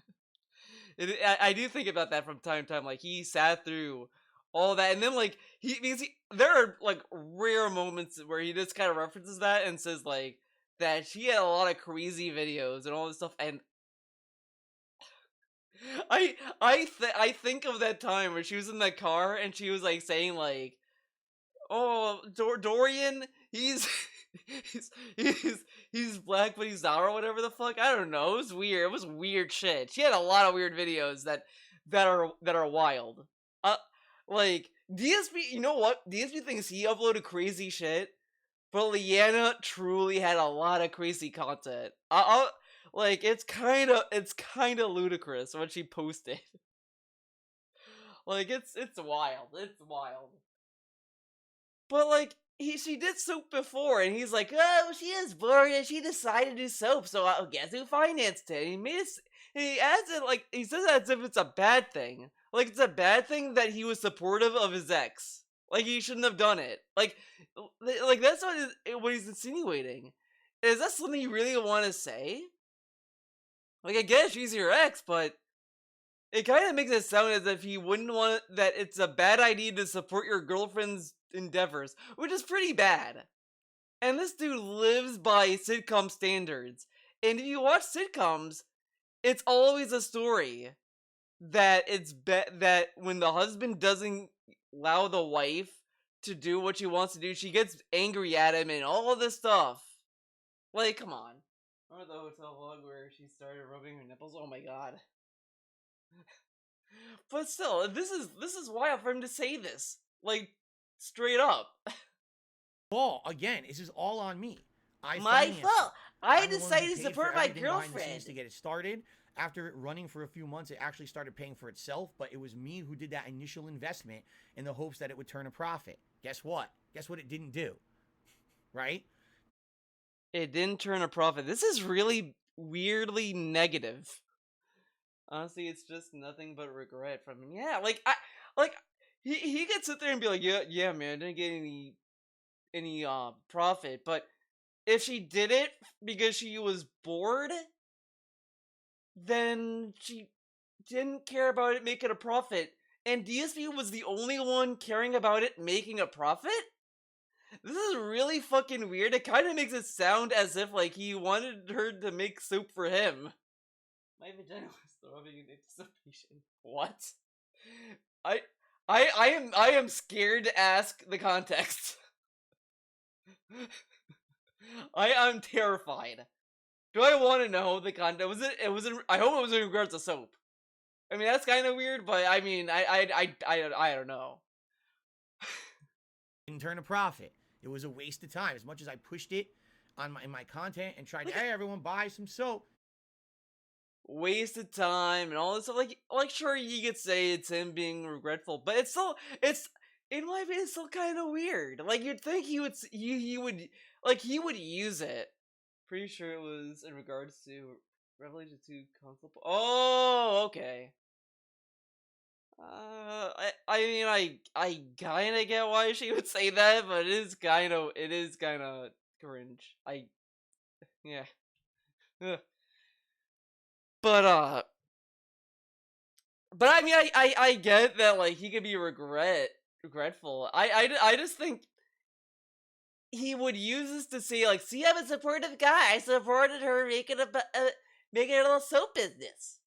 I do think about that from time to time. Like, he sat through all that, and then like there are like rare moments where he just kind of references that and says like that she had a lot of crazy videos and all this stuff. And I think of that time where she was in that car and she was like saying like, "Oh, Dorian, he's." he's black, but he's not, or whatever the fuck. I don't know. It was weird. It was weird shit. She had a lot of weird videos that are wild. Like DSP. You know what? DSP thinks he uploaded crazy shit, but Leanna truly had a lot of crazy content. Like it's kind of ludicrous what she posted. Like it's wild. It's wild. But like. She did soap before, and he's like, "Oh, she is bored, and she decided to do soap, so I guess who financed it?" And he adds it like he says that as if it's a bad thing, like it's a bad thing that he was supportive of his ex, like he shouldn't have done it, like that's what he's insinuating. Is that something you really want to say? Like, I guess she's your ex, but it kind of makes it sound as if he wouldn't want that it's a bad idea to support your girlfriend's endeavors, which is pretty bad. And this dude lives by sitcom standards. And if you watch sitcoms, it's always a story that that when the husband doesn't allow the wife to do what she wants to do, she gets angry at him and all this stuff. Like, come on. Remember the hotel vlog where she started rubbing her nipples? Oh my god. But still, this is wild for him to say this. Like, straight up. Well, again, this is all on me. My fault. I I'm the one who decided to paid support for my everything behind the scenes girlfriend to get it started. After it running for a few months, it actually started paying for itself, but it was me who did that initial investment in the hopes that it would turn a profit. Guess what? Guess what it didn't do? Right? It didn't turn a profit. This is really weirdly negative. Honestly, it's just nothing but regret from him. Yeah, he could sit there and be like, yeah, man, I didn't get any profit, but if she did it because she was bored, then she didn't care about it making a profit, and DSP was the only one caring about it making a profit? This is really fucking weird. It kind of makes it sound as if like he wanted her to make soup for him. My vagina was throbbing in anticipation. What? I am scared to ask the context. I am terrified. Do I want to know the context? I hope it was in regards to soap. I mean, that's kind of weird, but I mean, I don't know. Didn't turn a profit. It was a waste of time. As much as I pushed it in my content and tried to, hey, everyone, buy some soap. Wasted time and all this stuff. Like sure, you could say it's him being regretful, but it's in my opinion, it's still kind of weird. Like, you'd think he would use it. Pretty sure it was in regards to Revelation 2 console. Oh, okay. I mean, I kind of get why she would say that, but it is kind of cringe. Yeah. Ugh. But I mean, I get that, like, he could be regretful. I just think he would use this to say, like, see, I'm a supportive guy. I supported her making a little soap business.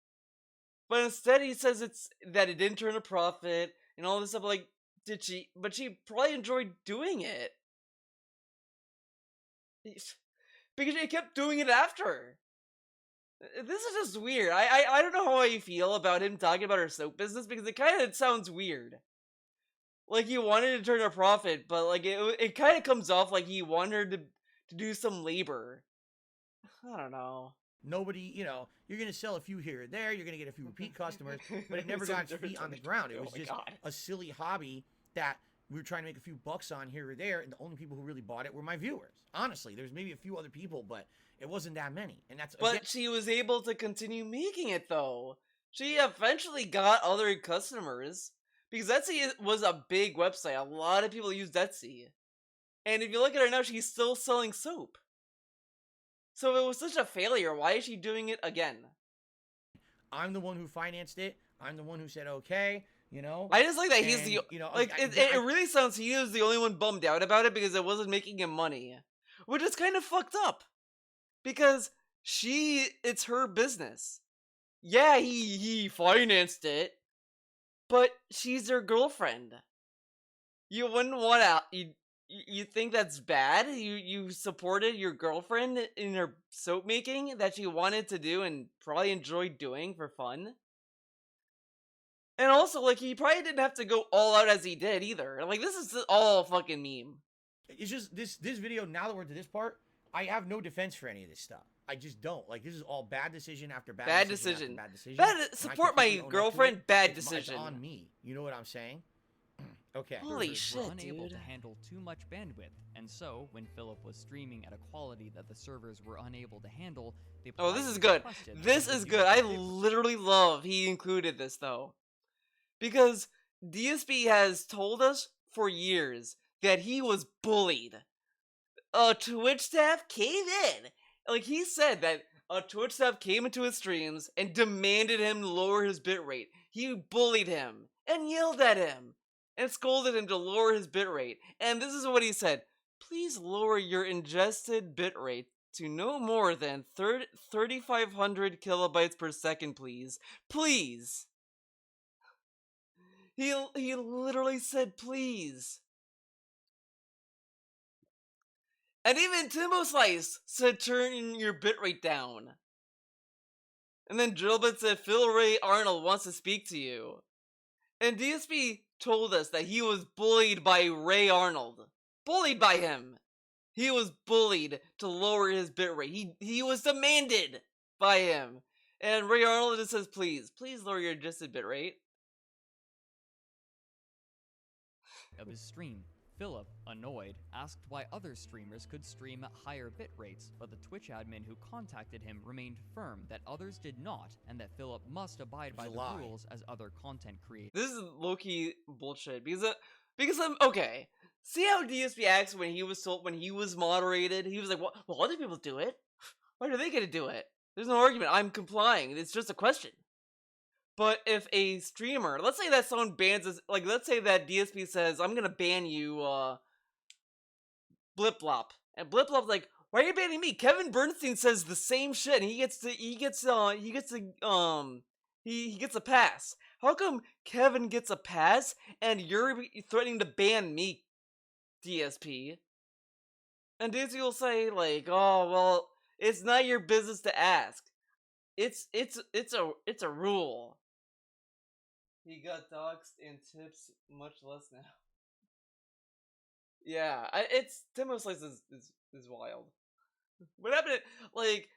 But instead, he says that it didn't turn a profit and all this stuff. Like, but she probably enjoyed doing it because she kept doing it after. This is just weird. I don't know how I feel about him talking about her soap business because it kind of sounds weird. Like, he wanted to turn a profit, but like it kind of comes off like he wanted her to do some labor. I don't know. Nobody, you know, you're going to sell a few here or there. You're going to get a few repeat customers, but it never got its feet on the ground. It was just a silly hobby that we were trying to make a few bucks on here or there, and the only people who really bought it were my viewers. Honestly, there's maybe a few other people, but it wasn't that many. And that's But she was able to continue making it, though. She eventually got other customers. Because Etsy was a big website. A lot of people used Etsy. And if you look at her now, she's still selling soap. So if it was such a failure, why is she doing it again? I'm the one who financed it. I'm the one who said okay, you know. I just like that he's the, you know, like, it really sounds he was the only one bummed out about it because it wasn't making him money. Which is kind of fucked up. Because it's her business. Yeah, he financed it. But she's your girlfriend. You wouldn't want to, you think that's bad? You supported your girlfriend in her soap making that she wanted to do and probably enjoyed doing for fun? And also, like, he probably didn't have to go all out as he did either. Like, this is all a fucking meme. It's just, this video, now that we're to this part, I have no defense for any of this stuff. I just don't. Like, this is all bad decision after bad decision. After bad decision. Support my girlfriend, bad decision. It's on me. You know what I'm saying? Okay. Holy shit, were unable to handle too much bandwidth, and so when Philip was streaming at a quality that the servers were unable to handle, they oh, this is good. This is good. I literally love he included this though, because DSP has told us for years that he was bullied. Twitch staff came in, like he said that Twitch staff came into his streams and demanded him to lower his bitrate. He bullied him and yelled at him. And scolded him to lower his bitrate. And this is what he said. Please lower your ingested bitrate to no more than 3,500 kilobytes per second, please. Please. He literally said please. And even Timbo Slice said turn your bitrate down. And then Drillbit said Phil Ray Arnold wants to speak to you. And DSP told us that he was bullied by Ray Arnold. Bullied by him. He was bullied to lower his bitrate. He was demanded by him. And Ray Arnold just says, please lower your adjusted bitrate. Of his stream, Philip, annoyed, asked why other streamers could stream at higher bit rates, but the Twitch admin who contacted him remained firm that others did not, and that Philip must abide by the rules as other content creators. This is low-key bullshit, because I'm, okay, see how DSP acts when he was moderated? He was like, well, other people do it. Why are they gonna do it? There's no argument, I'm complying, it's just a question. But if a streamer, let's say that someone bans us, like let's say that DSP says, I'm gonna ban you, Bliplop. And Bliplop's like, why are you banning me? Kevin Bernstein says the same shit and he gets a pass. How come Kevin gets a pass and you're threatening to ban me, DSP? And DSP will say like, oh, well, it's not your business to ask. It's a rule. He got doxxed and tips much less now. Yeah, Timbo Slice is wild. What happened? Like,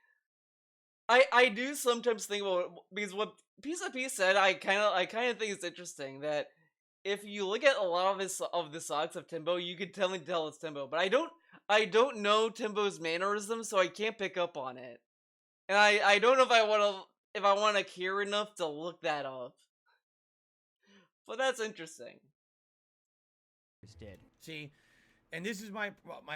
I do sometimes think about, because what Pizza P said, I kind of think it's interesting that if you look at a lot of the songs of Timbo, you could tell it's Timbo, but I don't know Timbo's mannerisms, so I can't pick up on it, and I don't know if I want to care enough to look that up. But that's interesting. Did. See, and this is my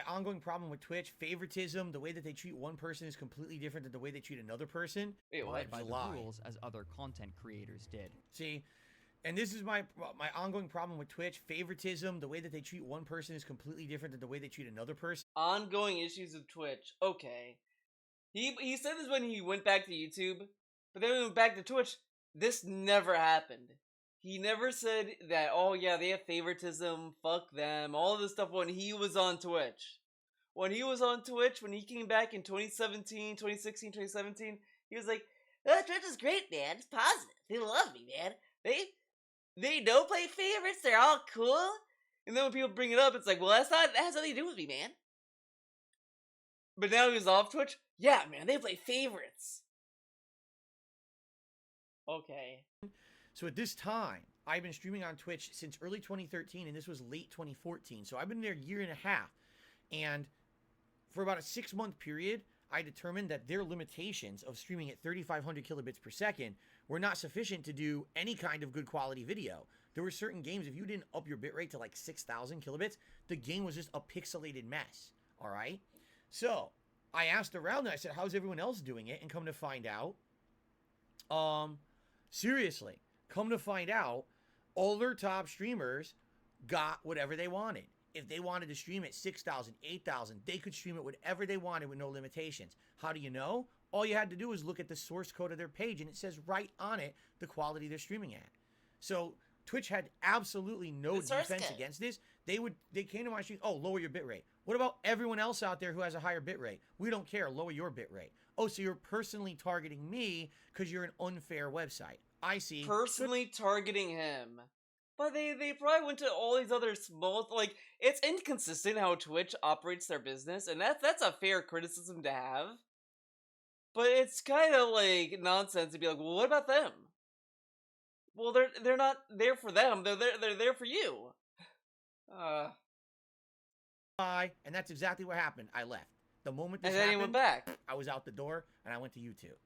ongoing problem with Twitch. Favoritism, the way that they treat one person is completely different than the way they treat another person. Wait, what? By the rules as other content creators did. See, and this is my ongoing problem with Twitch. Favoritism, the way that they treat one person is completely different than the way they treat another person. Ongoing issues with Twitch. Okay. He said this when he went back to YouTube, but then when he went back to Twitch, this never happened. He never said that, oh yeah, they have favoritism, fuck them, all this stuff when he was on Twitch. When he was on Twitch, when he came back in 2016, 2017, he was like, oh, Twitch is great, man, it's positive, they love me, man. They don't play favorites, they're all cool. And then when people bring it up, it's like, well, that has nothing to do with me, man. But now he's off Twitch? Yeah, man, they play favorites. Okay. So at this time, I've been streaming on Twitch since early 2013, and this was late 2014. So I've been there a year and a half. And for about a 6-month period, I determined that their limitations of streaming at 3,500 kilobits per second were not sufficient to do any kind of good quality video. There were certain games, if you didn't up your bitrate to like 6,000 kilobits, the game was just a pixelated mess, all right? So I asked around and I said, how's everyone else doing it? And come to find out, seriously, come to find out, all their top streamers got whatever they wanted. If they wanted to stream at 6,000, 8,000, they could stream it whatever they wanted with no limitations. How do you know? All you had to do was look at the source code of their page, and it says right on it the quality they're streaming at. So Twitch had absolutely no defense against this. They came to my stream, oh, lower your bitrate. What about everyone else out there who has a higher bitrate? We don't care, lower your bitrate. Oh, so you're personally targeting me because you're an unfair website. I see. Personally targeting him. But they probably went to all these other small, like, it's inconsistent how Twitch operates their business, and that's a fair criticism to have. But it's kind of like nonsense to be like, well, what about them? Well, they're not there for them. They're there for you. Bye, and that's exactly what happened. I left. The moment this and then happened, he went back. I was out the door, and I went to YouTube.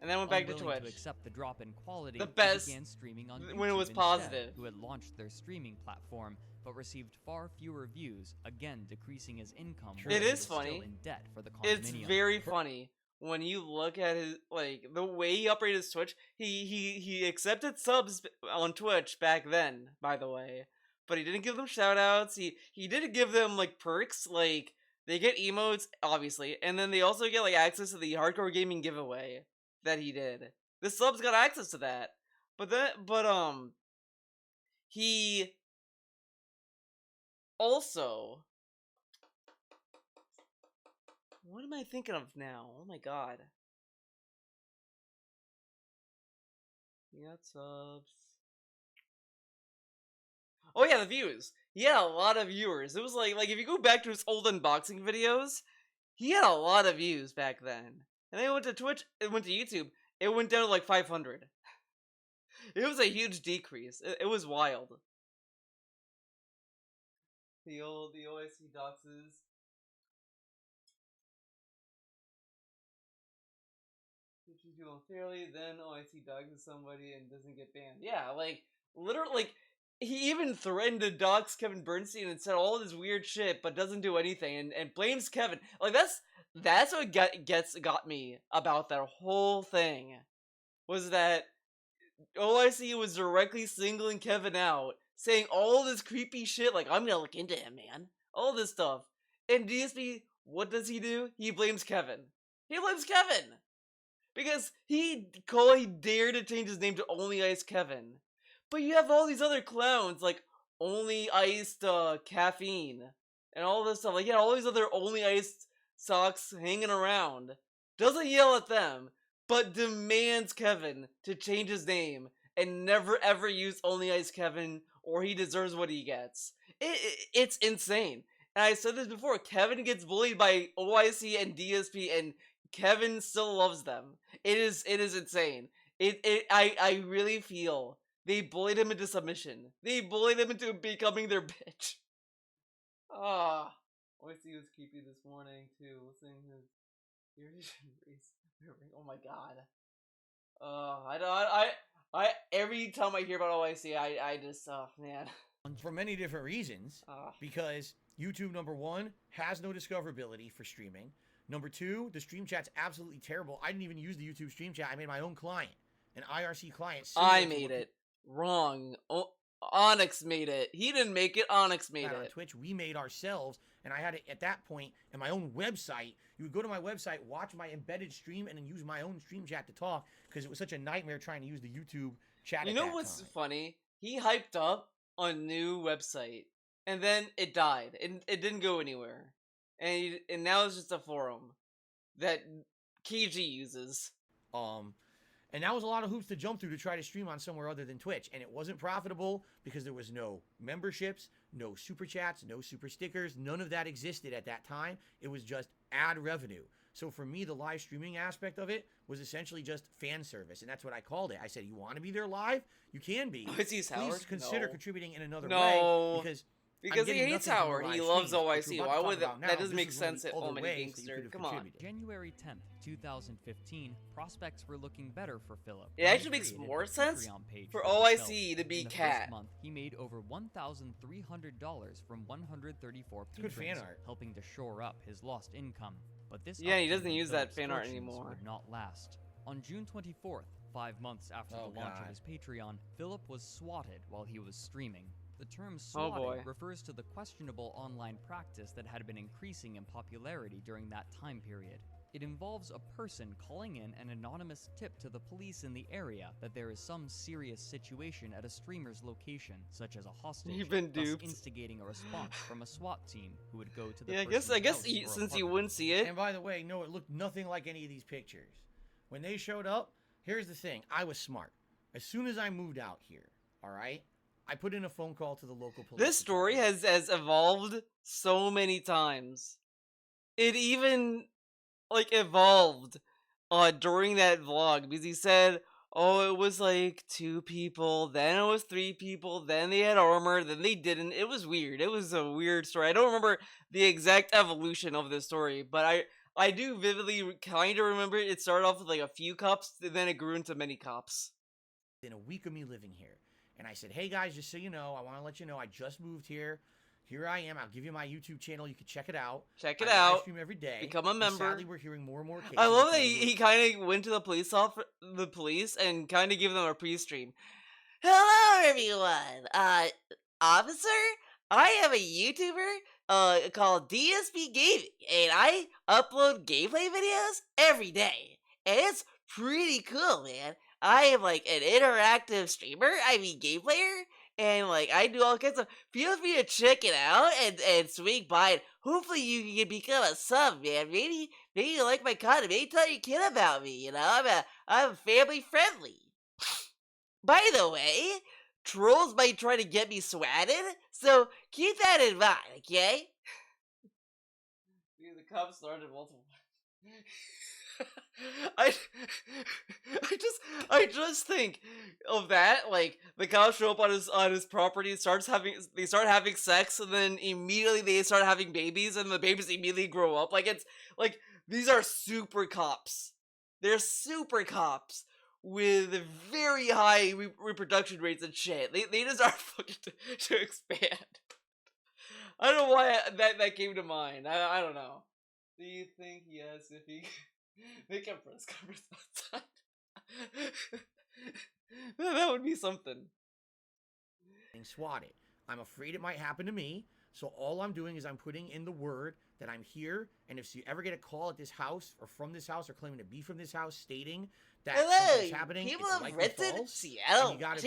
And then went back to Unwilling Twitch. To accept the drop in quality, the best they began streaming on YouTube when it was instead, positive. Who had launched their streaming platform, but received far fewer views, again decreasing his income. It is funny. Still in debt for the It's condominium. very funny when you look at his, like, the way he operated his Twitch. He accepted subs on Twitch back then, by the way, but he didn't give them shoutouts. He didn't give them like perks, like they get emotes obviously, and then they also get like access to the hardcore gaming giveaway that he did. The subs got access to that, but he also, what am I thinking of now? Oh my god. He got subs. Oh yeah, the views. He had a lot of viewers. It was like if you go back to his old unboxing videos, he had a lot of views back then. And then it went to Twitch, it went to YouTube, it went down to like 500. It was a huge decrease. It was wild. The OIC doxes. Teaching people unfairly, then OIC doxes somebody and doesn't get banned. Yeah, like, literally, like, he even threatened to dox Kevin Bernstein and said all this weird shit, but doesn't do anything, and blames Kevin. Like, that's what got me about that whole thing. Was that OIC was directly singling Kevin out, saying all this creepy shit, like, I'm gonna look into him, man. All this stuff. And DSP, what does he do? He blames Kevin. He blames Kevin! Because he dared to change his name to Only Iced Kevin. But you have all these other clowns, like Only Iced Caffeine, and all this stuff. Like, yeah, all these other Only Iced socks hanging around. Doesn't yell at them, but demands Kevin to change his name and never ever use Only Iced Kevin, or he deserves what he gets. It's insane. And I said this before, Kevin gets bullied by OIC and DSP, and Kevin still loves them. It is insane. I really feel they bullied him into submission. They bullied him into becoming their bitch. OIC was creepy this morning too. Listening to his irritation race. Oh my god. I every time I hear about OIC, I just, oh man. For many different reasons, because YouTube, number one, has no discoverability for streaming. Number two, the stream chat's absolutely terrible. I didn't even use the YouTube stream chat. I made my own client, an IRC client. I made it. Wrong. Onyx made it. He didn't make it. Onyx made it. On Twitch, we made ourselves, and I had it at that point in my own website. You would go to my website, watch my embedded stream, and then use my own stream chat to talk, because it was such a nightmare trying to use the YouTube chat. You know what's funny? He hyped up a new website, and then it died, and it didn't go anywhere. And now it's just a forum that KG uses. And that was a lot of hoops to jump through to try to stream on somewhere other than Twitch. And it wasn't profitable because there was no memberships, no super chats, no super stickers. None of that existed at that time. It was just ad revenue. So for me, the live streaming aspect of it was essentially just fan service. And that's what I called it. I said, you want to be there live? You can be. Please consider contributing in another way because he hates Howard. He loves OIC. Why would that doesn't make sense at Ultimate Gangster. Come on. January 10th, 2015, prospects were looking better for Philip. It actually makes more sense for OIC to be Cat. First month, he made over $1,300 from 134 patrons, helping to shore up his lost income. But this he doesn't use that fan art anymore. Would not last. On June 24th, 5 months after the launch of his Patreon, Philip was swatted while he was streaming. The term swatted refers to the questionable online practice that had been increasing in popularity during that time period. It involves a person calling in an anonymous tip to the police in the area that there is some serious situation at a streamer's location, such as a hostage, You've been duped. thus instigating a response from a SWAT team who would go to the I guess since you wouldn't see it. And by the way, no, it looked nothing like any of these pictures. When they showed up, here's the thing. I was smart. As soon as I moved out here, all right, I put in a phone call to the local police. This story has evolved so many times. It even evolved during that vlog because he said, oh, it was like 2 people, then it was 3 people, then they had armor, then they didn't. It was weird. It was a weird story. I don't remember the exact evolution of this story, but I do vividly kind of remember it started off with like a few cops, and then it grew into many cops. In a week of me living here. And I said, hey guys, just so you know, I want to let you know I just moved here. Here I am. I'll give you my YouTube channel. You can check it out. Check it I out. live stream every day. Become a member. And sadly, we're hearing more and more cases. I love that he kind of went to the police and kind of gave them a pre-stream. Hello, everyone. Officer, I am a YouTuber called DSP Gaming, and I upload gameplay videos every day, and it's pretty cool, man. I am like an interactive streamer, game player, and like I do all kinds of. Feel free to check it out and swing by it. Hopefully you can become a sub, man. Maybe you like my content. Maybe tell your kid about me. You know, I'm family friendly. By the way, trolls might try to get me swatted, so keep that in mind, okay? Dude, the cops started multiple. I just think of that, like the cops show up on his property, they start having sex, and then immediately they start having babies, and the babies immediately grow up. Like it's like these are super cops. They're super cops with very high reproduction rates and shit. They just are fucking to expand. I don't know why that came to mind. I don't know. Do you think yes if he make a press conference outside? That would be something. Swatted. I'm afraid it might happen to me, so all I'm doing is I'm putting in the word that I'm here, and if you ever get a call at this house or from this house or claiming to be from this house stating that something's happening, people it's have likely rented false, Seattle. and you gotta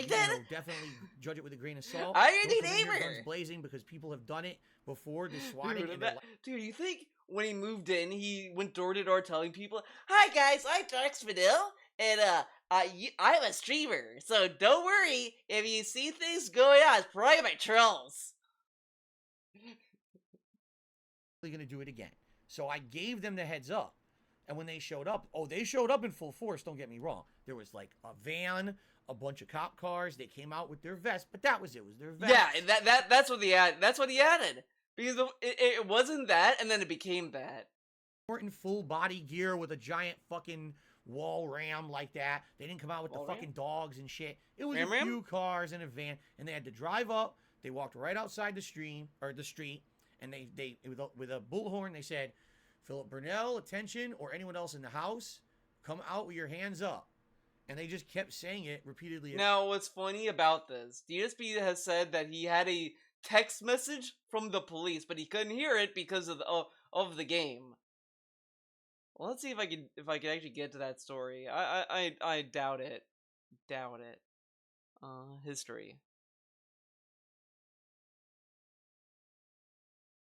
definitely judge it with a grain of salt. I already Don't come in here neighbor. guns blazing because people have done it before. The swatting. Dude, you think when he moved in, he went door to door telling people, "Hi guys, I'm darksfadilio, and I'm a streamer, so don't worry if you see things going on. It's probably my trolls." Gonna do it again. So I gave them the heads up, and when they showed up, they showed up in full force. Don't get me wrong. There was like a van, a bunch of cop cars. They came out with their vests, but that was it. Was their vests? Yeah, that's what he added. That's what he added. Because it wasn't that, and then it became that. In full body gear with a giant fucking wall ram like that. They didn't come out with the fucking dogs and shit. It was a few cars and a van, and they had to drive up. They walked right outside the street, and they with a bullhorn. They said, "Philip Burnell, attention, or anyone else in the house, come out with your hands up." And they just kept saying it repeatedly. Now, what's funny about this? DSP has said that he had a text message from the police, but he couldn't hear it because of the game. Well, let's see if I can actually get to that story. I doubt it. Doubt it. History.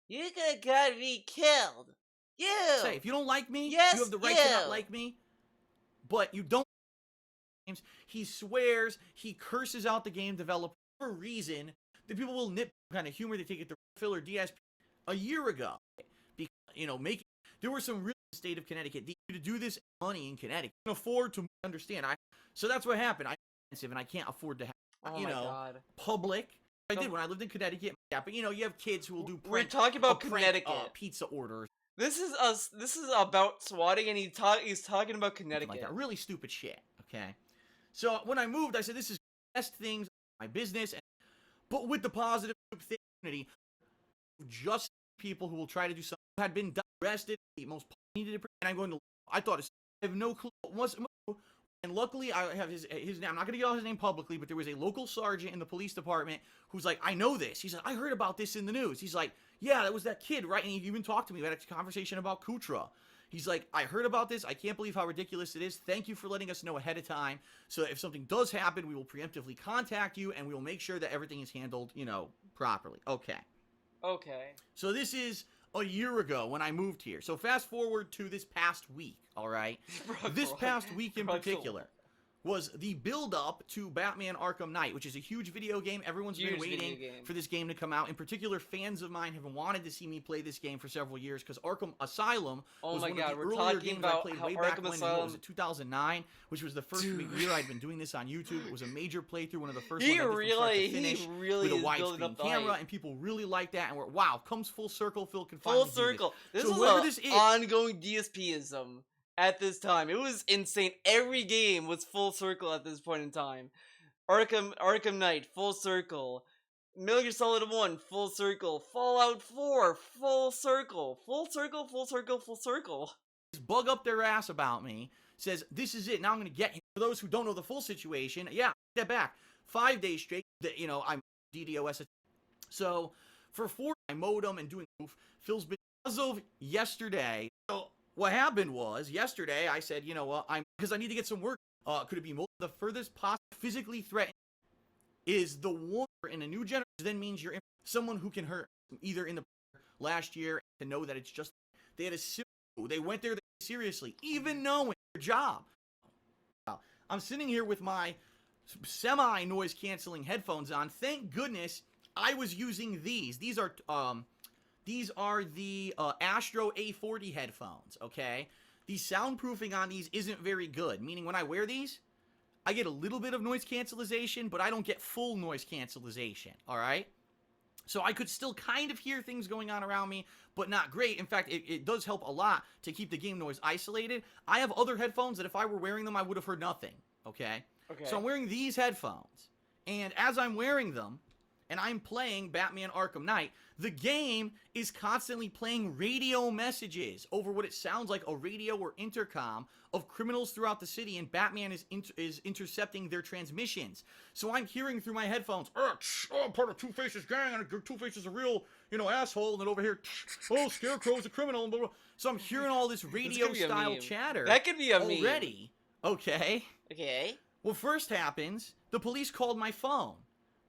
You could get me killed. You. Say, if you don't like me, yes, you have the right to not like me, but you don't games. He swears, he curses out the game developer for a reason. The people will nip kind of humor, they take it to Phil or DSP a year ago. Because, you know, there were some real state of Connecticut to do this money in Connecticut. Can afford to understand. So that's what happened. I'm expensive and I can't afford to have, public. I did when I lived in Connecticut. Yeah, but you know, you have kids who will do We're talking about prank, Connecticut. Pizza orders. This is about swatting, and he's talking about Connecticut. Like that. Really stupid shit, okay? So when I moved, I said, this is the best things my business, but with the positive community, just people who will try to do something, had been arrested, the most needed it, and I'm going to, I thought, I have no clue. And luckily, I have his name. I'm not going to get all his name publicly, but there was a local sergeant in the police department who's like, I know this. He's like, I heard about this in the news. He's like, yeah, that was that kid, right? And he even talked to me. We had a conversation about Kutra. He's like, I heard about this. I can't believe how ridiculous it is. Thank you for letting us know ahead of time. So if something does happen, we will preemptively contact you, and we will make sure that everything is handled, you know, properly. Okay. Okay. So this is a year ago when I moved here. So fast forward to this past week, all right? This past week in particular was the build-up to Batman Arkham Knight, which is a huge video game. Everyone's been waiting for this game to come out. In particular, fans of mine have wanted to see me play this game for several years because Arkham Asylum was one of the earlier games I played way back when. What was it, 2009, which was the first year I'd been doing this on YouTube. It was a major playthrough, one of the first ones I did from start to finish with a widescreen camera, and people really liked that. And we're, wow, comes full circle. Phil can finally full circle. do This is ongoing DSPism. At this time, it was insane. Every game was full circle at this point in time. Arkham Knight, full circle. Metal Gear Solid 1, full circle. Fallout 4, full circle. Full circle, full circle, full circle. Bug up their ass about me. Says, this is it. Now I'm going to get him. For those who don't know the full situation, yeah, step back. 5 days straight, you know, I'm DDoS. So, for 4 I modem and doing goof. Phil's been, as of yesterday, so what happened was, yesterday, I said, you know what, because I need to get some work. Could it be more? The furthest possible physically threatened is the one in a new generation, then means you're someone who can hurt, either in the last year, to know that it's just, they had a, they went there seriously, even knowing their job. I'm sitting here with my semi-noise canceling headphones on. Thank goodness I was using these. These are the Astro A40 headphones, okay? The soundproofing on these isn't very good, meaning when I wear these, I get a little bit of noise cancellation, but I don't get full noise cancellation, all right? So I could still kind of hear things going on around me, but not great. In fact, it does help a lot to keep the game noise isolated. I have other headphones that if I were wearing them, I would have heard nothing, okay? So I'm wearing these headphones, and as I'm wearing them, and I'm playing Batman Arkham Knight, the game is constantly playing radio messages over what it sounds like a radio or intercom of criminals throughout the city, and Batman is intercepting their transmissions. So I'm hearing through my headphones, part of Two-Face's gang, and Two-Face is a real, you know, asshole, and then over here, oh, Scarecrow's a criminal, and blah, blah. So I'm hearing all this radio-style chatter. That could be a meme. Already. Okay. Okay. What first happens, the police called my phone.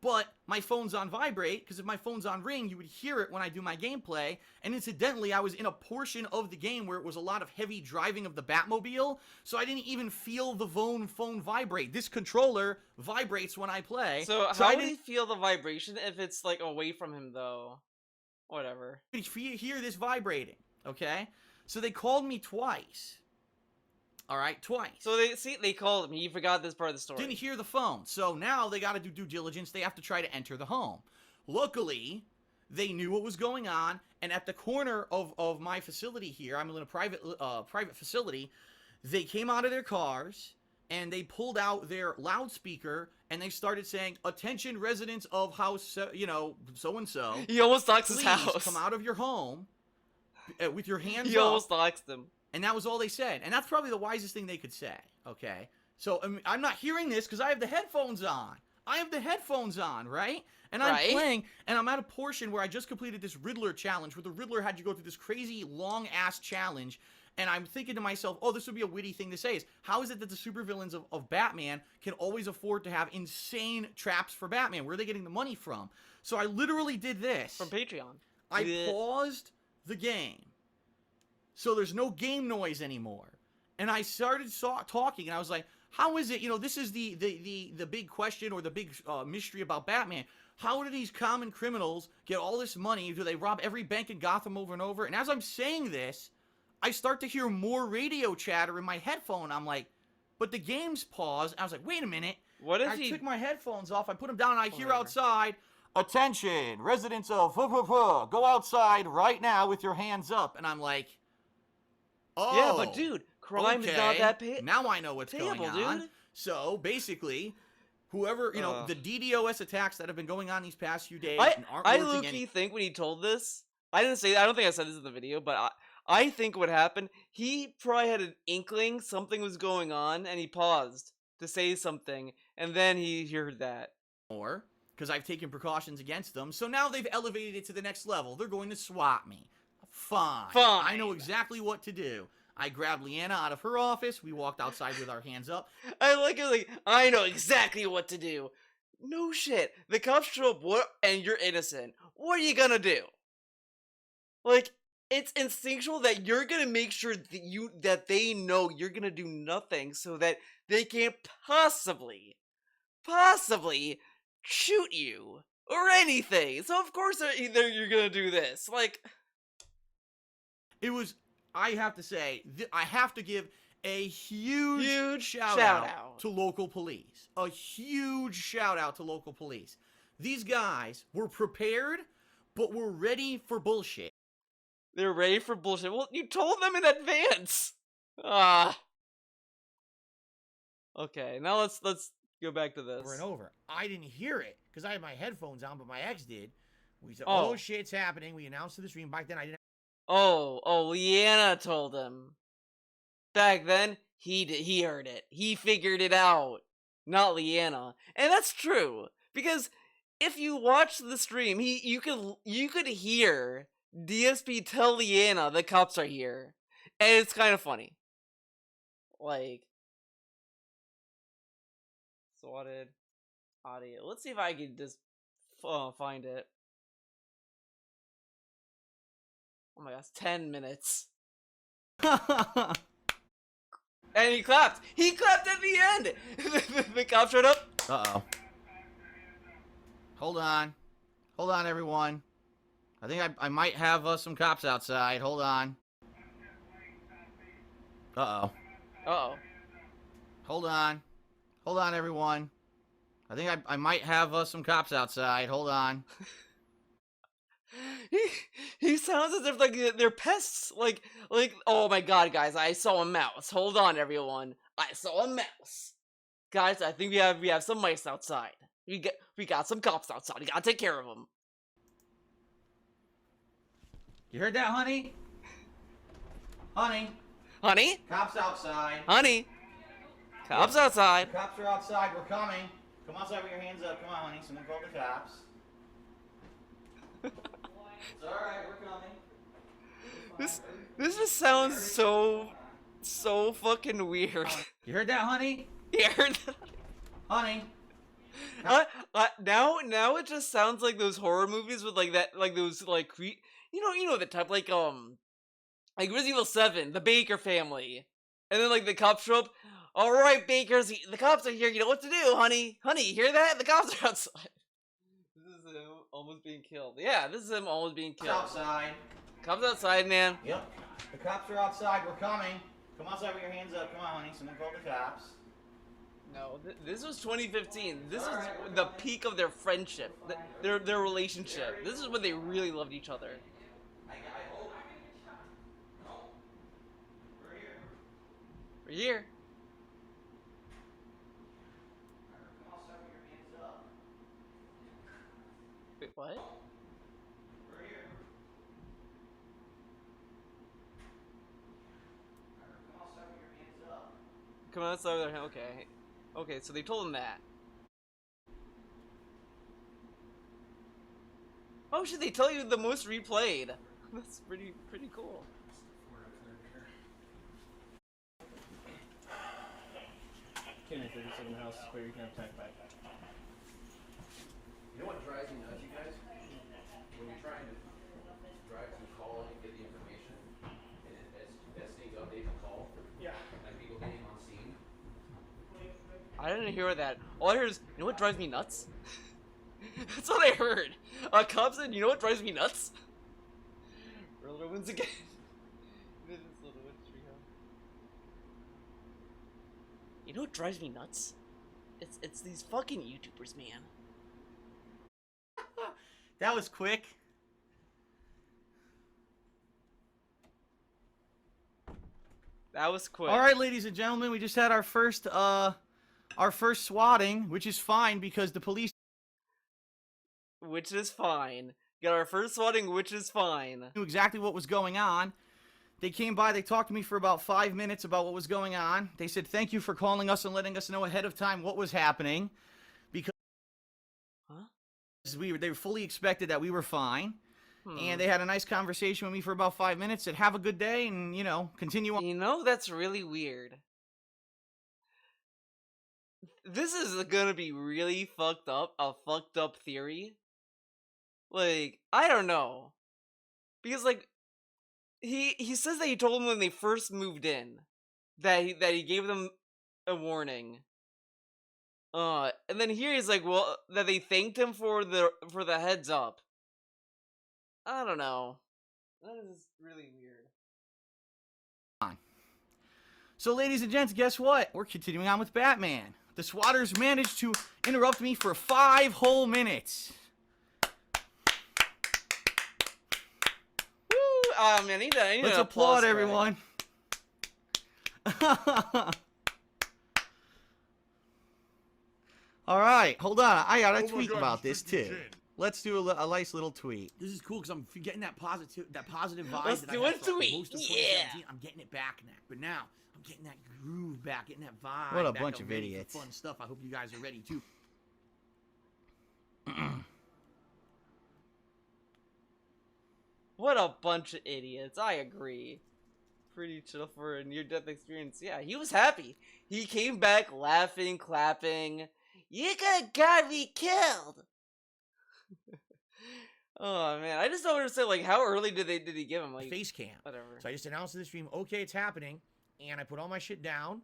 But my phone's on vibrate, because if my phone's on ring, you would hear it when I do my gameplay. And incidentally, I was in a portion of the game where it was a lot of heavy driving of the Batmobile, so I didn't even feel the phone vibrate. This controller vibrates when I play. So how would he feel the vibration if it's, like, away from him, though? Whatever. You hear this vibrating, okay? So they called me twice. All right, twice. So they called me. You forgot this part of the story. Didn't hear the phone. So now they got to do due diligence. They have to try to enter the home. Luckily, they knew what was going on, and at the corner of my facility here, I'm in a private facility. They came out of their cars and they pulled out their loudspeaker and they started saying, "Attention, residents of house, you know, so and so." He almost doxed his house. Come out of your home with your hands up. He almost doxed them. And that was all they said. And that's probably the wisest thing they could say, okay? So, I'm not hearing this because I have the headphones on. I have the headphones on, right? And I'm playing, and I'm at a portion where I just completed this Riddler challenge, where the Riddler had you go through this crazy, long-ass challenge. And I'm thinking to myself, oh, this would be a witty thing to say, is how is it that the supervillains of Batman can always afford to have insane traps for Batman? Where are they getting the money from? So I literally did this. From Patreon. I paused the game. So there's no game noise anymore. And I started talking, and I was like, How is it, this is the big question or the big mystery about Batman. How do these common criminals get all this money? Do they rob every bank in Gotham over and over? And as I'm saying this, I start to hear more radio chatter in my headphone. I'm like, but the game's paused. I was like, wait a minute. What if I he... took my headphones off, I put them down, and I hear outside, attention, residents of go outside right now with your hands up. And I'm like, oh. Yeah, but dude, crime is not that now I know what's going on. Dude. So basically, whoever, the DDoS attacks that have been going on these past few days I low-key think when he told this, I don't think I said this in the video, but I think what happened, he probably had an inkling something was going on, and he paused to say something, and then he heard that. Or, because I've taken precautions against them, so now they've elevated it to the next level. They're going to swat me. Fine. I know exactly what to do. I grabbed Leanna out of her office. We walked outside with our hands up. I like it, like, I know exactly what to do. No shit. The cops show up, and you're innocent. What are you gonna do? Like, it's instinctual that you're gonna make sure that they know you're gonna do nothing so that they can't possibly shoot you or anything. So of course you're gonna do this. Like, it was, I have to say, I have to give a huge shout out to local police. A huge shout out to local police. These guys were prepared, but were ready for bullshit. They're ready for bullshit. Well, you told them in advance. Okay, now let's go back to this. Over and over. I didn't hear it because I had my headphones on, but my ex did. We said, Oh. "Oh shit's happening." We announced to the stream. Back then, I didn't. Oh, Leanna told him. Back then, he heard it. He figured it out. Not Leanna. And that's true. Because if you watch the stream, you could hear DSP tell Leanna the cops are here. And it's kind of funny. Like, swatted audio. Let's see if I can just find it. Oh my gosh, 10 minutes. And he clapped. He clapped at the end. The cop showed up. Uh-oh. Hold on, everyone. I think I might have some cops outside. Hold on. Uh-oh. Uh-oh. Hold on, everyone. I think I might have some cops outside. Hold on. He sounds as if like they're pests. Like oh my god, guys, I saw a mouse. Hold on, everyone. I saw a mouse. Guys, I think we have some mice outside. We got some cops outside. We gotta take care of them. You heard that, honey? Honey? Honey? Cops outside. Honey? Cops outside. The cops are outside. We're coming. Come outside with your hands up. Come on, honey. Someone call the cops. It's alright, we're coming. This just sounds so fucking weird. You heard that, honey? You heard that? Honey? Now it just sounds like those horror movies with like that, like those like you know the type like Resident Evil 7, the Baker family, and then like the cops show up. All right, Bakers, the cops are here. You know what to do, honey. Honey, you hear that? The cops are outside. This is him almost being killed. Yeah, this is him almost being killed. Outside. Cops outside, man. Yep. The cops are outside. We're coming. Come outside with your hands up. Come on, honey. Someone call the cops. No, this was 2015. This is the peak of their friendship, their relationship. This is when they really loved each other. We're here. Wait, what? Come outside with their hand. Okay. Okay, so they told him that. Oh shit, they tell you the most replayed. That's pretty cool. Can I figure in the house where you can attack back? You know what drives me nuts, you guys? When you're trying to drive to the call and get the information, and as things update the call, yeah, and people getting on scene, I didn't hear that. All I heard is, you know what drives me nuts? That's what I heard. A cop said, you know what drives me nuts? Riddler wins again. You know what drives me nuts? It's these fucking YouTubers, man. That was quick. That was quick. All right, ladies and gentlemen, we just had our first swatting, which is fine because the police. Which is fine. Got our first swatting, which is fine. Knew exactly what was going on. They came by, they talked to me for about 5 minutes about what was going on. They said, thank you for calling us and letting us know ahead of time what was happening. Because they fully expected that we were fine. And they had a nice conversation with me for about 5 minutes. Said, have a good day and, you know, continue on. You know, that's really weird. This is gonna be really fucked up. A fucked up theory. Like, I don't know. Because, like, he says that he told them when they first moved in that he gave them a warning. And then here he's like, well, that they thanked him for the heads up. I don't know. That is really weird. So, ladies and gents, guess what? We're continuing on with Batman. The swatters managed to interrupt me for 5 whole minutes. Man, I need Let's applaud everyone. All right, hold on. I got a tweet about this too. Let's do a nice little tweet. This is cool because I'm getting that positive vibe. Let's that do I a had for tweet. most of Yeah. 2017. I'm getting it back now. But now I'm getting that groove back, getting that vibe. What a back. bunch I'm of ready for idiots. fun stuff. I hope you guys are ready too. What a bunch of idiots. I agree. Pretty chill for a near-death experience. Yeah, he was happy. He came back laughing, clapping. You got me killed. Oh man, I just don't understand. Like, how early did he give him? Like, Face cam. Whatever. So I just announced to the stream, okay, it's happening, and I put all my shit down,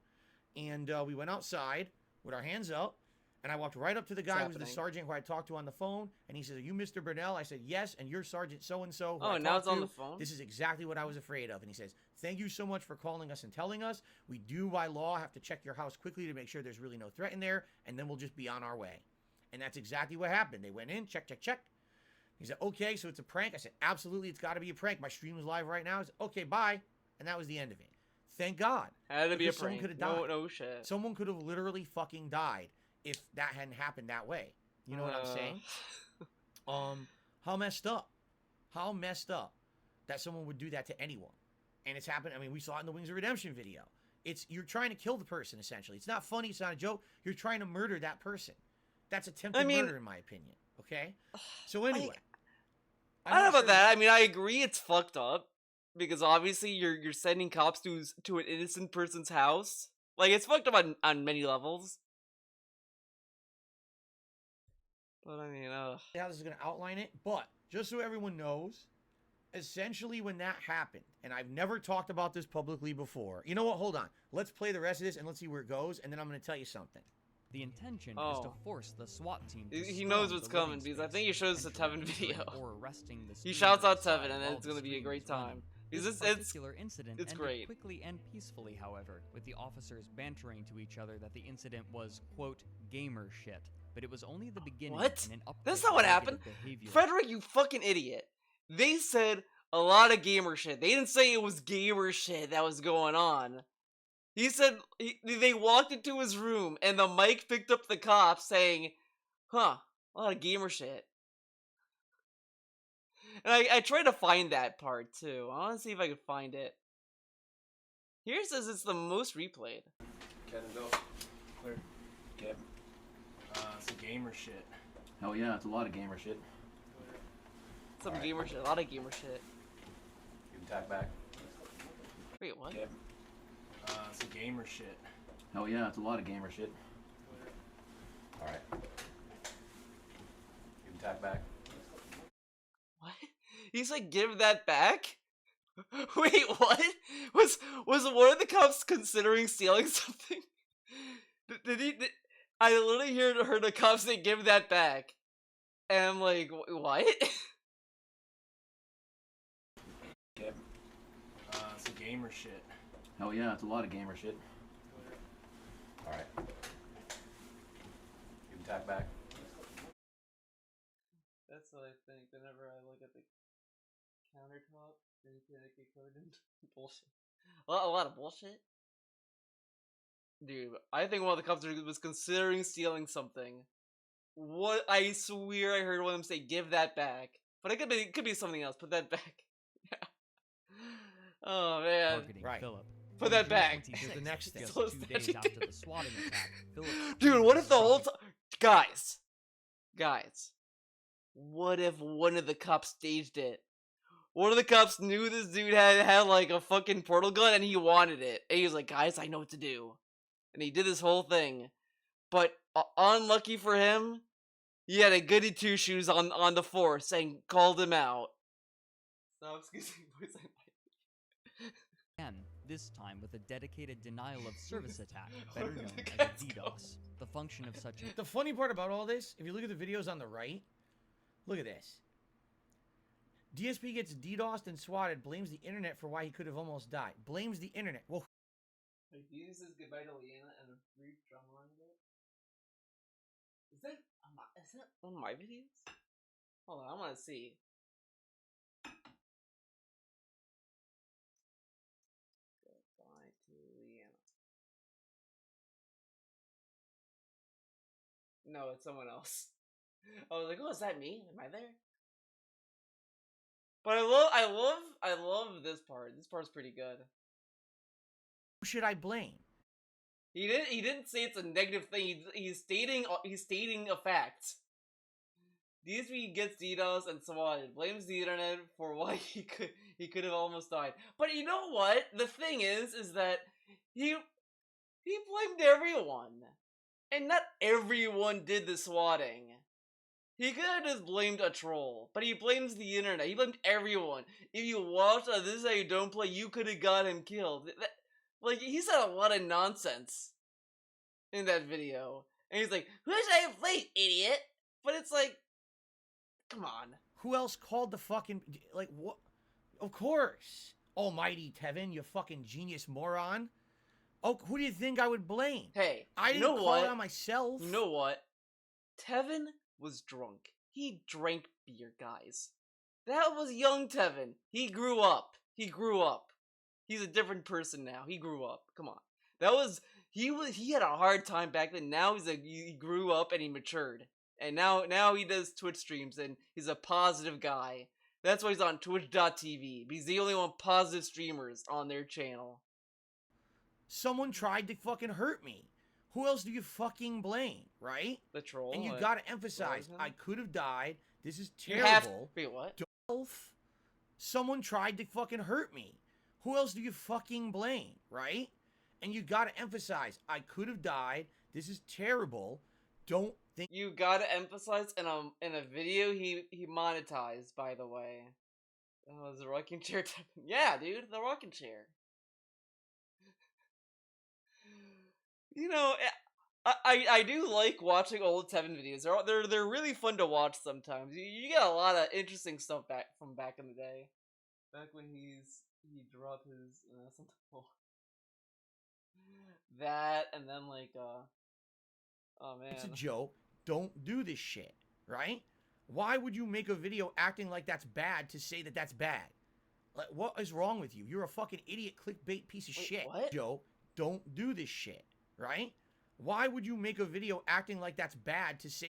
and we went outside with our hands up, and I walked right up to the guy who was the happening. sergeant who I talked to on the phone, and he said, "Are you Mr. Burnell?" I said, "Yes," and you're Sergeant so and so. Oh, now it's on the phone? This is exactly what I was afraid of, and he says, "Thank you so much for calling us and telling us. We do by law have to check your house quickly to make sure there's really no threat in there, and then we'll just be on our way." And that's exactly what happened. They went in, check. He said, okay, so it's a prank. I said, absolutely, it's got to be a prank. My stream is live right now. He said, okay, bye. And that was the end of it. Thank God. Had to be a Because someone prank. could have died. No shit. Someone could have literally fucking died if that hadn't happened that way. You know what I'm saying? How messed up? How messed up that someone would do that to anyone? And it's happened. I mean, we saw it in the Wings of Redemption video. You're trying to kill the person, essentially. It's not funny. It's not a joke. You're trying to murder that person. That's attempted murder, in my opinion. Okay? So anyway. I don't know about that. I mean, I agree it's fucked up. Because obviously you're sending cops to an innocent person's house. Like, it's fucked up on many levels. But I mean, how this is going to outline it. But, just so everyone knows, essentially when that happened, and I've never talked about this publicly before. You know what? Hold on. Let's play the rest of this and let's see where it goes, and then I'm going to tell you something. The intention is to force the SWAT team to he knows what's storm the coming, living because I think he shows us a space, Tevin entering video. or arresting the He shouts out screener Tevin, and while it's the going to be a screen great is running. time. This Because particular incident it's ended great. quickly and peacefully, however, with the officers bantering to each other that the incident was, quote, gamer shit. But it was only the beginning. What? And an uptick That's not in what negative happened. behavior. Frederick, you fucking idiot. They said a lot of gamer shit. They didn't say it was gamer shit that was going on. He said they walked into his room and the mic picked up the cop saying, huh, a lot of gamer shit. And I tried to find that part too. I want to see if I can find it. Here it says it's the most replayed. Kevin, go. Clear. Kev. It's a gamer shit. Hell yeah, it's a lot of gamer shit. Some gamer shit, a lot of gamer shit. You can tack back. Wait, what? Kev. It's a gamer shit. Hell yeah, it's a lot of gamer shit. Alright. You can tack back. What? He's like, give that back? Wait, what? Was one of the cops considering stealing something? I literally heard the cops say, "Give that back," and I'm like, "What?" Yep. It's a gamer shit. Hell yeah, it's a lot of gamer shit. Alright. You can tack back. That's what I think whenever I look at the countertop, and get covered in bullshit. A lot of bullshit. Dude, I think one of the cops was considering stealing something. What? I swear I heard one of them say, "Give that back." But it could be something else. Put that back. Oh man. Targeting Philip. Put that back. Here's the next thing. Just 2 days after the swatting attack, Philip. Dude, what if the whole time... Guys. What if one of the cops staged it? One of the cops knew this dude had like a fucking portal gun and he wanted it. And he was like, "Guys, I know what to do." And he did this whole thing. But unlucky for him, he had a goody two shoes on the force and called him out. So excuse me, boys. And this time with a dedicated denial of service attack, better known as a DDoS. The function of such a... The funny part about all this, if you look at the videos on the right, look at this. DSP gets DDoSed and swatted, blames the internet for why he could have almost died. Blames the internet. Well, He says goodbye to Leanna and a brief drama line of it. Is that one of my videos? Hold on, I want to see. Goodbye to Leanna. No, it's someone else. I was like, "Oh, is that me? Am I there?" But I love this part. This part's pretty good. who should I blame? He didn't say it's a negative thing. He's stating a fact. DSP gets DDoS and swatted. Blames the internet for why he could have almost died. But you know what? The thing is that he blamed everyone, and not everyone did the swatting. He could have just blamed a troll, but he blames the internet. He blamed everyone. If you watch This Is How You Don't Play, you could have got him killed. Like, he said a lot of nonsense in that video. And he's like, "Who should I play, idiot?" But it's like, come on. Who else called the fucking... Like, what? Of course. Almighty Tevin, you fucking genius moron. Oh, who do you think I would blame? Hey, I you didn't know call what? it on myself. You know what? Tevin was drunk. He drank beer, guys. That was young Tevin. He grew up. He's a different person now. He grew up. Come on. He had a hard time back then. Now he grew up and he matured. And now he does Twitch streams and he's a positive guy. That's why he's on twitch.tv. He's the only one positive streamers on their channel. Someone tried to fucking hurt me. Who else do you fucking blame, right? The troll. And you gotta emphasize, I could have died. This is You terrible. wait, what? Someone tried to fucking hurt me. Who else do you fucking blame, right? And you gotta emphasize, I could have died. This is terrible. Don't think you gotta emphasize in a video he monetized, by the way. Oh, is the rocking chair? Yeah, dude, the rocking chair. You know, I do like watching old Tevin videos. They're really fun to watch sometimes. You get a lot of interesting stuff back in the day. Back when he dropped his something. That and then like oh man. it's a joke. Don't do this shit, right? Why would you make a video acting like that's bad to say that that's bad? Like, what is wrong with you? You're a fucking idiot clickbait piece of shit. What? Joe, don't do this shit, right? Why would you make a video acting like that's bad to say?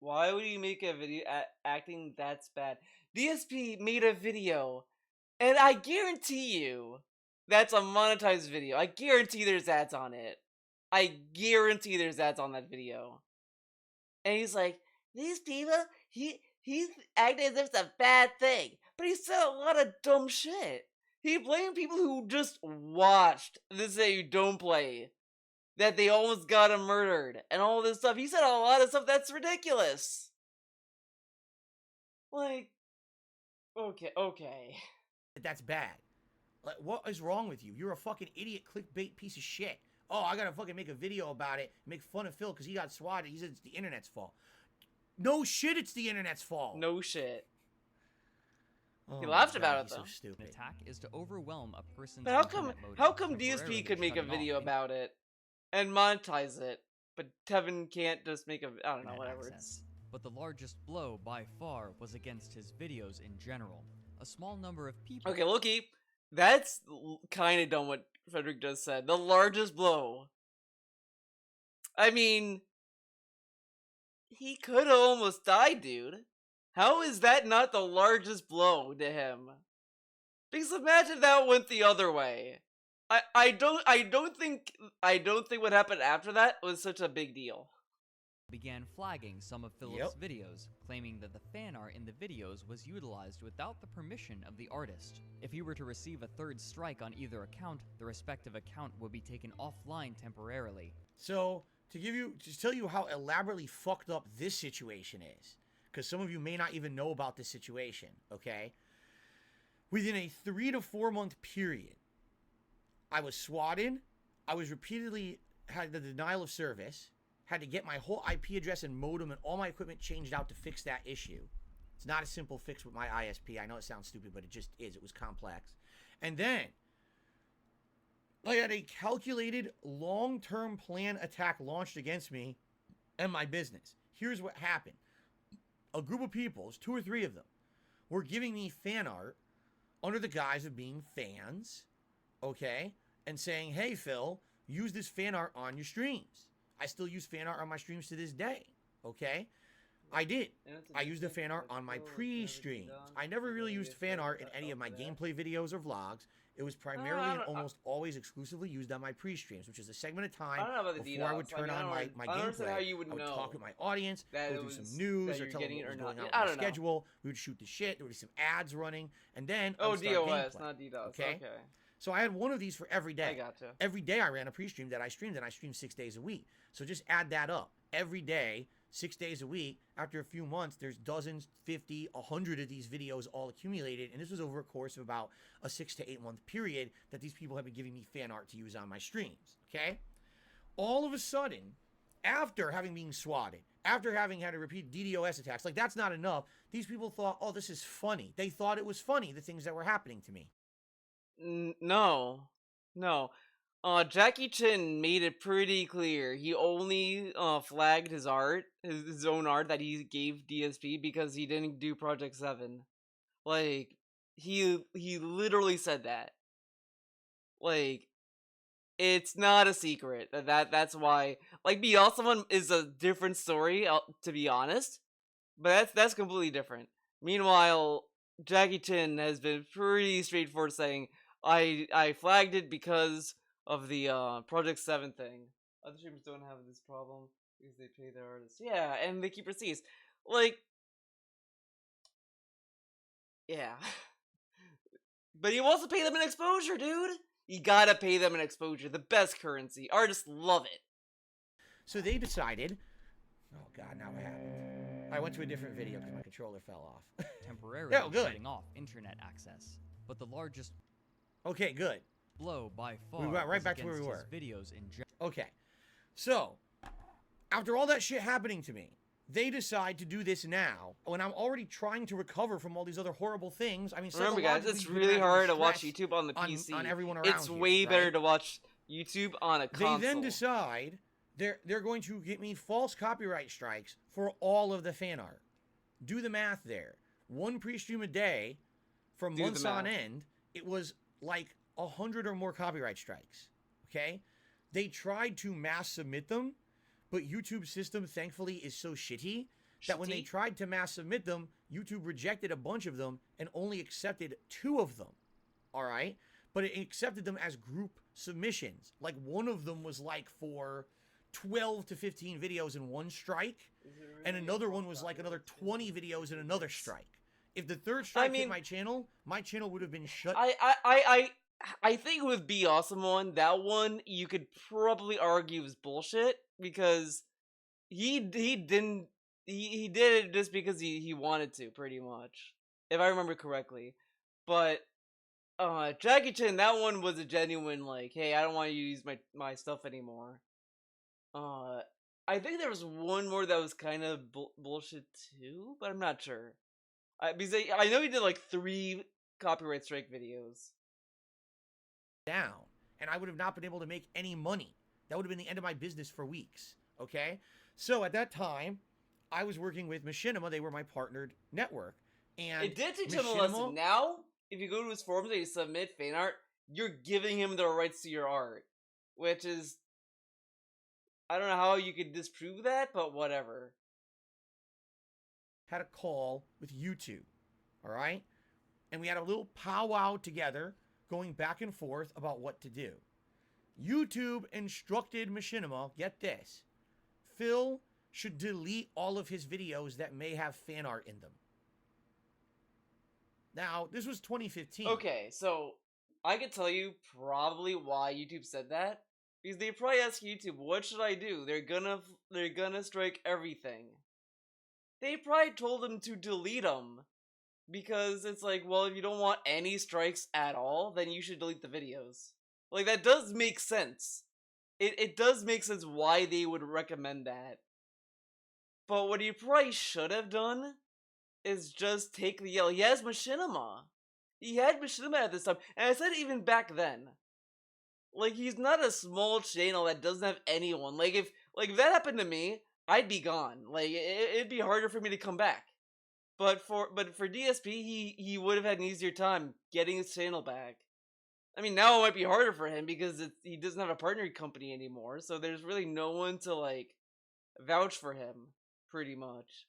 Why would you make a video acting that's bad? DSP made a video, and I guarantee you that's a monetized video. I guarantee there's ads on it. I guarantee there's ads on that video. And he's like, these people, he's acting as if it's a bad thing. But he said a lot of dumb shit. He blamed people who just watched This Is How You Don't Play. That they almost got him murdered. And all this stuff. He said a lot of stuff that's ridiculous. Like, okay. That's bad. Like, what is wrong with you? You're a fucking idiot clickbait piece of shit. oh, I gotta fucking make a video about it, make fun of Phil because he got swatted. He said it's the internet's fault. No shit, it's the internet's fault. No shit. Oh He my laughed God, about it he's though. so stupid. An attack is to overwhelm a person's But how come internet modem, how come temporarily DSP could make a shutting off video about it and monetize it, but Tevin can't just make a I don't know, internet whatever. access. But the largest blow by far was against his videos in general. A small number of people. Okay, Loki, that's kind of dumb what Frederick just said. The largest blow. I mean, he could have almost died, dude. How is that not the largest blow to him? Because imagine that went the other way. I don't think what happened after that was such a big deal. Began flagging some of Philip's videos, claiming that the fan art in the videos was utilized without the permission of the artist. If he were to receive a third strike on either account, the respective account would be taken offline temporarily. So, to tell you how elaborately fucked up this situation is, because some of you may not even know about this situation, okay? Within a 3 to 4 month period, I was swatted, I was repeatedly had the denial of service, had to get my whole IP address and modem and all my equipment changed out to fix that issue. It's not a simple fix with my ISP. I know it sounds stupid, but it just is. It was complex. And then, I had a calculated long-term plan attack launched against me and my business. Here's what happened. A group of people, 2 or 3 of them, were giving me fan art under the guise of being fans, okay? And saying, hey, Phil, use this fan art on your streams. I still use fan art on my streams to this day, okay? I did. I used the fan art on my pre-streams. I never really used fan art in any of my gameplay videos or vlogs. It was primarily and almost always exclusively used on my pre-streams, which is a segment of time before I would turn on my gameplay. How you would I would know talk with my audience, that go through some news, or tell them what was going on with I my don't know. schedule. We would shoot the shit. There would be some ads running, and then I Oh, would start DOS, gameplay, not DDoS. Okay? Okay. So I had one of these for every day. I gotcha. Every day I ran a pre-stream that I streamed, and I streamed 6 days a week. So just add that up. Every day, 6 days a week. After a few months, there's dozens, 50, 100 of these videos all accumulated, and this was over a course of about a 6 to 8 month period that these people have been giving me fan art to use on my streams, okay? All of a sudden, after having been swatted, after having had to repeat DDoS attacks, like that's not enough, these people thought, oh, this is funny. They thought it was funny, the things that were happening to me. No. Jackie Chan made it pretty clear. He only flagged his art, his own art that he gave DSP because he didn't do Project 7. Like, he literally said that. Like, it's not a secret. That's why. Like, Be Awesome is a different story, to be honest. But that's completely different. Meanwhile, Jackie Chan has been pretty straightforward saying, I flagged it because of the Project 7 thing. Other streamers don't have this problem because they pay their artists. Yeah, and they keep receipts. Like, yeah. But you also pay them an exposure, dude. You gotta pay them an exposure. The best currency. Artists love it. So they decided, oh god, now what happened? I went to a different video because my controller fell off. Temporarily good. shutting off internet access. But the largest Okay, good. blow by far We went right was back to where we against were. his videos in general. Okay. So, after all that shit happening to me, they decide to do this now when I'm already trying to recover from all these other horrible things. I mean, remember, guys, it's really hard to watch YouTube on the PC. On everyone around it's you, way right? better to watch YouTube on a console. They then decide they're going to get me false copyright strikes for all of the fan art. Do the math there. One pre-stream a day for months on end, it was like 100 or more copyright strikes. Okay? They tried to mass submit them, but YouTube's system, thankfully, is so shitty that when they tried to mass submit them, YouTube rejected a bunch of them and only accepted 2 of them. All right? But it accepted them as group submissions. Like, one of them was like for 12 to 15 videos in one strike, and another one was like another 20 videos in another strike. If the third strike hit my channel would have been shut. I think with Be Awesome one, that one you could probably argue is bullshit because he did it just because he wanted to, pretty much, if I remember correctly. But Jackie Chan, that one was a genuine, like, hey, I don't want you to use my stuff anymore. I think there was one more that was kind of bullshit too, but I'm not sure. Because I know he did like 3 copyright strike videos. Down, and I would have not been able to make any money. That would have been the end of my business for weeks, okay? So at that time, I was working with Machinima. They were my partnered network. And it did teach him a lesson. Now, if you go to his forums and you submit fan art, you're giving him the rights to your art. Which is... I don't know how you could disprove that, but whatever. Had a call with YouTube, all right? And we had a little powwow together, going back and forth about what to do. YouTube instructed Machinima, get this, Phil should delete all of his videos that may have fan art in them. Now, this was 2015. Okay, so I could tell you probably why YouTube said that. Because they probably ask YouTube, what should I do? They're gonna strike everything. They probably told them to delete them. Because it's like, well, if you don't want any strikes at all, then you should delete the videos. Like, that does make sense. It does make sense why they would recommend that. But what he probably should have done is just take the yell. He has Machinima. He had Machinima at this time. And I said even back then. Like, he's not a small channel that doesn't have anyone. Like, if that happened to me, I'd be gone. Like, it'd be harder for me to come back. But for DSP, he would have had an easier time getting his channel back. I mean, now it might be harder for him because he doesn't have a partner company anymore. So there's really no one to, like, vouch for him, pretty much.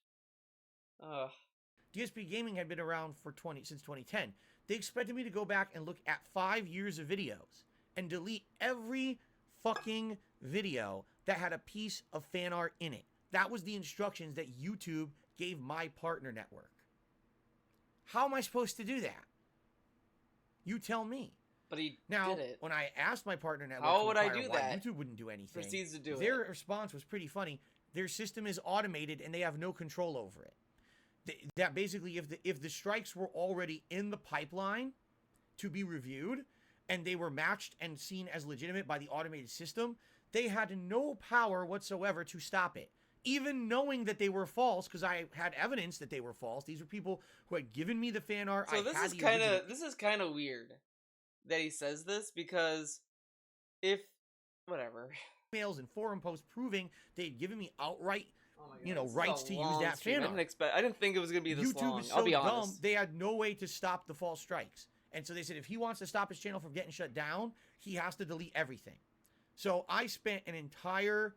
DSP Gaming had been around for since 2010. They expected me to go back and look at 5 years of videos and delete every fucking video that had a piece of fan art in it. That was the instructions that YouTube gave my partner network. How am I supposed to do that? You tell me. But he now, did it. When I asked my partner network, how would I do why that? YouTube wouldn't do anything. Proceeds to do Their response was pretty funny. Their system is automated and they have no control over it. That basically, if the strikes were already in the pipeline to be reviewed and they were matched and seen as legitimate by the automated system, they had no power whatsoever to stop it. Even knowing that they were false, because I had evidence that they were false. These were people who had given me the fan art. So this is kind of weird that he says this, because if whatever emails and forum posts proving they had given me outright, God, rights to use that fan art. I didn't think it was gonna be this YouTube long. is so I'll be dumb. honest. They had no way to stop the false strikes, and so they said if he wants to stop his channel from getting shut down, he has to delete everything. So I spent an entire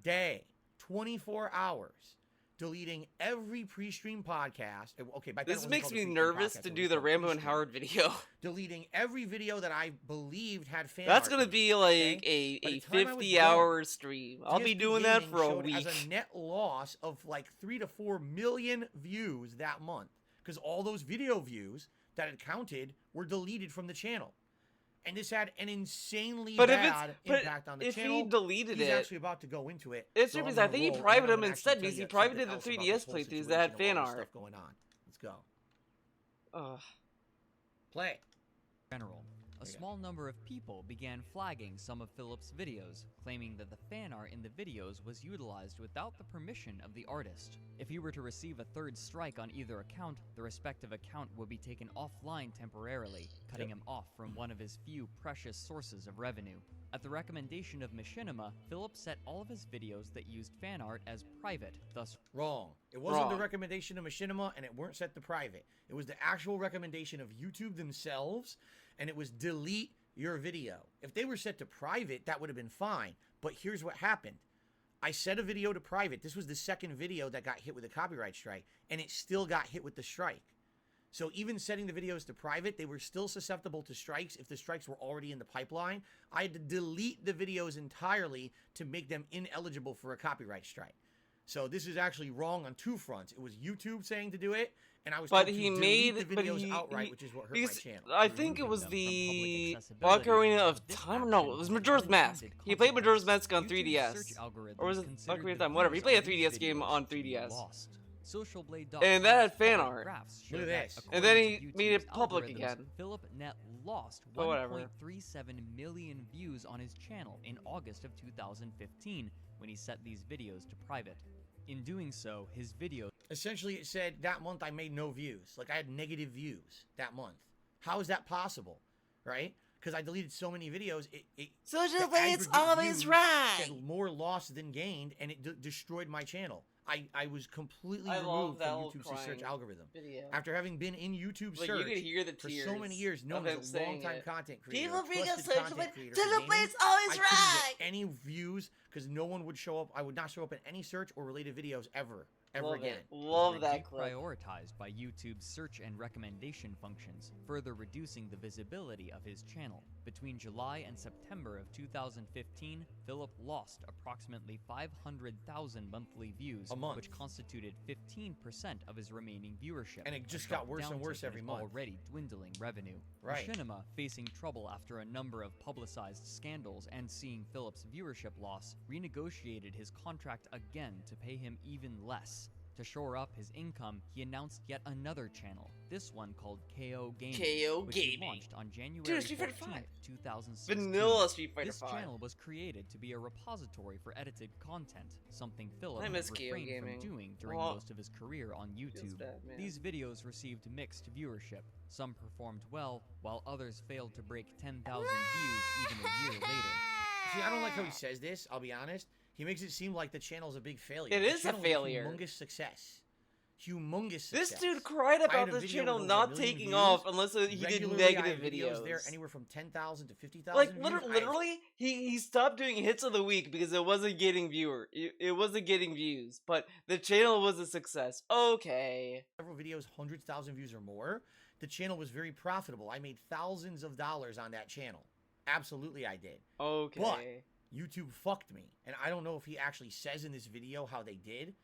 day, 24 hours, deleting every pre-stream podcast. Okay, by this makes me nervous to do the Rambo and Howard video. Deleting every video that I believed had fan That's art gonna be like a 50-hour stream. I'll be doing that for a week. As a net loss of like 3 to 4 million views that month, because all those video views that had counted were deleted from the channel. And this had an insanely bad impact on the channel. If he deleted He's it, actually about to go into it. It's because I think he privated them instead, because he privated the 3DS playthroughs that had fan art. Going on. Let's go. Play. General, a small number of people began flagging some of Philip's videos, claiming that the fan art in the videos was utilized without the permission of the artist. If he were to receive a third strike on either account, the respective account would be taken offline temporarily, cutting him off from one of his few precious sources of revenue. At the recommendation of Machinima, Philip set all of his videos that used fan art as private, thus... Wrong. It wasn't the recommendation of Machinima, and it weren't set to private. It was the actual recommendation of YouTube themselves, and it was delete your video. If they were set to private, that would have been fine. But here's what happened. I set a video to private. This was the second video that got hit with a copyright strike, and it still got hit with the strike. So even setting the videos to private, they were still susceptible to strikes if the strikes were already in the pipeline. I had to delete the videos entirely to make them ineligible for a copyright strike. So this is actually wrong on 2 fronts. It was YouTube saying to do it, and I was told to delete the videos outright, which is what hurt my channel. I think it was the Ocarina of Time. No, it was Majora's Mask. He played Majora's Mask on 3DS, or was it Ocarina of Time? Whatever. He played a 3DS game on 3DS. SocialBlade.com And that had fan art. graphs Look show at that, this. And then according he to made it YouTube's public algorithms, again. Philip Net lost But whatever. 1.37 million views on his channel in August of 2015 when he set these videos to private. In doing so, his videos Essentially, it said that month I made no views. Like, I had negative views that month. How is that possible, right? Because I deleted so many videos. Social the Blade's aggregate always views right. had more lost than gained, and it destroyed my channel. I was completely I love removed that from whole YouTube's crying search algorithm. video. After having been in YouTube Like, search you could hear the for tears so many years, known of him as a saying long-time it. content creator, People bring up trusted Social content Blade. creator Social for gaming, Blade's always I couldn't right. get any views because no one would show up. I would not show up in any search or related videos ever Love again. it. Love that clip. prioritized by YouTube's search and recommendation functions, further reducing the visibility of his channel. Between July and September of 2015, Philip lost approximately 500,000 monthly views, A month. which constituted 15% of his remaining viewership. And it a just got sharp worse and worse downtick in every his month. already dwindling revenue. Right. Machinima, facing trouble after a number of publicized scandals and seeing Philip's viewership loss, renegotiated his contract again to pay him even less. To shore up his income, he announced yet another channel, this one called KO Gaming, KO which he Gaming. launched on January Dude, Street Fighter 14th, V. 2016. Vanilla Street Fighter This 5. channel was created to be a repository for edited content, something Philip I had miss KO refrained Gaming. from doing during Well, most of his career on YouTube. bad, man. These videos received mixed viewership. Some performed well, while others failed to break 10,000 views even a year later. See, I don't like how he says this, I'll be honest. He makes it seem like the channel's a big failure. It The is a channel failure. Humongous success. Humongous This success. dude cried I had about a this video channel with over not 1 million taking views. off unless he did Regularly, I negative had videos. there anywhere from 10,000 to 50,000 Like views. literally, he stopped doing hits of the week because it wasn't getting it wasn't getting views. But the channel was a success. Okay. Several videos, hundreds, thousand views or more. The channel was very profitable. I made thousands of dollars on that channel. Absolutely, I did. Okay. But YouTube fucked me, and I don't know if he actually says in this video how they did.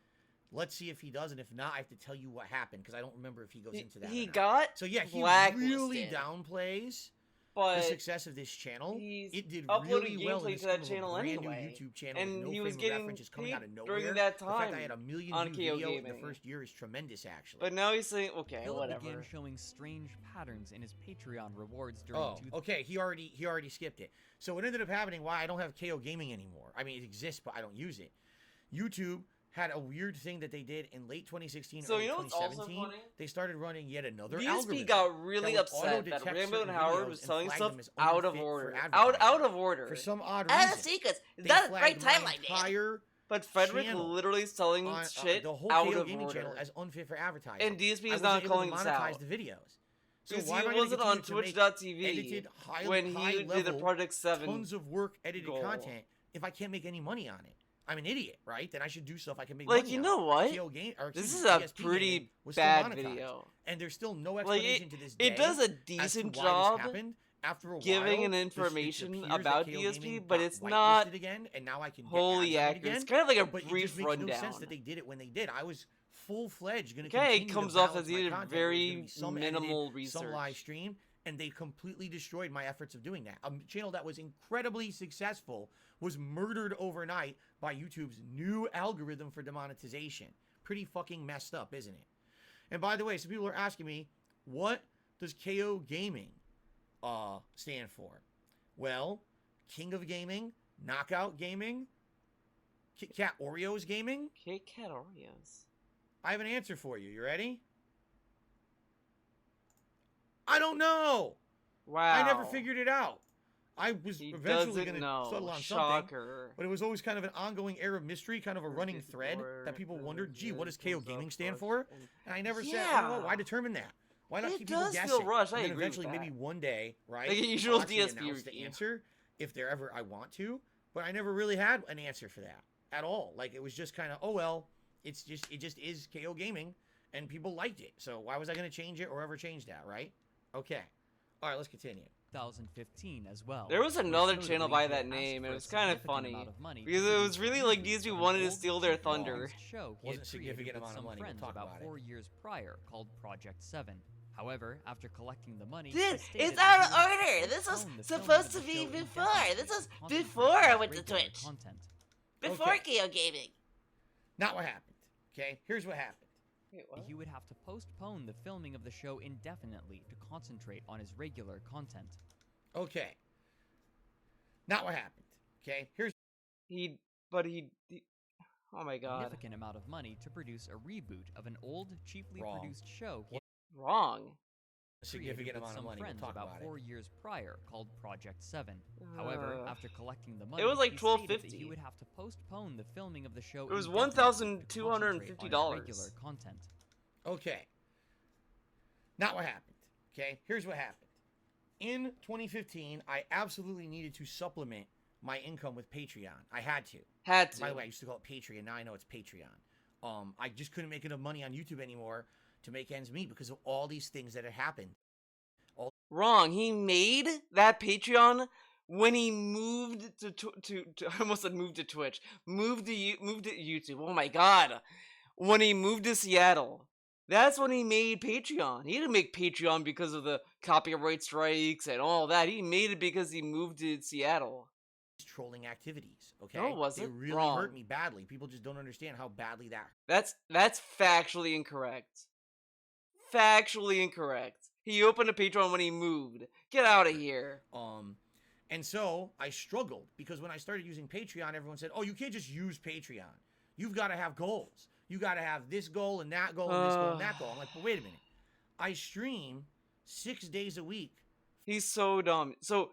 Let's see if he does, and if not, I have to tell you what happened because I don't remember if he goes into that. He or not. got so yeah, he blacklisted. really downplays But the success of this channel. It did uploading really well in gameplay the to that scheme of a channel brand anyway. new YouTube channel And with no he frame was of getting reference, just coming paid out of nowhere. during that The fact time I had a million on view KO video in the Gaming. first year is tremendous, actually. But now he's saying, okay, Philip whatever. began showing strange patterns in his Patreon rewards during Oh, okay. He already skipped it. So what ended up happening? Why I don't have KO Gaming anymore? I mean, it exists, but I don't use it. YouTube had a weird thing that they did in late 2016, So early you know what's also 2017. funny? They started running yet another VSP algorithm got really that would upset that auto-detect Rambo and certain Howard videos was and selling flag stuff them as out of unfit for order. advertising. Out of order. For some odd Out reason. of secrets. They That's flagged right my timeline, entire But Frederick channel literally selling on, shit the whole out KO of Gaming order. channel as unfit for advertising. And DSP I is wasn't not able calling to this monetize out. the videos. So Because why he am I gonna wasn't on continue to make Twitch.tv edited, when he high did the level, Project 7 tons of work edited goal. content if I can't make any money on it? I'm an idiot, right? Then I should do stuff I can make Like, money you on. know what? KO Game, or This excuse is me, a DSP pretty Gaming was still bad monetized. video. And there's still no Like, explanation to this day. it does a as to decent why job this happened. After a giving while, an it information appears that about KO DSP, Gaming but got it's not whitelisted again, and now I can get wholly ads on it accurate. It's again. kind of like a But it brief just makes no sense rundown. that they did it when they did. I was full-fledged going to Okay, it continue comes to off balance as he my did content. There was very gonna be some minimal edited, some research. live stream, and they completely destroyed my efforts of doing that. A channel that was incredibly successful was murdered overnight by YouTube's new algorithm for demonetization. Pretty fucking messed up, isn't it? And by the way, some people are asking me, what does KO Gaming stand for? Well, King of Gaming, Knockout Gaming, Kit Kat Oreos Gaming. Kit Kat Oreos. I have an answer for you. You ready? I don't know. Wow. I never figured it out. I was eventually doesn't going to know. settle on Shocker. something, but it was always kind of an ongoing air of mystery, kind of a running thread that people wondered, gee, what does KO Gaming stand for? And I never said, oh, why determine that? Why not It keep people does guessing? feel rushed. I And then agree with eventually, that. maybe one day, right? Like a usual I'll actually DSP announce the review. answer if there ever I want to, but I never really had an answer for that at all. Like, it was just kind of, oh, well, it just is KO Gaming, and people liked it. So why was I going to change it or ever change that, right? Okay. All right, let's continue. 2015 as well. There was another Most channel notably, by that he asked name. It for a was kind of significant funny amount of money because it was really like DSP wanted to steal their thunder. Show he Wasn't had significant created with amount of some money. We'll friends talk about about it. 4 years prior, called Project 7. However, after collecting the money, Dude, he stated it's that out he of would order. This was postpone the filming supposed of to the be show before. indefinitely This was to concentrate before on I went to regular Twitch. content. Before Okay. KO Gaming. Not what happened. Okay, here's what happened. Wait, what? he would have to postpone the filming of the show indefinitely to concentrate on his regular content. Okay. Not what happened. Okay, here's he oh my god. Significant amount of money to produce a reboot of an old, cheaply produced show. Wrong. Significant amount of money. Friends We'll talk about about 4 years prior, called Project 7. However, after collecting the money, it was like he stated that $12.50. he would have to postpone the filming of the show. It was indefinitely to $1,250. concentrate on his regular content. Okay. Not what happened. Okay, here's what happened. In 2015, I absolutely needed to supplement my income with Patreon. I had to. By the way, I used to call it Patreon. Now I know it's Patreon. I just couldn't make enough money on YouTube anymore to make ends meet because of all these things that had happened. Wrong. He made that Patreon when he moved to I almost said moved to Twitch. Moved to YouTube. Oh my god. When he moved to Seattle. That's when he made Patreon. He didn't make Patreon because of the copyright strikes and all that. He made it because he moved to Seattle. Trolling activities, okay? No, it wasn't. They really Wrong. hurt me badly. People just don't understand how badly that That's factually incorrect. Factually incorrect. He opened a Patreon when he moved. Get out of here. And so I struggled because when I started using Patreon, everyone said, "Oh, you can't just use Patreon. You've got to have goals. You got to have this goal and that goal and this goal and that goal." I'm like, "But wait a minute. I stream 6 days a week." He's so dumb. So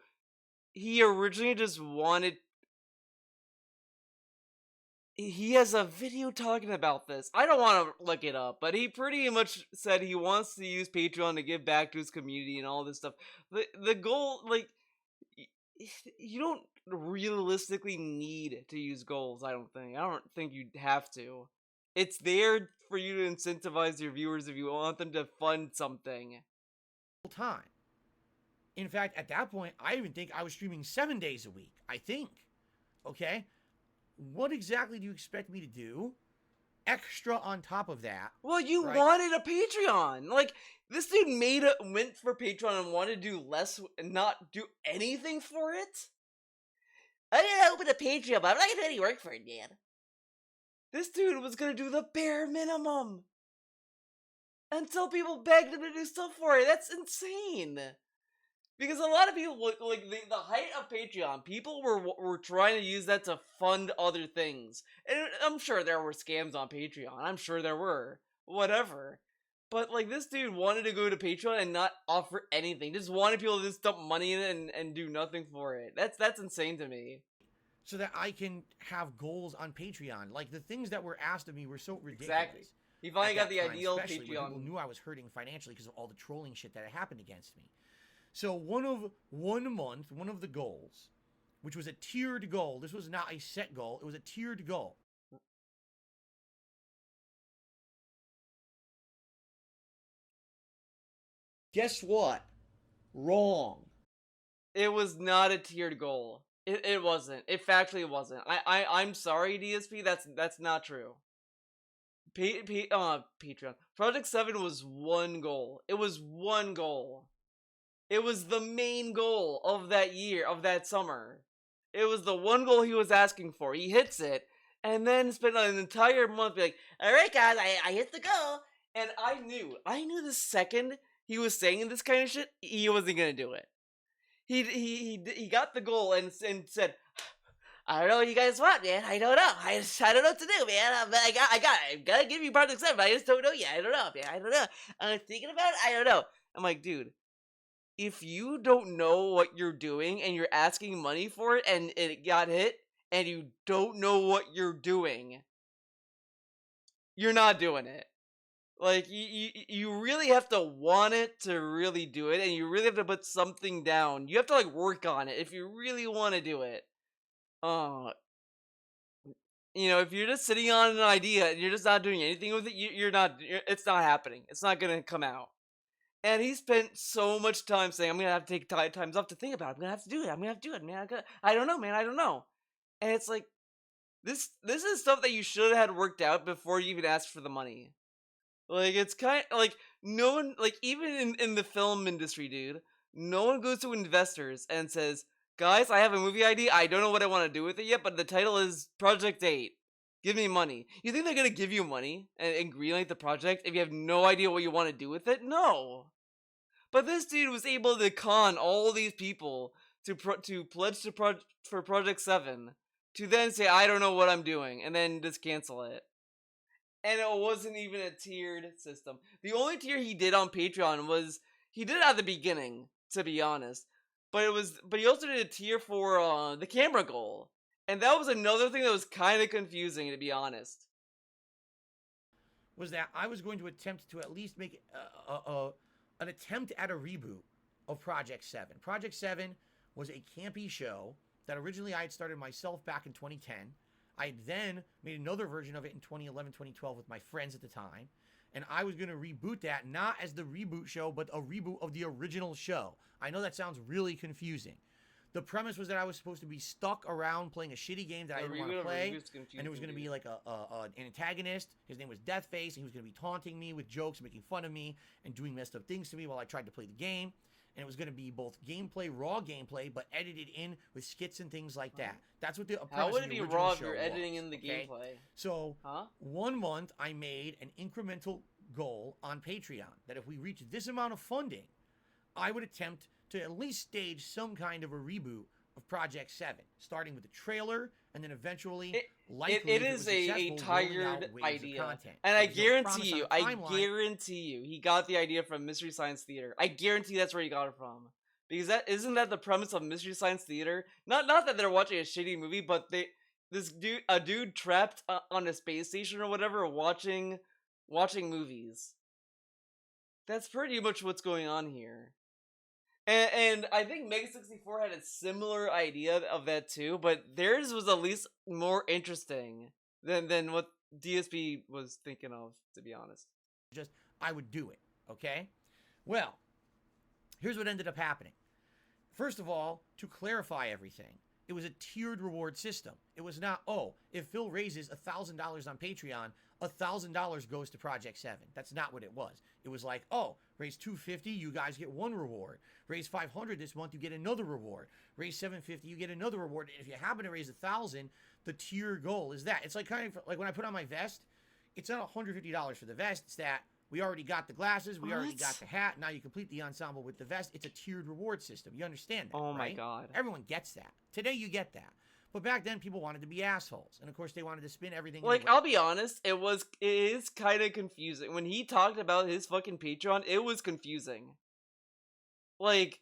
he originally just wanted. He has a video talking about this. I don't want to look it up, but he pretty much said he wants to use Patreon to give back to his community and all this stuff. The goal, like, you don't realistically need to use goals, I don't think you'd have to. It's there for you to incentivize your viewers if you want them to fund something. Time. In fact, at that point, I even think I was streaming 7 days a week. I think. Okay? What exactly do you expect me to do? Extra on top of that. Well, you right? wanted a Patreon. Like, this dude went for Patreon and wanted to do less and not do anything for it? I'm gonna open a Patreon, but I'm not gonna do any work for it, man. This dude was gonna do the bare minimum. Until people begged him to do stuff for it. That's insane. Because a lot of people, like the height of Patreon, people were trying to use that to fund other things. And I'm sure there were scams on Patreon. I'm sure there were. Whatever. But, like, this dude wanted to go to Patreon and not offer anything. Just wanted people to just dump money in it and do nothing for it. That's insane to me. So that I can have goals on Patreon. Like, the things that were asked of me were so ridiculous. Exactly. He finally got the ideal especially when Patreon. people knew I was hurting financially because of all the trolling shit that had happened against me. So one of the goals, which was a tiered goal, this was not a set goal, it was a tiered goal. Guess what? Wrong. It was not a tiered goal. It wasn't. It factually wasn't. I'm sorry, DSP. That's not true. Patreon. Project 7 was one goal. It was one goal. It was the main goal of that year, of that summer. It was the one goal he was asking for. He hits it, and then spent an entire month being like, "Alright guys, I hit the goal." And I knew the second he was saying this kind of shit, he wasn't gonna do it. He got the goal and said, "I don't know what you guys want, man. I don't know. I don't know what to do, man. I gotta give you Project 7. I just don't know yet. I don't know, man. I don't know. I'm thinking about it. I don't know." I'm like, dude, if you don't know what you're doing and you're asking money for it and it got hit and you don't know what you're doing, you're not doing it. Like, you really have to want it to really do it, and you really have to put something down. You have to, like, work on it if you really want to do it. If you're just sitting on an idea and you're just not doing anything with it, it's not happening. It's not gonna come out. And he spent so much time saying, "I'm gonna have to take times off to think about it. I'm gonna have to do it. I'm gonna have to do it, man. I don't know, man. I don't know." And it's like, this is stuff that you should have had worked out before you even asked for the money. Like, it's kind of like, no one, like, even in the film industry, dude, no one goes to investors and says, "Guys, I have a movie idea. I don't know what I want to do with it yet, but the title is Project 8. Give me money. You think they're gonna give you money and greenlight the project if you have no idea what you want to do with it? No. But this dude was able to con all these people to pledge for Project 7, to then say, I don't know what I'm doing, and then just cancel it. And it wasn't even a tiered system. The only tier he did on Patreon was, he did it at the beginning, to be honest. But he also did a tier for the camera goal. And that was another thing that was kind of confusing, to be honest. Was that I was going to attempt to at least make an attempt at a reboot of Project 7. Project 7 was a campy show that originally I had started myself back in 2010. I then made another version of it in 2011, 2012 with my friends at the time. And I was going to reboot that, not as the reboot show, but a reboot of the original show. I know that sounds really confusing. The premise was that I was supposed to be stuck around playing a shitty game that I didn't want to play. And it was going to be like an antagonist. His name was Deathface. And he was going to be taunting me with jokes, making fun of me, and doing messed up things to me while I tried to play the game. And it was going to be both gameplay, raw gameplay, but edited in with skits and things like that. That's what the premise How would of it the be original raw if show you're was, editing in the okay? gameplay? So, 1 month I made an incremental goal on Patreon that if we reach this amount of funding, I would attempt to at least stage some kind of a reboot of Project 7, starting with the trailer, and then eventually, likely, it is a tired idea, and I guarantee you, he got the idea from Mystery Science Theater. I guarantee that's where he got it from, because isn't that the premise of Mystery Science Theater? Not that they're watching a shitty movie, but a dude trapped on a space station or whatever, watching movies. That's pretty much what's going on here. And I think Mega 64 had a similar idea of that too, but theirs was at least more interesting than what DSP was thinking of, to be honest. Just, I would do it, okay? Well, here's what ended up happening. First of all, to clarify everything, it was a tiered reward system. It was not, oh, if Phil raises $1,000 on Patreon, $1,000 goes to Project 7. That's not what it was. It was like, oh, raise $250, you guys get one reward. Raise $500 this month, you get another reward. Raise $750, you get another reward. And if you happen to raise $1,000, the tier goal is that. It's like kind of like when I put on my vest, it's not $150 for the vest. It's that we already got the glasses, we already got the hat. Now you complete the ensemble with the vest. It's a tiered reward system. You understand that? Oh my right? god. Everyone gets that. Today you get that. But back then, people wanted to be assholes, and of course, they wanted to spin everything. Like, I'll be honest, it is kind of confusing when he talked about his fucking Patreon. It was confusing. Like,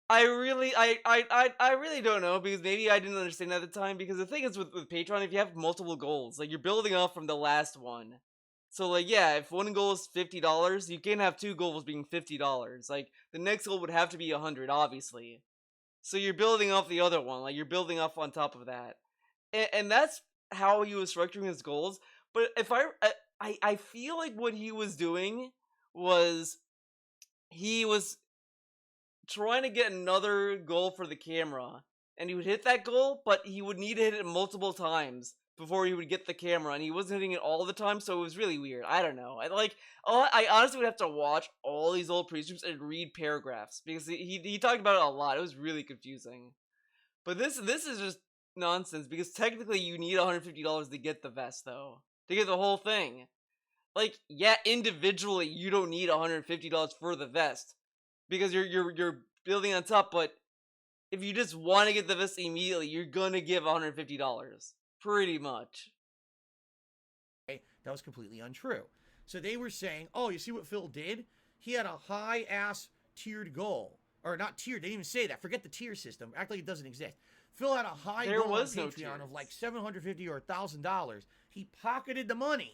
I really don't know, because maybe I didn't understand at the time. Because the thing is with Patreon, if you have multiple goals, like you're building off from the last one. So like, yeah, if one goal is $50, you can't have two goals being $50. Like, the next goal would have to be 100, obviously. So you're building off the other one, like you're building off on top of that, and that's how he was structuring his goals. But if I feel like what he was doing was he was trying to get another goal for the camera, and he would hit that goal, but he would need to hit it multiple times before he would get the camera, and he wasn't hitting it all the time, so it was really weird. I don't know. I honestly would have to watch all these old pre-streams and read paragraphs, because he talked about it a lot. It was really confusing. But this is just nonsense, because technically you need $150 to get the vest, though. To get the whole thing. Like, yeah, individually you don't need $150 for the vest, because you're building on top, but if you just want to get the vest immediately, you're gonna give $150. Pretty much. That was completely untrue. So they were saying, oh, you see what Phil did? He had a high-ass tiered goal. Or not tiered, they didn't even say that. Forget the tier system. Act like it doesn't exist. Phil had a high goal on Patreon of like $750 or $1,000. He pocketed the money,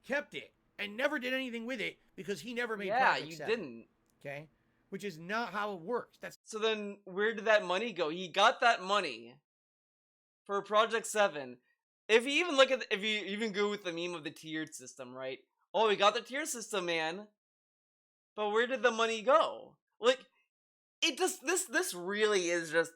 kept it, and never did anything with it because he never made Project 7. Didn't. Okay? Which is not how it works. So then, where did that money go? He got that money for Project 7. If you even go with the meme of the tiered system, right? Oh, we got the tier system, man. But where did the money go? Like, this really is just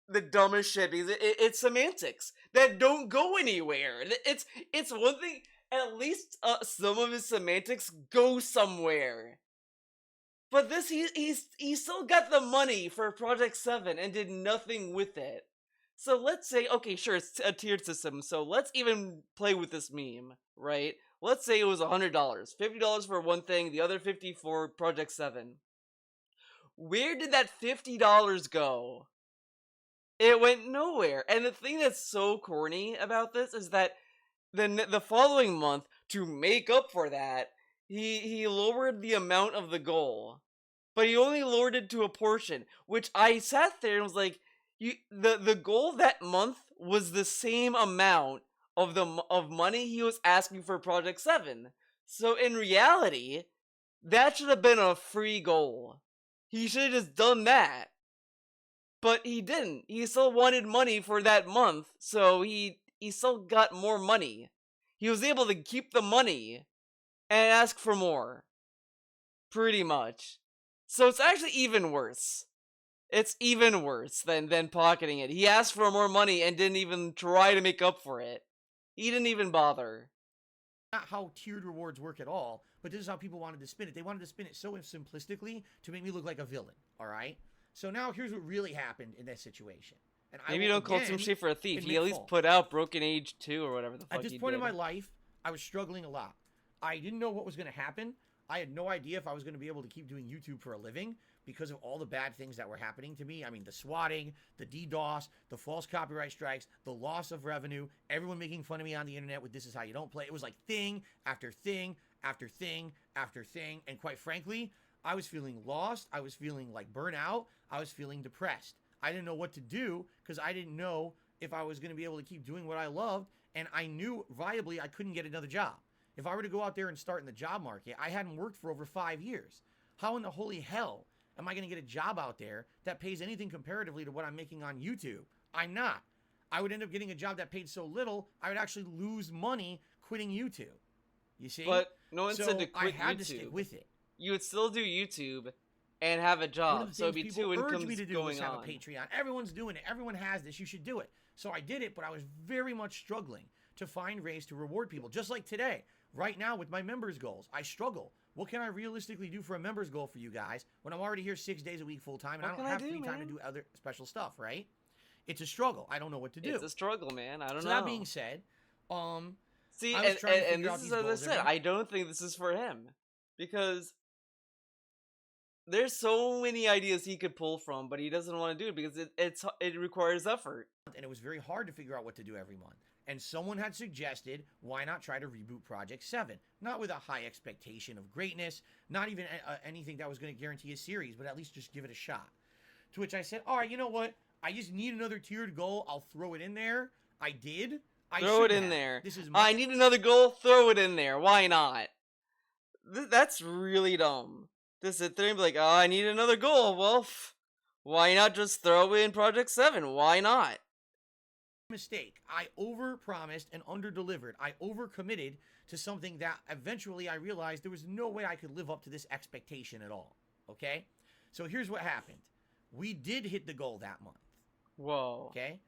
the dumbest shit, because it's semantics that don't go anywhere. It's one thing, at least some of his semantics go somewhere. But he still got the money for Project 7 and did nothing with it. So let's say, okay, sure, it's a tiered system. So let's even play with this meme, right? Let's say it was $100, $50 for one thing, the other 50 for Project 7. Where did that $50 go? It went nowhere. And the thing that's so corny about this is that the following month, to make up for that, he lowered the amount of the goal. But he only lowered it to a portion, which I sat there and was like, the goal that month was the same amount of money he was asking for Project 7. So in reality, that should have been a free goal. He should have just done that. But he didn't. He still wanted money for that month, so he still got more money. He was able to keep the money and ask for more. Pretty much. So it's actually even worse. It's even worse than pocketing it. He asked for more money and didn't even try to make up for it. He didn't even bother. Not how tiered rewards work at all, but this is how people wanted to spin it. They wanted to spin it so simplistically to make me look like a villain, alright? So now here's what really happened in this situation. And Maybe don't call some shit for a thief. He at least put out Broken Age 2 or whatever the fuck he did. At this point in my life, I was struggling a lot. I didn't know what was going to happen. I had no idea if I was going to be able to keep doing YouTube for a living because of all the bad things that were happening to me. I mean, the swatting, the DDoS, the false copyright strikes, the loss of revenue, everyone making fun of me on the internet with this is how you don't play. It was like thing after thing after thing after thing. And quite frankly, I was feeling lost. I was feeling like burnout. I was feeling depressed. I didn't know what to do because I didn't know if I was going to be able to keep doing what I loved. And I knew viably I couldn't get another job. If I were to go out there and start in the job market, I hadn't worked for over 5 years. How in the holy hell am I going to get a job out there that pays anything comparatively to what I'm making on YouTube? I'm not. I would end up getting a job that paid so little, I would actually lose money quitting YouTube. You see? But no one said to quit I had YouTube. to stick with it. You would still do YouTube and have a job. So it'd be two incomes me to do going was have on. a Patreon. Everyone's doing it. Everyone has this. You should do it. So I did it, but I was very much struggling to find ways to reward people. Just like today, right now with my members goals, I struggle. What can I realistically do for a members goal for you guys when I'm already here 6 days a week full time and I don't have free time to do other special stuff, right? It's a struggle. I don't know what to do. It's a struggle, man. I don't know. So that being said, see, I was trying to and figure out this is these as I goals said, I don't think this is for him because there's so many ideas he could pull from, but he doesn't want to do it because it requires effort. And it was very hard to figure out what to do every month. And someone had suggested, why not try to reboot Project 7? Not with a high expectation of greatness, not even anything that was going to guarantee a series, but at least just give it a shot. To which I said, all right, you know what? I just need another tiered goal. I'll throw it in there. I did. Throw it in there. I need another goal. Throw it in there. Why not? That's really dumb. To sit there and be like, oh, I need another goal. Well, why not just throw in Project 7? Why not? Mistake. I overpromised and underdelivered. I overcommitted to something that eventually I realized there was no way I could live up to this expectation at all. Okay? So here's what happened. We did hit the goal that month. Whoa. Okay?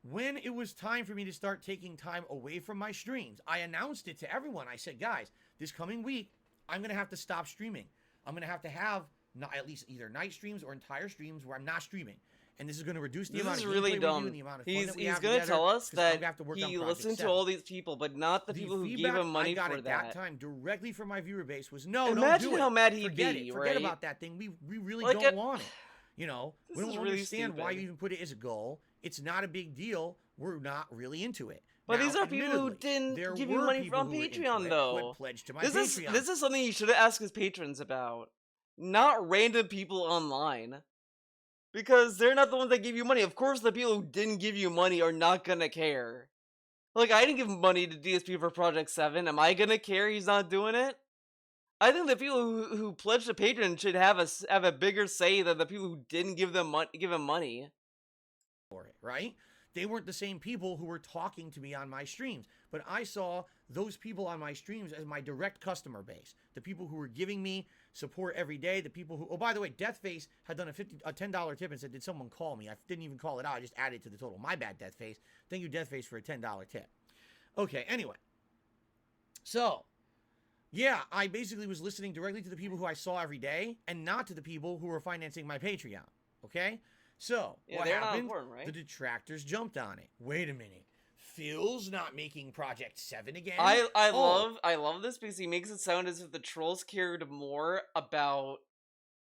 When it was time for me to start taking time away from my streams, I announced it to everyone. I said, guys, this coming week, I'm going to have to stop streaming. I'm going to have not, at least either night streams or entire streams where I'm not streaming. And this is going to reduce the amount of really gameplay dumb. we do and the amount of fun that we He's have going to together, tell us 'cause that I'm gonna have to work on he Project listened 7. to all these people, but not the people who gave him money I got for at that. time directly from my viewer base was, no, Imagine don't do it. how mad he'd Forget be, it. Forget right? about that thing. We really Like don't want it. You know, This we don't is really understand why stupid. you even put it as a goal. It's not a big deal. We're not really into it. But Now, these are people who admittedly, there didn't give you were money people from who were into Patreon, it, though. who had pledged to my This Patreon. is something you should ask his patrons about, not random people online, because they're not the ones that give you money. Of course, the people who didn't give you money are not gonna care. Like, I didn't give money to DSP for Project 7. Am I gonna care he's not doing it? I think the people who pledged to Patreon should have a bigger say than the people who didn't give him money. For it, right? They weren't the same people who were talking to me on my streams, but I saw those people on my streams as my direct customer base. The people who were giving me support every day, the people who, oh, by the way, Deathface had done a $10 tip and said, did someone call me? I didn't even call it out. I just added it to the total. My bad, Deathface. Thank you, Deathface, for a $10 tip. Okay, anyway. So, yeah, I basically was listening directly to the people who I saw every day and not to the people who were financing my Patreon. Okay? So, Yeah, what they're not happened? important, right? The detractors jumped on it. Wait a minute. Phil's not making Project 7 again? I love this because he makes it sound as if the trolls cared more about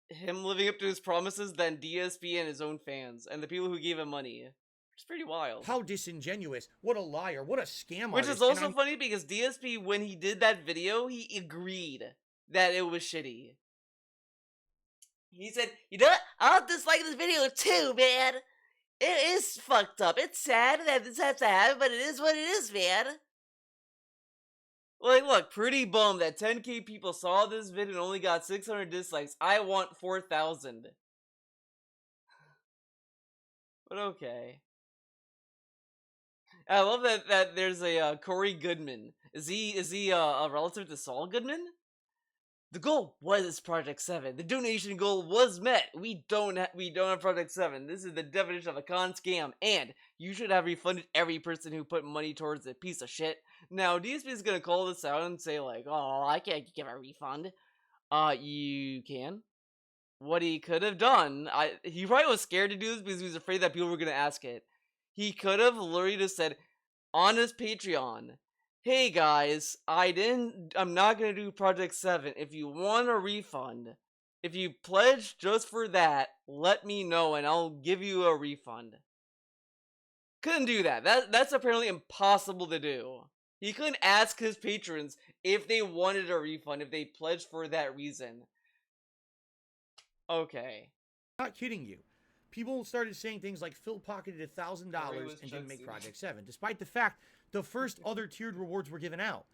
him living up to his promises than DSP and his own fans and the people who gave him money. Which is pretty wild. How disingenuous. What a liar. What a scam Which artist. is also funny because DSP, when he did that video, he agreed that it was shitty. He said, you know what? I don't dislike this video too, man. It is fucked up. It's sad that this has to happen, but it is what it is, man. Like, look, pretty bummed that 10k people saw this video and only got 600 dislikes. I want 4,000. But okay. I love that there's a Corey Goodman. Is he a relative to Saul Goodman? The goal was Project 7. The donation goal was met. We don't have Project 7. This is the definition of a con scam, and you should have refunded every person who put money towards it, piece of shit. Now, DSP is gonna call this out and say like, oh, I can't give a refund. You can. What he could have done, he probably was scared to do this because he was afraid that people were gonna ask it. He could have literally just said on his Patreon, hey guys, I'm not gonna do Project 7. If you want a refund, if you pledge just for that, let me know and I'll give you a refund. Couldn't do that. That's apparently impossible to do. He couldn't ask his patrons if they wanted a refund, if they pledged for that reason. Okay. Not kidding you. People started saying things like Phil pocketed $1,000 and didn't make Project 7, despite the fact the first other tiered rewards were given out.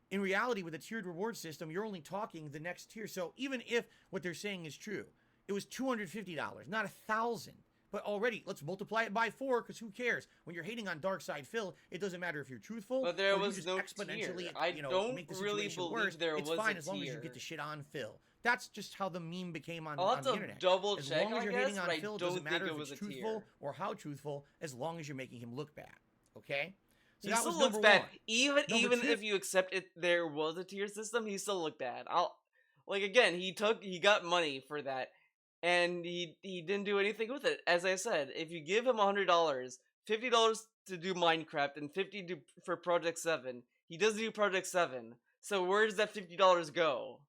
In reality, with a tiered reward system, you're only talking the next tier. So even if what they're saying is true, it was $250, not $1,000. But already, let's multiply it by 4, because who cares? When you're hating on Darkside Phil, it doesn't matter if you're truthful. But there or was you just no exponentially, tier. I don't make the really situation believe worse. there It's was fine a as long as you tier. get to shit on Phil. That's just how the meme became on I'll have the to internet. double As check, long as I you're guess, hating on but I Phil, it don't doesn't matter think it if was it's a truthful tier. or how truthful, as long as you're making him look bad. Okay? So He that still was looks number bad. one. Even Number two- if you accept it, there was a tier system, he still looked bad. Again, he got money for that, and he didn't do anything with it. As I said, if you give him $100, $50 to do Minecraft, and $50 for Project 7, he doesn't do Project 7. So where does that $50 go?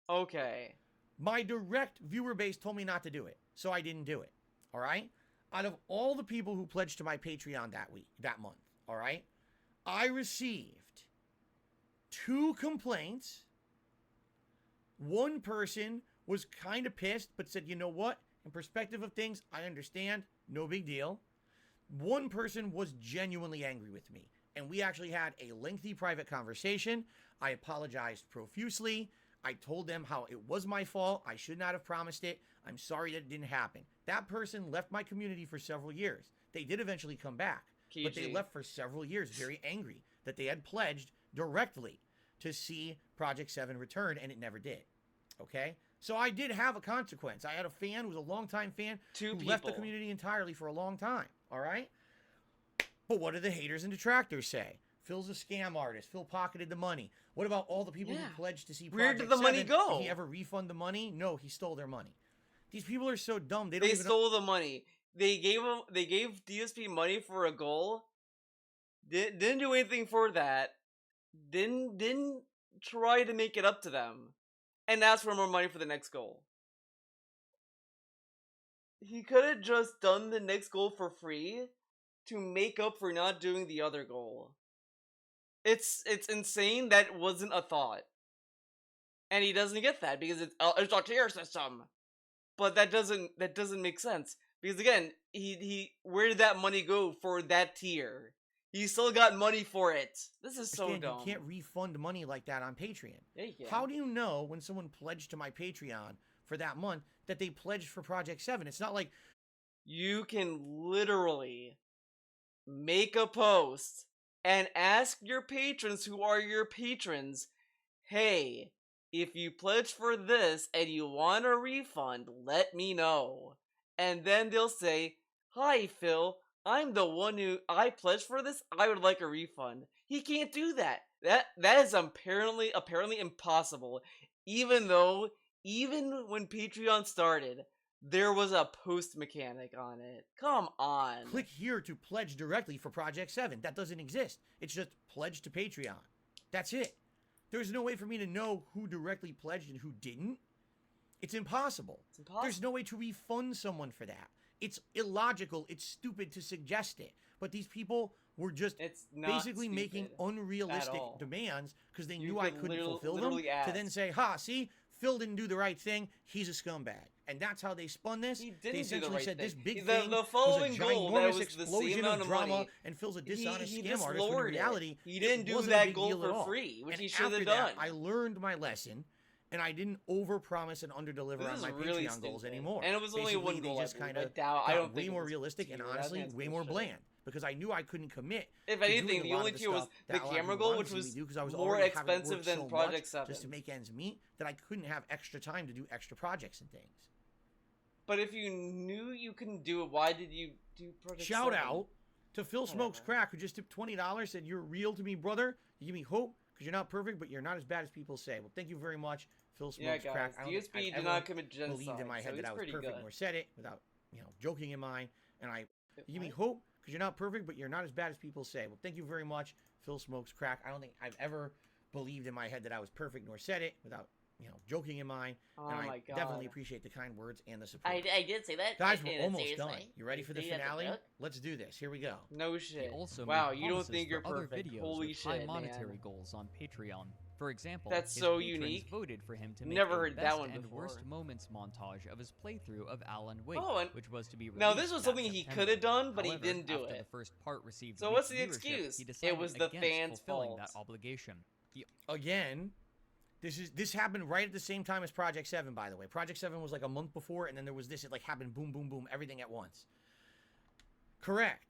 Okay. My direct viewer base told me not to do it, so I didn't do it. All right? Out of all the people who pledged to my Patreon that month, all right, I received 2 complaints. One person was kind of pissed, but said, you know what? In perspective of things, I understand. No big deal. One person was genuinely angry with me, and we actually had a lengthy private conversation. I apologized profusely. I told them how it was my fault. I should not have promised it. I'm sorry that it didn't happen. That person left my community for several years. They did eventually come back, but they left for several years very angry that they had pledged directly to see Project 7 return, and it never did. Okay? So I did have a consequence. I had a fan who was a longtime fan who left the community entirely for a long time. All right? But what do the haters and detractors say? Phil's a scam artist. Phil pocketed the money. What about all the people who pledged to see Project 7? Where did the money go? Did he ever refund the money? No, he stole their money. These people are so dumb. They stole the money. They gave DSP money for a goal. Didn't do anything for that. Didn't try to make it up to them, and ask for more money for the next goal. He could have just done the next goal for free to make up for not doing the other goal. It's insane that wasn't a thought, and he doesn't get that because it's a tier system. But that doesn't make sense because again, where did that money go for that tier? He still got money for it. This is so dumb. You can't refund money like that on Patreon. Yeah, you can. How do you know when someone pledged to my Patreon for that month that they pledged for Project 7? It's not like you can literally make a post and ask your patrons who are your patrons, hey, if you pledge for this and you want a refund, let me know. And then they'll say, hi Phil, I'm the one who I pledged for this, I would like a refund. He can't do that. That is apparently impossible. Even when Patreon started, there was a post mechanic on it. Come on. Click here to pledge directly for Project 7. That doesn't exist. It's just pledge to Patreon. That's it. There's no way for me to know who directly pledged and who didn't. It's impossible. There's no way to refund someone for that. It's illogical. It's stupid to suggest it. But these people were just basically making unrealistic demands because they knew I couldn't fulfill them. To then say, ha, see, Phil didn't do the right thing. He's a scumbag. And that's how they spun this. They essentially said this big thing the following was a goal ginormous that was the explosion same amount of of drama, money. and Phil's a dishonest He scam just artist. When in lowered it. reality, He didn't it do wasn't a that big goal deal at for all. free, which And he should after have that, done. I learned my lesson, and I didn't overpromise and underdeliver This on is my really Patreon goals stupid. anymore. And it was only Basically, one goal, They I just believe. kind of I don't way think more it was realistic and zero. That honestly man's way more bullshit. bland because I knew I couldn't commit. If to anything, doing the a lot only of tier was stuff the that a lot of camera people goal, wanted which to see me was do, 'cause I was more already having expensive worked than so Project much 7. just to make ends meet that I couldn't have extra time to do extra projects and things. But if you knew you couldn't do it, why did you do Project Shout 7? out to Phil Smokes Crack, who just tipped $20, said, "You're real to me, brother. You give me hope because you're not perfect, but you're not as bad as people say." Well, thank you very much, Phil Smokes Yeah, guys, Crack. I don't think DSP I've did ever not commit genocide, believed in my so head that he's I was pretty perfect good. nor said it without, joking in mind. And you give me hope because you're not perfect, but you're not as bad as people say. Well, thank you very much, Phil Smokes Crack. I don't think I've ever believed in my head that I was perfect nor said it without, joking in mind. Oh and my I God. definitely appreciate the kind words and the support. I did say that. Guys, in we're a almost serious done. way. You ready for the You have to finale? look. Let's do this. Here we go. No He shit. also Wow, made you don't promises think you're for other perfect. videos Holy with shit, high man. monetary goals on Patreon. For example, That's his so patrons unique. voted for him to make Never a heard that best one and before. worst moments montage of his playthrough of Alan Wake, Oh, and which was to be now released this was that something he September. could have done, but However, he didn't do after it. the first part received So weak what's the viewership, excuse? he It decided was the against fans' fulfilling fault. that obligation. Again, this happened right at the same time as Project 7, by the way. Project 7 was like a month before, and then there was this. It like happened boom, boom, boom, everything at once. Correct.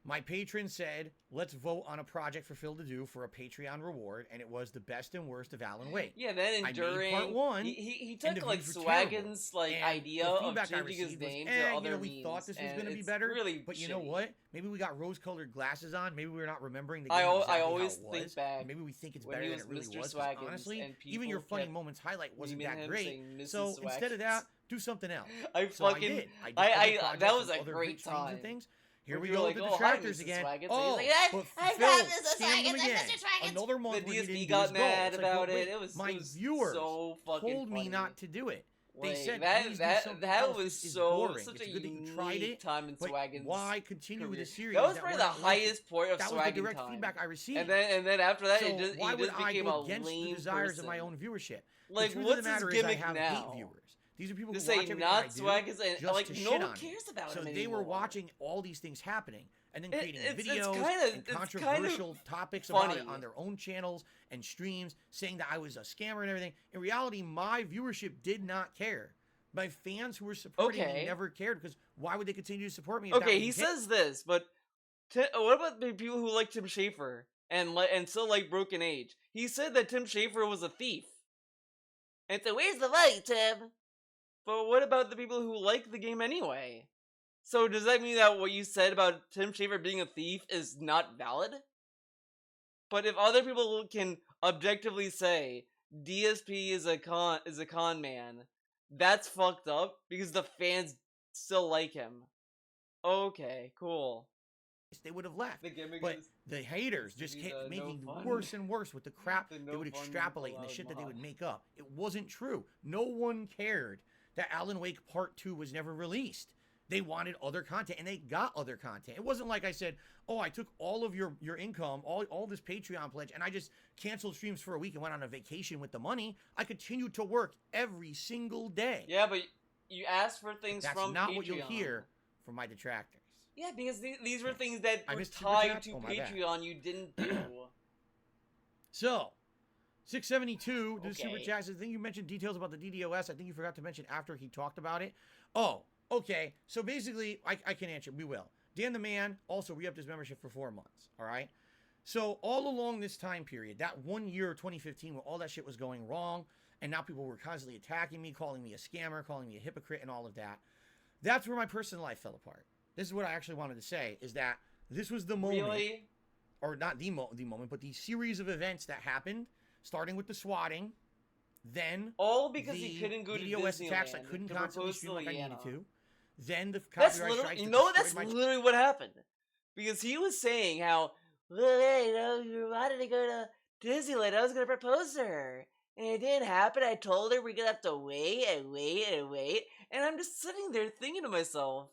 My patron said, let's vote on a project for Phil to do for a Patreon reward, and it was the best and worst of Alan Wake. Yeah, then I enduring. made part 1. He and took the like views were terrible. Swaggin's like And idea the of feedback I changing his received was, name to other we thought this was memes, going to and be it's better, really but you know shitty. what? Maybe we got rose-colored glasses on. Maybe we were not remembering the game I exactly always how it think was. back Maybe we think it's when better he than was it really Mr. was. 'Cause Swaggins, honestly, and even your people funny kept moments highlight wasn't memeing that him great. saying Mrs. So instead of that, Swaggins. do something else. I So fucking- I did. I did I- other that projects was with a other great big streams and time. things. Here Where we you're go like, with the "Oh, hi, detractors Mrs. again. Swaggins." And he's Oh, like, "Yes, but I'm Phil not Mrs. scammed Swaggins, them I'm again. Mr. Swaggins. Another month The where he DSP didn't do got his goal. mad It's like, about wait, it. It was my it was viewers so fucking told me funny. not to do it. They Like, said, that please that do something that else. was This is so boring. such It's a good that you tried unique it, time in but Swaggin's why continue with a career. series That was that probably we're the not liking? highest point of That was the Swaggin direct time. feedback I received. And then after that, so it just why he would just I became go a against the lame desires person. of my own viewership? Like, the truth what's of the matter his is I gimmick have now? hate viewers. These are people To who say watch everything not I do Swaggins and just like to no shit one on me. cares about so him they were anymore. watching all these things happening and then creating it's videos kinda- and it's kind of controversial topics about it funny. on their own channels and streams, saying that I was a scammer and everything. In reality, my viewership did not care. My fans who were supporting me Okay. never cared because why would they continue to support me? If that Okay, was he the case? says this, but what about the people who like Tim Schafer and still like Broken Age? He said that Tim Schafer was a thief. And so where's the light, Tim? But what about the people who like the game anyway? So does that mean that what you said about Tim Schafer being a thief is not valid? But if other people can objectively say DSP is a con man, that's fucked up because the fans still like him. Okay, cool. They would have left. The gimmick But is the haters to just be kept the making no fun. worse and worse with the crap The they no would fun extrapolate and the allowed shit that they mod. would make up. It wasn't true. No one cared that Alan Wake Part 2 was never released. They wanted other content, and they got other content. It wasn't like I said, oh, I took all of your income, all this Patreon pledge, and I just canceled streams for a week and went on a vacation with the money. I continued to work every single day. Yeah, but you asked for things That's from not Patreon. what you'll hear from my detractors. Yeah, because these were things that I were missed Super tied Chat? to Oh, my bad. Patreon you didn't do. So, 672, the Super Okay. Chat says, I think you mentioned details about the DDoS. I think you forgot to mention after he talked about it. Oh, okay. So basically, I can answer. We will. Dan the Man also re-upped his membership for 4 months. All right. So all along this time period, that 1 year, 2015, where all that shit was going wrong, and now people were constantly attacking me, calling me a scammer, calling me a hypocrite, and all of that. That's where my personal life fell apart. This is what I actually wanted to say, is that this was the moment. Really? Or not the moment, but the series of events that happened, starting with the swatting, Then all because he couldn't go to DDoS attacks, I Disneyland couldn't to constantly propose stream to like I needed Leanna. to. Then the That's copyright literally, strikes you that know, destroyed that's my literally what happened. Because he was saying how, well, hey, you know, you wanted to go to Disneyland, I was gonna propose to her. And it didn't happen. I told her we're gonna have to wait and wait and wait. And I'm just sitting there thinking to myself,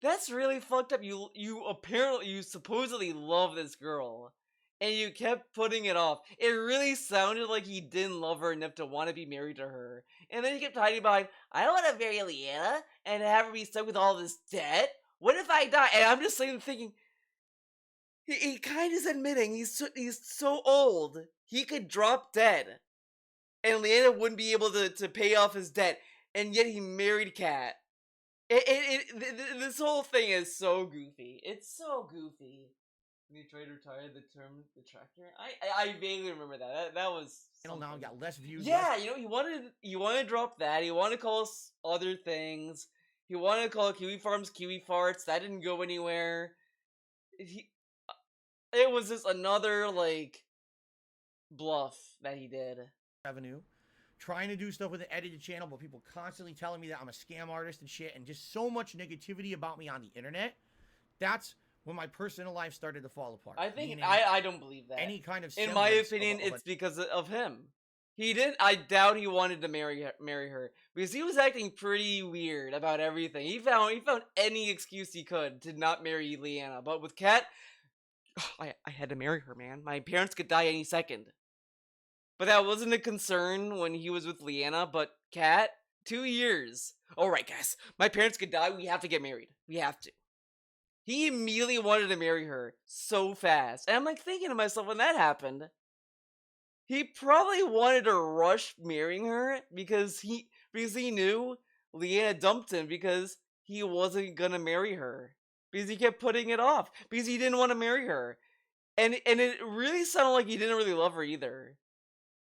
that's really fucked up. You supposedly love this girl, and you kept putting it off. It really sounded like he didn't love her enough to want to be married to her. And then he kept hiding behind, I don't want to marry Leanna and have her be stuck with all this debt. What if I die? And I'm just sitting there thinking, he kind of is admitting he's so old, he could drop dead, and Leanna wouldn't be able to pay off his debt, and yet he married Kat. This whole thing is so goofy. It's so goofy. When he tried to retire the term detractor, I vaguely remember that. That was channel now got less views. yeah, less... you know, he wanted to drop that. He wanted to call us other things. He wanted to call Kiwi Farms Kiwi Farts. That didn't go anywhere. It was just another like bluff that he did. Revenue. Trying to do stuff with an edited channel, but people constantly telling me that I'm a scam artist and shit, and just so much negativity about me on the internet. That's when my personal life started to fall apart. I think I don't believe that. Any kind of in my opinion, it's because of him. He didn't. I doubt he wanted to marry her because he was acting pretty weird about everything. He found any excuse he could to not marry Leanna. But with Kat, I had to marry her, man. My parents could die any second. But that wasn't a concern when he was with Leanna. But Kat, 2 years. All right, guys. My parents could die. We have to get married. We have to. He immediately wanted to marry her so fast. And I'm like thinking to myself when that happened, he probably wanted to rush marrying her because he knew Leanna dumped him because he wasn't gonna marry her. Because he kept putting it off. Because he didn't want to marry her. And it really sounded like he didn't really love her either.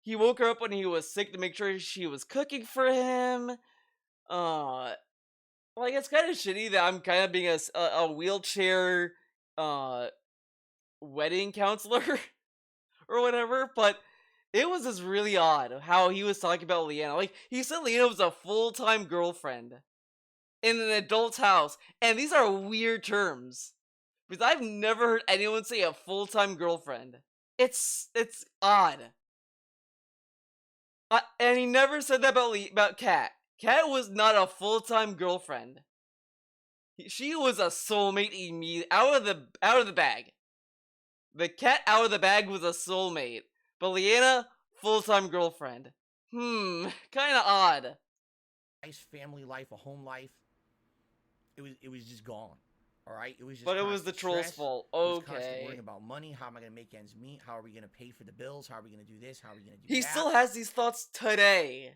He woke her up when he was sick to make sure she was cooking for him. Like, it's kind of shitty that I'm kind of being a wheelchair wedding counselor or whatever, but it was just really odd how he was talking about Leanna. Like, he said Leanna was a full-time girlfriend in an adult's house, and these are weird terms because I've never heard anyone say a full-time girlfriend. It's odd. And he never said that about Kat. Kat was not a full-time girlfriend. She was a soulmate immediately out of the bag. The Kat out of the bag was a soulmate, but Leanna, full-time girlfriend. Kind of odd. Nice family life, a home life. It was just gone. All right, it was just. But it was the troll's fault. Okay. Constant worrying about money. How am I gonna make ends meet? How are we gonna pay for the bills? How are we gonna do this? How are we gonna do that? He still has these thoughts today,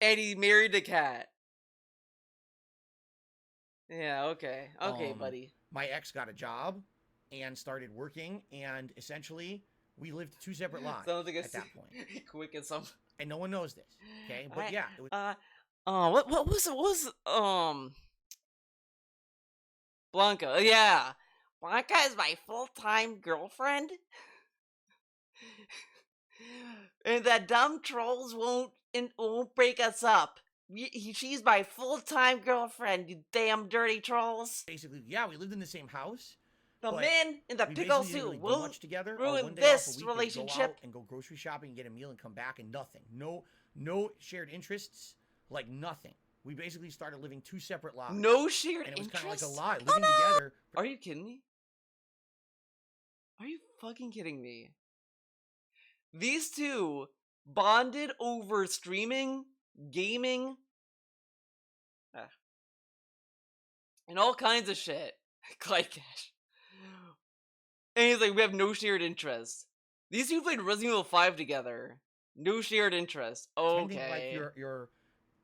and he married a cat. Yeah. Okay. Okay, buddy. My ex got a job, and started working, and essentially we lived 2 separate lives Sounds like at that point. Quick as some. And no one knows this. Okay, but yeah. It was, what was Blanca? Yeah, Blanca is my full-time girlfriend, and the dumb trolls won't break us up. She's my full-time girlfriend. You damn dirty trolls! Basically, yeah, we lived in the same house. The man in the pickle suit won't ruin this relationship. And go grocery shopping and get a meal and come back and nothing. No shared interests. Like nothing. We basically started living 2 separate lives. No shared interests? And it was interests? kind of like a lie. Living together. Are you kidding me? Are you fucking kidding me? These two bonded over streaming, gaming, and all kinds of shit. Clyde Cash. And he's like, we have no shared interests. These two played Resident Evil 5 together. No shared interest. Okay. Like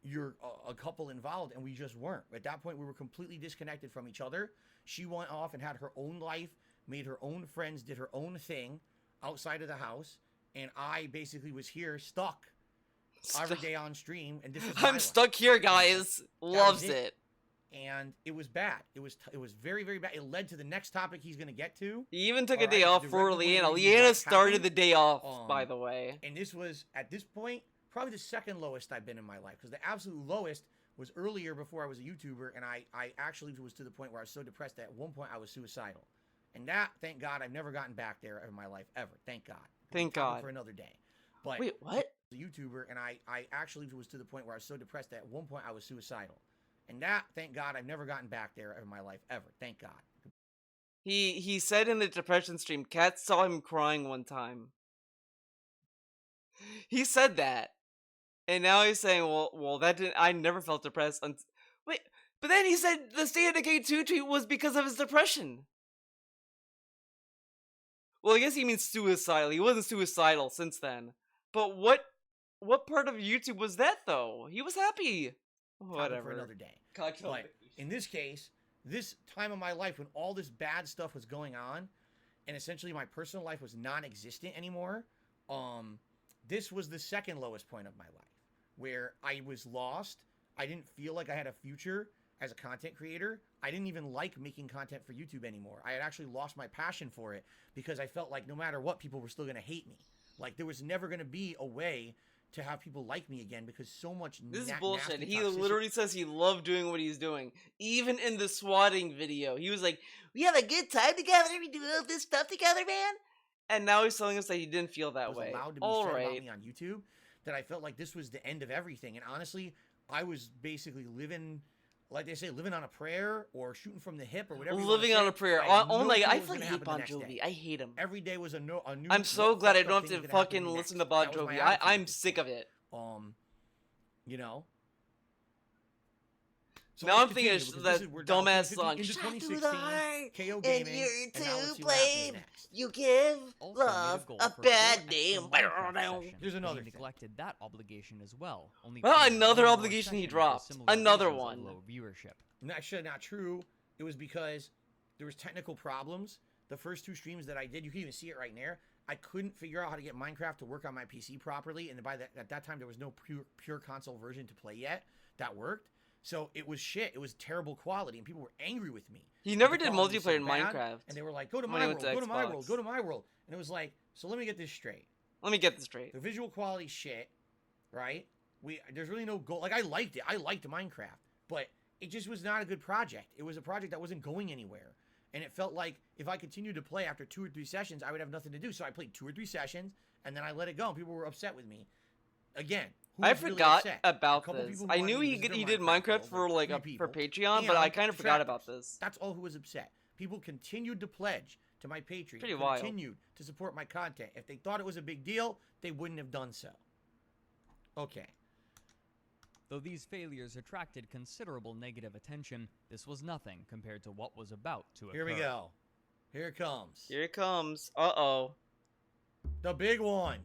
you're a couple involved, and we just weren't. At that point, we were completely disconnected from each other. She went off and had her own life, made her own friends, did her own thing outside of the house, and I basically was here stuck every day on stream. And this was I'm stuck here, guys. Loves it. And it was bad. It was very, very bad. It led to the next topic he's gonna get to. He even took a day off for Leanna. Leanna started the day off, by the way. And this was, at this point, probably the second lowest I've been in my life, because the absolute lowest was earlier before I was a YouTuber, and I actually was to the point where I was so depressed that at one point I was suicidal. And that, thank God, I've never gotten back there in my life, ever. Thank God. Thank Topic God. For another day. But wait, what? A YouTuber, and I actually was to the point where I was so depressed that at one point I was suicidal. And that, thank God, I've never gotten back there in my life, ever. Thank God. He said in the depression stream, Kat saw him crying one time. He said that. And now he's saying, well, that didn't. I never felt depressed. Wait, but then he said the State of Decay 2 tweet was because of his depression. Well, I guess he means suicidal. He wasn't suicidal since then. But what part of YouTube was that though? He was happy. Whatever. For another day. But in this case, this time of my life when all this bad stuff was going on, and essentially my personal life was non-existent anymore, this was the second lowest point of my life, where I was lost. I didn't feel like I had a future as a content creator. I didn't even like making content for YouTube anymore. I had actually lost my passion for it because I felt like no matter what, people were still going to hate me. Like there was never going to be a way to have people like me again because so much This is bullshit. nasty He toxicity. literally says he loved doing what he's doing. Even in the swatting video, he was like, "We have a good time together. We do all this stuff together, man." And now he's telling us that he didn't feel that way. Allowed to be said about me on YouTube, that I felt like this was the end of everything. And honestly, I was basically living, like they say, living on a prayer or shooting from the hip or whatever. Living on a prayer. Oh my god, I fucking hate Bon Jovi. I hate him. Every day was a new. I'm so glad I don't have to fucking listen to Bon Jovi. I'm sick of it. You know. So now I'm thinking of that dumbass song. Into Shot 2016, through the heart, KO and Gaming, you're and now let's to see what happens blame. next. You give Also made love goal a for bad 4 name. extra Minecraft sessions, There's but another he thing. neglected that obligation as well. Only Well, playing another one more obligation he session for dropped. similar Another reasons of one. low viewership. Actually, not true. It was because there was technical problems. The first 2 streams that I did, you can even see it right there. I couldn't figure out how to get Minecraft to work on my PC properly, and at that time there was no pure console version to play yet that worked. So it was shit. It was terrible quality, and people were angry with me. He never The did quality was multiplayer so in bad, Minecraft. and they were like, "Go to when my he world, went to go to my Xbox. world, go to my world." And it was like, so let me get this straight. Let me get this straight. The visual quality shit, right? There's really no goal. Like I liked it. I liked Minecraft, but it just was not a good project. It was a project that wasn't going anywhere. And it felt like if I continued to play after 2 or 3 sessions, I would have nothing to do. So I played 2 or 3 sessions, and then I let it go. And people were upset with me. Again, who I was really forgot upset? about A couple this. people who I wanted knew me he to consider did Minecraft for like 3 for people, Patreon, but I kind of forgot about detractors. this. That's all who was upset. People continued to pledge to my Patreon. Pretty wild. Continued to support my content. If they thought it was a big deal, they wouldn't have done so. Okay. Though these failures attracted considerable negative attention, this was nothing compared to what was about to occur. Here we go. Here it comes. Here it comes. Uh-oh. The big one.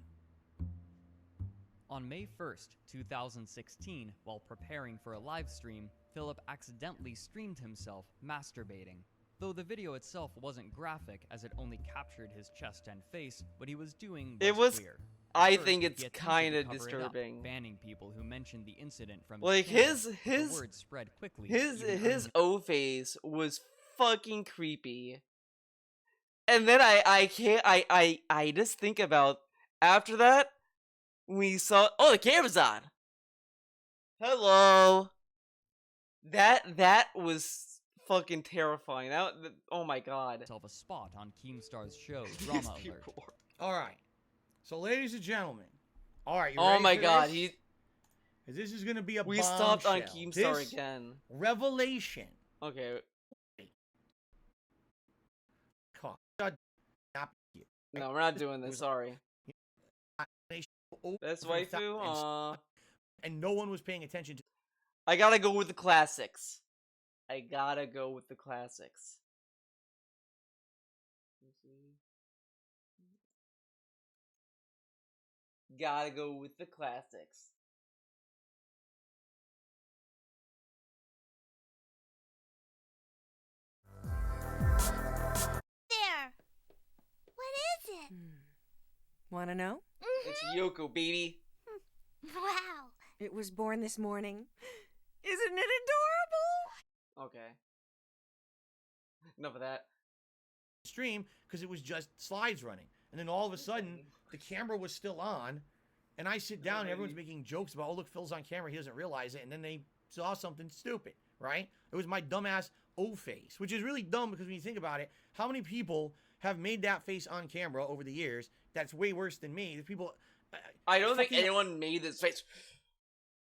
On May 1st, 2016, while preparing for a live stream, Philip accidentally streamed himself masturbating. Though the video itself wasn't graphic as it only captured his chest and face, what he was doing was clear. I First, think he it's attempted to kind of cover it up, disturbing. banning people who mentioned the incident from Like his his channel. The word spread quickly. even his O face was fucking creepy. And then I just think about after that we saw the camera's on. Hello. That was fucking terrifying. Oh my god. Of a spot on Keemstar's show, Drama Alert. All right. So, ladies and gentlemen. All right. You Oh ready my for god, this? This is gonna be a we stopped on bombshell. Keemstar This again. Revelation. Okay. No, we're not doing this. Sorry. That's waifu. And no one was paying attention to. I gotta go with the classics. Gotta go with the classics. There. What is it? Want to know? It's Yoko, baby. Wow. It was born this morning. Isn't it adorable? Okay. Enough of that. Stream because it was just slides running, and then all of a sudden the camera was still on, And I sit down and everyone's making jokes about, oh, look, Phil's on camera. He doesn't realize it. And then they saw something stupid, right? It was my dumbass O face, which is really dumb because when you think about it, how many people have made that face on camera over the years that's way worse than me? The people... I don't think anyone made this face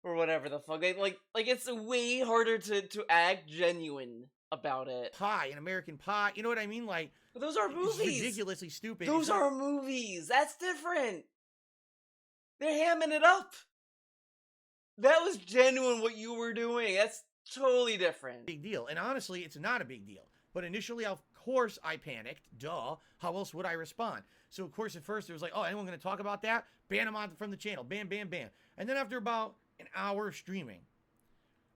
or whatever the fuck. Like it's way harder to act genuine about it. Pie, an American Pie, you know what I mean? Like, but those are movies. It's ridiculously stupid. Those are movies. That's different. They're hamming it up. That was genuine what you were doing. That's totally different. Big deal. And honestly, it's not a big deal. But initially, of course, I panicked. Duh. How else would I respond? So, of course, at first, it was like, oh, anyone going to talk about that? Ban him from the channel. Ban, ban, ban. And then after about an hour of streaming,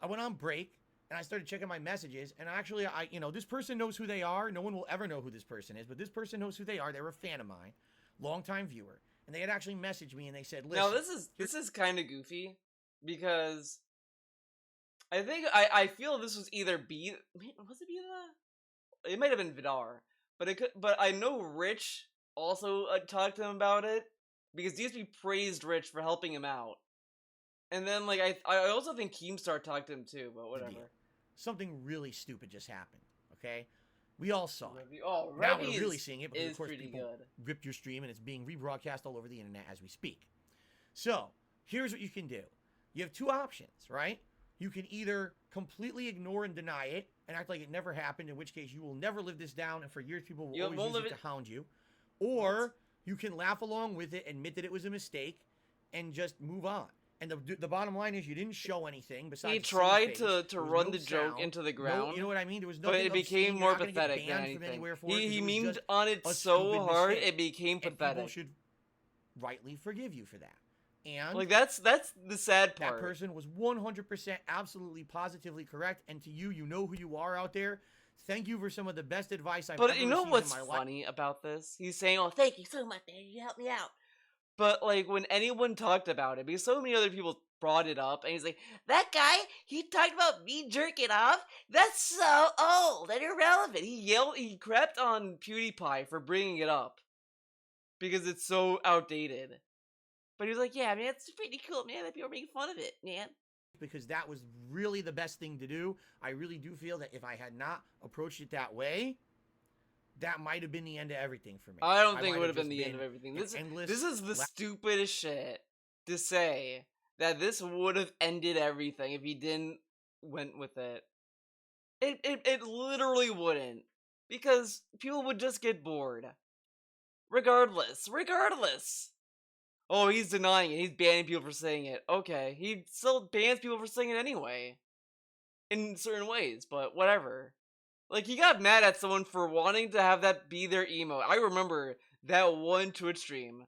I went on break, and I started checking my messages. And actually, this person knows who they are. No one will ever know who this person is. But this person knows who they are. They were a fan of mine. Longtime viewer. And they had actually messaged me, and they said, listen. Now, this is kind of goofy. Because I think I feel this was either was it It might have been Vidar, but I know Rich also talked to him about it because DSP praised Rich for helping him out, and then like I also think Keemstar talked to him too, but whatever. Something really stupid just happened. Okay, we all saw it. Oh, now we're really seeing it because of course people good. ripped your stream and it's being rebroadcast all over the internet as we speak. So here's what you can do. You have two options, right? You can either completely ignore and deny it and act like it never happened, in which case you will never live this down, and for years people will always use it to hound you. Or you can laugh along with it, admit that it was a mistake, and just move on. And the bottom line is you didn't show anything besides. He tried to run the joke into the ground. No, you know what I mean? There was nothing. But it became more pathetic than anything. He memed on it so hard it became pathetic. People should rightly forgive you for that. And like that's the sad part. That person was 100% absolutely positively correct, and to you know who you are out there. Thank you for some of the best advice I've ever received in my life. But you know what's funny about this? He's saying, "Oh, thank you so much, man. You helped me out." But like when anyone talked about it, because so many other people brought it up, and he's like, "That guy, he talked about me jerking off. That's so old and irrelevant." He crept on PewDiePie for bringing it up because it's so outdated. But he was like, yeah, man, it's pretty cool, man, that people are making fun of it, man. Because that was really the best thing to do. I really do feel that if I had not approached it that way, that might have been the end of everything for me. I don't think it would have been the end of everything. This is the stupidest shit to say, that this would have ended everything if he didn't went with it. It literally wouldn't. Because people would just get bored. Regardless. Oh, he's denying it. He's banning people for saying it. Okay, he still bans people for saying it anyway. In certain ways, but whatever. Like, he got mad at someone for wanting to have that be their emote. I remember that one Twitch stream.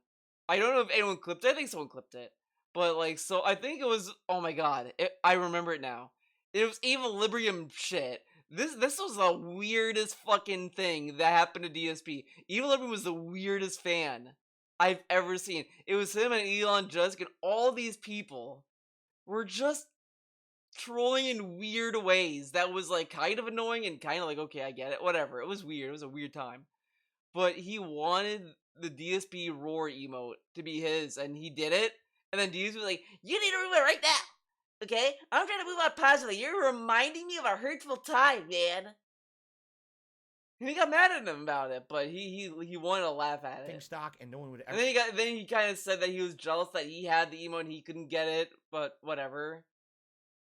I don't know if anyone clipped it. I think someone clipped it. But, like, so I think it was... Oh my god. I remember it now. It was Equilibrium shit. This was the weirdest fucking thing that happened to DSP. Equilibrium was the weirdest fan I've ever seen. It was him and Elon Musk, and all these people were just trolling in weird ways that was like kind of annoying and kind of like, okay, I get it, whatever. It was weird. It was a weird time. But he wanted the DSP roar emote to be his, and he did it. And then DSP was like, you need to move it right now, okay? I'm trying to move on positively. You're reminding me of a hurtful time, man. And he got mad at him about it, but he wanted to laugh at it. Stock, and no one would ever. And then he kind of said that he was jealous that he had the emote and he couldn't get it, but whatever.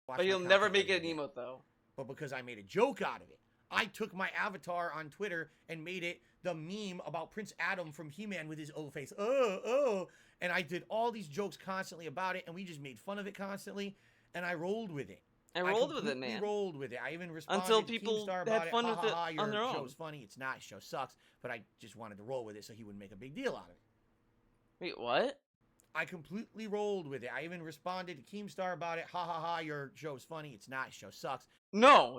But he'll never make it an emote though. But because I made a joke out of it, I took my avatar on Twitter and made it the meme about Prince Adam from He-Man with his old face. And I did all these jokes constantly about it, and we just made fun of it constantly, and I rolled with it. I rolled with it, man. Rolled with it. I even responded until to people Keemstar had about fun it. with it your on their own. Show's funny. It's not. Show sucks. But I just wanted to roll with it so he wouldn't make a big deal out of it. Wait, what? I completely rolled with it. I even responded to Keemstar about it. Your show's funny. It's not. Show sucks. No.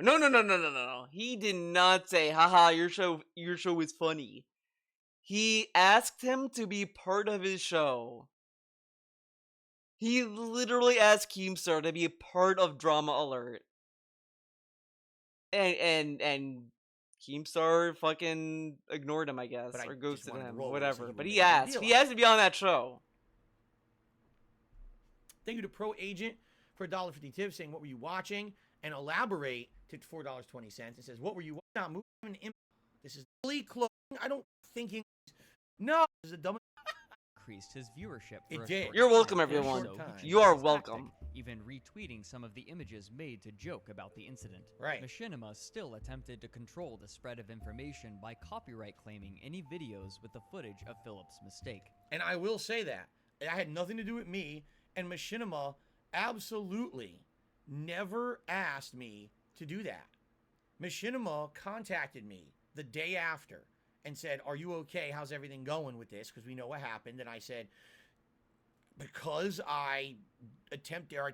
He did not say, haha, your show is funny. He asked him to be part of his show. He literally asked Keemstar to be a part of Drama Alert. And Keemstar fucking ignored him, I guess, or ghosted him, whatever. But he asked. He asked to be on that show. Thank you to Pro Agent for $1.50 tip, saying, what were you watching? And Elaborate to $4.20. It says, what were you watching? This is really close. I don't thinking. No, this is a dumb. Increased his viewership for It a did. short You're welcome, time, everyone. so he changed You are his welcome. tactic, even retweeting some of the images made to joke about the incident. Right. Machinima still attempted to control the spread of information by copyright claiming any videos with the footage of Philip's mistake. And I will say that. It had nothing to do with me, and Machinima absolutely never asked me to do that. Machinima contacted me the day after and said, are you okay? How's everything going with this? Because we know what happened. And I said, because I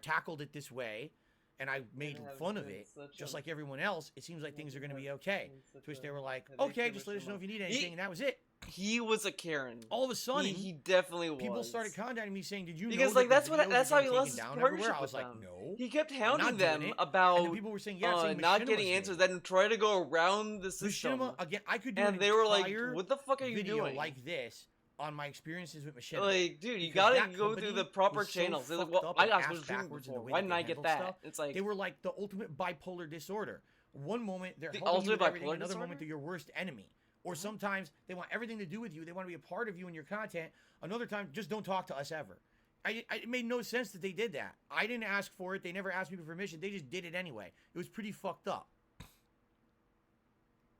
tackled it this way, and I made fun of it, just like everyone else, it seems like things are going to be okay. To which they were like, okay, just let us know if you need anything, and that was it. He was a Karen. All of a sudden, he definitely was. People started contacting me saying, "Did you because know like that that's how he lost his down partnership everywhere?" I was with like, them. "No." He kept I'm hounding not them doing it. about And then people were saying, "Yeah, saying not Machinima's getting doing answers, it." then try to go around the system. Machinima again. I could do and an they were like, entire "What the fuck are you video doing?" like this on my experiences with Machinima. Like, dude, you Because gotta that go through company the proper was so channels. They're like, fucked well, up my and gosh, ass was streaming backwards in before. the way Why that didn't they I get handle that? stuff. It's like They were like the ultimate bipolar disorder. One moment they're The helping you ultimate with everything, bipolar another disorder? moment they're your worst enemy. Or sometimes they want everything to do with you. They want to be a part of you and your content. Another time, just don't talk to us ever. It made no sense that they did that. I didn't ask for it. They never asked me for permission. They just did it anyway. It was pretty fucked up.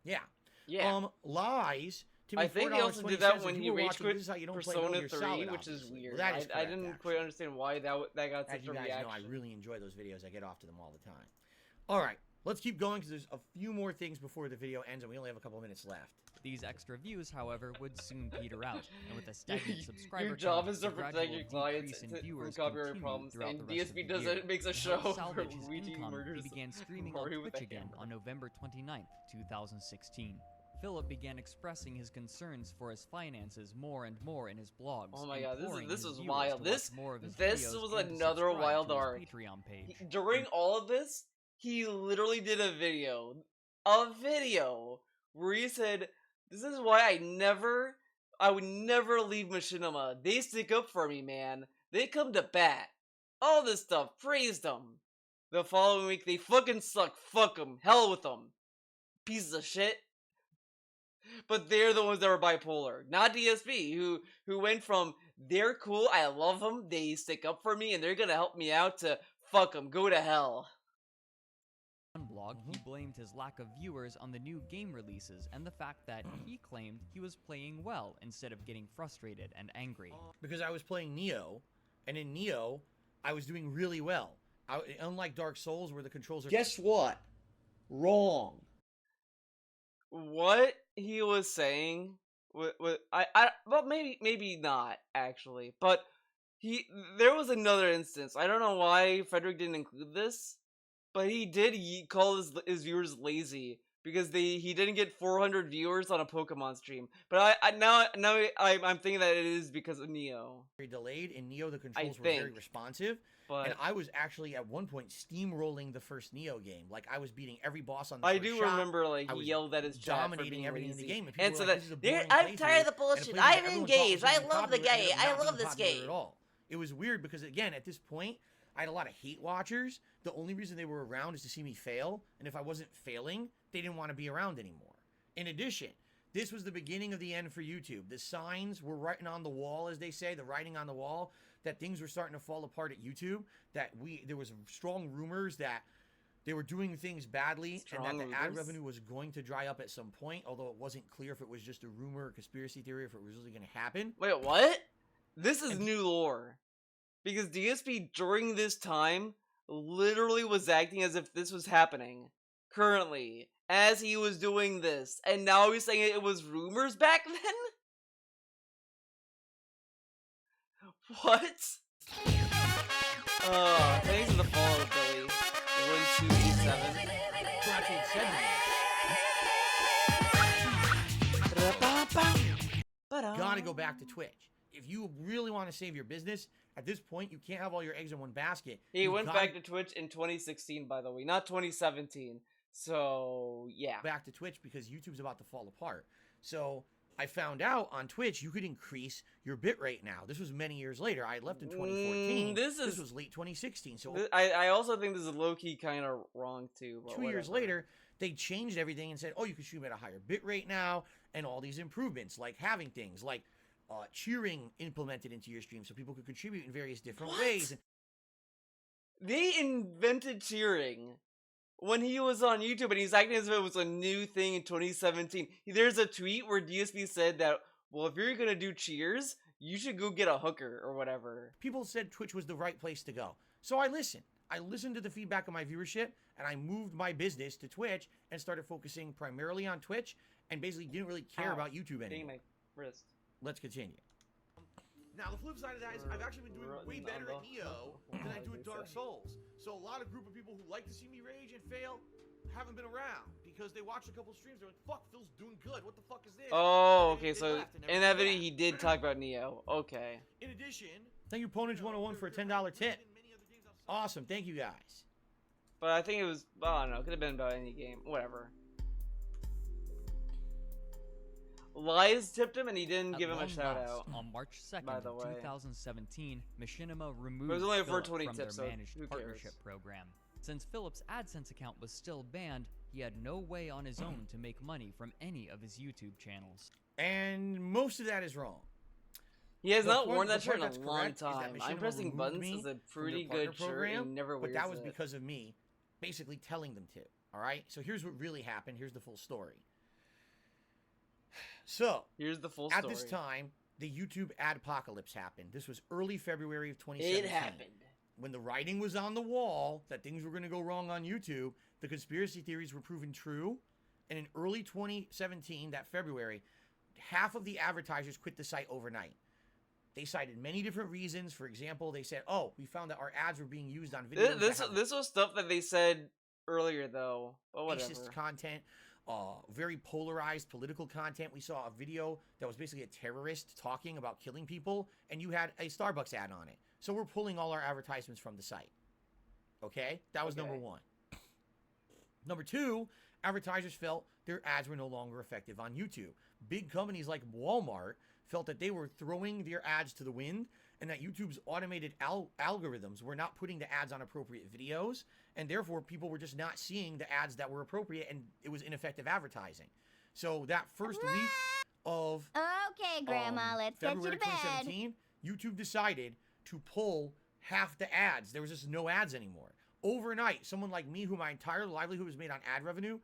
Yeah. Yeah. Lies. To me, I think he also did that when he rage quit Persona 3, which is weird. Well, that is I correct, didn't actually. quite understand why that got As such you a guys reaction. know, I really enjoy those videos. I get off to them all the time. All right, let's keep going because there's a few more things before the video ends, and we only have a couple minutes left. These extra views, however, would soon peter out, and with a stagnant subscriber Your job count, is to the protect gradual your clients decrease in from viewers copyright continued problems, throughout and the rest of DSP the does year. it, makes a To show help for salvage his Luigi income, murders he began streaming Mario on with Twitch a again hammer. on November 29th, 2016. Philip began expressing his concerns for his finances more and more in his blogs. Oh my god, imploring this his was viewers wild. to watch This more of his this videos was and to another subscribe wild to his arc. Patreon page. During all of this, he literally did a video where he said, "This is why I would never leave Machinima. They stick up for me, man. They come to bat. All this stuff, praised them. The following week, they fucking suck. Fuck them. Hell with them. Pieces of shit." But they're the ones that were bipolar, not DSP, who went from they're cool, I love them, they stick up for me, and they're gonna help me out to fuck them, go to hell. On blog, he blamed his lack of viewers on the new game releases and the fact that he claimed he was playing well instead of getting frustrated and angry. Because I was playing Neo, and in Neo, I was doing really well. Unlike Dark Souls, where the controls are... Guess what? Wrong. What he was saying, well, maybe not actually, but there was another instance. I don't know why Frederick didn't include this, but he did call his viewers lazy because he didn't get 400 viewers on a Pokemon stream. But I'm thinking that it is because of Neo. Very delayed. In Neo, the controls were very responsive. And I was actually at one point steamrolling the first Neo game. Like I was beating every boss on the first shot. Remember, like I he was yelled at his chat for dominating being everything lazy. in the game. And so like, that "This is a boring I'm tired of the playthrough," bullshit. and a playthrough I'm everyone thought engaged. was I gonna be love the popular, game. ended up I not love being this popular game. At all. It was weird because again, at this point, I had a lot of hate watchers. The only reason they were around is to see me fail, and if I wasn't failing, they didn't want to be around anymore. In addition, this was the beginning of the end for YouTube. The signs were writing on the wall, as they say, the writing on the wall, that things were starting to fall apart at YouTube, that there was strong rumors that they were doing things badly, and that the ad revenue was going to dry up at some point, although it wasn't clear if it was just a rumor or conspiracy theory, if it was really going to happen. Wait, what? This is new lore. Because DSP during this time literally was acting as if this was happening currently as he was doing this, and now he's saying it was rumors back then? What? Thanks for the follow, Billy. 1287. Gotta go back to Twitch. If you really want to save your business, at this point, you can't have all your eggs in one basket. He went back to Twitch in 2016, by the way, not 2017. So, yeah. Back to Twitch because YouTube's about to fall apart. So, I found out on Twitch you could increase your bitrate now. This was many years later. I left in 2014. This was late 2016. So I also think this is low-key kind of wrong too. But 2 years later, they changed everything and said, oh, you can stream at a higher bitrate now, and all these improvements, like having things like cheering implemented into your stream so people could contribute in various different ways. They invented cheering when he was on YouTube, and he's acting as if it was a new thing in 2017. There's a tweet where DSP said that, well, if you're gonna do cheers, you should go get a hooker or whatever. People said Twitch was the right place to go. So I listened. I listened to the feedback of my viewership, and I moved my business to Twitch and started focusing primarily on Twitch and basically didn't really care about YouTube anymore. My wrist. Let's continue. Now, the flip side of that is I've actually been doing way better at Neo than I do at Dark Souls. So a lot of group of people who like to see me rage and fail haven't been around because they watched a couple streams. They're like, fuck, Phil's doing good. What the fuck is this? Oh, okay, so in that video he did talk about Neo. Okay. In addition, thank you, Ponage101, for a $10 tip. Awesome, thank you guys. But I think it was, I don't know, it could have been about any game. Whatever. Lies tipped him and he didn't give him a shout out. On March 2nd, by the way. 2017, Machinima removed It was only a Philip 420 from tip, their so managed who partnership cares? program. Since Philip's AdSense account was still banned, he had no way on his own to make money from any of his YouTube channels. And most of that is wrong. He has The not point- worn the that shirt in part a that's long correct is that time. I'm Machinima pressing removed buttons me is a from their pretty partner good shirt program, and he never wears but that was it. because of me basically telling them to. All right? So here's what really happened. Here's the full story. So, here's the full at story. this time, the YouTube adpocalypse happened. This was early February of 2017. It happened. When the writing was on the wall that things were going to go wrong on YouTube, the conspiracy theories were proven true. And in early 2017, that February, half of the advertisers quit the site overnight. They cited many different reasons. For example, they said, oh, we found that our ads were being used on videos. This was stuff that they said earlier, though. But whatever. Racist content, very polarized political content. We saw a video that was basically a terrorist talking about killing people, and you had a Starbucks ad on it. So we're pulling all our advertisements from the site. Okay? That was number one. Number two, advertisers felt their ads were no longer effective on YouTube. Big companies like Walmart felt that they were throwing their ads to the wind and that YouTube's automated algorithms were not putting the ads on appropriate videos, and therefore people were just not seeing the ads that were appropriate, and it was ineffective advertising. So that first week of Okay, Grandma, let's February get you to bed. 2017, YouTube decided to pull half the ads. There was just no ads anymore. Overnight, someone like me, who my entire livelihood was made on ad revenue,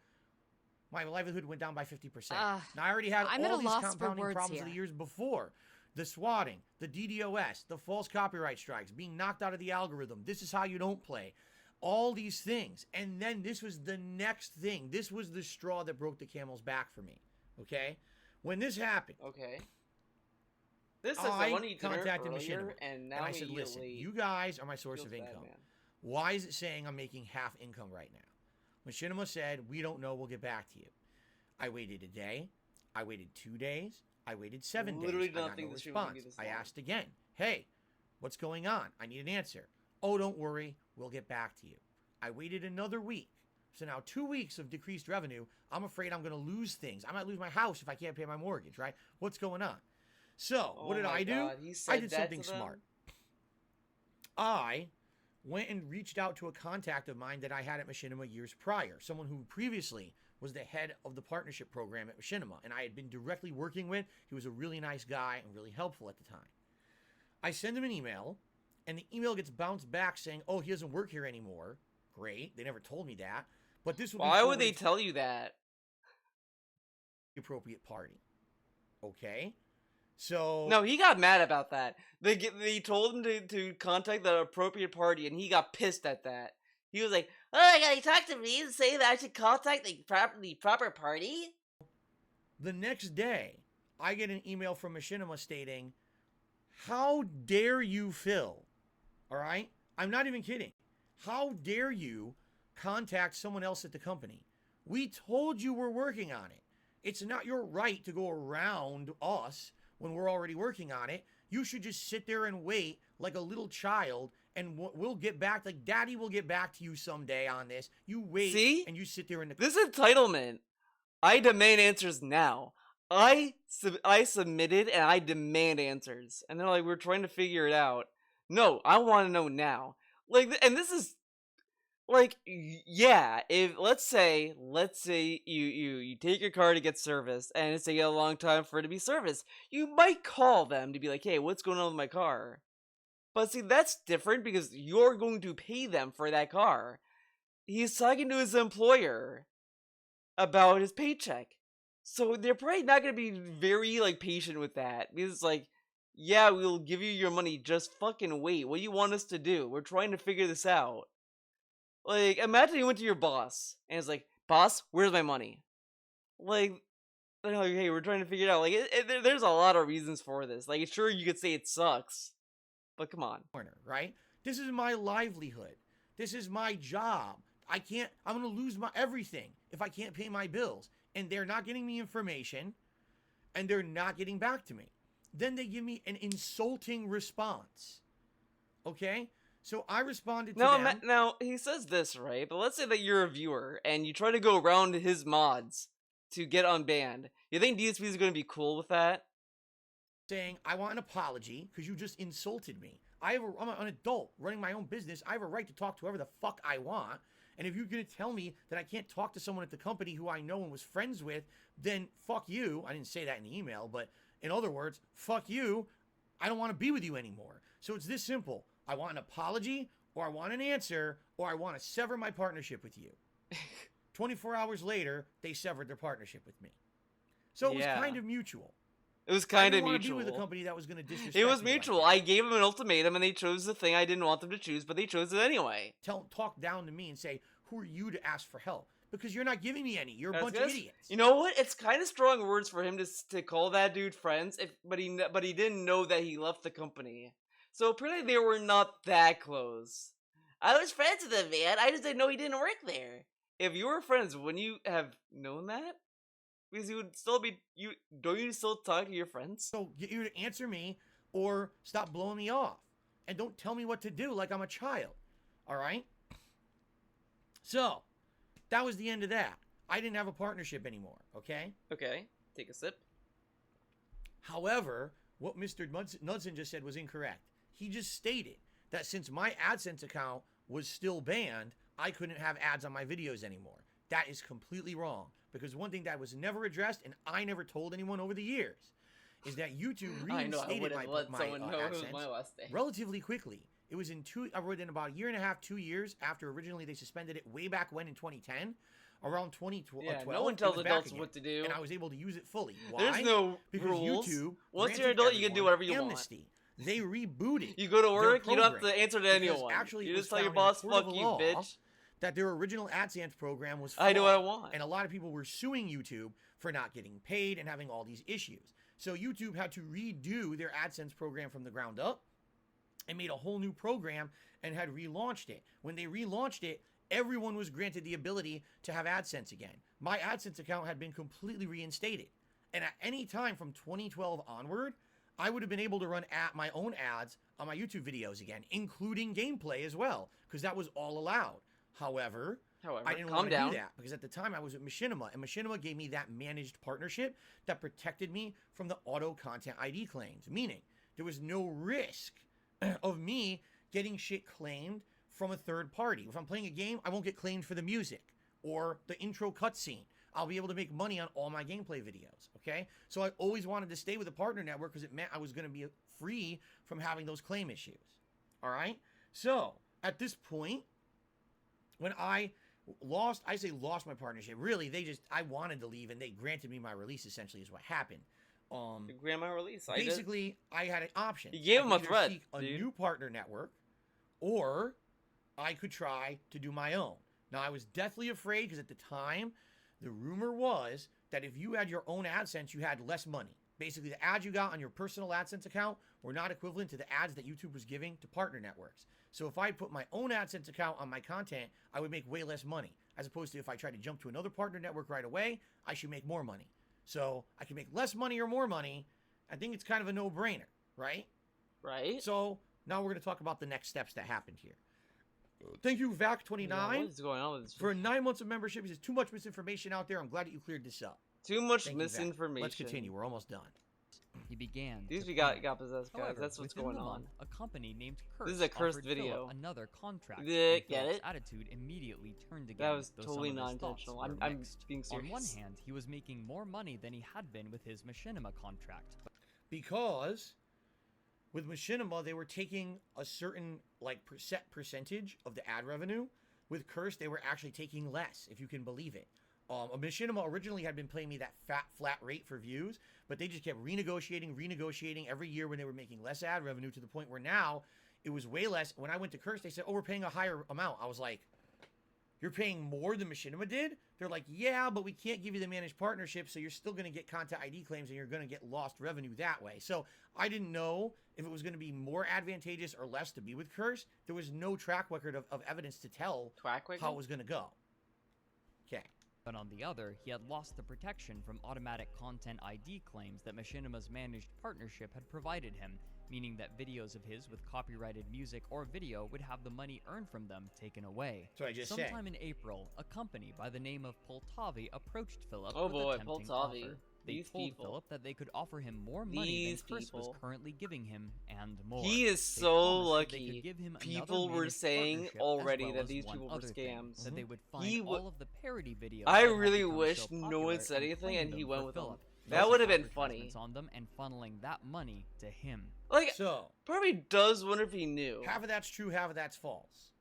my livelihood went down by 50%. Now, I already had I'm at all a these loss for compounding words problems here. of the years before. The swatting, the DDoS, the false copyright strikes, being knocked out of the algorithm. This is how you don't play. All these things. And then this was the next thing. This was the straw that broke the camel's back for me. Okay? When this happened. Okay. This is I the one you contacted earlier, Machinima, and now I said, listen, you guys are my source of income. Why is it saying I'm making half income right now? Machinima said, we don't know, we'll get back to you. I waited a day. I waited 2 days. I waited 7 Literally days. I got nothing no this shit was gonna response. be this I long. asked again, hey, what's going on? I need an answer. Oh, don't worry, we'll get back to you. I waited another week. So now 2 weeks of decreased revenue. I'm afraid I'm going to lose things. I might lose my house if I can't pay my mortgage, right? What's going on? So, what did I do? God, he I said did that something to them? smart. I went and reached out to a contact of mine that I had at Machinima years prior, someone who previously was the head of the partnership program at Machinima, and I had been directly working with. He was a really nice guy and really helpful at the time. I send him an email, and the email gets bounced back saying, oh, he doesn't work here anymore. Great. They never told me that. But this will Why would they tell you that? The appropriate party. Okay? So... No, he got mad about that. They told him to contact the appropriate party, and he got pissed at that. He was like, oh, I gotta talk to me and say that I should contact the proper party? The next day, I get an email from Machinima stating, how dare you, Phil? All right? I'm not even kidding. How dare you contact someone else at the company? We told you we're working on it. It's not your right to go around us when we're already working on it. You should just sit there and wait like a little child, and we'll get back. Like, Daddy will get back to you someday on this. You wait, See? and you sit there in the... This entitlement. I demand answers now. I submitted and I demand answers, and they're like, we're trying to figure it out. No, I want to know now. Like, and this is like, yeah. If let's say you take your car to get serviced, and it's taking a long time for it to be serviced, you might call them to be like, hey, what's going on with my car? But see, that's different because you're going to pay them for that car. He's talking to his employer about his paycheck. So they're probably not going to be very, like, patient with that. Because it's like, yeah, we'll give you your money, just fucking wait. What do you want us to do? We're trying to figure this out. Like, imagine you went to your boss, and it's like, boss, where's my money? Like, they're like, hey, we're trying to figure it out. Like, there's a lot of reasons for this. Like, sure, you could say it sucks, but come on. Right? This is my livelihood. This is my job. I'm going to lose my everything if I can't pay my bills. And they're not getting me information, and they're not getting back to me. Then they give me an insulting response. Okay? So I responded to them. Now, he says this, right? But let's say that you're a viewer, and you try to go around his mods to get unbanned. You think DSP is going to be cool with that? Saying, I want an apology because you just insulted me. I'm an adult running my own business. I have a right to talk to whoever the fuck I want. And if you're going to tell me that I can't talk to someone at the company who I know and was friends with, then fuck you. I didn't say that in the email, but in other words, fuck you. I don't want to be with you anymore. So it's this simple. I want an apology, or I want an answer, or I want to sever my partnership with you. 24 hours later, they severed their partnership with me. So it was kind of mutual. It was kind of mutual. I didn't want to be with a company that was going to disrespect me. It was mutual. I gave them an ultimatum, and they chose the thing I didn't want them to choose, but they chose it anyway. Talk down to me and say, who are you to ask for help? Because you're not giving me any. You're a bunch of idiots. You know what? It's kind of strong words for him to call that dude friends, but he didn't know that he left the company. So apparently they were not that close. I was friends with him, man. I just didn't know he didn't work there. If you were friends, wouldn't you have known that? Because you would still be don't you still talk to your friends? So get you to answer me or stop blowing me off. And don't tell me what to do like I'm a child. Alright? So, that was the end of that. I didn't have a partnership anymore, okay? Okay. Take a sip. However, what Mr. Knudsen just said was incorrect. He just stated that since my AdSense account was still banned, I couldn't have ads on my videos anymore. That is completely wrong. Because one thing that was never addressed, and I never told anyone over the years, is that YouTube reinstated my AdSense relatively quickly. It was in about a year and a half, 2 years after originally they suspended it way back when in 2010. Around 2012, no one tells adults what to do, and I was able to use it fully. Why? There's no because rules. YouTube Once you're an adult, you can do whatever you amnesty. They rebooted. You go to work, you don't have to answer to anyone. Actually, you just tell your boss, "Fuck you, bitch." That their original AdSense program was I know what I want. And a lot of people were suing YouTube for not getting paid and having all these issues. So YouTube had to redo their AdSense program from the ground up and made a whole new program and had relaunched it. When they relaunched it, everyone was granted the ability to have AdSense again. My AdSense account had been completely reinstated. And at any time from 2012 onward, I would have been able to run my own ads on my YouTube videos again, including gameplay as well, because that was all allowed. However, I didn't want to do that because at the time I was at Machinima, and Machinima gave me that managed partnership that protected me from the auto content ID claims, meaning there was no risk of me getting shit claimed from a third party. If I'm playing a game, I won't get claimed for the music or the intro cutscene. I'll be able to make money on all my gameplay videos, okay? So I always wanted to stay with a partner network because it meant I was going to be free from having those claim issues, all right? So at this point, when I lost my partnership. Really, I wanted to leave and they granted me my release, essentially, is what happened. Grant my release. Basically, I had an option. You gave him a threat, seek a new partner network, or I could try to do my own. Now, I was deathly afraid because at the time, the rumor was that if you had your own AdSense, you had less money. Basically, the ads you got on your personal AdSense account were not equivalent to the ads that YouTube was giving to partner networks. So if I put my own AdSense account on my content, I would make way less money. As opposed to if I tried to jump to another partner network right away, I should make more money. So I can make less money or more money. I think it's kind of a no-brainer, right? Right. So now we're going to talk about the next steps that happened here. Thank you, VAC29, what is going on with this? for 9 months of membership. There's too much misinformation out there. I'm glad that you cleared this up. Too much Thank you, Zach. misinformation. Let's continue. We're almost done. He began. These to we plan. got possessed, guys. However, That's what's within going the on. month, a company named Curse This is a cursed offered video. Philip another contract. Get and Philip's it? attitude immediately turned again. That was though totally some of his thoughts non-intentional. were I'm mixed. being serious. On one hand, he was making more money than he had been with his machinima contract. Because with Machinima, they were taking a certain like percentage of the ad revenue. With Curse, they were actually taking less, if you can believe it. Machinima originally had been paying me that flat rate for views, but they just kept renegotiating every year when they were making less ad revenue, to the point where now it was way less. When I went to Curse, they said, oh, we're paying a higher amount. I was like, you're paying more than Machinima did? They're like, yeah, but we can't give you the managed partnership, so you're still going to get content ID claims and you're going to get lost revenue that way. So I didn't know if it was going to be more advantageous or less to be with Curse. There was no track record of evidence to tell how it was going to go. Okay. But on the other, he had lost the protection from automatic content ID claims that Machinima's managed partnership had provided him, meaning that videos of his with copyrighted music or video would have the money earned from them taken away. So I just Sometime in April, a company by the name of Poltavi approached Philip Oh with boy, a tempting Poltavi. offer. They These told people. Philip that they could offer him more money These than Curse was people. currently giving him, and more. He is They so promised that they lucky. could give him another People were managed saying partnership, already as well that as these one people were other thing, scams. that they would He find w- all of the parody videos. I that had really become wish so no popular one said anything claim and he them went for with them. Philip, That placing would have been advertisements funny. on them and funneling that money to him. Like, so probably does wonder if he knew. half of that's true, half of that's false.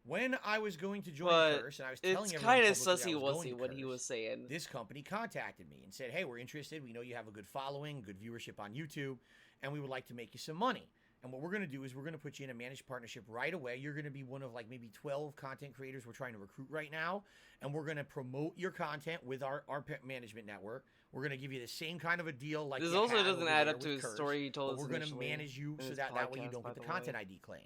When I was going to join But Curse, and I was telling it's everyone kind of publicly I was sussy-wussy going to what he Curse, was saying. this company contacted me and said, hey, we're interested. We know you have a good following, good viewership on YouTube, and we would like to make you some money. And what we're going to do is we're going to put you in a managed partnership right away. You're going to be one of like maybe 12 content creators we're trying to recruit right now. And we're going to promote your content with our management network. We're going to give you the same kind of a deal like This you also had doesn't over add there up to with his Curse, story he told but us we're going to initially manage you in so his that way you podcast, don't by get the the content way. ID claims.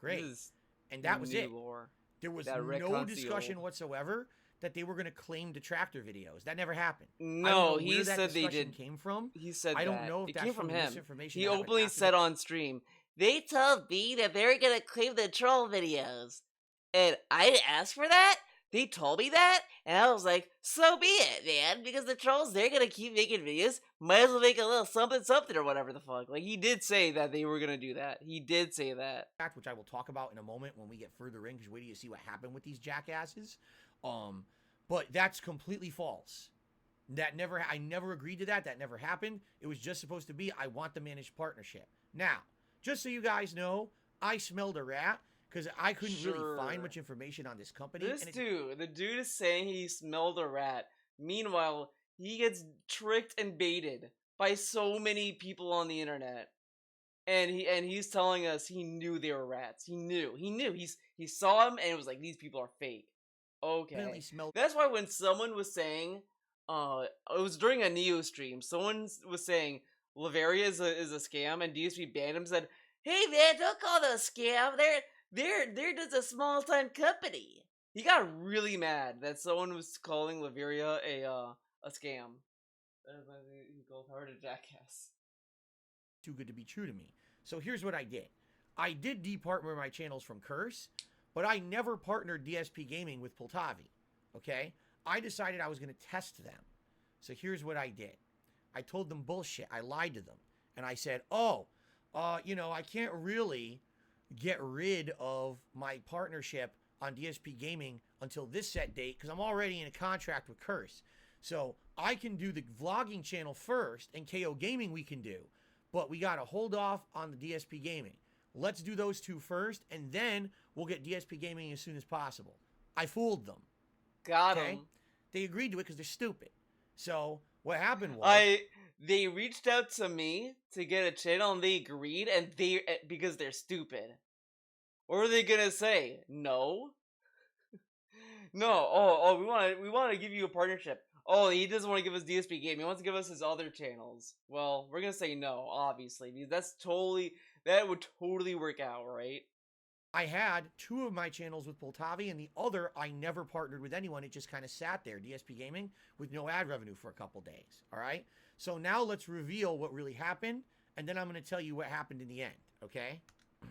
Great. This is And that was new it. lore. There was That Rick no Conceal. discussion whatsoever that they were going to claim detractor videos. That never happened. I don't No, know he where that said they discussion did. came from. He said I don't that. know if It that's came from the him. misinformation He that happened openly after said the- on stream, they told me that they were gonna claim the troll videos, and I didn't ask for that. They told me that, and I was like, so be it, man, because the trolls, they're gonna keep making videos. Might as well make a little something or whatever the fuck. Like, he did say that they were gonna do that. He did say that. Which I will talk about in a moment when we get further in, because wait till you see what happened with these jackasses. But that's completely false. I never agreed to that. That never happened. It was just supposed to be, I want the managed partnership. Now, just so you guys know, I smelled a rat because I couldn't really find much information on this company. This and it- dude, the dude is saying he smelled a rat. Meanwhile, he gets tricked and baited by so many people on the internet. And he's telling us he knew they were rats. He knew. He saw him and it was like, these people are fake. Okay. Definitely smelled- That's why when someone was saying, it was during a Neo stream, someone was saying Laveria is a scam, and DSP banned him, said, hey man, don't call them a scam. They're just a small time company. He got really mad that someone was calling Laveria a scam. That is why he called Howard a jackass. Too good to be true to me. So here's what I did. I did departner my channels from Curse, but I never partnered DSP Gaming with Poltavi. Okay? I decided I was going to test them. So here's what I did. I told them bullshit. I lied to them. And I said, I can't really get rid of my partnership on DSP Gaming until this set date because I'm already in a contract with Curse. So I can do the vlogging channel first, and KO Gaming we can do. But we got to hold off on the DSP Gaming. Let's do those two first, and then we'll get DSP Gaming as soon as possible. I fooled them. Got him. They agreed to it because they're stupid. So what happened was... They reached out to me to get a channel, and they agreed, and because they're stupid. What are they gonna say? No? No, we want to give you a partnership. Oh, he doesn't want to give us DSP Game. He wants to give us his other channels. Well, we're gonna say no, obviously, because that would totally work out, right? I had two of my channels with Poltavi, and the other I never partnered with anyone. It just kind of sat there, DSP Gaming, with no ad revenue for a couple days. All right? So now let's reveal what really happened, and then I'm going to tell you what happened in the end, okay?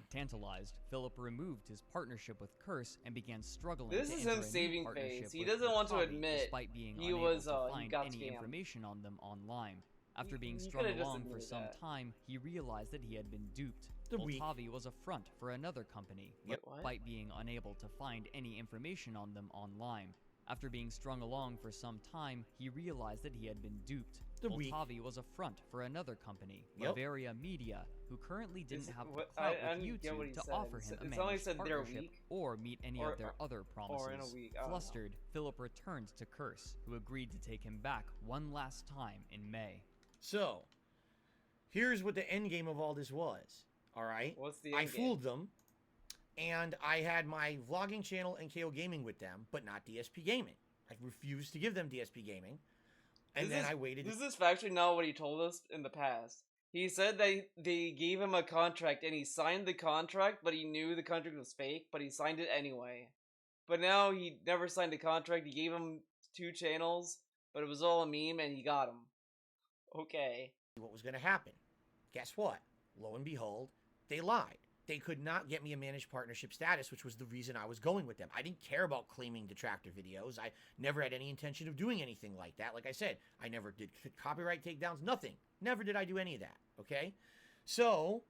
Tantalized, Philip removed his partnership with Curse and began struggling This to is enter him a new saving partnership face. He with doesn't want to Tavi, admit despite being he unable was, to he find got any scammed. information on them online. After being He strung coulda just along for admitted some that. time, he realized that he had been duped. The weak. Tavi was a front for another company, Yep. despite being unable to find any information on them online. After being strung along for some time, he realized that he had been duped. The weak. Tavi was a front for another company, Yep. Bavaria Media, who currently didn't have the what- clout I with didn't get what YouTube he to said. offer him a It's only managed said they're partnership weak. or meet any Or- of their other promises. or in a week, I don't know. Flustered, Philip returned to Curse, who agreed to take him back one last time in May. So, here's what the end game of all this was. All right. What's the I end game? fooled them, and I had my vlogging channel and KO Gaming with them, but not DSP Gaming. I refused to give them DSP Gaming, and then I waited. This is factually not what he told us in the past. He said that they gave him a contract and he signed the contract, but he knew the contract was fake, but he signed it anyway. But now he never signed the contract. He gave him 2 channels, but it was all a meme and he got him. Okay. What was going to happen? Guess what? Lo and behold, they lied. They could not get me a managed partnership status, which was the reason I was going with them. I didn't care about claiming detractor videos. I never had any intention of doing anything like that. Like I said, I never did copyright takedowns, nothing. Never did I do any of that, okay? So,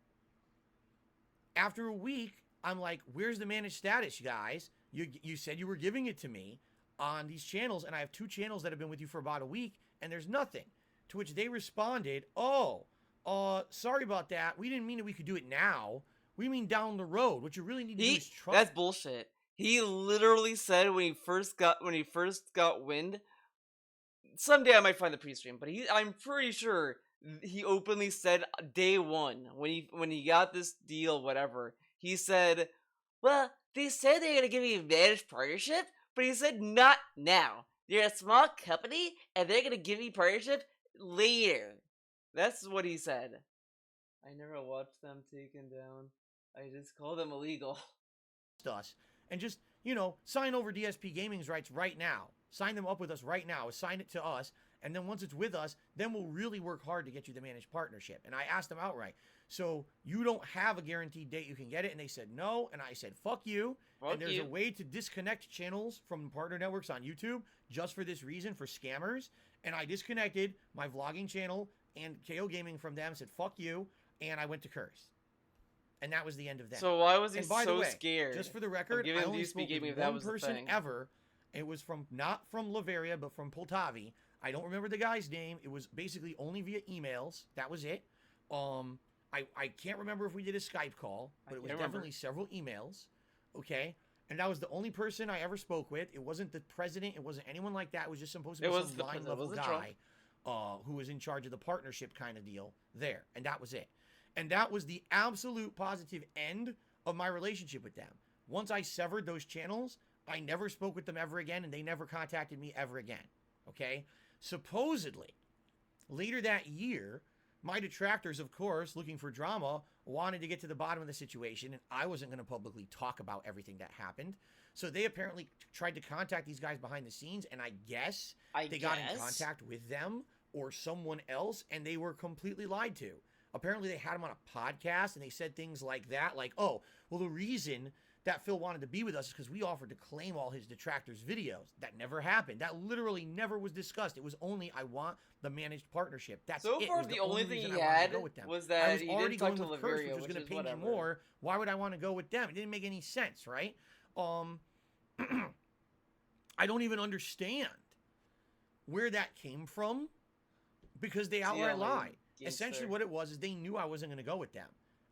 after a week, I'm like, where's the managed status, you guys? You said you were giving it to me on these channels, and I have 2 channels that have been with you for about a week, and there's nothing. To which they responded, sorry about that. We didn't mean that we could do it now. We mean down the road. What you really need to do is trust. That's bullshit. He literally said when he first got wind. Someday I might find the pre-stream, but I'm pretty sure he openly said day one when he got this deal, whatever. He said, "Well, they said they're gonna give me a managed partnership, but he said not now. They're a small company and they're gonna give me partnership later." That's what he said. I never watched them taken down. I just call them illegal. Us and just, sign over DSP Gaming's rights right now. Sign them up with us right now. Assign it to us. And then once it's with us, then we'll really work hard to get you the managed partnership. And I asked them outright, so you don't have a guaranteed date you can get it? And they said no. And I said, fuck you. And there's a way to disconnect channels from partner networks on YouTube just for this reason, for scammers. And I disconnected my vlogging channel and KO Gaming from them, said fuck you, and I went to Curse. And that was the end of that. So why was he and by so the way, scared? just for the record, I only spoke with one person ever. It was not from Lavaria, but from Poltavi. I don't remember the guy's name. It was basically only via emails. That was it. I can't remember if we did a Skype call, but it was definitely several emails. Okay. And that was the only person I ever spoke with. It wasn't the president. It wasn't anyone like that. It was just supposed to be some line level guy who was in charge of the partnership kind of deal there. And that was it. And that was the absolute positive end of my relationship with them. Once I severed those channels, I never spoke with them ever again, and they never contacted me ever again. Okay? Supposedly, later that year, my detractors, of course, looking for drama, wanted to get to the bottom of the situation, and I wasn't going to publicly talk about everything that happened. So they apparently tried to contact these guys behind the scenes, and I guess they got in contact with them or someone else, and they were completely lied to. Apparently they had him on a podcast, and they said things like that, like, oh, well, the reason that Phil wanted to be with us is because we offered to claim all his detractors' videos. That never happened. That literally never was discussed. It was only, I want the managed partnership. That's so it. far, the only thing he had was that I was he already didn't talk going to with Curse, Lavaria, which was which going is to pay whatever. me more. Why would I want to go with them? It didn't make any sense, right? I don't even understand where that came from because they outright lied. Essentially what it was is they knew I wasn't going to go with them.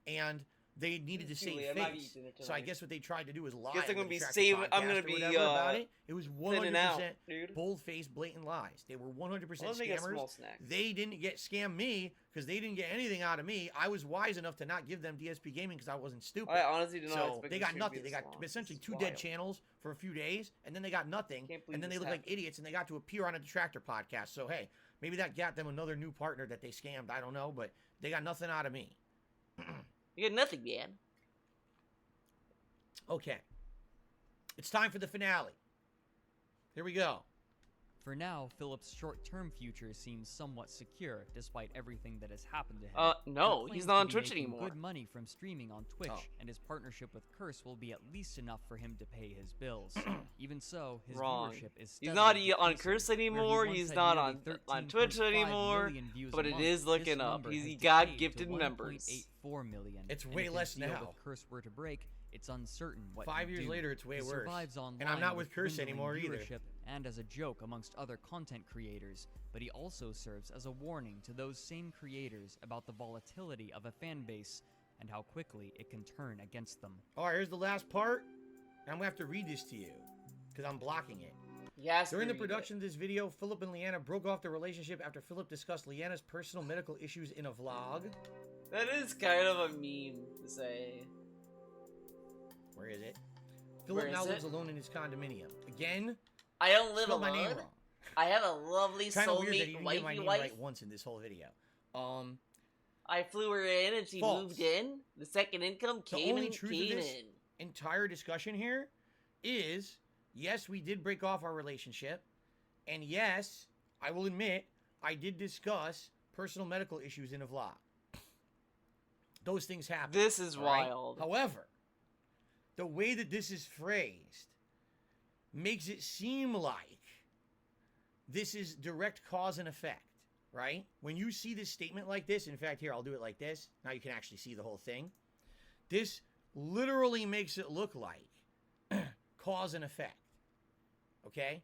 And they needed to save face. So I guess what they tried to do was lie. Guess I'm on gonna be the Tracker saving. I'm podcast gonna or be whatever about it. It was thinning out, 100% dude. bold-faced, blatant lies. They were 100% Well, let me get scammers. small snacks. They didn't scam me because they didn't get anything out of me. I was wise enough to not give them DSP Gaming because I wasn't stupid. I honestly did not So expect they this got stream to nothing. be They this got long. essentially This 2 is dead wild. channels for a few days, and then they got nothing. Can't believe And then they this looked like happened. idiots, and they got to appear on a Detractor podcast. So hey, maybe that got them another new partner that they scammed. I don't know, but they got nothing out of me. You got nothing, man. Okay. It's time for the finale. Here we go. For now, Philip's short-term future seems somewhat secure, despite everything that has happened to him. No, He he's claims not to on be Twitch making anymore. Good money from streaming on Twitch, and his partnership with Curse will be at least enough for him to pay his bills. Even so, his Wrong. viewership is He's steadily not on decreasing, Curse where he anymore. once He's had not nearly on Twitch 13.5 anymore. million views But a it month. is looking This up. number has He got decayed gifted to members. 1.84 million. It's And way if his less deal now. with Curse were to break, it's uncertain what 5 he'd years do. later, it's way He worse. survives online And I'm not with Curse dwindling anymore either. viewership and as a joke amongst other content creators, but he also serves as a warning to those same creators about the volatility of a fan base and how quickly it can turn against them. Alright, here's the last part. And I'm gonna have to read this to you, because I'm blocking it. Yes. During the production of this video, Philip and Leanna broke off their relationship after Philip discussed Leanna's personal medical issues in a vlog. That is kind of a meme to say. Where is it? Philip Where now is lives it? alone in his condominium. Again, I don't live spelled my name alone. wrong. I have a lovely Kind of weird that he soulmate didn't get my wifey name wife. right once in this whole video. I flew her in and she False. moved in. The second income The came only in. truth of this entire discussion here is, yes, we did break off our relationship, and yes, I will admit, I did discuss personal medical issues in a vlog. Those things happen. This is all right? wild. However, the way that this is phrased makes it seem like this is direct cause and effect, right? When you see this statement like this, in fact, here, I'll do it like this. Now you can actually see the whole thing. This literally makes it look like cause and effect. Okay?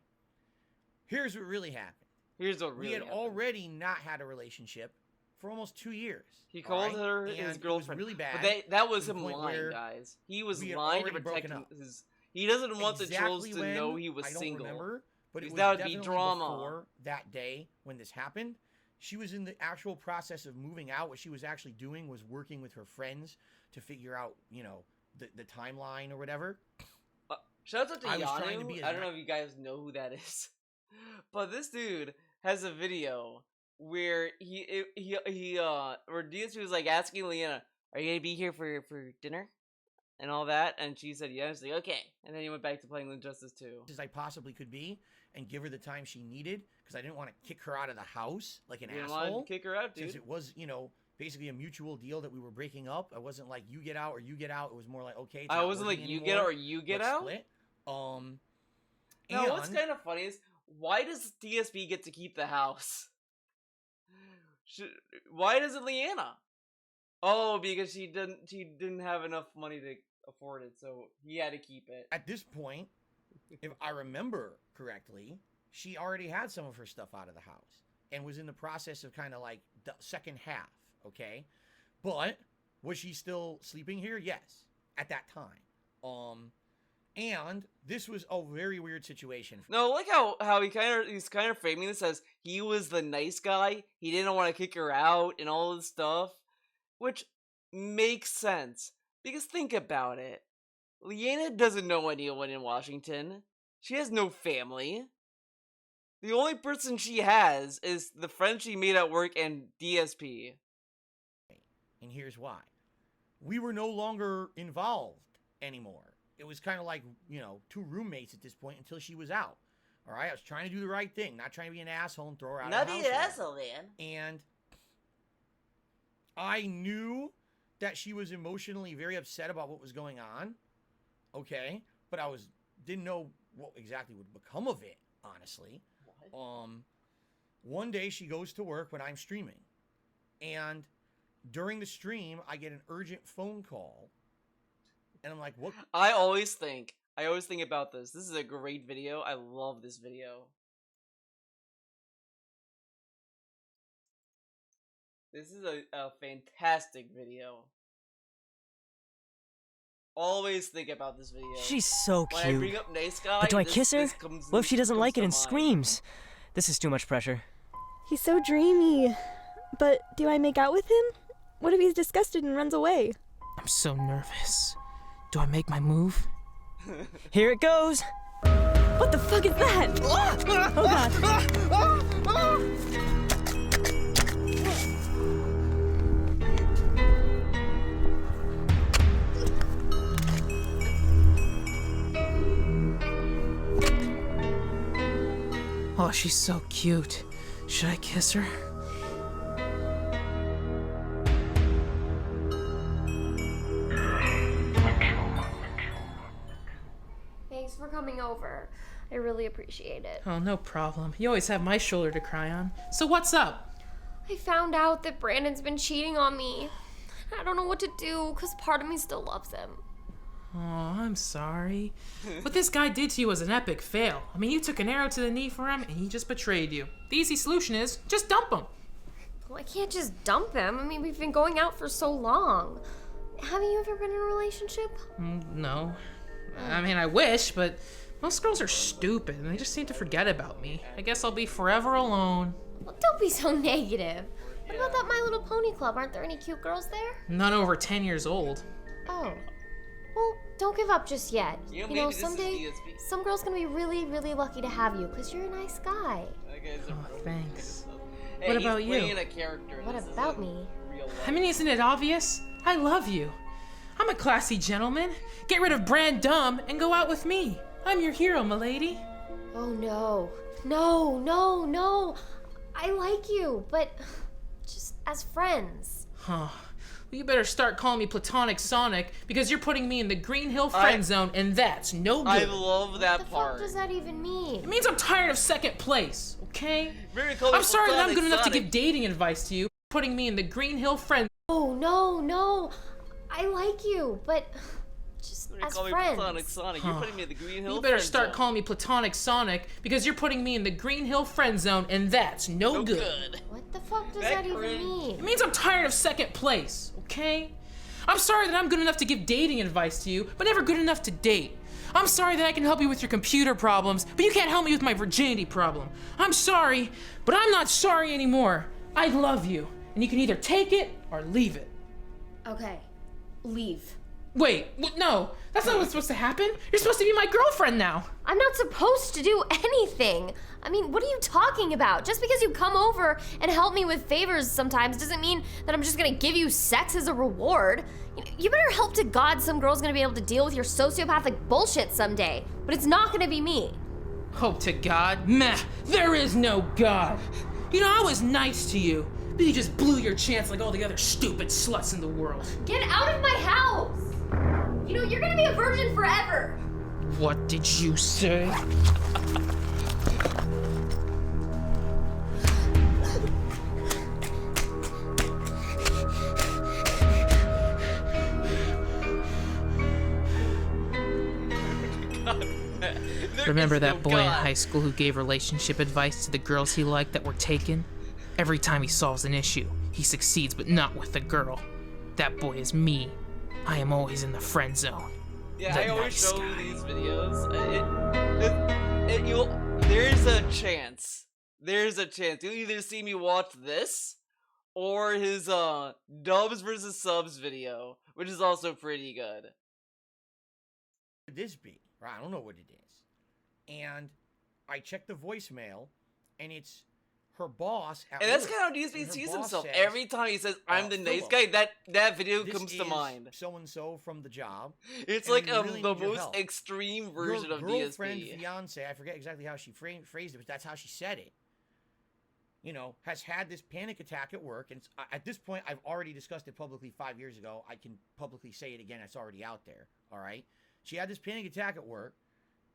Here's what really happened. Here's what really We had happened. already not had a relationship for almost 2 years. He all called right? her And his it girlfriend. was really bad. But that was to the him point lying, where guys. He was we had lying to already protect broken up. his. He doesn't want the trolls Exactly to when, know he was I don't single. remember, but it because was that would be definitely drama. before that day when this happened. She was in the actual process of moving out. What she was actually doing was working with her friends to figure out, you know, the timeline or whatever. Shout out to I was trying to be Yanu. as I don't know if you guys know who that is, but this dude has a video where where DSP was like asking Leanna, "Are you gonna be here for dinner?" and all that, and she said yes. Like, okay, and then he went back to playing Injustice 2. As I possibly could be, and give her the time she needed, because I didn't want to kick her out of the house like an You didn't want asshole. to kick her out, Because dude. it was, you know, basically a mutual deal that we were breaking up. I wasn't like you get out or you get out. It was more like okay. It's I not wasn't like working you get anymore. out or you get Let's out. Split. Now, what's and- kind of funny is why does DSP get to keep the house? Why doesn't Leanna? Oh, because she didn't have enough money to afford it, so he had to keep it. At this point, if I remember correctly, she already had some of her stuff out of the house and was in the process of kind of like the second half, okay? But was she still sleeping here? Yes, at that time. And this was a very weird situation. No, like how he's kind of framing this as he was the nice guy. He didn't want to kick her out and all this stuff, which makes sense because think about it. Leanna doesn't know anyone in Washington. She has no family. The only person she has is the friend she made at work and DSP. And here's why. We were no longer involved anymore. It was kind of like, you know, two roommates at this point until she was out. All right? I was trying to do the right thing, not trying to be an asshole and throw her out Not of the be house. an or asshole, whatever. man. And I knew that she was emotionally very upset about what was going on. Okay? But I didn't know what exactly would become of it, honestly. One day she goes to work when I'm streaming. And during the stream, I get an urgent phone call. And I'm like, what? I always think about this. This is a great video. I love this video. This is a fantastic video. Always think about this video. She's so When I cute. bring up nice guy, But do I this- kiss her? this comes- What if she doesn't comes like it to and mind. screams? This is too much pressure. He's so dreamy. But do I make out with him? What if he's disgusted and runs away? I'm so nervous. Do I make my move? Here it goes. What the fuck is that? Oh god. Oh, Oh, she's so cute. Should I kiss her? Thanks for coming over. I really appreciate it. Oh, no problem. You always have my shoulder to cry on. So what's up? I found out that Brandon's been cheating on me. I don't know what to do, because part of me still loves him. Oh, I'm sorry. What this guy did to you was an epic fail. I mean, you took an arrow to the knee for him, and he just betrayed you. The easy solution is, just dump him. Well, I can't just dump him. I mean, we've been going out for so long. Haven't you ever been in a relationship? No. I mean, I wish, but most girls are stupid, and they just seem to forget about me. I guess I'll be forever alone. Well, don't be so negative. What about that My Little Pony Club? Aren't there any cute girls there? None over 10 years old. Oh. Well, don't give up just yet. Yeah, you know, maybe this is someday, DSP. some girl's gonna be really, really lucky to have you, because you're a nice guy. Oh, thanks. Hey, What he's about you? playing a character. What This about isn't me? real life. I mean, isn't it obvious? I love you. I'm a classy gentleman. Get rid of Brand Dumb and go out with me. I'm your hero, milady. Oh no. No, no, no. I like you, but just as friends. Huh. Well, you better start calling me Platonic Sonic because you're putting me in the Green Hill friend zone, and that's no good. I love that What part. does that even mean? It means I'm tired of second place, okay? Very I'm sorry that I'm Platonic good enough to Sonic. give dating advice to you, putting me in the Green Hill friend. Oh, no, no. I like you, but just They as call me friends. Platonic Sonic. You're putting me in the Green Hill You better friend start zone. calling me Platonic Sonic because you're putting me in the Green Hill friend zone, and that's no good. What the fuck does That that even cringe. mean? It means I'm tired of second place, okay? I'm sorry that I'm good enough to give dating advice to you, but never good enough to date. I'm sorry that I can help you with your computer problems, but you can't help me with my virginity problem. I'm sorry, but I'm not sorry anymore. I love you, and you can either take it or leave it. Okay, leave. Wait, what? No, that's not what's supposed to happen. You're supposed to be my girlfriend now. I'm not supposed to do anything. I mean, what are you talking about? Just because you come over and help me with favors sometimes doesn't mean that I'm just gonna give you sex as a reward. You better help to God some girl's gonna be able to deal with your sociopathic bullshit someday. But it's not gonna be me. Hope to God? Meh, there is no God. You know, I was nice to you, but you just blew your chance like all the other stupid sluts in the world. Get out of my house! You know, you're gonna be a virgin forever. What did you say? Remember that boy in high school who gave relationship advice to the girls he liked that were taken? Every time he solves an issue, he succeeds, but not with the girl. That boy is me. I am always in the friend zone. Yeah, The I always nice show guy. these videos. There's a chance. There's a chance. You'll either see me watch this or his dubs versus subs video, which is also pretty good. Could this be? Right, I don't know what it is. And I checked the voicemail, and it's her boss at And that's work. kind of how And DSP her sees boss himself. says, Every time he says, I'm the nice guy, Philip, that video this comes to is mind. so-and-so from the job. It's and like we really the need your most help. extreme version Your of girlfriend, DSP. fiance, I forget exactly how she phrased it, but that's how she said it. You know, has had this panic attack at work, and at this point, I've already discussed it publicly 5 years ago. I can publicly say it again. It's already out there, all right? She had this panic attack at work,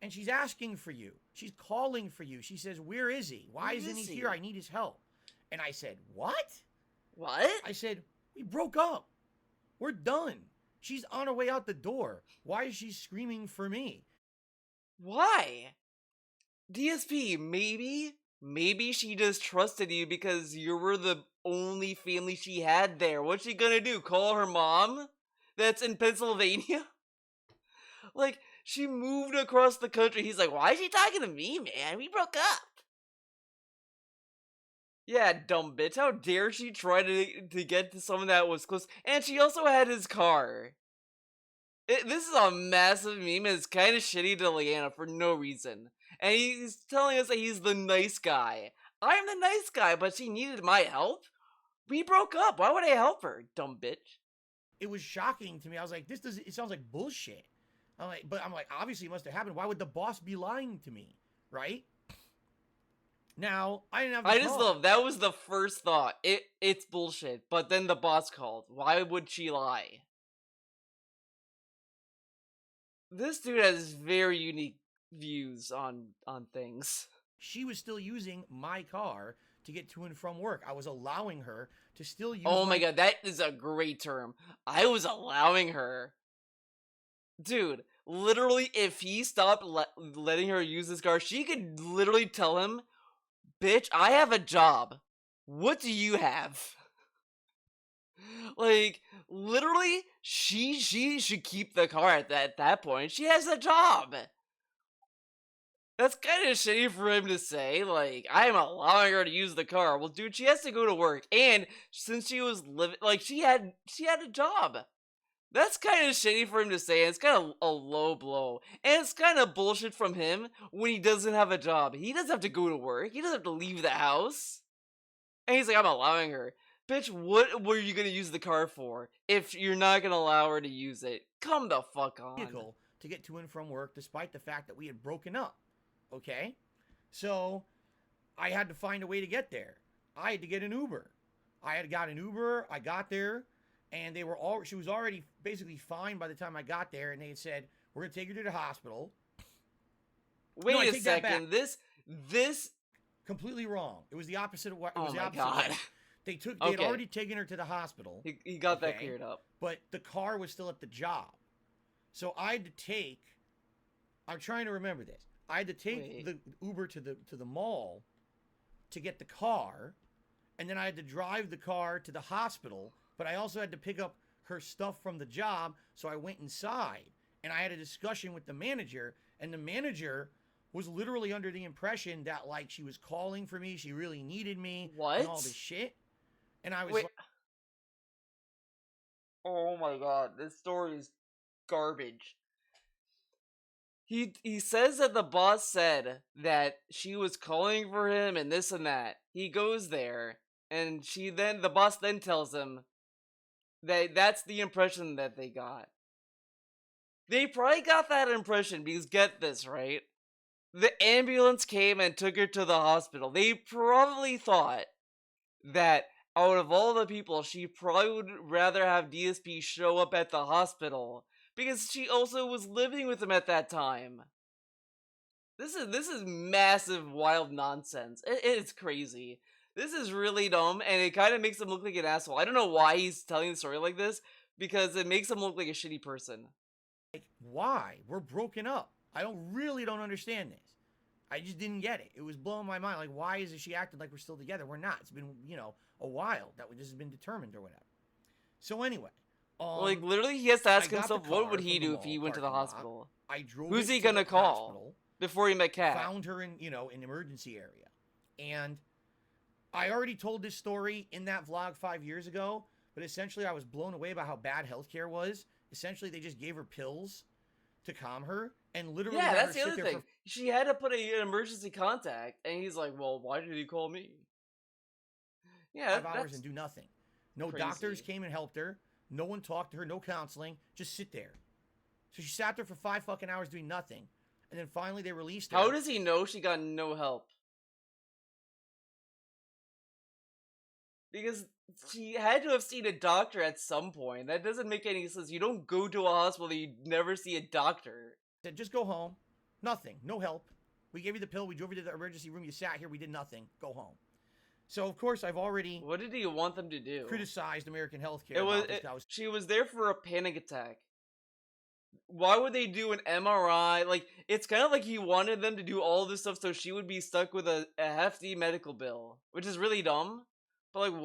and she's asking for you. She's calling for you. She says, where is he? Why Where isn't is he he? here? I need his help. And I said, what? What? I said, we broke up. We're done. She's on her way out the door. Why is she screaming for me? Why? DSP, maybe she just trusted you because you were the only family she had there. What's she gonna do? Call her mom? That's in Pennsylvania? Like, she moved across the country. He's like, why is she talking to me, man? We broke up. Yeah, dumb bitch. How dare she try to get to someone that was close? And she also had his car. This is a massive meme, and it's kind of shitty to Leanna for no reason. And he's telling us that he's the nice guy. I'm the nice guy, but she needed my help? We broke up. Why would I help her, dumb bitch? It was shocking to me. I was like, it sounds like bullshit. I'm like, obviously it must have happened. Why would the boss be lying to me? Right? Now, I didn't have I the just car. love that was the first thought. It's bullshit. But then the boss called. Why would she lie? This dude has very unique views on things. She was still using my car to get to and from work. I was allowing her to still use Oh my god, that is a great term. I was allowing her. Dude, literally, if he stopped letting her use his car, she could literally tell him, bitch, I have a job. What do you have? Like, literally, she should keep the car at that point. She has a job. That's kind of shitty for him to say. Like, I'm allowing her to use the car. Well, dude, she has to go to work, and since she was living, like, she had a job. That's kind of shitty for him to say. And it's kind of a low blow, and it's kind of bullshit from him when he doesn't have a job. He doesn't have to go to work. He doesn't have to leave the house. And he's like, I'm allowing her. Bitch, what were you gonna use the car for if you're not gonna allow her to use it? Come the fuck on. Vehicle to get to and from work, despite the fact that we had broken up. Okay, so I had to find a way to get there. I had to get an Uber. I had got an Uber. I got there, and they were all. She was already basically fine by the time I got there, and they had said, "We're gonna take her to the hospital." Wait a second. This completely wrong. It was the opposite of what. It Oh was the my opposite God. way. They had Okay. already taken her to the hospital. He got that cleared up. But the car was still at the job. So I had to take, I'm trying to remember this. I had to take the Uber to the mall to get the car, and then I had to drive the car to the hospital, but I also had to pick up her stuff from the job, so I went inside, and I had a discussion with the manager, and the manager was literally under the impression that, like, she was calling for me, she really needed me, and all this shit. And I was Wait. like, Oh my god, this story is garbage. He says that the boss said that she was calling for him and this and that. He goes there, and the boss then tells him that that's the impression that they got. They probably got that impression because get this, right? The ambulance came and took her to the hospital. They probably thought that out of all the people, she probably would rather have DSP show up at the hospital because she also was living with him at that time. This is massive, wild nonsense. It's crazy. This is really dumb, and it kind of makes him look like an asshole. I don't know why he's telling the story like this, because it makes him look like a shitty person. like, why? We're broken up. I really don't understand this. I just didn't get it. It was blowing my mind. Like, why is she acting like we're still together? We're not. It's been, a while that this has been determined or whatever. So anyway, Like, literally, he has to ask I got himself, the what car would he from the do if he mall went to the parking lot. hospital? I drove Who's it he to gonna the call hospital, before he met Kat? found her in, an emergency area. And I already told this story in that vlog 5 years ago, but essentially I was blown away by how bad healthcare was. Essentially, they just gave her pills to calm her, and literally Yeah, had that's her the sit other there thing. for She had to put an emergency contact, and he's like, well, why did he call me? Yeah, 5 hours that's and do nothing. No crazy. doctors came and helped her. No one talked to her. No counseling. Just sit there. So she sat there for 5 fucking hours doing nothing, and then finally they released her. How does he know she got no help? Because she had to have seen a doctor at some point. That doesn't make any sense. You don't go to a hospital, you never see a doctor. Said, just go home. Nothing. No help. We gave you the pill. We drove you to the emergency room. You sat here. We did nothing. Go home. So, of course, I've already What did he want them to do? criticized American healthcare. It was, about this. I was she was there for a panic attack. Why would they do an MRI? Like, it's kind of like he wanted them to do all this stuff so she would be stuck with a hefty medical bill, which is really dumb. But like,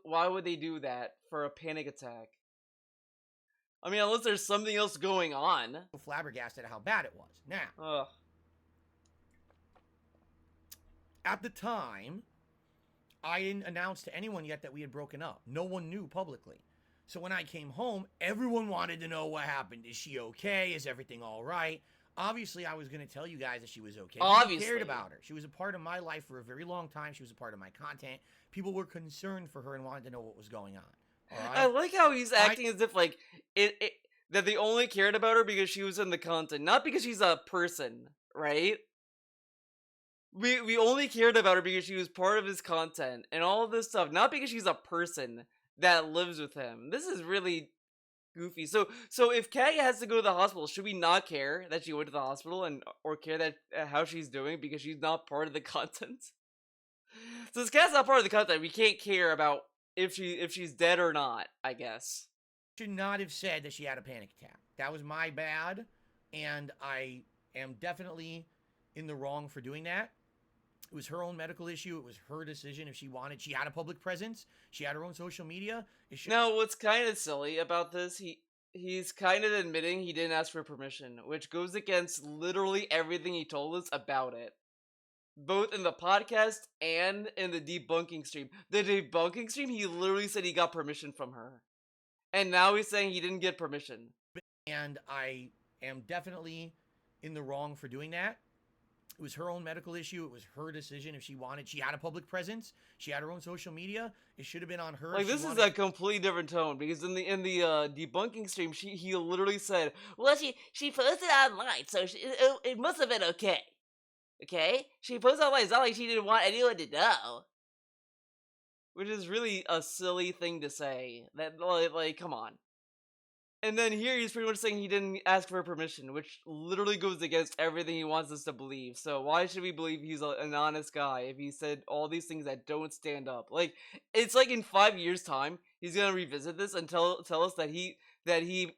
why would they do that for a panic attack? I mean, unless there's something else going on. flabbergasted at how bad it was. Now, Ugh. at the time, I didn't announce to anyone yet that we had broken up. No one knew publicly. So when I came home, everyone wanted to know what happened. Is she okay? Is everything all right? Obviously, I was going to tell you guys that she was okay. Obviously. I cared about her. She was a part of my life for a very long time. She was a part of my content. People were concerned for her and wanted to know what was going on. All right? I like how he's acting as if like that they only cared about her because she was in the content, not because she's a person, right? we only cared about her because she was part of his content and all this stuff, not because she's a person that lives with him. This is really goofy. So if Kaya has to go to the hospital, should we not care that she went to the hospital and or care that how she's doing because she's not part of the content? So this Kaya's not part of the content. We can't care about if she's dead or not, I guess. Should not have said that she had a panic attack. That was my bad, and I am definitely in the wrong for doing that. It was her own medical issue. It was her decision if she wanted. She had a public presence. She had her own social media. Now, what's kind of silly about this, he's kind of admitting he didn't ask for permission, which goes against literally everything he told us about it. Both in the podcast and in the debunking stream. The debunking stream, he literally said he got permission from her. And now he's saying he didn't get permission. And I am definitely in the wrong for doing that. It was her own medical issue. It was her decision if she wanted. She had a public presence. She had her own social media. It should have been on her. Like, this is a completely different tone, because in the debunking stream, he literally said, well, she posted online, so it must have been okay. Okay? She posted online, it's not like she didn't want anyone to know. Which is really a silly thing to say. That, like, come on. And then here he's pretty much saying he didn't ask for permission, which literally goes against everything he wants us to believe. So why should we believe he's an honest guy if he said all these things that don't stand up? Like, it's like in 5 years' time, he's gonna revisit this and tell us that he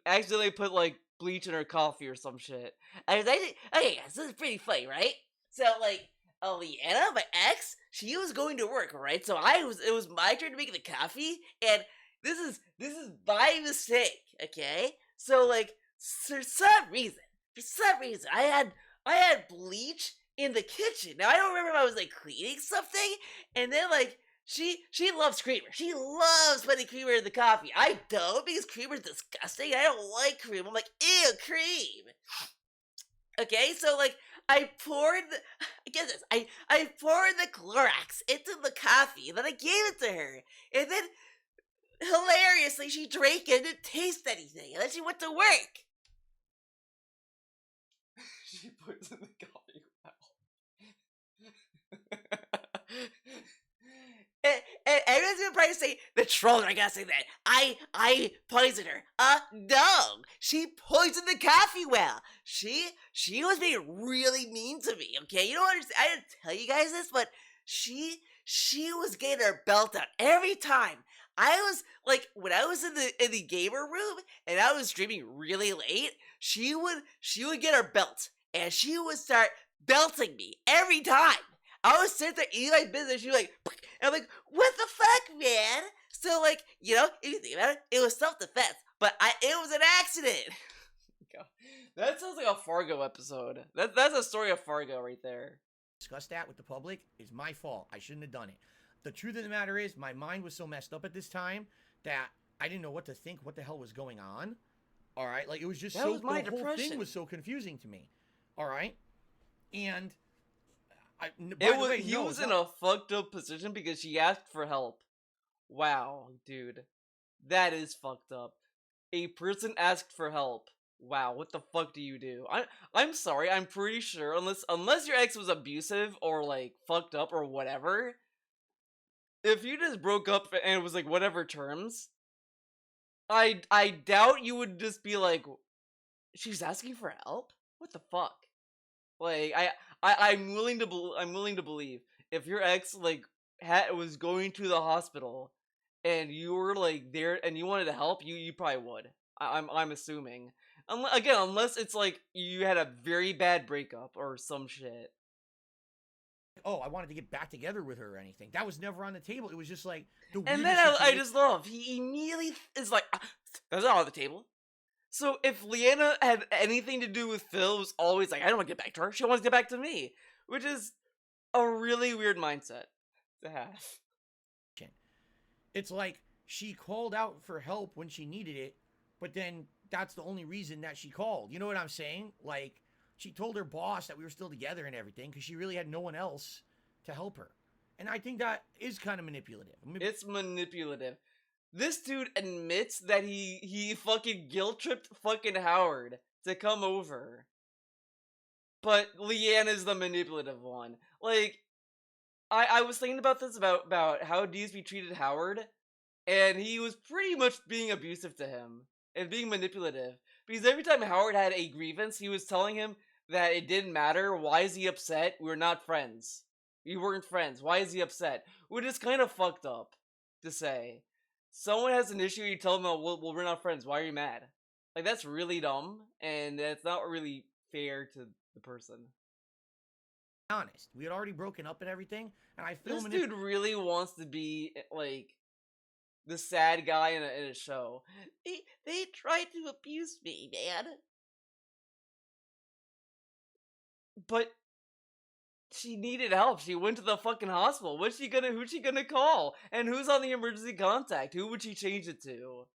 accidentally put, like, bleach in her coffee or some shit. Okay, guys, this is pretty funny, right? So, like, Leanna, my ex, she was going to work, right? So it was my turn to make the coffee, and this is by mistake, okay? So, like, for some reason, I had bleach in the kitchen. Now I don't remember if I was like cleaning something, and then like she loves creamer. She loves putting creamer in the coffee. I don't, because creamer's disgusting. I don't like cream. I'm like, ew, cream. Okay, so like I poured the Clorox into the coffee, and then I gave it to her, and then hilariously she drank it and didn't taste anything, and then she went to work. She puts in the coffee. And everyone's gonna probably say the troll. I gotta say that I poisoned her. No, she poisoned the coffee well. She was being really mean to me. Okay, you don't understand. I didn't tell you guys this, but she was getting her belt out every time. I was like, when I was in the gamer room and I was streaming really late, she would get her belt and she would start belting me every time. I was sitting there eating my business. She was like, and I'm like, what the fuck, man? So like, you know, if you think about it, it was self-defense, but it was an accident. God. That sounds like a Fargo episode. That's a story of Fargo right there. Discuss that with the public is my fault. I shouldn't have done it. The truth of the matter is, my mind was so messed up at this time that I didn't know what to think, what the hell was going on. All right, like it was just the whole thing was so confusing to me. All right, and he was in a fucked up position because she asked for help. Wow, dude, that is fucked up. A person asked for help. Wow, what the fuck do you do? I'm sorry, I'm pretty sure unless your ex was abusive or like fucked up or whatever. If you just broke up and it was like whatever terms, I doubt you would just be like, she's asking for help? What the fuck? Like I'm willing to believe if your ex like was going to the hospital and you were like there and you wanted to help, you probably would. I'm assuming. Unless it's like you had a very bad breakup or some shit. Oh, I wanted to get back together with her or anything. That was never on the table. It was just like the And then I just love, he immediately is like, that's not on the table. So if Leanna had anything to do with Phil, it was always like, I don't want to get back to her. She wants to get back to me. Which is a really weird mindset to have. It's like she called out for help when she needed it, but then that's the only reason that she called. You know what I'm saying? Like, she told her boss that we were still together and everything because she really had no one else to help her. And I think that is kind of manipulative. It's manipulative. This dude admits that he fucking guilt-tripped fucking Howard to come over. but Leanna's the manipulative one. Like, I was thinking about this about how DSP treated Howard, and he was pretty much being abusive to him and being manipulative. Because every time Howard had a grievance, he was telling him that it didn't matter. Why is he upset? We're not friends. We weren't friends. Why is he upset? Which is kind of fucked up to say. Someone has an issue, you tell them, oh, well, we're not friends. Why are you mad? Like, that's really dumb, and that's not really fair to the person. Honest, we had already broken up and everything, and I feel This dude really wants to be, like, the sad guy in a show. They tried to abuse me, man. But she needed help. She went to the fucking hospital. Who's she gonna call? And who's on the emergency contact? Who would she change it to?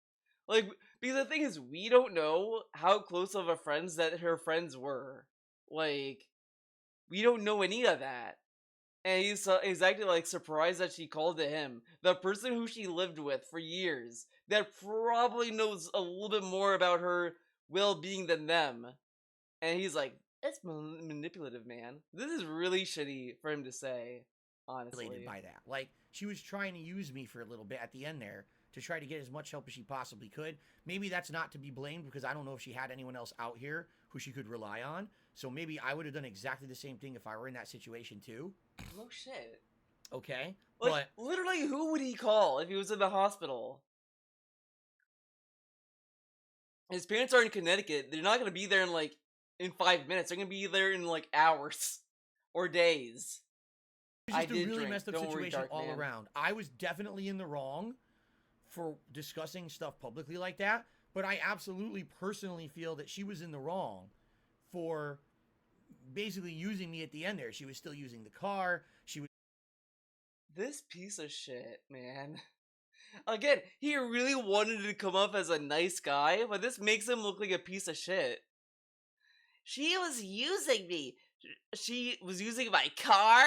Like, because the thing is, we don't know how close of a friends that her friends were. Like, we don't know any of that. And he's acting like surprised that she called to him. The person who she lived with for years. That probably knows a little bit more about her well-being than them. And he's like, that's manipulative, man. This is really shitty for him to say, honestly. By that. Like, she was trying to use me for a little bit at the end there to try to get as much help as she possibly could. Maybe that's not to be blamed because I don't know if she had anyone else out here who she could rely on. So maybe I would have done exactly the same thing if I were in that situation too. No shit. Okay, like, but literally, who would he call if he was in the hospital? His parents are in Connecticut. They're not gonna be there in 5 minutes. They're gonna be there in like hours or days. It's just a really messed up situation all around. I was definitely in the wrong for discussing stuff publicly like that, but I absolutely personally feel that she was in the wrong for basically using me at the end there. She was still using the car. She was. This piece of shit, man. Again, he really wanted to come up as a nice guy, but this makes him look like a piece of shit. She was using me. She was using my car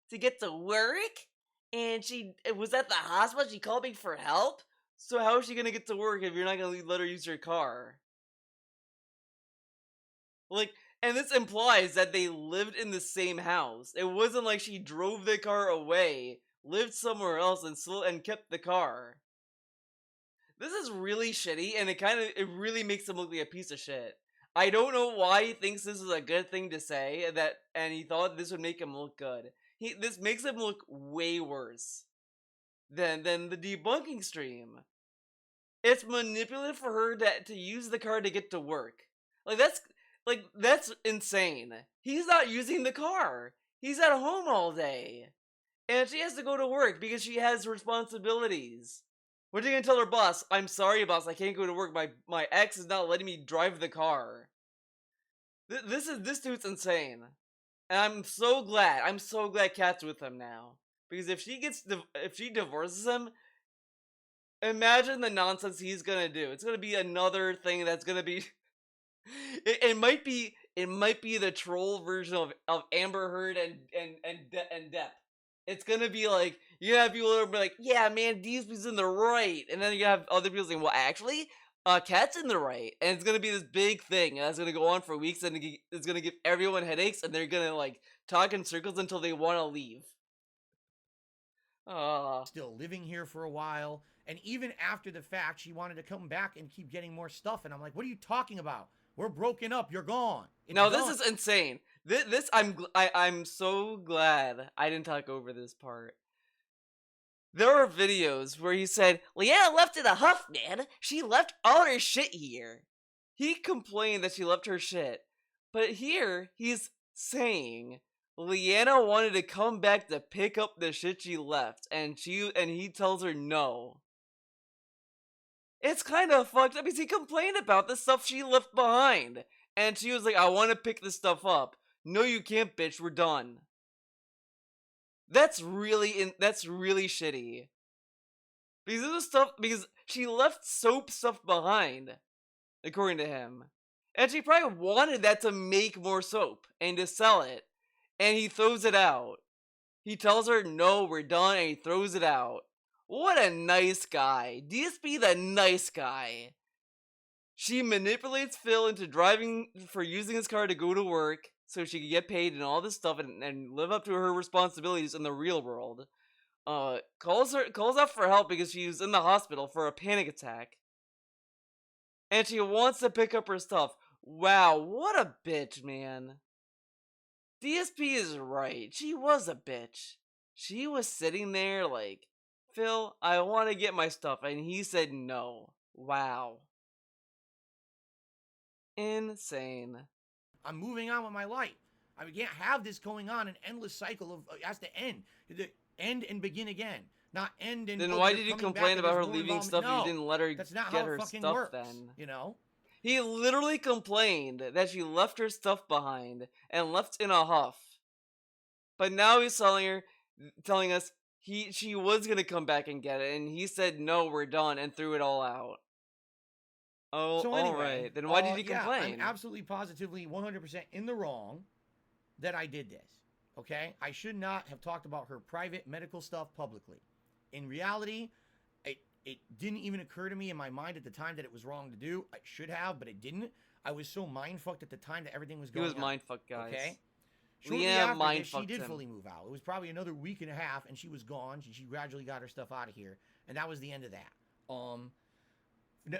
to get to work, and she was at the hospital. She called me for help. So how is she gonna get to work if you're not gonna let her use your car? Like, and this implies that they lived in the same house. It wasn't like she drove the car away, lived somewhere else, and kept the car. This is really shitty, and it really makes him look like a piece of shit. I don't know why he thinks this is a good thing to say, and he thought this would make him look good. This makes him look way worse than the debunking stream. It's manipulative for her to use the car to get to work. That's insane. He's not using the car. He's at home all day. And she has to go to work because she has responsibilities. What are you gonna tell her boss? I'm sorry, boss, I can't go to work. My ex is not letting me drive the car. This dude's insane. And I'm so glad Kat's with him now. Because if she divorces him, imagine the nonsense he's gonna do. It's gonna be another thing that's gonna be it might be the troll version of Amber Heard and Depp. It's gonna be like, you have people that will be like, yeah, man, DSP's in the right, and then you have other people saying, well, actually, Kat's in the right, and it's gonna be this big thing, and that's gonna go on for weeks, and it's gonna give everyone headaches, and they're gonna like talk in circles until they want to leave. Still living here for a while, and even after the fact, she wanted to come back and keep getting more stuff, and I'm like, what are you talking about? We're broken up. You're gone. This is insane. I'm so glad I didn't talk over this part. There are videos where he said, Leanna left in a huff, man. She left all her shit here. He complained that she left her shit. But here, he's saying Leanna wanted to come back to pick up the shit she left. And he tells her no. It's kind of fucked up because he complained about the stuff she left behind. And she was like, I want to pick this stuff up. No, you can't, bitch. We're done. That's really shitty. Because she left soap stuff behind, according to him. And she probably wanted that to make more soap and to sell it. And he throws it out. He tells her, no, we're done, and he throws it out. What a nice guy. DSP the nice guy. She manipulates Phil into using his car to go to work so she could get paid and all this stuff and live up to her responsibilities in the real world. Calls out for help because she's in the hospital for a panic attack. And she wants to pick up her stuff. Wow, what a bitch, man. DSP is right. She was a bitch. She was sitting there like, Phil, I want to get my stuff. And he said no. Wow. Insane. I'm moving on with my life. I can't have this going on, an endless cycle of it has to end. End and begin again. Not end and Then oh, why you're did you coming back complain and about her there's more leaving involvement? stuff? No, You didn't let her that's not get how her it fucking stuff works, then. you know? He literally complained that she left her stuff behind and left in a huff. But now he's telling us she was gonna come back and get it, and he said no, we're done, and threw it all out. Oh, So anyway, alright. Then why did he yeah, complain? I'm absolutely positively 100% in the wrong that I did this. Okay? I should not have talked about her private medical stuff publicly. In reality, it didn't even occur to me in my mind at the time that it was wrong to do. I should have, but it didn't. I was so mind-fucked at the time that everything was He going on. was mind-fucked, guys. Okay? Shortly Leanna after this, she mind-fucked did him. fully move out. It was probably another week and a half, and she was gone. She gradually got her stuff out of here, and that was the end of that.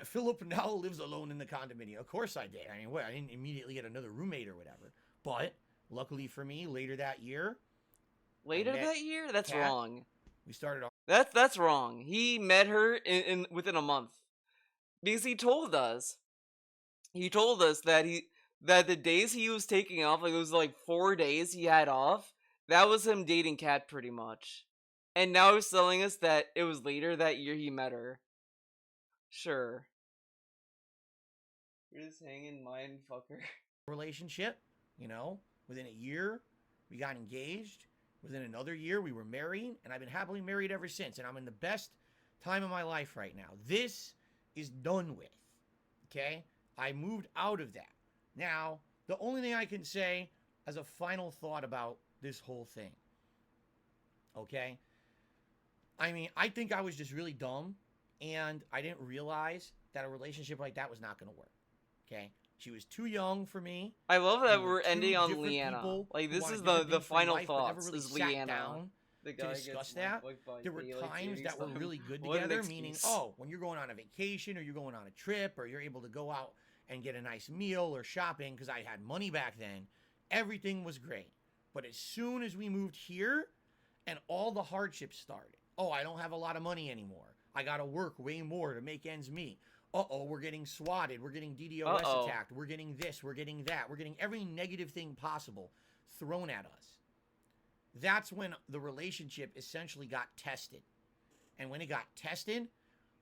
Philip now lives alone in the condominium. Of course I did. I mean, I didn't immediately get another roommate or whatever. But luckily for me, later that year. Later that year? That's Kat. wrong. We started off. That's wrong. He met her within a month. Because he told us that the days he was taking off, like it was like 4 days he had off, that was him dating Kat pretty much. And now he's telling us that it was later that year he met her. Sure. You're just hanging mind fucker. Relationship, you know, within a year, we got engaged. Within another year, we were married, and I've been happily married ever since. And I'm in the best time of my life right now. This is done with. Okay? I moved out of that. Now, the only thing I can say as a final thought about this whole thing. Okay? I mean, I think I was just really dumb, and I didn't realize that a relationship like that was not going to work. Okay? She was too young for me. I love that We were we're two ending on different Leanna. people Like who this wanted is different the things from final life, but never thoughts really is sat Leanna. down The to guy discuss gets that. mind-fucked by There were daylight times savings that were time. really good What an together, meaning, excuse. oh, when you're going on a vacation or you're going on a trip or you're able to go out and get a nice meal or shopping, because I had money back then, everything was great. But as soon as we moved here and all the hardships started, oh, I don't have a lot of money anymore. I got to work way more to make ends meet. Uh-oh, we're getting swatted. We're getting DDoS attacked. We're getting this. We're getting that. We're getting every negative thing possible thrown at us. That's when the relationship essentially got tested. And when it got tested,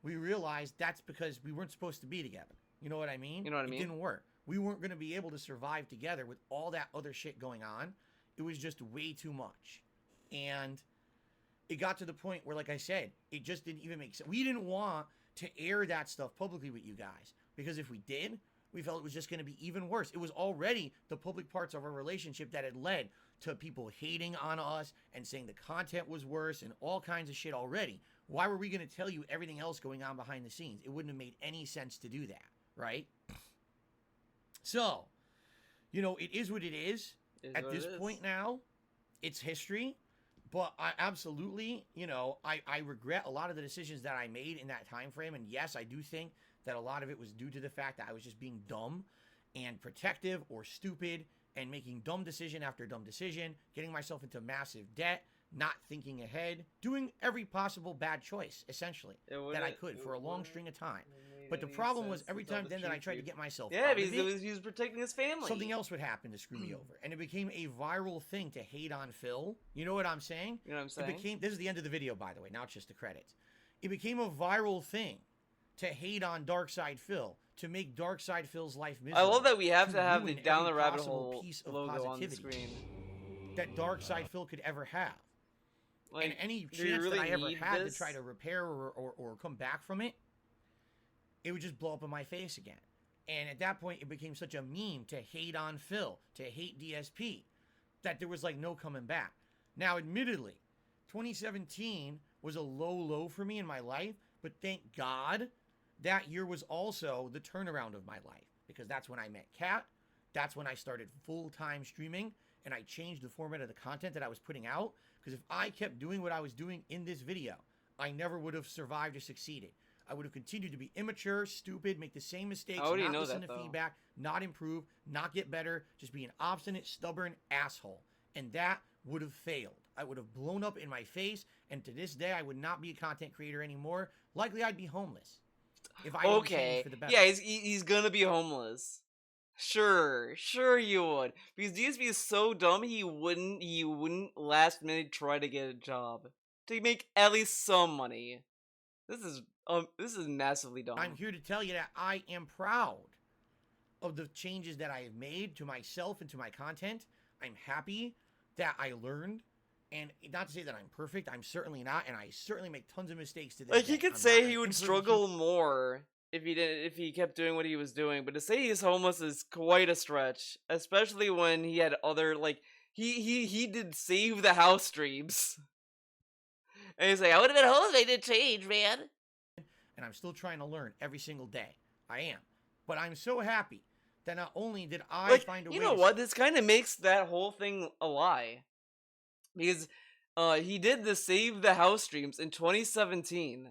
we realized that's because we weren't supposed to be together. You know what I mean? You know what I mean? It didn't work. We weren't going to be able to survive together with all that other shit going on. It was just way too much. And it got to the point where, like I said, it just didn't even make sense. We didn't want to air that stuff publicly with you guys, because if we did, we felt it was just going to be even worse. It was already the public parts of our relationship that had led to people hating on us and saying the content was worse and all kinds of shit already. Why were we going to tell you everything else going on behind the scenes? It wouldn't have made any sense to do that, right? So, you know, it is what it is. At this point now, it's history. But I absolutely, you know, I regret a lot of the decisions that I made in that time frame. And yes, I do think that a lot of it was due to the fact that I was just being dumb and protective or stupid and making dumb decision after dumb decision, getting myself into massive debt, not thinking ahead, doing every possible bad choice, essentially, that I could for a long string of time. But the problem was every time then that I tried to get myself out because of it, he was protecting his family. something else would happen to screw me over. And it became a viral thing to hate on Phil. You know what I'm saying? You know what I'm saying? It became, this is the end of the video, by the way. Now it's just the credits. It became a viral thing to hate on Darkside Phil, to make Darkside Phil's life I miserable. love that we have to have the ruin down the every rabbit possible hole piece of logo on the positivity screen. that Darkside Phil could ever have. Like, and any do you chance really that I ever need had this? to try to repair or come back from it, it would just blow up in my face again. And at that point, it became such a meme to hate on Phil, to hate DSP, that there was like no coming back. Now, admittedly, 2017 was a low for me in my life, but thank God that year was also the turnaround of my life, because that's when I met Kat. That's when I started full-time streaming, and I changed the format of the content that I was putting out. Because if I kept doing what I was doing in this video, I never would have survived or succeeded. I would have continued to be immature, stupid, make the same mistakes, How do you not know listen that, to though? feedback, not improve, not get better, just be an obstinate, stubborn asshole. And that would have failed. I would have blown up in my face, and to this day, I would not be a content creator anymore. Likely, I'd be homeless. If I didn't change for the better. Yeah, he's gonna be homeless. Sure you would. Because DSP is so dumb he wouldn't last minute try to get a job. To make at least some money. This is massively dumb. I'm here to tell you that I am proud of the changes that I have made to myself and to my content. I'm happy that I learned. And not to say that I'm perfect, I'm certainly not, and I certainly make tons of mistakes to this Like day. he could I'm say not he gonna would completely struggle more if he kept doing what he was doing, but to say he's homeless is quite a stretch, especially when he had other like he did save the house streams. And he's like, I would have been homeless if I did change, man. And I'm still trying to learn every single day. I am. But I'm so happy that not only did I Like, find a way you know to what? This kind of makes that whole thing a lie. Because he did the Save the House streams in 2017.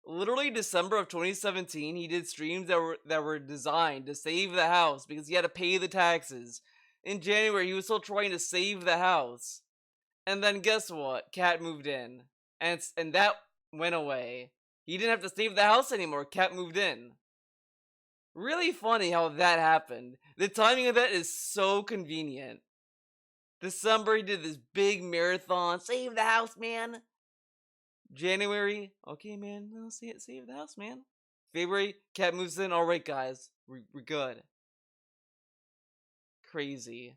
Literally December of 2017, he did streams that were designed to save the house because he had to pay the taxes. In January, he was still trying to save the house. And then guess what? Cat moved in. And that went away. He didn't have to save the house anymore. Cat moved in. Really funny how that happened. The timing of that is so convenient. December, he did this big marathon. Save the house, man. January, okay, man. No, save the house, man. February, Cat moves in. All right, guys. We're good. Crazy.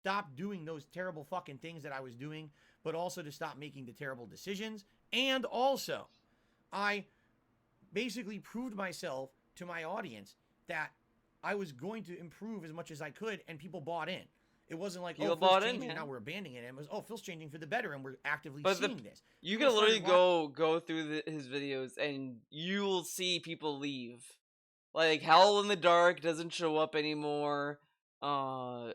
stop doing those terrible fucking things that I was doing, but also to stop making the terrible decisions. And also, I basically proved myself to my audience that I was going to improve as much as I could, and people bought in. It wasn't like, People oh, bought Phil's in, changing, man. now we're abandoning it. It was, oh, Phil's changing for the better, and we're actively But seeing this. you People can literally started go through his videos and you'll see people leave. Like Howl in the Dark doesn't show up anymore. Vidar,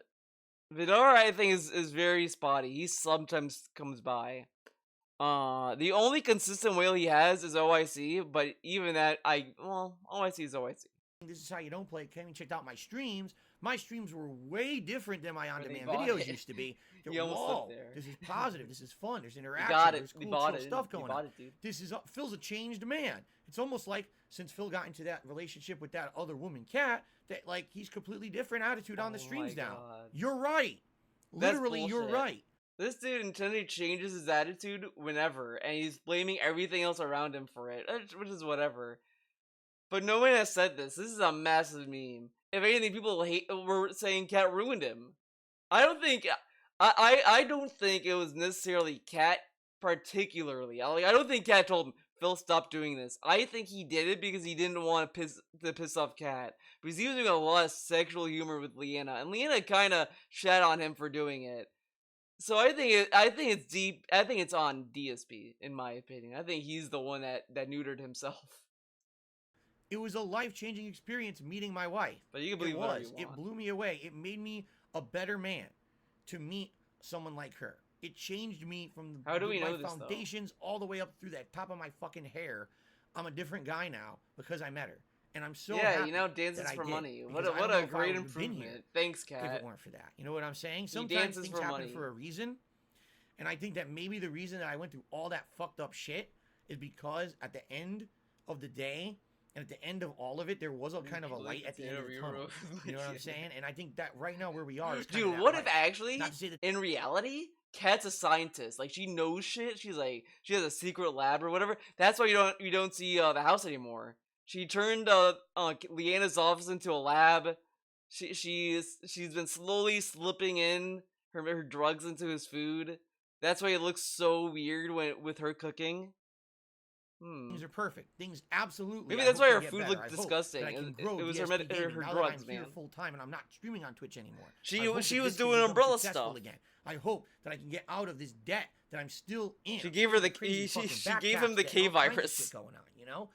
I think is very spotty. He sometimes comes by. The only consistent whale he has is OIC, but even that OIC is OIC. This is how you don't play. Came and checked out my streams. My streams were way different than my on-demand bought videos it. used to be. You almost Whoa, lived there. this is positive. This is fun. There's interaction. got it. There's They cool, bought chill it. stuff They going bought on. it, dude. This is Phil's a changed man. It's almost like since Phil got into that relationship with that other woman, Kat, that like he's completely different attitude on the streams now. God. You're right. That's Literally, you're bullshit. right. This dude intentionally changes his attitude whenever, and he's blaming everything else around him for it, which is whatever. But no one has said this. This is a massive meme. If anything, people were saying Cat ruined him. I don't think it was necessarily Cat particularly. I don't think Cat told him, Phil, stop doing this. I think he did it because he didn't want to piss off Cat, because he was doing a lot of sexual humor with Leanna, and Leanna kind of shat on him for doing it. So I think it's deep. I think it's on DSP, in my opinion. I think he's the one that neutered himself. It was a life-changing experience meeting my wife. But you can believe whatever you It want. blew me away. It made me a better man to meet someone like her. It changed me from How do we my know this, though? foundations all the way up through that top of my fucking hair. I'm a different guy now because I met her. And I'm so happy he now dances that I for did, money. because What I don't a know if I great would have been improvement. here Thanks, if Cat. it weren't for that. You know what I'm saying? He Sometimes dances things for happen money. for a reason. And I think that maybe the reason that I went through all that fucked up shit is because at the end of the day, and at the end of all of it, there was a kind of a light at the end of the tunnel. You know what I'm saying? And I think that right now where we are is kind of Dude, that what if light. actually, Not to say that in reality, Kat's a scientist? Like, she knows shit. She's like, she has a secret lab or whatever. That's why you don't see the house anymore. She turned Leanna's office into a lab. She's been slowly slipping in her drugs into his food. That's why it looks so weird with her cooking. things are perfect. Things absolutely. Maybe I that's hope why they her get food better. looked I hope disgusting. that I can It grow was her DSP gaming her now drugs, that I'm here man. full time and I'm not streaming on Twitch anymore. She I hope was that this can doing become umbrella successful stuff. again. I hope that I can get out of this debt that I'm still in. She gave her the Crazy she fucking gave him the backtax K debt, all kinds of virus. shit going on, you know.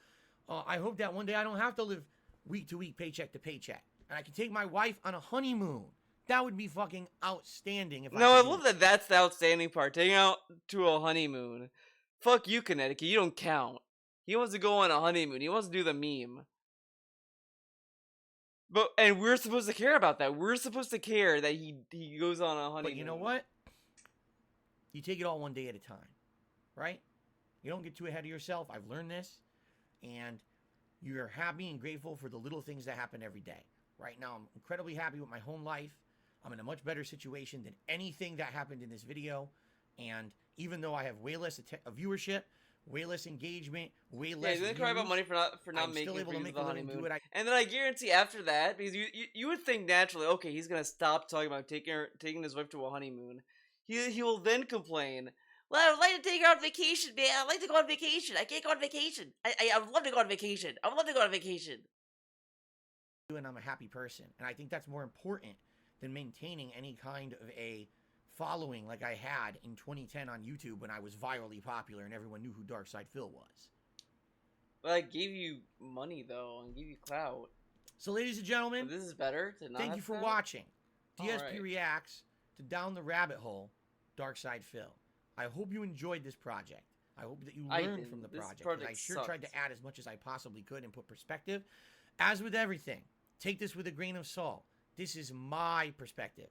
I hope that one day I don't have to live week to week, paycheck to paycheck, and I can take my wife on a honeymoon. That would be fucking outstanding. If No, I could do love it. that. That's the outstanding part. Taking out to a honeymoon. Fuck you, Connecticut. You don't count. He wants to go on a honeymoon. He wants to do the meme. And we're supposed to care about that. We're supposed to care that he goes on a honeymoon. But you know what? You take it all one day at a time, right? You don't get too ahead of yourself. I've learned this, and you're happy and grateful for the little things that happen every day. Right now, I'm incredibly happy with my home life. I'm in a much better situation than anything that happened in this video, and even though I have way less viewership, way less engagement, way less. Yeah, you didn't cry about money for not I'm making still able to make the a living, honeymoon. do it. And then I guarantee after that, because you would think naturally, okay, he's gonna stop talking about taking his wife to a honeymoon. He will then complain. Well, I would like to take her on vacation, man. I'd like to go on vacation. I can't go on vacation. I would love to go on vacation. I would love to go on vacation. And I'm a happy person, and I think that's more important than maintaining any kind of a following like I had in 2010 on YouTube when I was virally popular and everyone knew who Darkside Phil was. But I gave you money though, and gave you clout. So, ladies and gentlemen, so this is better. To not thank have you for clout? watching. DSP Alright. reacts to Down the Rabbit Hole, Darkside Phil. I hope you enjoyed this project. I hope that you learned from the project. And I sure tried to add as much as I possibly could and put perspective. As with everything, take this with a grain of salt. This is my perspective.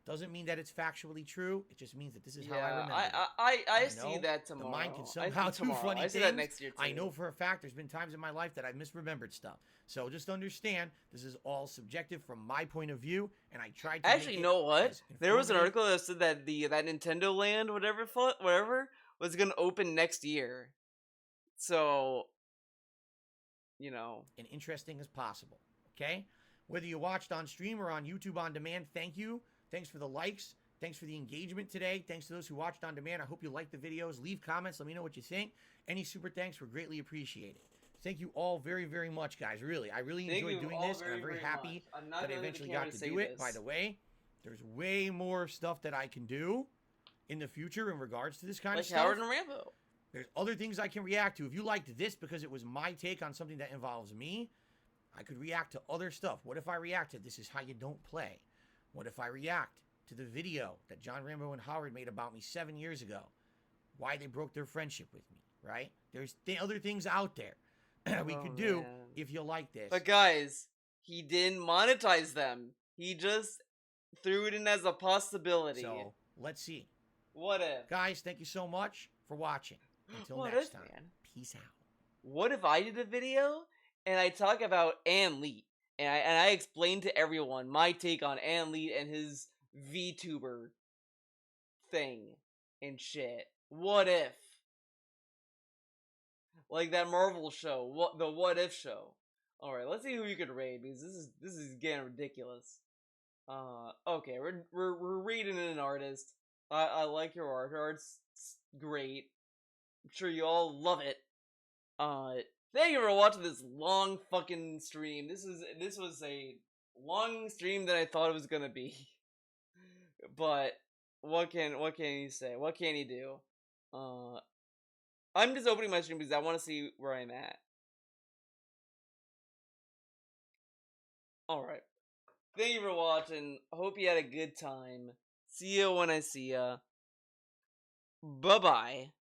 Doesn't mean that it's factually true. It just means that this is how I remember it. I see that tomorrow. The mind can somehow do funny I things. see that next year too. I know for a fact there's been times in my life that I've misremembered stuff. So just understand this is all subjective from my point of view, and I tried to Actually, make you know what? as There was an informative- article that said that that Nintendo Land, whatever, was gonna open next year. So, you know, and interesting as possible. Okay? Whether you watched on stream or on YouTube on demand, thank you. Thanks for the likes. Thanks for the engagement today. Thanks to those who watched on demand. I hope you liked the videos. Leave comments. Let me know what you think. Any super thanks were greatly appreciated. Thank you all very, very much, guys. Really. I really enjoyed doing this, and I'm very happy that I eventually got to do it. By the way, there's way more stuff that I can do in the future in regards to this kind of stuff. Like Howard and Rambo. There's other things I can react to. If you liked this because it was my take on something that involves me, I could react to other stuff. What if I react to This Is How You Don't Play? What if I react to the video that John Rambo and Howard made about me 7 years ago? Why they broke their friendship with me, right? There's other things out there we could do if you like this. But guys, he didn't monetize them. He just threw it in as a possibility. So, let's see. What if? Guys, thank you so much for watching. Until What next if, time. man? Peace out. What if I did a video and I talk about Ann Lee and I explain to everyone my take on Ann Lee and his VTuber thing and shit? What if? Like that Marvel show, the What If show. All right, let's see who you could raid because this is getting ridiculous. Okay, we're raiding an artist. I like your art. Her art's great. I'm sure you all love it. Thank you for watching this long fucking stream. This was a long stream than I thought it was gonna be. But what can you say? What can you do? I'm just opening my stream because I want to see where I'm at. Alright. Thank you for watching. Hope you had a good time. See you when I see ya. Bye-bye.